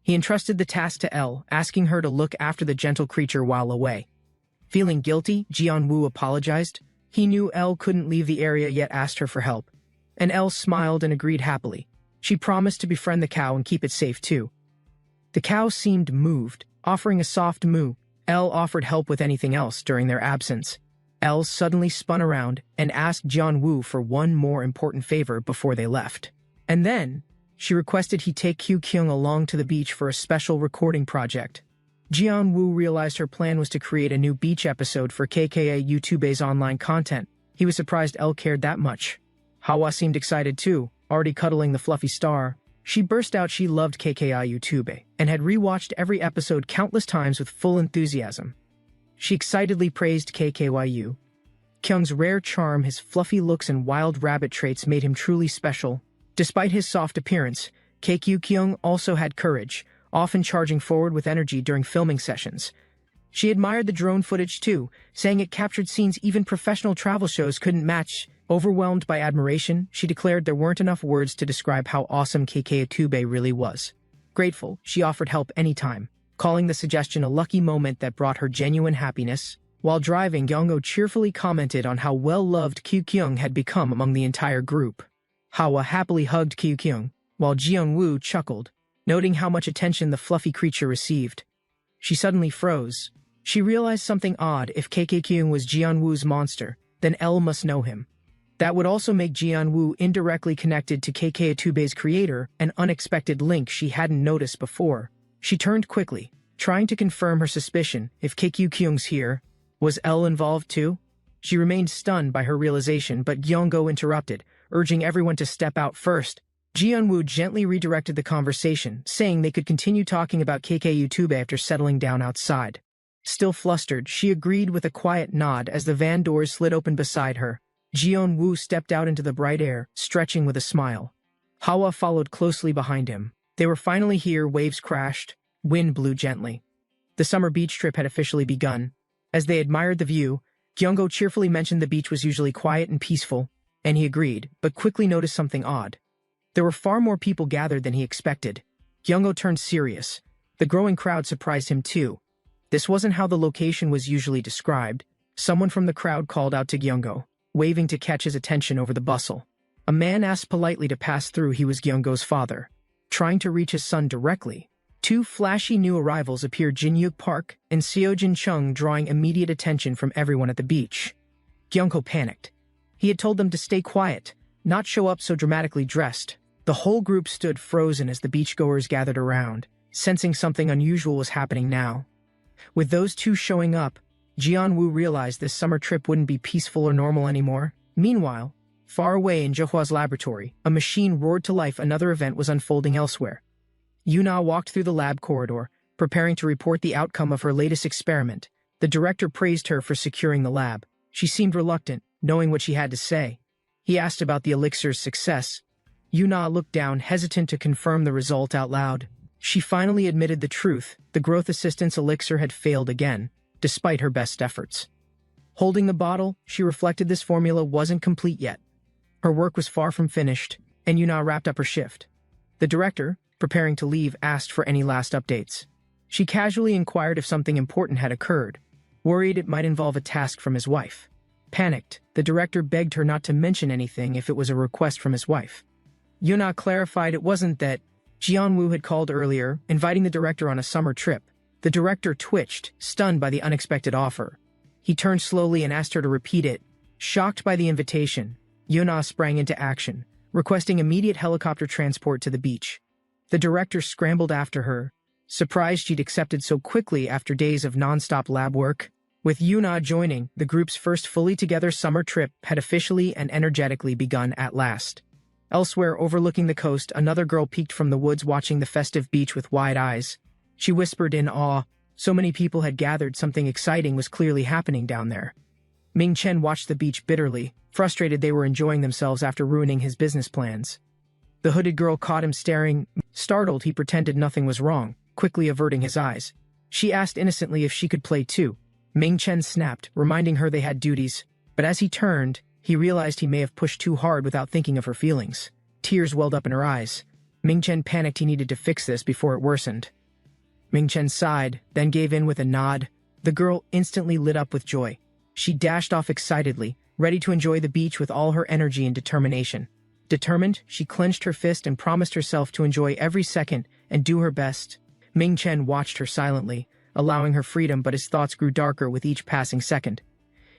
He entrusted the task to Elle, asking her to look after the gentle creature while away. Feeling guilty, Jianwu apologized. He knew Elle couldn't leave the area yet asked her for help. And Elle smiled and agreed happily. She promised to befriend the cow and keep it safe too. The cow seemed moved, offering a soft moo. Elle offered help with anything else during their absence. Elle suddenly spun around and asked Jianwu for one more important favor before they left. And then, she requested he take Kyung along to the beach for a special recording project. Jianwu realized her plan was to create a new beach episode for KKA YouTube's online content. He was surprised Elle cared that much. Hawa seemed excited too, already cuddling the fluffy star. She burst out she loved KKA YouTube and had rewatched every episode countless times with full enthusiasm. She excitedly praised KKYU. Kyung's rare charm, his fluffy looks and wild rabbit traits made him truly special. Despite his soft appearance, Kyung also had courage, often charging forward with energy during filming sessions. She admired the drone footage too, saying it captured scenes even professional travel shows couldn't match. Overwhelmed by admiration, she declared there weren't enough words to describe how awesome KKA really was. Grateful, she offered help anytime, calling the suggestion a lucky moment that brought her genuine happiness. While driving, Gyungo cheerfully commented on how well-loved Kyung had become among the entire group. Hawa happily hugged Kyung, while Jianwu chuckled, noting how much attention the fluffy creature received. She suddenly froze. She realized something odd. If Kyung was Jianwu's monster, then Elle must know him. That would also make Jianwu indirectly connected to KKA creator, an unexpected link she hadn't noticed before. She turned quickly, trying to confirm her suspicion. If Kyung's here, was Elle involved too? She remained stunned by her realization, but Gyungo interrupted, urging everyone to step out first. Jianwu gently redirected the conversation, saying they could continue talking about KKA after settling down outside. Still flustered, she agreed with a quiet nod as the van doors slid open beside her. Jianwu stepped out into the bright air, stretching with a smile. Hawa followed closely behind him. They were finally here. Waves crashed, wind blew gently. The summer beach trip had officially begun. As they admired the view, Gyungo cheerfully mentioned the beach was usually quiet and peaceful, and he agreed, but quickly noticed something odd. There were far more people gathered than he expected. Gyungo turned serious. The growing crowd surprised him too. This wasn't how the location was usually described. Someone from the crowd called out to Gyungo, waving to catch his attention over the bustle. A man asked politely to pass through. He was Gyungo's father. Trying to reach his son directly, two flashy new arrivals appeared: Jinyuk Park and Seojin Chung, drawing immediate attention from everyone at the beach. Gyungo panicked. He had told them to stay quiet, not show up so dramatically dressed. The whole group stood frozen as the beachgoers gathered around, sensing something unusual was happening now. With those two showing up, Jianwu realized this summer trip wouldn't be peaceful or normal anymore. Meanwhile, far away in Zhehua's laboratory, a machine roared to life. Another event was unfolding elsewhere. Yuna walked through the lab corridor, preparing to report the outcome of her latest experiment. The director praised her for securing the lab. She seemed reluctant, knowing what she had to say. He asked about the elixir's success. Yuna looked down, hesitant to confirm the result out loud. She finally admitted the truth. The growth assistance elixir had failed again, despite her best efforts. Holding the bottle, she reflected this formula wasn't complete yet. Her work was far from finished, and Yuna wrapped up her shift. The director, preparing to leave, asked for any last updates. She casually inquired if something important had occurred, worried it might involve a task from his wife. Panicked, the director begged her not to mention anything if it was a request from his wife. Yuna clarified it wasn't that. Jianwoo had called earlier, inviting the director on a summer trip. The director twitched, stunned by the unexpected offer. He turned slowly and asked her to repeat it. Shocked by the invitation, Yuna sprang into action, requesting immediate helicopter transport to the beach. The director scrambled after her, surprised she'd accepted so quickly after days of non-stop lab work. With Yuna joining, the group's first fully together summer trip had officially and energetically begun at last. Elsewhere, overlooking the coast, another girl peeked from the woods watching the festive beach with wide eyes. She whispered in awe. So many people had gathered, something exciting was clearly happening down there. Ming Chen watched the beach bitterly, frustrated they were enjoying themselves after ruining his business plans. The hooded girl caught him staring. Startled, he pretended nothing was wrong, quickly averting his eyes. She asked innocently if she could play too. Ming Chen snapped, reminding her they had duties, but as he turned, he realized he may have pushed too hard without thinking of her feelings. Tears welled up in her eyes. Ming Chen panicked he needed to fix this before it worsened. Ming Chen sighed, then gave in with a nod. The girl instantly lit up with joy. She dashed off excitedly, ready to enjoy the beach with all her energy and determination. Determined, she clenched her fist and promised herself to enjoy every second and do her best. Ming Chen watched her silently, allowing her freedom, but his thoughts grew darker with each passing second.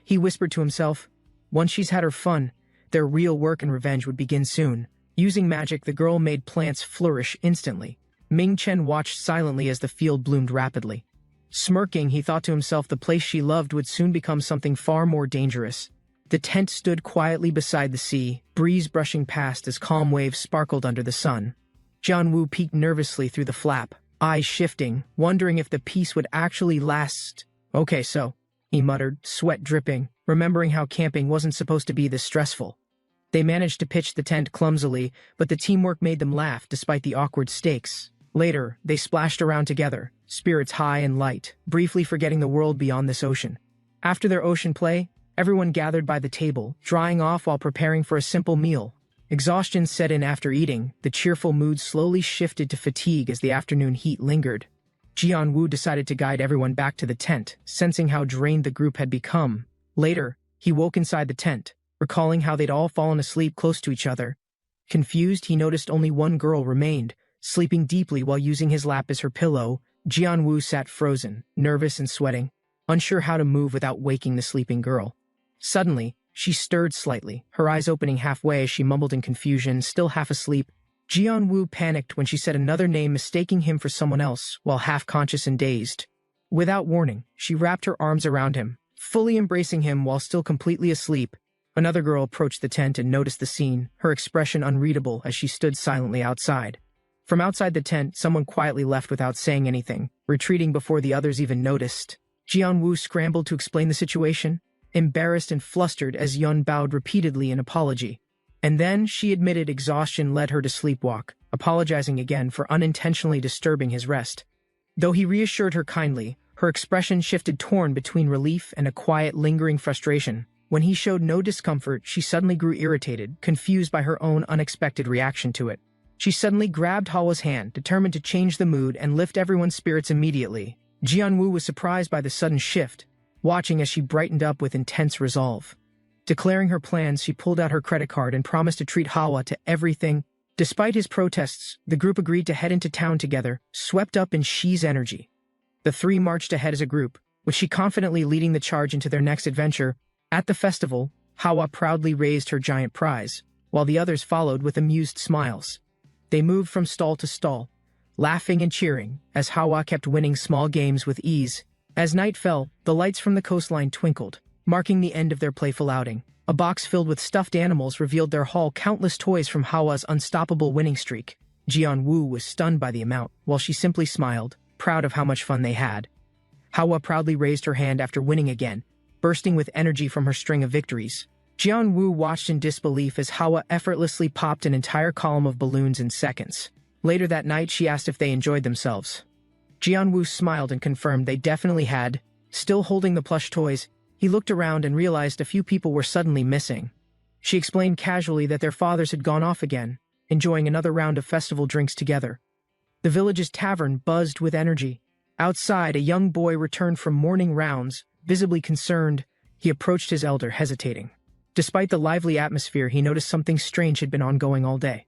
He whispered to himself, once she's had her fun, their real work and revenge would begin soon. Using magic, the girl made plants flourish instantly. Ming Chen watched silently as the field bloomed rapidly. Smirking, he thought to himself the place she loved would soon become something far more dangerous. The tent stood quietly beside the sea, breeze brushing past as calm waves sparkled under the sun. Jianwoo peeked nervously through the flap, eyes shifting, wondering if the peace would actually last. Okay, so, he muttered, sweat dripping, remembering how camping wasn't supposed to be this stressful. They managed to pitch the tent clumsily, but the teamwork made them laugh despite the awkward stakes. Later, they splashed around together, spirits high and light, briefly forgetting the world beyond this ocean. After their ocean play, everyone gathered by the table, drying off while preparing for a simple meal. Exhaustion set in after eating, the cheerful mood slowly shifted to fatigue as the afternoon heat lingered. Jianwoo decided to guide everyone back to the tent, sensing how drained the group had become. Later, he woke inside the tent, recalling how they'd all fallen asleep close to each other. Confused, he noticed only one girl remained, sleeping deeply while using his lap as her pillow. Jianwoo sat frozen, nervous and sweating, unsure how to move without waking the sleeping girl. Suddenly, she stirred slightly, her eyes opening halfway as she mumbled in confusion, still half asleep. Jianwoo panicked when she said another name, mistaking him for someone else, while half-conscious and dazed. Without warning, she wrapped her arms around him, fully embracing him while still completely asleep. Another girl approached the tent and noticed the scene, her expression unreadable as she stood silently outside. From outside the tent, someone quietly left without saying anything, retreating before the others even noticed. Jianwoo scrambled to explain the situation, embarrassed and flustered as Yun bowed repeatedly in apology. And then she admitted exhaustion led her to sleepwalk, apologizing again for unintentionally disturbing his rest. Though he reassured her kindly, her expression shifted, torn between relief and a quiet, lingering frustration. When he showed no discomfort, she suddenly grew irritated, confused by her own unexpected reaction to it. She suddenly grabbed Hawa's hand, determined to change the mood and lift everyone's spirits immediately. Jianwoo was surprised by the sudden shift, watching as she brightened up with intense resolve. Declaring her plans, she pulled out her credit card and promised to treat Hawa to everything. Despite his protests, the group agreed to head into town together, swept up in Shi's energy. The three marched ahead as a group, with Shi confidently leading the charge into their next adventure. At the festival, Hawa proudly raised her giant prize, while the others followed with amused smiles. They moved from stall to stall, laughing and cheering, as Hawa kept winning small games with ease. As night fell, the lights from the coastline twinkled, marking the end of their playful outing. A box filled with stuffed animals revealed their haul, countless toys from Hawa's unstoppable winning streak. Jianwoo was stunned by the amount, while she simply smiled, proud of how much fun they had. Hawa proudly raised her hand after winning again, bursting with energy from her string of victories. Jianwu watched in disbelief as Hawa effortlessly popped an entire column of balloons in seconds. Later that night, she asked if they enjoyed themselves. Jianwu smiled and confirmed they definitely had. Still holding the plush toys, he looked around and realized a few people were suddenly missing. She explained casually that their fathers had gone off again, enjoying another round of festival drinks together. The village's tavern buzzed with energy. Outside, a young boy returned from morning rounds, visibly concerned. He approached his elder, hesitating. Despite the lively atmosphere, he noticed something strange had been ongoing all day.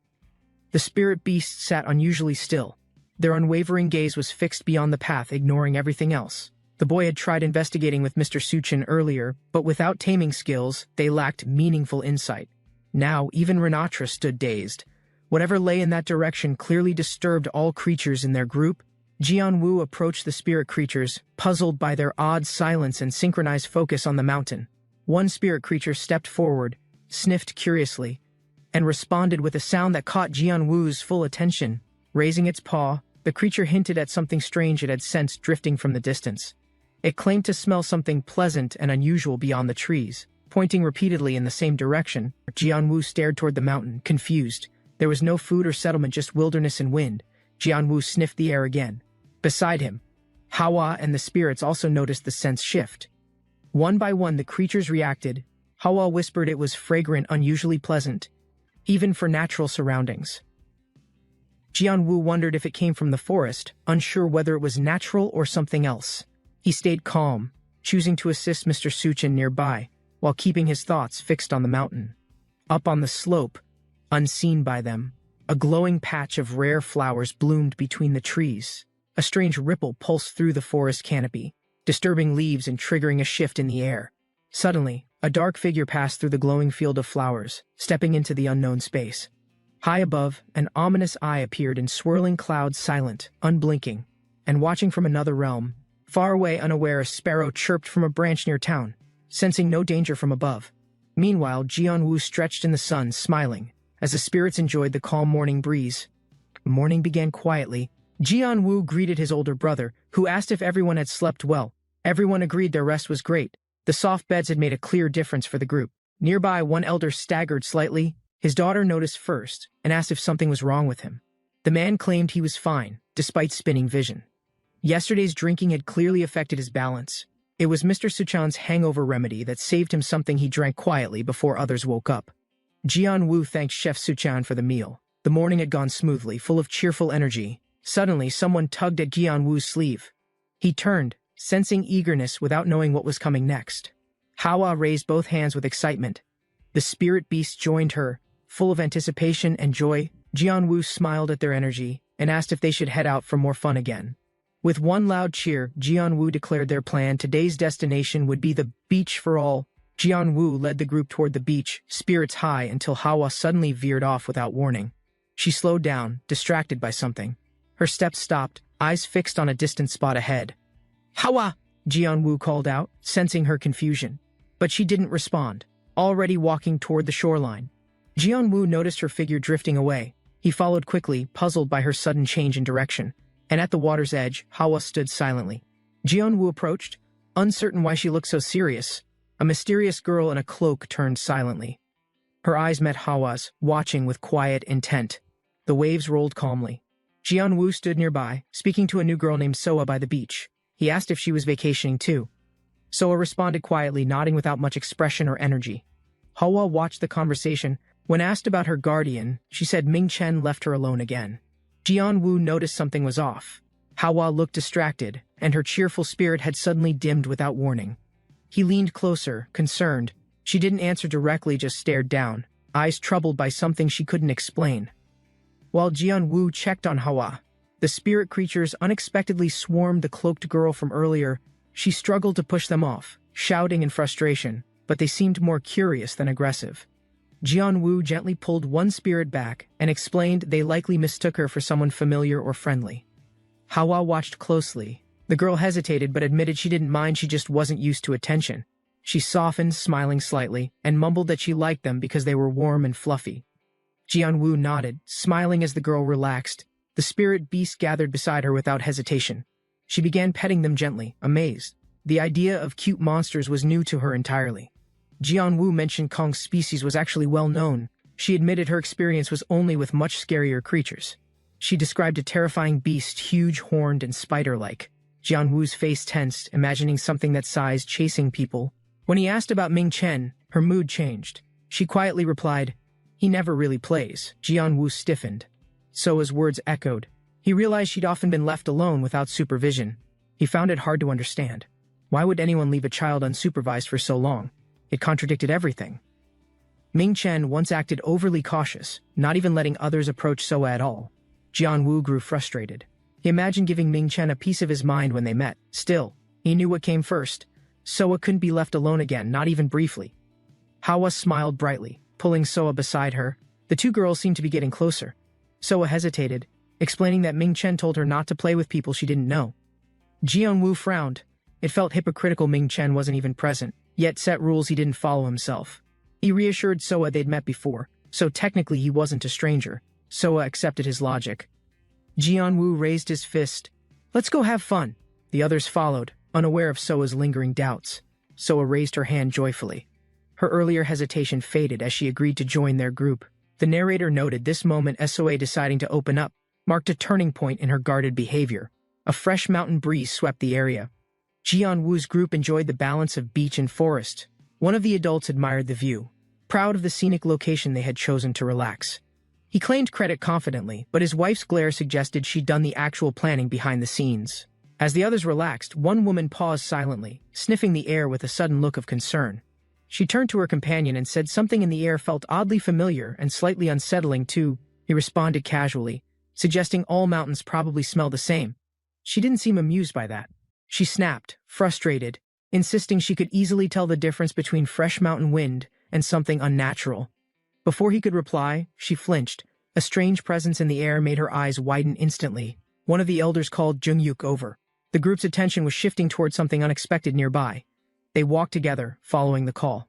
The spirit beasts sat unusually still. Their unwavering gaze was fixed beyond the path, ignoring everything else. The boy had tried investigating with Mr. Suchin earlier, but without taming skills, they lacked meaningful insight. Now, even Renatra stood dazed. Whatever lay in that direction clearly disturbed all creatures in their group. Jianwu approached the spirit creatures, puzzled by their odd silence and synchronized focus on the mountain. One spirit creature stepped forward, sniffed curiously, and responded with a sound that caught Jianwu's full attention. Raising its paw, the creature hinted at something strange it had sensed drifting from the distance. It claimed to smell something pleasant and unusual beyond the trees. Pointing repeatedly in the same direction, Jianwu stared toward the mountain, confused. There was no food or settlement, just wilderness and wind. Jianwu sniffed the air again. Beside him, Hawa and the spirits also noticed the sense shift. One by one, the creatures reacted. Hawa whispered it was fragrant, unusually pleasant, even for natural surroundings. Jianwu wondered if it came from the forest, unsure whether it was natural or something else. He stayed calm, choosing to assist Mr. Suchin nearby, while keeping his thoughts fixed on the mountain. Up on the slope, unseen by them, a glowing patch of rare flowers bloomed between the trees. A strange ripple pulsed through the forest canopy, disturbing leaves and triggering a shift in the air. Suddenly, a dark figure passed through the glowing field of flowers, stepping into the unknown space. High above, an ominous eye appeared in swirling clouds, silent, unblinking, and watching from another realm. Far away, unaware, a sparrow chirped from a branch near town, sensing no danger from above. Meanwhile, Jianwu stretched in the sun, smiling, as the spirits enjoyed the calm morning breeze. Morning began quietly. Jianwu greeted his older brother, who asked if everyone had slept well. Everyone agreed their rest was great. The soft beds had made a clear difference for the group. Nearby, one elder staggered slightly. His daughter noticed first and asked if something was wrong with him. The man claimed he was fine, despite spinning vision. Yesterday's drinking had clearly affected his balance. It was Mr. Suchan's hangover remedy that saved him something he drank quietly before others woke up. Jianwu thanked Chef Suchan for the meal. The morning had gone smoothly, full of cheerful energy. Suddenly, someone tugged at Jianwu's sleeve. He turned, sensing eagerness without knowing what was coming next. Hawa raised both hands with excitement. The spirit beast joined her, full of anticipation and joy. Jianwu smiled at their energy and asked if they should head out for more fun again. With one loud cheer, Jianwu declared their plan. Today's destination would be the beach for all. Jianwu led the group toward the beach, spirits high, until Hawa suddenly veered off without warning. She slowed down, distracted by something. Her steps stopped, eyes fixed on a distant spot ahead. "Hawa!" Jianwu called out, sensing her confusion. But she didn't respond, already walking toward the shoreline. Jianwu noticed her figure drifting away. He followed quickly, puzzled by her sudden change in direction. And at the water's edge, Hawa stood silently. Jianwu approached, uncertain why she looked so serious. A mysterious girl in a cloak turned silently. Her eyes met Hawa's, watching with quiet intent. The waves rolled calmly. Jianwu stood nearby, speaking to a new girl named Soa by the beach. He asked if she was vacationing too. Soa responded quietly, nodding without much expression or energy. Hawa watched the conversation. When asked about her guardian, she said Ming Chen left her alone again. Jianwu noticed something was off. Hawa looked distracted, and her cheerful spirit had suddenly dimmed without warning. He leaned closer, concerned. She didn't answer directly, just stared down, eyes troubled by something she couldn't explain. While Jianwu checked on Hawa, the spirit creatures unexpectedly swarmed the cloaked girl from earlier. She struggled to push them off, shouting in frustration, but they seemed more curious than aggressive. Jianwu gently pulled one spirit back and explained they likely mistook her for someone familiar or friendly. Hawa watched closely. The girl hesitated but admitted she didn't mind, she just wasn't used to attention. She softened, smiling slightly, and mumbled that she liked them because they were warm and fluffy. Jianwu nodded, smiling as the girl relaxed. The spirit beast gathered beside her without hesitation. She began petting them gently, amazed. The idea of cute monsters was new to her entirely. Jianwu mentioned Kong's species was actually well known. She admitted her experience was only with much scarier creatures. She described a terrifying beast, huge, horned, and spider-like. Jianwu's face tensed, imagining something that size chasing people. When he asked about Ming Chen, her mood changed. She quietly replied, "He never really plays." Jianwu stiffened. Soa's words echoed. He realized she'd often been left alone without supervision. He found it hard to understand. Why would anyone leave a child unsupervised for so long? It contradicted everything. Ming Chen once acted overly cautious, not even letting others approach Soa at all. Jianwu grew frustrated. He imagined giving Ming Chen a piece of his mind when they met. Still, he knew what came first. Soa couldn't be left alone again, not even briefly. Hawa smiled brightly, pulling Soa beside her. The two girls seemed to be getting closer. Soa hesitated, explaining that Ming Chen told her not to play with people she didn't know. Jianwu frowned. It felt hypocritical Ming Chen wasn't even present, yet set rules he didn't follow himself. He reassured Soa they'd met before, so technically he wasn't a stranger. Soa accepted his logic. Jianwu raised his fist. "Let's go have fun." The others followed, unaware of Soa's lingering doubts. Soa raised her hand joyfully. Her earlier hesitation faded as she agreed to join their group. The narrator noted this moment Soa deciding to open up marked a turning point in her guarded behavior. A fresh mountain breeze swept the area. Jianwu's group enjoyed the balance of beach and forest. One of the adults admired the view, proud of the scenic location they had chosen to relax. He claimed credit confidently, but his wife's glare suggested she'd done the actual planning behind the scenes. As the others relaxed, one woman paused silently, sniffing the air with a sudden look of concern. She turned to her companion and said something in the air felt oddly familiar and slightly unsettling too. He responded casually, suggesting all mountains probably smell the same. She didn't seem amused by that. She snapped, frustrated, insisting she could easily tell the difference between fresh mountain wind and something unnatural. Before he could reply, she flinched. A strange presence in the air made her eyes widen instantly. One of the elders called Jungyuk over. The group's attention was shifting toward something unexpected nearby. They walked together, following the call.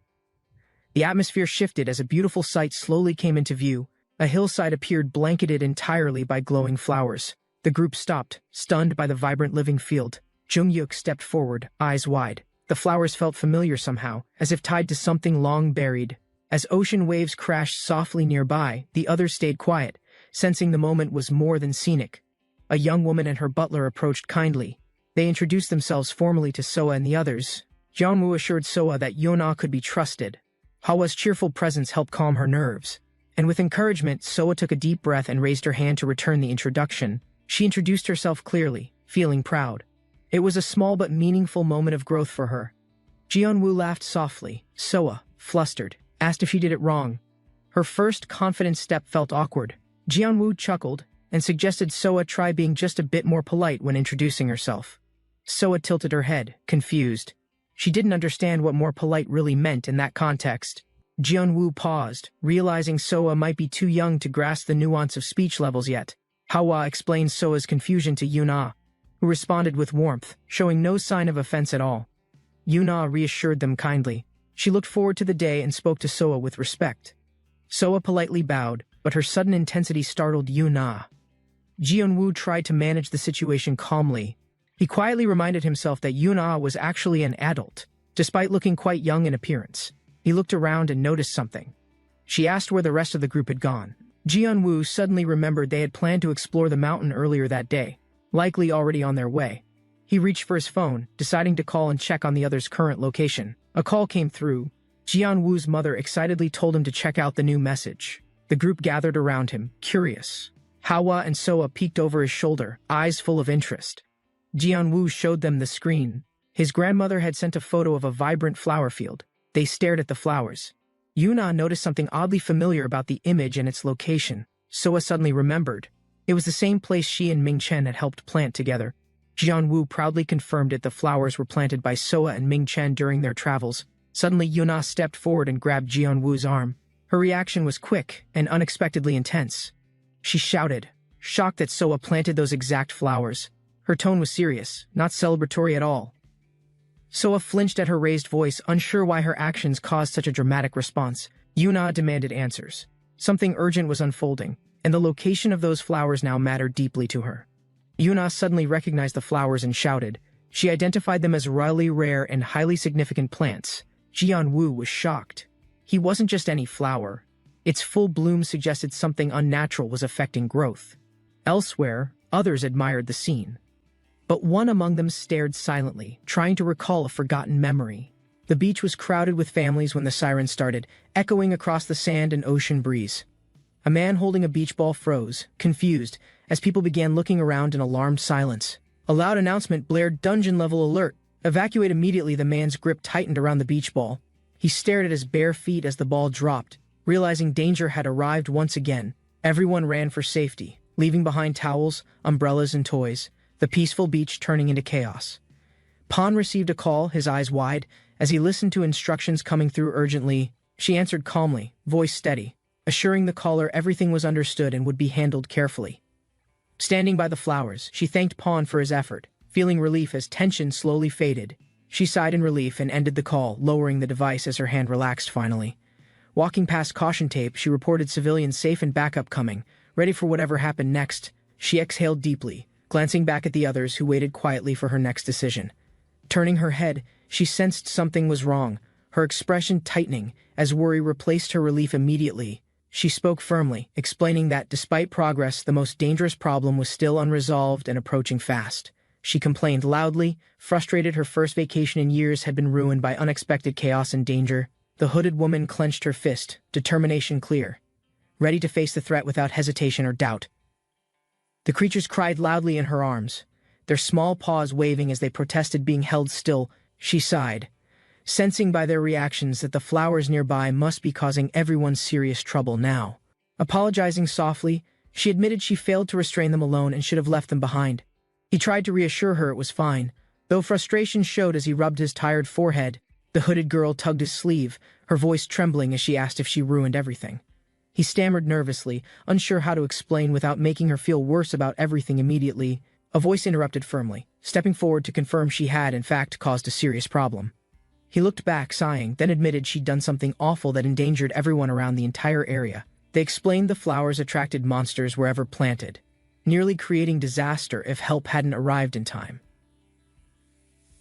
The atmosphere shifted as a beautiful sight slowly came into view. A hillside appeared blanketed entirely by glowing flowers. The group stopped, stunned by the vibrant living field. Jungyuk stepped forward, eyes wide. The flowers felt familiar somehow, as if tied to something long buried. As ocean waves crashed softly nearby, the others stayed quiet, sensing the moment was more than scenic. A young woman and her butler approached kindly. They introduced themselves formally to Soa and the others. Jianwu assured Soa that Yona could be trusted. Hawa's cheerful presence helped calm her nerves. And with encouragement, Soa took a deep breath and raised her hand to return the introduction. She introduced herself clearly, feeling proud. It was a small but meaningful moment of growth for her. Jianwu laughed softly. Soa, flustered, asked if she did it wrong. Her first confident step felt awkward. Jianwu chuckled and suggested Soa try being just a bit more polite when introducing herself. Soa tilted her head, confused. She didn't understand what more polite really meant in that context. Jianwu paused, realizing Soa might be too young to grasp the nuance of speech levels yet. Hawa explained Soa's confusion to Yuna, who responded with warmth, showing no sign of offense at all. Yuna reassured them kindly. She looked forward to the day and spoke to Soa with respect. Soa politely bowed, but her sudden intensity startled Yuna. Jianwu tried to manage the situation calmly. He quietly reminded himself that Yuna was actually an adult, despite looking quite young in appearance. He looked around and noticed something. She asked where the rest of the group had gone. Jianwu suddenly remembered they had planned to explore the mountain earlier that day, likely already on their way. He reached for his phone, deciding to call and check on the other's current location. A call came through. Jianwu's mother excitedly told him to check out the new message. The group gathered around him, curious. Hawa and Soa peeked over his shoulder, eyes full of interest. Jianwu showed them the screen. His grandmother had sent a photo of a vibrant flower field. They stared at the flowers. Yuna noticed something oddly familiar about the image and its location. Soa suddenly remembered. It was the same place she and Ming Chen had helped plant together. Jianwu proudly confirmed it. The flowers were planted by Soa and Ming Chen during their travels. Suddenly, Yuna stepped forward and grabbed Jianwu's arm. Her reaction was quick and unexpectedly intense. She shouted, shocked that Soa planted those exact flowers. Her tone was serious, not celebratory at all. Soa flinched at her raised voice, unsure why her actions caused such a dramatic response. Yuna demanded answers. Something urgent was unfolding, and the location of those flowers now mattered deeply to her. Yuna suddenly recognized the flowers and shouted. She identified them as really rare and highly significant plants. Jianwu was shocked. He wasn't just any flower. Its full bloom suggested something unnatural was affecting growth. Elsewhere, others admired the scene. But one among them stared silently, trying to recall a forgotten memory. The beach was crowded with families when the siren started, echoing across the sand and ocean breeze. A man holding a beach ball froze, confused, as people began looking around in alarmed silence. A loud announcement blared, "Dungeon-level alert! Evacuate immediately." The man's grip tightened around the beach ball. He stared at his bare feet as the ball dropped. Realizing danger had arrived once again, everyone ran for safety, leaving behind towels, umbrellas, and toys, the peaceful beach turning into chaos. Pan received a call, his eyes wide, as he listened to instructions coming through urgently. She answered calmly, voice steady, assuring the caller everything was understood and would be handled carefully. Standing by the flowers, she thanked Pan for his effort, feeling relief as tension slowly faded. She sighed in relief and ended the call, lowering the device as her hand relaxed finally. Walking past caution tape, she reported civilians safe and backup coming, ready for whatever happened next. She exhaled deeply, glancing back at the others who waited quietly for her next decision. Turning her head, she sensed something was wrong, her expression tightening as worry replaced her relief immediately. She spoke firmly, explaining that despite progress, the most dangerous problem was still unresolved and approaching fast. She complained loudly, frustrated her first vacation in years had been ruined by unexpected chaos and danger. The hooded woman clenched her fist, determination clear, ready to face the threat without hesitation or doubt. The creatures cried loudly in her arms, their small paws waving as they protested being held still. She sighed, sensing by their reactions that the flowers nearby must be causing everyone serious trouble now. Apologizing softly, she admitted she failed to restrain them alone and should have left them behind. He tried to reassure her it was fine, though frustration showed as he rubbed his tired forehead. The hooded girl tugged his sleeve, her voice trembling as she asked if she ruined everything. He stammered nervously, unsure how to explain without making her feel worse about everything immediately. A voice interrupted firmly, stepping forward to confirm she had in fact caused a serious problem. He looked back, sighing, then admitted she'd done something awful that endangered everyone around the entire area. They explained the flowers attracted monsters wherever planted, nearly creating disaster if help hadn't arrived in time.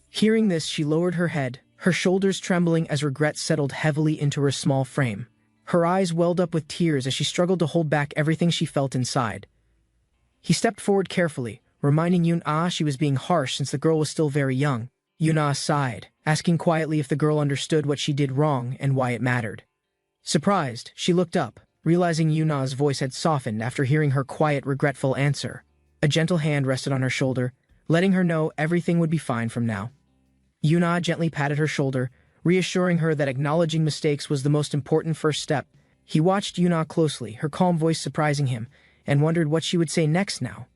Hearing this, she lowered her head, her shoulders trembling as regret settled heavily into her small frame. Her eyes welled up with tears as she struggled to hold back everything she felt inside. He stepped forward carefully, reminding Yuna she was being harsh since the girl was still very young. Yuna sighed, asking quietly if the girl understood what she did wrong and why it mattered. Surprised, she looked up, realizing Yuna's voice had softened after hearing her quiet, regretful answer. A gentle hand rested on her shoulder, letting her know everything would be fine from now. Yuna gently patted her shoulder, reassuring her that acknowledging mistakes was the most important first step. He watched Yuna closely, her calm voice surprising him, and wondered what she would say next now.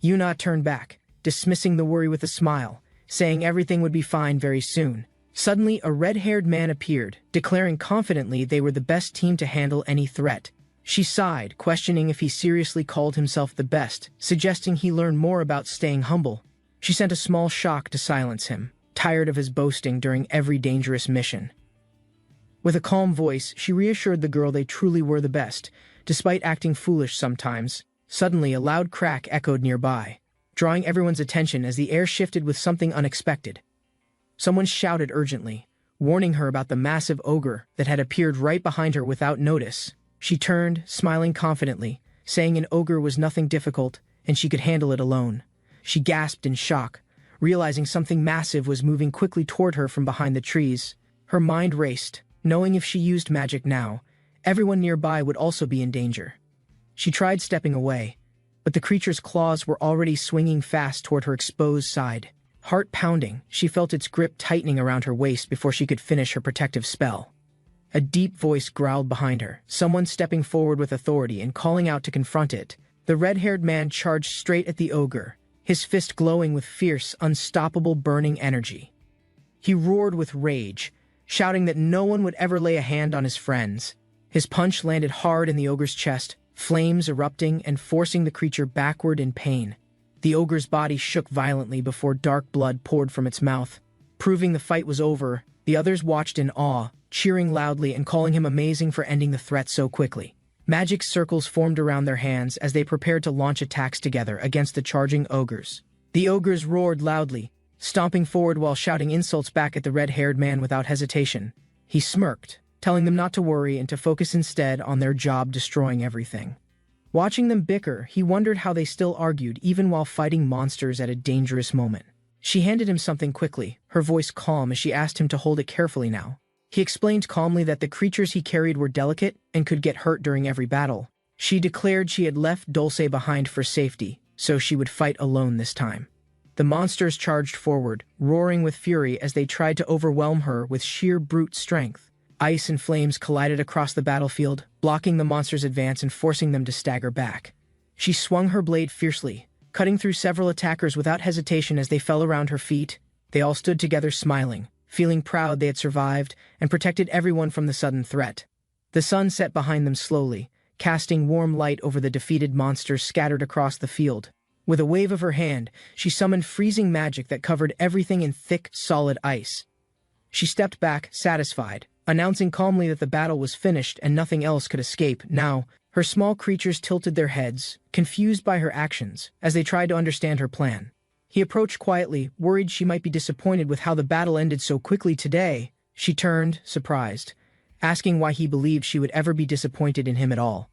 Yuna turned back, dismissing the worry with a smile, saying everything would be fine very soon. Suddenly, a red-haired man appeared, declaring confidently they were the best team to handle any threat. She sighed, questioning if he seriously called himself the best, suggesting he learn more about staying humble. She sent a small shock to silence him, tired of his boasting during every dangerous mission. With a calm voice, she reassured the girl they truly were the best, despite acting foolish sometimes. Suddenly, a loud crack echoed nearby, drawing everyone's attention as the air shifted with something unexpected. Someone shouted urgently, warning her about the massive ogre that had appeared right behind her without notice. She turned, smiling confidently, saying an ogre was nothing difficult and she could handle it alone. She gasped in shock, realizing something massive was moving quickly toward her from behind the trees. Her mind raced, knowing if she used magic now, everyone nearby would also be in danger. She tried stepping away, but the creature's claws were already swinging fast toward her exposed side. Heart pounding, she felt its grip tightening around her waist before she could finish her protective spell. A deep voice growled behind her, someone stepping forward with authority and calling out to confront it. The red-haired man charged straight at the ogre, his fist glowing with fierce, unstoppable burning energy. He roared with rage, shouting that no one would ever lay a hand on his friends. His punch landed hard in the ogre's chest, flames erupting and forcing the creature backward in pain. The ogre's body shook violently before dark blood poured from its mouth. Proving the fight was over, the others watched in awe, cheering loudly and calling him amazing for ending the threat so quickly. Magic circles formed around their hands as they prepared to launch attacks together against the charging ogres. The ogres roared loudly, stomping forward while shouting insults back at the red-haired man without hesitation. He smirked, telling them not to worry and to focus instead on their job destroying everything. Watching them bicker, he wondered how they still argued even while fighting monsters at a dangerous moment. She handed him something quickly, her voice calm as she asked him to hold it carefully now. He explained calmly that the creatures he carried were delicate and could get hurt during every battle. She declared she had left Dulce behind for safety, so she would fight alone this time. The monsters charged forward, roaring with fury as they tried to overwhelm her with sheer brute strength. Ice and flames collided across the battlefield, blocking the monsters' advance and forcing them to stagger back. She swung her blade fiercely, cutting through several attackers without hesitation as they fell around her feet. They all stood together smiling, feeling proud they had survived and protected everyone from the sudden threat. The sun set behind them slowly, casting warm light over the defeated monsters scattered across the field. With a wave of her hand, she summoned freezing magic that covered everything in thick, solid ice. She stepped back, satisfied, announcing calmly that the battle was finished and nothing else could escape. Now, her small creatures tilted their heads, confused by her actions, as they tried to understand her plan. He approached quietly, worried she might be disappointed with how the battle ended so quickly today. She turned, surprised, asking why he believed she would ever be disappointed in him at all.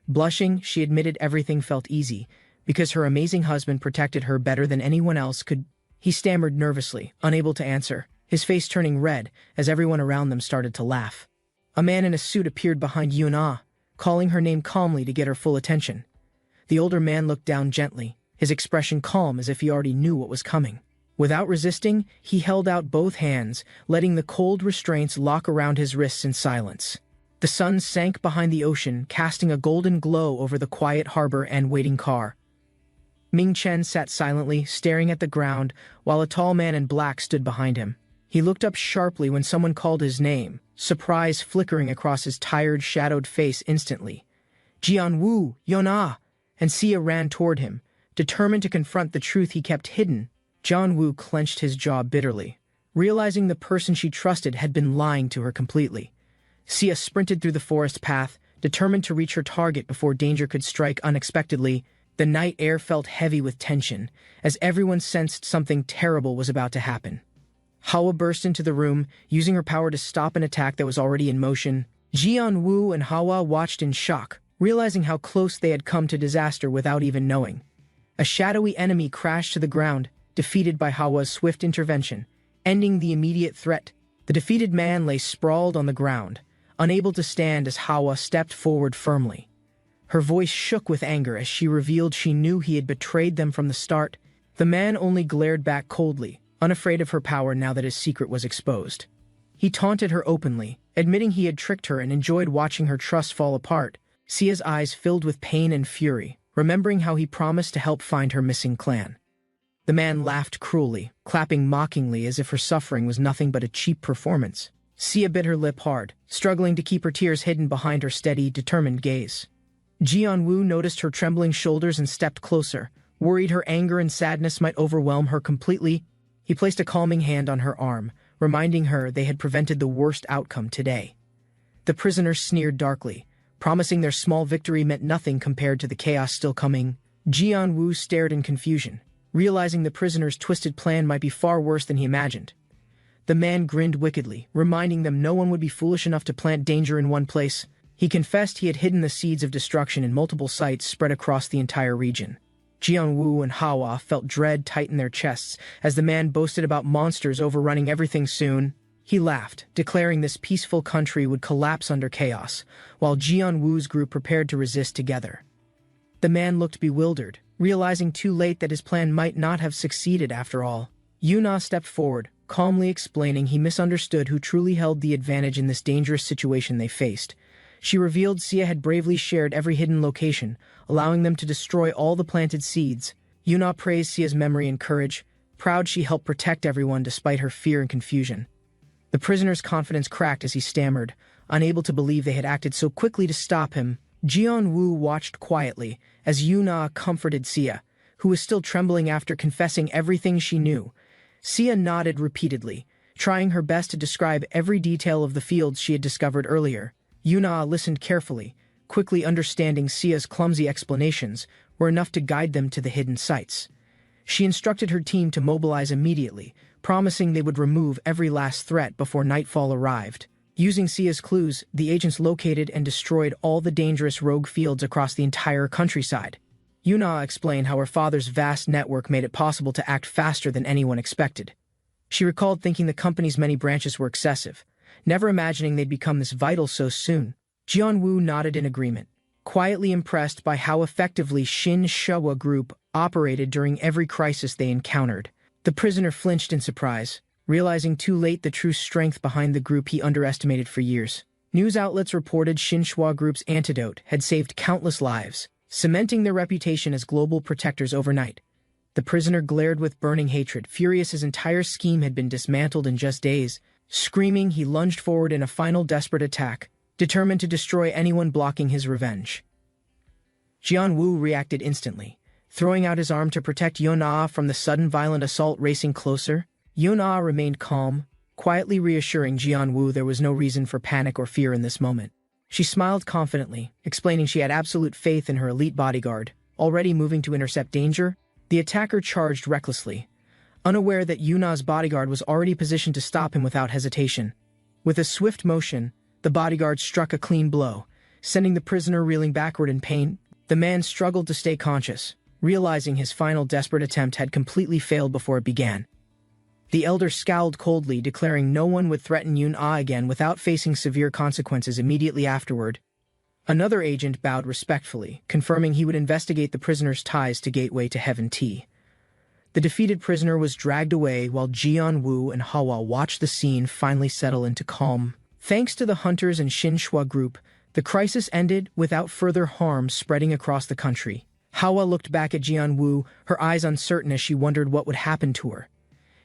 Blushing, she admitted everything felt easy, because her amazing husband protected her better than anyone else could. He stammered nervously, unable to answer, his face turning red as everyone around them started to laugh. A man in a suit appeared behind Yuna, calling her name calmly to get her full attention. The older man looked down gently, his expression calm as if he already knew what was coming. Without resisting, he held out both hands, letting the cold restraints lock around his wrists in silence. The sun sank behind the ocean, casting a golden glow over the quiet harbor and waiting car. Ming Chen sat silently, staring at the ground, while a tall man in black stood behind him. He looked up sharply when someone called his name, surprise flickering across his tired, shadowed face instantly. Jianwu, Yona! And Xia ran toward him, determined to confront the truth he kept hidden. Jianwu clenched his jaw bitterly, realizing the person she trusted had been lying to her completely. Xia sprinted through the forest path, determined to reach her target before danger could strike unexpectedly. The night air felt heavy with tension, as everyone sensed something terrible was about to happen. Hawa burst into the room, using her power to stop an attack that was already in motion. Jianwu and Hawa watched in shock, realizing how close they had come to disaster without even knowing. A shadowy enemy crashed to the ground, defeated by Hawa's swift intervention, ending the immediate threat. The defeated man lay sprawled on the ground, unable to stand as Hawa stepped forward firmly. Her voice shook with anger as she revealed she knew he had betrayed them from the start. The man only glared back coldly, unafraid of her power now that his secret was exposed. He taunted her openly, admitting he had tricked her and enjoyed watching her trust fall apart. Xia's eyes filled with pain and fury, remembering how he promised to help find her missing clan. The man laughed cruelly, clapping mockingly as if her suffering was nothing but a cheap performance. Xia bit her lip hard, struggling to keep her tears hidden behind her steady, determined gaze. Jianwu noticed her trembling shoulders and stepped closer, worried her anger and sadness might overwhelm her completely. He placed a calming hand on her arm, reminding her they had prevented the worst outcome today. The prisoners sneered darkly, promising their small victory meant nothing compared to the chaos still coming. Jianwu stared in confusion, realizing the prisoners' twisted plan might be far worse than he imagined. The man grinned wickedly, reminding them no one would be foolish enough to plant danger in one place. He confessed he had hidden the seeds of destruction in multiple sites spread across the entire region. Jianwu and Hawa felt dread tighten their chests as the man boasted about monsters overrunning everything soon. He laughed, declaring this peaceful country would collapse under chaos, while Jianwu's group prepared to resist together. The man looked bewildered, realizing too late that his plan might not have succeeded after all. Yuna stepped forward, calmly explaining he misunderstood who truly held the advantage in this dangerous situation they faced. She revealed Xia had bravely shared every hidden location, allowing them to destroy all the planted seeds. Yuna praised Xia's memory and courage, proud she helped protect everyone despite her fear and confusion. The prisoner's confidence cracked as he stammered, unable to believe they had acted so quickly to stop him. Jianwu watched quietly as Yuna comforted Xia, who was still trembling after confessing everything she knew. Xia nodded repeatedly, trying her best to describe every detail of the fields she had discovered earlier. Yuna listened carefully, quickly understanding Sia's clumsy explanations, were enough to guide them to the hidden sites. She instructed her team to mobilize immediately, promising they would remove every last threat before nightfall arrived. Using Sia's clues, the agents located and destroyed all the dangerous rogue fields across the entire countryside. Yuna explained how her father's vast network made it possible to act faster than anyone expected. She recalled thinking the company's many branches were excessive, never imagining they'd become this vital so soon. Jianwu nodded in agreement, quietly impressed by how effectively Shin Shewa Group operated during every crisis they encountered. The prisoner flinched in surprise, realizing too late the true strength behind the group he underestimated for years. News outlets reported Shin Shewa Group's antidote had saved countless lives, cementing their reputation as global protectors overnight. The prisoner glared with burning hatred, furious his entire scheme had been dismantled in just days. Screaming, he lunged forward in a final desperate attack, determined to destroy anyone blocking his revenge. Jian Wu reacted instantly, throwing out his arm to protect Yuna from the sudden violent assault racing closer. Yuna remained calm, quietly reassuring Jian Wu there was no reason for panic or fear in this moment. She smiled confidently, explaining she had absolute faith in her elite bodyguard, already moving to intercept danger. The attacker charged recklessly, unaware that Yuna's bodyguard was already positioned to stop him without hesitation. With a swift motion, the bodyguard struck a clean blow, sending the prisoner reeling backward in pain. The man struggled to stay conscious, realizing his final desperate attempt had completely failed before it began. The elder scowled coldly, declaring no one would threaten Yuna again without facing severe consequences immediately afterward. Another agent bowed respectfully, confirming he would investigate the prisoner's ties to Gateway to Heaven T. The defeated prisoner was dragged away while Jian Wu and Hawa watched the scene finally settle into calm. Thanks to the hunters and Shin Shewa Group, the crisis ended without further harm spreading across the country. Hawa looked back at Jian Wu, her eyes uncertain as she wondered what would happen to her.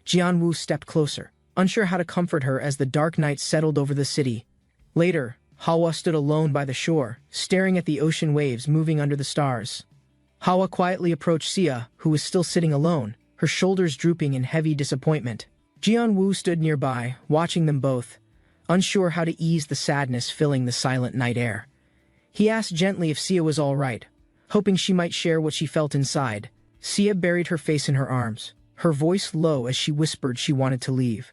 Jian Wu stepped closer, unsure how to comfort her as the dark night settled over the city. Later, Hawa stood alone by the shore, staring at the ocean waves moving under the stars. Hawa quietly approached Sia, who was still sitting alone, her shoulders drooping in heavy disappointment. Jian Wu stood nearby, watching them both, unsure how to ease the sadness filling the silent night air. He asked gently if Sia was all right, hoping she might share what she felt inside. Sia buried her face in her arms, her voice low as she whispered she wanted to leave.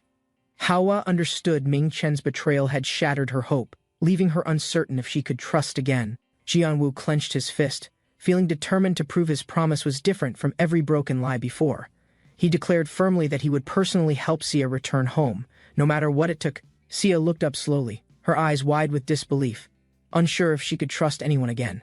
Hawa understood Ming Chen's betrayal had shattered her hope, leaving her uncertain if she could trust again. Jian Wu clenched his fist, feeling determined to prove his promise was different from every broken lie before. He declared firmly that he would personally help Sia return home, no matter what it took. Sia looked up slowly, her eyes wide with disbelief, unsure if she could trust anyone again.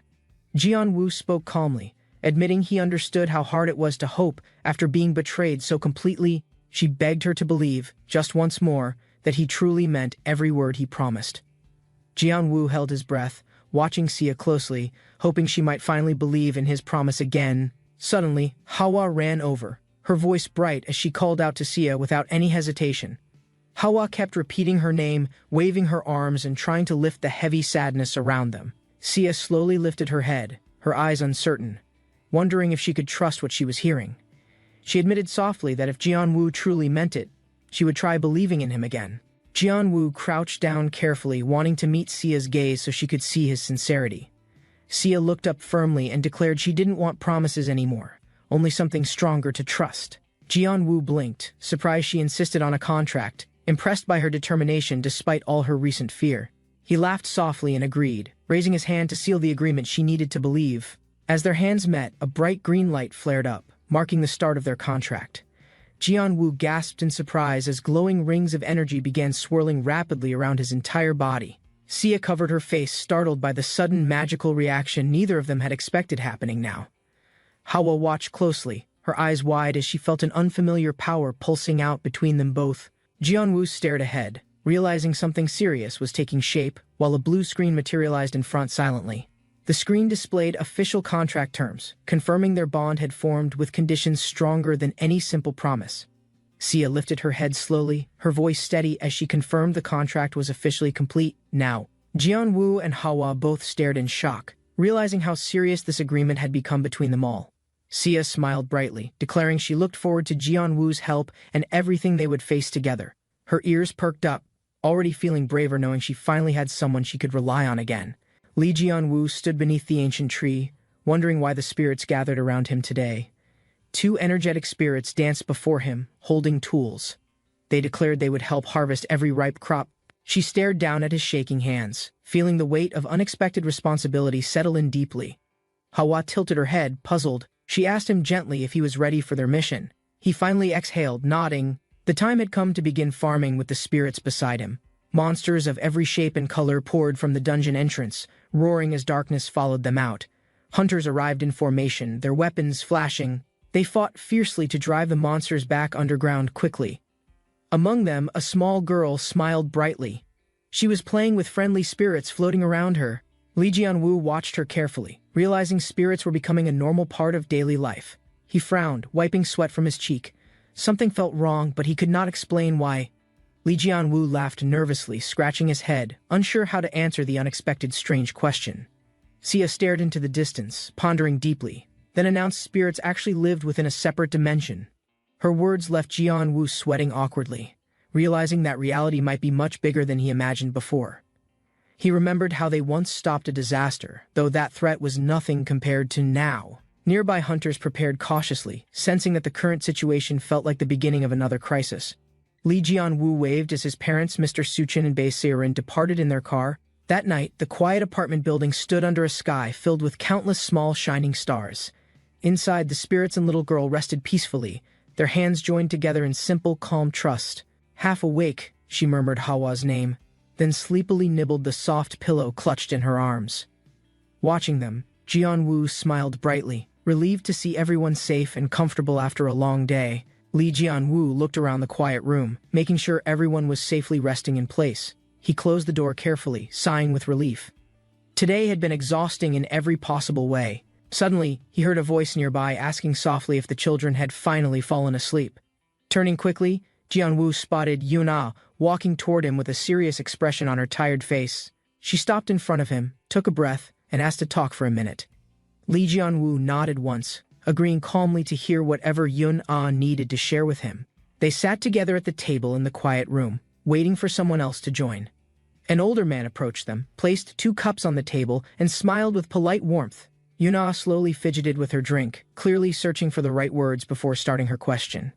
Jian Wu spoke calmly, admitting he understood how hard it was to hope after being betrayed so completely. She begged her to believe, just once more, that he truly meant every word he promised. Jian Wu held his breath, watching Sia closely, hoping she might finally believe in his promise again. Suddenly, Hawa ran over, her voice bright as she called out to Sia without any hesitation. Hawa kept repeating her name, waving her arms and trying to lift the heavy sadness around them. Sia slowly lifted her head, her eyes uncertain, wondering if she could trust what she was hearing. She admitted softly that if Jian Wu truly meant it, she would try believing in him again. Jian Wu crouched down carefully, wanting to meet Sia's gaze so she could see his sincerity. Sia looked up firmly and declared she didn't want promises anymore, only something stronger to trust. Jian Wu blinked, surprised she insisted on a contract, impressed by her determination despite all her recent fear. He laughed softly and agreed, raising his hand to seal the agreement she needed to believe. As their hands met, a bright green light flared up, marking the start of their contract. Jian Wu gasped in surprise as glowing rings of energy began swirling rapidly around his entire body. Sia covered her face, startled by the sudden magical reaction neither of them had expected happening now. Hawa watched closely, her eyes wide as she felt an unfamiliar power pulsing out between them both. Jian Wu stared ahead, realizing something serious was taking shape, while a blue screen materialized in front silently. The screen displayed official contract terms, confirming their bond had formed with conditions stronger than any simple promise. Sia lifted her head slowly, her voice steady as she confirmed the contract was officially complete. Now, Jian Wu and Hawa both stared in shock, realizing how serious this agreement had become between them all. Sia smiled brightly, declaring she looked forward to Jian Wu's help and everything they would face together. Her ears perked up, already feeling braver knowing she finally had someone she could rely on again. Li Jianwu stood beneath the ancient tree, wondering why the spirits gathered around him today. Two energetic spirits danced before him, holding tools. They declared they would help harvest every ripe crop. She stared down at his shaking hands, feeling the weight of unexpected responsibility settle in deeply. Hawa tilted her head, puzzled. She asked him gently if he was ready for their mission. He finally exhaled, nodding. The time had come to begin farming with the spirits beside him. Monsters of every shape and color poured from the dungeon entrance, roaring as darkness followed them out. Hunters arrived in formation, their weapons flashing. They fought fiercely to drive the monsters back underground quickly. Among them, a small girl smiled brightly. She was playing with friendly spirits floating around her. Li Jianwu watched her carefully, realizing spirits were becoming a normal part of daily life. He frowned, wiping sweat from his cheek. Something felt wrong, but he could not explain why. Li Jianwu laughed nervously, scratching his head, unsure how to answer the unexpected strange question. Sia stared into the distance, pondering deeply, then announced spirits actually lived within a separate dimension. Her words left Jianwu sweating awkwardly, realizing that reality might be much bigger than he imagined before. He remembered how they once stopped a disaster, though that threat was nothing compared to now. Nearby hunters prepared cautiously, sensing that the current situation felt like the beginning of another crisis. Li Jianwu waved as his parents, Mr. Suchin and Bei Seirin, departed in their car. That night, the quiet apartment building stood under a sky filled with countless small shining stars. Inside, the spirits and little girl rested peacefully, their hands joined together in simple, calm trust. Half awake, she murmured Hawa's name, then sleepily nibbled the soft pillow clutched in her arms. Watching them, Jianwu smiled brightly, relieved to see everyone safe and comfortable after a long day. Li Jianwu looked around the quiet room, making sure everyone was safely resting in place. He closed the door carefully, sighing with relief. Today had been exhausting in every possible way. Suddenly, he heard a voice nearby asking softly if the children had finally fallen asleep. Turning quickly, Jianwu spotted Yuna walking toward him with a serious expression on her tired face. She stopped in front of him, took a breath, and asked to talk for a minute. Li Jianwu nodded once, agreeing calmly to hear whatever Yuna needed to share with him. They sat together at the table in the quiet room, waiting for someone else to join. An older man approached them, placed 2 cups on the table, and smiled with polite warmth. Yuna slowly fidgeted with her drink, clearly searching for the right words before starting her question.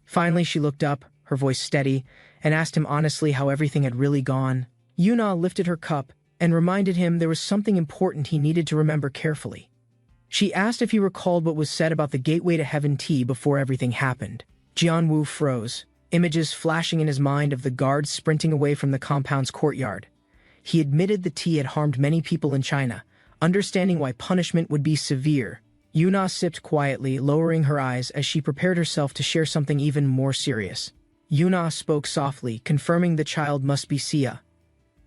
Finally, she looked up, her voice steady, and asked him honestly how everything had really gone. Yuna lifted her cup and reminded him there was something important he needed to remember carefully. She asked if he recalled what was said about the Gateway to Heaven tea before everything happened. Jianwu froze, images flashing in his mind of the guards sprinting away from the compound's courtyard. He admitted the tea had harmed many people in China, understanding why punishment would be severe. Yuna sipped quietly, lowering her eyes as she prepared herself to share something even more serious. Yuna spoke softly, confirming the child must be Sia.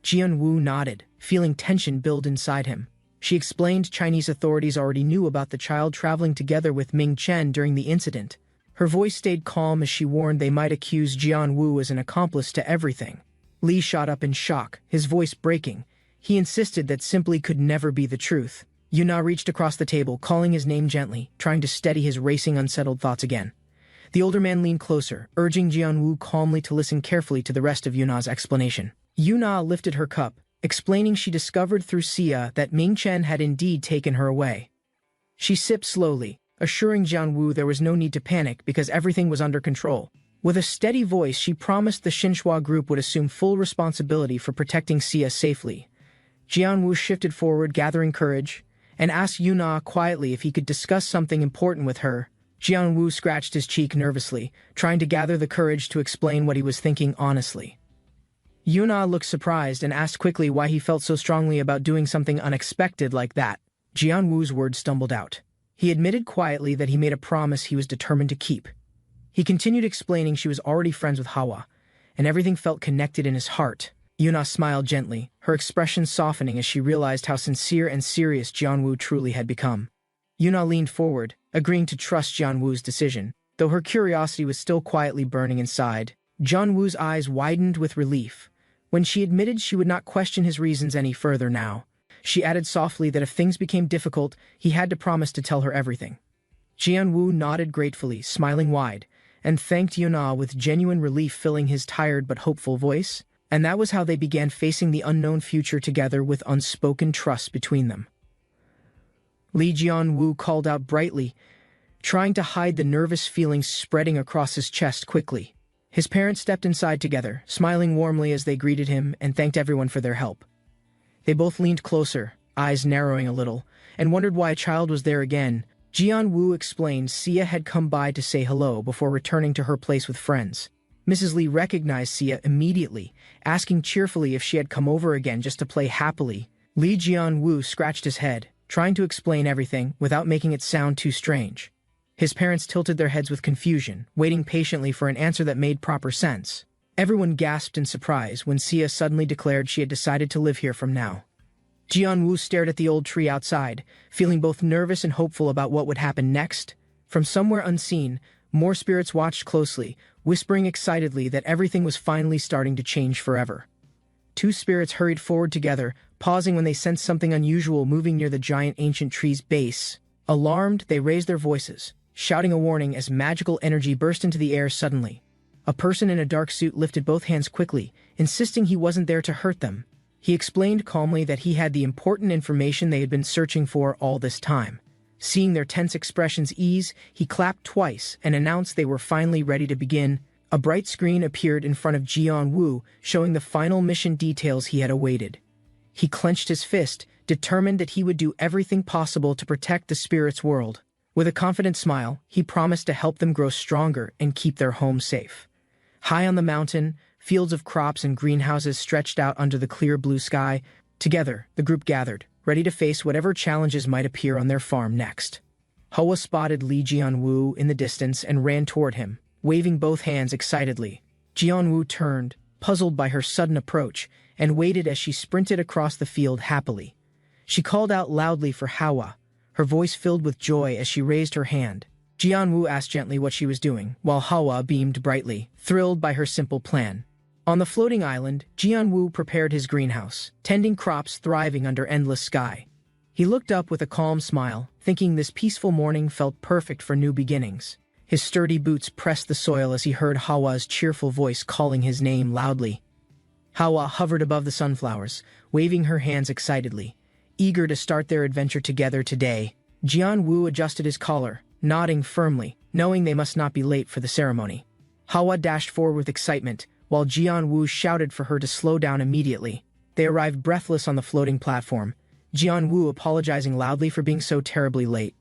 Jianwu nodded, feeling tension build inside him. She explained Chinese authorities already knew about the child traveling together with Ming Chen during the incident. Her voice stayed calm as she warned they might accuse Jianwu as an accomplice to everything. Li shot up in shock, his voice breaking. He insisted that simply could never be the truth. Yuna reached across the table, calling his name gently, trying to steady his racing, unsettled thoughts again. The older man leaned closer, urging Jianwu calmly to listen carefully to the rest of Yuna's explanation. Yuna lifted her cup, explaining she discovered through Sia that Ming Chen had indeed taken her away. She sipped slowly, assuring Jianwu there was no need to panic because everything was under control. With a steady voice, she promised the Xinhua group would assume full responsibility for protecting Sia safely. Jianwu shifted forward, gathering courage, and asked Yuna quietly if he could discuss something important with her. Jianwu scratched his cheek nervously, trying to gather the courage to explain what he was thinking honestly. Yuna looked surprised and asked quickly why he felt so strongly about doing something unexpected like that. Jianwu's words stumbled out. He admitted quietly that he made a promise he was determined to keep. He continued explaining she was already friends with Hawa, and everything felt connected in his heart. Yuna smiled gently, her expression softening as she realized how sincere and serious Jianwu truly had become. Yuna leaned forward, agreeing to trust Jianwu's decision, though her curiosity was still quietly burning inside. Jianwu's eyes widened with relief. When she admitted she would not question his reasons any further now, she added softly that if things became difficult, he had to promise to tell her everything. Jianwu nodded gratefully, smiling wide, and thanked Yuna with genuine relief filling his tired but hopeful voice. And that was how they began facing the unknown future together with unspoken trust between them. Li Jianwu called out brightly, trying to hide the nervous feelings spreading across his chest quickly. His parents stepped inside together, smiling warmly as they greeted him and thanked everyone for their help. They both leaned closer, eyes narrowing a little, and wondered why a child was there again. Jianwu explained Sia had come by to say hello before returning to her place with friends. Mrs. Li recognized Sia immediately, asking cheerfully if she had come over again just to play happily. Li Jianwu scratched his head, trying to explain everything without making it sound too strange. His parents tilted their heads with confusion, waiting patiently for an answer that made proper sense. Everyone gasped in surprise when Sia suddenly declared she had decided to live here from now. Jianwu stared at the old tree outside, feeling both nervous and hopeful about what would happen next. From somewhere unseen, more spirits watched closely, whispering excitedly that everything was finally starting to change forever. Two spirits hurried forward together, pausing when they sensed something unusual moving near the giant ancient tree's base. Alarmed, they raised their voices, shouting a warning as magical energy burst into the air suddenly. A person in a dark suit lifted both hands quickly, insisting he wasn't there to hurt them. He explained calmly that he had the important information they had been searching for all this time. Seeing their tense expressions ease, he clapped twice and announced they were finally ready to begin. A bright screen appeared in front of Jianwu, showing the final mission details he had awaited. He clenched his fist, determined that he would do everything possible to protect the spirit's world. With a confident smile, he promised to help them grow stronger and keep their home safe. High on the mountain, fields of crops and greenhouses stretched out under the clear blue sky. Together, the group gathered, ready to face whatever challenges might appear on their farm next. Hua spotted Li Jianwu in the distance and ran toward him, waving both hands excitedly. Jianwu turned, puzzled by her sudden approach, and waited as she sprinted across the field happily. She called out loudly for Hua, her voice filled with joy as she raised her hand. Jianwu asked gently what she was doing, while Hua beamed brightly, thrilled by her simple plan. On the floating island, Jianwu prepared his greenhouse, tending crops thriving under endless sky. He looked up with a calm smile, thinking this peaceful morning felt perfect for new beginnings. His sturdy boots pressed the soil as he heard Hua's cheerful voice calling his name loudly. Hua hovered above the sunflowers, waving her hands excitedly, eager to start their adventure together today. Jianwu adjusted his collar, nodding firmly, knowing they must not be late for the ceremony. Hua dashed forward with excitement, while Jianwu shouted for her to slow down immediately. They arrived breathless on the floating platform, Jianwu apologizing loudly for being so terribly late.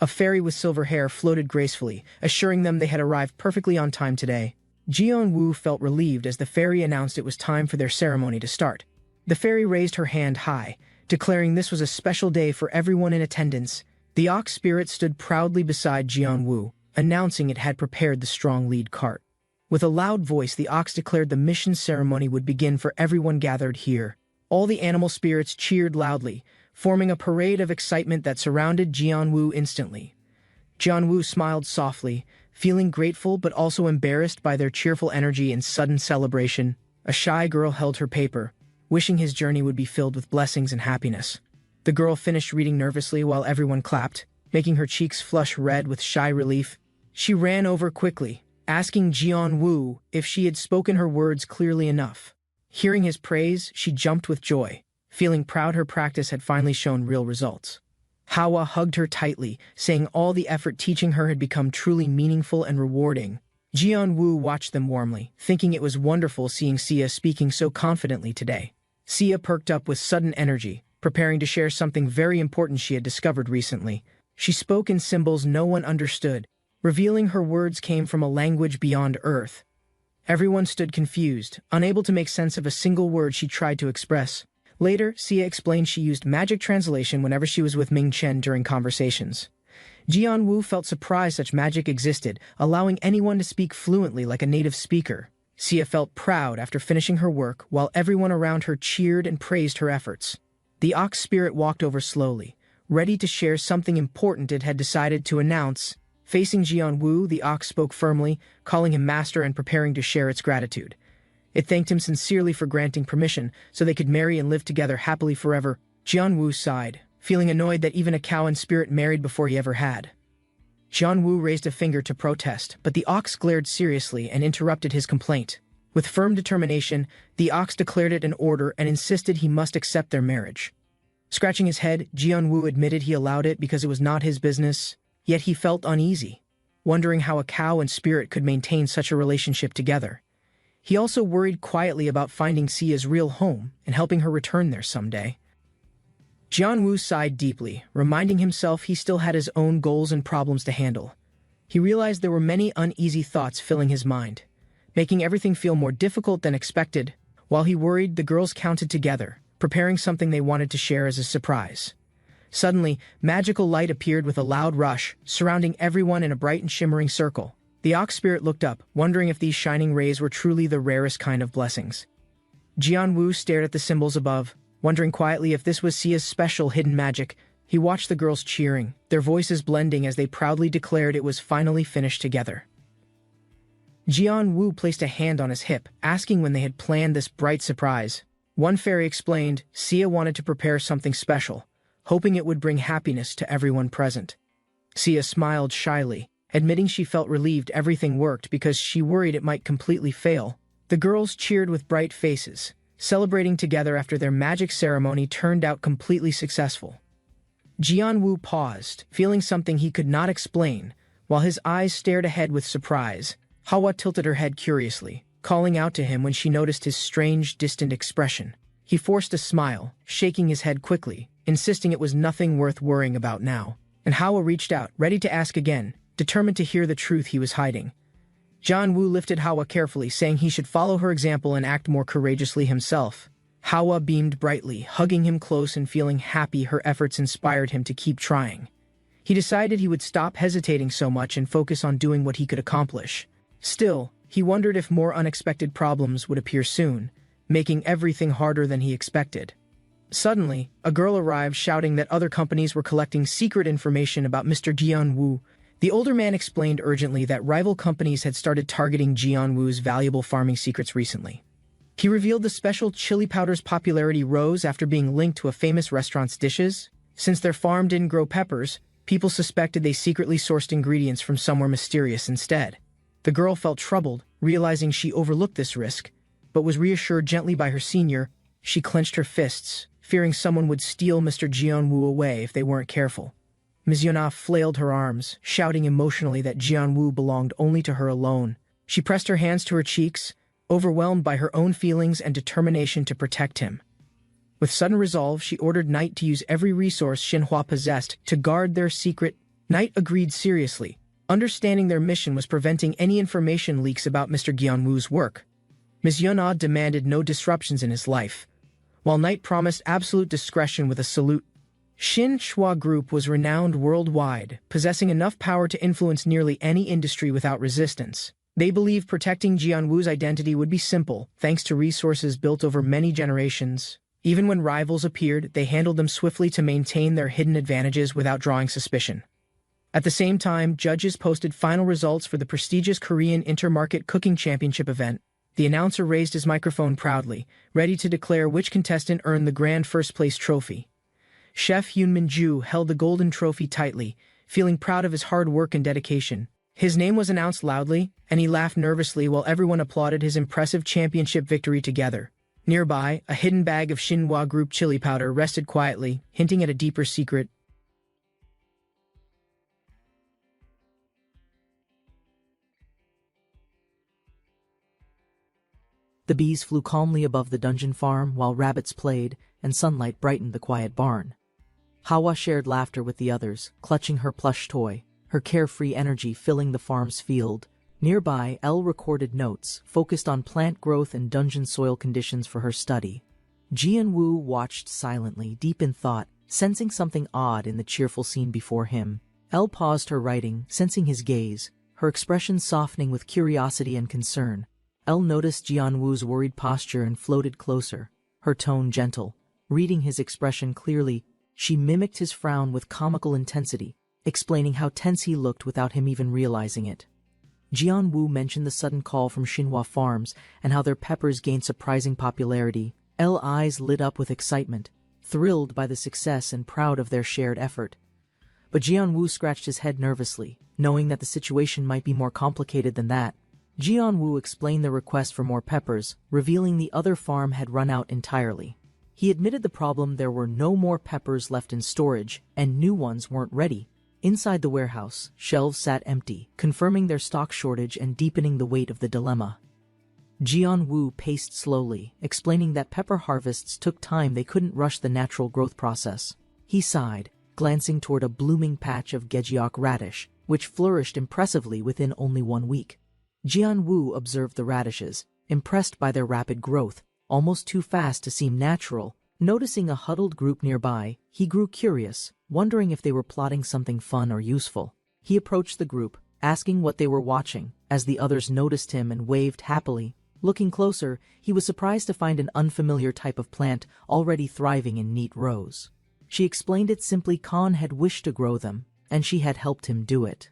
A fairy with silver hair floated gracefully, assuring them they had arrived perfectly on time today. Jianwu felt relieved as the fairy announced it was time for their ceremony to start. The fairy raised her hand high, declaring this was a special day for everyone in attendance. The ox spirit stood proudly beside Jianwu, announcing it had prepared the strong lead cart. With a loud voice, the ox declared the mission ceremony would begin for everyone gathered here. All the animal spirits cheered loudly, forming a parade of excitement that surrounded Jianwu instantly. Jianwu smiled softly, feeling grateful but also embarrassed by their cheerful energy and sudden celebration. A shy girl held her paper, wishing his journey would be filled with blessings and happiness. The girl finished reading nervously while everyone clapped, making her cheeks flush red with shy relief. She ran over quickly, asking Jianwu if she had spoken her words clearly enough. Hearing his praise, she jumped with joy, feeling proud her practice had finally shown real results. Hua hugged her tightly, saying all the effort teaching her had become truly meaningful and rewarding. Jianwu watched them warmly, thinking it was wonderful seeing Sia speaking so confidently today. Sia perked up with sudden energy, preparing to share something very important she had discovered recently. She spoke in symbols no one understood, revealing her words came from a language beyond Earth. Everyone stood confused, unable to make sense of a single word she tried to express. Later, Sia explained she used magic translation whenever she was with Ming Chen during conversations. Jianwu felt surprised such magic existed, allowing anyone to speak fluently like a native speaker. Sia felt proud after finishing her work, while everyone around her cheered and praised her efforts. The ox spirit walked over slowly, ready to share something important it had decided to announce. Facing Jianwu, the ox spoke firmly, calling him master and preparing to share its gratitude. It thanked him sincerely for granting permission so they could marry and live together happily forever. Jianwu sighed, feeling annoyed that even a cow in spirit married before he ever had. Jianwu raised a finger to protest, but the ox glared seriously and interrupted his complaint. With firm determination, the ox declared it an order and insisted he must accept their marriage. Scratching his head, Jianwu admitted he allowed it because it was not his business, yet he felt uneasy, wondering how a cow and spirit could maintain such a relationship together. He also worried quietly about finding Sia's real home and helping her return there someday. Jianwu sighed deeply, reminding himself he still had his own goals and problems to handle. He realized there were many uneasy thoughts filling his mind, making everything feel more difficult than expected. While he worried, the girls counted together, preparing something they wanted to share as a surprise. Suddenly, magical light appeared with a loud rush, surrounding everyone in a bright and shimmering circle. The ox spirit looked up, wondering if these shining rays were truly the rarest kind of blessings. Jianwu stared at the symbols above, wondering quietly if this was Sia's special hidden magic. He watched the girls cheering, their voices blending as they proudly declared it was finally finished together. Jianwu placed a hand on his hip, asking when they had planned this bright surprise. One fairy explained Sia wanted to prepare something special, hoping it would bring happiness to everyone present. Sia smiled shyly, admitting she felt relieved everything worked because she worried it might completely fail. The girls cheered with bright faces, celebrating together after their magic ceremony turned out completely successful. Jianwu paused, feeling something he could not explain, while his eyes stared ahead with surprise. Hawa tilted her head curiously, calling out to him when she noticed his strange, distant expression. He forced a smile, shaking his head quickly, insisting it was nothing worth worrying about now. And Hawa reached out, ready to ask again, determined to hear the truth he was hiding. Jianwu lifted Hawa carefully, saying he should follow her example and act more courageously himself. Hawa beamed brightly, hugging him close and feeling happy her efforts inspired him to keep trying. He decided he would stop hesitating so much and focus on doing what he could accomplish. Still, he wondered if more unexpected problems would appear soon, making everything harder than he expected. Suddenly, a girl arrived shouting that other companies were collecting secret information about Mr. Jianwu. The older man explained urgently that rival companies had started targeting Jianwu's valuable farming secrets recently. He revealed the special chili powder's popularity rose after being linked to a famous restaurant's dishes. Since their farm didn't grow peppers, people suspected they secretly sourced ingredients from somewhere mysterious instead. The girl felt troubled, realizing she overlooked this risk, but was reassured gently by her senior. She clenched her fists, fearing someone would steal Mr. Jianwu away if they weren't careful. Ms. Yona flailed her arms, shouting emotionally that Jianwu belonged only to her alone. She pressed her hands to her cheeks, overwhelmed by her own feelings and determination to protect him. With sudden resolve, she ordered Knight to use every resource Xinhua possessed to guard their secret. Knight agreed seriously, understanding their mission was preventing any information leaks about Mr. Jianwu's work. Ms. Yona demanded no disruptions in his life, while Knight promised absolute discretion with a salute. Xinhua Group was renowned worldwide, possessing enough power to influence nearly any industry without resistance. They believed protecting Jianwu's identity would be simple, thanks to resources built over many generations. Even when rivals appeared, they handled them swiftly to maintain their hidden advantages without drawing suspicion. At the same time, judges posted final results for the prestigious Korean Intermarket Cooking Championship event. The announcer raised his microphone proudly, ready to declare which contestant earned the grand first-place trophy. Chef Yoonmin Ju held the golden trophy tightly, feeling proud of his hard work and dedication. His name was announced loudly, and he laughed nervously while everyone applauded his impressive championship victory together. Nearby, a hidden bag of Xinhua Group chili powder rested quietly, hinting at a deeper secret. The bees flew calmly above the dungeon farm while rabbits played and sunlight brightened the quiet barn. Hawa shared laughter with the others, clutching her plush toy, her carefree energy filling the farm's field. Nearby, Elle recorded notes, focused on plant growth and dungeon soil conditions for her study. Jianwu watched silently, deep in thought, sensing something odd in the cheerful scene before him. Elle paused her writing, sensing his gaze, her expression softening with curiosity and concern. Elle noticed Jianwu's worried posture and floated closer, her tone gentle. Reading his expression clearly, she mimicked his frown with comical intensity, explaining how tense he looked without him even realizing it. Jianwu mentioned the sudden call from Xinhua Farms and how their peppers gained surprising popularity. Elle's eyes lit up with excitement, thrilled by the success and proud of their shared effort. But Jianwu scratched his head nervously, knowing that the situation might be more complicated than that. Jianwu explained the request for more peppers, revealing the other farm had run out entirely. He admitted the problem: there were no more peppers left in storage, and new ones weren't ready. Inside the warehouse, shelves sat empty, confirming their stock shortage and deepening the weight of the dilemma. Jianwu paced slowly, explaining that pepper harvests took time. They couldn't rush the natural growth process. He sighed, glancing toward a blooming patch of gejiok radish, which flourished impressively within only 1 week. Jianwu observed the radishes, impressed by their rapid growth, almost too fast to seem natural. Noticing a huddled group nearby, he grew curious, wondering if they were plotting something fun or useful. He approached the group, asking what they were watching, as the others noticed him and waved happily. Looking closer, he was surprised to find an unfamiliar type of plant already thriving in neat rows. She explained it simply: Khan had wished to grow them, and she had helped him do it.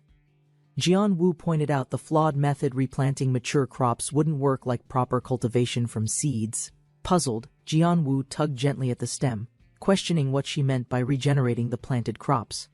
Jianwu pointed out the flawed method: replanting mature crops wouldn't work like proper cultivation from seeds. Puzzled, Jianwu tugged gently at the stem, questioning what she meant by regenerating the planted crops.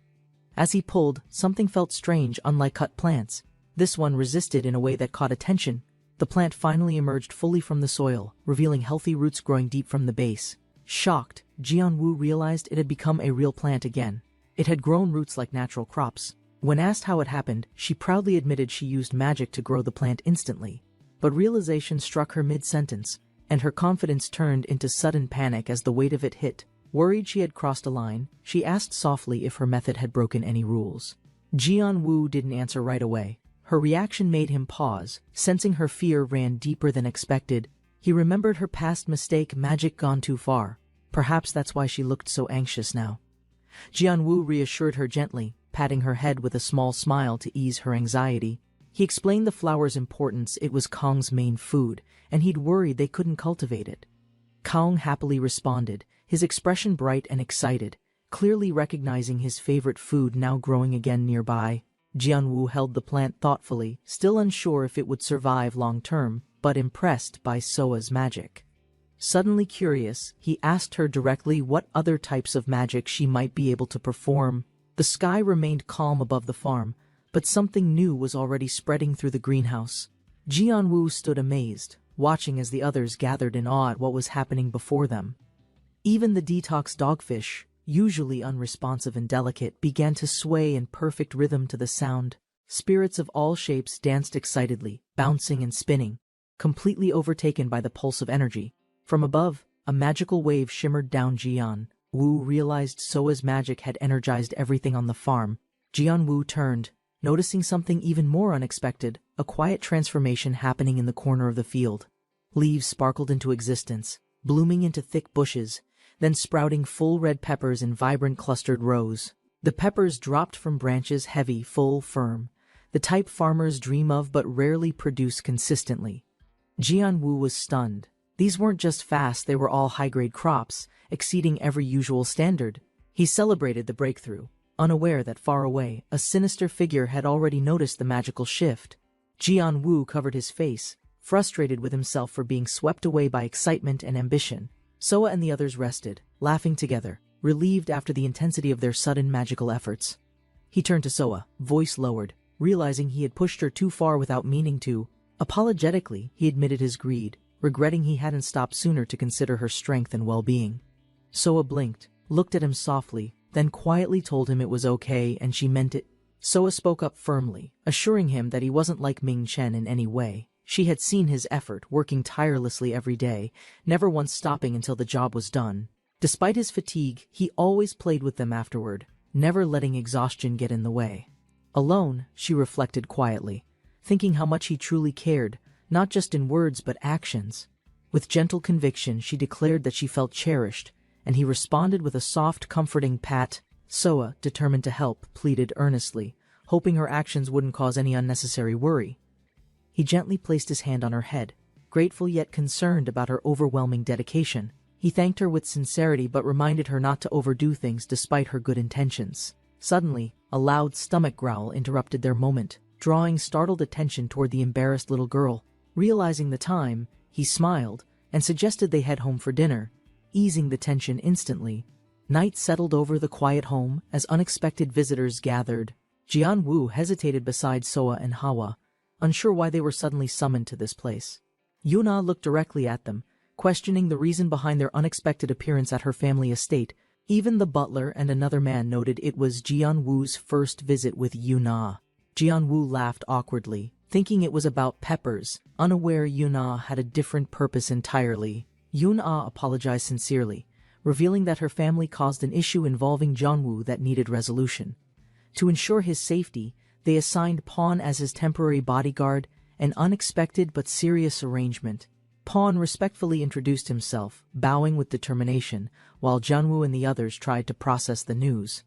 As he pulled, something felt strange. Unlike cut plants, this one resisted in a way that caught attention. The plant finally emerged fully from the soil, revealing healthy roots growing deep from the base. Shocked, Jianwu realized it had become a real plant again. It had grown roots like natural crops. When asked how it happened, she proudly admitted she used magic to grow the plant instantly. But realization struck her mid-sentence, and her confidence turned into sudden panic as the weight of it hit. Worried she had crossed a line, she asked softly if her method had broken any rules. Jianwu didn't answer right away. Her reaction made him pause, sensing her fear ran deeper than expected. He remembered her past mistake: magic gone too far. Perhaps that's why she looked so anxious now. Jianwu reassured her gently, patting her head with a small smile to ease her anxiety. He explained the flower's importance: it was Kong's main food, and he'd worried they couldn't cultivate it. Kong happily responded, his expression bright and excited, clearly recognizing his favorite food now growing again nearby. Jianwu held the plant thoughtfully, still unsure if it would survive long-term, but impressed by Soa's magic. Suddenly curious, he asked her directly what other types of magic she might be able to perform. The sky remained calm above the farm, but something new was already spreading through the greenhouse. Jianwu stood amazed, watching as the others gathered in awe at what was happening before them. Even the detox dogfish, usually unresponsive and delicate, began to sway in perfect rhythm to the sound. Spirits of all shapes danced excitedly, bouncing and spinning, completely overtaken by the pulse of energy. From above, a magical wave shimmered down. Jianwu realized Soa's magic had energized everything on the farm. Jianwu turned, noticing something even more unexpected: a quiet transformation happening in the corner of the field. Leaves sparkled into existence, blooming into thick bushes, then sprouting full red peppers in vibrant clustered rows. The peppers dropped from branches, heavy, full, firm, the type farmers dream of but rarely produce consistently. Jianwu was stunned. These weren't just fast, they were all high-grade crops, exceeding every usual standard. He celebrated the breakthrough, unaware that far away, a sinister figure had already noticed the magical shift. Jianwu covered his face, frustrated with himself for being swept away by excitement and ambition. Soa and the others rested, laughing together, relieved after the intensity of their sudden magical efforts. He turned to Soa, voice lowered, realizing he had pushed her too far without meaning to. Apologetically, he admitted his greed, regretting he hadn't stopped sooner to consider her strength and well-being. Soa blinked, looked at him softly, then quietly told him it was okay and she meant it. Soa spoke up firmly, assuring him that he wasn't like Ming Chen in any way. She had seen his effort, working tirelessly every day, never once stopping until the job was done. Despite his fatigue, he always played with them afterward, never letting exhaustion get in the way. Alone, she reflected quietly, thinking how much he truly cared, not just in words but actions. With gentle conviction, she declared that she felt cherished, and he responded with a soft, comforting pat. Soa, determined to help, pleaded earnestly, hoping her actions wouldn't cause any unnecessary worry. He gently placed his hand on her head, grateful yet concerned about her overwhelming dedication. He thanked her with sincerity but reminded her not to overdo things despite her good intentions. Suddenly, a loud stomach growl interrupted their moment, drawing startled attention toward the embarrassed little girl. Realizing the time, he smiled and suggested they head home for dinner, easing the tension instantly. Night settled over the quiet home as unexpected visitors gathered. Jianwu hesitated beside Soa and Hawa, unsure why they were suddenly summoned to this place. Yuna looked directly at them, questioning the reason behind their unexpected appearance at her family estate. Even the butler and another man noted it was Jianwu's first visit with Yuna. Jianwu laughed awkwardly, thinking it was about peppers, unaware Yuna had a different purpose entirely. Yuna apologized sincerely, revealing that her family caused an issue involving Jianwu that needed resolution. To ensure his safety, they assigned Pawn as his temporary bodyguard, an unexpected but serious arrangement. Pawn respectfully introduced himself, bowing with determination, while Jianwu and the others tried to process the news.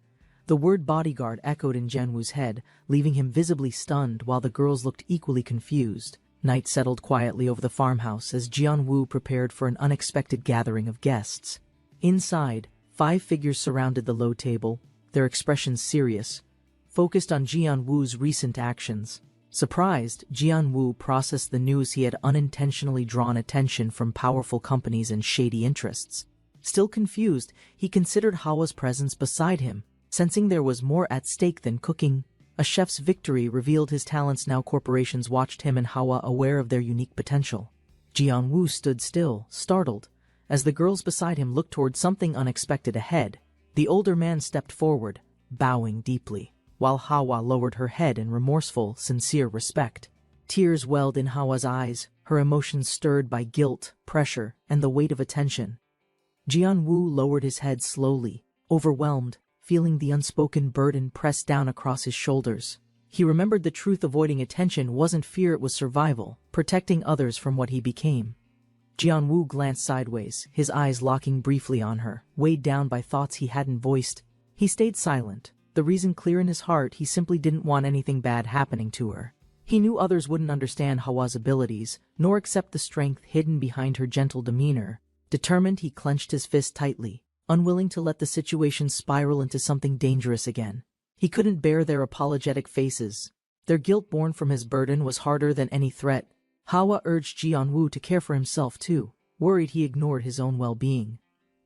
The word bodyguard echoed in Jianwu's head, leaving him visibly stunned while the girls looked equally confused. Night settled quietly over the farmhouse as Jianwu prepared for an unexpected gathering of guests. Inside, 5 figures surrounded the low table, their expressions serious, focused on Jianwu's recent actions. Surprised, Jianwu processed the news he had unintentionally drawn attention from powerful companies and shady interests. Still confused, he considered Hawa's presence beside him, sensing there was more at stake than cooking. A chef's victory revealed his talents. Now corporations watched him and Hawa, aware of their unique potential. Jianwu stood still, startled, as the girls beside him looked toward something unexpected ahead. The older man stepped forward, bowing deeply, while Hawa lowered her head in remorseful, sincere respect. Tears welled in Hawa's eyes, her emotions stirred by guilt, pressure, and the weight of attention. Jianwu lowered his head slowly, overwhelmed, feeling the unspoken burden press down across his shoulders. He remembered the truth. Avoiding attention wasn't fear, it was survival, protecting others from what he became. Jianwu glanced sideways, his eyes locking briefly on her, weighed down by thoughts he hadn't voiced. He stayed silent, the reason clear in his heart: he simply didn't want anything bad happening to her. He knew others wouldn't understand Hawa's abilities, nor accept the strength hidden behind her gentle demeanor. Determined, he clenched his fist tightly, unwilling to let the situation spiral into something dangerous again. He couldn't bear their apologetic faces. Their guilt born from his burden was harder than any threat. Hawa urged Jianwu to care for himself too, worried he ignored his own well-being.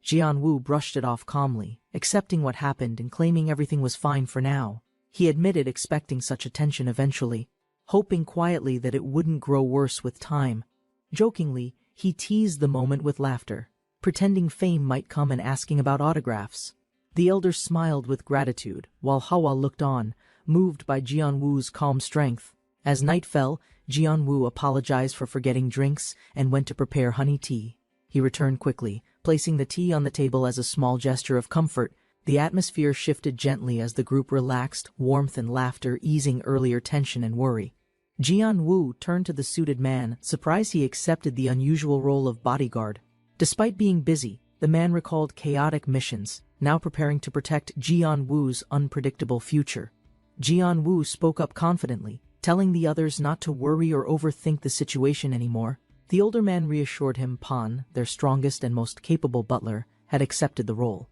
Jianwu brushed it off calmly, accepting what happened and claiming everything was fine for now. He admitted expecting such attention eventually, hoping quietly that it wouldn't grow worse with time. Jokingly, he teased the moment with laughter, pretending fame might come and asking about autographs. The elder smiled with gratitude, while Hawa looked on, moved by Jianwu's calm strength. As night fell, Jianwu apologized for forgetting drinks and went to prepare honey tea. He returned quickly, placing the tea on the table as a small gesture of comfort. The atmosphere shifted gently as the group relaxed, warmth and laughter easing earlier tension and worry. Jianwu turned to the suited man, surprised he accepted the unusual role of bodyguard. Despite being busy, the man recalled chaotic missions, now preparing to protect Jianwu's unpredictable future. Jianwu spoke up confidently, telling the others not to worry or overthink the situation anymore. The older man reassured him Pan, their strongest and most capable butler, had accepted the role.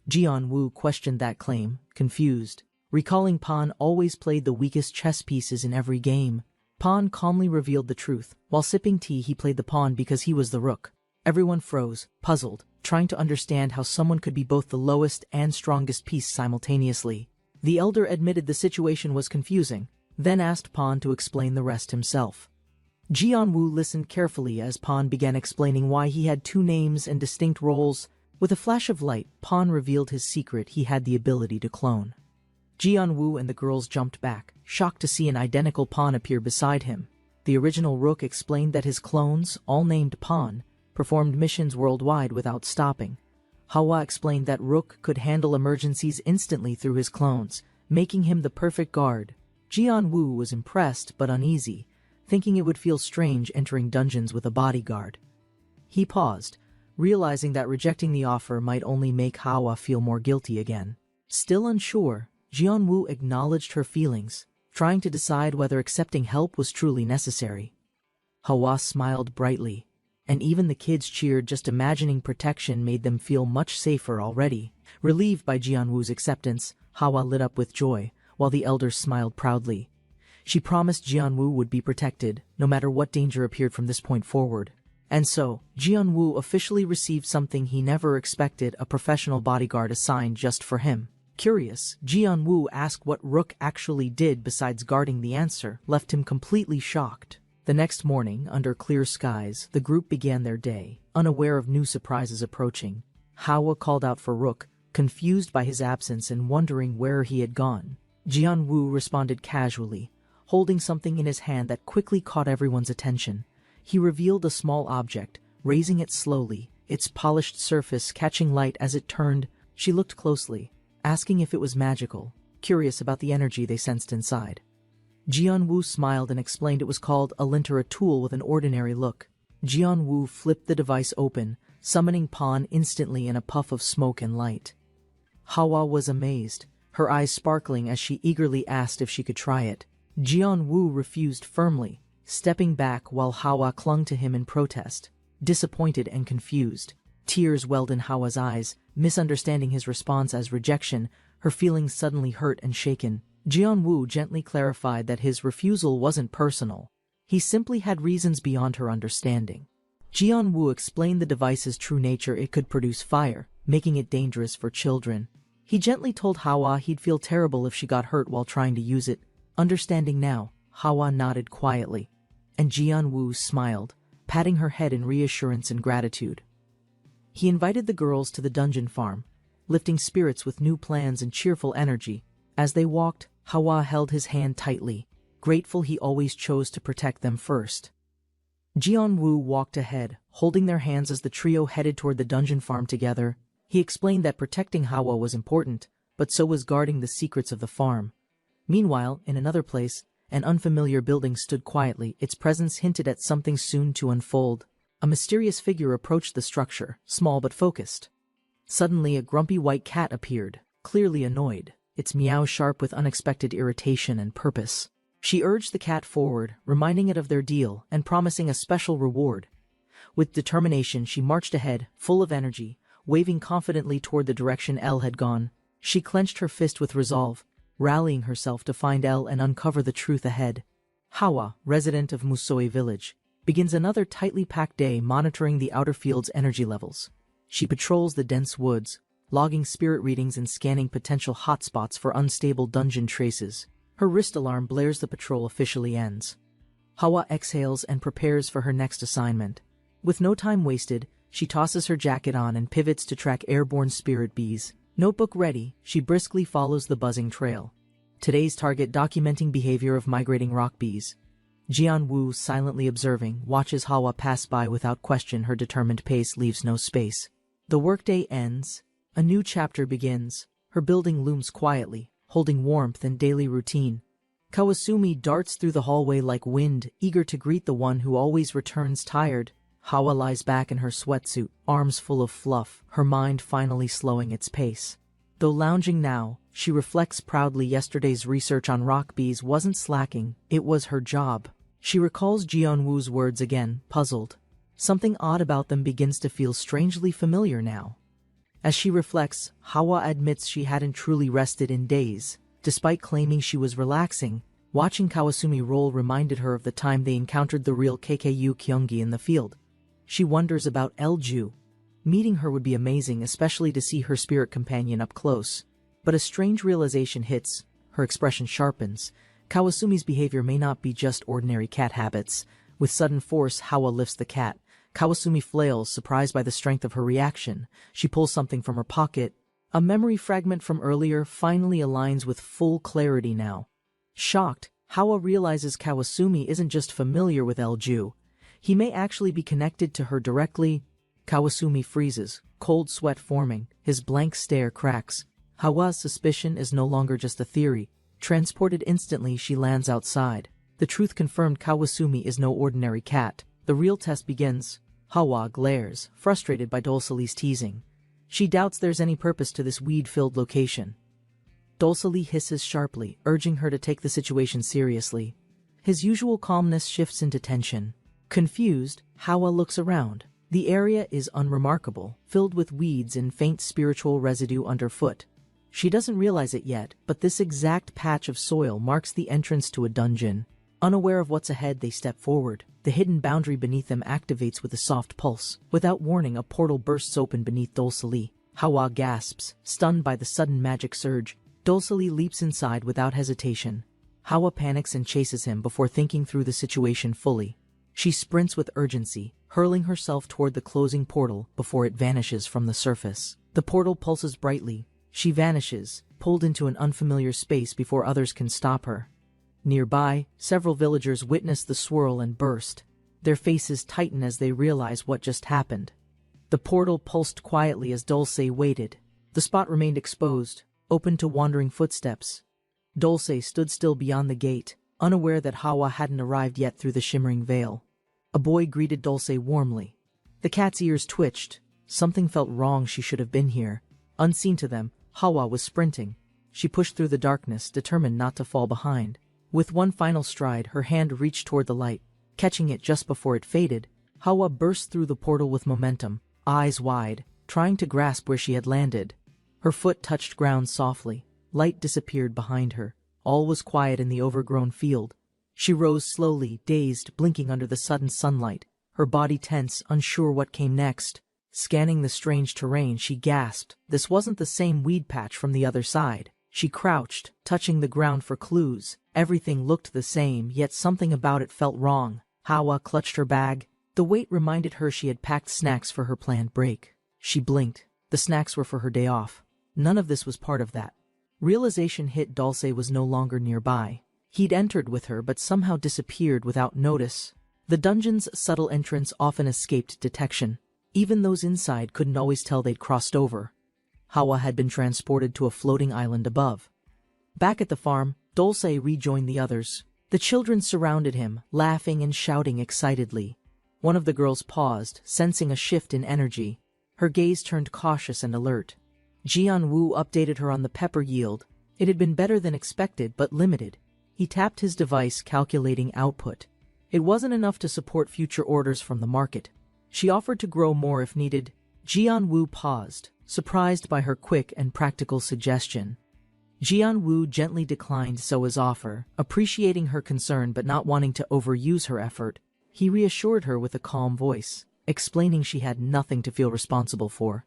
Jianwu questioned that claim, confused, recalling Pan always played the weakest chess pieces in every game. Pan calmly revealed the truth. While sipping tea, he played the pawn because he was the rook. Everyone froze, puzzled, trying to understand how someone could be both the lowest and strongest piece simultaneously. The elder admitted the situation was confusing, then asked Pan to explain the rest himself. Jianwu listened carefully as Pan began explaining why he had 2 names and distinct roles. With a flash of light, Pan revealed his secret: he had the ability to clone. Jianwu and the girls jumped back, shocked to see an identical pawn appear beside him. The original rook explained that his clones, all named Pawn, performed missions worldwide without stopping. Hawa explained that rook could handle emergencies instantly through his clones, making him the perfect guard. Jianwu was impressed but uneasy, thinking it would feel strange entering dungeons with a bodyguard. He paused, realizing that rejecting the offer might only make Hawa feel more guilty again. Still unsure, Jianwu acknowledged her feelings, trying to decide whether accepting help was truly necessary. Hawa smiled brightly, and even the kids cheered. Just imagining protection made them feel much safer already. Relieved by Jianwu's acceptance, Hawa lit up with joy, while the elders smiled proudly. She promised Jianwu would be protected, no matter what danger appeared from this point forward. And so, Jianwu officially received something he never expected: a professional bodyguard assigned just for him. Curious, Jianwu asked what Rook actually did besides guarding. The answer left him completely shocked. The next morning, under clear skies, the group began their day, unaware of new surprises approaching. Hawa called out for Rook, confused by his absence and wondering where he had gone. Jianwu responded casually, holding something in his hand that quickly caught everyone's attention. He revealed a small object, raising it slowly, its polished surface catching light as it turned. She looked closely, asking if it was magical, curious about the energy they sensed inside. Jianwu smiled and explained it was called a linter, a tool with an ordinary look. Jianwu flipped the device open, summoning Pan instantly in a puff of smoke and light. Hawa was amazed, her eyes sparkling as she eagerly asked if she could try it. Jianwu refused firmly, stepping back while Hawa clung to him in protest. Disappointed and confused, tears welled in Hawa's eyes, misunderstanding his response as rejection, her feelings suddenly hurt and shaken. Jianwu gently clarified that his refusal wasn't personal. He simply had reasons beyond her understanding. Jianwu explained the device's true nature: it could produce fire, making it dangerous for children. He gently told Hawa he'd feel terrible if she got hurt while trying to use it. Understanding now, Hawa nodded quietly, and Jianwu smiled, patting her head in reassurance and gratitude. He invited the girls to the dungeon farm, lifting spirits with new plans and cheerful energy. As they walked, Hawa held his hand tightly, grateful he always chose to protect them first. Jianwu walked ahead, holding their hands as the trio headed toward the dungeon farm together. He explained that protecting Hawa was important, but so was guarding the secrets of the farm. Meanwhile, in another place, an unfamiliar building stood quietly. Its presence hinted at something soon to unfold. A mysterious figure approached the structure, small but focused. Suddenly, a grumpy white cat appeared, clearly annoyed, its meow sharp with unexpected irritation and purpose. She urged the cat forward, reminding it of their deal and promising a special reward. With determination, she marched ahead, full of energy, waving confidently toward the direction Elle had gone. She clenched her fist with resolve, rallying herself to find Elle and uncover the truth ahead. Hawa, resident of Musoi village, begins another tightly packed day monitoring the outer field's energy levels. She patrols the dense woods, logging spirit readings and scanning potential hotspots for unstable dungeon traces. Her wrist alarm blares. The patrol officially ends. Hawa exhales and prepares for her next assignment. With no time wasted, she tosses her jacket on and pivots to track airborne spirit bees. Notebook ready, she briskly follows the buzzing trail. Today's target: documenting behavior of migrating rock bees. Jianwu, silently observing, watches Hawa pass by without question. Her determined pace leaves no space. The workday ends. A new chapter begins. Her building looms quietly, holding warmth and daily routine. Kawasumi darts through the hallway like wind, eager to greet the one who always returns tired. Hawa lies back in her sweatsuit, arms full of fluff, her mind finally slowing its pace. Though lounging now, she reflects proudly yesterday's research on rock bees wasn't slacking, it was her job. She recalls Jianwu's words again, puzzled. Something odd about them begins to feel strangely familiar now. As she reflects, Hawa admits she hadn't truly rested in days. Despite claiming she was relaxing, watching Kawasumi roll reminded her of the time they encountered the real KKU Kyungi in the field. She wonders about Elju. Meeting her would be amazing, especially to see her spirit companion up close. But a strange realization hits, her expression sharpens. Kawasumi's behavior may not be just ordinary cat habits. With sudden force, Hawa lifts the cat. Kawasumi flails, surprised by the strength of her reaction. She pulls something from her pocket. A memory fragment from earlier finally aligns with full clarity now. Shocked, Hawa realizes Kawasumi isn't just familiar with Elju. He may actually be connected to her directly. Kawasumi freezes, cold sweat forming, his blank stare cracks. Hawa's suspicion is no longer just a theory. Transported instantly, she lands outside. The truth confirmed: Kawasumi is no ordinary cat. The real test begins. Hawa glares, frustrated by Dolceli's teasing. She doubts there's any purpose to this weed-filled location. Dolceli hisses sharply, urging her to take the situation seriously. His usual calmness shifts into tension. Confused, Hawa looks around. The area is unremarkable, filled with weeds and faint spiritual residue underfoot. She doesn't realize it yet, but this exact patch of soil marks the entrance to a dungeon. Unaware of what's ahead, they step forward. The hidden boundary beneath them activates with a soft pulse. Without warning, a portal bursts open beneath Dolceli. Hawa gasps, stunned by the sudden magic surge. Dulcely leaps inside without hesitation. Hawa panics and chases him before thinking through the situation fully. She sprints with urgency, hurling herself toward the closing portal before it vanishes from the surface. The portal pulses brightly. She vanishes, pulled into an unfamiliar space before others can stop her. Nearby, several villagers witness the swirl and burst. Their faces tighten as they realize what just happened. The portal pulsed quietly as Dulce waited. The spot remained exposed, open to wandering footsteps. Dulce stood still beyond the gate, unaware that Hawa hadn't arrived yet through the shimmering veil. A boy greeted Dulce warmly. The cat's ears twitched. Something felt wrong. She should have been here. Unseen to them, Hawa was sprinting. She pushed through the darkness, determined not to fall behind. With one final stride, her hand reached toward the light. Catching it just before it faded, Hawa burst through the portal with momentum, eyes wide, trying to grasp where she had landed. Her foot touched ground softly. Light disappeared behind her. All was quiet in the overgrown field. She rose slowly, dazed, blinking under the sudden sunlight, her body tense, unsure what came next. Scanning the strange terrain, she gasped. This wasn't the same weed patch from the other side. She crouched, touching the ground for clues. Everything looked the same, yet something about it felt wrong. Hawa clutched her bag. The weight reminded her she had packed snacks for her planned break. She blinked. The snacks were for her day off. None of this was part of that. Realization hit. Dulce was no longer nearby. He'd entered with her but somehow disappeared without notice. The dungeon's subtle entrance often escaped detection. Even those inside couldn't always tell they'd crossed over. Hawa had been transported to a floating island above. Back at the farm, Dulce rejoined the others. The children surrounded him, laughing and shouting excitedly. One of the girls paused, sensing a shift in energy. Her gaze turned cautious and alert. Jianwu updated her on the pepper yield. It had been better than expected, but limited. He tapped his device, calculating output. It wasn't enough to support future orders from the market. She offered to grow more if needed. Jianwu paused, surprised by her quick and practical suggestion. Jianwu gently declined Soa's offer, appreciating her concern but not wanting to overuse her effort. He reassured her with a calm voice, explaining she had nothing to feel responsible for.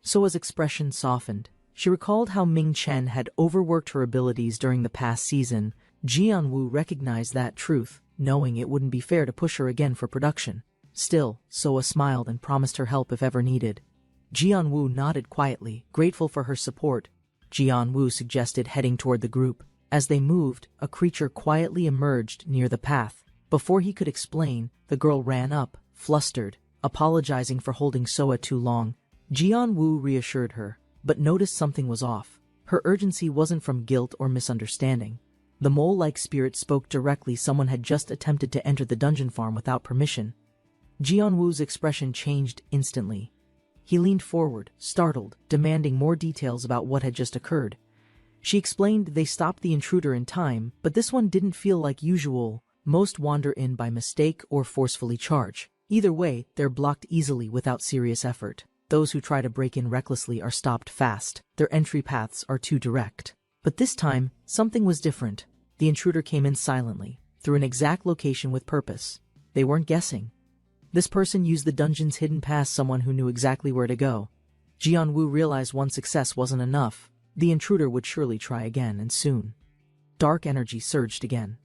Soa's expression softened. She recalled how Ming Chen had overworked her abilities during the past season. Jianwu recognized that truth, knowing it wouldn't be fair to push her again for production. Still, Soa smiled and promised her help if ever needed. Jianwu nodded quietly, grateful for her support. Jianwu suggested heading toward the group. As they moved, a creature quietly emerged near the path. Before he could explain, the girl ran up, flustered, apologizing for holding Soa too long. Jianwu reassured her, but noticed something was off. Her urgency wasn't from guilt or misunderstanding. The mole-like spirit spoke directly. Someone had just attempted to enter the dungeon farm without permission. Jianwu's expression changed instantly. He leaned forward, startled, demanding more details about what had just occurred. She explained they stopped the intruder in time, but this one didn't feel like usual. Most wander in by mistake or forcefully charge. Either way, they're blocked easily without serious effort. Those who try to break in recklessly are stopped fast. Their entry paths are too direct. But this time, something was different. The intruder came in silently, through an exact location with purpose. They weren't guessing. This person used the dungeon's hidden pass, someone who knew exactly where to go. Jianwu realized one success wasn't enough. The intruder would surely try again, and soon. Dark energy surged again.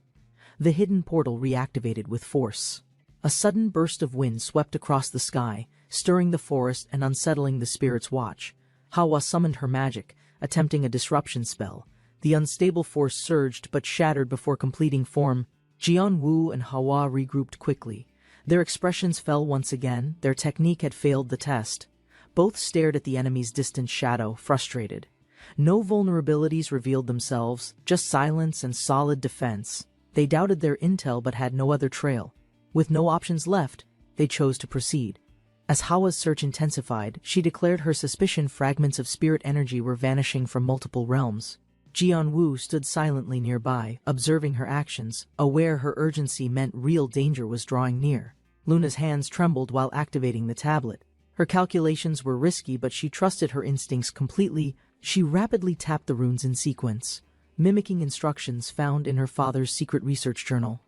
The hidden portal reactivated with force. A sudden burst of wind swept across the sky, stirring the forest and unsettling the spirit's watch. Hawa summoned her magic, attempting a disruption spell. The unstable force surged but shattered before completing form. Jianwu and Hawa regrouped quickly. Their expressions fell once again. Their technique had failed the test. Both stared at the enemy's distant shadow, frustrated. No vulnerabilities revealed themselves, just silence and solid defense. They doubted their intel but had no other trail. With no options left, they chose to proceed. As Hawa's search intensified, she declared her suspicion fragments of spirit energy were vanishing from multiple realms. Jianwu stood silently nearby, observing her actions, aware her urgency meant real danger was drawing near. Luna's hands trembled while activating the tablet. Her calculations were risky, but she trusted her instincts completely. She rapidly tapped the runes in sequence, mimicking instructions found in her father's secret research journal.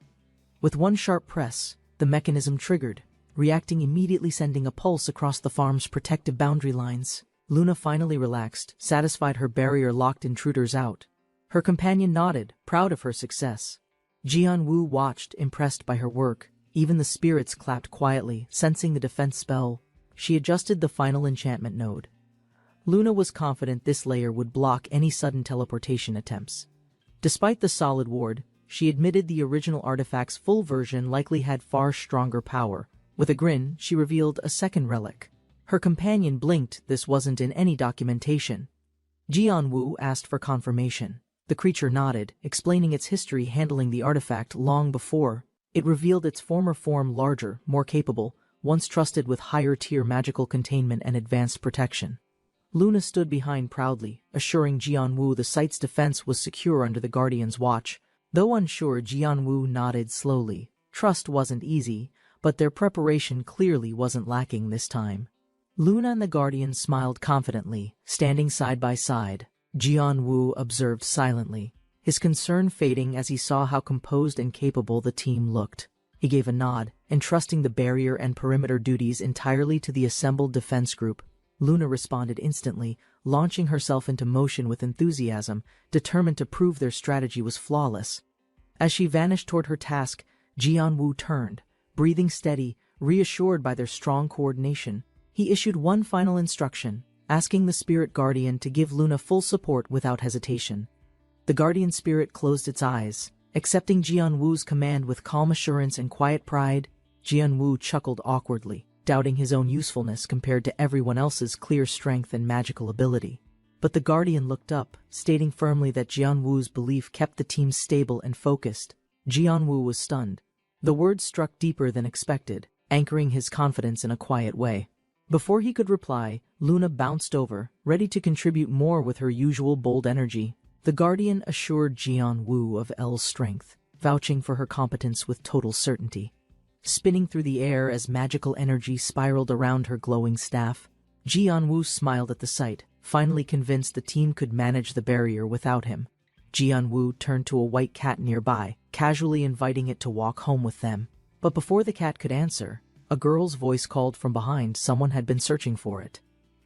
With one sharp press, the mechanism triggered, reacting immediately, sending a pulse across the farm's protective boundary lines. Luna finally relaxed, satisfied her barrier locked intruders out. Her companion nodded, proud of her success. Jianwu watched, impressed by her work. Even the spirits clapped quietly, sensing the defense spell. She adjusted the final enchantment node. Luna was confident this layer would block any sudden teleportation attempts. Despite the solid ward, she admitted the original artifact's full version likely had far stronger power. With a grin, she revealed a second relic. Her companion blinked. This wasn't in any documentation. Jianwu asked for confirmation. The creature nodded, explaining its history handling the artifact long before. It revealed its former form larger, more capable, once trusted with higher-tier magical containment and advanced protection. Luna stood behind proudly, assuring Jianwu the site's defense was secure under the Guardian's watch. Though unsure, Jianwu nodded slowly. Trust wasn't easy, but their preparation clearly wasn't lacking this time. Luna and the Guardian smiled confidently, standing side by side. Jianwu observed silently, his concern fading as he saw how composed and capable the team looked. He gave a nod, entrusting the barrier and perimeter duties entirely to the assembled defense group. Luna responded instantly, launching herself into motion with enthusiasm, determined to prove their strategy was flawless. As she vanished toward her task, Jianwu turned, breathing steady, reassured by their strong coordination. He issued one final instruction, asking the Spirit Guardian to give Luna full support without hesitation. The Guardian Spirit closed its eyes, accepting Jianwu's command with calm assurance and quiet pride. Jianwu chuckled awkwardly, doubting his own usefulness compared to everyone else's clear strength and magical ability. But the Guardian looked up, stating firmly that Jianwu's belief kept the team stable and focused. Jianwu was stunned. The words struck deeper than expected, anchoring his confidence in a quiet way. Before he could reply, Luna bounced over, ready to contribute more with her usual bold energy. The Guardian assured Jianwu of L's strength, vouching for her competence with total certainty. Spinning through the air as magical energy spiraled around her glowing staff, Jianwu smiled at the sight, finally convinced the team could manage the barrier without him. Jianwu turned to a white cat nearby, casually inviting it to walk home with them. But before the cat could answer, a girl's voice called from behind someone had been searching for it.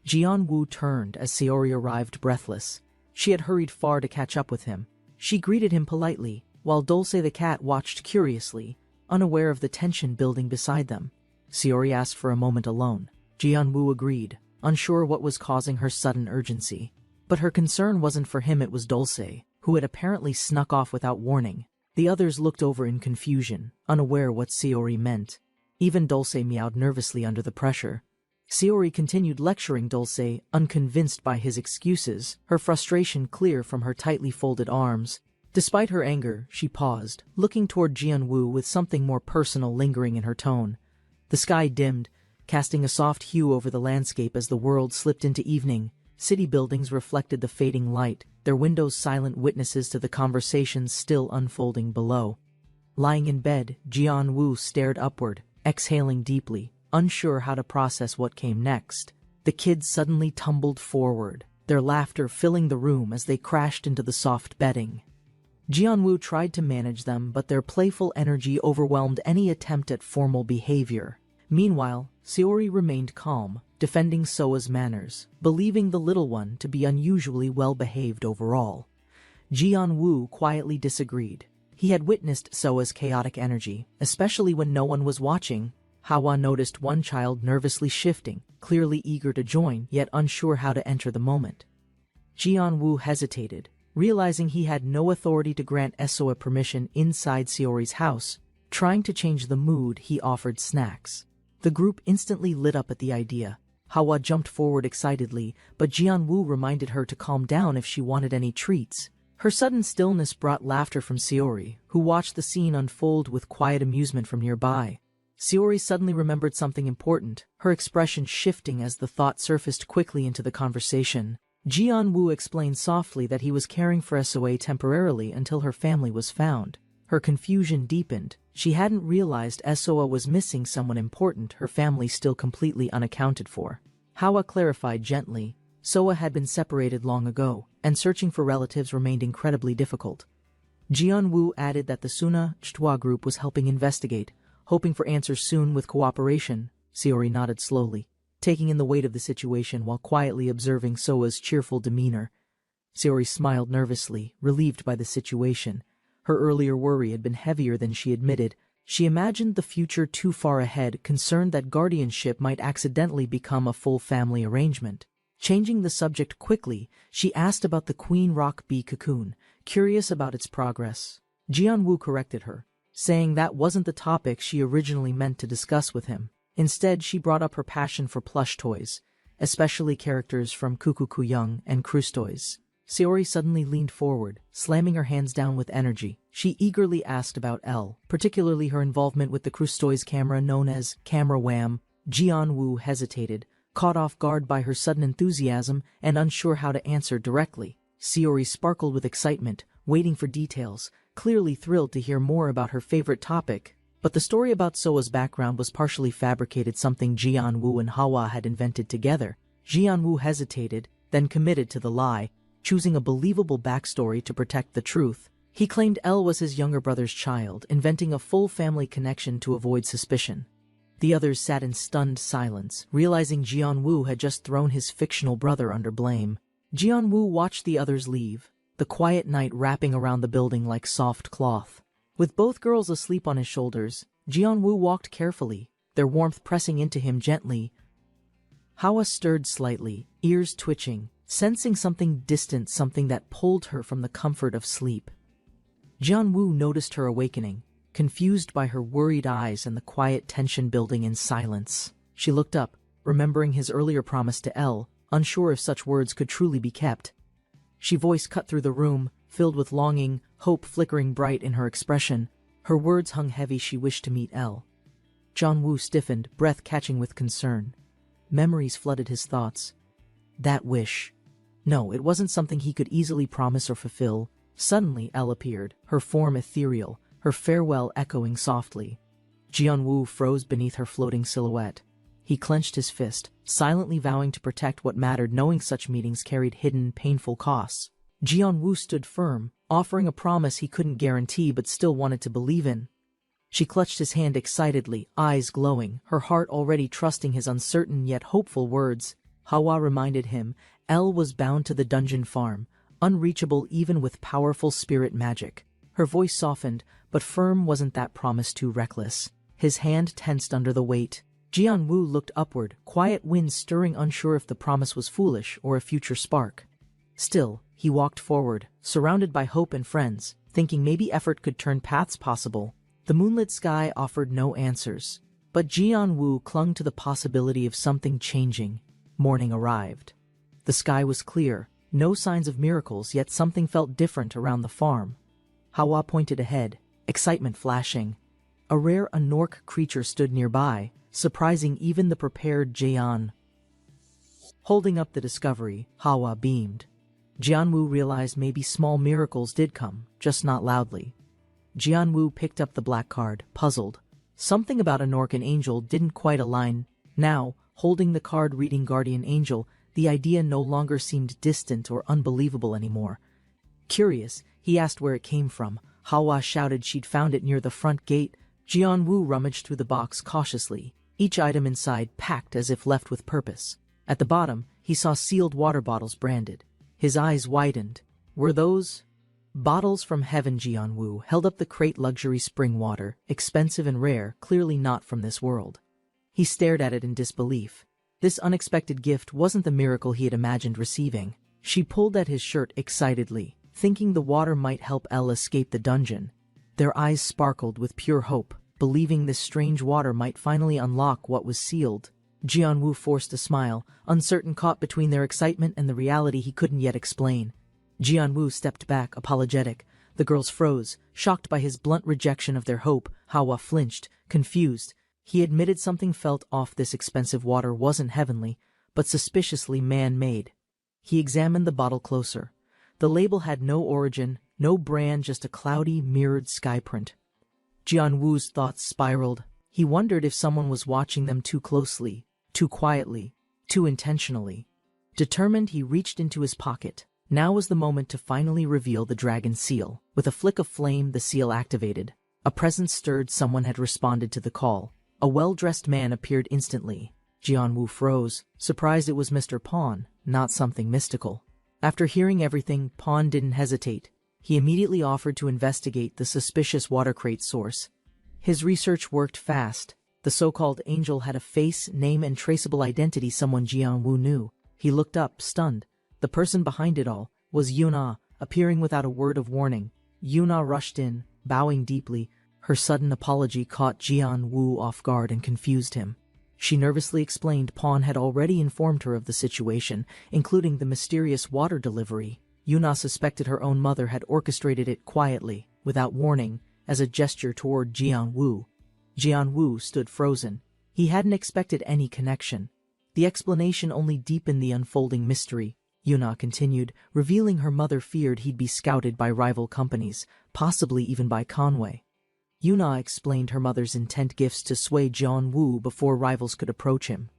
Jianwu turned as Saori arrived breathless. She had hurried far to catch up with him. She greeted him politely, while Dulce the cat watched curiously, unaware of the tension building beside them. Saori asked for a moment alone. Jianwu agreed, unsure what was causing her sudden urgency. But her concern wasn't for him, it was Dulce, who had apparently snuck off without warning. The others looked over in confusion, unaware what Saori meant. Even Dulce meowed nervously under the pressure. Saori continued lecturing Dulce, unconvinced by his excuses, her frustration clear from her tightly folded arms. Despite her anger, she paused, looking toward Jianwu with something more personal lingering in her tone. The sky dimmed, casting a soft hue over the landscape as the world slipped into evening. City buildings reflected the fading light, their windows silent witnesses to the conversations still unfolding below. Lying in bed, Jianwu stared upward, exhaling deeply, unsure how to process what came next. The kids suddenly tumbled forward, their laughter filling the room as they crashed into the soft bedding. Jianwu tried to manage them, but their playful energy overwhelmed any attempt at formal behavior. Meanwhile, Saori remained calm, defending Soa's manners, believing the little one to be unusually well-behaved overall. Jianwu quietly disagreed. He had witnessed Soa's chaotic energy, especially when no one was watching. Hawa noticed one child nervously shifting, clearly eager to join, yet unsure how to enter the moment. Jianwu hesitated, realizing he had no authority to grant Soa permission inside Saori's house. Trying to change the mood, he offered snacks. The group instantly lit up at the idea. Hawa jumped forward excitedly, but Jianwu reminded her to calm down if she wanted any treats. Her sudden stillness brought laughter from Saori, who watched the scene unfold with quiet amusement from nearby. Saori suddenly remembered something important, her expression shifting as the thought surfaced quickly into the conversation. Jianwu explained softly that he was caring for Soa temporarily until her family was found. Her confusion deepened. She hadn't realized Soa was missing someone important, her family still completely unaccounted for. Hawa clarified gently. Soa had been separated long ago, and searching for relatives remained incredibly difficult. Jianwu added that the Suna Ch'tua group was helping investigate, hoping for answers soon with cooperation. Saori nodded slowly, taking in the weight of the situation while quietly observing Soa's cheerful demeanor. Sayori smiled nervously, relieved by the situation. Her earlier worry had been heavier than she admitted. She imagined the future too far ahead, concerned that guardianship might accidentally become a full family arrangement. Changing the subject quickly, she asked about the Queen Rock Bee cocoon, curious about its progress. Jianwu corrected her, saying that wasn't the topic she originally meant to discuss with him. Instead, she brought up her passion for plush toys, especially characters from Kukukuyung and Crustoys. Sayori suddenly leaned forward, slamming her hands down with energy. She eagerly asked about Elle, particularly her involvement with the Crustoys camera known as Camera Wham. Jianwu hesitated, caught off guard by her sudden enthusiasm and unsure how to answer directly. Sayori sparkled with excitement, waiting for details, clearly thrilled to hear more about her favorite topic. But the story about Soa's background was partially fabricated, something Jianwu and Hawa had invented together. Jianwu hesitated, then committed to the lie, choosing a believable backstory to protect the truth. He claimed Elle was his younger brother's child, inventing a full family connection to avoid suspicion. The others sat in stunned silence, realizing Jianwu had just thrown his fictional brother under blame. Jianwu watched the others leave, the quiet night wrapping around the building like soft cloth. With both girls asleep on his shoulders, Jianwu walked carefully, their warmth pressing into him gently. Hawa stirred slightly, ears twitching, sensing something distant, something that pulled her from the comfort of sleep. Jianwu noticed her awakening, confused by her worried eyes and the quiet tension building in silence. She looked up, remembering his earlier promise to Elle, unsure if such words could truly be kept. She voice cut through the room, filled with longing, hope flickering bright in her expression. Her words hung heavy. She wished to meet Elle. Jianwu stiffened, breath catching with concern. Memories flooded his thoughts. That wish. No, it wasn't something he could easily promise or fulfill. Suddenly Elle appeared, her form ethereal, her farewell echoing softly. Jianwu froze beneath her floating silhouette. He clenched his fist, silently vowing to protect what mattered, knowing such meetings carried hidden, painful costs. Jianwu stood firm, offering a promise he couldn't guarantee but still wanted to believe in. She clutched his hand excitedly, eyes glowing, her heart already trusting his uncertain yet hopeful words. Hawa reminded him Elle was bound to the dungeon farm, unreachable even with powerful spirit magic. Her voice softened, but firm. Wasn't that promise too reckless? His hand tensed under the weight. Jianwu looked upward, quiet winds stirring, unsure if the promise was foolish or a future spark. Still, he walked forward, surrounded by hope and friends, thinking maybe effort could turn paths possible. The moonlit sky offered no answers, but Jianwu clung to the possibility of something changing. Morning arrived. The sky was clear, no signs of miracles, yet something felt different around the farm. Hawa pointed ahead, excitement flashing. A rare anorc creature stood nearby, surprising even the prepared Jian. Holding up the discovery, Hawa beamed. Jianwu realized maybe small miracles did come, just not loudly. Jianwu picked up the black card, puzzled. Something about Anorc and Angel didn't quite align. Now, holding the card reading Guardian Angel, the idea no longer seemed distant or unbelievable anymore. Curious, he asked where it came from. Hawa shouted she'd found it near the front gate. Jianwu rummaged through the box cautiously, each item inside packed as if left with purpose. At the bottom, he saw sealed water bottles branded. His eyes widened. Were those bottles from heaven? Jianwu held up the crate. Luxury spring water, expensive and rare, clearly not from this world. He stared at it in disbelief. This unexpected gift wasn't the miracle he had imagined receiving. She pulled at his shirt excitedly, thinking the water might help Elle escape the dungeon. Their eyes sparkled with pure hope, believing this strange water might finally unlock what was sealed. Jianwu forced a smile, uncertain, caught between their excitement and the reality he couldn't yet explain. Jianwu stepped back, apologetic. The girls froze, shocked by his blunt rejection of their hope. Hawa flinched, confused. He admitted something felt off. This expensive water wasn't heavenly, but suspiciously man-made. He examined the bottle closer. The label had no origin, no brand, just a cloudy, mirrored sky print. Jianwu's thoughts spiraled. He wondered if someone was watching them too closely, too quietly, too intentionally. Determined, he reached into his pocket. Now was the moment to finally reveal the dragon seal. With a flick of flame, the seal activated. A presence stirred. Someone had responded to the call. A well-dressed man appeared instantly. Jianwu froze, surprised it was Mr. Pawn, not something mystical. After hearing everything, Pawn didn't hesitate. He immediately offered to investigate the suspicious water crate source. His research worked fast. The so-called angel had a face, name, and traceable identity someone Jianwu knew. He looked up, stunned. The person behind it all was Yuna, appearing without a word of warning. Yuna rushed in, bowing deeply. Her sudden apology caught Jianwu off guard and confused him. She nervously explained Pawn had already informed her of the situation, including the mysterious water delivery. Yuna suspected her own mother had orchestrated it quietly, without warning, as a gesture toward Jianwu. Jianwu stood frozen. He hadn't expected any connection. The explanation only deepened the unfolding mystery. Yuna continued, revealing her mother feared he'd be scouted by rival companies, possibly even by Conway. Yuna explained her mother's intent gifts to sway Jianwu before rivals could approach him.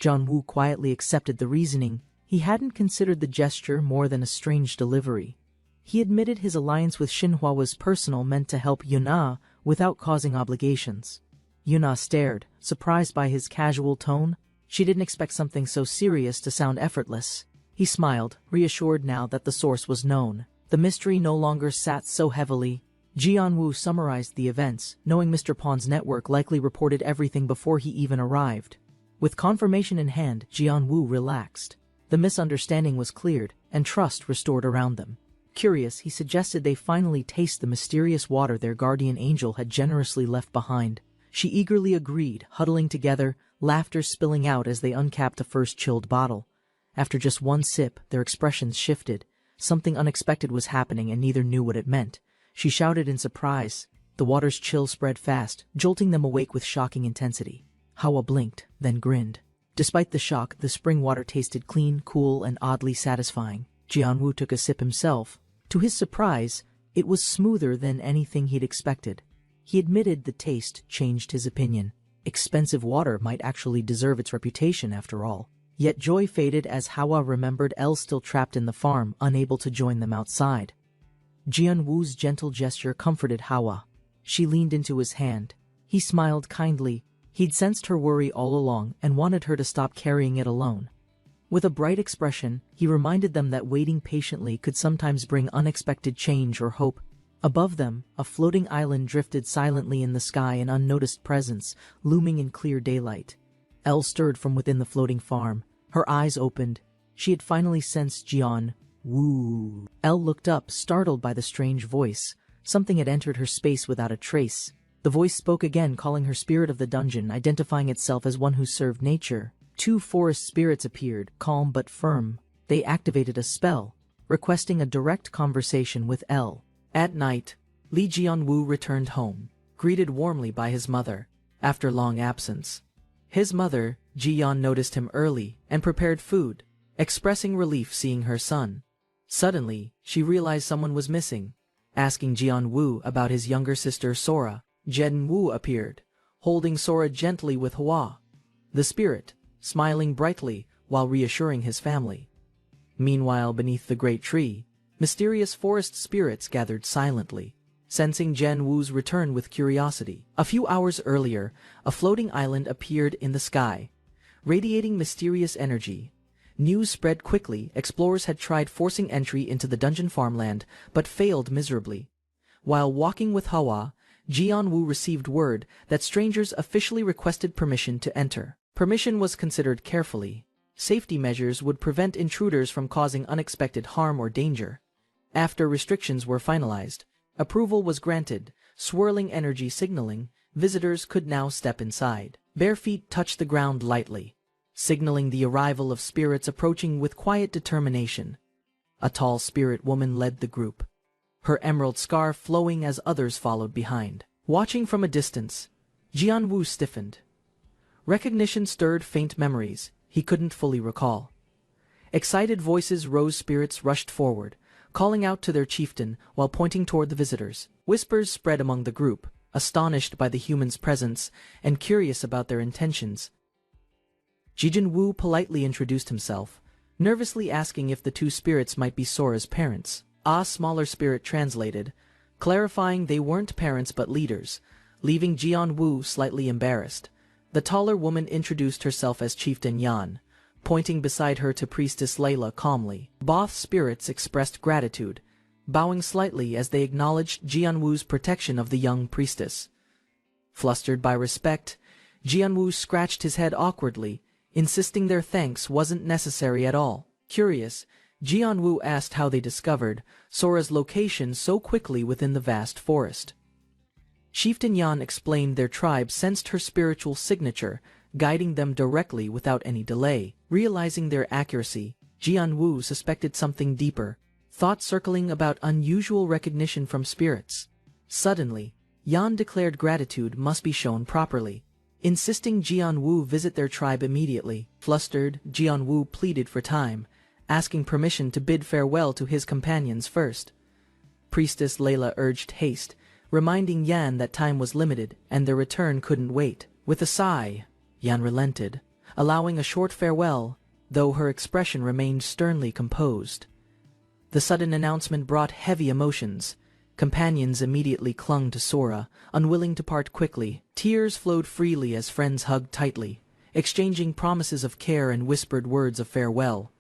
Jianwu quietly accepted the reasoning. He hadn't considered the gesture more than a strange delivery. He admitted his alliance with Xinhua was personal, meant to help Yuna without causing obligations. Yuna stared, surprised by his casual tone. She didn't expect something so serious to sound effortless. He smiled, reassured now that the source was known. The mystery no longer sat so heavily. Jianwu summarized the events, knowing Mr. Pawn's network likely reported everything before he even arrived. With confirmation in hand, Jianwu relaxed. The misunderstanding was cleared, and trust restored around them. Curious, he suggested they finally taste the mysterious water their guardian angel had generously left behind. She eagerly agreed, huddling together, laughter spilling out as they uncapped the first chilled bottle. After just one sip, their expressions shifted. Something unexpected was happening and neither knew what it meant. She shouted in surprise. The water's chill spread fast, jolting them awake with shocking intensity. Hawa blinked, then grinned. Despite the shock, the spring water tasted clean, cool, and oddly satisfying. Jianwu took a sip himself. To his surprise, it was smoother than anything he'd expected. He admitted the taste changed his opinion. Expensive water might actually deserve its reputation after all. Yet joy faded as Hawa remembered Elle still trapped in the farm, unable to join them outside. Jianwu's gentle gesture comforted Hawa. She leaned into his hand. He smiled kindly. He'd sensed her worry all along and wanted her to stop carrying it alone. With a bright expression, he reminded them that waiting patiently could sometimes bring unexpected change or hope. Above them, a floating island drifted silently in the sky, an unnoticed presence, looming in clear daylight. Elle stirred from within the floating farm. Her eyes opened. She had finally sensed Jianwu. Elle looked up, startled by the strange voice. Something had entered her space without a trace. The voice spoke again, calling her spirit of the dungeon, identifying itself as one who served nature. Two forest spirits appeared, calm but firm. They activated a spell, requesting a direct conversation with Elle. At night, Li Jianwu returned home, greeted warmly by his mother. After long absence, his mother, Jian, noticed him early and prepared food, expressing relief seeing her son. Suddenly, she realized someone was missing. Asking Jianwu about his younger sister Sora, Jianwu appeared, holding Sora gently with Hua, the spirit, smiling brightly while reassuring his family. Meanwhile, beneath the great tree, mysterious forest spirits gathered silently, sensing Jianwu's return with curiosity. A few hours earlier, a floating island appeared in the sky, radiating mysterious energy. News spread quickly. Explorers had tried forcing entry into the dungeon farmland, but failed miserably. While walking with Hawa, Jianwu received word that strangers officially requested permission to enter. Permission was considered carefully. Safety measures would prevent intruders from causing unexpected harm or danger. After restrictions were finalized, approval was granted, swirling energy signaling visitors could now step inside. Bare feet touched the ground lightly, signaling the arrival of spirits approaching with quiet determination. A tall spirit woman led the group, her emerald scarf flowing as others followed behind. Watching from a distance, Jianwu stiffened. Recognition stirred faint memories he couldn't fully recall. Excited voices rose, spirits rushed forward, calling out to their chieftain while pointing toward the visitors. Whispers spread among the group, astonished by the humans' presence and curious about their intentions. Jianwu politely introduced himself, nervously asking if the two spirits might be Sora's parents. A smaller spirit translated, clarifying they weren't parents but leaders, leaving Jianwu slightly embarrassed. The taller woman introduced herself as Chieftain Yan, pointing beside her to Priestess Layla calmly. Both spirits expressed gratitude, bowing slightly as they acknowledged Jianwu's protection of the young priestess. Flustered by respect, Jianwu scratched his head awkwardly, insisting their thanks wasn't necessary at all. Curious, Jianwu asked how they discovered Sora's location so quickly within the vast forest. Chieftain Yan explained their tribe sensed her spiritual signature, guiding them directly without any delay. Realizing their accuracy, Jianwu suspected something deeper, thoughts circling about unusual recognition from spirits. Suddenly, Yan declared gratitude must be shown properly, insisting Jianwu visit their tribe immediately. Flustered, Jianwu pleaded for time, asking permission to bid farewell to his companions first. Priestess Layla urged haste, reminding Yan that time was limited and their return couldn't wait. With a sigh, Yan relented, allowing a short farewell, though her expression remained sternly composed. The sudden announcement brought heavy emotions. Companions immediately clung to Sora, unwilling to part quickly. Tears flowed freely as friends hugged tightly, exchanging promises of care and whispered words of farewell.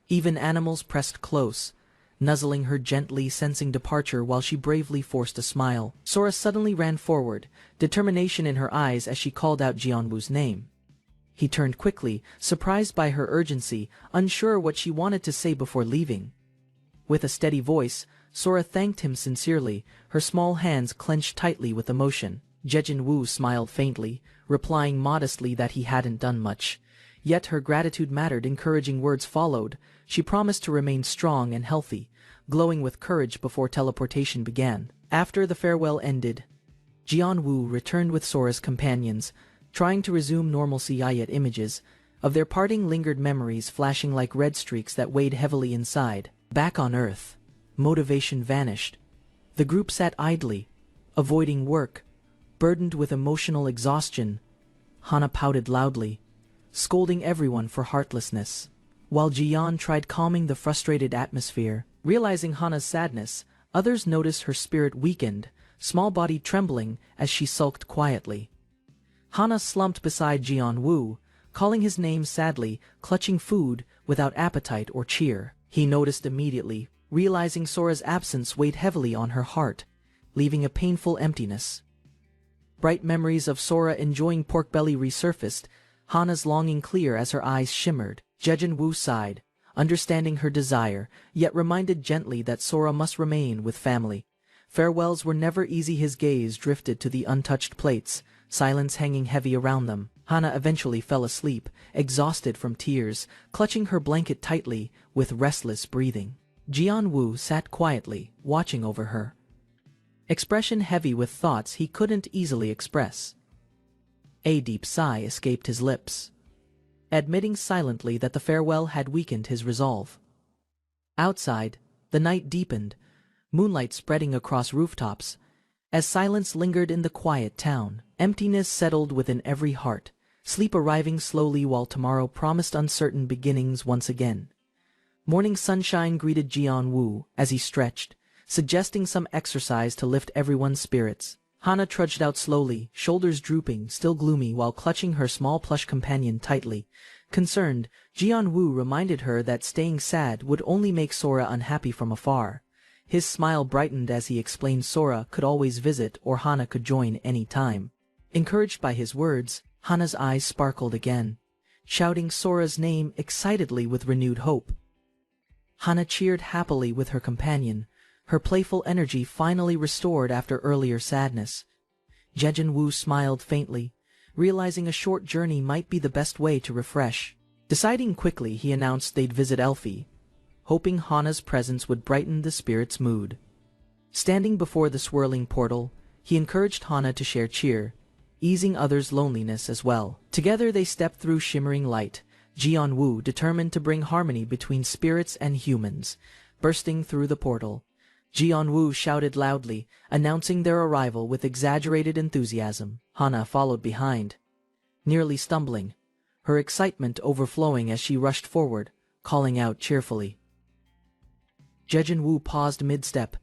Even animals pressed close, nuzzling her gently, sensing departure while she bravely forced a smile. Sora suddenly ran forward, determination in her eyes as she called out Jianwu's name. He turned quickly, surprised by her urgency, unsure what she wanted to say before leaving. With a steady voice, Sora thanked him sincerely, her small hands clenched tightly with emotion. Jianwu smiled faintly, replying modestly that he hadn't done much. Yet her gratitude mattered. Encouraging words followed. She promised to remain strong and healthy, glowing with courage before teleportation began. After the farewell ended, Jianwu returned with Sora's companions, trying to resume normalcy. Yet images of their parting lingered, memories flashing like red streaks that weighed heavily inside. Back on Earth, motivation vanished. The group sat idly, avoiding work, burdened with emotional exhaustion. Hana pouted loudly, scolding everyone for heartlessness, while Jian tried calming the frustrated atmosphere. Realizing Hana's sadness, others noticed her spirit weakened, small body trembling as she sulked quietly. Hana slumped beside Jianwu, calling his name sadly, clutching food without appetite or cheer. He noticed immediately, realizing Sora's absence weighed heavily on her heart, leaving a painful emptiness. Bright memories of Sora enjoying pork belly resurfaced, Hana's longing clear as her eyes shimmered. Jianwu sighed, understanding her desire, yet reminded gently that Sora must remain with family. Farewells were never easy. His gaze drifted to the untouched plates, silence hanging heavy around them. Hana eventually fell asleep, exhausted from tears, clutching her blanket tightly with restless breathing. Jianwu sat quietly, watching over her, expression heavy with thoughts he couldn't easily express. A deep sigh escaped his lips, admitting silently that the farewell had weakened his resolve. Outside, the night deepened, moonlight spreading across rooftops. As silence lingered in the quiet town, emptiness settled within every heart, sleep arriving slowly while tomorrow promised uncertain beginnings once again. Morning sunshine greeted Jianwu as he stretched, suggesting some exercise to lift everyone's spirits. Hana trudged out slowly, shoulders drooping, still gloomy while clutching her small plush companion tightly. Concerned, Jianwu reminded her that staying sad would only make Sora unhappy from afar. His smile brightened as he explained Sora could always visit or Hana could join any time. Encouraged by his words, Hana's eyes sparkled again, shouting Sora's name excitedly with renewed hope. Hana cheered happily with her companion, her playful energy finally restored after earlier sadness. Jianwu smiled faintly, realizing a short journey might be the best way to refresh. Deciding quickly, he announced they'd visit Elfie, hoping Hana's presence would brighten the spirit's mood. Standing before the swirling portal, he encouraged Hana to share cheer, easing others' loneliness as well. Together they stepped through shimmering light, Jianwu determined to bring harmony between spirits and humans. Bursting through the portal, Jianwu shouted loudly, announcing their arrival with exaggerated enthusiasm. Hana followed behind, nearly stumbling, her excitement overflowing as she rushed forward, calling out cheerfully. Jianwu paused mid-step,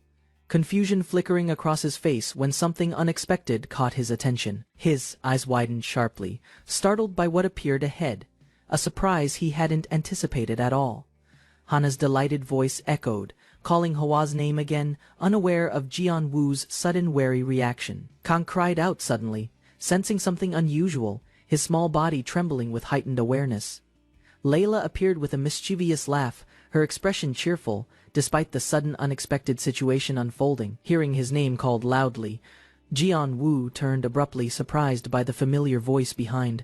confusion flickering across his face when something unexpected caught his attention. His eyes widened sharply, startled by what appeared ahead, a surprise he hadn't anticipated at all. Hana's delighted voice echoed, calling Hwa's name again, unaware of Jianwoo's sudden wary reaction. Kang cried out suddenly, sensing something unusual, his small body trembling with heightened awareness. Layla appeared with a mischievous laugh, her expression cheerful, despite the sudden unexpected situation unfolding. Hearing his name called loudly, Jianwoo turned abruptly, surprised by the familiar voice behind.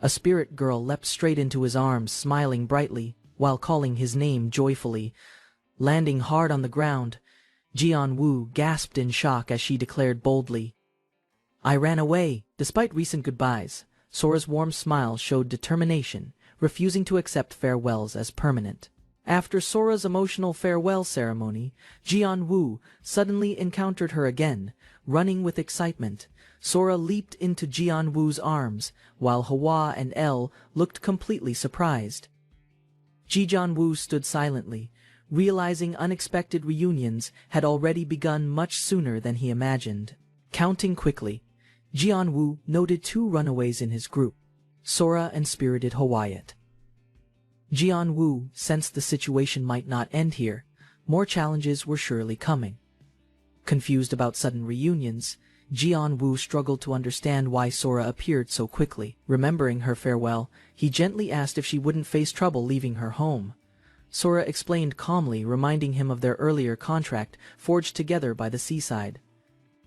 A spirit girl leapt straight into his arms, smiling brightly, while calling his name joyfully. Landing hard on the ground, Jianwoo gasped in shock as she declared boldly, "I ran away." Despite recent goodbyes, Sora's warm smile showed determination, refusing to accept farewells as permanent. After Sora's emotional farewell ceremony, Jianwoo suddenly encountered her again, running with excitement. Sora leaped into Jianwoo's arms, while Hwa and Elle looked completely surprised. Jianwoo stood silently, realizing unexpected reunions had already begun much sooner than he imagined. Counting quickly, Jianwoo noted 2 runaways in his group, Sora and spirited Hwayet. Jianwoo sensed the situation might not end here. More challenges were surely coming. Confused about sudden reunions, Jianwoo struggled to understand why Sora appeared so quickly. Remembering her farewell, he gently asked if she wouldn't face trouble leaving her home. Sora explained calmly, reminding him of their earlier contract forged together by the seaside.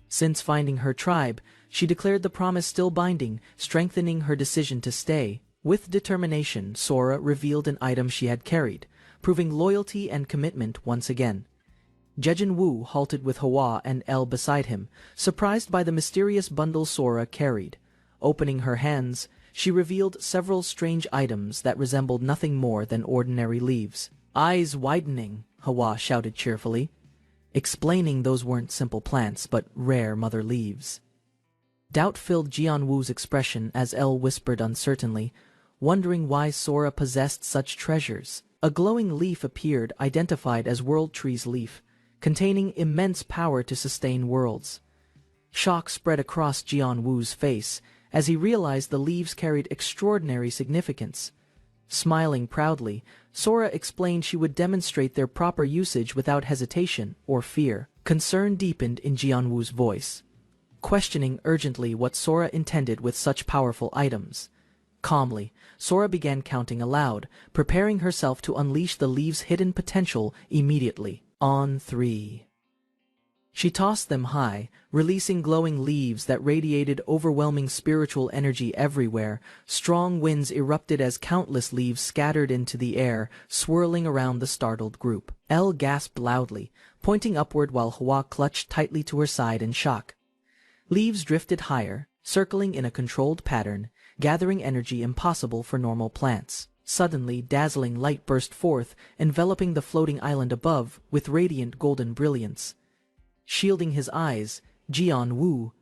Since finding her tribe, she declared the promise still binding, strengthening her decision to stay. With determination, Sora revealed an item she had carried, proving loyalty and commitment once again. Jianwoo halted with Hwa and Elle beside him, surprised by the mysterious bundle Sora carried. Opening her hands, she revealed several strange items that resembled nothing more than ordinary leaves. Eyes widening, Hwa shouted cheerfully, explaining those weren't simple plants but rare mother leaves. Doubt filled Jianwoo's expression as Elle whispered uncertainly, wondering why Sora possessed such treasures. A glowing leaf appeared, identified as World Tree's leaf, containing immense power to sustain worlds. Shock spread across Jianwoo's face as he realized the leaves carried extraordinary significance. Smiling proudly, Sora explained she would demonstrate their proper usage without hesitation or fear. Concern deepened in Jianwoo's voice, questioning urgently what Sora intended with such powerful items. Calmly, Sora began counting aloud, preparing herself to unleash the leaves' hidden potential immediately. On 3. She tossed them high, releasing glowing leaves that radiated overwhelming spiritual energy everywhere. Strong winds erupted as countless leaves scattered into the air, swirling around the startled group. Elle gasped loudly, pointing upward while Hwa clutched tightly to her side in shock. Leaves drifted higher, circling in a controlled pattern, gathering energy impossible for normal plants. Suddenly, dazzling light burst forth, enveloping the floating island above with radiant golden brilliance. Shielding his eyes, Jianwoo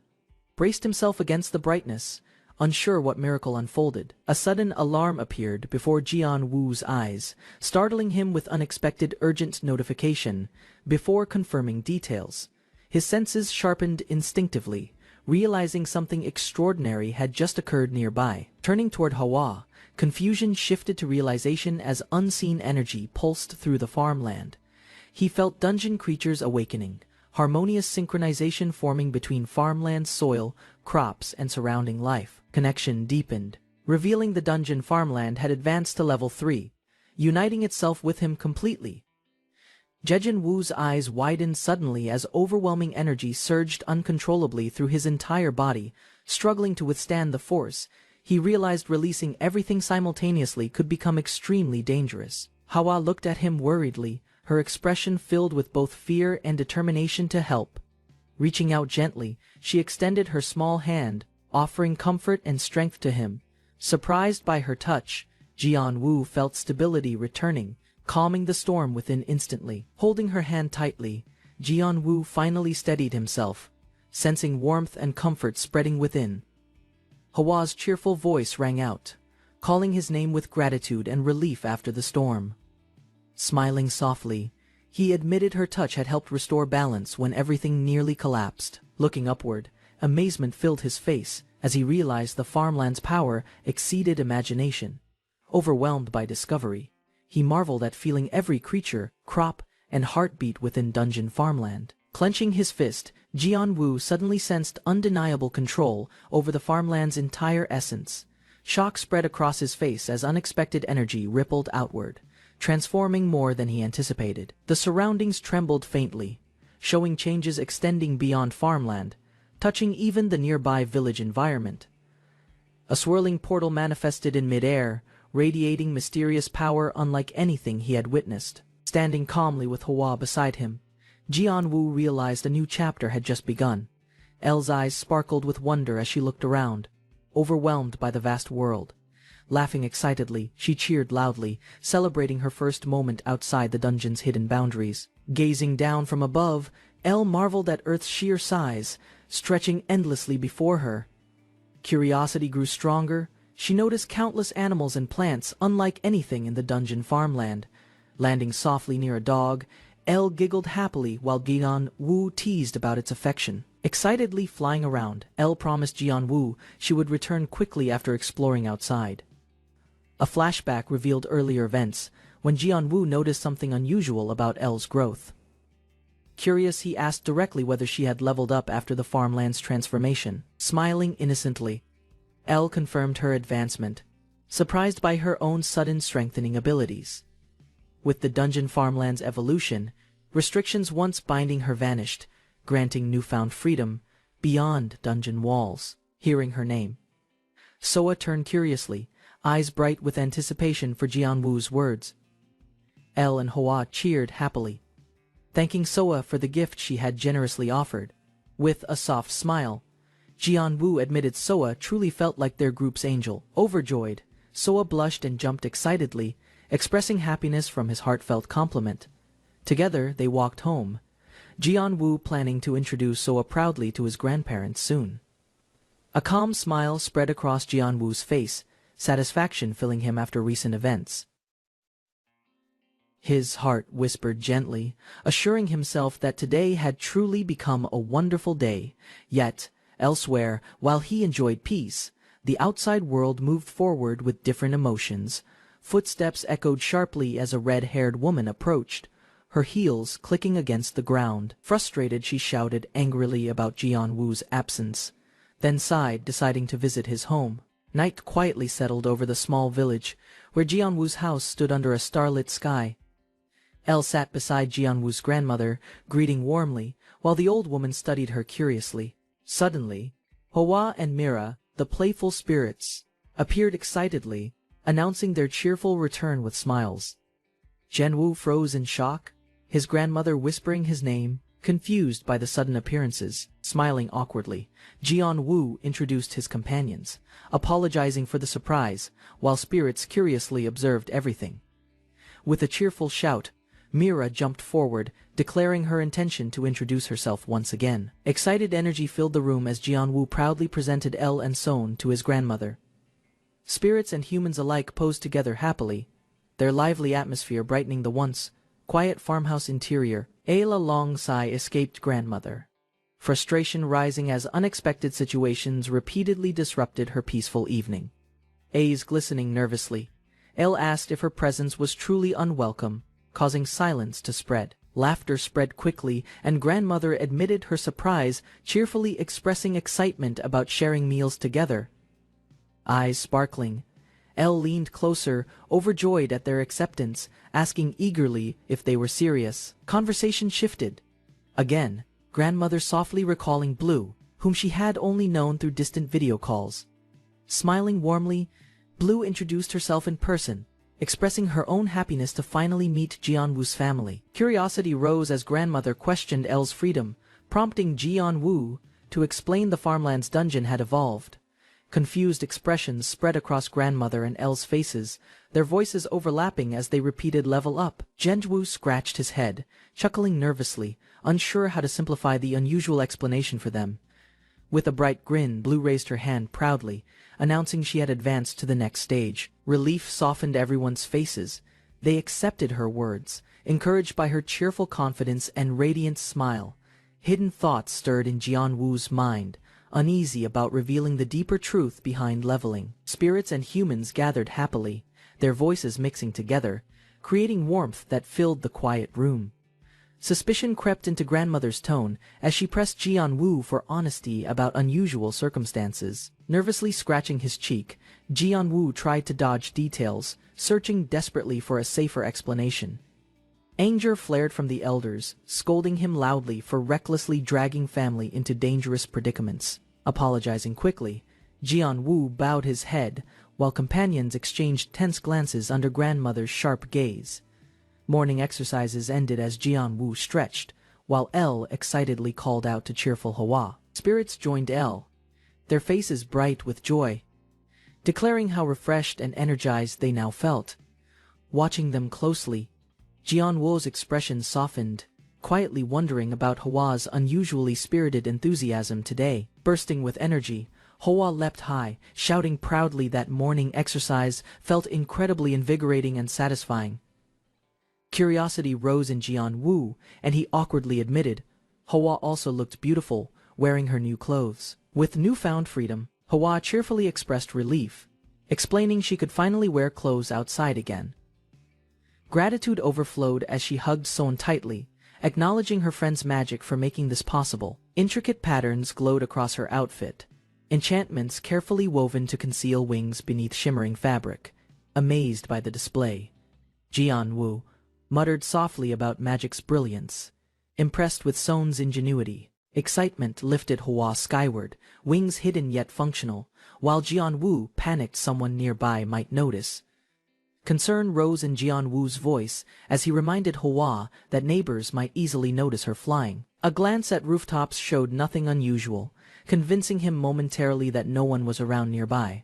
braced himself against the brightness, unsure what miracle unfolded. A sudden alarm appeared before Jianwoo's eyes, startling him with unexpected urgent notification. Before confirming details, his senses sharpened instinctively, realizing something extraordinary had just occurred nearby. Turning toward Hwa, confusion shifted to realization as unseen energy pulsed through the farmland. He felt dungeon creatures awakening, harmonious synchronization forming between farmland soil, crops, and surrounding life. Connection deepened, revealing the dungeon farmland had advanced to level 3, uniting itself with him completely. Jianwoo's eyes widened suddenly as overwhelming energy surged uncontrollably through his entire body. Struggling to withstand the force, he realized releasing everything simultaneously could become extremely dangerous. Hwa looked at him worriedly, her expression filled with both fear and determination to help. Reaching out gently, she extended her small hand, offering comfort and strength to him. Surprised by her touch, Jianwoo felt stability returning, calming the storm within instantly. Holding her hand tightly, Jianwoo finally steadied himself, sensing warmth and comfort spreading within. Hwa's cheerful voice rang out, calling his name with gratitude and relief after the storm. Smiling softly, He admitted her touch had helped restore balance when everything nearly collapsed. Looking upward, amazement filled his face as he realized the farmland's power exceeded imagination. Overwhelmed by discovery, he marveled at feeling every creature, crop, and heartbeat within dungeon farmland. Clenching his fist, Jianwu suddenly sensed undeniable control over the farmland's entire essence. Shock spread across his face as unexpected energy rippled outward, transforming more than he anticipated. The surroundings trembled faintly, showing changes extending beyond farmland, touching even the nearby village environment. A swirling portal manifested in midair, radiating mysterious power unlike anything he had witnessed. Standing calmly with Hua beside him, Jianwu realized a new chapter had just begun. Elle's eyes sparkled with wonder as she looked around, overwhelmed by the vast world. Laughing excitedly, she cheered loudly, celebrating her first moment outside the dungeon's hidden boundaries. Gazing down from above, Elle marveled at Earth's sheer size, stretching endlessly before her. Curiosity grew stronger. She noticed countless animals and plants unlike anything in the dungeon farmland. Landing softly near a dog, Elle giggled happily while Jianwu teased about its affection. Excitedly flying around, Elle promised Jianwu she would return quickly after exploring outside. A flashback revealed earlier events, when Jianwu noticed something unusual about Elle's growth. Curious, he asked directly whether she had leveled up after the farmland's transformation. Smiling innocently, Elle confirmed her advancement, surprised by her own sudden strengthening abilities. With the dungeon farmland's evolution, restrictions once binding her vanished, granting newfound freedom beyond dungeon walls. Hearing her name, Soa turned curiously, eyes bright with anticipation for Jianwu's words. Elle and Hua cheered happily, thanking Soa for the gift she had generously offered. With a soft smile, Jianwu admitted Soa truly felt like their group's angel. Overjoyed, Soa blushed and jumped excitedly, expressing happiness from his heartfelt compliment. Together they walked home, Jianwu planning to introduce Soa proudly to his grandparents soon. A calm smile spread across Jianwu's face, satisfaction filling him after recent events. His heart whispered gently, assuring himself that today had truly become a wonderful day. Yet, elsewhere, while he enjoyed peace, the outside world moved forward with different emotions. Footsteps echoed sharply as a red-haired woman approached, her heels clicking against the ground. Frustrated, she shouted angrily about Jianwu's absence, then sighed, deciding to visit his home. Night quietly settled over the small village, where Jianwu's house stood under a starlit sky. Elle sat beside Jianwu's grandmother, greeting warmly, while the old woman studied her curiously. Suddenly, Hua and Mira, the playful spirits, appeared excitedly, announcing their cheerful return with smiles. Jianwu froze in shock, his grandmother whispering his name, confused by the sudden appearances. Smiling awkwardly, Jianwu introduced his companions, apologizing for the surprise, while spirits curiously observed everything. With a cheerful shout, Mira jumped forward, declaring her intention to introduce herself once again. Excited energy filled the room as Jianwu proudly presented Elle and Son to his grandmother. Spirits and humans alike posed together happily, their lively atmosphere brightening the once quiet farmhouse interior. A long sigh escaped grandmother, frustration rising as unexpected situations repeatedly disrupted her peaceful evening. A's glistening nervously, Elle asked if her presence was truly unwelcome, causing silence to spread. Laughter spread quickly, and grandmother admitted her surprise, cheerfully expressing excitement about sharing meals together. Eyes sparkling, Elle leaned closer, overjoyed at their acceptance, asking eagerly if they were serious. Conversation shifted. Again, grandmother softly recalling Blue, whom she had only known through distant video calls. Smiling warmly, Blue introduced herself in person, expressing her own happiness to finally meet Jianwu's family. Curiosity rose as grandmother questioned Elle's freedom, prompting Jianwu to explain the farmland's dungeon had evolved. Confused expressions spread across grandmother and Elle's faces, their voices overlapping as they repeated level up. Jianwu scratched his head, chuckling nervously, unsure how to simplify the unusual explanation for them. With a bright grin, Blue raised her hand proudly, announcing she had advanced to the next stage. Relief softened everyone's faces, They accepted her words, encouraged by her cheerful confidence and radiant smile. Hidden thoughts stirred in Jianwu's mind, uneasy about revealing the deeper truth behind leveling. Spirits and humans gathered happily, their voices mixing together, creating warmth that filled the quiet room. Suspicion crept into grandmother's tone as she pressed Jianwu for honesty about unusual circumstances. Nervously scratching his cheek, Jianwu tried to dodge details, searching desperately for a safer explanation. Anger flared from the elders, scolding him loudly for recklessly dragging family into dangerous predicaments. Apologizing quickly, Jianwu bowed his head, while companions exchanged tense glances under grandmother's sharp gaze. Morning exercises ended as Jianwu stretched, while El excitedly called out to cheerful Hua. Spirits joined El, their faces bright with joy, declaring how refreshed and energized they now felt. Watching them closely, Jianwu's expression softened, quietly wondering about Hua's unusually spirited enthusiasm today. Bursting with energy, Hua leapt high, shouting proudly that morning exercise felt incredibly invigorating and satisfying. Curiosity rose in Jianwu, and he awkwardly admitted, Hua also looked beautiful, wearing her new clothes. With newfound freedom, Hua cheerfully expressed relief, explaining she could finally wear clothes outside again. Gratitude overflowed as she hugged Son tightly, acknowledging her friend's magic for making this possible. Intricate patterns glowed across her outfit, enchantments carefully woven to conceal wings beneath shimmering fabric. Amazed by the display, Jianwu muttered softly about magic's brilliance. Impressed with Son's ingenuity, excitement lifted Hua skyward, wings hidden yet functional, while Jianwu panicked someone nearby might notice. Concern rose in Jianwu's voice as he reminded Hua that neighbors might easily notice her flying. A glance at rooftops showed nothing unusual, convincing him momentarily that no one was around nearby.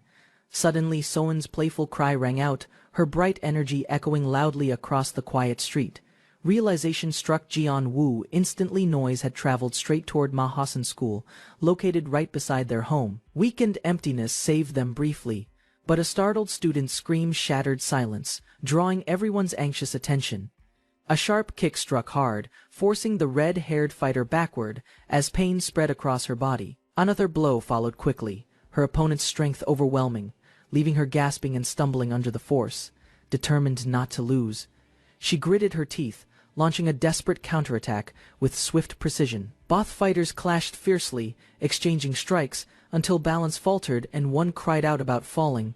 Suddenly Son's playful cry rang out, her bright energy echoing loudly across the quiet street. Realization struck Jianwu instantly. Noise had traveled straight toward Mahasan School, located right beside their home. Weakened emptiness saved them briefly, but a startled student's scream shattered silence, drawing everyone's anxious attention. A sharp kick struck hard, forcing the red-haired fighter backward as pain spread across her body. Another blow followed quickly, her opponent's strength overwhelming, leaving her gasping and stumbling under the force. Determined not to lose, she gritted her teeth, launching a desperate counterattack with swift precision. Both fighters clashed fiercely, exchanging strikes, until balance faltered and one cried out about falling.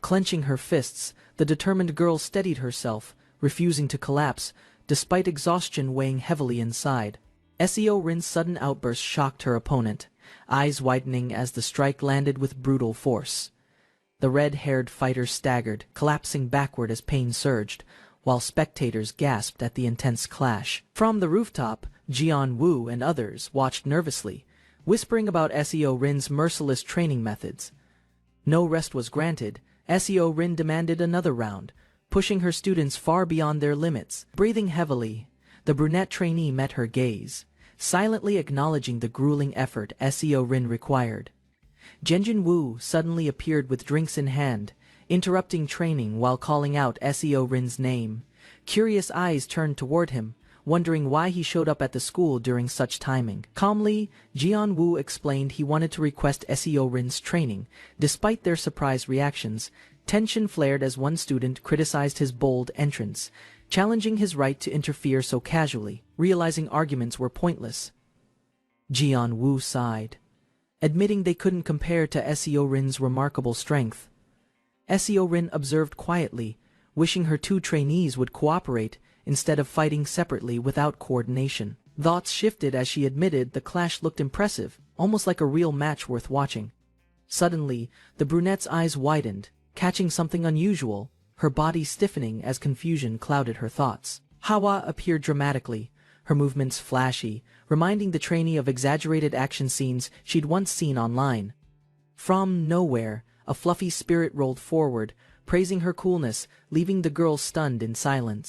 Clenching her fists, the determined girl steadied herself, refusing to collapse, despite exhaustion weighing heavily inside. Seo Rin's sudden outburst shocked her opponent, eyes widening as the strike landed with brutal force. The red-haired fighter staggered, collapsing backward as pain surged, while spectators gasped at the intense clash. From the rooftop, Jianwu and others watched nervously, whispering about Seo Rin's merciless training methods. No rest was granted. Seo Rin demanded another round, pushing her students far beyond their limits. Breathing heavily, the brunette trainee met her gaze, silently acknowledging the grueling effort Seo Rin required. Genjin Wu suddenly appeared with drinks in hand, interrupting training while calling out Seo Rin's name. Curious eyes turned toward him, wondering why he showed up at the school during such timing. Calmly, Jianwu explained he wanted to request Seo Rin's training. Despite their surprised reactions, tension flared as one student criticized his bold entrance, challenging his right to interfere so casually. Realizing arguments were pointless, Jianwu sighed, admitting they couldn't compare to Seo Rin's remarkable strength. Seo Rin observed quietly, wishing her two trainees would cooperate instead of fighting separately without coordination. Thoughts shifted as she admitted the clash looked impressive, almost like a real match worth watching. Suddenly, the brunette's eyes widened, catching something unusual, her body stiffening as confusion clouded her thoughts. Hawa appeared dramatically, her movements flashy, reminding the trainee of exaggerated action scenes she'd once seen online. From nowhere, a fluffy spirit rolled forward, praising her coolness, leaving the girl stunned in silence.